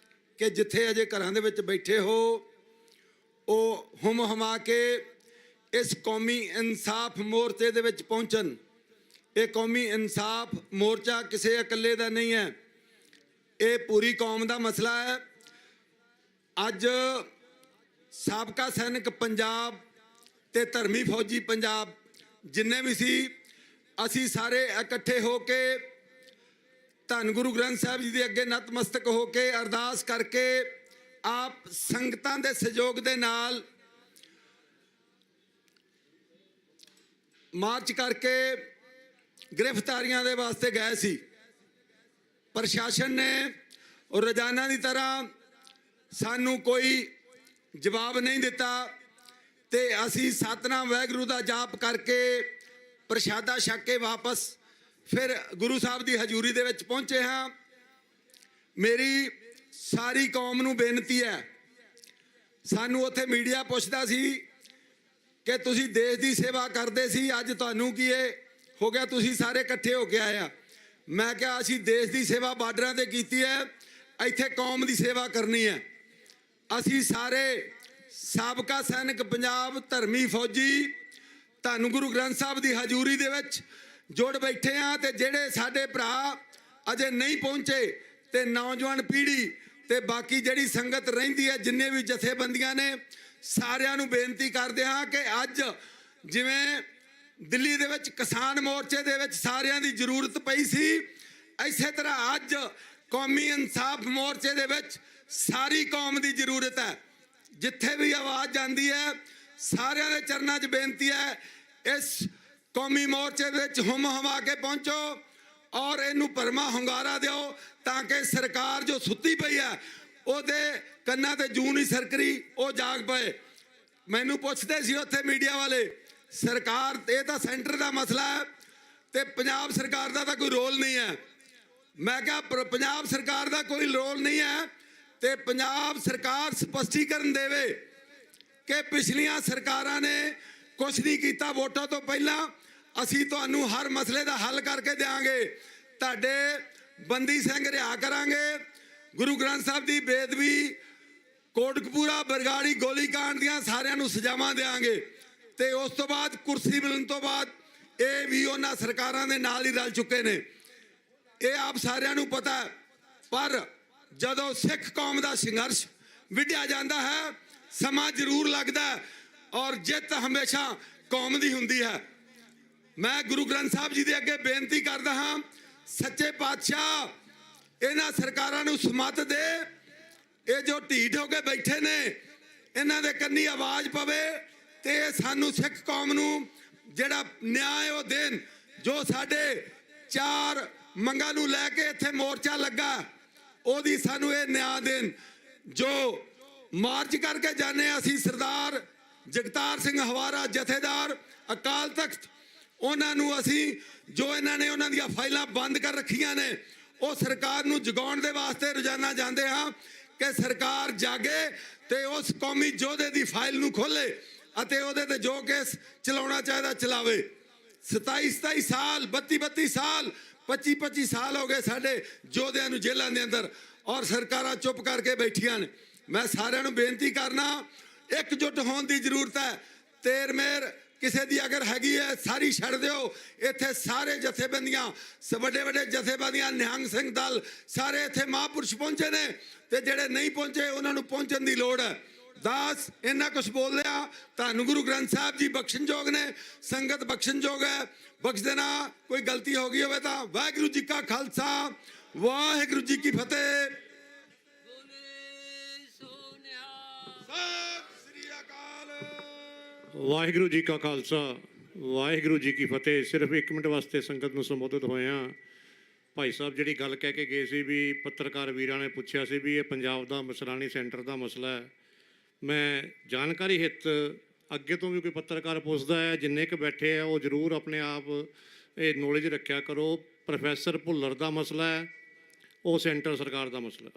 Speaker 3: ਕਿ ਜਿੱਥੇ ਅਜੇ ਘਰਾਂ ਦੇ ਵਿੱਚ ਬੈਠੇ ਹੋ, ਉਹ ਹੁਮ ਹਮਾ ਕੇ ਇਸ ਕੌਮੀ ਇਨਸਾਫ ਮੋਰਚੇ ਦੇ ਵਿੱਚ ਪਹੁੰਚਣ।
Speaker 10: ਇਹ ਕੌਮੀ ਇਨਸਾਫ ਮੋਰਚਾ ਕਿਸੇ ਇਕੱਲੇ ਦਾ ਨਹੀਂ ਹੈ, ਇਹ ਪੂਰੀ ਕੌਮ ਦਾ ਮਸਲਾ ਹੈ। ਅੱਜ ਸਾਬਕਾ ਸੈਨਿਕ ਪੰਜਾਬ ਤੇ ਧਰਮੀ ਫੌਜੀ ਪੰਜਾਬ ਜਿੰਨੇ ਵੀ ਸੀ, ਅਸੀਂ ਸਾਰੇ ਇਕੱਠੇ ਹੋ ਕੇ ਧੰਨ ਗੁਰੂ ਗ੍ਰੰਥ ਸਾਹਿਬ ਜੀ ਦੇ ਅੱਗੇ ਨਤਮਸਤਕ ਹੋ ਕੇ ਅਰਦਾਸ ਕਰਕੇ ਆਪ ਸੰਗਤਾਂ ਦੇ ਸਹਿਯੋਗ ਦੇ ਨਾਲ ਮਾਰਚ ਕਰਕੇ ਗ੍ਰਿਫਤਾਰੀਆਂ ਦੇ ਵਾਸਤੇ ਗਏ ਸੀ। ਪ੍ਰਸ਼ਾਸਨ ਨੇ ਰੋਜ਼ਾਨਾ ਦੀ ਤਰ੍ਹਾਂ ਸਾਨੂੰ ਕੋਈ ਜਵਾਬ ਨਹੀਂ ਦਿੱਤਾ ਤੇ ਅਸੀਂ ਸਤਨਾਮ ਵਾਹਿਗੁਰੂ ਦਾ ਜਾਪ ਕਰਕੇ ਪ੍ਰਸ਼ਾਦਾ ਛਕ ਕੇ ਵਾਪਸ ਫਿਰ ਗੁਰੂ ਸਾਹਿਬ ਦੀ ਹਜ਼ੂਰੀ ਦੇ ਵਿੱਚ ਪਹੁੰਚੇ ਹਾਂ। ਮੇਰੀ ਸਾਰੀ ਕੌਮ ਨੂੰ ਬੇਨਤੀ ਹੈ, ਸਾਨੂੰ ਉੱਥੇ ਮੀਡੀਆ ਪੁੱਛਦਾ ਸੀ ਕਿ ਤੁਸੀਂ ਦੇਸ਼ ਦੀ ਸੇਵਾ ਕਰਦੇ ਸੀ, ਅੱਜ ਤੁਹਾਨੂੰ ਕੀ ਇਹ ਹੋ ਗਿਆ, ਤੁਸੀਂ ਸਾਰੇ ਇਕੱਠੇ ਹੋ ਕੇ ਆਏ ਆ। ਮੈਂ ਕਿਹਾ ਅਸੀਂ ਦੇਸ਼ ਦੀ ਸੇਵਾ ਬਾਰਡਰਾਂ ਤੇ ਕੀਤੀ ਹੈ, ਇੱਥੇ ਕੌਮ ਦੀ ਸੇਵਾ ਕਰਨੀ ਹੈ। ਅਸੀਂ ਸਾਰੇ ਸਾਬਕਾ ਸੈਨਿਕ ਪੰਜਾਬ ਧਰਮੀ ਫੌਜੀ ਧੰਨ ਗੁਰੂ ਗ੍ਰੰਥ ਸਾਹਿਬ ਦੀ ਹਜ਼ੂਰੀ ਦੇ ਵਿੱਚ ਜੁੜ ਬੈਠੇ ਹਾਂ ਤੇ ਜਿਹੜੇ ਸਾਡੇ ਭਰਾ ਅਜੇ ਨਹੀਂ ਪਹੁੰਚੇ ਤੇ ਨੌਜਵਾਨ ਪੀੜ੍ਹੀ ਤੇ ਬਾਕੀ ਜਿਹੜੀ ਸੰਗਤ ਰਹਿੰਦੀ ਹੈ, ਜਿੰਨੇ ਵੀ ਜਥੇਬੰਦੀਆਂ ਨੇ, ਸਾਰਿਆਂ ਨੂੰ ਬੇਨਤੀ ਕਰਦੇ ਹਾਂ ਕਿ ਅੱਜ ਜਿਵੇਂ ਦਿੱਲੀ ਦੇ ਵਿੱਚ ਕਿਸਾਨ ਮੋਰਚੇ ਦੇ ਵਿੱਚ ਸਾਰਿਆਂ ਦੀ ਜ਼ਰੂਰਤ ਪਈ ਸੀ, ਇਸੇ ਤਰ੍ਹਾਂ ਅੱਜ ਕੌਮੀ ਇਨਸਾਫ ਮੋਰਚੇ ਦੇ ਵਿੱਚ ਸਾਰੀ ਕੌਮ ਦੀ ਜ਼ਰੂਰਤ ਹੈ। ਜਿੱਥੇ ਵੀ ਆਵਾਜ਼ ਜਾਂਦੀ ਹੈ, ਸਾਰਿਆਂ ਦੇ ਚਰਨਾਂ 'ਚ ਬੇਨਤੀ ਹੈ, ਇਸ ਕੌਮੀ ਮੋਰਚੇ ਦੇ ਵਿੱਚ ਹੁਮ ਹਮਾ ਕੇ ਪਹੁੰਚੋ ਔਰ ਇਹਨੂੰ ਭਰਮਾ ਹੁੰਗਾਰਾ ਦਿਓ ਤਾਂ ਕਿ ਸਰਕਾਰ ਜੋ ਸੁੱਤੀ ਪਈ ਹੈ ਉਹਦੇ ਕੰਨਾਂ ਤੇ ਜੂੰ ਨਹੀਂ ਸਰਕਰੀ, ਉਹ ਜਾਗ ਪਏ। ਮੈਨੂੰ ਪੁੱਛਦੇ ਸੀ ਉੱਥੇ ਮੀਡੀਆ ਵਾਲੇ, ਸਰਕਾਰ ਇਹ ਤਾਂ ਸੈਂਟਰ ਦਾ ਮਸਲਾ ਹੈ ਤੇ ਪੰਜਾਬ ਸਰਕਾਰ ਦਾ ਤਾਂ ਕੋਈ ਰੋਲ ਨਹੀਂ ਹੈ। ਮੈਂ ਕਿਹਾ ਪੰਜਾਬ ਸਰਕਾਰ ਦਾ ਕੋਈ ਰੋਲ ਨਹੀਂ ਹੈ ਤੇ ਪੰਜਾਬ ਸਰਕਾਰ ਸਪਸ਼ਟੀਕਰਨ ਦੇਵੇ ਕਿ ਪਿਛਲੀਆਂ ਸਰਕਾਰਾਂ ਨੇ ਕੁਛ ਨਹੀਂ ਕੀਤਾ, ਵੋਟਾਂ ਤੋਂ ਪਹਿਲਾਂ ਅਸੀਂ ਤੁਹਾਨੂੰ ਹਰ ਮਸਲੇ ਦਾ ਹੱਲ ਕਰਕੇ ਦੇਵਾਂਗੇ, ਤੁਹਾਡੇ ਬੰਦੀ ਸਿੰਘ ਰਿਹਾ ਕਰਾਂਗੇ, ਗੁਰੂ ਗ੍ਰੰਥ ਸਾਹਿਬ ਦੀ ਬੇਦਬੀ, ਕੋਟਕਪੂਰਾ ਬਰਗਾੜੀ ਗੋਲੀकांड ਦੀਆਂ ਸਾਰਿਆਂ ਨੂੰ ਸਜ਼ਾਵਾਂ ਦੇਵਾਂਗੇ ਤੇ ਉਸ ਤੋਂ ਬਾਅਦ ਕੁਰਸੀ ਮਿਲਣ ਤੋਂ ਬਾਅਦ ਇਹ ਵੀ ਉਹਨਾਂ ਸਰਕਾਰਾਂ ਦੇ ਨਾਲ ਹੀ ਰਲ ਚੁੱਕੇ ਨੇ, ਇਹ ਆਪ ਸਾਰਿਆਂ ਨੂੰ ਪਤਾ ਹੈ। ਪਰ ਜਦੋਂ ਸਿੱਖ ਕੌਮ ਦਾ ਸੰਘਰਸ਼ ਵਿੱਢਿਆ ਜਾਂਦਾ ਹੈ, ਸਮਾਂ ਜ਼ਰੂਰ ਲੱਗਦਾ ਔਰ ਜਿੱਤ ਹਮੇਸ਼ਾ ਕੌਮ ਦੀ ਹੁੰਦੀ ਹੈ। ਮੈਂ ਗੁਰੂ ਗ੍ਰੰਥ ਸਾਹਿਬ ਜੀ ਦੇ ਅੱਗੇ ਬੇਨਤੀ ਕਰਦਾ ਹਾਂ, ਸੱਚੇ ਪਾਤਸ਼ਾਹ ਇਹਨਾਂ ਸਰਕਾਰਾਂ ਨੂੰ ਸਮੱਤ ਦੇ, ਇਹ ਜੋ ਢੀਠ ਹੋ ਕੇ ਬੈਠੇ ਨੇ ਇਹਨਾਂ ਦੇ ਕੰਨੀ ਆਵਾਜ਼ ਪਵੇ ਤੇ ਸਾਨੂੰ ਸਿੱਖ ਕੌਮ ਨੂੰ ਜਿਹੜਾ ਨਿਆਂ ਉਹ ਦੇਣ। ਜੋ ਸਾਡੇ 4 ਮੰਗਾਂ ਨੂੰ ਲੈ ਕੇ ਇੱਥੇ ਮੋਰਚਾ ਲੱਗਾ, ਉਹਦੀ ਸਾਨੂੰ ਇਹ ਨਿਆਂ ਦੇਣ। ਜੋ ਮਾਰਚ ਕਰਕੇ ਜਾਣੇ ਅਸੀਂ ਸਰਦਾਰ ਜਗਤਾਰ ਸਿੰਘ ਹਵਾਰਾ ਜਥੇਦਾਰ ਅਕਾਲ ਤਖਤ, ਉਹਨਾਂ ਨੂੰ ਅਸੀਂ ਜੋ ਇਹਨਾਂ ਨੇ ਉਹਨਾਂ ਦੀਆਂ ਫਾਈਲਾਂ ਬੰਦ ਕਰ ਰੱਖੀਆਂ ਨੇ, ਉਹ ਸਰਕਾਰ ਨੂੰ ਜਗਾਉਣ ਦੇ ਵਾਸਤੇ ਰੋਜ਼ਾਨਾ ਜਾਂਦੇ ਹਾਂ ਕਿ ਸਰਕਾਰ ਜਾਗੇ ਤੇ ਉਸ ਕੌਮੀ ਯੋਧੇ ਦੀ ਫਾਈਲ ਨੂੰ ਖੋਲੇ ਅਤੇ ਉਹਦੇ ਤੇ ਜੋ ਕੇਸ ਚਲਾਉਣਾ ਚਾਹੀਦਾ ਚਲਾਵੇ। 27 ਸਾਲ 32 ਸਾਲ 25 ਸਾਲ ਹੋ ਗਏ ਸਾਡੇ ਯੋਧਿਆਂ ਨੂੰ ਜੇਲ੍ਹਾਂ ਦੇ ਅੰਦਰ ਔਰ ਸਰਕਾਰਾਂ ਚੁੱਪ ਕਰਕੇ ਬੈਠੀਆਂ ਨੇ। ਮੈਂ ਸਾਰਿਆਂ ਨੂੰ ਬੇਨਤੀ ਕਰਨਾ, ਇਕਜੁੱਟ ਹੋਣ ਦੀ ਜ਼ਰੂਰਤ ਹੈ। ਤੇਰ ਮੇਰ ਕਿਸੇ ਦੀ ਅਗਰ ਹੈਗੀ ਹੈ ਸਾਰੀ ਛੱਡ ਦਿਓ। ਇੱਥੇ ਸਾਰੇ ਜਥੇਬੰਦੀਆਂ, ਵੱਡੇ ਵੱਡੇ ਜਥੇਬੰਦੀਆਂ, ਨਿਹੰਗ ਸਿੰਘ ਦਲ, ਸਾਰੇ ਇੱਥੇ ਮਹਾਂਪੁਰਸ਼ ਪਹੁੰਚੇ ਨੇ ਤੇ ਜਿਹੜੇ ਨਹੀਂ ਪਹੁੰਚੇ ਉਹਨਾਂ ਨੂੰ ਪਹੁੰਚਣ ਦੀ ਲੋੜ ਹੈ। ਦਾਸ ਇੰਨਾ ਕੁਛ ਬੋਲ ਲਿਆ, ਧੰਨ ਗੁਰੂ ਗ੍ਰੰਥ ਸਾਹਿਬ ਜੀ ਬਖਸ਼ਣਯੋਗ ਨੇ, ਸੰਗਤ ਬਖਸ਼ਣਯੋਗ ਹੈ, ਬਖਸ਼ ਦੇਣਾ। ਕੋਈ ਗਲਤੀ ਹੋ ਗਈ ਹੋਵੇ ਤਾਂ ਵਾਹਿਗੁਰੂ ਜੀ ਕਾ ਖਾਲਸਾ, ਵਾਹਿਗੁਰੂ ਜੀ ਕੀ ਫਤਿਹ।
Speaker 15: ਵਾਹਿਗੁਰੂ ਜੀ ਕਾ ਖਾਲਸਾ, ਵਾਹਿਗੁਰੂ ਜੀ ਕੀ ਫਤਿਹ। ਸਿਰਫ 1 ਮਿੰਟ ਵਾਸਤੇ ਸੰਗਤ ਨੂੰ ਸੰਬੋਧਿਤ ਹੋਏ ਹਾਂ। ਭਾਈ ਸਾਹਿਬ ਜਿਹੜੀ ਗੱਲ ਕਹਿ ਕੇ ਗਏ ਸੀ ਵੀ ਪੱਤਰਕਾਰ ਵੀਰਾਂ ਨੇ ਪੁੱਛਿਆ ਸੀ ਵੀ ਇਹ ਪੰਜਾਬ ਦਾ ਮਸਲਾ ਨਹੀਂ ਸੈਂਟਰ ਦਾ ਮਸਲਾ ਹੈ। ਮੈਂ ਜਾਣਕਾਰੀ ਹਿੱਤ ਅੱਗੇ ਤੋਂ ਵੀ ਕੋਈ ਪੱਤਰਕਾਰ ਪੁੱਛਦਾ ਹੈ, ਜਿੰਨੇ ਕੁ ਬੈਠੇ ਆ ਉਹ ਜ਼ਰੂਰ ਆਪਣੇ ਆਪ ਇਹ ਨੌਲੇਜ ਰੱਖਿਆ ਕਰੋ। ਪ੍ਰੋਫੈਸਰ ਭੁੱਲਰ ਦਾ ਮਸਲਾ ਹੈ, ਉਹ ਸੈਂਟਰ ਸਰਕਾਰ ਦਾ ਮਸਲਾ,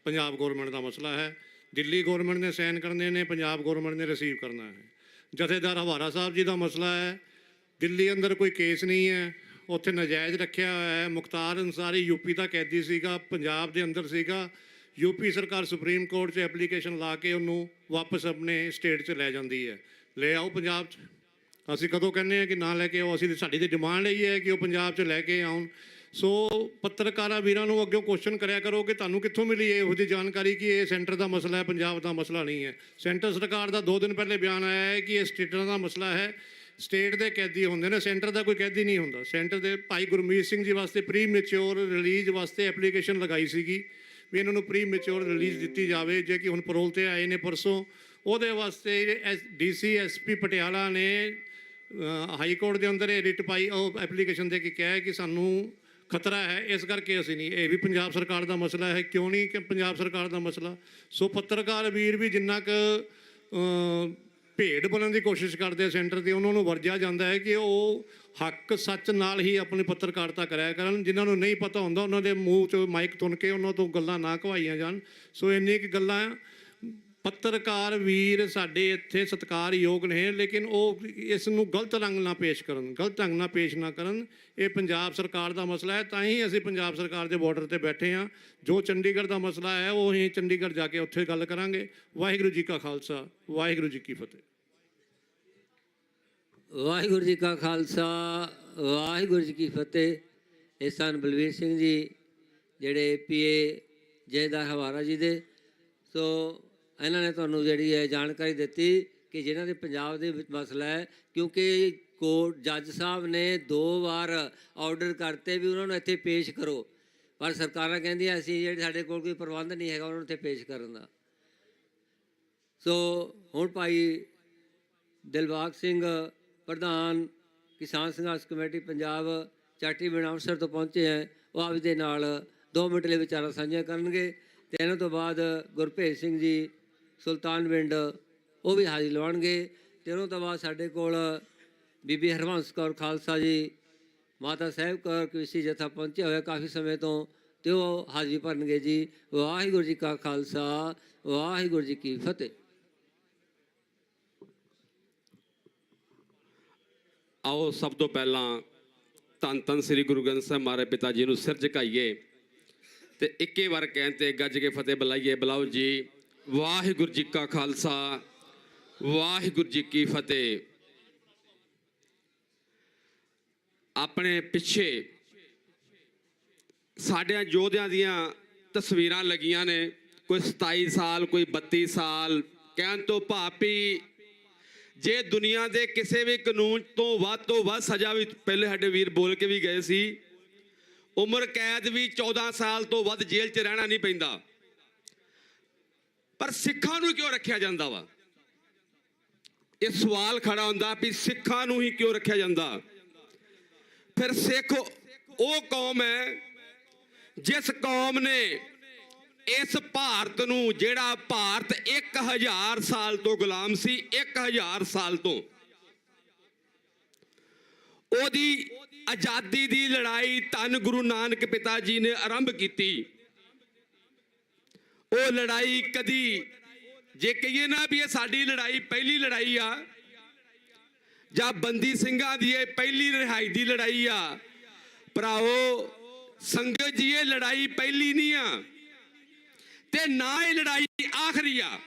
Speaker 15: ਪੰਜਾਬ ਗੌਰਮੈਂਟ ਦਾ ਮਸਲਾ ਹੈ। ਦਿੱਲੀ ਗੌਰਮੈਂਟ ਨੇ ਸਾਈਨ ਕਰਨੇ ਨੇ, ਪੰਜਾਬ ਗੌਰਮੈਂਟ ਨੇ ਰਿਸੀਵ ਕਰਨਾ ਹੈ। ਜਥੇਦਾਰ ਹਵਾਰਾ ਸਾਹਿਬ ਜੀ ਦਾ ਮਸਲਾ ਹੈ, ਦਿੱਲੀ ਅੰਦਰ ਕੋਈ ਕੇਸ ਨਹੀਂ ਹੈ, ਉੱਥੇ ਨਜਾਇਜ਼ ਰੱਖਿਆ ਹੋਇਆ ਹੈ। ਮੁਖਤਾਰ ਅੰਸਾਰੀ ਯੂਪੀ ਦਾ ਕੈਦੀ ਸੀਗਾ, ਪੰਜਾਬ ਦੇ ਅੰਦਰ ਸੀਗਾ। ਯੂਪੀ ਸਰਕਾਰ ਸੁਪਰੀਮ ਕੋਰਟ 'ਚ ਐਪਲੀਕੇਸ਼ਨ ਲਾ ਕੇ ਉਹਨੂੰ ਵਾਪਸ ਆਪਣੇ ਸਟੇਟ 'ਚ ਲੈ ਜਾਂਦੀ ਹੈ। ਲੈ ਆਓ ਪੰਜਾਬ 'ਚ, ਅਸੀਂ ਕਦੋਂ ਕਹਿੰਦੇ ਆ ਕਿ ਨਾ ਲੈ ਕੇ ਆਓ, ਅਸੀਂ ਸਾਡੀ ਤੇ ਡਿਮਾਂਡ ਇਹੀ ਹੈ ਕਿ ਉਹ ਪੰਜਾਬ 'ਚ ਲੈ ਕੇ ਆਉਣ। ਸੋ ਪੱਤਰਕਾਰਾਂ ਵੀਰਾਂ ਨੂੰ ਅੱਗੇ ਕੁਐਸਚਨ ਕਰਿਆ ਕਰੋ ਕਿ ਤੁਹਾਨੂੰ ਕਿੱਥੋਂ ਮਿਲੀ ਇਹੋ ਜਿਹੀ ਜਾਣਕਾਰੀ ਕਿ ਇਹ ਸੈਂਟਰ ਦਾ ਮਸਲਾ ਹੈ, ਪੰਜਾਬ ਦਾ ਮਸਲਾ ਨਹੀਂ ਹੈ। ਸੈਂਟਰ ਸਰਕਾਰ ਦਾ 2 ਦਿਨ ਪਹਿਲੇ ਬਿਆਨ ਆਇਆ ਹੈ ਕਿ ਇਹ ਸਟੇਟਾਂ ਦਾ ਮਸਲਾ ਹੈ, ਸਟੇਟ ਦੇ ਕੈਦੀ ਹੁੰਦੇ ਨੇ, ਸੈਂਟਰ ਦਾ ਕੋਈ ਕੈਦੀ ਨਹੀਂ ਹੁੰਦਾ। ਸੈਂਟਰ ਦੇ ਭਾਈ ਗੁਰਮੀਤ ਸਿੰਘ ਜੀ ਵਾਸਤੇ ਪ੍ਰੀ ਮੈਚੁਰ ਰਿਲੀਜ਼ ਵਾਸਤੇ ਐਪਲੀਕੇਸ਼ਨ ਲਗਾਈ ਸੀਗੀ ਵੀ ਇਹਨਾਂ ਨੂੰ ਪ੍ਰੀ ਮੈਚੁਰ ਰਿਲੀਜ਼ ਦਿੱਤੀ ਜਾਵੇ, ਜੇ ਕਿ ਹੁਣ ਪਰੋਲ ਤੇ ਆਏ ਨੇ ਪਰਸੋਂ। ਉਹਦੇ ਵਾਸਤੇ DC SP ਪਟਿਆਲਾ ਨੇ ਹਾਈ ਕੋਰਟ ਦੇ ਅੰਦਰ ਇਹ ਰਿਟ ਪਾਈ, ਉਹ ਐਪਲੀਕੇਸ਼ਨ ਦੇ ਕੇ ਕਿਹਾ ਹੈ ਕਿ ਸਾਨੂੰ ਖਤਰਾ ਹੈ, ਇਸ ਕਰਕੇ ਅਸੀਂ ਨਹੀਂ। ਇਹ ਵੀ ਪੰਜਾਬ ਸਰਕਾਰ ਦਾ ਮਸਲਾ ਹੈ, ਕਿਉਂ ਨਹੀਂ ਕਿ ਪੰਜਾਬ ਸਰਕਾਰ ਦਾ ਮਸਲਾ। ਸੋ ਪੱਤਰਕਾਰ ਵੀਰ ਵੀ ਜਿੰਨਾ ਕੁ ਭੇਡ ਬਣਨ ਦੀ ਕੋਸ਼ਿਸ਼ ਕਰਦੇ ਆ ਸੈਂਟਰ ਦੀ, ਉਹਨਾਂ ਨੂੰ ਵਰਜਿਆ ਜਾਂਦਾ ਹੈ ਕਿ ਉਹ ਹੱਕ ਸੱਚ ਨਾਲ ਹੀ ਆਪਣੀ ਪੱਤਰਕਾਰਤਾ ਕਰਿਆ ਕਰਨ। ਜਿਨ੍ਹਾਂ ਨੂੰ ਨਹੀਂ ਪਤਾ ਹੁੰਦਾ ਉਹਨਾਂ ਦੇ ਮੂੰਹ 'ਚ ਮਾਈਕ ਤੁੰਨ ਕੇ ਉਹਨਾਂ ਤੋਂ ਗੱਲਾਂ ਨਾ ਘਵਾਈਆਂ ਜਾਣ। ਸੋ ਇੰਨੀ ਕੁ ਗੱਲਾਂ ਪੱਤਰਕਾਰ ਵੀਰ ਸਾਡੇ ਇੱਥੇ ਸਤਿਕਾਰਯੋਗ ਨੇ, ਲੇਕਿਨ ਉਹ ਇਸ ਨੂੰ ਗਲਤ ਰੰਗ ਨਾਲ ਪੇਸ਼ ਕਰਨ, ਗਲਤ ਢੰਗ ਨਾਲ ਪੇਸ਼ ਨਾ ਕਰਨ। ਇਹ ਪੰਜਾਬ ਸਰਕਾਰ ਦਾ ਮਸਲਾ ਹੈ, ਤਾਂ ਹੀ ਅਸੀਂ ਪੰਜਾਬ ਸਰਕਾਰ ਦੇ ਬਾਰਡਰ ਤੇ ਬੈਠੇ ਹਾਂ। ਜੋ ਚੰਡੀਗੜ੍ਹ ਦਾ ਮਸਲਾ ਹੈ ਉਹ ਅਸੀਂ ਚੰਡੀਗੜ੍ਹ ਜਾ ਕੇ ਉੱਥੇ ਗੱਲ ਕਰਾਂਗੇ। ਵਾਹਿਗੁਰੂ ਜੀ ਕਾ ਖਾਲਸਾ, ਵਾਹਿਗੁਰੂ ਜੀ ਕੀ ਫਤਿਹ।
Speaker 2: ਵਾਹਿਗੁਰੂ ਜੀ ਕਾ ਖਾਲਸਾ, ਵਾਹਿਗੁਰੂ ਜੀ ਕੀ ਫਤਿਹ। ਇਹ ਸਨ ਬਲਵੀਰ ਸਿੰਘ ਜੀ, ਜਿਹੜੇ PA ਜੈਦਾਰ ਹਵਾਰਾ ਜੀ ਦੇ। ਸੋ ਇਹਨਾਂ ਨੇ ਤੁਹਾਨੂੰ ਜਿਹੜੀ ਹੈ ਜਾਣਕਾਰੀ ਦਿੱਤੀ ਕਿ ਜਿਨ੍ਹਾਂ ਦੇ ਪੰਜਾਬ ਦੇ ਵਿੱਚ ਮਸਲਾ ਹੈ, ਕਿਉਂਕਿ ਕੋਰਟ ਜੱਜ ਸਾਹਿਬ ਨੇ 2 ਵਾਰ ਆਰਡਰ ਕਰਤੇ ਵੀ ਉਹਨਾਂ ਨੂੰ ਇੱਥੇ ਪੇਸ਼ ਕਰੋ, ਪਰ ਸਰਕਾਰਾਂ ਕਹਿੰਦੀਆਂ ਅਸੀਂ ਜਿਹੜੇ ਸਾਡੇ ਕੋਲ ਕੋਈ ਪ੍ਰਬੰਧ ਨਹੀਂ ਹੈਗਾ ਉਹਨਾਂ ਨੂੰ ਇੱਥੇ ਪੇਸ਼ ਕਰਨ ਦਾ। ਸੋ ਹੁਣ ਭਾਈ ਦਿਲਬਾਗ ਸਿੰਘ ਪ੍ਰਧਾਨ ਕਿਸਾਨ ਸੰਘਰਸ਼ ਕਮੇਟੀ ਪੰਜਾਬ ਚਾਟੀ ਬਿਨ ਅੰਮ੍ਰਿਤਸਰ ਤੋਂ ਪਹੁੰਚੇ ਹੈ, ਉਹ ਆਪਦੇ ਨਾਲ 2 ਮਿੰਟ ਲਈ ਵਿਚਾਰਾਂ ਸਾਂਝੀਆਂ ਕਰਨਗੇ। ਅਤੇ ਇਹਨਾਂ ਤੋਂ ਬਾਅਦ ਗੁਰਭੇਜ ਸਿੰਘ ਜੀ ਸੁਲਤਾਨਵਿੰਡ ਉਹ ਵੀ ਹਾਜ਼ਰੀ ਲਵਾਉਣਗੇ। ਅਤੇ ਉਹਨਾਂ ਤੋਂ ਬਾਅਦ ਸਾਡੇ ਕੋਲ ਬੀਬੀ ਹਰਬੰਸ ਕੌਰ ਖਾਲਸਾ ਜੀ, ਮਾਤਾ ਸਾਹਿਬ ਕੌਰ ਕਵਿਸ਼ੀ ਜਥਾ ਪਹੁੰਚਿਆ ਹੋਇਆ ਕਾਫੀ ਸਮੇਂ ਤੋਂ, ਅਤੇ ਉਹ ਹਾਜ਼ਰੀ ਭਰਨਗੇ ਜੀ। ਵਾਹਿਗੁਰੂ ਜੀ ਕਾ ਖਾਲਸਾ, ਵਾਹਿਗੁਰੂ ਜੀ ਕੀ ਫਤਿਹ।
Speaker 16: ਆਓ ਸਭ ਤੋਂ ਪਹਿਲਾਂ ਧੰਨ ਧੰਨ ਸ੍ਰੀ ਗੁਰੂ ਗ੍ਰੰਥ ਸਾਹਿਬ ਮਹਾਰਾਜ ਪਿਤਾ ਜੀ ਨੂੰ ਸਿਰ ਝੁਕਾਈਏ ਤੇ ਇੱਕੇ ਵਾਰ ਕਹਿਣ ਤੇ ਗੱਜ ਕੇ ਫਤਿਹ ਬੁਲਾਈਏ। ਬੁਲਾਓ ਜੀ। ਵਾਹਿਗੁਰੂ ਜੀ ਕਾ ਖਾਲਸਾ, ਵਾਹਿਗੁਰੂ ਜੀ ਕੀ ਫਤਿਹ। ਆਪਣੇ ਪਿੱਛੇ ਸਾਡੇ ਯੋਧਿਆਂ ਦੀਆਂ ਤਸਵੀਰਾਂ ਲੱਗੀਆਂ ਨੇ, ਕੋਈ 27 ਸਾਲ, ਕੋਈ 32 ਸਾਲ। ਕਹਿਣ ਤੋਂ ਭਾਵ ਜੇ ਦੁਨੀਆ ਦੇ ਕਿਸੇ ਵੀ ਕਾਨੂੰਨ ਤੋਂ ਵੱਧ ਸਜ਼ਾ ਵੀ, ਪਹਿਲੇ ਸਾਡੇ ਵੀਰ ਬੋਲ ਕੇ ਵੀ ਗਏ ਸੀ, ਉਮਰ ਕੈਦ ਵੀ 14 ਸਾਲ ਤੋਂ ਵੱਧ ਜੇਲ੍ਹ 'ਚ ਰਹਿਣਾ ਨਹੀਂ ਪੈਂਦਾ, ਪਰ ਸਿੱਖਾਂ ਨੂੰ ਕਿਉਂ ਰੱਖਿਆ ਜਾਂਦਾ ਵਾ? ਇਹ ਸਵਾਲ ਖੜਾ ਹੁੰਦਾ ਵੀ ਸਿੱਖਾਂ ਨੂੰ ਹੀ ਕਿਉਂ ਰੱਖਿਆ ਜਾਂਦਾ? ਫਿਰ ਸਿੱਖ ਉਹ ਕੌਮ ਹੈ ਜਿਸ ਕੌਮ ਨੇ ਇਸ ਭਾਰਤ ਨੂੰ, ਜਿਹੜਾ ਭਾਰਤ 1000 ਸਾਲ ਤੋਂ ਗੁਲਾਮ ਸੀ, 1000 ਸਾਲ ਤੋਂ, ਉਹਦੀ ਆਜ਼ਾਦੀ ਦੀ ਲੜਾਈ ਧੰਨ ਗੁਰੂ ਨਾਨਕ ਪਿਤਾ ਜੀ ਨੇ ਆਰੰਭ ਕੀਤੀ। ਉਹ ਲੜਾਈ ਕਦੀ, ਜੇ ਕਹੀਏ ਨਾ ਵੀ ਇਹ ਸਾਡੀ ਲੜਾਈ ਪਹਿਲੀ ਲੜਾਈ ਆ, ਜਾਂ ਬੰਦੀ ਸਿੰਘਾਂ ਦੀ ਇਹ ਪਹਿਲੀ ਰਿਹਾਈ ਦੀ ਲੜਾਈ ਆ, ਭਰਾਓ ਸੰਗਤ ਜੀ, ਇਹ ਲੜਾਈ ਪਹਿਲੀ ਨਹੀਂ ਆ ਤੇ ਨਾ ਇਹ ਲੜਾਈ ਆਖਰੀ ਆ।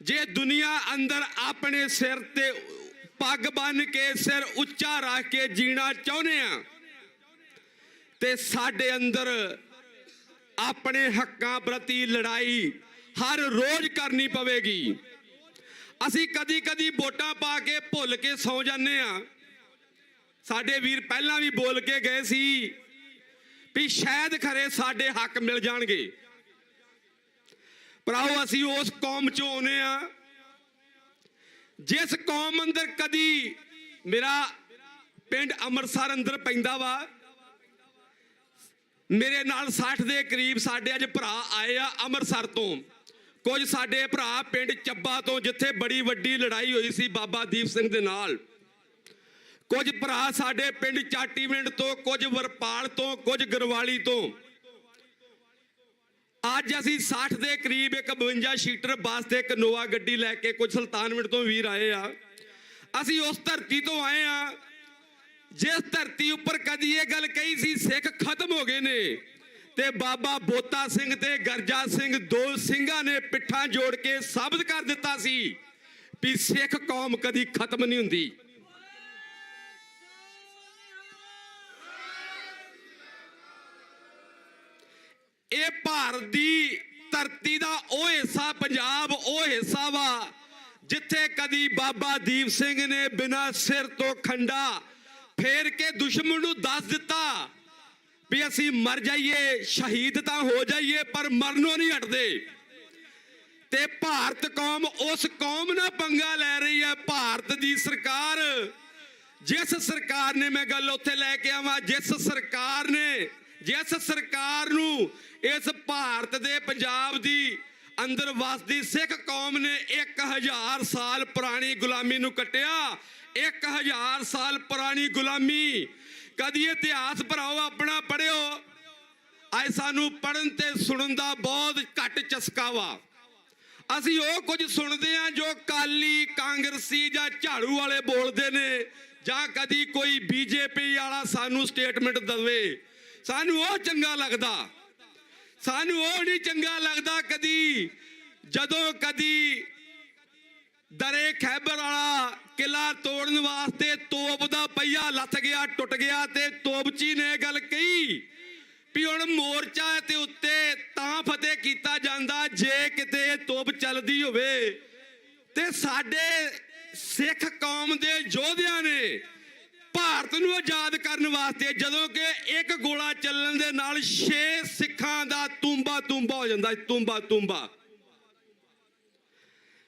Speaker 16: ਜੇ ਦੁਨੀਆ ਅੰਦਰ ਆਪਣੇ ਸਿਰ ਤੇ ਪੱਗ ਬੰਨ ਕੇ, ਸਿਰ ਉੱਚਾ ਰੱਖ ਕੇ ਜੀਣਾ ਚਾਹੁੰਦੇ ਆ, ਤੇ ਸਾਡੇ ਅੰਦਰ ਆਪਣੇ ਹੱਕਾਂ ਪ੍ਰਤੀ ਲੜਾਈ ਹਰ ਰੋਜ਼ ਕਰਨੀ ਪਵੇਗੀ। ਅਸੀਂ ਕਦੀ ਕਦੀ ਵੋਟਾਂ ਪਾ ਕੇ ਭੁੱਲ ਕੇ ਸੌ ਜਾਂਦੇ ਆ। ਸਾਡੇ ਵੀਰ ਪਹਿਲਾਂ ਵੀ ਬੋਲ ਕੇ ਗਏ ਸੀ ਵੀ ਸ਼ਾਇਦ ਖਰੇ ਸਾਡੇ ਹੱਕ ਮਿਲ ਜਾਣਗੇ। ਭਰਾਓ, ਅਸੀਂ ਉਸ ਕੌਮ ਚੋਂ ਆਉਂਦੇ ਆ ਜਿਸ ਕੌਮ ਅੰਦਰ ਕਦੀ, ਮੇਰਾ ਪਿੰਡ ਅੰਮ੍ਰਿਤਸਰ ਅੰਦਰ ਪੈਂਦਾ ਵਾ, ਮੇਰੇ ਨਾਲ 60 ਦੇ ਕਰੀਬ ਸਾਡੇ ਅੱਜ ਭਰਾ ਆਏ ਆ ਅੰਮ੍ਰਿਤਸਰ ਤੋਂ। ਕੁਝ ਸਾਡੇ ਭਰਾ ਪਿੰਡ ਚੱਬਾ ਤੋਂ, ਜਿੱਥੇ ਬੜੀ ਵੱਡੀ ਲੜਾਈ ਹੋਈ ਸੀ ਬਾਬਾ ਦੀਪ ਸਿੰਘ ਦੇ ਨਾਲ। ਕੁਝ ਭਰਾ ਸਾਡੇ ਪਿੰਡ ਚਾਟੀਵਿੰਡ ਤੋਂ, ਕੁਝ ਵਰਪਾਲ ਤੋਂ, ਕੁਝ ਗਰਵਾਲੀ ਤੋਂ। ਅੱਜ ਅਸੀਂ 60 ਦੇ ਕਰੀਬ ਇੱਕ 52 ਸੀਟਰ ਬੱਸ ਤੇ ਇੱਕ ਨੋਵਾ ਗੱਡੀ ਲੈ ਕੇ ਕੁਝ ਸੁਲਤਾਨਵਿੰਡ ਤੋਂ ਵੀਰ ਆਏ ਆ। ਅਸੀਂ ਉਸ ਧਰਤੀ ਤੋਂ ਆਏ ਆ ਜਿਸ ਧਰਤੀ ਉੱਪਰ ਕਦੀ ਇਹ ਗੱਲ ਕਹੀ ਸੀ ਸਿੱਖ ਖਤਮ ਹੋ ਗਏ ਨੇ, ਤੇ ਬਾਬਾ ਬੋਤਾ ਸਿੰਘ ਤੇ ਗਰਜਾ ਸਿੰਘ, 2 ਸਿੰਘਾਂ ਨੇ ਪਿੱਠਾਂ ਜੋੜ ਕੇ ਸਾਬਤ ਕਰ ਦਿੱਤਾ ਸੀ ਵੀ ਸਿੱਖ ਕੌਮ ਕਦੀ ਖਤਮ ਨਹੀਂ ਹੁੰਦੀ। ਇਹ ਭਾਰਤ ਦੀ ਧਰਤੀ ਦਾ ਉਹ ਹਿੱਸਾ, ਪੰਜਾਬ ਉਹ ਹਿੱਸਾ ਵਾ ਜਿੱਥੇ ਕਦੀ ਬਾਬਾ ਦੀਪ ਸਿੰਘ ਨੇ ਬਿਨਾਂ ਸਿਰ ਤੋਂ ਖੰਡਾ ਫੇਰ ਕੇ ਦੁਸ਼ਮਣ ਨੂੰ ਦੱਸ ਦਿੱਤਾ ਵੀ ਅਸੀਂ ਮਰ ਜਾਈਏ, ਸ਼ਹੀਦ ਤਾਂ ਹੋ ਜਾਈਏ ਪਰ ਮਰਨੋਂ ਨਹੀਂ ਹਟਦੇ। ਤੇ ਭਾਰਤ ਕੌਮ ਉਸ ਕੌਮ ਨਾਲ ਪੰਗਾ ਲੈ ਰਹੀ ਹੈ। ਭਾਰਤ ਦੀ ਸਰਕਾਰ, ਜਿਸ ਸਰਕਾਰ ਨੇ, ਮੈਂ ਗੱਲ ਉੱਥੇ ਲੈ ਕੇ ਆਵਾਂ, ਜਿਸ ਸਰਕਾਰ ਨੂੰ ਇਸ ਭਾਰਤ ਦੇ ਪੰਜਾਬ ਦੀ ਅੰਦਰ ਵਸਦੀ ਸਿੱਖ ਕੌਮ ਨੇ 1000 ਸਾਲ ਪੁਰਾਣੀ ਗੁਲਾਮੀ ਨੂੰ ਕੱਟਿਆ। 1000 ਸਾਲ ਪੁਰਾਣੀ ਗੁਲਾਮੀ। ਕਦੀ ਇਤਿਹਾਸ ਭਰਾਓ ਆਪਣਾ ਪੜ੍ਹਿਓ। ਅੱਜ ਸਾਨੂੰ ਪੜ੍ਹਨ ਤੇ ਸੁਣਨ ਦਾ ਬਹੁਤ ਘੱਟ ਚਸਕਾ ਵਾ। ਅਸੀਂ ਉਹ ਕੁਝ ਸੁਣਦੇ ਆ ਜੋ ਕਾਲੀ, ਕਾਂਗਰਸੀ ਜਾਂ ਝਾੜੂ ਵਾਲੇ ਬੋਲਦੇ ਨੇ, ਜਾਂ ਕਦੀ ਕੋਈ ਬੀਜੇਪੀ ਵਾਲਾ ਸਾਨੂੰ ਸਟੇਟਮੈਂਟ ਦੇਵੇ, ਸਾਨੂੰ ਉਹ ਚੰਗਾ ਲੱਗਦਾ। ਸਾਨੂੰ ਉਹ ਨਹੀਂ ਚੰਗਾ ਲੱਗਦਾ ਕਦੀ ਜਦੋਂ ਕਦੀ ਦਰੇ ਖੈਬਰ ਵਾਲਾ ਕਿਲਾ ਤੋੜਨ ਵਾਸਤੇ ਤੋਪ ਦਾ ਪਹੀਆ ਲੱਥ ਗਿਆ, ਟੁੱਟ ਗਿਆ, ਤੇ ਤੋਪਚੀ ਨੇ ਗੱਲ ਕਹੀ ਵੀ ਹੁਣ ਮੋਰਚਾ ਤੇ ਉੱਤੇ ਤਾਂ ਫਤਿਹ ਕੀਤਾ ਜਾਂਦਾ ਜੇ ਕਿਤੇ ਤੋਪ ਚੱਲਦੀ ਹੋਵੇ। ਤੇ ਸਾਡੇ ਸਿੱਖ ਕੌਮ ਦੇ ਯੋਧਿਆਂ ਨੇ ਭਾਰਤ ਨੂੰ ਆਜ਼ਾਦ ਕਰਨ ਵਾਸਤੇ ਜਦੋਂ ਕਿ ਇੱਕ ਗੋਲਾ ਚੱਲਣ ਦੇ ਨਾਲ 6 ਸਿੱਖਾਂ ਦਾ ਤੂੰਬਾ ਹੋ ਜਾਂਦਾ, ਤੂੰਬਾ।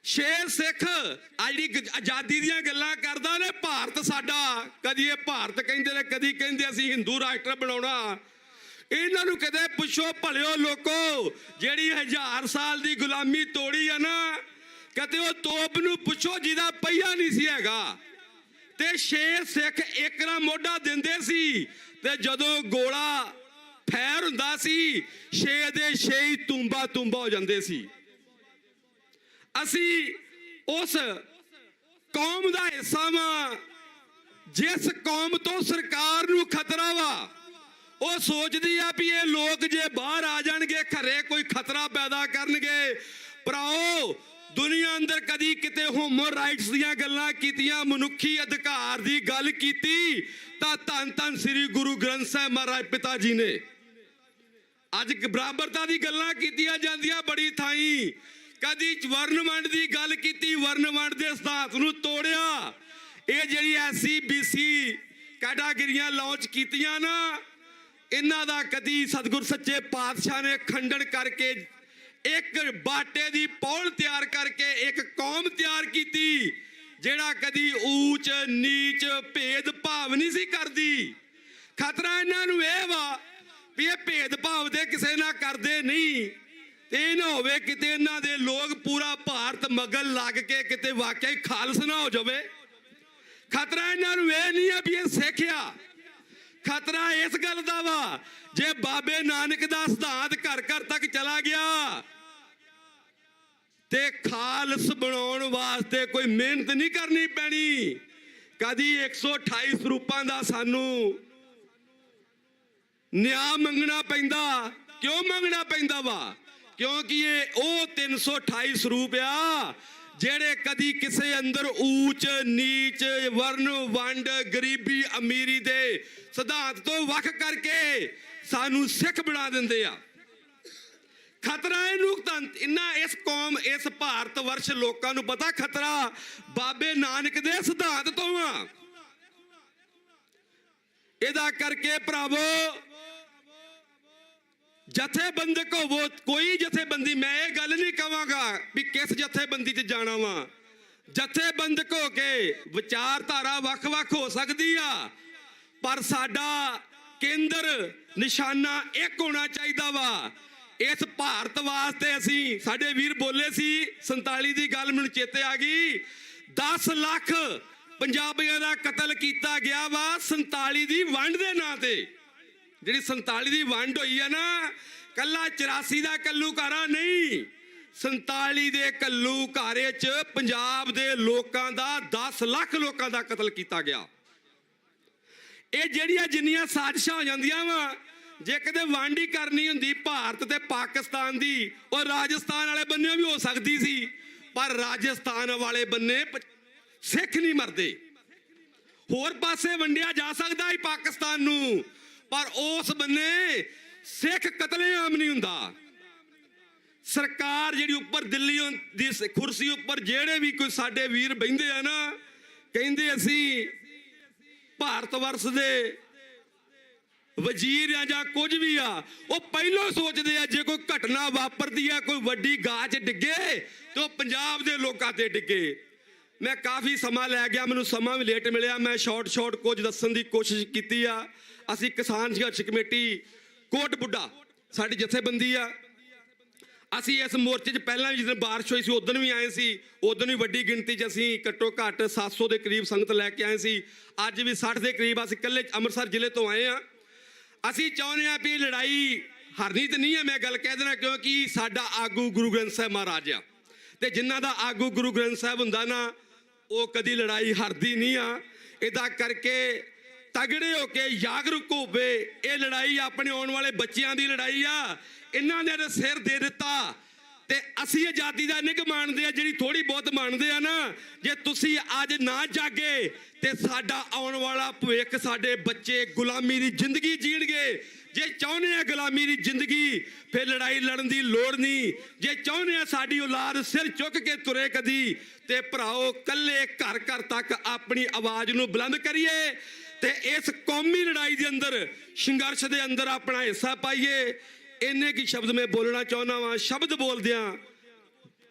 Speaker 16: 6 ਸਿੱਖ ਜਿਹੜੀ ਆਜ਼ਾਦੀ ਦੀਆਂ ਗੱਲਾਂ ਕਰਦਾ ਨੇ, ਭਾਰਤ ਸਾਡਾ, ਕਦੀ ਇਹ ਭਾਰਤ ਕਹਿੰਦੇ ਨੇ, ਕਦੀ ਕਹਿੰਦੇ ਅਸੀਂ ਹਿੰਦੂ ਰਾਸ਼ਟਰ ਬਣਾਉਣਾ। ਇਹਨਾਂ ਨੂੰ ਕਦੇ ਪੁੱਛੋ ਭਲਿਓ ਲੋਕੋ, ਜਿਹੜੀ 1000 ਸਾਲ ਦੀ ਗੁਲਾਮੀ ਤੋੜੀ ਆ ਨਾ, ਕਦੇ ਉਹ ਤੋਪ ਨੂੰ ਪੁੱਛੋ ਜਿਹਦਾ ਪਹੀਆ ਨਹੀਂ ਸੀ ਹੈਗਾ। ਤੇ 6 ਸਿੱਖ ਇੱਕ ਨਾਲ ਮੋਢਾ ਦਿੰਦੇ ਸੀ ਤੇ ਜਦੋਂ ਗੋਲਾ ਫੈਰ ਹੁੰਦਾ ਸੀ 6 ਦੇ 6 ਹੀ ਤੂੰਬਾ ਹੋ ਜਾਂਦੇ ਸੀ। ਅਸੀਂ ਉਸ ਕੌਮ ਦਾ ਹਿੱਸਾ ਵਾਂ ਜਿਸ ਕੌਮ ਤੋਂ ਸਰਕਾਰ ਨੂੰ ਖਤਰਾ ਵਾ। ਉਹ ਸੋਚਦੀ ਆ ਵੀ ਇਹ ਲੋਕ ਜੇ ਬਾਹਰ ਆ ਜਾਣਗੇ ਘਰੇ ਕੋਈ ਖਤਰਾ ਪੈਦਾ ਕਰਨਗੇ। ਭਰਾਓ, ਦੁਨੀਆ ਅੰਦਰ ਕਦੀ ਕਿਤੇ ਹਿਊਮਨ ਰਾਈਟਸ ਦੀਆਂ ਗੱਲਾਂ ਕੀਤੀਆਂ, ਮਨੁੱਖੀ ਅਧਿਕਾਰ ਦੀ ਗੱਲ ਕੀਤੀ ਤਾਂ ਧੰਨ ਸ੍ਰੀ ਗੁਰੂ ਗ੍ਰੰਥ ਸਾਹਿਬ ਮਹਾਰਾਜ ਪਿਤਾ ਜੀ ਨੇ। ਅੱਜ ਬਰਾਬਰਤਾ ਦੀ ਗੱਲਾਂ ਕੀਤੀਆਂ ਜਾਂਦੀਆਂ ਬੜੀ ਥਾਈਂ, ਕਦੀ ਵਰਨ ਵੰਡ ਦੀ ਗੱਲ ਕੀਤੀ, ਵਰਨ ਵੰਡ ਦੇ ਸਿਧਾਂਤ ਨੂੰ ਤੋੜਿਆ। ਇਹ ਜਿਹੜੀ ਐਸਸੀ ਬੀਸੀ ਕੈਟਾਗਰੀਆਂ ਲਾਂਚ ਕੀਤੀਆਂ ਨਾ, ਇਹਨਾਂ ਦਾ ਕਦੀ ਸਤਿਗੁਰ ਸੱਚੇ ਪਾਤਸ਼ਾਹ ਨੇ ਖੰਡਨ ਕਰਕੇ ਇੱਕ ਬਾਟੇ ਦੀ ਪੌਲ ਤਿਆਰ ਕਰਕੇ ਇੱਕ ਕੌਮ ਤਿਆਰ ਕੀਤੀ ਜਿਹੜਾ ਕਦੀ ਊਚ ਨੀਚ ਭੇਦ ਭਾਵ ਨਹੀਂ ਸੀ ਕਰਦੀ। ਖਤਰਾ ਇਹਨਾਂ ਨੂੰ ਇਹ ਵਾ ਵੀ ਇਹ ਭੇਦ ਭਾਵ ਦੇ ਕਿਸੇ ਨਾਲ ਕਰਦੇ ਨਹੀਂ, ਤੇ ਇਹ ਨਾ ਹੋਵੇ ਕਿਤੇ ਇਹਨਾਂ ਦੇ ਲੋਕ ਪੂਰਾ ਭਾਰਤ ਮਗਲ ਲੱਗ ਕੇ ਕਿਤੇ ਵਾਕਿਆ ਹੀ ਖਾਲਸ ਨਾ ਹੋ ਜਾਵੇ। ਖਤਰਾ ਇਹਨਾਂ ਨੂੰ ਇਹ ਨਹੀਂ ਆ ਵੀ ਇਹ ਸਿੱਖਿਆ, ਖਤਰਾ ਇਸ ਗੱਲ ਦਾ ਵਾ ਜੇ ਬਾਬੇ ਨਾਨਕ ਦਾ ਸਿਧਾਂਤ ਘਰ ਘਰ ਤੱਕ ਚਲਾ ਗਿਆ ਤੇ ਖਾਲਸ ਬਣਾਉਣ ਵਾਸਤੇ ਕੋਈ ਮਿਹਨਤ ਨਹੀਂ ਕਰਨੀ ਪੈਣੀ। ਕਦੀ 128 ਸਰੂਪਾਂ ਦਾ ਸਾਨੂੰ ਨਿਆਂ ਮੰਗਣਾ ਪੈਂਦਾ। ਕਿਉਂ ਮੰਗਣਾ ਪੈਂਦਾ ਵਾ? ਕਿਉਂਕਿ ਇਹ ਉਹ 328 ਸਰੂਪ ਆ ਜਿਹੜੇ ਕਦੀ ਕਿਸੇ ਅੰਦਰ ਊਚ ਨੀਚ, ਵਰਨ ਵੰਡ, ਗਰੀਬੀ ਅਮੀਰੀ ਦੇ ਸਿਧਾਂਤ ਤੋਂ ਵੱਖ ਕਰਕੇ ਸਾਨੂੰ ਸਿੱਖ ਬਣਾ ਦਿੰਦੇ ਆ। ਖਤਰਾ ਇਹਨੂੰ ਇਸ ਕੌਮ, ਇਸ ਭਾਰਤ ਵਰਸ਼ ਲੋਕਾਂ ਨੂੰ ਪਤਾ ਖਤਰਾ ਬਾਬੇ ਨਾਨਕ ਦੇ ਸਿਧਾਂਤ ਤੋਂ ਆ। ਇਹਦਾ ਕਰਕੇ ਭਰਾਵੋ, ਜਥੇਬੰਦਕ ਹੋਵੋ, ਕੋਈ ਜਥੇਬੰਦੀ, ਮੈਂ ਇਹ ਗੱਲ ਨਹੀਂ ਕਵਾਂਗਾ ਵੀ ਕਿਸ ਜਥੇਬੰਦੀ 'ਚ ਜਾਣਾ ਵਾ। ਜਥੇਬੰਦਕ ਹੋ ਕੇ ਵਿਚਾਰਧਾਰਾ ਵੱਖ-ਵੱਖ ਹੋ ਸਕਦੀ ਆ, ਪਰ ਸਾਡਾ ਕੇਂਦਰ ਨਿਸ਼ਾਨਾ ਇੱਕ ਹੋਣਾ ਚਾਹੀਦਾ ਵਾ। ਇਸ ਭਾਰਤ ਵਾਸਤੇ ਅਸੀਂ, ਸਾਡੇ ਵੀਰ ਬੋਲੇ ਸੀ 47 ਦੀ ਗੱਲ ਮੈਨੂੰ ਚੇਤੇ ਆ ਗਈ, 10 ਲੱਖ ਪੰਜਾਬੀਆਂ ਦਾ ਕਤਲ ਕੀਤਾ ਗਿਆ ਵਾ 47 ਦੀ ਵੰਡ ਦੇ ਨਾਂ ਤੇ। ਜਿਹੜੀ 47 ਦੀ ਵੰਡ ਹੋਈ ਆ ਨਾ, ਕੱਲਾ 84 ਦਾ ਘੱਲੂਘਾਰਾ ਨਹੀਂ, 47 ਦੇ ਘੱਲੂਘਾਰੇ 'ਚ ਪੰਜਾਬ ਦੇ ਲੋਕਾਂ ਦਾ 10 ਲੱਖ ਲੋਕਾਂ ਦਾ ਕਤਲ ਕੀਤਾ ਗਿਆ। ਇਹ ਜਿਹੜੀਆਂ ਜਿੰਨੀਆਂ ਸਾਜ਼ਿਸ਼ਾਂ ਹੋ ਜਾਂਦੀਆਂ ਵਾ, ਜੇ ਕਦੇ ਵੰਡ ਹੀ ਕਰਨੀ ਹੁੰਦੀ ਭਾਰਤ ਤੇ ਪਾਕਿਸਤਾਨ ਦੀ, ਉਹ ਰਾਜਸਥਾਨ ਵਾਲੇ ਬੰਨਿਓ ਵੀ ਹੋ ਸਕਦੀ ਸੀ, ਪਰ ਰਾਜਸਥਾਨ ਵਾਲੇ ਬੰਨੇ ਸਿੱਖ ਨਹੀਂ ਮਰਦੇ। ਹੋਰ ਪਾਸੇ ਵੰਡਿਆ ਜਾ ਸਕਦਾ ਹੈ ਪਾਕਿਸਤਾਨ ਨੂੰ, ਪਰ ਉਸ ਬੰਨੇ ਸਿੱਖ ਕਤਲੇਆਮ ਨਹੀਂ ਹੁੰਦਾ। ਸਰਕਾਰ ਜਿਹੜੀ ਉੱਪਰ ਦਿੱਲੀ ਦੀ ਕੁਰਸੀ ਉੱਪਰ ਜਿਹੜੇ ਵੀ ਕੋਈ ਸਾਡੇ ਵੀਰ ਬਹਿੰਦੇ ਆ ਨਾ, ਕਹਿੰਦੇ ਅਸੀਂ ਭਾਰਤ ਵਰਸ਼ ਦੇ ਵਜ਼ੀਰ ਆ ਜਾਂ ਕੁਝ ਵੀ ਆ, ਉਹ ਪਹਿਲਾਂ ਸੋਚਦੇ ਆ ਜੇ ਕੋਈ ਘਟਨਾ ਵਾਪਰਦੀ ਆ, ਕੋਈ ਵੱਡੀ ਗਾਚ ਡਿੱਗੇ ਤੇ ਉਹ ਪੰਜਾਬ ਦੇ ਲੋਕਾਂ ਤੇ ਡਿੱਗੇ। ਮੈਂ ਕਾਫੀ ਸਮਾਂ ਲੈ ਗਿਆ, ਮੈਨੂੰ ਸਮਾਂ ਵੀ ਲੇਟ ਮਿਲਿਆ। ਮੈਂ ਸ਼ਾਰਟ ਕੁਝ ਦੱਸਣ ਦੀ ਕੋਸ਼ਿਸ਼ ਕੀਤੀ ਆ। ਅਸੀਂ ਕਿਸਾਨ ਸੰਘਰਸ਼ ਕਮੇਟੀ ਕੋਟ ਬੁੱਢਾ ਸਾਡੀ ਜਥੇਬੰਦੀ ਆ। ਅਸੀਂ ਇਸ ਮੋਰਚੇ 'ਚ ਪਹਿਲਾਂ ਵੀ ਜਦੋਂ ਬਾਰਿਸ਼ ਹੋਈ ਸੀ ਉਦੋਂ ਵੀ ਆਏ ਸੀ, ਉਦੋਂ ਵੀ ਵੱਡੀ ਗਿਣਤੀ 'ਚ ਅਸੀਂ ਘੱਟੋ ਘੱਟ 700 ਦੇ ਕਰੀਬ ਸੰਗਤ ਲੈ ਕੇ ਆਏ ਸੀ। ਅੱਜ ਵੀ 60 ਦੇ ਕਰੀਬ ਅਸੀਂ ਇਕੱਲੇ ਅੰਮ੍ਰਿਤਸਰ ਜ਼ਿਲ੍ਹੇ ਤੋਂ ਆਏ ਆ। ਅਸੀਂ ਚਾਹੁੰਦੇ ਆ ਵੀ ਲੜਾਈ ਹਾਰਨੀ ਤੇ ਨਹੀਂ ਹੈ, ਮੈਂ ਗੱਲ ਕਹਿ ਦੇਣਾ, ਕਿਉਂਕਿ ਸਾਡਾ ਆਗੂ ਗੁਰੂ ਗ੍ਰੰਥ ਸਾਹਿਬ ਮਹਾਰਾਜ ਆ, ਤੇ ਜਿਨ੍ਹਾਂ ਦਾ ਆਗੂ ਗੁਰੂ ਗ੍ਰੰਥ ਸਾਹਿਬ ਹੁੰਦਾ ਨਾ, ਉਹ ਕਦੀ ਲੜਾਈ ਹਾਰਦੀ ਨਹੀਂ ਆ। ਇਹਦਾ ਕਰਕੇ ਤਗੜੇ ਹੋ ਕੇ ਜਾਗਰੂਕ ਹੋਵੇ। ਇਹ ਲੜਾਈ ਆਪਣੇ ਆਉਣ ਵਾਲੇ ਬੱਚਿਆਂ ਦੀ ਲੜਾਈ ਆ। ਇਹਨਾਂ ਨੇ ਸਿਰ ਦੇ ਦਿੱਤਾ ਤੇ ਅਸੀਂ ਆਜ਼ਾਦੀ ਦਾ ਨਿੱਘ ਮਾਣਦੇ ਆ, ਜਿਹੜੀ ਥੋੜੀ ਬਹੁਤ ਮੰਨਦੇ ਆ ਨਾ। ਜੇ ਤੁਸੀਂ ਅੱਜ ਨਾ ਜਾਗੇ ਤੇ ਸਾਡਾ ਆਉਣ ਵਾਲਾ ਭਵਿੱਖ, ਸਾਡੇ ਬੱਚੇ ਗੁਲਾਮੀ ਦੀ ਜ਼ਿੰਦਗੀ ਜੀਣਗੇ। ਜੇ ਚਾਹੁੰਦੇ ਆ ਗੁਲਾਮੀ ਦੀ ਜ਼ਿੰਦਗੀ, ਫਿਰ ਲੜਾਈ ਲੜਨ ਦੀ ਲੋੜ ਨਹੀਂ। ਜੇ ਚਾਹੁੰਦੇ ਆ ਸਾਡੀ ਔਲਾਦ ਸਿਰ ਚੁੱਕ ਕੇ ਤੁਰੇ ਕਦੀ, ਤੇ ਭਰਾਓ ਕੱਲੇ ਘਰ ਘਰ ਤੱਕ ਆਪਣੀ ਆਵਾਜ਼ ਨੂੰ ਬੁਲੰਦ ਕਰੀਏ ਤੇ ਇਸ ਕੌਮੀ ਲੜਾਈ ਦੇ ਅੰਦਰ, ਸੰਘਰਸ਼ ਦੇ ਅੰਦਰ ਆਪਣਾ ਹਿੱਸਾ ਪਾਈਏ। ਇੰਨੇ ਕੀ ਸ਼ਬਦ ਮੈਂ ਬੋਲਣਾ ਚਾਹੁੰਦਾ ਵਾਂ। ਸ਼ਬਦ ਬੋਲਦਿਆਂ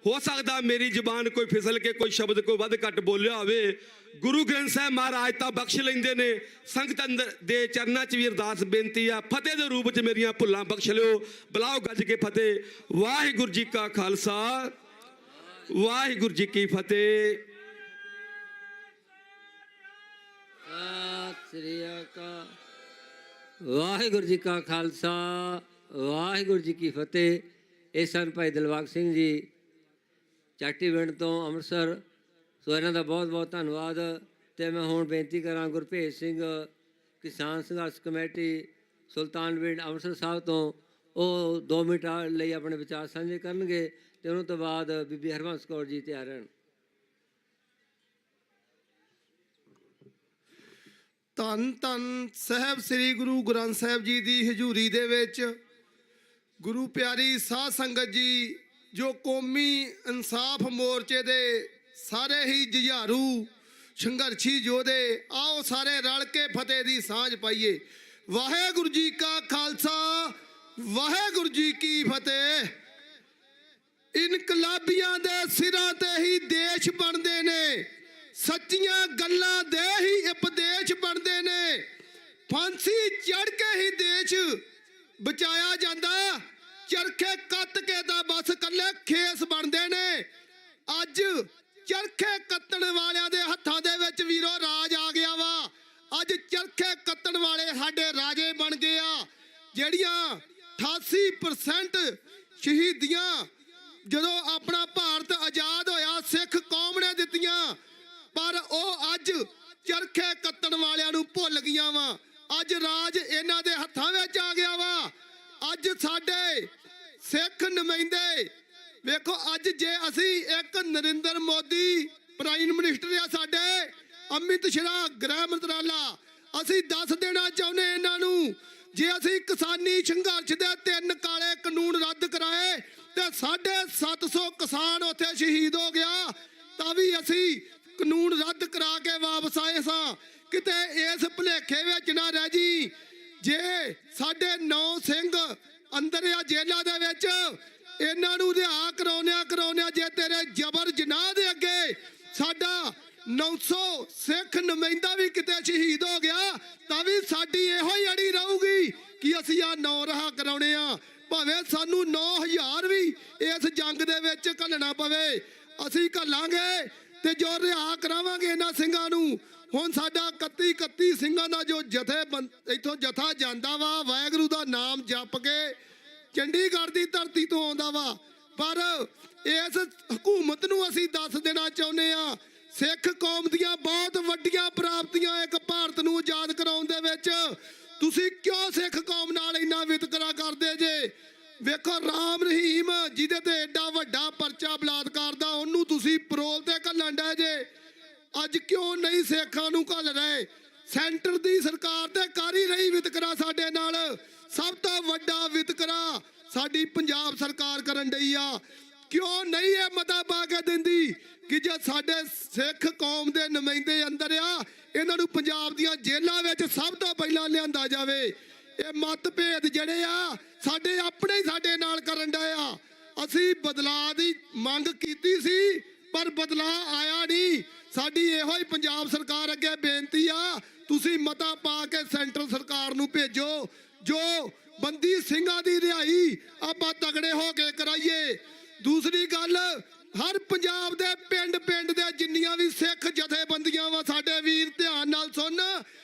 Speaker 16: ਹੋ ਸਕਦਾ ਮੇਰੀ ਜ਼ੁਬਾਨ ਕੋਈ ਫਿਸਲ ਕੇ ਕੋਈ ਸ਼ਬਦ ਕੋਈ ਵੱਧ ਘੱਟ ਬੋਲਿਆ ਹੋਵੇ। ਗੁਰੂ ਗ੍ਰੰਥ ਸਾਹਿਬ ਮਹਾਰਾਜ ਤਾਂ ਬਖਸ਼ ਲੈਂਦੇ ਨੇ। ਸੰਗਤ ਅੰਦਰ ਦੇ ਚਰਨਾਂ 'ਚ ਵੀ ਅਰਦਾਸ ਬੇਨਤੀ ਆ, ਫਤਿਹ ਦੇ ਰੂਪ 'ਚ ਮੇਰੀਆਂ ਭੁੱਲਾਂ ਬਖਸ਼ ਲਿਓ। ਬੁਲਾਓ ਗੱਜ ਕੇ ਫਤਿਹ। ਵਾਹਿਗੁਰੂ ਜੀ ਕਾ ਖਾਲਸਾ, ਵਾਹਿਗੁਰੂ ਜੀ ਕੀ ਫਤਿਹ।
Speaker 2: ਸਤਿ ਸ੍ਰੀ ਅਕਾਲ। ਵਾਹਿਗੁਰੂ ਜੀ ਕਾ ਖਾਲਸਾ, ਵਾਹਿਗੁਰੂ ਜੀ ਕੀ ਫਤਿਹ। ਇਹ ਸਨ ਭਾਈ ਦਿਲਬਾਗ ਸਿੰਘ ਜੀ ਚਾਟੀਵਿੰਡ ਤੋਂ ਅੰਮ੍ਰਿਤਸਰ। ਸੋ ਇਹਨਾਂ ਦਾ ਬਹੁਤ ਬਹੁਤ ਧੰਨਵਾਦ। ਤੇ ਮੈਂ ਹੁਣ ਬੇਨਤੀ ਕਰਾਂ ਗੁਰਭੇਜ ਸਿੰਘ ਕਿਸਾਨ ਸੰਘਰਸ਼ ਕਮੇਟੀ ਸੁਲਤਾਨਵਿੰਡ ਅੰਮ੍ਰਿਤਸਰ ਸਾਹਿਬ ਤੋਂ, ਉਹ 2 ਮਿੰਟ ਲਈ ਆਪਣੇ ਵਿਚਾਰ ਸਾਂਝੇ ਕਰਨਗੇ ਤੇ ਉਹਨਾਂ ਤੋਂ ਬਾਅਦ ਬੀਬੀ ਹਰਬੰਸ ਕੌਰ ਜੀ ਤਿਆਰ ਹਨ।
Speaker 6: ਧੰਨ ਧੰਨ ਸਾਹਿਬ ਸ੍ਰੀ ਗੁਰੂ ਗ੍ਰੰਥ ਸਾਹਿਬ ਜੀ ਦੀ ਹਜ਼ੂਰੀ ਦੇ ਵਿੱਚ ਗੁਰੂ ਪਿਆਰੀ ਸਾਧ ਸੰਗਤ ਜੀ, ਜੋ ਕੌਮੀ ਇਨਸਾਫ ਮੋਰਚੇ ਦੇ ਸਾਰੇ ਹੀ ਜੁਝਾਰੂ ਸੰਘਰਸ਼ੀ ਯੋਧੇ, ਆਓ ਸਾਰੇ ਰਲ ਕੇ ਫਤਿਹ ਦੀ ਸਾਂਝ ਪਾਈਏ। ਵਾਹਿਗੁਰੂ ਜੀ ਕਾ ਖਾਲਸਾ, ਵਾਹਿਗੁਰੂ ਜੀ ਕੀ ਫਤਿਹ। ਇਨਕਲਾਬੀਆਂ ਦੇ ਸਿਰਾਂ ਤੇ ਹੀ ਦੇਸ਼ ਬਣਦੇ ਨੇ, ਸੱਚੀਆਂ ਗੱਲਾਂ ਦੇ ਹੀ ਉਪਦੇਸ਼ ਬਣਦੇ ਨੇ। ਫਾਂਸੀ ਚੜ ਕੇ ਹੀ ਦੇਸ਼ ਬਚਾਇਆ ਜਾਂਦਾ, ਚਰਖੇ ਕੱਤ ਕੇ ਤਾਂ ਬਸ ਕੱਲੇ ਖੇਸ ਬਣਦੇ ਨੇ। ਅੱਜ ਚਰਖੇ ਕੱਤਣ ਵਾਲਿਆਂ ਦੇ ਹੱਥਾਂ ਦੇ ਵਿੱਚ ਵੀਰੋ ਰਾਜ ਆ ਗਿਆ ਵਾ। ਅੱਜ ਚਰਖੇ ਕੱਤਣ ਵਾਲੇ ਸਾਡੇ ਰਾਜੇ ਬਣ ਗਏ ਆ। ਜਿਹੜੀਆਂ 88% ਸ਼ਹੀਦੀਆਂ ਜਦੋਂ ਆਪਣਾ ਭਾਰਤ ਆਜ਼ਾਦ ਹੋਇਆ ਸਿੱਖ ਕੌਮ ਨੇ ਦਿੱਤੀਆਂ, ਪਰ ਉਹ ਅੱਜ ਚਰਖੇ ਕੱਤਣ ਵਾਲਿਆਂ ਨੂੰ ਭੁੱਲ ਗਈਆਂ ਵਾ। ਅੱਜ ਰਾਜ ਇਹਨਾਂ ਦੇ ਹੱਥਾਂ ਵਿੱਚ ਆ ਗਿਆ ਵਾ। ਅੱਜ ਸਾਡੇ ਸਿੱਖ ਨੁਮਾਇੰਦੇ ਵੇਖੋ, ਅੱਜ ਜੇ ਅਸੀਂ ਇੱਕ ਨਰਿੰਦਰ ਮੋਦੀ ਪ੍ਰਾਈਮ ਮਿਨਿਸਟਰ ਆ, ਸਾਡੇ ਅਮਿਤ ਸ਼ਾਹ ਗ੍ਰਹਿ ਮੰਤਰਾਲਾ, ਅਸੀਂ ਦੱਸ ਦੇਣਾ ਚਾਹੁੰਦੇ ਇਹਨਾਂ ਨੂੰ, ਜੇ ਅਸੀਂ ਕਿਸਾਨੀ ਸੰਘਰਸ਼ ਦੇ 3 ਕਾਲੇ ਕਾਨੂੰਨ ਰੱਦ ਕਰਾਏ ਤੇ 750 ਕਿਸਾਨ ਉੱਥੇ ਸ਼ਹੀਦ ਹੋ ਗਿਆ, ਤਾਂ ਵੀ ਅਸੀਂ ਕਾਨੂੰਨ ਰੱਦ ਕਰਾ ਕੇ ਵਾਪਸ ਆਏ ਸਾਂ। ਕਿਤੇ ਇਸ ਭੁਲੇਖੇ ਵਿੱਚ ਨਾ ਰਹਿ ਜੀ। ਜੇ ਸਾਡੇ 9 ਸਿੰਘ ਅੰਦਰ ਆ ਜੇਲ੍ਹਾਂ ਦੇ ਵਿੱਚ, ਇਹਨਾਂ ਨੂੰ ਰਿਹਾ ਕਰਾਉਣਿਆ ਜੇ ਤੇਰੇ ਜ਼ਬਰ ਜਨਾਹ ਦੇ ਅੱਗੇ ਸਾਡਾ 900 ਸਿੱਖ ਨੁਮਾਇੰਦਾ ਵੀ ਕਿਤੇ ਸ਼ਹੀਦ ਹੋ ਗਿਆ, ਤਾਂ ਵੀ ਸਾਡੀ ਇਹੋ ਹੀ ਅੜੀ ਰਹੂਗੀ ਕਿ ਅਸੀਂ ਆ 9 ਰਿਹਾ ਕਰਾਉਣੇ ਆ। ਭਾਵੇਂ ਸਾਨੂੰ 9000 ਵੀ ਇਸ ਜੰਗ ਦੇ ਵਿੱਚ ਘੱਲਣਾ ਪਵੇ, ਅਸੀਂ ਘੱਲਾਂਗੇ ਤੇ ਜੋ ਰਿਹਾ ਕਰਾਵਾਂਗੇ ਇਹਨਾਂ ਸਿੰਘਾਂ ਨੂੰ। ਹੁਣ ਸਾਡਾ 31 ਸਿੰਘਾਂ ਦਾ ਜੋ ਇੱਥੋਂ ਜਥਾ ਜਾਂਦਾ ਵਾ, ਵਾਹਿਗੁਰੂ ਦਾ ਨਾਮ ਜਪ ਕੇ ਚੰਡੀਗੜ੍ਹ ਦੀ ਧਰਤੀ ਤੋਂ ਆਉਂਦਾ ਵਾ। ਪਰ ਇਸ ਹਕੂਮਤ ਨੂੰ ਅਸੀਂ ਦੱਸ ਦੇਣਾ ਚਾਹੁੰਦੇ ਆ, ਸਿੱਖ ਕੌਮ ਦੀਆਂ ਬਹੁਤ ਵੱਡੀਆਂ ਪ੍ਰਾਪਤੀਆਂ ਇੱਕ ਭਾਰਤ ਨੂੰ ਆਜ਼ਾਦ ਕਰਾਉਣ ਦੇ ਵਿੱਚ। ਤੁਸੀਂ ਕਿਉਂ ਸਿੱਖ ਕੌਮ ਨਾਲ ਇੰਨਾ ਵਿਤਕਰਾ ਕਰਦੇ ਜੇ?
Speaker 4: ਵੇਖੋ ਰਾਮ ਰਹੀਮ ਜਿਹਦੇ ਤੇ ਐਡਾ ਵੱਡਾ ਪਰਚਾ ਬਲਾਤਕਾਰ ਦਾ, ਉਹਨੂੰ ਤੁਸੀਂ ਪਰੋਲ ਤੇ ਘੱਲਣ ਡਏ ਜੇ। ਅੱਜ ਕਿਉਂ ਨਹੀਂ ਸਿੱਖਾਂ ਨੂੰ ਘੱਲ ਰਹੇ? ਸੈਂਟਰ ਦੀ ਸਰਕਾਰ ਤੇ ਕਰ ਹੀ ਰਹੀ ਵਿਤਕਰਾ ਸਾਡੇ ਨਾਲ। ਸਭ ਤੋਂ ਵੱਡਾ ਵਿਤਕਰਾ ਸਾਡੀ ਪੰਜਾਬ ਸਰਕਾਰ ਕਰਨ ਡਈ ਆ। ਕਿਉਂ ਨਹੀਂ ਇਹ ਮਤਾ ਪਾ ਕੇ ਦਿੰਦੀ ਕਿ ਜੇ ਸਾਡੇ ਸਿੱਖ ਕੌਮ ਦੇ ਨੁਮਾਇੰਦੇ ਅੰਦਰ ਆ, ਇਹਨਾਂ ਨੂੰ ਪੰਜਾਬ ਦੀਆਂ ਜੇਲ੍ਹਾਂ ਵਿੱਚ ਸਭ ਤੋਂ ਪਹਿਲਾਂ ਲਿਆਂਦਾ ਜਾਵੇ। ਇਹ ਮਤਭੇਦ ਜਿਹੜੇ ਆ ਸਾਡੇ ਆਪਣੇ ਹੀ ਸਾਡੇ ਨਾਲ ਕਰਨ ਡਏ ਆ। ਅਸੀਂ ਬਦਲਾਅ ਦੀ ਮੰਗ ਕੀਤੀ ਸੀ ਪਰ ਬਦਲਾਅ ਆਇਆ ਨਹੀਂ। ਸਾਡੀ ਇਹੋ ਹੀ ਪੰਜਾਬ ਸਰਕਾਰ ਅੱਗੇ ਬੇਨਤੀ ਆ, ਤੁਸੀਂ ਮਤਾ ਪਾ ਕੇ ਸੈਂਟਰ ਸਰਕਾਰ ਨੂੰ ਭੇਜੋ, ਜੋ ਬੰਦੀ ਸਿੰਘਾਂ ਦੀ ਰਿਹਾਈ ਆਪਾਂ ਤਗੜੇ ਹੋ ਕੇ ਕਰਾਈਏ। ਦੂਸਰੀ ਗੱਲ, ਹਰ ਪੰਜਾਬ ਦੇ ਪਿੰਡ ਪਿੰਡ ਦੇ ਜਿੰਨੀਆਂ ਵੀ ਸਿੱਖ ਜਥੇਬੰਦੀਆਂ ਵਾ ਸਾਡੇ ਵੀਰ ਧਿਆਨ ਨਾਲ ਸੁਣ।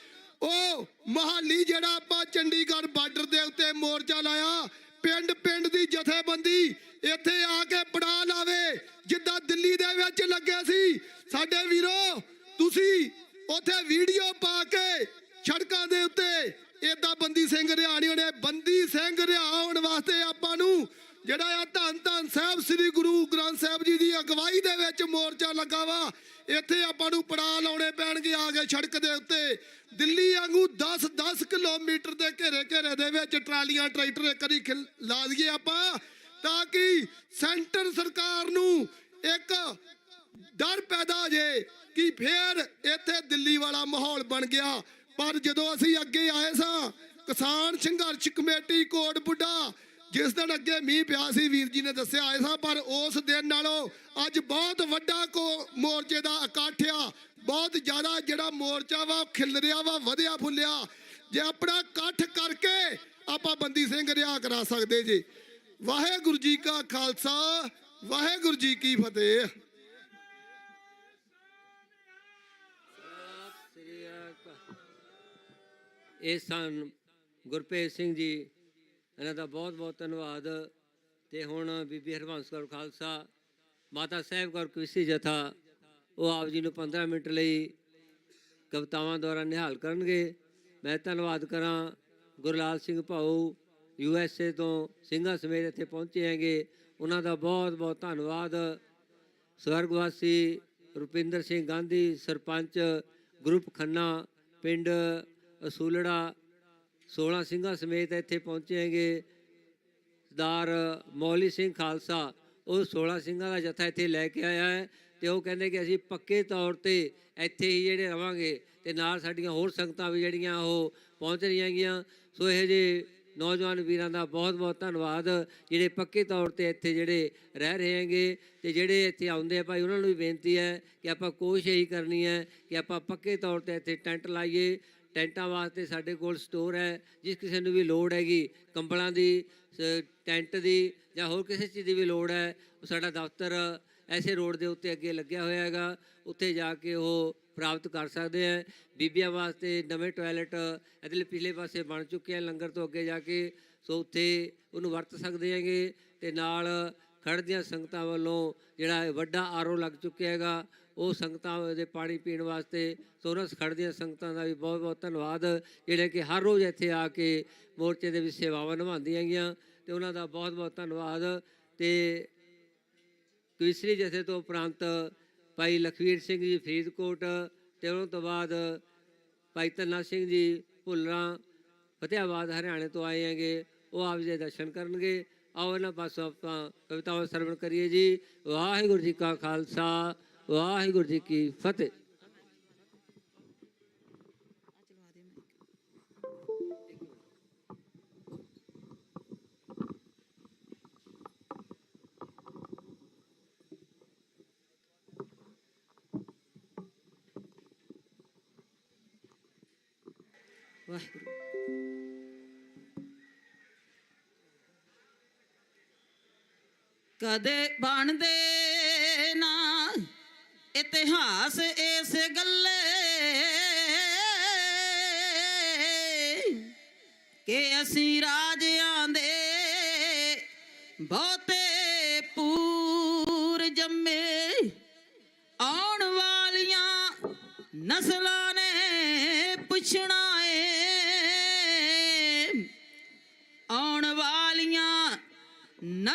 Speaker 4: ਉਹ ਮਹਾਲੀ ਜਿਹੜਾ ਆਪਾਂ ਚੰਡੀਗੜ੍ਹ ਬਾਰਡਰ ਦੇ ਉੱਤੇ ਮੋਰਚਾ ਲਾਇਆ, ਪਿੰਡ ਪਿੰਡ ਦੀ ਜਥੇਬੰਦੀ ਇੱਥੇ ਆ ਕੇ ਪੜਾ ਲਾਵੇ ਜਿੱਦਾਂ ਦਿੱਲੀ ਦੇ ਵਿੱਚ ਲੱਗੇ ਸੀ। ਸਾਡੇ ਵੀਰੋ, ਤੁਸੀਂ ਉੱਥੇ ਵੀਡੀਓ ਪਾ ਕੇ ਸੜਕਾਂ ਦੇ ਉੱਤੇ ਏਦਾਂ ਬੰਦੀ ਸਿੰਘ ਰਿਹਾ ਨਹੀਂ ਹੋਣੇ। ਬੰਦੀ ਸਿੰਘ ਰਿਹਾ ਹੋਣ ਵਾਸਤੇ ਆਪਾਂ ਨੂੰ ਜਿਹੜਾ ਆ ਧੰਨ ਧੰਨ ਸਾਹਿਬ ਸ੍ਰੀ ਗੁਰੂ ਗ੍ਰੰਥ ਸਾਹਿਬ ਜੀ ਦੀ ਅਗਵਾਈ ਦੇ ਵਿੱਚ ਮੋਰਚਾ ਲੱਗਾ ਵਾ। ਇੱਥੇ ਆਪਾਂ ਨੂੰ ਪੜਾ ਲਾਉਣੇ ਪੈਣਗੇ ਆ ਕੇ ਸੜਕ ਦੇ ਉੱਤੇ। ਦਿੱਲੀ ਵਾਂਗੂ 10-10 ਕਿਲੋਮੀਟਰ ਦੇ ਘੇਰੇ ਘੇਰੇ ਦੇ ਵਿੱਚ ਟਰਾਲੀਆਂ ਟਰੈਕਟਰ ਇੱਕ ਵਾਰੀ ਲਾ ਦਈਏ ਆਪਾਂ, ਤਾਂ ਕਿ ਸੈਂਟਰ ਸਰਕਾਰ ਨੂੰ ਇੱਕ ਡਰ ਪੈਦਾ ਜੇ ਕਿ ਫੇਰ ਇੱਥੇ ਦਿੱਲੀ ਵਾਲਾ ਮਾਹੌਲ ਬਣ ਗਿਆ। ਪਰ ਜਦੋਂ ਅਸੀਂ ਅੱਗੇ ਆਏ ਸਾਂ, ਕਿਸਾਨ ਸੰਘਰਸ਼ ਕਮੇਟੀ ਕੋਟ ਬੁੱਢਾ ਜਿਸ ਦਿਨ ਅੱਗੇ ਮੀਂਹ ਪਿਆ ਸੀ, ਵੀਰ ਜੀ ਨੇ ਦੱਸਿਆ ਆਏ ਸਾਂ, ਪਰ ਉਸ ਦਿਨ ਨਾਲੋਂ ਅੱਜ ਬਹੁਤ ਵੱਡਾ ਮੋਰਚੇ ਦਾ ਇਕੱਠ ਆ। ਬਹੁਤ ਜ਼ਿਆਦਾ ਜਿਹੜਾ ਮੋਰਚਾ ਵਾ ਖਿਲਰਿਆ ਵਾ, ਵਧਿਆ ਫੁੱਲਿਆ। ਜੇ ਆਪਣਾ ਇਕੱਠ ਕਰਕੇ ਆਪਾਂ ਬੰਦੀ ਸਿੰਘ ਰਿਹਾ ਕਰਾ ਸਕਦੇ ਜੀ। ਵਾਹਿਗੁਰੂ ਜੀ ਕਾ ਖਾਲਸਾ, ਵਾਹਿਗੁਰੂ ਜੀ ਕੀ ਫਤਿਹ।
Speaker 2: ਇਹ ਸਨ ਗੁਰਪ੍ਰੀਤ ਸਿੰਘ ਜੀ, ਇਹਨਾਂ ਦਾ ਬਹੁਤ ਬਹੁਤ ਧੰਨਵਾਦ। ਤੇ ਹੁਣ ਬੀਬੀ ਹਰਬੰਸ ਕੌਰ ਖਾਲਸਾ, ਮਾਤਾ ਸਾਹਿਬ ਕੌਰ ਕਵਿਸ਼ੀ ਜਥਾ, ਉਹ ਆਪ ਜੀ ਨੂੰ 15 ਮਿੰਟ ਲਈ ਕਵਿਤਾਵਾਂ ਦੁਆਰਾ ਨਿਹਾਲ ਕਰਨਗੇ। ਮੈਂ ਧੰਨਵਾਦ ਕਰਾਂ ਗੁਰਲਾਲ ਸਿੰਘ ਭਾਊ USA ਤੋਂ ਸਿੰਘਾਂ ਸਮੇਤ ਇੱਥੇ ਪਹੁੰਚੇ ਹੈਗੇ, ਉਹਨਾਂ ਦਾ ਬਹੁਤ ਬਹੁਤ ਧੰਨਵਾਦ। ਸਵਰਗਵਾਸੀ ਰੁਪਿੰਦਰ ਸਿੰਘ ਗਾਂਧੀ, ਸਰਪੰਚ ਗਰੁੱਪ ਖੰਨਾ, ਪਿੰਡ ਅਸੂਲੜਾ, 16 ਸਿੰਘਾਂ ਸਮੇਤ ਇੱਥੇ ਪਹੁੰਚੇ ਹੈਗੇ। ਸਰਦਾਰ ਮੌਲੀ ਸਿੰਘ ਖਾਲਸਾ, ਉਹ 16 ਸਿੰਘਾਂ ਦਾ ਜਥਾ ਇੱਥੇ ਲੈ ਕੇ ਆਇਆ ਹੈ ਤੇ ਉਹ ਕਹਿੰਦੇ ਕਿ ਅਸੀਂ ਪੱਕੇ ਤੌਰ ਤੇ ਇੱਥੇ ਹੀ ਜਿਹੜੇ ਰਵਾਂਗੇ ਤੇ ਨਾਲ ਸਾਡੀਆਂ ਹੋਰ ਸੰਗਤਾਂ ਵੀ ਜਿਹੜੀਆਂ ਉਹ ਪਹੁੰਚ ਰਹੀਆਂ ਹੈਗੀਆਂ। ਸੋ ਇਹ ਜਿਹੇ ਨੌਜਵਾਨ ਵੀਰਾਂ ਦਾ ਬਹੁਤ ਬਹੁਤ ਧੰਨਵਾਦ ਜਿਹੜੇ ਪੱਕੇ ਤੌਰ ਤੇ ਇੱਥੇ ਜਿਹੜੇ ਰਹਿ ਰਹੇ ਹੈਗੇ। ਤੇ ਜਿਹੜੇ ਇੱਥੇ ਆਉਂਦੇ ਆ ਭਾਈ, ਉਹਨਾਂ ਨੂੰ ਵੀ ਬੇਨਤੀ ਹੈ ਕਿ ਆਪਾਂ ਕੋਸ਼ਿਸ਼ ਇਹੀ ਕਰਨੀ ਹੈ ਕਿ ਆਪਾਂ ਪੱਕੇ ਤੌਰ ਤੇ ਇੱਥੇ ਟੈਂਟ ਲਾਈਏ। ਟੈਂਟਾਂ ਵਾਸਤੇ ਸਾਡੇ ਕੋਲ ਸਟੋਰ ਹੈ, ਜਿਸ ਕਿਸੇ ਨੂੰ ਵੀ ਲੋੜ ਹੈਗੀ ਕੰਬਲਾਂ ਦੀ, ਟੈਂਟ ਦੀ ਜਾਂ ਹੋਰ ਕਿਸੇ ਚੀਜ਼ ਦੀ ਵੀ ਲੋੜ ਹੈ, ਉਹ ਸਾਡਾ ਦਫ਼ਤਰ ਐਸੇ ਰੋਡ ਦੇ ਉੱਤੇ ਅੱਗੇ ਲੱਗਿਆ ਹੋਇਆ ਹੈਗਾ, ਉੱਥੇ ਜਾ ਕੇ ਉਹ ਪ੍ਰਾਪਤ ਕਰ ਸਕਦੇ ਹੈ। ਬੀਬੀਆਂ ਵਾਸਤੇ ਨਵੇਂ ਟਾਇਲਟ ਇਹਦੇ ਪਿਛਲੇ ਪਾਸੇ ਬਣ ਚੁੱਕੇ ਆ ਲੰਗਰ ਤੋਂ ਅੱਗੇ ਜਾ ਕੇ, ਸੋ ਉੱਥੇ ਉਹਨੂੰ ਵਰਤ ਸਕਦੇ ਹੈਗੇ। ਤੇ ਨਾਲ ਖੜ੍ਹ ਦੀਆਂ ਸੰਗਤਾਂ ਵੱਲੋਂ ਜਿਹੜਾ ਵੱਡਾ RO ਲੱਗ ਚੁੱਕਿਆ ਹੈਗਾ, ਉਹ ਸੰਗਤਾਂ ਦੇ ਪਾਣੀ ਪੀਣ ਵਾਸਤੇ। ਸੋ ਉਹਨਾਂ ਖੜ੍ਹ ਦੀਆਂ ਸੰਗਤਾਂ ਦਾ ਵੀ ਬਹੁਤ ਬਹੁਤ ਧੰਨਵਾਦ, ਜਿਹੜੇ ਕਿ ਹਰ ਰੋਜ਼ ਇੱਥੇ ਆ ਕੇ ਮੋਰਚੇ ਦੇ ਵਿੱਚ ਸੇਵਾਵਾਂ ਨਿਭਾਉਂਦੀਆਂ ਹੈਗੀਆਂ, ਤੇ ਉਹਨਾਂ ਦਾ ਬਹੁਤ ਬਹੁਤ ਧੰਨਵਾਦ। ਤੇ ਕਵਿਸ਼ਰੀ ਜਥੇ ਤੋਂ ਉਪਰੰਤ ਭਾਈ ਲਖਵੀਰ ਸਿੰਘ ਜੀ ਫਰੀਦਕੋਟ, ਤੇ ਉਹਨਾਂ ਤੋਂ ਬਾਅਦ ਭਾਈ ਧੰਨਾ ਸਿੰਘ ਜੀ ਭੁੱਲਰਾਂ ਫਤਿਆਬਾਦ ਹਰਿਆਣੇ ਤੋਂ ਆਏ ਹੈਗੇ, ਉਹ ਆਪ ਜੀ ਦੇ ਦਰਸ਼ਨ ਕਰਨਗੇ। ਆਓ ਇਹਨਾਂ ਪਾਸੋਂ ਆਪਾਂ ਕਵਿਤਾਵਾਂ ਸਰਵਣ ਕਰੀਏ ਜੀ। ਵਾਹਿਗੁਰੂ ਜੀ ਕਾ ਖਾਲਸਾ, ਵਾਹਿਗੁਰੂ ਜੀ ਕੀ ਫਤਿਹ। ਵਾਹਿਗੁਰੂ।
Speaker 17: ਕਦੇ ਬਣਦੇ ਨਾ ਇਤਿਹਾਸ ਇਸ ਗੱਲੇ ਕਿ ਅਸੀਂ ਰਾਜਿਆਂ ਦੇ ਬਹੁਤੇ ਪੂਰ ਜੰਮੇ। ਆਉਣ ਵਾਲੀਆਂ ਨਸਲਾਂ ਨੇ ਪੁੱਛਣਾ ਏ, ਆਉਣ ਵਾਲੀਆਂ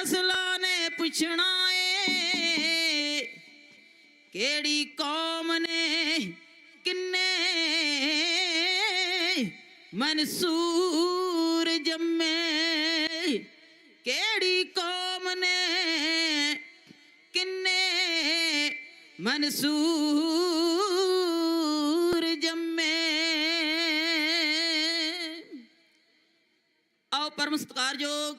Speaker 17: ਨਸਲਾਂ ਨੇ ਪੁੱਛਣਾ ਏ ਕਿਹੜੀ ਕੌਮ ਨੇ ਕਿੰਨੇ ਮਨਸੂਰ ਜੰਮੇ ਕਿਹੜੀ ਕੌਮ ਨੇ ਕਿੰਨੇ ਮਨਸੂਰ ਜੰਮੇ। ਆਓ ਪਰਮ ਸਤਿਕਾਰਯੋਗ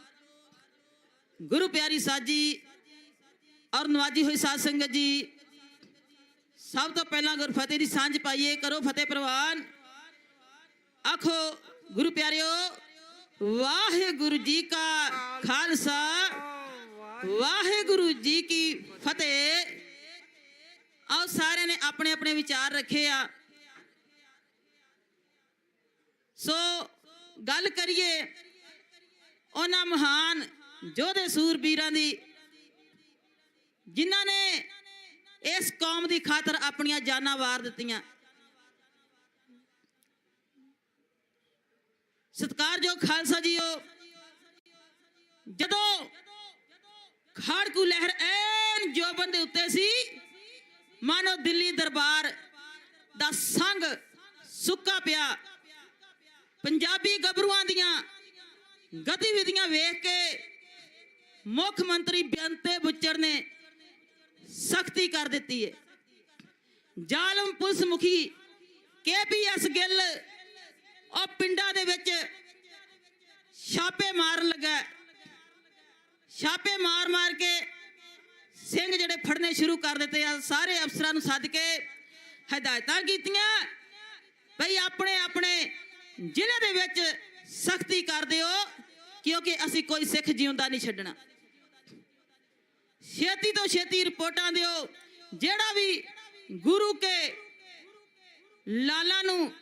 Speaker 17: ਗੁਰੂ ਪਿਆਰੀ ਸਾਜੀ ਔਰ ਨਵਾਜੀ ਹੋਈ ਸਾਧ ਸੰਗਤ ਜੀ, ਸਭ ਤੋਂ ਪਹਿਲਾਂ ਗੁਰਫਤਿਹ ਦੀ ਸਾਂਝ ਪਾਈਏ। ਕਰੋ ਫਤਿਹ ਪ੍ਰਵਾਨ। ਆਖੋ ਗੁਰੂ ਪਿਆਰਿਓ, ਵਾਹਿਗੁਰੂ ਜੀ ਕਾ ਖਾਲਸਾ ਵਾਹਿਗੁਰੂ ਜੀ ਕੀ ਫਤਿਹ। ਆਓ ਸਾਰਿਆਂ ਨੇ ਆਪਣੇ ਆਪਣੇ ਵਿਚਾਰ ਰੱਖੇ ਆ। ਸੋ ਗੱਲ ਕਰੀਏ ਉਹਨਾਂ ਮਹਾਨ ਯੋਧੇ ਸੂਰਬੀਰਾਂ ਦੀ ਜਿਨ੍ਹਾਂ ਨੇ ਇਸ ਕੌਮ ਦੀ ਖਾਤਰ ਆਪਣੀਆਂ ਜਾਨਾਂ ਵਾਰ ਦਿੱਤੀਆਂ। ਸਤਿਕਾਰਯੋਗ ਖਾਲਸਾ ਜੀਓ, ਜਦੋਂ ਖਾੜਕੂ ਲਹਿਰ ਐਨ ਜੋਬਨ ਦੇ ਉੱਤੇ ਸੀ, ਮਾਨੋ ਦਿੱਲੀ ਦਰਬਾਰ ਦਾ ਸੰਗ ਸੁੱਕਾ ਪਿਆ। ਪੰਜਾਬੀ ਗੱਭਰੂਆਂ ਦੀਆਂ ਗਤੀਵਿਧੀਆਂ ਵੇਖ ਕੇ ਮੁੱਖ ਮੰਤਰੀ ਬੇਅੰਤੇ ਬੁੱਚੜ ਨੇ ਸਖਤੀ ਕਰ ਦਿੱਤੀ ਹੈ। ਜ਼ਾਲਮ ਪੁਲਿਸ ਮੁਖੀ KPS ਗਿੱਲ ਉਹ ਪਿੰਡਾਂ ਦੇ ਵਿੱਚ ਛਾਪੇ ਮਾਰਨ ਲੱਗਾ। ਛਾਪੇ ਮਾਰ ਮਾਰ ਕੇ ਸਿੰਘ ਜਿਹੜੇ ਫੜਨੇ ਸ਼ੁਰੂ ਕਰ ਦਿੱਤੇ ਆ। ਸਾਰੇ ਅਫਸਰਾਂ ਨੂੰ ਸੱਦ ਕੇ ਹਦਾਇਤਾਂ ਕੀਤੀਆਂ ਭਈ ਆਪਣੇ ਆਪਣੇ ਜ਼ਿਲ੍ਹੇ ਦੇ ਵਿੱਚ ਸਖਤੀ ਕਰ ਦਿਓ, ਕਿਉਂਕਿ ਅਸੀਂ ਕੋਈ ਸਿੱਖ ਜਿਉਂਦਾ ਨਹੀਂ ਛੱਡਣਾ। ਛੇਤੀ ਤੋਂ ਛੇਤੀ ਰਿਪੋਰਟਾਂ ਦਿਓ। ਜਿਹੜਾ ਵੀ ਗੁਰੂ ਕੇ ਲਾਲਾਂ ਨੂੰ,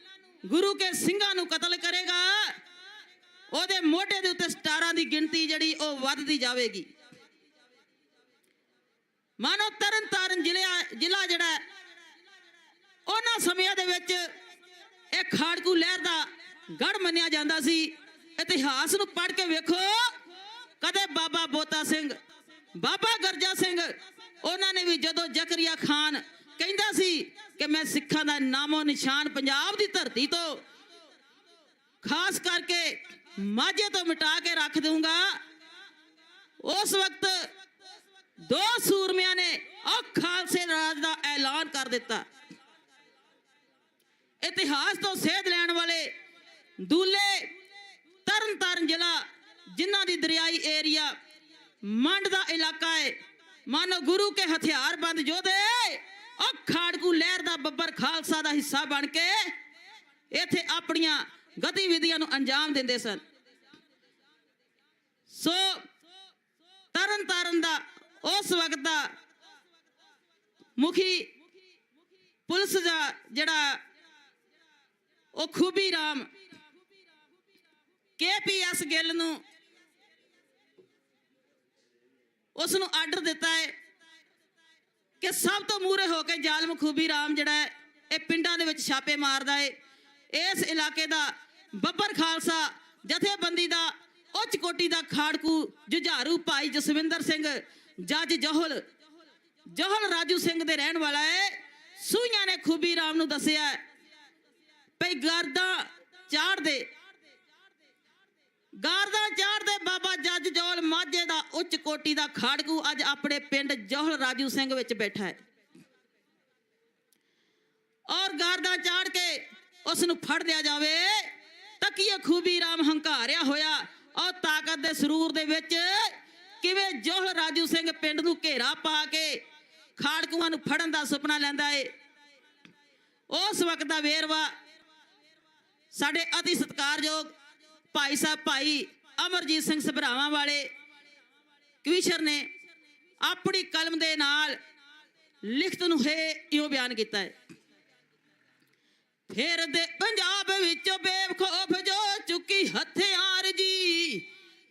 Speaker 17: ਗੁਰੂ ਕੇ ਸਿੰਘਾਂ ਨੂੰ ਕਤਲ ਕਰੇਗਾ, ਉਹਦੇ ਮੋਢੇ ਦੇ ਉੱਤੇ ਸਟਾਰਾਂ ਦੀ ਗਿਣਤੀ ਜਿਹੜੀ ਉਹ ਵੱਧਦੀ ਜਾਵੇਗੀ। ਮਾਨੋ ਤਰਨ ਤਾਰਨ ਜ਼ਿਲ੍ਹਾ ਜਿਹੜਾ ਉਹਨਾਂ ਸਮਿਆਂ ਦੇ ਵਿੱਚ ਇਹ ਖਾੜਕੂ ਲਹਿਰ ਦਾ ਗੜ ਮੰਨਿਆ ਜਾਂਦਾ ਸੀ। ਇਤਿਹਾਸ ਨੂੰ ਪੜ੍ਹ ਕੇ ਵੇਖੋ, ਕਦੇ ਬਾਬਾ ਬੋਤਾ ਸਿੰਘ, ਬਾਬਾ ਗਰਜਾ ਸਿੰਘ, ਉਹਨਾਂ ਨੇ ਵੀ ਜਦੋਂ ਜ਼ਕਰੀਆ ਖਾਨ ਕਹਿੰਦਾ ਸੀ ਕਿ ਮੈਂ ਸਿੱਖਾਂ ਦਾ ਨਾਮੋ ਨਿਸ਼ਾਨ ਪੰਜਾਬ ਦੀ ਧਰਤੀ ਤੋਂ, ਖਾਸ ਕਰਕੇ ਮਾਝੇ ਤੋਂ ਮਿਟਾ ਕੇ ਰੱਖ ਦੂੰਗਾ, ਉਸ ਵਕਤ ਦੋ ਸੂਰਮਿਆਂ ਨੇ ਉਹ ਖਾਲਸੇ ਰਾਜ ਦਾ ਐਲਾਨ ਕਰ ਦਿੱਤਾ। ਇਤਿਹਾਸ ਤੋਂ ਸੇਧ ਲੈਣ ਵਾਲੇ ਦੂਲੇ ਤਰਨ ਤਾਰਨ ਜ਼ਿਲ੍ਹਾ, ਜਿਨ੍ਹਾਂ ਦੀ ਦਰਿਆਈ ਏਰੀਆ ਮੰਡ ਦਾ ਇਲਾਕਾ ਹੈ, ਮਾਨੋ ਗੁਰੂ ਕੇ ਹਥਿਆਰਬੰਦ ਯੋਧੇ ਉਹ ਖਾੜਕੂ ਲਹਿਰ ਦਾ ਬੱਬਰ ਖਾਲਸਾ ਦਾ ਹਿੱਸਾ ਬਣ ਕੇ ਇੱਥੇ ਆਪਣੀਆਂ ਗਤੀਵਿਧੀਆਂ ਨੂੰ ਅੰਜਾਮ ਦਿੰਦੇ ਸਨ। ਸੋ ਤਰਨ ਤਾਰਨ ਦਾ ਉਸ ਵਕਤ ਦਾ ਮੁਖੀ ਪੁਲਿਸ ਦਾ ਜਿਹੜਾ ਉਹ ਖੂਬੀ ਰਾਮ KPS ਗਿੱਲ ਨੂੰ ਉਸ ਨੂੰ ਆਰਡਰ ਦਿੱਤਾ ਹੈ ਕਿ ਸਭ ਤੋਂ ਮੂਹਰੇ ਹੋ ਕੇ ਜ਼ਾਲਮ ਖੂਬੀ ਰਾਮ ਜਿਹੜਾ ਹੈ ਇਹ ਪਿੰਡਾਂ ਦੇ ਵਿੱਚ ਛਾਪੇ ਮਾਰਦਾ ਹੈ। ਇਸ ਇਲਾਕੇ ਦਾ ਬੱਬਰ ਖਾਲਸਾ ਜਥੇਬੰਦੀ ਦਾ ਉੱਚ ਕੋਟੀ ਦਾ ਖਾੜਕੂ ਜੁਝਾਰੂ ਭਾਈ ਜਸਵਿੰਦਰ ਸਿੰਘ ਜੱਜ ਜੋਹਲ ਰਾਜੂ ਸਿੰਘ ਦੇ ਰਹਿਣ ਵਾਲਾ ਹੈ। ਸੂਈਆਂ ਨੇ ਖੂਬੀ ਰਾਮ ਨੂੰ ਦੱਸਿਆ ਭਈ ਗਾਰਦਾਂ ਚਾੜਦੇ ਬਾਬਾ ਜੱਜ ਜੋਹਲ ਮਾਝੇ ਦਾ ਉੱਚ ਕੋਟੀ ਦਾ ਖਾੜਕੂ ਅੱਜ ਆਪਣੇ ਪਿੰਡ ਜੋਹਲ ਰਾਜੂ ਸਿੰਘ ਵਿੱਚ ਬੈਠਾ ਹੈ ਔਰ ਗਾਰਦਾਂ ਚਾੜ ਕੇ ਉਸ ਨੂੰ ਫੜ ਲਿਆ ਜਾਵੇ। ਤਕੀਏ ਖੂਬੀ ਰਾਮ ਹੰਕਾਰਿਆ ਹੋਇਆ ਔਰ ਤਾਕਤ ਦੇ ਸਰੂਰ ਦੇ ਵਿੱਚ ਕਿਵੇਂ ਜੋਹਲ ਰਾਜੂ ਸਿੰਘ ਪਿੰਡ ਨੂੰ ਘੇਰਾ ਪਾ ਕੇ ਖਾੜਕੂਆਂ ਨੂੰ ਫੜਨ ਦਾ ਸੁਪਨਾ ਲੈਂਦਾ ਏ। ਉਸ ਵਕਤ ਦਾ ਵੇਰਵਾ ਸਾਡੇ ਅਤੀ ਸਤਿਕਾਰਯੋਗ ਭਾਈ ਸਾਹਿਬ ਭਾਈ ਅਮਰਜੀਤ ਸਿੰਘ ਸਭਰਾਵਾਂ ਵਾਲੇ ਕਵੀਸ਼ਰ ਨੇ ਆਪਣੀ ਕਲਮ ਦੇ ਨਾਲ ਲਿਖਤ ਨੂੰ ਇਉਂ ਬਿਆਨ ਕੀਤਾ ਹੈ। ਫਿਰ ਦੇ ਪੰਜਾਬ ਵਿੱਚੋਂ ਬੇਵਖੌਫ ਜੋ ਚੁੱਕੀ ਹਥਿਆਰ ਜੀ,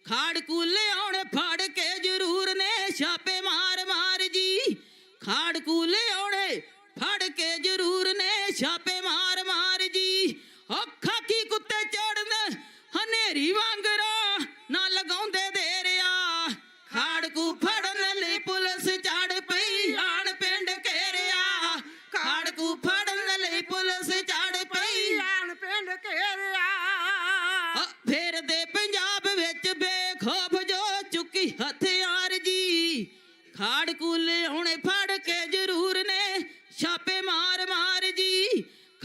Speaker 17: ਖਾੜਕੂ ਲਿਆਉਣ ਫੜ ਕੇ ਜ਼ਰੂਰ ਨੇ ਛਾਪੇ ਮਾਰ ਮਾਰ ਜੀ, ਖਾੜਕੂ ਲਿਆਉਣੇ ਫੜ ਕੇ ਜ਼ਰੂਰ ਨੇ ਛਾਪੇ ਮਾਰ ਮਾਰ ਜੀ। ਉਹ ਖਾਕੀ ਕੁੱਤੇ ਚੜਨ ਹਨੇਰੀ ਵਾਂਗਰਾ ਨਾ ਲਗਾਉਂਦੇ ਦੇ ਰਿਆ, ਖਾੜ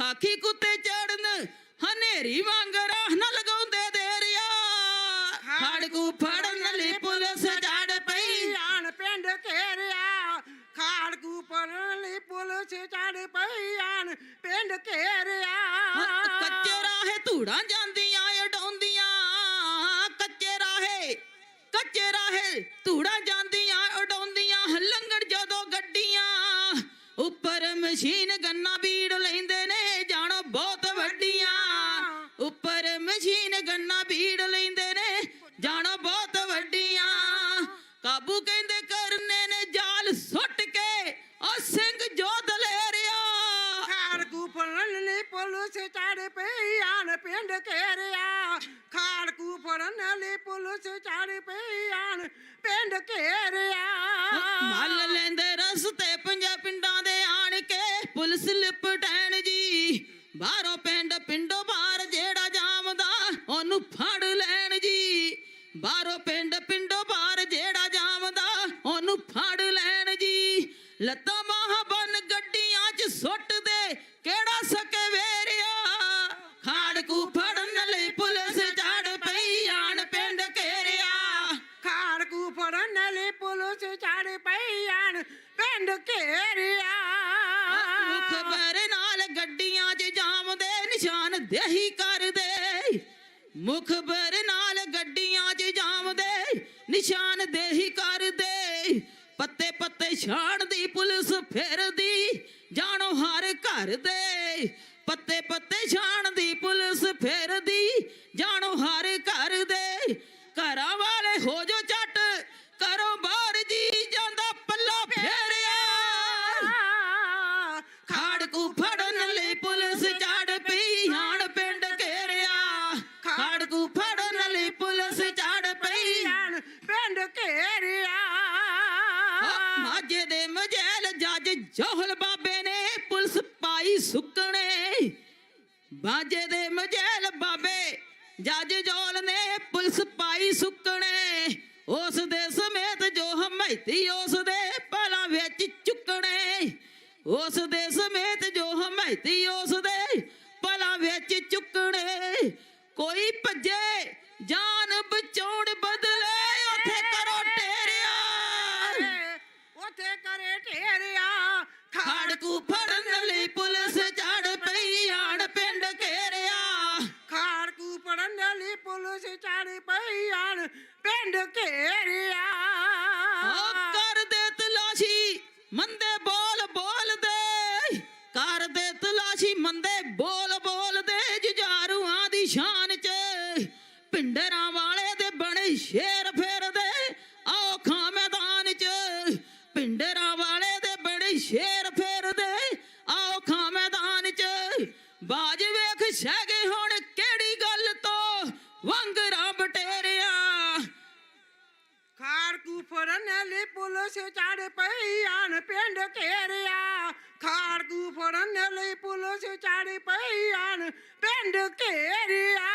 Speaker 17: ਹਾਕੀ ਕੁੱਤੇ ਚੜਨ ਹਨੇਰੀ ਵਾਂਗ ਰਾਹ ਨਾ ਲਗਾਉਂਦੇ ਦੇਰਿਆ ਖਾੜਕੂ ਫੜਨ ਲਈ ਪੁਲਿਸ ਚੜ ਪਈ
Speaker 18: ਆਣ ਪਿੰਡ ਘੇਰਿਆ ਖਾੜਕੂ ਫੜਨ ਲਈ ਪੁਲਿਸ ਚੜ ਪਈ ਆਣ ਪਿੰਡ ਘੇਰਿਆ
Speaker 17: ਕੱਚੇ ਰਾਹੇ ਧੂੜਾਂ ਜਾਂਦੀਆਂ ਉਡਾਉਂਦੀਆਂ ਕੱਚੇ ਰਾਹੇ ਧੂੜਾਂ ਜਾਂਦੀਆਂ ਉਡਾਉਂਦੀਆਂ ਲੰਘਣ ਜਦੋਂ ਗੱਡੀਆਂ ਉੱਪਰ ਮਸ਼ੀਨ ਗੰਨਾ ਬੀੜ ਲੈਂਦੇ ਨੇ ਜਾਣੋ ਬਹੁਤ ਵੱਡੀਆਂ ਉੱਪਰ ਮਸ਼ੀਨ ਗੰਨਾ ਬੀੜ ਲੈਂਦੇ ਨੇ ਜਾਣੋ ਬਹੁਤ ਵੱਡੀਆਂ ਕਾਬੂ ਕਹਿੰਦੇ ਕਰਨੇ ਨੇ ਜਾਲ ਸੁੱਟ ਕੇ ਉਹ ਸਿੰਘ ਜੋਧ ਲੈ ਰਿਆ
Speaker 18: ਖਾੜਕੂ ਫੜਨ ਲਈ ਪੁਲਿਸ ਚੜ ਪਈ ਆਣ ਪਿੰਡ ਘੇਰਿਆ ਖਾੜਕੂ ਫੜਨ ਲਈ ਪੁਲਿਸ ਚੜ ਪਈ ਆਣ ਪਿੰਡ ਘੇਰਿਆ
Speaker 17: ਮੱਲ ਲੈਂਦੇ ਰਸਤੇ ਪਿੰਡਾਂ ਦੇ ਆਣ ਕੇ ਪੁਲਿਸ ਲਿਪਟੈਣ ਜੀ ਬਾਹਰੋਂ ਪਿੰਡੋਂ ਬਾਹਰ ਜਿਹੜਾ ਜਾਮਦਾ ਉਹਨੂੰ ਫੜ ਲੈਣ ਜੀ ਬਾਹਰੋਂ ਪਿੰਡੋਂ ਬਾਹਰ ਜਿਹੜਾ ਜਾਮਦਾ ਉਹਨੂੰ ਫੜ ਲੈਣ ਜੀ ਲੱਤਾਂ ਬਾਹਾਂ ਬੰਨ ਗੱਡੀਆਂ 'ਚ ਸੁੱਟ ਦੇ ਕਿਹੜਾ ਸਕੇ ਵੇਰਿਆ ਖਾੜਕੂ ਫੜਨ ਲਈ ਪੁਲਿਸ ਚੜ ਪਈ ਆਣ ਪਿੰਡ ਘੇਰਿਆ
Speaker 18: ਖਾੜਕੂ ਫੜਨ ਲਈ ਪੁਲਿਸ ਚੜ ਪਈ ਆਣ ਪਿੰਡ ਘੇਰਿਆ
Speaker 17: ਮੁਖਬਰ ਨਾਲ ਗੱਡੀਆਂ 'ਚ ਜਾਮਦੇ ਨਿਸ਼ਾਨਦੇਹੀ ਕਰਦੇ ਮੁਖਬਰ ਨਾਲ ਗੱਡੀਆਂ 'ਚ ਜਾਮਦੇ ਨਿਸ਼ਾਨਦੇਹੀ ਕਰਦੇ ਪੱਤੇ ਛਾਣਦੀ ਪੁਲਿਸ ਫਿਰਦੀ ਜਾਣੋ ਹਰ ਘਰ ਦੇ ਪੱਤੇ ਛਾਣਦੀ ਪੁਲਿਸ ਫਿਰਦੀ ਜਾਣੋ ਹਰ ਘਰ ਦੇ ਘਰਾਂ ਵਾਲੇ ਹੋ ਜੋ ਝੱਟ ਕਰੋ ਬਾਹਰ ਜੀ ਜਾਂਦਾ ਪੱਲਾ ਫੇਰਿਆ ਖਾੜਕੂ ਫੜਨ ਲਈ ਪੁਲਿਸ ਚੜ ਪਈ ਆਣ ਪਿੰਡ ਘੇਰਿਆ ਖਾੜਕੂ ਫੜਨ ਲਈ ਪੁਲਿਸ ਚੜ ਪਈ
Speaker 18: ਆਣ ਪਿੰਡ ਘੇਰਿਆ
Speaker 17: ਮਾਝੇ ਦੇ ਮਜੈਲ ਜੱਜ ਜੋਹਲ ਬਾਬੇ ਨੇ ਪੁਲਿਸ ਪਾਈ ਸੁੱਕਣੇ ਬਾਜੇ ਦੇ ਮਜੈਲ ਬਾਬੇ ਜੱਜ ਜੋਹਲ ਨੇ ਪੁਲਿਸ ਪਾਈ ਸੁੱਕਣੇ ਉਸ ਦੇ ਸਮੇਤ ਜੋ ਹਮਾਇਤੀ ਉਸ ਦੇ ਭਲਾ ਵਿੱਚ ਚੁੱਕਣੇ ਉਸ ਦੇ ਸਮੇਤ ਜੋ ਹਮਾਇਤੀ ਉਸ ਦੇ ਭਲਾ ਵਿੱਚ ਚੁੱਕਣੇ ਕੋਈ ਭੱਜੇ ਜਾਨ ਬਚਾਉਣ ਬਦਲੇ ਉੱਥੇ ਕਰੋ ਟੇਰਿਆ
Speaker 18: ਉੱਥੇ ਕਰੇ ਢੇਰਿਆ
Speaker 17: ਖਾੜਕੂ ਫੜਨ ਲਈ ਪੁਲਿਸ ਚੜ ਪਈ ਆਣ ਪਿੰਡ ਘੇਰਿਆ
Speaker 18: ਖਾੜਕੂ ਫੜਨ ਲਈ ਪੁਲਿਸ ਚੜ ਪਈ ਆਣ ਪਿੰਡ ਘੇਰਿਆ
Speaker 17: ਕਰਦੇ ਤਲਾਸ਼ੀ ਮੰਦੇ ਬੋਲਦੇ ਕਰਦੇ ਤਲਾਸ਼ੀ ਮੰਦੇ ਬੋਲਦੇ ਜੁਝਾਰੂਆਂ ਦੀ ਸ਼ਾਨ 'ਚ ਪਿੰਡਰਾਂ ਵਾਲੇ ਦੇ ਬਣੇ ਸ਼ੇਰ ਫਿਰਦੇ ਔਖਾਂ ਮੈਦਾਨ 'ਚ ਪਿੰਡਰਾਂ ਵਾਲੇ ਦੇ ਬੜੇ ਸ਼ੇਰ ਫਿਰਦੇ ਔਖਾਂ ਮੈਦਾਨ 'ਚ ਬਾਜ ਵੇਖ ਸਹਿਗੇ ਹੁਣ ਕਿਹੜੀ ਗੱਲ ਤੋਂ ਵੰਗਰਾਂ ਬਟੇਰਿਆ
Speaker 18: ਖਾੜਕੂ ਫੜਨ ਲਈ ਪੁਲਿਸ ਚੜ ਪਈ ਆਣ ਪਿੰਡ ਘੇਰਿਆ ਖਾੜਕੂ ਫੜਨ ਲਈ ਪੁਲਿਸ ਚੜ ਪਈ ਆਣ ਪਿੰਡ ਘੇਰਿਆ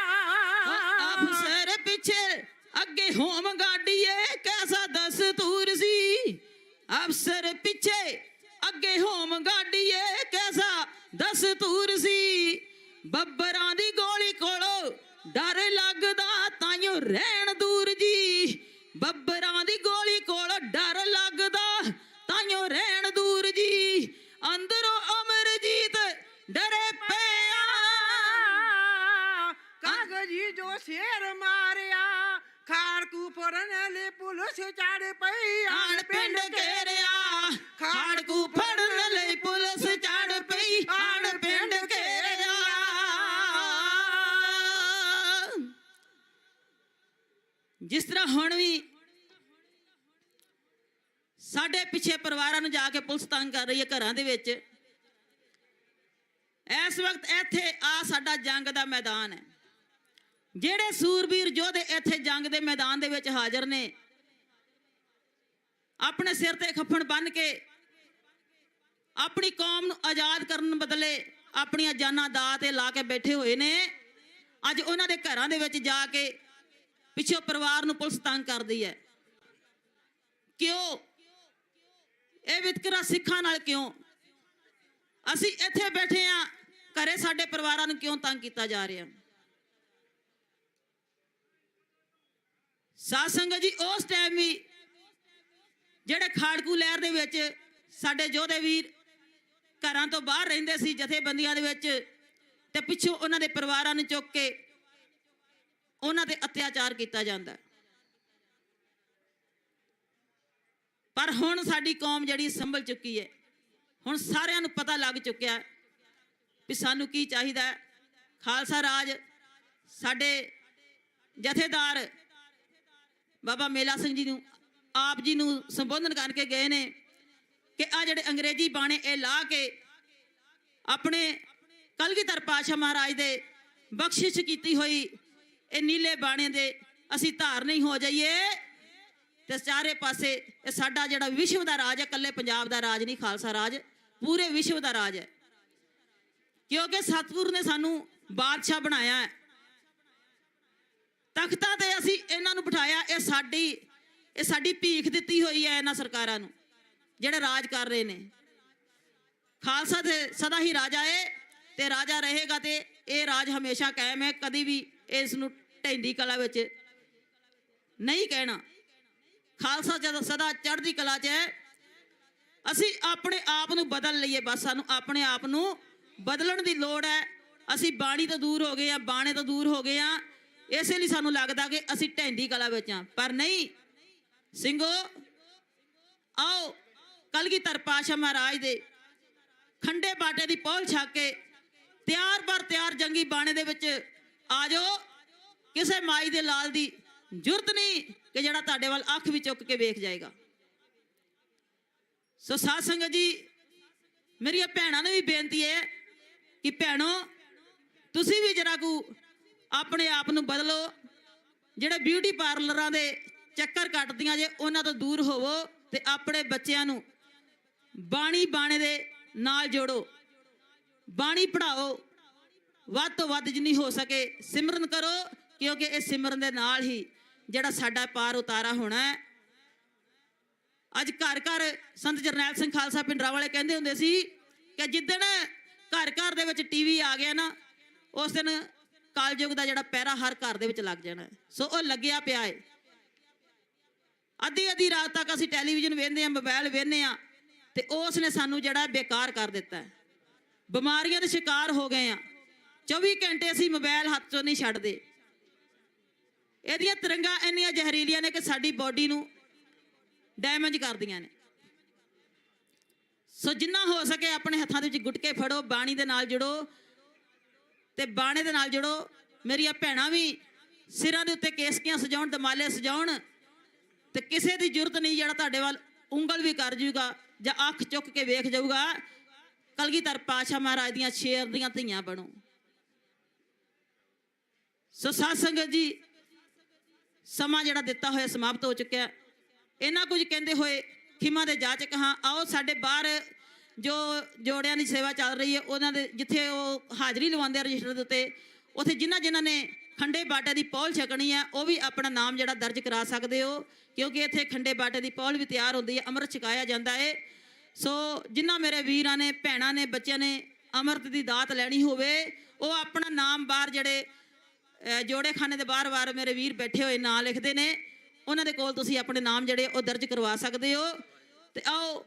Speaker 17: ਅਫਸਰ ਪਿੱਛੇ ਅੱਗੇ ਹੋਮ ਗਾਡੀਏ ਕੈਸਾ ਦਸਤੂਰ ਸੀ ਅਫਸਰ ਪਿੱਛੇ ਅੱਗੇ ਹੋਮ ਗਾਡੀਏ ਕੈਸਾ ਦਸਤੂਰ ਸੀ ਬੱਬਰਾਂ ਦੀ ਗੋਲੀ ਕੋਲੋਂ ਡਰ ਲੱਗਦਾ ਤਾਈਓ ਰਹਿਣ ਦੂਰ ਜੀ ਬੱਬਰਾਂ ਦੀ ਗੋਲੀ ਕੋਲੋਂ ਡਰ ਲੱਗਦਾ ਤਾਈਓ ਰਹਿਣ ਦੂਰ ਜੀ ਅੰਦਰੋਂ ਅਮਰਜੀਤ ਡਰੇ ਪਿਆ
Speaker 18: ਕਾਗਜੀ ਜੋ ਸ਼ੇਰ ਮਾਰਿਆ ਖਾੜਕੂ ਫੜਨ ਲਈ ਪੁਲਿਸ ਚੜ ਪਈ
Speaker 17: ਆਣ ਪਿੰਡ ਘੇਰਿਆ ਖਾੜਕੂ ਫੜਨ ਲਈ ਪੁਲਿਸ ਚੜ ਪਈ ਆਣ ਪਿੰਡ ਘੇਰਿਆ ਜਿਸ ਤਰ੍ਹਾਂ ਹੁਣ ਵੀ ਸਾਡੇ ਪਿੱਛੇ ਪਰਿਵਾਰਾਂ ਨੂੰ ਜਾ ਕੇ ਪੁਲਿਸ ਤੰਗ ਕਰ ਰਹੀ ਹੈ ਘਰਾਂ ਦੇ ਵਿੱਚ ਇਸ ਵਕਤ ਇੱਥੇ ਆ ਸਾਡਾ ਜੰਗ ਦਾ ਮੈਦਾਨ ਹੈ ਜਿਹੜੇ ਸੂਰਬੀਰ ਯੋਧੇ ਇੱਥੇ ਜੰਗ ਦੇ ਮੈਦਾਨ ਦੇ ਵਿੱਚ ਹਾਜ਼ਰ ਨੇ ਆਪਣੇ ਸਿਰ ਤੇ ਖੱਫਣ ਬੰਨ੍ਹ ਕੇ ਆਪਣੀ ਕੌਮ ਨੂੰ ਆਜ਼ਾਦ ਕਰਨ ਬਦਲੇ ਆਪਣੀਆਂ ਜਾਨਾਂ ਦਾਅ ਤੇ ਲਾ ਕੇ ਬੈਠੇ ਹੋਏ ਨੇ ਅੱਜ ਉਹਨਾਂ ਦੇ ਘਰਾਂ ਦੇ ਵਿੱਚ ਜਾ ਕੇ ਪਿੱਛੋਂ ਪਰਿਵਾਰ ਨੂੰ ਪੁਲਿਸ ਤੰਗ ਕਰਦੀ ਹੈ ਕਿਉਂ ਇਹ ਵਿਤਕਰਾ ਸਿੱਖਾਂ ਨਾਲ ਕਿਉਂ ਅਸੀਂ ਇੱਥੇ ਬੈਠੇ ਆ ਘਰੇ ਸਾਡੇ ਪਰਿਵਾਰਾਂ ਨੂੰ ਕਿਉਂ ਤੰਗ ਕੀਤਾ ਜਾ ਰਿਹਾ। ਸਾਧ ਸੰਗਤ ਜੀ, ਉਸ ਟਾਈਮ ਵੀ ਜਿਹੜੇ ਖਾੜਕੂ ਲਹਿਰ ਦੇ ਵਿੱਚ ਸਾਡੇ ਯੋਧੇ ਵੀਰ ਘਰਾਂ ਤੋਂ ਬਾਹਰ ਰਹਿੰਦੇ ਸੀ ਜਥੇਬੰਦੀਆਂ ਦੇ ਵਿੱਚ, ਤੇ ਪਿੱਛੋਂ ਉਹਨਾਂ ਦੇ ਪਰਿਵਾਰਾਂ ਨੂੰ ਚੁੱਕ ਕੇ ਉਹਨਾਂ ਤੇ ਅਤਿਆਚਾਰ ਕੀਤਾ ਜਾਂਦਾ। ਪਰ ਹੁਣ ਸਾਡੀ ਕੌਮ ਜਿਹੜੀ ਸੰਭਲ ਚੁੱਕੀ ਹੈ, ਹੁਣ ਸਾਰਿਆਂ ਨੂੰ ਪਤਾ ਲੱਗ ਚੁੱਕਿਆ ਵੀ ਸਾਨੂੰ ਕੀ ਚਾਹੀਦਾ ਹੈ। ਖਾਲਸਾ ਰਾਜ ਸਾਡੇ ਜਥੇਦਾਰ ਬਾਬਾ ਮੇਲਾ ਸਿੰਘ ਜੀ ਨੂੰ ਆਪ ਜੀ ਨੂੰ ਸੰਬੋਧਨ ਕਰਕੇ ਗਏ ਨੇ ਕਿ ਆ ਜਿਹੜੇ ਅੰਗਰੇਜ਼ੀ ਬਾਣੇ ਇਹ ਲਾ ਕੇ ਆਪਣੇ ਕਲਗੀਧਰ ਪਾਤਸ਼ਾਹ ਮਹਾਰਾਜ ਦੇ ਬਖਸ਼ਿਸ਼ ਕੀਤੀ ਹੋਈ ਇਹ ਨੀਲੇ ਬਾਣੇ ਦੇ ਅਸੀਂ ਧਾਰ ਨਹੀਂ ਹੋ ਜਾਈਏ ਤੇ ਚਾਰੇ ਪਾਸੇ ਇਹ ਸਾਡਾ ਜਿਹੜਾ ਵਿਸ਼ਵ ਦਾ ਰਾਜ ਹੈ, ਇਕੱਲੇ ਪੰਜਾਬ ਦਾ ਰਾਜ ਨਹੀਂ, ਖਾਲਸਾ ਰਾਜ ਪੂਰੇ ਵਿਸ਼ਵ ਦਾ ਰਾਜ ਹੈ। ਕਿਉਂਕਿ ਸਤਿਗੁਰੂ ਨੇ ਸਾਨੂੰ ਬਾਦਸ਼ਾਹ ਬਣਾਇਆ ਹੈ, ਤਖਤਾਂ ਤੇ ਅਸੀਂ ਇਹਨਾਂ ਨੂੰ ਬਿਠਾਇਆ। ਇਹ ਸਾਡੀ ਭੀਖ ਦਿੱਤੀ ਹੋਈ ਹੈ ਇਹਨਾਂ ਸਰਕਾਰਾਂ ਨੂੰ ਜਿਹੜੇ ਰਾਜ ਕਰ ਰਹੇ ਨੇ। ਖਾਲਸਾ ਤੇ ਸਦਾ ਹੀ ਰਾਜਾ ਹੈ ਤੇ ਰਾਜਾ ਰਹੇਗਾ ਤੇ ਇਹ ਰਾਜ ਹਮੇਸ਼ਾ ਕਾਇਮ ਹੈ। ਕਦੀ ਵੀ ਇਸ ਨੂੰ ਢੈਂਦੀ ਕਲਾ ਵਿੱਚ ਨਹੀਂ ਕਹਿਣਾ। ਖਾਲਸਾ ਜਦੋਂ ਸਦਾ ਚੜ੍ਹਦੀ ਕਲਾ 'ਚ ਹੈ। ਅਸੀਂ ਆਪਣੇ ਆਪ ਨੂੰ ਬਦਲ ਲਈਏ, ਬਸ ਸਾਨੂੰ ਆਪਣੇ ਆਪ ਨੂੰ ਬਦਲਣ ਦੀ ਲੋੜ ਹੈ। ਅਸੀਂ ਬਾਣੀ ਤੋਂ ਦੂਰ ਹੋ ਗਏ ਆ, ਬਾਣੇ ਤੋਂ ਦੂਰ ਹੋ ਗਏ ਆ, ਇਸੇ ਲਈ ਸਾਨੂੰ ਲੱਗਦਾ ਕਿ ਅਸੀਂ ਢੈਂਦੀ ਕਲਾ ਵਿੱਚ ਆ। ਪਰ ਨਹੀਂ ਸਿੰਘੋ, ਆਓ ਕਲਗੀਧਰ ਪਾਤਸ਼ਾਹ ਮਹਾਰਾਜ ਦੇ ਖੰਡੇ ਬਾਟੇ ਦੀ ਪਹੁਲ ਛੱਕ ਕੇ ਤਿਆਰ ਬਰ ਤਿਆਰ ਜੰਗੀ ਬਾਣੇ ਦੇ ਵਿੱਚ ਆ ਜਾਓ। ਕਿਸੇ ਮਾਈ ਦੇ ਲਾਲ ਦੀ ਜ਼ਰੂਰਤ ਨਹੀਂ ਕਿ ਜਿਹੜਾ ਤੁਹਾਡੇ ਵੱਲ ਅੱਖ ਵੀ ਚੁੱਕ ਕੇ ਵੇਖ ਜਾਏਗਾ। ਸੋ ਸਾਧ ਸੰਗਤ ਜੀ, ਮੇਰੀਆਂ ਭੈਣਾਂ ਨੂੰ ਵੀ ਬੇਨਤੀ ਹੈ ਕਿ ਭੈਣੋ ਤੁਸੀਂ ਵੀ ਜਰਾ ਕੁ ਆਪਣੇ ਆਪ ਨੂੰ ਬਦਲੋ। ਜਿਹੜੇ ਬਿਊਟੀ ਪਾਰਲਰਾਂ ਦੇ ਚੱਕਰ ਕੱਟਦੀਆਂ ਜੇ ਉਹਨਾਂ ਤੋਂ ਦੂਰ ਹੋਵੋ ਤੇ ਆਪਣੇ ਬੱਚਿਆਂ ਨੂੰ ਬਾਣੀ ਬਾਣੇ ਦੇ ਨਾਲ ਜੋੜੋ, ਬਾਣੀ ਪੜ੍ਹਾਓ, ਵੱਧ ਤੋਂ ਵੱਧ ਜਿੰਨੀ ਹੋ ਸਕੇ ਸਿਮਰਨ ਕਰੋ, ਕਿਉਂਕਿ ਇਹ ਸਿਮਰਨ ਦੇ ਨਾਲ ਹੀ ਜਿਹੜਾ ਸਾਡਾ ਪਾਰ ਉਤਾਰਾ ਹੋਣਾ ਹੈ। ਅੱਜ ਘਰ ਘਰ ਸੰਤ ਜਰਨੈਲ ਸਿੰਘ ਖਾਲਸਾ ਪਿੰਡਰਾਂ ਵਾਲੇ ਕਹਿੰਦੇ ਹੁੰਦੇ ਸੀ ਕਿ ਜਿੱਦਣ ਘਰ ਘਰ ਦੇ ਵਿੱਚ ਟੀਵੀ ਆ ਗਿਆ ਨਾ, ਉਸ ਦਿਨ ਕਾਲਯੁਗ ਦਾ ਜਿਹੜਾ ਪਹਿਰਾ ਹਰ ਘਰ ਦੇ ਵਿੱਚ ਲੱਗ ਜਾਣਾ। ਸੋ ਉਹ ਲੱਗਿਆ ਪਿਆ ਹੈ। ਅੱਧੀ ਰਾਤ ਤੱਕ ਅਸੀਂ ਟੈਲੀਵਿਜ਼ਨ ਵੇਖਦੇ ਹਾਂ, ਮੋਬਾਈਲ ਵੇਖਦੇ ਹਾਂ, ਤੇ ਉਸ ਨੇ ਸਾਨੂੰ ਜਿਹੜਾ ਬੇਕਾਰ ਕਰ ਦਿੱਤਾ ਹੈ। ਬਿਮਾਰੀਆਂ ਦੇ ਸ਼ਿਕਾਰ ਹੋ ਗਏ ਆ। 24 ਘੰਟੇ ਅਸੀਂ ਮੋਬਾਈਲ ਹੱਥ ਚੋਂ ਨਹੀਂ ਛੱਡਦੇ। ਇਹਦੀਆਂ ਤਰੰਗਾਂ ਇੰਨੀਆਂ ਜ਼ਹਿਰੀਲੀਆਂ ਨੇ ਕਿ ਸਾਡੀ ਬਾਡੀ ਨੂੰ ਡੈਮੇਜ ਕਰਦੀਆਂ ਨੇ। ਸੋ ਜਿੰਨਾ ਹੋ ਸਕੇ ਆਪਣੇ ਹੱਥਾਂ ਦੇ ਵਿੱਚ ਗੁਟਕੇ ਫੜੋ, ਬਾਣੀ ਦੇ ਨਾਲ ਜੁੜੋ ਤੇ ਬਾਣੇ ਦੇ ਨਾਲ ਜੁੜੋ। ਮੇਰੀਆਂ ਭੈਣਾਂ ਵੀ ਸਿਰਾਂ ਦੇ ਉੱਤੇ ਕੇਸਕੀਆਂ ਸਜਾਉਣ, ਦਮਾਲੇ ਸਜਾਉਣ, ਤੇ ਕਿਸੇ ਦੀ ਜ਼ਰੂਰਤ ਨਹੀਂ ਜਿਹੜਾ ਤੁਹਾਡੇ ਵੱਲ ਉਂਗਲ ਵੀ ਕਰ ਜਾਊਗਾ ਜਾਂ ਅੱਖ ਚੁੱਕ ਕੇ ਵੇਖ ਜਾਊਗਾ। ਕਲਗੀਧਰ ਪਾਤਸ਼ਾਹ ਮਹਾਰਾਜ ਦੀਆਂ ਸ਼ੇਰ ਦੀਆਂ ਧੀਆਂ ਬਣੋ। ਸੋ ਸਾਧ ਸੰਗਤ ਜੀ, ਸਮਾਂ ਜਿਹੜਾ ਦਿੱਤਾ ਹੋਇਆ ਸਮਾਪਤ ਹੋ ਚੁੱਕਿਆ। ਇਹਨਾਂ ਕੁਝ ਕਹਿੰਦੇ ਹੋਏ ਖਿਮਾ ਦੇ ਜਾਚਕ ਹਾਂ। ਆਓ ਸਾਡੇ ਬਾਹਰ ਜੋ ਜੋੜਿਆਂ ਦੀ ਸੇਵਾ ਚੱਲ ਰਹੀ ਹੈ, ਉਹਨਾਂ ਦੇ ਜਿੱਥੇ ਉਹ ਹਾਜ਼ਰੀ ਲਵਾਉਂਦੇ ਆ ਰਜਿਸਟਰ ਦੇ ਉੱਤੇ, ਉੱਥੇ ਜਿਨ੍ਹਾਂ ਨੇ ਖੰਡੇ ਬਾਟੇ ਦੀ ਪਹੁਲ ਛਕਣੀ ਹੈ ਉਹ ਵੀ ਆਪਣਾ ਨਾਮ ਜਿਹੜਾ ਦਰਜ ਕਰਾ ਸਕਦੇ ਹੋ, ਕਿਉਂਕਿ ਇੱਥੇ ਖੰਡੇ ਬਾਟੇ ਦੀ ਪਹੁਲ ਵੀ ਤਿਆਰ ਹੁੰਦੀ ਹੈ, ਅੰਮ੍ਰਿਤ ਛਕਾਇਆ ਜਾਂਦਾ ਹੈ। ਸੋ ਜਿਨ੍ਹਾਂ ਮੇਰੇ ਵੀਰਾਂ ਨੇ, ਭੈਣਾਂ ਨੇ, ਬੱਚਿਆਂ ਨੇ ਅੰਮ੍ਰਿਤ ਦੀ ਦਾਤ ਲੈਣੀ ਹੋਵੇ, ਉਹ ਆਪਣਾ ਨਾਮ ਬਾਹਰ ਜਿਹੜੇ ਜੋੜੇ ਖਾਨੇ ਦੇ ਬਾਹਰ ਮੇਰੇ ਵੀਰ ਬੈਠੇ ਹੋਏ ਨਾਂ ਲਿਖਦੇ ਨੇ, ਉਹਨਾਂ ਦੇ ਕੋਲ ਤੁਸੀਂ ਆਪਣੇ ਨਾਮ ਜਿਹੜੇ ਉਹ ਦਰਜ ਕਰਵਾ ਸਕਦੇ ਹੋ। ਤੇ ਆਓ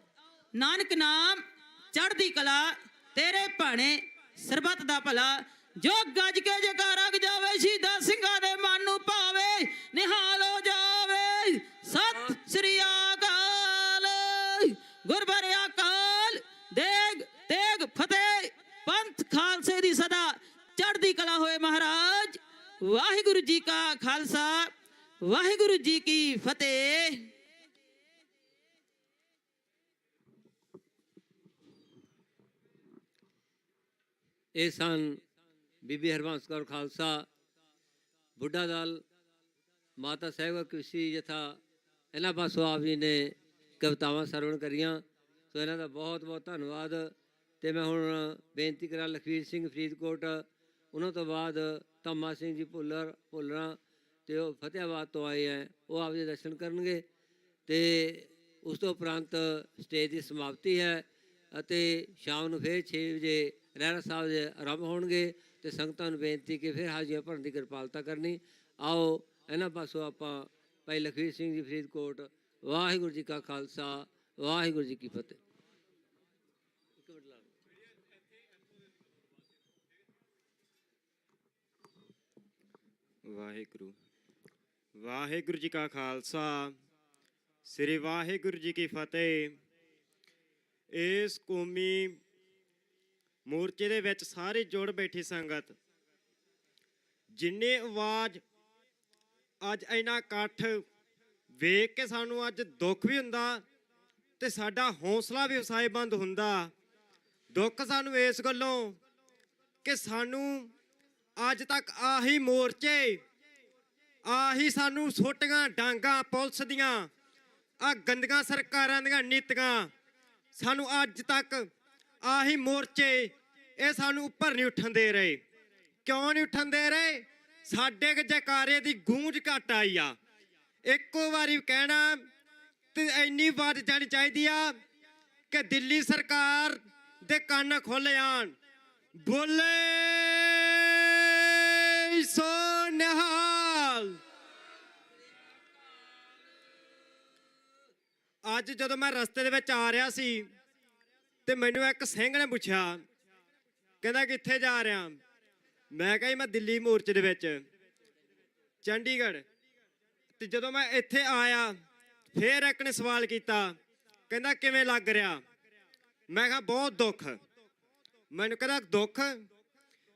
Speaker 17: ਨਾਨਕ ਨਾਮ ਚੜ੍ਹਦੀ ਕਲਾ ਤੇਰੇ ਭਾਣੇ ਸਰਬੱਤ ਦਾ ਭਲਾ, ਜੋ ਗੱਜ ਕੇ ਜਕਾਰਾ ਜਾਵੇ ਸ਼ਹੀਦਾਂ ਸਿੰਘਾਂ ਦੇ ਮਨ ਨੂੰ ਭਾਵੇ, ਨਿਹਾਲ ਹੋ ਜਾਵੇ। ਸਤਿ ਸ੍ਰੀ ਅਕਾਲ। ਗੁਰਬਰਿਆ ਕਾਲ ਦੇਗ ਤੇਗ ਫਤਿਹ। ਪੰਥ ਖਾਲਸੇ ਦੀ ਸਦਾ ਚੜ੍ਹਦੀ ਕਲਾ ਹੋਏ ਮਹਾਰਾਜ। ਵਾਹਿਗੁਰੂ ਜੀ ਕਾ ਖਾਲਸਾ, ਵਾਹਿਗੁਰੂ ਜੀ ਕੀ ਫਤਿਹ।
Speaker 2: ਇਹ ਸਨ ਬੀਬੀ ਹਰਬੰਸ ਕੌਰ ਖਾਲਸਾ, ਬੁੱਢਾ ਦਲ, ਮਾਤਾ ਸਾਹਿਬਾ ਕ੍ਰਿਸ਼ੀ ਜਥਾ, ਇਹਨਾਂ ਪਾਸੋਂ ਆਪ ਜੀ ਨੇ ਕਵਿਤਾਵਾਂ ਸਰਵਣ ਕਰੀਆਂ। ਸੋ ਇਹਨਾਂ ਦਾ ਬਹੁਤ ਬਹੁਤ ਧੰਨਵਾਦ। ਤੇ ਮੈਂ ਹੁਣ ਬੇਨਤੀ ਕਰਾਂ ਲਖਵੀਰ ਸਿੰਘ ਫਰੀਦਕੋਟ, ਉਹਨਾਂ ਤੋਂ ਬਾਅਦ ਧੰਮਾ ਸਿੰਘ ਜੀ ਭੁੱਲਰਾਂ ਤੇ ਉਹ ਫਤਿਹਾਬਾਦ ਤੋਂ ਆਏ ਹੈ, ਉਹ ਆਪ ਜੀ ਦਰਸ਼ਨ ਕਰਨਗੇ। ਤੇ ਉਸ ਤੋਂ ਉਪਰੰਤ ਸਟੇਜ ਦੀ ਸਮਾਪਤੀ ਹੈ ਅਤੇ ਸ਼ਾਮ ਨੂੰ ਫਿਰ 6 ਵਜੇ ਰਹਿਰਾ ਸਾਹਿਬ ਦੇ ਆਰੰਭ ਹੋਣਗੇ ਤੇ ਸੰਗਤਾਂ ਨੂੰ ਬੇਨਤੀ ਕਿ ਫਿਰ ਹਾਜ਼ਰੀਆਂ ਭਰਨ ਦੀ ਕਿਰਪਾਲਤਾ ਕਰਨੀ। ਆਓ ਇਹਨਾਂ ਪਾਸੋਂ ਆਪਾਂ ਭਾਈ ਲਖਵੀਰ ਸਿੰਘ ਜੀ ਫਰੀਦਕੋਟ। ਵਾਹਿਗੁਰੂ ਜੀ ਕਾ ਖਾਲਸਾ, ਵਾਹਿਗੁਰੂ ਜੀ ਕੀ ਫਤਿਹ।
Speaker 19: ਵਾਹਿਗੁਰੂ ਵਾਹਿਗੁਰੂ ਜੀ ਕਾ ਖਾਲਸਾ, ਸ੍ਰੀ ਵਾਹਿਗੁਰੂ ਜੀ ਕੀ ਫਤਿਹ। ਇਸ ਕੌਮੀ ਮੋਰਚੇ ਦੇ ਵਿੱਚ ਸਾਰੇ ਜੁੜ ਬੈਠੀ ਸੰਗਤ, ਜਿੰਨੇ ਆਵਾਜ਼ ਅੱਜ ਇੰਨਾ ਇਕੱਠ ਵੇਖ ਕੇ ਸਾਨੂੰ ਅੱਜ ਦੁੱਖ ਵੀ ਹੁੰਦਾ ਤੇ ਸਾਡਾ ਹੌਸਲਾ ਵੀ ਉਸਾਏਬੰਦ ਹੁੰਦਾ। ਦੁੱਖ ਸਾਨੂੰ ਇਸ ਗੱਲੋਂ ਕਿ ਸਾਨੂੰ ਅੱਜ ਤੱਕ ਆਹੀ ਮੋਰਚੇ, ਆਹੀ ਸਾਨੂੰ ਸੋਟੀਆਂ ਡਾਂਗਾਂ ਪੁਲਿਸ ਦੀਆਂ, ਆ ਗੰਦੀਆਂ ਸਰਕਾਰਾਂ ਦੀਆਂ ਨੀਤੀਆਂ, ਸਾਨੂੰ ਅੱਜ ਤੱਕ ਆਹੀ ਮੋਰਚੇ ਇਹ ਸਾਨੂੰ ਉੱਪਰ ਨਹੀਂ ਉੱਠਣ ਦੇ ਰਹੇ। ਕਿਉਂ ਨਹੀਂ ਉੱਠਣ ਦੇ ਰਹੇ? ਸਾਡੇ ਜੈਕਾਰੇ ਦੀ ਗੂੰਜ ਘੱਟ ਆਈ ਆ। ਇੱਕੋ ਵਾਰੀ ਕਹਿਣਾ ਤੇ ਇੰਨੀ ਵੱਧ ਜਾਣੀ ਚਾਹੀਦੀ ਆ ਕਿ ਦਿੱਲੀ ਸਰਕਾਰ ਦੇ ਕੰਨ ਖੁੱਲ ਜਾਣ। ਬੋਲੇ ਸੋ ਨਿਹਾਲ। ਅੱਜ ਜਦੋਂ ਮੈਂ ਰਸਤੇ ਦੇ ਵਿੱਚ ਆ ਰਿਹਾ ਸੀ ਤੇ ਮੈਨੂੰ ਇੱਕ ਸਿੰਘ ਨੇ ਪੁੱਛਿਆ, ਕਹਿੰਦਾ ਕਿੱਥੇ ਜਾ ਰਿਹਾ? ਮੈਂ ਕਿਹਾ ਮੈਂ ਦਿੱਲੀ ਮੋਰਚੇ ਦੇ ਵਿੱਚ, ਚੰਡੀਗੜ੍ਹ। ਤੇ ਜਦੋਂ ਮੈਂ ਇੱਥੇ ਆਇਆ ਫੇਰ ਇੱਕ ਨੇ ਸਵਾਲ ਕੀਤਾ, ਕਹਿੰਦਾ ਕਿਵੇਂ ਲੱਗ ਰਿਹਾ? ਮੈਂ ਕਿਹਾ ਬਹੁਤ ਦੁੱਖ। ਮੈਨੂੰ ਕਹਿੰਦਾ ਦੁੱਖ?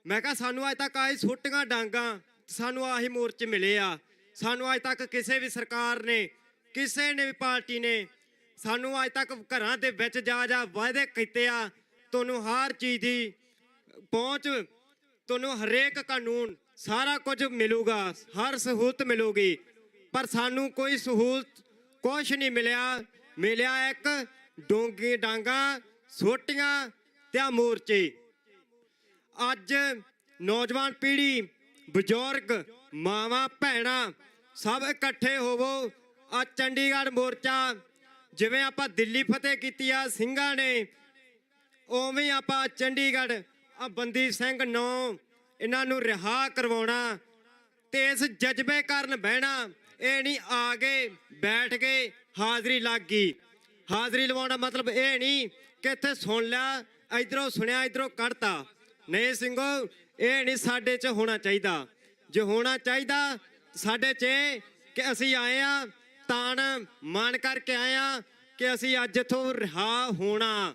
Speaker 19: ਮੈਂ ਕਿਹਾ ਸਾਨੂੰ ਅੱਜ ਤੱਕ ਆਹੀ ਸੋਟੀਆਂ ਡਾਂਗਾਂ, ਸਾਨੂੰ ਆਹੀ ਮੋਰਚੇ ਮਿਲੇ ਆ। ਸਾਨੂੰ ਅੱਜ ਤੱਕ ਕਿਸੇ ਵੀ ਸਰਕਾਰ ਨੇ, ਕਿਸੇ ਨੇ ਵੀ ਪਾਰਟੀ ਨੇ ਸਾਨੂੰ ਅੱਜ ਤੱਕ ਘਰਾਂ ਦੇ ਵਿੱਚ ਜਾ ਵਾਅਦੇ ਕੀਤੇ ਆ, ਤੁਹਾਨੂੰ ਹਰ ਚੀਜ਼ ਦੀ ਪਹੁੰਚ, ਤੁਹਾਨੂੰ ਹਰੇਕ ਕਾਨੂੰਨ ਸਾਰਾ ਕੁਝ ਮਿਲੂਗਾ, ਹਰ ਸਹੂਲਤ ਮਿਲੂਗੀ। ਪਰ ਸਾਨੂੰ ਕੋਈ ਸਹੂਲਤ ਕੁਛ ਨਹੀਂ ਮਿਲਿਆ। ਮਿਲਿਆ ਇੱਕ ਡੋਂਗੀ ਡਾਂਗਾਂ, ਸੋਟੀਆਂ ਤੇ ਆ ਮੋਰਚੇ। ਅੱਜ ਨੌਜਵਾਨ ਪੀੜ੍ਹੀ, ਬਜ਼ੁਰਗ, ਮਾਵਾਂ, ਭੈਣਾਂ ਸਭ ਇਕੱਠੇ ਹੋਵੋ। ਆ ਚੰਡੀਗੜ੍ਹ ਮੋਰਚਾ ਜਿਵੇਂ ਆਪਾਂ ਦਿੱਲੀ ਫਤਿਹ ਕੀਤੀ ਆ ਸਿੰਘਾਂ ਨੇ, ਉਵੇਂ ਆਪਾਂ ਚੰਡੀਗੜ੍ਹ ਆ ਬੰਦੀ ਸਿੰਘ 9 ਇਹਨਾਂ ਨੂੰ ਰਿਹਾ ਕਰਵਾਉਣਾ ਤੇ ਇਸ ਜਜ਼ਬੇ ਕਾਰਨ ਬਹਿਣਾ। ਇਹ ਨਹੀਂ ਆ ਗਏ ਬੈਠ ਗਏ ਹਾਜ਼ਰੀ ਲੱਗ ਗਈ। ਹਾਜ਼ਰੀ ਲਵਾਉਣਾ ਮਤਲਬ ਇਹ ਨਹੀਂ ਕਿ ਇੱਥੇ ਸੁਣ ਲਿਆ, ਇਧਰੋਂ ਸੁਣਿਆ ਇਧਰੋਂ ਕੱਢਤਾ। ਨਹੀਂ ਸਿੰਘੋ, ਇਹ ਨਹੀਂ ਸਾਡੇ 'ਚ ਹੋਣਾ ਚਾਹੀਦਾ। ਜੇ ਹੋਣਾ ਚਾਹੀਦਾ ਸਾਡੇ 'ਚ ਕਿ ਅਸੀਂ ਆਏ ਆ ਤਾਣ ਮਾਣ ਕਰਕੇ ਆਏ ਆ ਕਿ ਅਸੀਂ ਅੱਜ ਇੱਥੋਂ ਰਿਹਾ ਹੋਣਾ।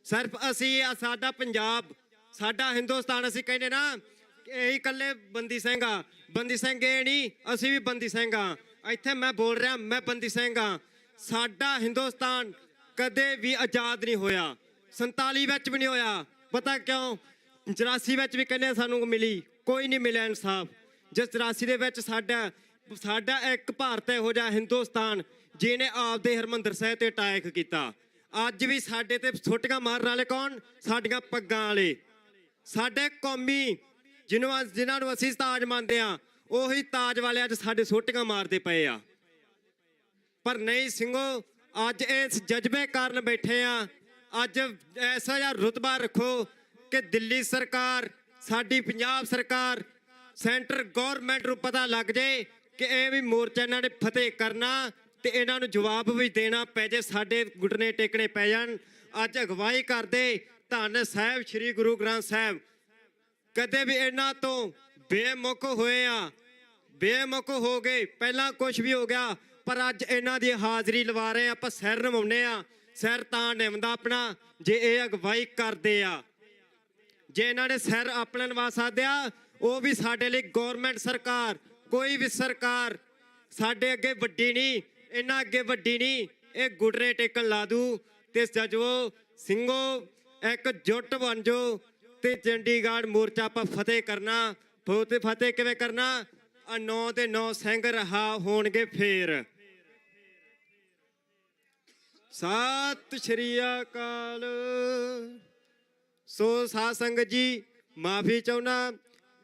Speaker 19: ਸਿਰਫ ਅਸੀਂ ਆ ਸਾਡਾ ਪੰਜਾਬ, ਸਾਡਾ ਹਿੰਦੁਸਤਾਨ, ਅਸੀਂ ਕਹਿੰਦੇ ਨਾ ਕਿ ਇਹੀ ਇਕੱਲੇ ਬੰਦੀ ਸਿੰਘ ਆ। ਬੰਦੀ ਸਿੰਘ ਇਹ ਨਹੀਂ, ਅਸੀਂ ਵੀ ਬੰਦੀ ਸਿੰਘ ਆ। ਇੱਥੇ ਮੈਂ ਬੋਲ ਰਿਹਾ, ਮੈਂ ਬੰਦੀ ਸਿੰਘ ਆ। ਸਾਡਾ ਹਿੰਦੁਸਤਾਨ ਕਦੇ ਵੀ ਆਜ਼ਾਦ ਨਹੀਂ ਹੋਇਆ, 47 ਵਿੱਚ ਵੀ ਨਹੀਂ ਹੋਇਆ। ਪਤਾ ਕਿਉਂ? 84 ਵਿੱਚ ਵੀ ਕਹਿੰਦੇ ਸਾਨੂੰ ਮਿਲੀ, ਕੋਈ ਨਹੀਂ ਮਿਲਿਆ ਇਨਸਾਫ। ਜਿਸ 84 ਦੇ ਵਿੱਚ ਸਾਡਾ ਇੱਕ ਭਾਰਤ ਇਹੋ ਜਿਹਾ ਹਿੰਦੁਸਤਾਨ ਜਿਹਨੇ ਆਪਦੇ ਹਰਮੰਦਰ ਸਾਹਿਬ ਤੇ ਅਟੈਕ ਕੀਤਾ। ਅੱਜ ਵੀ ਸਾਡੇ ਤੇ ਛੋਟੀਆਂ ਮਾਰਨ ਵਾਲੇ ਕੌਣ? ਸਾਡੀਆਂ ਪੱਗਾਂ ਵਾਲੇ, ਸਾਡੇ ਕੌਮੀ ਜਿਨ੍ਹਾਂ ਨੂੰ ਅਸੀਂ ਤਾਜ ਮੰਨਦੇ ਆ, ਉਹੀ ਤਾਜ ਵਾਲੇ ਅੱਜ ਸਾਡੇ ਛੋਟੀਆਂ ਮਾਰਦੇ ਪਏ ਆ। ਪਰ ਨਹੀਂ ਸਿੰਘੋ, ਅੱਜ ਇਸ ਜਜ਼ਬੇ ਕਾਰਨ ਬੈਠੇ ਆ। ਅੱਜ ਐਸਾ ਜਿਹਾ ਰੁਤਬਾ ਰੱਖੋ ਕਿ ਦਿੱਲੀ ਸਰਕਾਰ, ਸਾਡੀ ਪੰਜਾਬ ਸਰਕਾਰ, ਸੈਂਟਰ ਗੌਰਮੈਂਟ ਨੂੰ ਪਤਾ ਲੱਗ ਜੇ ਕਿ ਇਹ ਵੀ ਮੋਰਚਾ ਇਹਨਾਂ ਨੇ ਫਤਿਹ ਕਰਨਾ ਤੇ ਇਹਨਾਂ ਨੂੰ ਜਵਾਬ ਵੀ ਦੇਣਾ ਪੈ ਜੇ, ਸਾਡੇ ਘੁਟਨੇ ਟੇਕਣੇ ਪੈ ਜਾਣ। ਅੱਜ ਅਗਵਾਈ ਕਰਦੇ ਧੰਨ ਸਾਹਿਬ ਸ੍ਰੀ ਗੁਰੂ ਗ੍ਰੰਥ ਸਾਹਿਬ। ਕਦੇ ਵੀ ਇਹਨਾਂ ਤੋਂ ਬੇਮੁਖ ਹੋਏ ਆ, ਬੇਮੁਖ ਹੋ ਗਏ, ਪਹਿਲਾਂ ਕੁਝ ਵੀ ਹੋ ਗਿਆ, ਪਰ ਅੱਜ ਇਹਨਾਂ ਦੀ ਹਾਜ਼ਰੀ ਲਵਾ ਰਹੇ ਆ। ਆਪਾਂ ਸਿਰ ਨਿਵਾਉਂਦੇ ਆ। ਸਿਰ ਤਾਂ ਨਿਵਦਾ ਆਪਣਾ ਜੇ ਇਹ ਅਗਵਾਈ ਕਰਦੇ ਆ। ਜੇ ਇਹਨਾਂ ਨੇ ਸਿਰ ਆਪਣਾ ਨਿਵਾ ਸਕਦੇ ਆ, ਉਹ ਵੀ ਸਾਡੇ ਲਈ ਗੌਰਮੈਂਟ ਸਰਕਾਰ, ਕੋਈ ਵੀ ਸਰਕਾਰ ਸਾਡੇ ਅੱਗੇ ਵੱਡੀ ਨਹੀਂ, ਇਹਨਾਂ ਅੱਗੇ ਵੱਡੀ ਨਹੀਂ। ਇਹ ਗੁੱਡਰੇ ਟੇਕਣ ਲਾ ਦੂ। ਤੇ ਜਜਵੋ ਸਿੰਘੋ, ਇੱਕ ਜੁੱਟ ਬਣ ਜਾਓ ਤੇ ਚੰਡੀਗੜ੍ਹ ਮੋਰਚਾ ਆਪਾਂ ਫਤਿਹ ਕਰਨਾ। ਫਤਿਹ ਕਿਵੇਂ ਕਰਨਾ? 9 ਦੇ 9 ਸਿੰਘ ਰਹਾ ਹੋਣਗੇ ਫੇਰ। ਸਤਿ ਸ਼੍ਰੀ ਅਕਾਲ। ਸੋ ਸਾਧ ਸੰਗਤ ਜੀ, ਮਾਫੀ ਚਾਹੁੰਦਾ,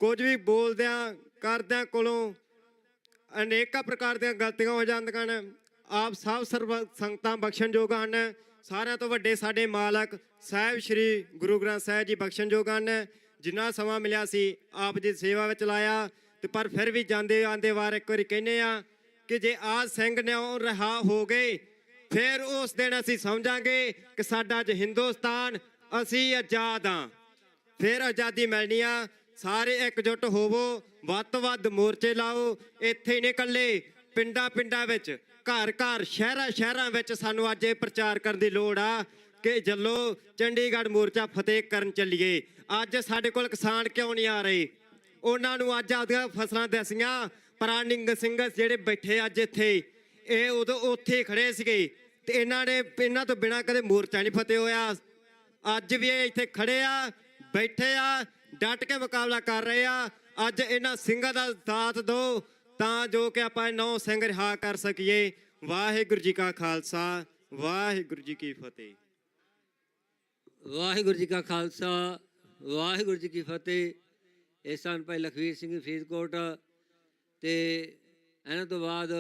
Speaker 19: ਕੁਝ ਵੀ ਬੋਲਦਿਆਂ ਕਰਦਿਆਂ ਕੋਲੋਂ ਅਨੇਕਾਂ ਪ੍ਰਕਾਰ ਦੀਆਂ ਗਲਤੀਆਂ ਹੋ ਜਾਂਦੀਆਂ ਨੇ। ਆਪ ਸਭ ਸਰਬ ਸੰਗਤਾਂ ਬਖਸ਼ਣਯੋਗ ਹਨ। ਸਾਰਿਆਂ ਤੋਂ ਵੱਡੇ ਸਾਡੇ ਮਾਲਕ ਸਾਹਿਬ ਸ੍ਰੀ ਗੁਰੂ ਗ੍ਰੰਥ ਸਾਹਿਬ ਜੀ ਬਖਸ਼ਣਯੋਗ ਹਨ। ਜਿੰਨਾ ਸਮਾਂ ਮਿਲਿਆ ਸੀ ਆਪ ਦੀ ਸੇਵਾ ਵਿੱਚ ਲਾਇਆ, ਤੇ ਪਰ ਫਿਰ ਵੀ ਜਾਂਦੇ ਆਂਦੇ ਵਾਰ ਇੱਕ ਵਾਰੀ ਕਹਿੰਦੇ ਆ ਕਿ ਜੇ ਆਜ ਸਿੰਘ ਨਿਉ ਰਿਹਾ ਹੋ ਗਏ, ਫਿਰ ਉਸ ਦਿਨ ਅਸੀਂ ਸਮਝਾਂਗੇ ਕਿ ਸਾਡਾ ਅੱਜ ਹਿੰਦੁਸਤਾਨ, ਅਸੀਂ ਆਜ਼ਾਦ ਹਾਂ। ਫਿਰ ਆਜ਼ਾਦੀ ਮਿਲਣੀ ਆ। ਸਾਰੇ ਇਕਜੁੱਟ ਹੋਵੋ, ਵੱਧ ਤੋਂ ਵੱਧ ਮੋਰਚੇ ਲਾਓ। ਇੱਥੇ ਹੀ ਨਹੀਂ ਇਕੱਲੇ, ਪਿੰਡਾਂ ਪਿੰਡਾਂ ਵਿੱਚ, ਘਰ ਘਰ, ਸ਼ਹਿਰਾਂ ਸ਼ਹਿਰਾਂ ਵਿੱਚ ਸਾਨੂੰ ਅੱਜ ਇਹ ਪ੍ਰਚਾਰ ਕਰਨ ਦੀ ਲੋੜ ਆ ਕਿ ਚੱਲੋ ਚੰਡੀਗੜ੍ਹ ਮੋਰਚਾ ਫਤਿਹ ਕਰਨ ਚੱਲੀਏ। ਅੱਜ ਸਾਡੇ ਕੋਲ ਕਿਸਾਨ ਕਿਉਂ ਨਹੀਂ ਆ ਰਹੇ? ਉਹਨਾਂ ਨੂੰ ਅੱਜ ਆਪਦੀਆਂ ਫਸਲਾਂ ਦਸੀਆਂ। ਪ੍ਰਾਣਿੰਗ ਸਿੰਘ ਜਿਹੜੇ ਬੈਠੇ ਅੱਜ ਇੱਥੇ, ਇਹ ਉਦੋਂ ਉੱਥੇ ਖੜੇ ਸੀਗੇ, ਤੇ ਇਹਨਾਂ ਤੋਂ ਬਿਨਾਂ ਕਦੇ ਮੋਰਚਾ ਨਹੀਂ ਫਤਿਹ ਹੋਇਆ। ਅੱਜ ਵੀ ਇਹ ਇੱਥੇ ਖੜੇ ਆ, ਬੈਠੇ ਆ, ਡਟ ਕੇ ਮੁਕਾਬਲਾ ਕਰ ਰਹੇ ਆ। ਅੱਜ ਇਹਨਾਂ ਸਿੰਘਾਂ ਦਾ ਸਾਥ ਦਿਓ ਤਾਂ ਜੋ ਕਿ ਆਪਾਂ 9 ਸਿੰਘ ਰਿਹਾ ਕਰ ਸਕੀਏ। ਵਾਹਿਗੁਰੂ ਜੀ ਕਾ ਖਾਲਸਾ, ਵਾਹਿਗੁਰੂ ਜੀ ਕੀ ਫਤਿਹ।
Speaker 2: ਵਾਹਿਗੁਰੂ ਜੀ ਕਾ ਖਾਲਸਾ, ਵਾਹਿਗੁਰੂ ਜੀ ਕੀ ਫਤਿਹ। ਇਹ ਸਨ ਭਾਈ ਲਖਵੀਰ ਸਿੰਘ ਫਰੀਦਕੋਟ, ਤੇ ਇਹਨਾਂ ਤੋਂ ਬਾਅਦ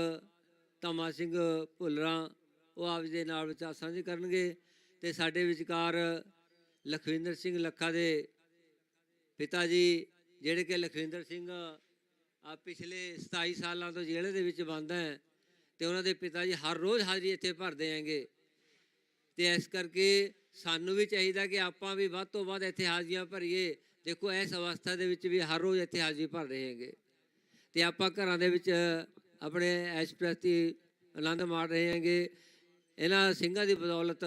Speaker 2: ਧੰਮਾ ਸਿੰਘ ਭੁੱਲਰਾਂ, ਉਹ ਆਪ ਜੀ ਦੇ ਨਾਲ ਵਿਚਾਰ ਸਾਂਝੇ ਕਰਨਗੇ। ਤੇ ਸਾਡੇ ਵਿਚਕਾਰ ਲਖਵਿੰਦਰ ਸਿੰਘ ਲੱਖਾ ਦੇ ਪਿਤਾ ਜੀ, ਜਿਹੜੇ ਕਿ ਲਖਵਿੰਦਰ ਸਿੰਘ ਆ ਪਿਛਲੇ 27 ਸਾਲਾਂ ਤੋਂ ਜੇਲ੍ਹ ਦੇ ਵਿੱਚ ਬੰਦ ਹੈ, ਤੇ ਉਹਨਾਂ ਦੇ ਪਿਤਾ ਜੀ ਹਰ ਰੋਜ਼ ਹਾਜ਼ਰੀ ਇੱਥੇ ਭਰਦੇ ਹੈਗੇ। ਤੇ ਇਸ ਕਰਕੇ ਸਾਨੂੰ ਵੀ ਚਾਹੀਦਾ ਕਿ ਆਪਾਂ ਵੀ ਵੱਧ ਤੋਂ ਵੱਧ ਇੱਥੇ ਹਾਜ਼ਰੀਆਂ ਭਰੀਏ। ਦੇਖੋ ਇਸ ਅਵਸਥਾ ਦੇ ਵਿੱਚ ਵੀ ਹਰ ਰੋਜ਼ ਇੱਥੇ ਹਾਜ਼ਰੀ ਭਰ ਰਹੇ ਹੈਗੇ, ਤੇ ਆਪਾਂ ਘਰਾਂ ਦੇ ਵਿੱਚ ਆਪਣੇ ਐਸ਼ ਪ੍ਰਸਤੀ ਆਨੰਦ ਮਾਣ ਰਹੇ ਹੈਗੇ ਇਹਨਾਂ ਸਿੰਘਾਂ ਦੀ ਬਦੌਲਤ।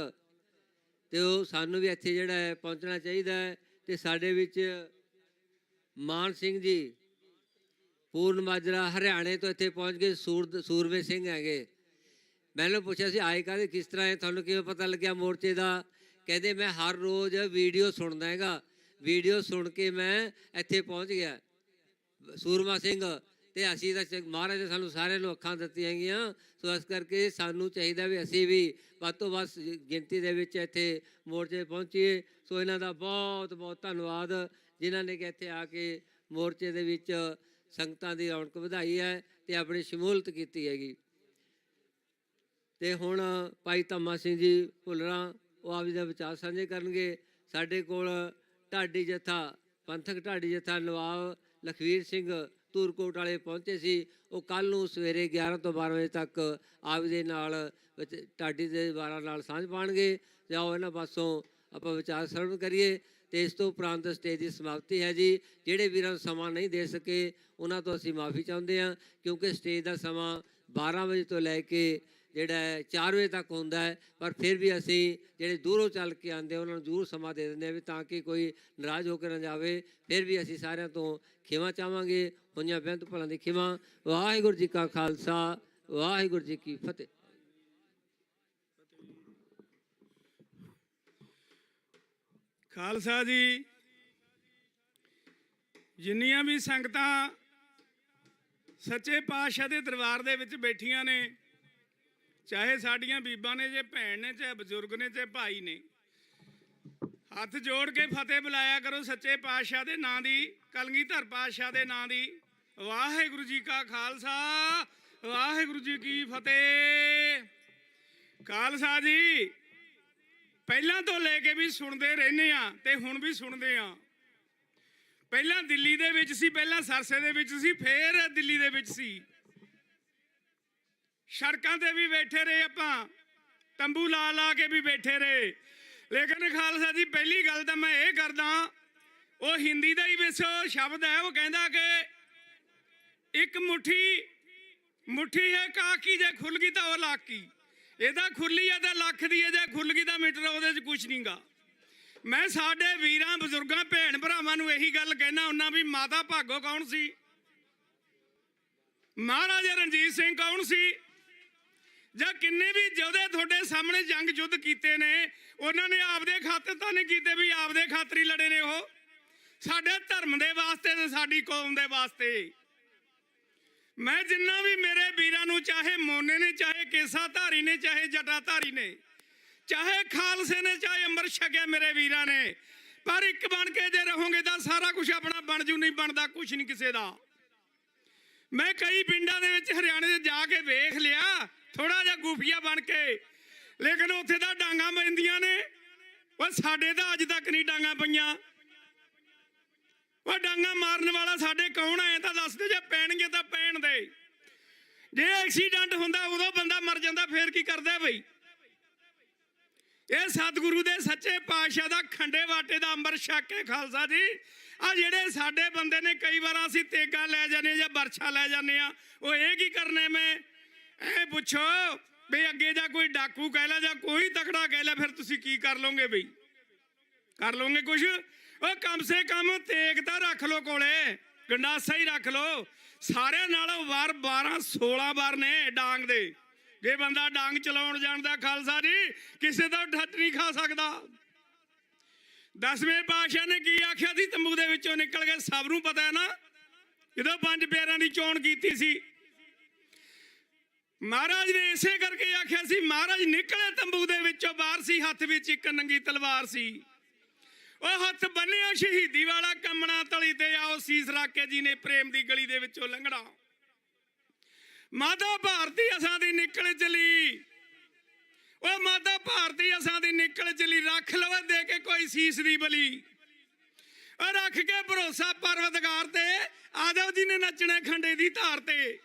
Speaker 2: ਤੇ ਉਹ ਸਾਨੂੰ ਵੀ ਇੱਥੇ ਜਿਹੜਾ ਹੈ ਪਹੁੰਚਣਾ ਚਾਹੀਦਾ ਹੈ। ਤੇ ਸਾਡੇ ਵਿੱਚ ਮਾਨ ਸਿੰਘ ਜੀ ਪੂਰਨ ਮਾਜਰਾ ਹਰਿਆਣੇ ਤੋਂ ਇੱਥੇ ਪਹੁੰਚ ਗਏ, ਸੂਰਮੇ ਸਿੰਘ ਹੈਗੇ। ਮੈਨੂੰ ਪੁੱਛਿਆ ਸੀ ਆਏ ਕਾਹਦੇ, ਕਿਸ ਤਰ੍ਹਾਂ ਹੈ, ਤੁਹਾਨੂੰ ਕਿਵੇਂ ਪਤਾ ਲੱਗਿਆ ਮੋਰਚੇ ਦਾ? ਕਹਿੰਦੇ ਮੈਂ ਹਰ ਰੋਜ਼ ਵੀਡੀਓ ਸੁਣਦਾ ਹੈਗਾ, ਵੀਡੀਓ ਸੁਣ ਕੇ ਮੈਂ ਇੱਥੇ ਪਹੁੰਚ ਗਿਆ। ਸੂਰਮਾ ਸਿੰਘ ਤੇ ਅਸੀਂ ਤਾਂ ਮਹਾਰਾਜ ਨੇ ਸਾਨੂੰ ਸਾਰਿਆਂ ਨੂੰ ਅੱਖਾਂ ਦਿੱਤੀਆਂ ਹੈਗੀਆਂ, ਸੋ ਇਸ ਕਰਕੇ ਸਾਨੂੰ ਚਾਹੀਦਾ ਵੀ ਅਸੀਂ ਵੀ ਵੱਧ ਤੋਂ ਵੱਧ ਗਿਣਤੀ ਦੇ ਵਿੱਚ ਇੱਥੇ ਮੋਰਚੇ ਪਹੁੰਚੀਏ। ਸੋ ਇਹਨਾਂ ਦਾ ਬਹੁਤ ਬਹੁਤ ਧੰਨਵਾਦ ਜਿਨ੍ਹਾਂ ਨੇ ਕਿ ਇੱਥੇ ਆ ਕੇ ਮੋਰਚੇ ਦੇ ਵਿੱਚ ਸੰਗਤਾਂ ਦੀ ਰੌਣਕ ਵਧਾਈ ਹੈ ਤੇ ਆਪਣੀ ਸ਼ਮੂਲੀਅਤ ਕੀਤੀ ਹੈਗੀ। ਤੇ ਹੁਣ ਭਾਈ ਧੰਮਾ ਸਿੰਘ ਜੀ ਭੁੱਲਰਾਂ, ਉਹ ਆਪ ਜੀ ਦਾ ਵਿਚਾਰ ਸਾਂਝੇ ਕਰਨਗੇ। ਸਾਡੇ ਕੋਲ ਢਾਡੀ ਜਥਾ, ਪੰਥਕ ਢਾਡੀ ਜਥਾ ਨਵਾਬ ਲਖਵੀਰ ਸਿੰਘ ਧੂਰਕੋਟ ਵਾਲੇ ਪਹੁੰਚੇ ਸੀ। ਉਹ ਕੱਲ੍ਹ ਨੂੰ ਸਵੇਰੇ 11 ਤੋਂ 12 ਵਜੇ ਤੱਕ ਆਪ ਦੇ ਨਾਲ ਢਾਡੀ ਦੇ ਵਾਰਾਂ ਨਾਲ ਸਾਂਝ ਪਾਉਣਗੇ। ਜਾਓ ਇਹਨਾਂ ਪਾਸੋਂ ਆਪਾਂ ਵਿਚਾਰ ਸਰਵਣ ਕਰੀਏ। ਤੇ ਇਸ ਤੋਂ ਉਪਰੰਤ ਸਟੇਜ ਦੀ ਸਮਾਪਤੀ ਹੈ ਜੀ। ਜਿਹੜੇ ਵੀਰਾਂ ਨੂੰ ਸਮਾਂ ਨਹੀਂ ਦੇ ਸਕੇ ਉਹਨਾਂ ਤੋਂ ਅਸੀਂ ਮਾਫੀ ਚਾਹੁੰਦੇ ਹਾਂ, ਕਿਉਂਕਿ ਸਟੇਜ ਦਾ ਸਮਾਂ 12 ਵਜੇ ਤੋਂ ਲੈ ਕੇ ਜਿਹੜਾ 4 ਵਜੇ ਤੱਕ ਹੁੰਦਾ ਹੈ। ਪਰ ਫਿਰ ਵੀ ਅਸੀਂ ਜਿਹੜੇ ਦੂਰੋਂ ਚੱਲ ਕੇ ਆਉਂਦੇ ਉਹਨਾਂ ਨੂੰ ਜ਼ਰੂਰ ਸਮਾਂ ਦੇ ਦਿੰਦੇ ਹਾਂ ਵੀ ਤਾਂ ਕਿ ਕੋਈ ਨਾਰਾਜ਼ ਹੋ ਕੇ ਨਾ ਜਾਵੇ। ਫਿਰ ਵੀ ਅਸੀਂ ਸਾਰਿਆਂ ਤੋਂ ਖਿਮਾ ਚਾਹਾਂਗੇ, ਹੋਈਆਂ ਬੇਅੰਤ ਭਲਾਂ ਦੀ ਖਿਮਾ। ਵਾਹਿਗੁਰੂ ਜੀ ਕਾ ਖਾਲਸਾ, ਵਾਹਿਗੁਰੂ ਜੀ ਕੀ ਫਤਿਹ।
Speaker 14: ਖਾਲਸਾ ਜੀ, ਜਿੰਨੀਆਂ ਵੀ ਸੰਗਤਾਂ ਸੱਚੇ ਪਾਤਸ਼ਾਹ ਦੇ ਦਰਬਾਰ ਦੇ ਵਿੱਚ ਬੈਠੀਆਂ ਨੇ, ਚਾਹੇ ਸਾਡੀਆਂ ਬੀਬਾਂ ਨੇ, ਜੇ ਭੈਣ ਨੇ, ਚਾਹੇ ਬਜ਼ੁਰਗ ਨੇ, ਚਾਹੇ ਭਾਈ ਨੇ, ਹੱਥ ਜੋੜ ਕੇ ਫਤਿਹ ਬੁਲਾਇਆ ਕਰੋ ਸੱਚੇ ਪਾਤਸ਼ਾਹ ਦੇ ਨਾਂ ਦੀ, ਕਲਗੀਧਰ ਪਾਤਸ਼ਾਹ ਦੇ ਨਾਂ ਦੀ। ਵਾਹਿਗੁਰੂ ਜੀ ਕਾ ਖਾਲਸਾ, ਵਾਹਿਗੁਰੂ ਜੀ ਕੀ ਫਤਿਹ। ਖਾਲਸਾ ਜੀ, ਪਹਿਲਾਂ ਤੋਂ ਲੈ ਕੇ ਵੀ ਸੁਣਦੇ ਰਹਿੰਦੇ ਆ ਤੇ ਹੁਣ ਵੀ ਸੁਣਦੇ ਆ। ਪਹਿਲਾਂ ਦਿੱਲੀ ਦੇ ਵਿੱਚ ਸੀ, ਪਹਿਲਾਂ ਸਰਸੇ ਦੇ ਵਿੱਚ ਸੀ, ਫੇਰ ਦਿੱਲੀ ਦੇ ਵਿੱਚ ਸੀ। ਸੜਕਾਂ ਤੇ ਵੀ ਬੈਠੇ ਰਹੇ, ਆਪਾਂ ਤੰਬੂ ਲਾ ਲਾ ਕੇ ਵੀ ਬੈਠੇ ਰਹੇ। ਲੇਕਿਨ ਖਾਲਸਾ ਜੀ, ਪਹਿਲੀ ਗੱਲ ਤਾਂ ਮੈਂ ਇਹ ਕਰਦਾ, ਉਹ ਹਿੰਦੀ ਦਾ ਹੀ ਵਿੱਚ ਸ਼ਬਦ ਹੈ, ਉਹ ਕਹਿੰਦਾ ਕਿ ਇੱਕ ਮੁੱਠੀ ਹੈ ਕਾਕੀ, ਜੇ ਖੁੱਲ ਗਈ ਤਾਂ ਉਹ ਲਾਕੀ। ਇਹਦਾ ਖੁੱਲੀ ਹੈ ਤਾਂ ਲੱਖ ਦੀ ਹੈ, ਜੇ ਖੁੱਲ ਗਈ ਤਾਂ ਮੀਟਰ, ਉਹਦੇ 'ਚ ਕੁਛ ਨਹੀਂ ਗਾ। ਮੈਂ ਸਾਡੇ ਵੀਰਾਂ ਬਜ਼ੁਰਗਾਂ ਭੈਣ ਭਰਾਵਾਂ ਨੂੰ ਇਹੀ ਗੱਲ ਕਹਿਣਾ ਉਹਨਾਂ ਵੀ ਮਾਤਾ ਭਾਗੋ ਕੌਣ ਸੀ, ਮਹਾਰਾਜਾ ਰਣਜੀਤ ਸਿੰਘ ਕੌਣ ਸੀ, ਜਾਂ ਕਿੰਨੇ ਵੀ ਯੋਧੇ ਤੁਹਾਡੇ ਸਾਹਮਣੇ ਜੰਗ ਯੁੱਧ ਕੀਤੇ ਨੇ, ਉਹਨਾਂ ਨੇ ਆਪਦੇ ਖਾਤਰ ਤਾਂ ਨਹੀਂ ਕੀਤੇ ਵੀ ਆਪਦੇ ਖਾਤਰ ਹੀ ਲੜੇ ਨੇ। ਉਹ ਸਾਡੇ ਧਰਮ ਦੇ ਵਾਸਤੇ ਤੇ ਸਾਡੀ ਕੌਮ ਦੇ ਵਾਸਤੇ। ਮੈਂ ਜਿੰਨਾ ਵੀ ਮੇਰੇ ਵੀਰਾਂ ਨੂੰ, ਚਾਹੇ ਮੋਨੇ ਨੇ, ਚਾਹੇ ਕੇਸਾ ਧਾਰੀ ਨੇ, ਚਾਹੇ ਜਟਾ ਧਾਰੀ ਨੇ, ਚਾਹੇ ਖਾਲਸੇ ਨੇ, ਚਾਹੇ ਅੰਮ੍ਰਿਤ ਛਕਿਆ ਮੇਰੇ ਵੀਰਾਂ ਨੇ, ਪਰ ਇੱਕ ਬਣ ਕੇ ਜੇ ਰਹੋਗੇ ਤਾਂ ਸਾਰਾ ਕੁਝ ਆਪਣਾ ਬਣ ਜੂ। ਨਹੀਂ ਬਣਦਾ ਕੁਝ ਨਹੀਂ ਕਿਸੇ ਦਾ। ਮੈਂ ਕਈ ਪਿੰਡਾਂ ਦੇ ਵਿੱਚ ਹਰਿਆਣੇ 'ਚ ਜਾ ਕੇ ਵੇਖ ਲਿਆ, ਥੋੜਾ ਜਿਹਾ ਗੂਫੀਆ ਬਣ ਕੇ,
Speaker 1: ਲੇਕਿਨ ਉੱਥੇ ਤਾਂ ਡਾਂਗਾਂ ਪੈਂਦੀਆਂ ਨੇ। ਉਹ ਸਾਡੇ ਤਾਂ ਅੱਜ ਤੱਕ ਨਹੀਂ ਡਾਂਗਾਂ ਪਈਆਂ। ਉਹ ਡਾਂਗਾਂ ਮਾਰਨ ਵਾਲਾ ਸਾਡੇ ਕੌਣ ਹੈ ਤਾਂ ਦੱਸ ਦੇ। ਜੇ ਪੈਣਗੇ ਤਾਂ ਪੈਣ ਦੇ। ਜੇ ਐਕਸੀਡੈਂਟ ਹੁੰਦਾ ਉਦੋਂ ਬੰਦਾ ਮਰ ਜਾਂਦਾ, ਫੇਰ ਕੀ ਕਰਦਾ ਬਈ? ਇਹ ਸਤਿਗੁਰੂ ਦੇ ਸੱਚੇ ਪਾਤਸ਼ਾਹ ਦਾ ਖੰਡੇ ਵਾਟੇ ਦਾ ਅੰਮ੍ਰਿਤ ਛਕ ਕੇ ਖਾਲਸਾ ਜੀ, ਆ ਜਿਹੜੇ ਸਾਡੇ ਬੰਦੇ ਨੇ, ਕਈ ਵਾਰ ਅਸੀਂ ਤੇਗਾ ਲੈ ਜਾਂਦੇ ਜਾਂ ਬਰਛਾ ਲੈ ਜਾਂਦੇ ਆ, ਉਹ ਇਹ ਕੀ ਕਰਨੇ ਮੈਂ ਇਹ ਪੁੱਛੋ ਵੀ ਅੱਗੇ ਜਾਂ ਕੋਈ ਡਾਕੂ ਕਹਿ ਲੈ ਜਾਂ ਕੋਈ ਤਕੜਾ ਕਹਿ ਲੈ, ਫਿਰ ਤੁਸੀਂ ਕੀ ਕਰ ਲਓਗੇ ਬਈ? ਕਰ ਲਓਗੇ ਕੁਛ? ਉਹ ਕਮ ਸੇ ਕਮ ਤੇਗ ਤਾਂ ਰੱਖ ਲੋ ਕੋਲੇ, ਗੰਡਾਸਾ ਹੀ ਰੱਖ ਲੋ। ਸਾਰਿਆਂ ਨਾਲੋਂ ਵਾਰ 12-16 ਵਾਰ ਨੇ ਡਾਂਗ ਦੇ। ਜੇ ਬੰਦਾ ਡਾਂਗ ਚਲਾਉਣ ਜਾਣਦਾ ਖਾਲਸਾ ਜੀ, ਕਿਸੇ ਦਾ ਠੱਠ ਨਹੀਂ ਖਾ ਸਕਦਾ। 10ਵੇਂ ਪਾਤਸ਼ਾਹ ਨੇ ਕੀ ਆਖਿਆ ਸੀ ਤੰਬੂ ਦੇ ਵਿੱਚੋਂ ਨਿਕਲ ਕੇ? ਸਭ ਨੂੰ ਪਤਾ ਹੈ ਨਾ, ਜਦੋਂ 5 ਪਿਆਰਿਆਂ ਦੀ ਚੋਣ ਕੀਤੀ ਸੀ, ਮਹਾਰਾਜ ਨੇ ਇਸੇ ਕਰਕੇ ਆਖਿਆ ਸੀ। ਮਹਾਰਾਜ ਨਿਕਲੇ ਤੰਬੂ ਦੇ ਵਿੱਚੋਂ ਬਾਹਰ ਸੀ, ਹੱਥ ਵਿੱਚ ਇੱਕ ਨੰਗੀ ਤਲਵਾਰ ਸੀ। ਉਹ ਹੱਥ ਬੰਨਿਆ ਸ਼ਹੀਦੀ ਵਾਲਾ, ਕੰਮਣਾ ਤਲੀ ਤੇ ਆਓ ਸੀਸ ਰੱਖ ਕੇ ਜੀ ਨੇ ਪ੍ਰੇਮ ਦੀ ਗਲੀ ਦੇ ਵਿੱਚੋਂ ਲੰਘਣਾ। ਮਾਤਾ ਭਾਰਤੀ ਅਸਾਂ ਦੀ ਨਿਕਲ ਚਲੀ। ਉਹ ਮਾਤਾ ਭਾਰਤੀ ਅਸਾਂ ਦੀ ਨਿਕਲ ਚਲੀ, ਰੱਖ ਲਵੇ ਦੇ ਕੇ ਕੋਈ ਸੀਸ ਦੀ ਬਲੀ। ਉਹ ਰੱਖ ਕੇ ਭਰੋਸਾ ਪਰਵਤਗਾਰ ਤੇ, ਆਦਵ ਜੀ ਨੇ ਨੱਚਣੇ ਖੰਡੇ ਦੀ ਧਾਰ ਤੇ।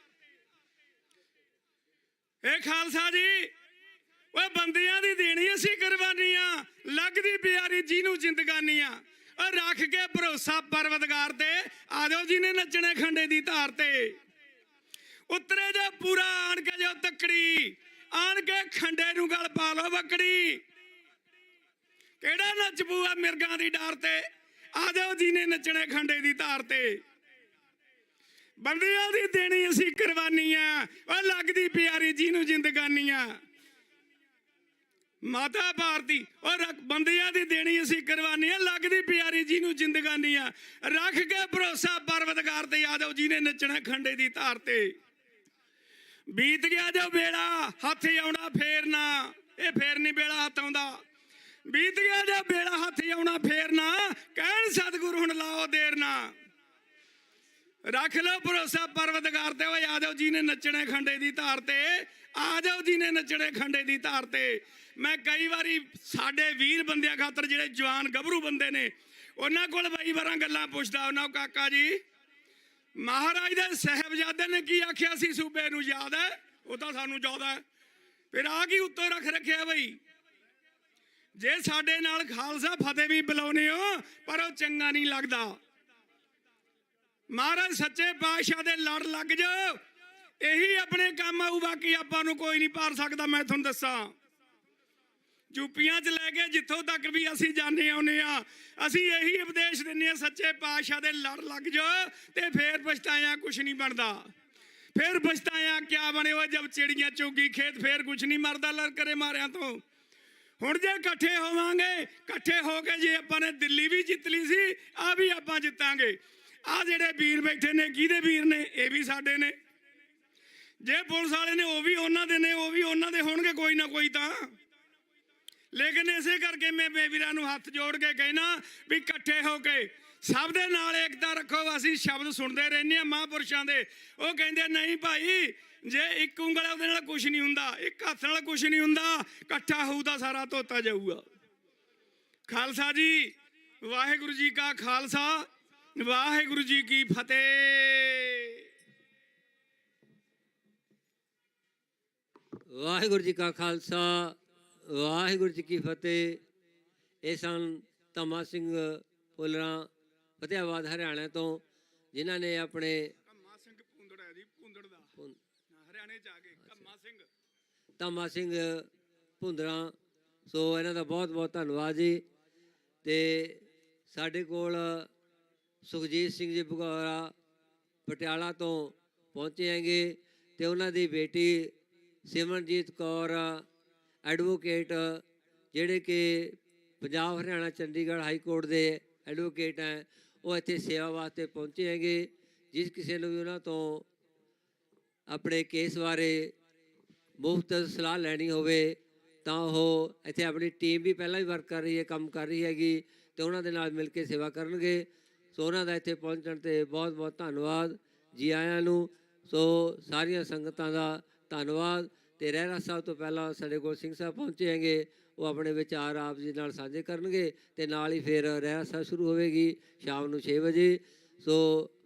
Speaker 1: ਇਹ ਖਾਲਸਾ ਜੀ, ਉਹ ਬੰਦਿਆਂ ਦੀ ਦੇਣੀ ਅਸੀਂ ਕੁਰਬਾਨੀਆਂ, ਲੱਗਦੀ ਪਿਆਰੀ ਜਿਹਨੂੰ ਜ਼ਿੰਦਗਾਨੀਆਂ। ਉਹ ਰੱਖ ਕੇ ਭਰੋਸਾ ਪਰਵਤਗਾਰ ਤੇ, ਆਦਵ ਜੀ ਨੇ ਨੱਚਣੇ ਖੰਡੇ ਦੀ ਧਾਰ ਤੇ। ਉਤਰੇ ਜੋ ਪੂਰਾ ਆਣ ਕੇ ਜੋ ਤੱਕੜੀ, ਆਣ ਕੇ ਖੰਡੇ ਨੂੰ ਗਲ ਪਾ ਲੋ ਬੱਕੜੀ। ਕਿਹੜਾ ਨੱਚ ਪੂਆ ਮਿਰਗਾਂ ਦੀ ਡਾਰ ਤੇ, ਆਦਵ ਜੀ ਨੇ ਨੱਚਣੇ ਖੰਡੇ ਦੀ ਧਾਰ ਤੇ। ਬੰਦਿਆਂ ਦੀ ਦੇਣੀ ਅਸੀਂ ਕੁਰਬਾਨੀਆਂ, ਉਹ ਲੱਗਦੀ ਪਿਆਰੀ ਜਿਹਨੂੰ ਜ਼ਿੰਦਗਾਨੀਆਂ। ਮਾਤਾ ਭਾਰਤੀ, ਉਹ ਬੰਦਿਆਂ ਦੀ ਦੇਣੀ ਅਸੀਂ ਕੁਰਬਾਨੀਆਂ, ਲੱਗਦੀ ਪਿਆਰੀ ਜਿਹਨੂੰ ਜ਼ਿੰਦਗਾਨੀਆਂ। ਰੱਖ ਕੇ ਭਰੋਸਾ ਪਰਵਤਗਾਰ ਤੇ, ਆਦਵ ਜੀ ਨੇ ਨੱਚਣਾ ਖੰਡੇ ਦੀ ਧਾਰ ਤੇ। ਬੀਤ ਗਿਆ ਜੋ ਵੇਲਾ, ਹੱਥ ਆਉਣਾ ਫੇਰ ਨਾ। ਇਹ ਫੇਰ ਨਹੀਂ ਵੇਲਾ ਹੱਥ ਆਉਂਦਾ। ਬੀਤ ਗਿਆ ਜੋ ਵੇਲਾ, ਹੱਥ ਆਉਣਾ ਫੇਰ ਨਾ। ਕਹਿਣ ਸਤਿਗੁਰੂ ਹੁਣ ਲਾਓ ਦੇਰ ਨਾ। ਰੱਖ ਲਓ ਭਰੋਸਾ ਪਰਵਤਗਾਰ ਤੇ, ਓਏ ਆਦਵ ਜੀ ਨੇ ਨੱਚਣੇ ਖੰਡੇ ਦੀ ਧਾਰ ਤੇ। ਆਦਵ ਜੀ ਨੇ ਨੱਚਣੇ ਖੰਡੇ ਦੀ ਧਾਰ ਤੇ। ਮੈਂ ਕਈ ਵਾਰੀ ਸਾਡੇ ਵੀਰ ਬੰਦਿਆਂ ਖਾਤਰ, ਜਿਹੜੇ ਜਵਾਨ ਗੱਭਰੂ ਬੰਦੇ ਨੇ, ਉਹਨਾਂ ਕੋਲ ਬਾਈ ਵਾਰਾਂ ਗੱਲਾਂ ਪੁੱਛਦਾ ਉਹਨਾਂ, ਕਾਕਾ ਜੀ ਮਹਾਰਾਜ ਦੇ ਸਾਹਿਬਜ਼ਾਦੇ ਨੇ ਕੀ ਆਖਿਆ ਸੀ ਸੂਬੇ ਨੂੰ, ਯਾਦ ਹੈ? ਉਹ ਤਾਂ ਸਾਨੂੰ ਯਾਦ ਹੈ। ਫਿਰ ਆ ਕੀ ਉੱਤੋਂ ਰੱਖ ਰੱਖਿਆ ਬਈ? ਜੇ ਸਾਡੇ ਨਾਲ ਖਾਲਸਾ ਫਤਿਹ ਵੀ ਬੁਲਾਉਨੇ ਹੋ, ਪਰ ਉਹ ਚੰਗਾ ਨਹੀਂ ਲੱਗਦਾ। ਮਹਾਰਾਜ ਸੱਚੇ ਪਾਤਸ਼ਾਹ ਦੇ ਲੜ ਲੱਗ ਜਾਓ, ਇਹੀ ਆਪਣੇ ਕੰਮ ਆਊ, ਬਾਕੀ ਆਪਾਂ ਨੂੰ ਕੋਈ ਨਹੀਂ ਪਾਰ ਸਕਦਾ। ਮੈਂ ਤੁਹਾਨੂੰ ਦੱਸਾਂ, ਯੂਪੀਆਂ 'ਚ ਲੈ ਕੇ ਜਿੱਥੋਂ ਤੱਕ ਵੀ ਅਸੀਂ ਜਾਂਦੇ ਆਉਂਦੇ ਆ, ਅਸੀਂ ਇਹੀ ਉਪਦੇਸ਼ ਦਿੰਦੇ ਆ, ਸੱਚੇ ਪਾਤਸ਼ਾਹ ਦੇ ਲੜ ਲੱਗ ਜਾਓ ਤੇ ਫੇਰ ਪਛਤਾਇਆ ਕੁਛ ਨਹੀਂ ਬਣਦਾ। ਫੇਰ ਪਛਤਾਇਆ ਕਿਆ ਬਣੇ? ਉਹ ਜਦ ਚਿੜੀਆਂ ਚੁਗੀ ਖੇਤ, ਫੇਰ ਕੁਛ ਨਹੀਂ ਮਰਦਾ ਲੜ ਕਰੇ ਮਾਰਿਆਂ ਤੋਂ। ਹੁਣ ਜੇ ਇਕੱਠੇ ਹੋਵਾਂਗੇ, ਇਕੱਠੇ ਹੋ ਕੇ ਜੇ ਆਪਾਂ ਨੇ ਦਿੱਲੀ ਵੀ ਜਿੱਤ ਲਈ ਸੀ, ਆ ਵੀ ਆਪਾਂ ਜਿੱਤਾਂਗੇ। ਆ ਜਿਹੜੇ ਵੀਰ ਬੈਠੇ ਨੇ, ਕਿਹਦੇ ਵੀਰ ਨੇ? ਇਹ ਵੀ ਸਾਡੇ ਨੇ। ਜੇ ਪੁਲਿਸ ਵਾਲੇ ਨੇ, ਉਹ ਵੀ ਉਹਨਾਂ ਦੇ ਨੇ, ਉਹ ਵੀ ਉਹਨਾਂ ਦੇ ਹੋਣਗੇ ਕੋਈ ਨਾ ਕੋਈ ਤਾਂ। ਲੇਕਿਨ ਇਸੇ ਕਰਕੇ ਮੈਂ ਵੀਰਾਂ ਨੂੰ ਹੱਥ ਜੋੜ ਕੇ ਕਹਿਣਾ ਵੀ ਇਕੱਠੇ ਹੋ ਕੇ ਸਭ ਦੇ ਨਾਲ ਏਕਤਾ ਰੱਖੋ। ਅਸੀਂ ਸ਼ਬਦ ਸੁਣਦੇ ਰਹਿੰਦੇ ਆ ਮਹਾਂਪੁਰਸ਼ਾਂ ਦੇ, ਉਹ ਕਹਿੰਦੇ ਨਹੀਂ ਭਾਈ, ਜੇ ਇੱਕ ਉਂਗਲ ਉਹਦੇ ਨਾਲ ਕੁਝ ਨਹੀਂ ਹੁੰਦਾ, ਇੱਕ ਹੱਥ ਨਾਲ ਕੁਝ ਨਹੀਂ ਹੁੰਦਾ, ਇਕੱਠਾ ਹੋਊ ਤਾਂ ਸਾਰਾ ਧੋਤਾ ਜਾਊਗਾ। ਖਾਲਸਾ ਜੀ, ਵਾਹਿਗੁਰੂ ਜੀ ਕਾ ਖਾਲਸਾ, ਵਾਹਿਗੁਰੂ ਜੀ ਕੀ ਫਤਿਹ।
Speaker 2: ਵਾਹਿਗੁਰੂ ਜੀ ਕਾ ਖਾਲਸਾ, ਵਾਹਿਗੁਰੂ ਜੀ ਕੀ ਫਤਿਹ। ਇਹ ਸਨ ਧੰਮਾ ਸਿੰਘ ਫੁੱਲਰਾਂ, ਫਤਿਆਬਾਦ ਹਰਿਆਣਾ ਤੋਂ, ਜਿਨ੍ਹਾਂ ਨੇ ਆਪਣੇ
Speaker 1: ਧੰਮਾ ਸਿੰਘ ਭੁੰਦੜ ਹੈ ਜੀ, ਭੁੰਦੜ ਦਾ ਹਰਿਆਣੇ 'ਚ ਆ ਕੇ
Speaker 2: ਧੰਮਾ ਸਿੰਘ ਭੁੰਦੜਾਂ। ਸੋ ਇਹਨਾਂ ਦਾ ਬਹੁਤ ਬਹੁਤ ਧੰਨਵਾਦ ਜੀ। ਤੇ ਸਾਡੇ ਕੋਲ ਸੁਖਜੀਤ ਸਿੰਘ ਜੀ ਭਗੌਰਾ ਪਟਿਆਲਾ ਤੋਂ ਪਹੁੰਚੇ ਹੈਗੇ, ਤੇ ਉਹਨਾਂ ਦੀ ਬੇਟੀ ਸਿਮਰਨਜੀਤ ਕੌਰ ਐਡਵੋਕੇਟ, ਜਿਹੜੇ ਕਿ ਪੰਜਾਬ ਹਰਿਆਣਾ ਚੰਡੀਗੜ੍ਹ ਹਾਈ ਕੋਰਟ ਦੇ ਐਡਵੋਕੇਟ ਹੈ, ਉਹ ਇੱਥੇ ਸੇਵਾ ਵਾਸਤੇ ਪਹੁੰਚੇ ਹੈਗੇ। ਜਿਸ ਕਿਸੇ ਨੂੰ ਵੀ ਉਹਨਾਂ ਤੋਂ ਆਪਣੇ ਕੇਸ ਬਾਰੇ ਮੁਫਤ ਸਲਾਹ ਲੈਣੀ ਹੋਵੇ ਤਾਂ ਉਹ ਇੱਥੇ ਆਪਣੀ ਟੀਮ ਵੀ ਪਹਿਲਾਂ ਵੀ ਵਰਕ ਕਰ ਰਹੀ ਹੈ, ਕੰਮ ਕਰ ਰਹੀ ਹੈਗੀ, ਤੇ ਉਹਨਾਂ ਦੇ ਨਾਲ ਮਿਲ ਕੇ ਸੇਵਾ ਕਰਨਗੇ। ਸੋ ਉਹਨਾਂ ਦਾ ਇੱਥੇ ਪਹੁੰਚਣ 'ਤੇ ਬਹੁਤ ਬਹੁਤ ਧੰਨਵਾਦ, ਜੀ ਆਇਆਂ ਨੂੰ। ਸੋ ਸਾਰੀਆਂ ਸੰਗਤਾਂ ਦਾ ਧੰਨਵਾਦ। ਤੇ ਰਹਿਰਾ ਸਾਹਿਬ ਤੋਂ ਪਹਿਲਾਂ ਸਾਡੇ ਕੋਲ ਸਿੰਘ ਸਾਹਿਬ ਪਹੁੰਚੇ ਹੈਗੇ, ਉਹ ਆਪਣੇ ਵਿਚਾਰ ਆਪ ਜੀ ਨਾਲ ਸਾਂਝੇ ਕਰਨਗੇ ਤੇ ਨਾਲ ਹੀ ਫਿਰ ਰਹਿਰਾ ਸਾਹਿਬ ਸ਼ੁਰੂ ਹੋਵੇਗੀ ਸ਼ਾਮ ਨੂੰ 6 ਵਜੇ। ਸੋ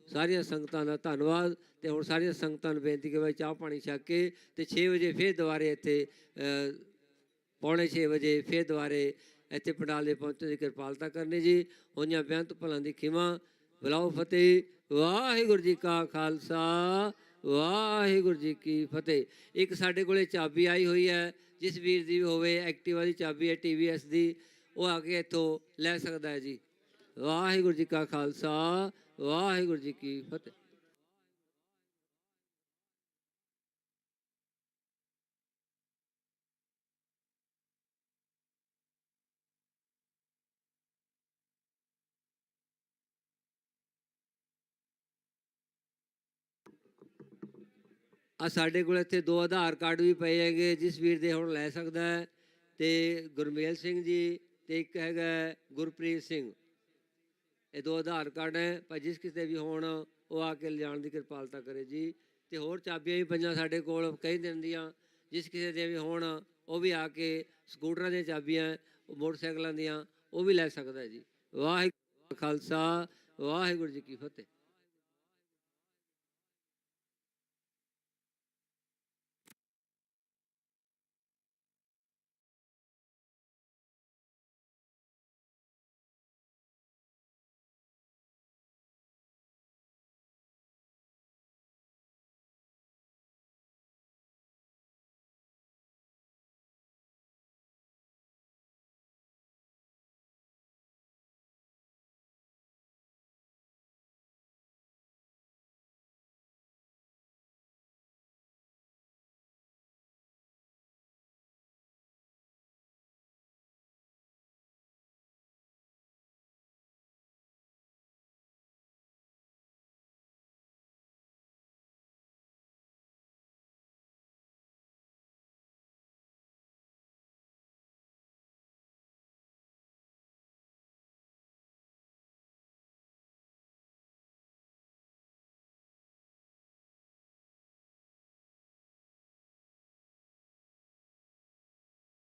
Speaker 2: ਸਾਰੀਆਂ ਸੰਗਤਾਂ ਦਾ ਧੰਨਵਾਦ ਤੇ ਹੁਣ ਸਾਰੀਆਂ ਸੰਗਤਾਂ ਨੂੰ ਬੇਨਤੀ ਕਿ ਭਾਈ ਚਾਹ ਪਾਣੀ ਛਕ ਕੇ ਤੇ 6 ਵਜੇ ਫਿਰ ਦੁਬਾਰੇ ਇੱਥੇ ਪੌਣੇ 6 ਵਜੇ ਫਿਰ ਦੁਬਾਰੇ ਇੱਥੇ ਪੰਡਾਲ ਦੇ ਪਹੁੰਚਣ ਦੀ ਕਿਰਪਾਲਤਾ ਕਰਨੀ ਜੀ। ਹੋਈਆਂ ਬੇਅੰਤ ਭਲਾਂ ਦੀ ਖਿਮਾ, ਬੁਲਾਓ ਫਤਿਹ। ਵਾਹਿਗੁਰੂ ਜੀ ਕਾ ਖਾਲਸਾ, ਵਾਹਿਗੁਰੂ ਜੀ ਕੀ ਫਤਿਹ। ਇੱਕ ਸਾਡੇ ਕੋਲੇ ਚਾਬੀ ਆਈ ਹੋਈ ਹੈ, ਜਿਸ ਵੀਰ ਦੀ ਹੋਵੇ ਐਕਟਿਵਾ ਦੀ ਚਾਬੀ ਹੈ TVS ਦੀ, ਉਹ ਆ ਕੇ ਇੱਥੋਂ ਲੈ ਸਕਦਾ ਹੈ ਜੀ। ਵਾਹਿਗੁਰੂ ਜੀ ਕਾ ਖਾਲਸਾ, ਵਾਹਿਗੁਰੂ ਜੀ ਕੀ ਫਤਿਹ। ਆ ਸਾਡੇ ਕੋਲ ਇੱਥੇ 2 ਆਧਾਰ ਕਾਰਡ ਵੀ ਪਏ ਹੈਗੇ, ਜਿਸ ਵੀਰ ਦੇ ਹੁਣ ਲੈ ਸਕਦਾ ਹੈ, ਤੇ ਗੁਰਮੇਲ ਸਿੰਘ ਜੀ ਤੇ ਇੱਕ ਹੈਗਾ ਗੁਰਪ੍ਰੀਤ ਸਿੰਘ। ਇਹ 2 ਆਧਾਰ ਕਾਰਡ ਹੈ, ਪਰ ਜਿਸ ਕਿਸੇ ਵੀ ਹੋਣ ਉਹ ਆ ਕੇ ਲਿਜਾਣ ਦੀ ਕਿਰਪਾਲਤਾ ਕਰੇ ਜੀ। ਤੇ ਹੋਰ ਚਾਬੀਆਂ ਵੀ ਪਈਆਂ ਸਾਡੇ ਕੋਲ ਕਈ ਦਿਨ ਦੀਆਂ, ਜਿਸ ਕਿਸੇ ਦੇ ਵੀ ਹੋਣ ਉਹ ਵੀ ਆ ਕੇ, ਸਕੂਟਰਾਂ ਦੀਆਂ ਚਾਬੀਆਂ, ਮੋਟਰਸਾਈਕਲਾਂ ਦੀਆਂ, ਉਹ ਵੀ ਲੈ ਸਕਦਾ ਜੀ। ਵਾਹਿਗੁਰੂ ਜੀ ਕਾ ਖਾਲਸਾ, ਵਾਹਿਗੁਰੂ ਜੀ ਕੀ ਫਤਿਹ।